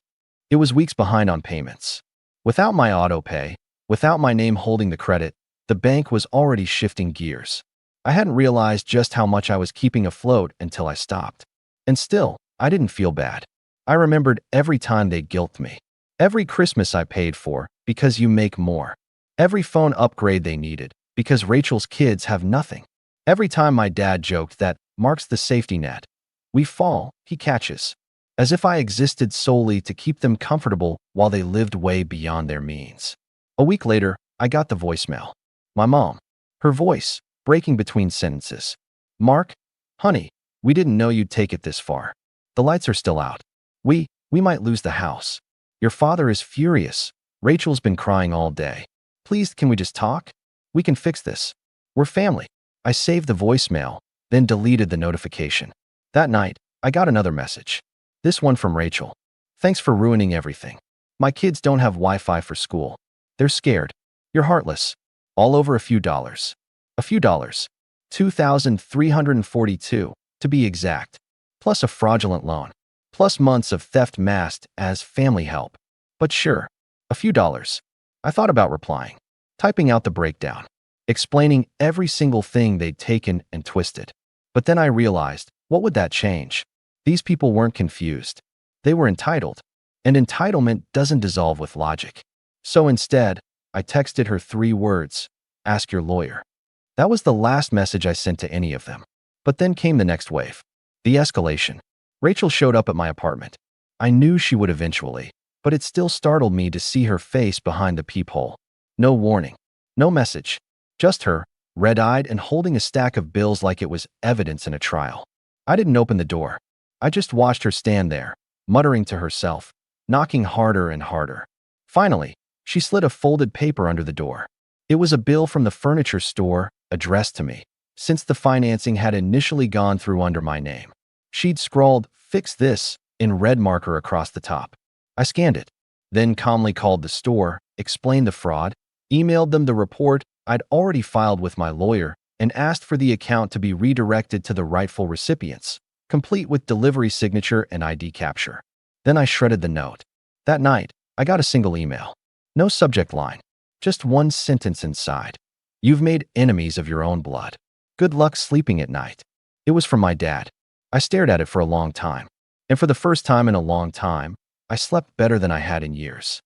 It was weeks behind on payments. Without my auto pay, without my name holding the credit, the bank was already shifting gears. I hadn't realized just how much I was keeping afloat until I stopped. And still, I didn't feel bad. I remembered every time they guilted me. Every Christmas I paid for because you make more. Every phone upgrade they needed because Rachel's kids have nothing. Every time my dad joked that Mark's the safety net. We fall, he catches. As if I existed solely to keep them comfortable while they lived way beyond their means. A week later, I got the voicemail. My mom. Her voice, breaking between sentences. Mark, honey, we didn't know you'd take it this far. The lights are still out. We might lose the house. Your father is furious. Rachel's been crying all day. Please, can we just talk? We can fix this. We're family. I saved the voicemail, then deleted the notification. That night, I got another message. This one from Rachel. Thanks for ruining everything. My kids don't have Wi-Fi for school. They're scared. You're heartless. All over a few dollars. A few dollars. $2,342, to be exact. Plus a fraudulent loan. Plus months of theft masked as family help. But sure, a few dollars. I thought about replying, typing out the breakdown, explaining every single thing they'd taken and twisted. But then I realized, what would that change? These people weren't confused. They were entitled. And entitlement doesn't dissolve with logic. So instead, I texted her 3 words, ask your lawyer. That was the last message I sent to any of them. But then came the next wave. The escalation. Rachel showed up at my apartment. I knew she would eventually, but it still startled me to see her face behind the peephole. No warning. No message. Just her, red-eyed and holding a stack of bills like it was evidence in a trial. I didn't open the door. I just watched her stand there, muttering to herself, knocking harder and harder. Finally, she slid a folded paper under the door. It was a bill from the furniture store, addressed to me, since the financing had initially gone through under my name. She'd scrawled, "Fix this," in red marker across the top. I scanned it, then calmly called the store, explained the fraud, emailed them the report I'd already filed with my lawyer, and asked for the account to be redirected to the rightful recipients, complete with delivery signature and ID capture. Then I shredded the note. That night, I got a single email. No subject line, just one sentence inside. You've made enemies of your own blood. Good luck sleeping at night. It was from my dad. I stared at it for a long time, and for the first time in a long time, I slept better than I had in years.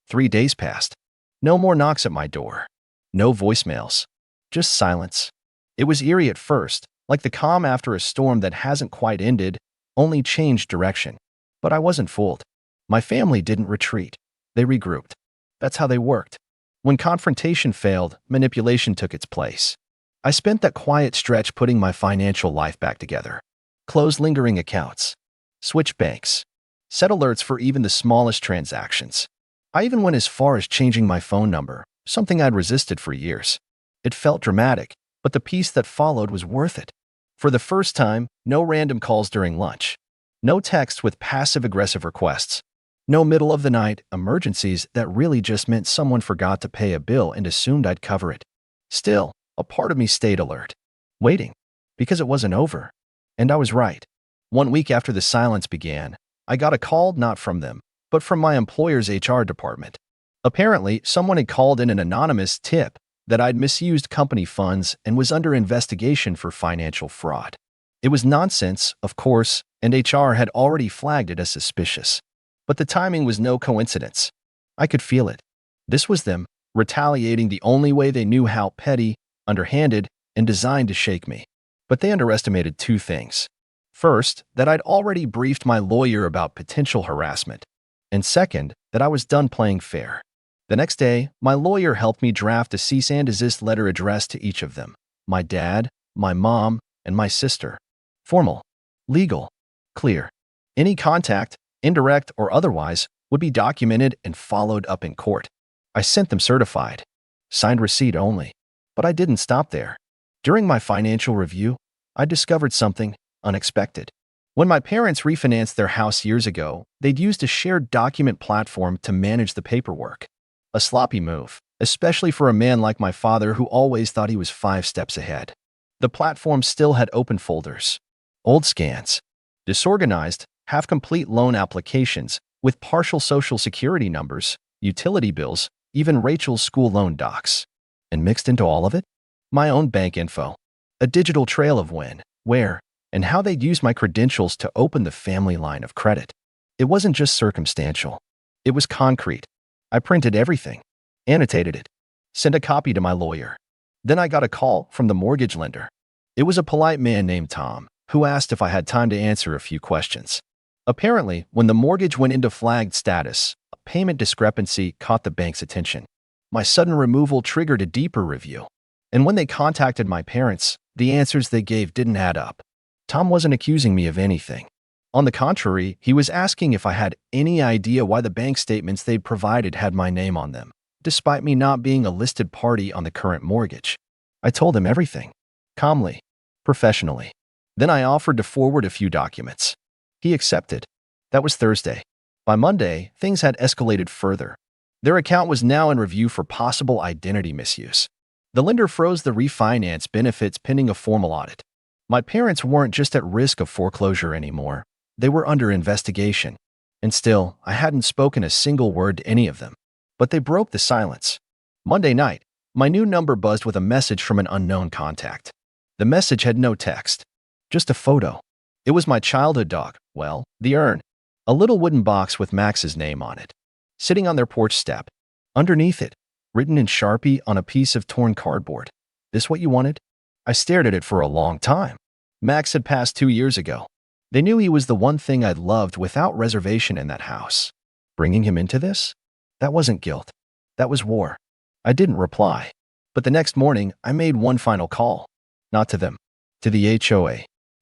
3 days passed. No more knocks at my door. No voicemails. Just silence. It was eerie at first, like the calm after a storm that hasn't quite ended, only changed direction. But I wasn't fooled. My family didn't retreat. They regrouped. That's how they worked. When confrontation failed, manipulation took its place. I spent that quiet stretch putting my financial life back together. Close lingering accounts. Switch banks. Set alerts for even the smallest transactions. I even went as far as changing my phone number, something I'd resisted for years. It felt dramatic, but the peace that followed was worth it. For the first time, no random calls during lunch. No texts with passive-aggressive requests. No middle of the night emergencies that really just meant someone forgot to pay a bill and assumed I'd cover it. Still, a part of me stayed alert, waiting, because it wasn't over. And I was right. 1 week after the silence began, I got a call not from them, but from my employer's HR department. Apparently, someone had called in an anonymous tip that I'd misused company funds and was under investigation for financial fraud. It was nonsense, of course, and HR had already flagged it as suspicious. But the timing was no coincidence. I could feel it. This was them, retaliating the only way they knew how: petty, underhanded, and designed to shake me. But they underestimated two things. First, that I'd already briefed my lawyer about potential harassment. And second, that I was done playing fair. The next day, my lawyer helped me draft a cease and desist letter addressed to each of them: my dad, my mom, and my sister. Formal, legal, clear. Any contact, indirect or otherwise, would be documented and followed up in court. I sent them certified, signed receipt only. But I didn't stop there. During my financial review, I discovered something unexpected. When my parents refinanced their house years ago, they'd used a shared document platform to manage the paperwork. A sloppy move, especially for a man like my father who always thought he was 5 steps ahead. The platform still had open folders, old scans, disorganized, half-complete loan applications with partial social security numbers, utility bills, even Rachel's school loan docs. And mixed into all of it, my own bank info, a digital trail of when, where, and how they'd used my credentials to open the family line of credit. It wasn't just circumstantial. It was concrete. I printed everything, annotated it, sent a copy to my lawyer. Then I got a call from the mortgage lender. It was a polite man named Tom, who asked if I had time to answer a few questions. Apparently, when the mortgage went into flagged status, a payment discrepancy caught the bank's attention. My sudden removal triggered a deeper review. And when they contacted my parents, the answers they gave didn't add up. Tom wasn't accusing me of anything. On the contrary, he was asking if I had any idea why the bank statements they'd provided had my name on them, despite me not being a listed party on the current mortgage. I told him everything, calmly, professionally. Then I offered to forward a few documents. He accepted. That was Thursday. By Monday, things had escalated further. Their account was now in review for possible identity misuse. The lender froze the refinance benefits pending a formal audit. My parents weren't just at risk of foreclosure anymore. They were under investigation. And still, I hadn't spoken a single word to any of them. But they broke the silence. Monday night, my new number buzzed with a message from an unknown contact. The message had no text, just a photo. It was my childhood dog, well, the Urn, a little wooden box with Max's name on it, sitting on their porch step. Underneath it, written in Sharpie on a piece of torn cardboard. This what you wanted? I stared at it for a long time. Max had passed 2 years ago. They knew he was the one thing I'd loved without reservation in that house. Bringing him into this? That wasn't guilt. That was war. I didn't reply. But the next morning, I made one final call. Not to them. To the HOA.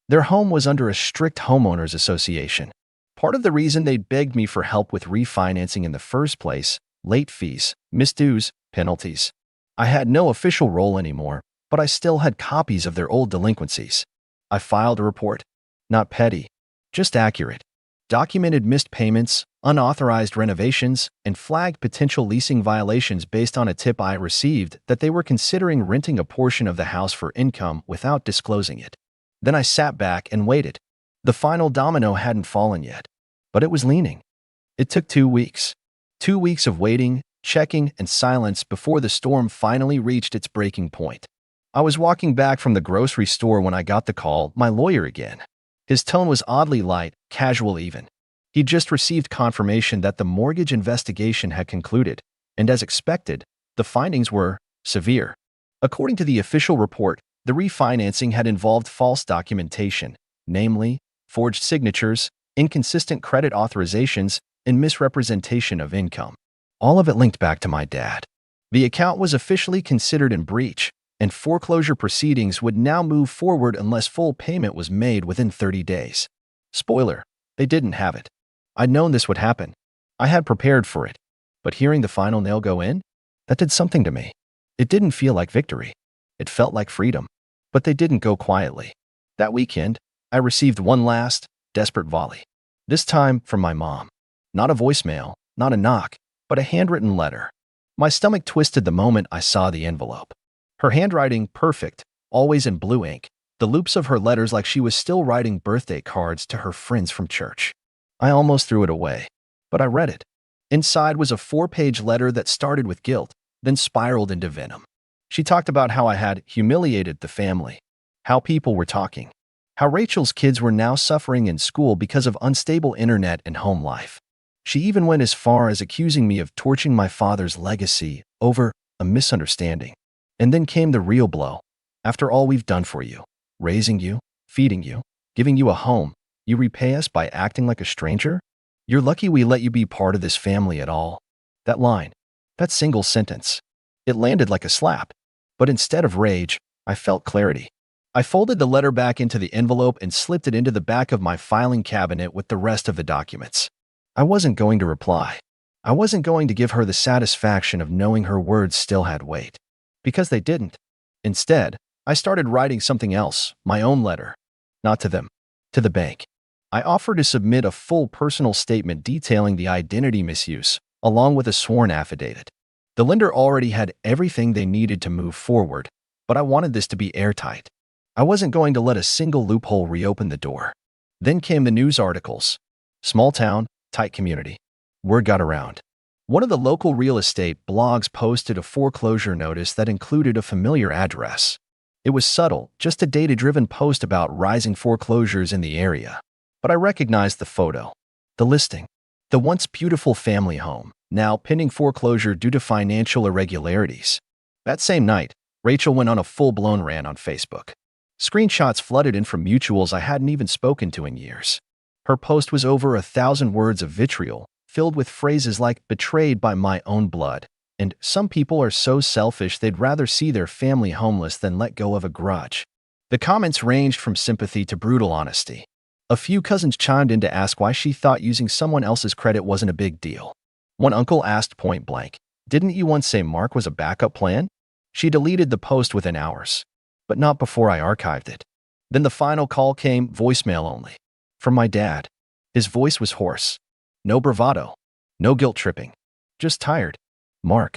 Their home was under a strict homeowners association. Part of the reason they'd begged me for help with refinancing in the first place: late fees, missed dues, penalties. I had no official role anymore, but I still had copies of their old delinquencies. I filed a report. Not petty, just accurate. Documented missed payments, unauthorized renovations, and flagged potential leasing violations based on a tip I received that they were considering renting a portion of the house for income without disclosing it. Then I sat back and waited. The final domino hadn't fallen yet, but it was leaning. It took 2 weeks. 2 weeks of waiting, checking, and silence before the storm finally reached its breaking point. I was walking back from the grocery store when I got the call, my lawyer again. His tone was oddly light, casual even. He'd just received confirmation that the mortgage investigation had concluded, and as expected, the findings were severe. According to the official report, the refinancing had involved false documentation, namely, forged signatures, inconsistent credit authorizations, and misrepresentation of income. All of it linked back to my dad. The account was officially considered in breach, and foreclosure proceedings would now move forward unless full payment was made within 30 days. Spoiler, they didn't have it. I'd known this would happen. I had prepared for it. But hearing the final nail go in, that did something to me. It didn't feel like victory. It felt like freedom. But they didn't go quietly. That weekend, I received one last, desperate volley. This time from my mom. Not a voicemail, not a knock, but a handwritten letter. My stomach twisted the moment I saw the envelope. Her handwriting perfect, always in blue ink, the loops of her letters like she was still writing birthday cards to her friends from church. I almost threw it away, but I read it. Inside was a 4-page letter that started with guilt, then spiraled into venom. She talked about how I had humiliated the family, how people were talking, how Rachel's kids were now suffering in school because of unstable internet and home life. She even went as far as accusing me of torching my father's legacy over a misunderstanding. And then came the real blow. After all we've done for you, raising you, feeding you, giving you a home, you repay us by acting like a stranger? You're lucky we let you be part of this family at all. That line, that single sentence, it landed like a slap. But instead of rage, I felt clarity. I folded the letter back into the envelope and slipped it into the back of my filing cabinet with the rest of the documents. I wasn't going to reply. I wasn't going to give her the satisfaction of knowing her words still had weight. Because they didn't. Instead, I started writing something else, my own letter. Not to them, to the bank. I offered to submit a full personal statement detailing the identity misuse, along with a sworn affidavit. The lender already had everything they needed to move forward, but I wanted this to be airtight. I wasn't going to let a single loophole reopen the door. Then came the news articles. Small town, tight community. Word got around. One of the local real estate blogs posted a foreclosure notice that included a familiar address. It was subtle, just a data-driven post about rising foreclosures in the area. But I recognized the photo, the listing, the once beautiful family home, now pending foreclosure due to financial irregularities. That same night, Rachel went on a full-blown rant on Facebook. Screenshots flooded in from mutuals I hadn't even spoken to in years. Her post was over 1,000 words of vitriol, filled with phrases like betrayed by my own blood, and some people are so selfish they'd rather see their family homeless than let go of a grudge. The comments ranged from sympathy to brutal honesty. A few cousins chimed in to ask why she thought using someone else's credit wasn't a big deal. One uncle asked point blank, "Didn't you once say Mark was a backup plan?" She deleted the post within hours, but not before I archived it. Then the final call came, voicemail only. From my dad. His voice was hoarse. No bravado. No guilt tripping. Just tired. "Mark,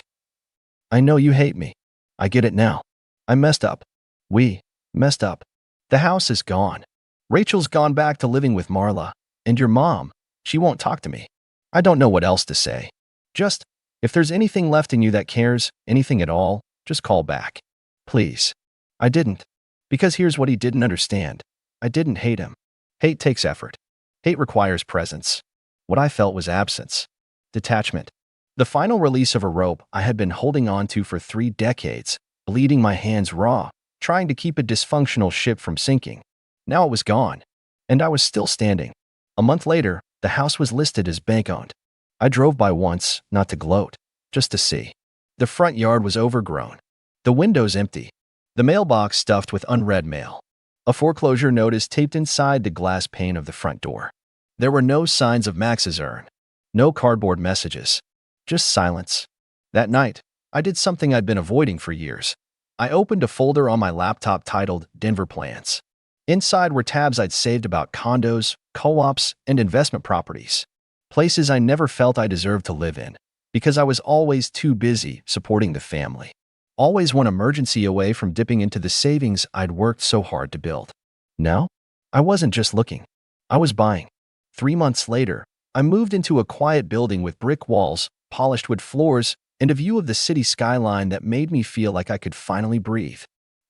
I know you hate me. I get it now. I messed up. We messed up. The house is gone. Rachel's gone back to living with Marla. And your mom, she won't talk to me. I don't know what else to say. Just, if there's anything left in you that cares, anything at all, just call back. Please." I didn't. Because here's what he didn't understand. I didn't hate him. Hate takes effort. Hate requires presence. What I felt was absence. Detachment. The final release of a rope I had been holding on to for 3 decades, bleeding my hands raw, trying to keep a dysfunctional ship from sinking. Now it was gone. And I was still standing. A month later, the house was listed as bank-owned. I drove by once, not to gloat, just to see. The front yard was overgrown. The windows empty. The mailbox stuffed with unread mail. A foreclosure notice taped inside the glass pane of the front door. There were no signs of Max's urn. No cardboard messages. Just silence. That night, I did something I'd been avoiding for years. I opened a folder on my laptop titled Denver Plans. Inside were tabs I'd saved about condos, co-ops, and investment properties. Places I never felt I deserved to live in, because I was always too busy supporting the family. Always one emergency away from dipping into the savings I'd worked so hard to build. Now, I wasn't just looking. I was buying. 3 months later, I moved into a quiet building with brick walls, polished wood floors, and a view of the city skyline that made me feel like I could finally breathe.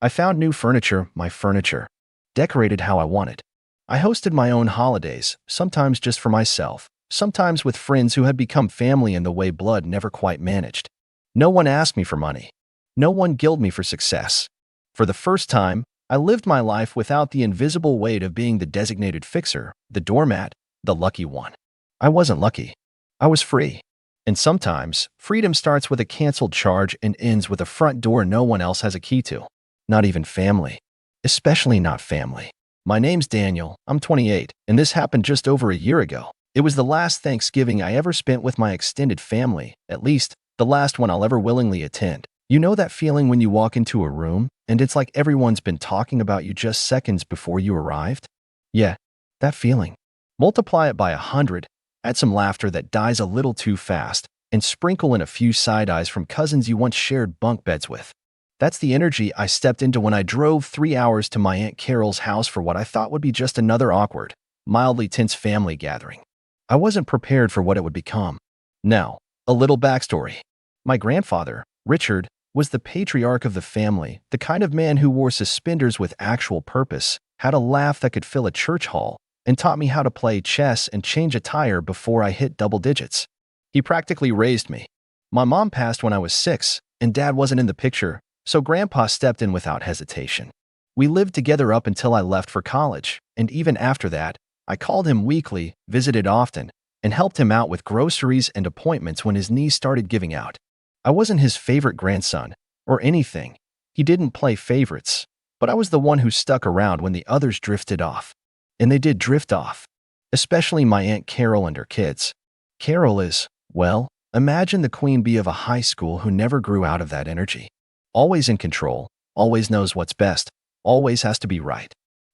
I found new furniture, my furniture, decorated how I wanted. I hosted my own holidays, sometimes just for myself, sometimes with friends who had become family in the way blood never quite managed. No one asked me for money. No one guilted me for success. For the first time, I lived my life without the invisible weight of being the designated fixer, the doormat, the lucky one. I wasn't lucky. I was free. And sometimes, freedom starts with a canceled charge and ends with a front door no one else has a key to. Not even family. Especially not family. My name's Daniel, I'm 28, and this happened just over a year ago. It was the last Thanksgiving I ever spent with my extended family, at least, the last one I'll ever willingly attend. You know that feeling when you walk into a room, and it's like everyone's been talking about you just seconds before you arrived? Yeah, that feeling. Multiply it by 100, Add some laughter that dies a little too fast, and sprinkle in a few side eyes from cousins you once shared bunk beds with. That's the energy I stepped into when I drove 3 hours to my Aunt Carol's house for what I thought would be just another awkward, mildly tense family gathering. I wasn't prepared for what it would become. Now, a little backstory. My grandfather, Richard, was the patriarch of the family, the kind of man who wore suspenders with actual purpose, had a laugh that could fill a church hall, and taught me how to play chess and change a tire before I hit double digits. He practically raised me. My mom passed when I was 6, and Dad wasn't in the picture, so Grandpa stepped in without hesitation. We lived together up until I left for college, and even after that, I called him weekly, visited often, and helped him out with groceries and appointments when his knees started giving out. I wasn't his favorite grandson, or anything. He didn't play favorites, but I was the one who stuck around when the others drifted off. And they did drift off. Especially my Aunt Carol and her kids. Carol is, well, imagine the queen bee of a high school who never grew out of that energy. Always in control, always knows what's best, always has to be right.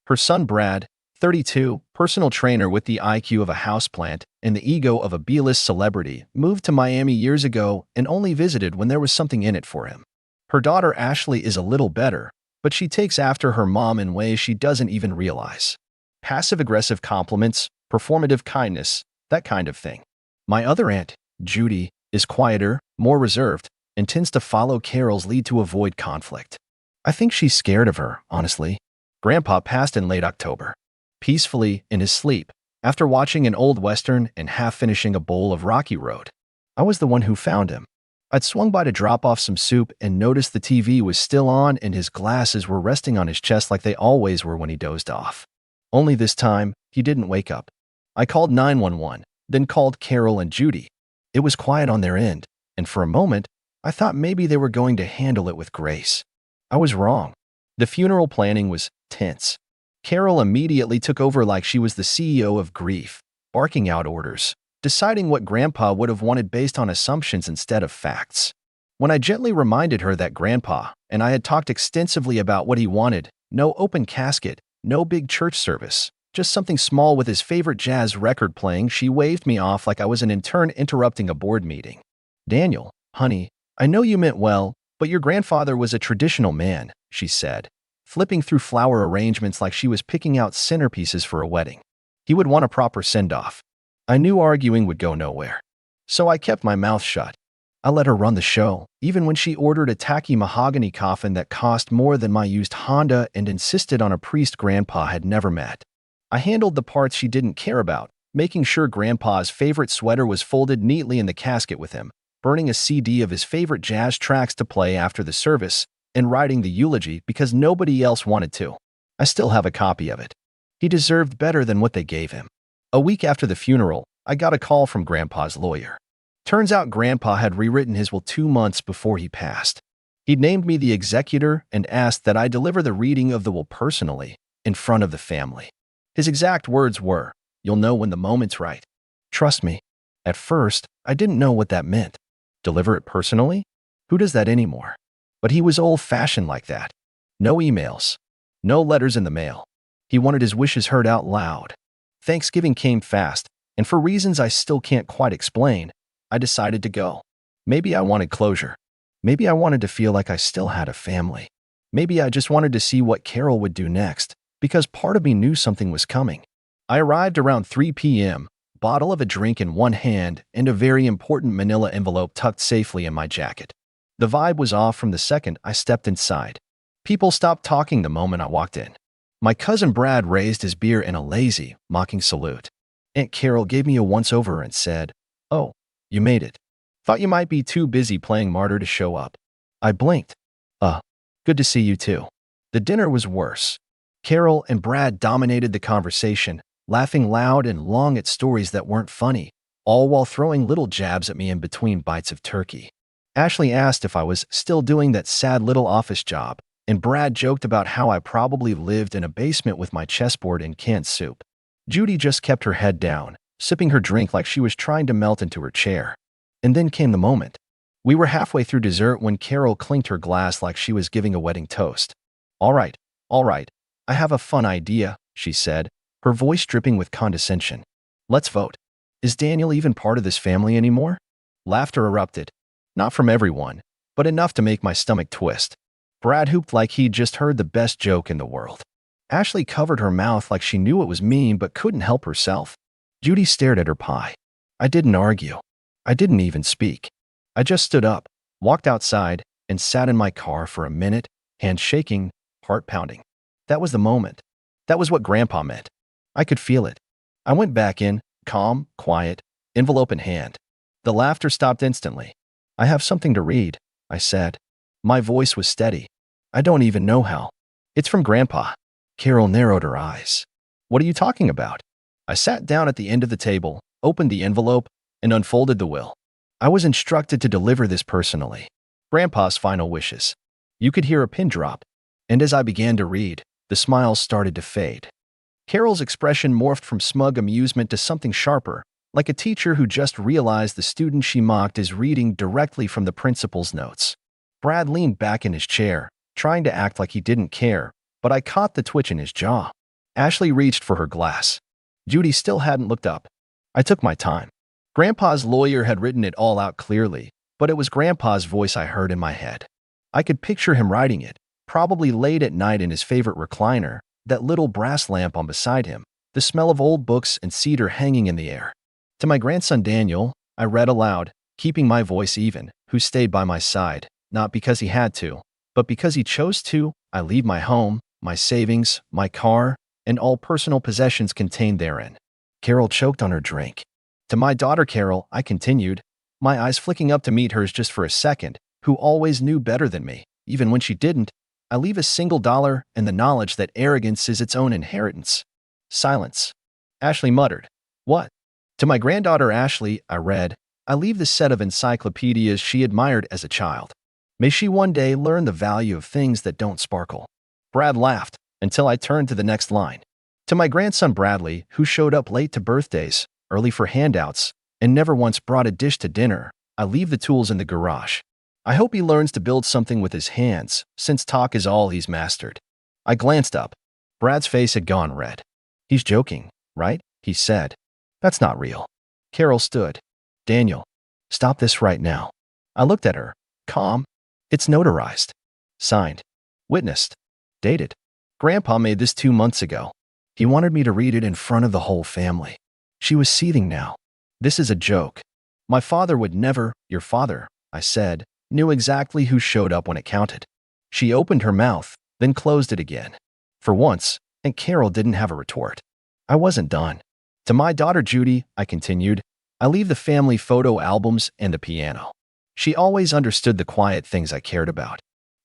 Her son Brad, 32, personal trainer with the IQ of a houseplant and the ego of a B-list celebrity, moved to Miami years ago and only visited when there was something in it for him. Her daughter Ashley is a little better, but she takes after her mom in ways she doesn't even realize. Passive-aggressive compliments, performative kindness, that kind of thing. My other aunt, Judy, is quieter, more reserved, and tends to follow Carol's lead to avoid conflict. I think she's scared of her, honestly. Grandpa passed in late October. Peacefully, in his sleep, after watching an old Western and half-finishing a bowl of Rocky Road. I was the one who found him. I'd swung by to drop off some soup and noticed the TV was still on and his glasses were resting on his chest like they always were when he dozed off. Only this time, he didn't wake up. I called 911, then called Carol and Judy. It was quiet on their end, and for a moment, I thought maybe they were going to handle it with grace. I was wrong. The funeral planning was tense. Carol immediately took over like she was the CEO of grief, barking out orders, deciding what Grandpa would have wanted based on assumptions instead of facts. When I gently reminded her that Grandpa and I had talked extensively about what he wanted, no open casket, no big church service, just something small with his favorite jazz record playing, she waved me off like I was an intern interrupting a board meeting. Daniel, honey, I know you meant well, but your grandfather was a traditional man, she said, flipping through flower arrangements like she was picking out centerpieces for a wedding. He would want a proper send-off. I knew arguing would go nowhere. So I kept my mouth shut. I let her run the show, even when she ordered a tacky mahogany coffin that cost more than my used Honda and insisted on a priest Grandpa had never met. I handled the parts she didn't care about, making sure Grandpa's favorite sweater was folded neatly in the casket with him, burning a CD of his favorite jazz tracks to play after the service, and writing the eulogy because nobody else wanted to. I still have a copy of it. He deserved better than what they gave him. A week after the funeral, I got a call from Grandpa's lawyer. Turns out Grandpa had rewritten his will 2 months before he passed. He'd named me the executor and asked that I deliver the reading of the will personally, in front of the family. His exact words were, "You'll know when the moment's right." Trust me. At first, I didn't know what that meant. Deliver it personally? Who does that anymore? But he was old-fashioned like that. No emails. No letters in the mail. He wanted his wishes heard out loud. Thanksgiving came fast, and for reasons I still can't quite explain, I decided to go. Maybe I wanted closure. Maybe I wanted to feel like I still had a family. Maybe I just wanted to see what Carol would do next, because part of me knew something was coming. I arrived around 3 p.m., bottle of a drink in one hand and a very important manila envelope tucked safely in my jacket. The vibe was off from the second I stepped inside. People stopped talking the moment I walked in. My cousin Brad raised his beer in a lazy, mocking salute. Aunt Carol gave me a once-over and said, "Oh, you made it. Thought you might be too busy playing martyr to show up." I blinked. Good to see you too." The dinner was worse. Carol and Brad dominated the conversation, laughing loud and long at stories that weren't funny, all while throwing little jabs at me in between bites of turkey. Ashley asked if I was still doing that sad little office job, and Brad joked about how I probably lived in a basement with my chessboard and canned soup. Judy just kept her head down, sipping her drink like she was trying to melt into her chair. And then came the moment. We were halfway through dessert when Carol clinked her glass like she was giving a wedding toast. All right, I have a fun idea," she said, her voice dripping with condescension. "Let's vote. Is Daniel even part of this family anymore? Laughter erupted. Not from everyone, but enough to make my stomach twist. Brad hooped like he'd just heard the best joke in the world. Ashley covered her mouth like she knew it was mean but couldn't help herself. Judy stared at her pie. I didn't argue. I didn't even speak. I just stood up, walked outside, and sat in my car for a minute, hands shaking, heart pounding. That was the moment. That was what Grandpa meant. I could feel it. I went back in, calm, quiet, envelope in hand. The laughter stopped instantly. I have something to read, I said. My voice was steady. I don't even know how. It's from Grandpa. Carol narrowed her eyes. What are you talking about? I sat down at the end of the table, opened the envelope, and unfolded the will. I was instructed to deliver this personally. Grandpa's final wishes. You could hear a pin drop, and as I began to read, the smiles started to fade. Carol's expression morphed from smug amusement to something sharper, like a teacher who just realized the student she mocked is reading directly from the principal's notes. Brad leaned back in his chair, trying to act like he didn't care, but I caught the twitch in his jaw. Ashley reached for her glass. Judy still hadn't looked up. I took my time. Grandpa's lawyer had written it all out clearly, but it was Grandpa's voice I heard in my head. I could picture him writing it, probably late at night in his favorite recliner, that little brass lamp on beside him, the smell of old books and cedar hanging in the air. To my grandson Daniel, I read aloud, keeping my voice even, who stayed by my side, not because he had to, but because he chose to. I leave my home, my savings, my car, and all personal possessions contained therein. Carol choked on her drink. To my daughter Carol, I continued, my eyes flicking up to meet hers just for a second, who always knew better than me, even when she didn't. I leave a single dollar and the knowledge that arrogance is its own inheritance. Silence. Ashley muttered. What? To my granddaughter Ashley, I read, I leave the set of encyclopedias she admired as a child. May she one day learn the value of things that don't sparkle. Brad laughed, until I turned to the next line. To my grandson Bradley, who showed up late to birthdays, early for handouts, and never once brought a dish to dinner, I leave the tools in the garage. I hope he learns to build something with his hands, since talk is all he's mastered. I glanced up. Brad's face had gone red. He's joking, right? He said. That's not real. Carol stood. Daniel, stop this right now. I looked at her, calm. It's notarized. Signed. Witnessed. Dated. Grandpa made this 2 months ago. He wanted me to read it in front of the whole family. She was seething now. This is a joke. My father would never, your father, I said, knew exactly who showed up when it counted. She opened her mouth, then closed it again. For once, and Carol didn't have a retort. I wasn't done. To my daughter Judy, I continued, I leave the family photo albums and the piano. She always understood the quiet things I cared about.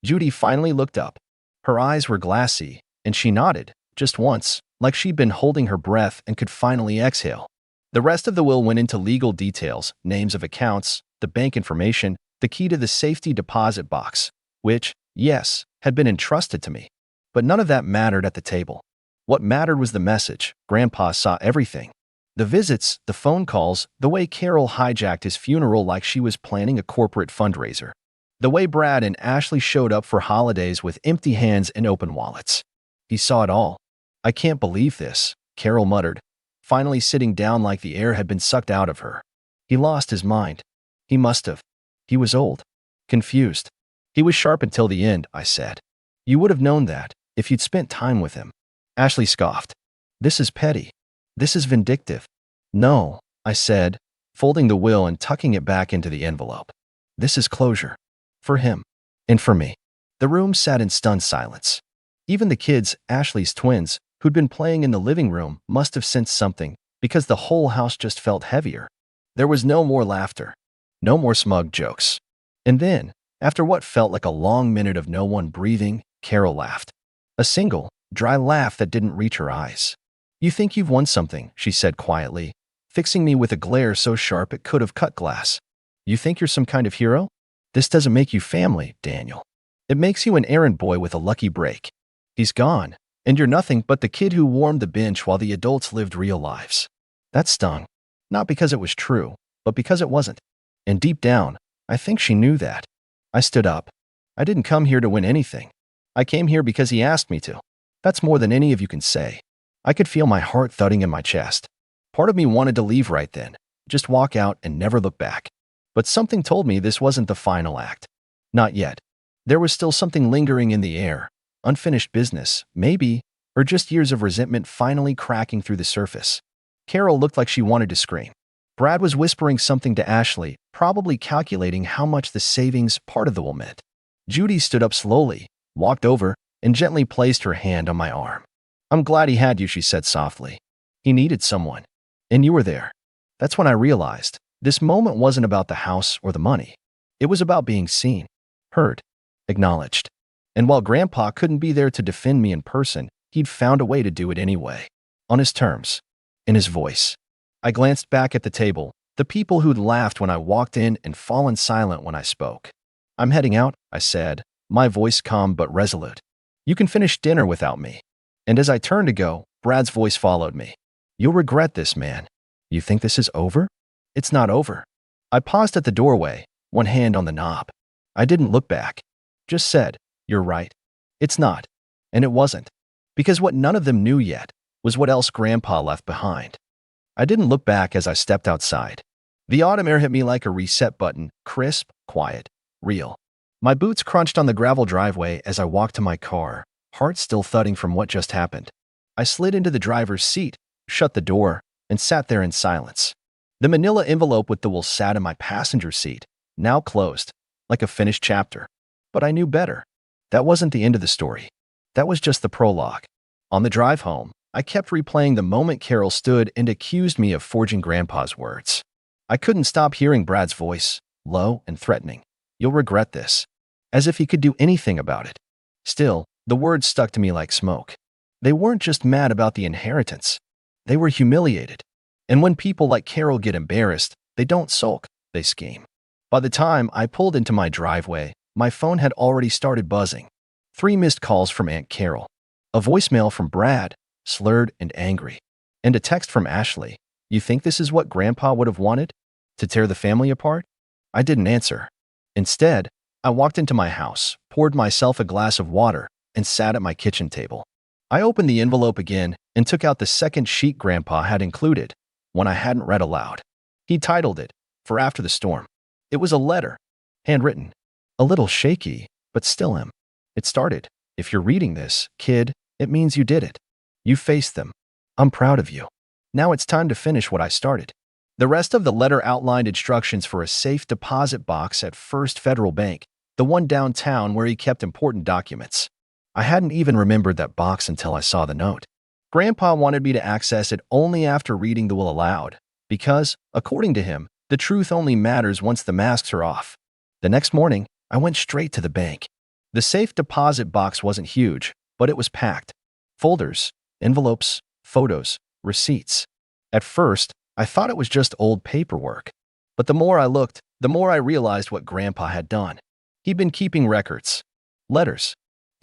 Judy finally looked up. Her eyes were glassy, and she nodded, just once, like she'd been holding her breath and could finally exhale. The rest of the will went into legal details, names of accounts, the bank information, the key to the safety deposit box, which, yes, had been entrusted to me. But none of that mattered at the table. What mattered was the message. Grandpa saw everything. The visits, the phone calls, the way Carol hijacked his funeral like she was planning a corporate fundraiser. The way Brad and Ashley showed up for holidays with empty hands and open wallets. He saw it all. I can't believe this, Carol muttered, finally sitting down like the air had been sucked out of her. He lost his mind. He must have. He was old. Confused. He was sharp until the end, I said. You would have known that, if you'd spent time with him. Ashley scoffed. This is petty. This is vindictive. No, I said, folding the will and tucking it back into the envelope. This is closure. For him. And for me. The room sat in stunned silence. Even the kids, Ashley's twins, who'd been playing in the living room, must have sensed something, because the whole house just felt heavier. There was no more laughter. No more smug jokes. And then, after what felt like a long minute of no one breathing, Carol laughed. A single, dry laugh that didn't reach her eyes. You think you've won something, she said quietly, fixing me with a glare so sharp it could have cut glass. You think you're some kind of hero? This doesn't make you family, Daniel. It makes you an errand boy with a lucky break. He's gone, and you're nothing but the kid who warmed the bench while the adults lived real lives. That stung. Not because it was true, but because it wasn't. And deep down, I think she knew that. I stood up. I didn't come here to win anything. I came here because he asked me to. That's more than any of you can say. I could feel my heart thudding in my chest. Part of me wanted to leave right then, Just walk out and never look back. But something told me this wasn't the final act. Not yet. There was still something lingering in the air. Unfinished business, maybe, or just years of resentment finally cracking through the surface. Carol looked like she wanted to scream. Brad was whispering something to Ashley, probably calculating how much the savings part of the will meant. Judy stood up slowly, walked over, and gently placed her hand on my arm. "I'm glad he had you," she said softly. "He needed someone. And you were there." That's when I realized this moment wasn't about the house or the money. It was about being seen, heard, acknowledged. And while Grandpa couldn't be there to defend me in person, he'd found a way to do it anyway. On his terms. In his voice. I glanced back at the table, the people who'd laughed when I walked in and fallen silent when I spoke. "I'm heading out," I said, my voice calm but resolute. "You can finish dinner without me." And as I turned to go, Brad's voice followed me. "You'll regret this, man. You think this is over?" "It's not over." I paused at the doorway, one hand on the knob. I didn't look back. Just said, "You're right. It's not." And it wasn't. Because what none of them knew yet was what else Grandpa left behind. I didn't look back as I stepped outside. The autumn air hit me like a reset button, crisp, quiet, real. My boots crunched on the gravel driveway as I walked to my car, heart still thudding from what just happened. I slid into the driver's seat, shut the door, and sat there in silence. The manila envelope with the will sat in my passenger seat, now closed, like a finished chapter. But I knew better. That wasn't the end of the story. That was just the prologue. On the drive home, I kept replaying the moment Carol stood and accused me of forging Grandpa's words. I couldn't stop hearing Brad's voice, low and threatening. "You'll regret this." As if he could do anything about it. Still, the words stuck to me like smoke. They weren't just mad about the inheritance. They were humiliated. And when people like Carol get embarrassed, they don't sulk, they scheme. By the time I pulled into my driveway, my phone had already started buzzing. 3 missed calls from Aunt Carol. A voicemail from Brad, slurred and angry. And a text from Ashley. "You think this is what Grandpa would have wanted? To tear the family apart?" I didn't answer. Instead, I walked into my house, poured myself a glass of water, and sat at my kitchen table. I opened the envelope again and took out the second sheet Grandpa had included, one I hadn't read aloud. He titled it, "For After the Storm." It was a letter, handwritten, a little shaky, but still him. It started, "If you're reading this, kid, it means you did it. You faced them. I'm proud of you. Now it's time to finish what I started." The rest of the letter outlined instructions for a safe deposit box at First Federal Bank, the one downtown where he kept important documents. I hadn't even remembered that box until I saw the note. Grandpa wanted me to access it only after reading the will aloud, because, according to him, the truth only matters once the masks are off. The next morning, I went straight to the bank. The safe deposit box wasn't huge, but it was packed. Folders, envelopes, photos, receipts. At first, I thought it was just old paperwork. But the more I looked, the more I realized what Grandpa had done. He'd been keeping records. Letters,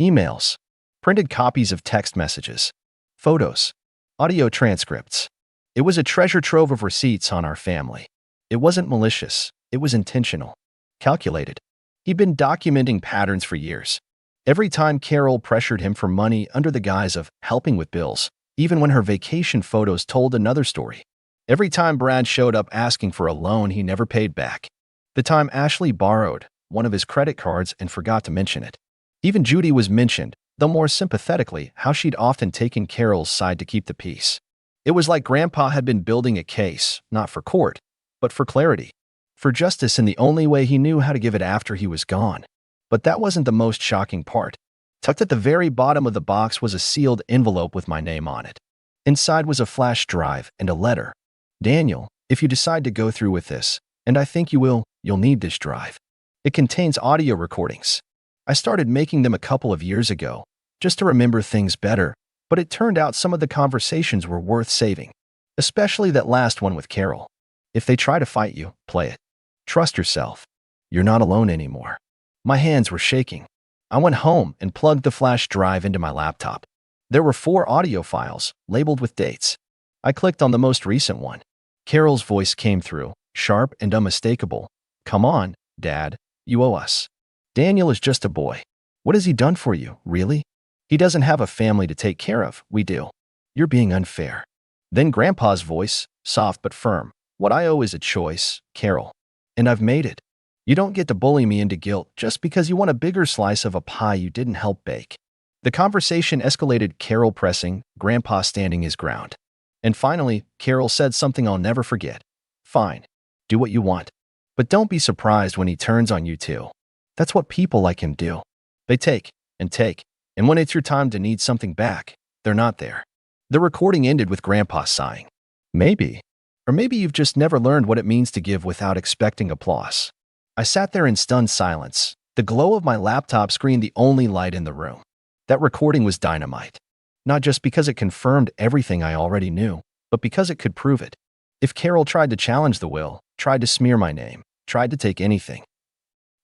emails, printed copies of text messages, photos, audio transcripts. It was a treasure trove of receipts on our family. It wasn't malicious. It was intentional. Calculated. He'd been documenting patterns for years. Every time Carol pressured him for money under the guise of helping with bills, even when her vacation photos told another story. Every time Brad showed up asking for a loan he never paid back. The time Ashley borrowed one of his credit cards and forgot to mention it. Even Judy was mentioned, though more sympathetically, how she'd often taken Carol's side to keep the peace. It was like Grandpa had been building a case, not for court, but for clarity. For justice in the only way he knew how to give it after he was gone. But that wasn't the most shocking part. Tucked at the very bottom of the box was a sealed envelope with my name on it. Inside was a flash drive and a letter. "Daniel, if you decide to go through with this, and I think you will, you'll need this drive. It contains audio recordings. I started making them a couple of years ago, just to remember things better, but it turned out some of the conversations were worth saving, especially that last one with Carol. If they try to fight you, play it. Trust yourself. You're not alone anymore." My hands were shaking. I went home and plugged the flash drive into my laptop. There were 4 audio files, labeled with dates. I clicked on the most recent one. Carol's voice came through, sharp and unmistakable. "Come on, Dad, you owe us. Daniel is just a boy. What has he done for you, really? He doesn't have a family to take care of, we do. You're being unfair." Then Grandpa's voice, soft but firm. What I owe is a choice, Carol. And I've made it. You don't get to bully me into guilt just because you want a bigger slice of a pie you didn't help bake. The conversation escalated, Carol pressing, Grandpa standing his ground. And finally, Carol said something I'll never forget. Fine. Do what you want. But don't be surprised when he turns on you too. That's what people like him do. They take, and when it's your time to need something back, they're not there. The recording ended with Grandpa sighing. Maybe. Or maybe you've just never learned what it means to give without expecting applause. I sat there in stunned silence, the glow of my laptop screen the only light in the room. That recording was dynamite. Not just because it confirmed everything I already knew, but because it could prove it. If Carol tried to challenge the will, tried to smear my name, tried to take anything,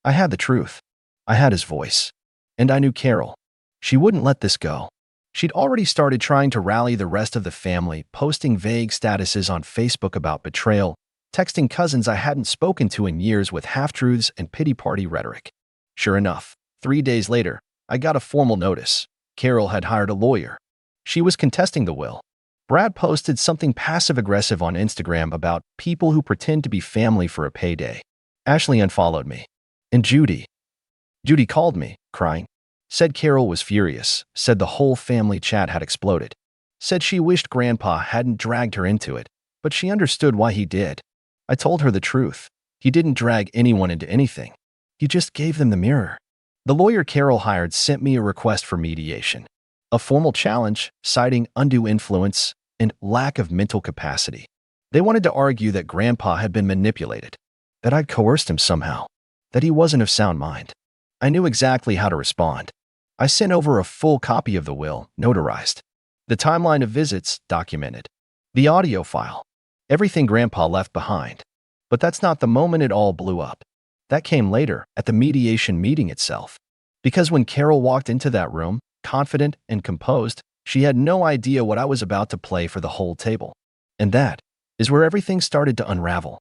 I had the truth. I had his voice. And I knew Carol. She wouldn't let this go. She'd already started trying to rally the rest of the family, posting vague statuses on Facebook about betrayal, texting cousins I hadn't spoken to in years with half-truths and pity party rhetoric. Sure enough, 3 days later, I got a formal notice. Carol had hired a lawyer. She was contesting the will. Brad posted something passive-aggressive on Instagram about people who pretend to be family for a payday. Ashley unfollowed me. And Judy called me, crying. Said Carol was furious, said the whole family chat had exploded. Said she wished Grandpa hadn't dragged her into it, but she understood why he did. I told her the truth. He didn't drag anyone into anything. He just gave them the mirror. The lawyer Carol hired sent me a request for mediation. A formal challenge, citing undue influence and lack of mental capacity. They wanted to argue that Grandpa had been manipulated, that I'd coerced him somehow, that he wasn't of sound mind. I knew exactly how to respond. I sent over a full copy of the will, notarized. The timeline of visits, documented. The audio file. Everything Grandpa left behind. But that's not the moment it all blew up. That came later, at the mediation meeting itself. Because when Carol walked into that room, confident and composed, she had no idea what I was about to play for the whole table. And that is where everything started to unravel.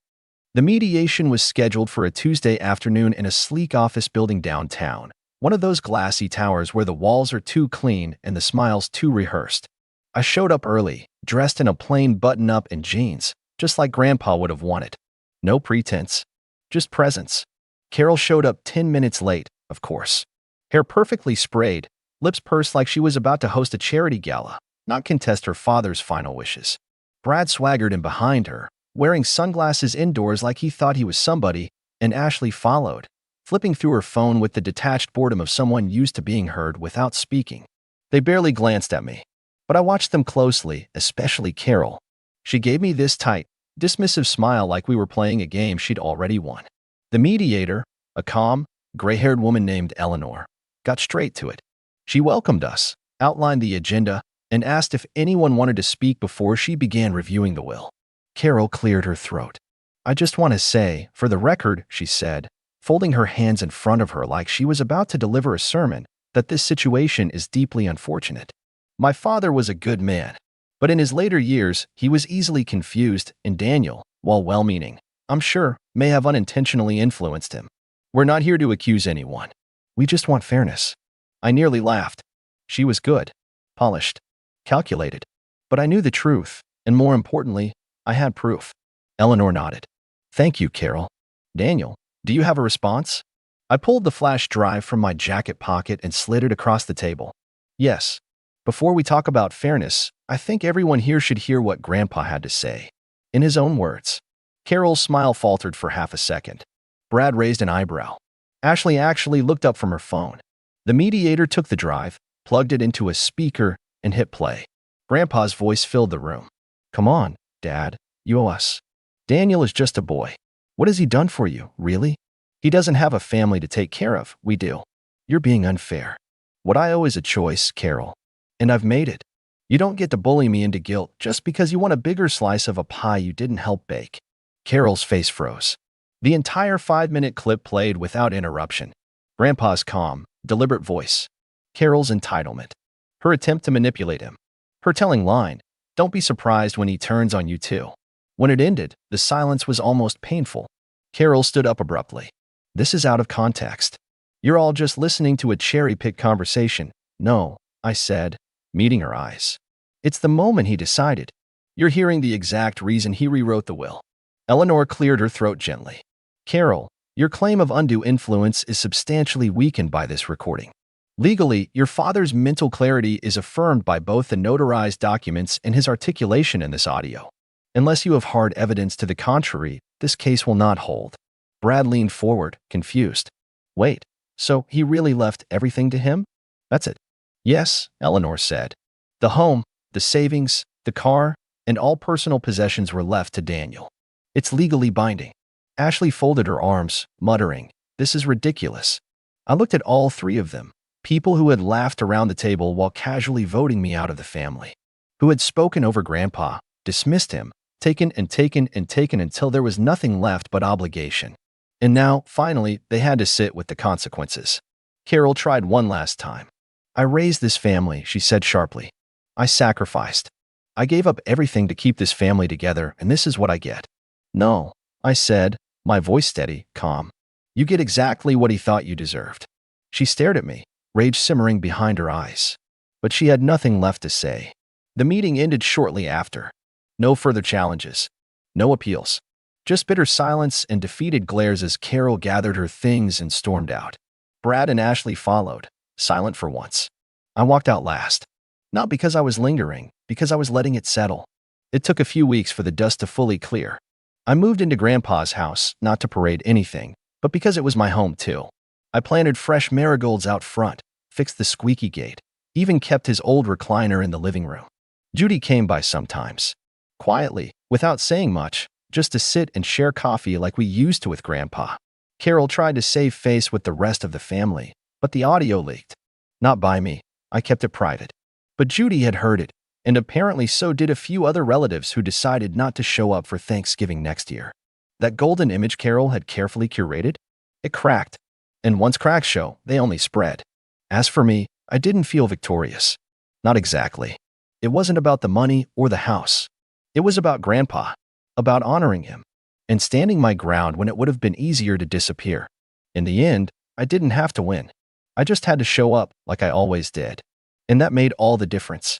The mediation was scheduled for a Tuesday afternoon in a sleek office building downtown, one of those glassy towers where the walls are too clean and the smiles too rehearsed. I showed up early, dressed in a plain button-up and jeans, just like Grandpa would have wanted. No pretense, just presence. Carol showed up 10 minutes late, of course. Hair perfectly sprayed, lips pursed like she was about to host a charity gala, not contest her father's final wishes. Brad swaggered in behind her, wearing sunglasses indoors like he thought he was somebody, and Ashley followed, flipping through her phone with the detached boredom of someone used to being heard without speaking. They barely glanced at me, but I watched them closely, especially Carol. She gave me this tight, dismissive smile like we were playing a game she'd already won. The mediator, a calm, gray-haired woman named Eleanor, got straight to it. She welcomed us, outlined the agenda, and asked if anyone wanted to speak before she began reviewing the will. Carol cleared her throat. I just want to say, for the record, she said, folding her hands in front of her like she was about to deliver a sermon, that this situation is deeply unfortunate. My father was a good man, but in his later years, he was easily confused, and Daniel, while well-meaning, I'm sure, may have unintentionally influenced him. We're not here to accuse anyone. We just want fairness. I nearly laughed. She was good, polished, calculated. But I knew the truth, and more importantly, I had proof. Eleanor nodded. Thank you, Carol. Daniel, do you have a response? I pulled the flash drive from my jacket pocket and slid it across the table. Yes. Before we talk about fairness, I think everyone here should hear what Grandpa had to say. In his own words. Carol's smile faltered for half a second. Brad raised an eyebrow. Ashley actually looked up from her phone. The mediator took the drive, plugged it into a speaker, and hit play. Grandpa's voice filled the room. Come on, Dad, you owe us. Daniel is just a boy. What has he done for you, really? He doesn't have a family to take care of, we do. You're being unfair. What I owe is a choice, Carol. And I've made it. You don't get to bully me into guilt just because you want a bigger slice of a pie you didn't help bake. Carol's face froze. The entire 5-minute clip played without interruption. Grandpa's calm, deliberate voice. Carol's entitlement. Her attempt to manipulate him. Her telling line, don't be surprised when he turns on you too. When it ended, the silence was almost painful. Carol stood up abruptly. This is out of context. You're all just listening to a cherry-picked conversation. No, I said, meeting her eyes. It's the moment he decided. You're hearing the exact reason he rewrote the will. Eleanor cleared her throat gently. Carol, your claim of undue influence is substantially weakened by this recording. Legally, your father's mental clarity is affirmed by both the notarized documents and his articulation in this audio. Unless you have hard evidence to the contrary, this case will not hold. Brad leaned forward, confused. Wait, so he really left everything to him? That's it. Yes, Eleanor said. The home, the savings, the car, and all personal possessions were left to Daniel. It's legally binding. Ashley folded her arms, muttering, "This is ridiculous." I looked at all three of them, people who had laughed around the table while casually voting me out of the family, who had spoken over Grandpa, dismissed him, taken and taken and taken until there was nothing left but obligation. And now, finally, they had to sit with the consequences. Carol tried one last time. I raised this family, she said sharply. I sacrificed. I gave up everything to keep this family together, and this is what I get. No, I said, my voice steady, calm. You get exactly what he thought you deserved. She stared at me, rage simmering behind her eyes. But she had nothing left to say. The meeting ended shortly after. No further challenges. No appeals. Just bitter silence and defeated glares as Carol gathered her things and stormed out. Brad and Ashley followed, silent for once. I walked out last. Not because I was lingering, because I was letting it settle. It took a few weeks for the dust to fully clear. I moved into Grandpa's house, not to parade anything, but because it was my home too. I planted fresh marigolds out front, fixed the squeaky gate, even kept his old recliner in the living room. Judy came by sometimes. Quietly, without saying much, just to sit and share coffee like we used to with Grandpa. Carol tried to save face with the rest of the family, but the audio leaked. Not by me. I kept it private. But Judy had heard it, and apparently so did a few other relatives who decided not to show up for Thanksgiving next year. That golden image Carol had carefully curated? It cracked. And once cracks show, they only spread. As for me, I didn't feel victorious. Not exactly. It wasn't about the money or the house. It was about Grandpa, about honoring him, and standing my ground when it would have been easier to disappear. In the end, I didn't have to win. I just had to show up like I always did. And that made all the difference.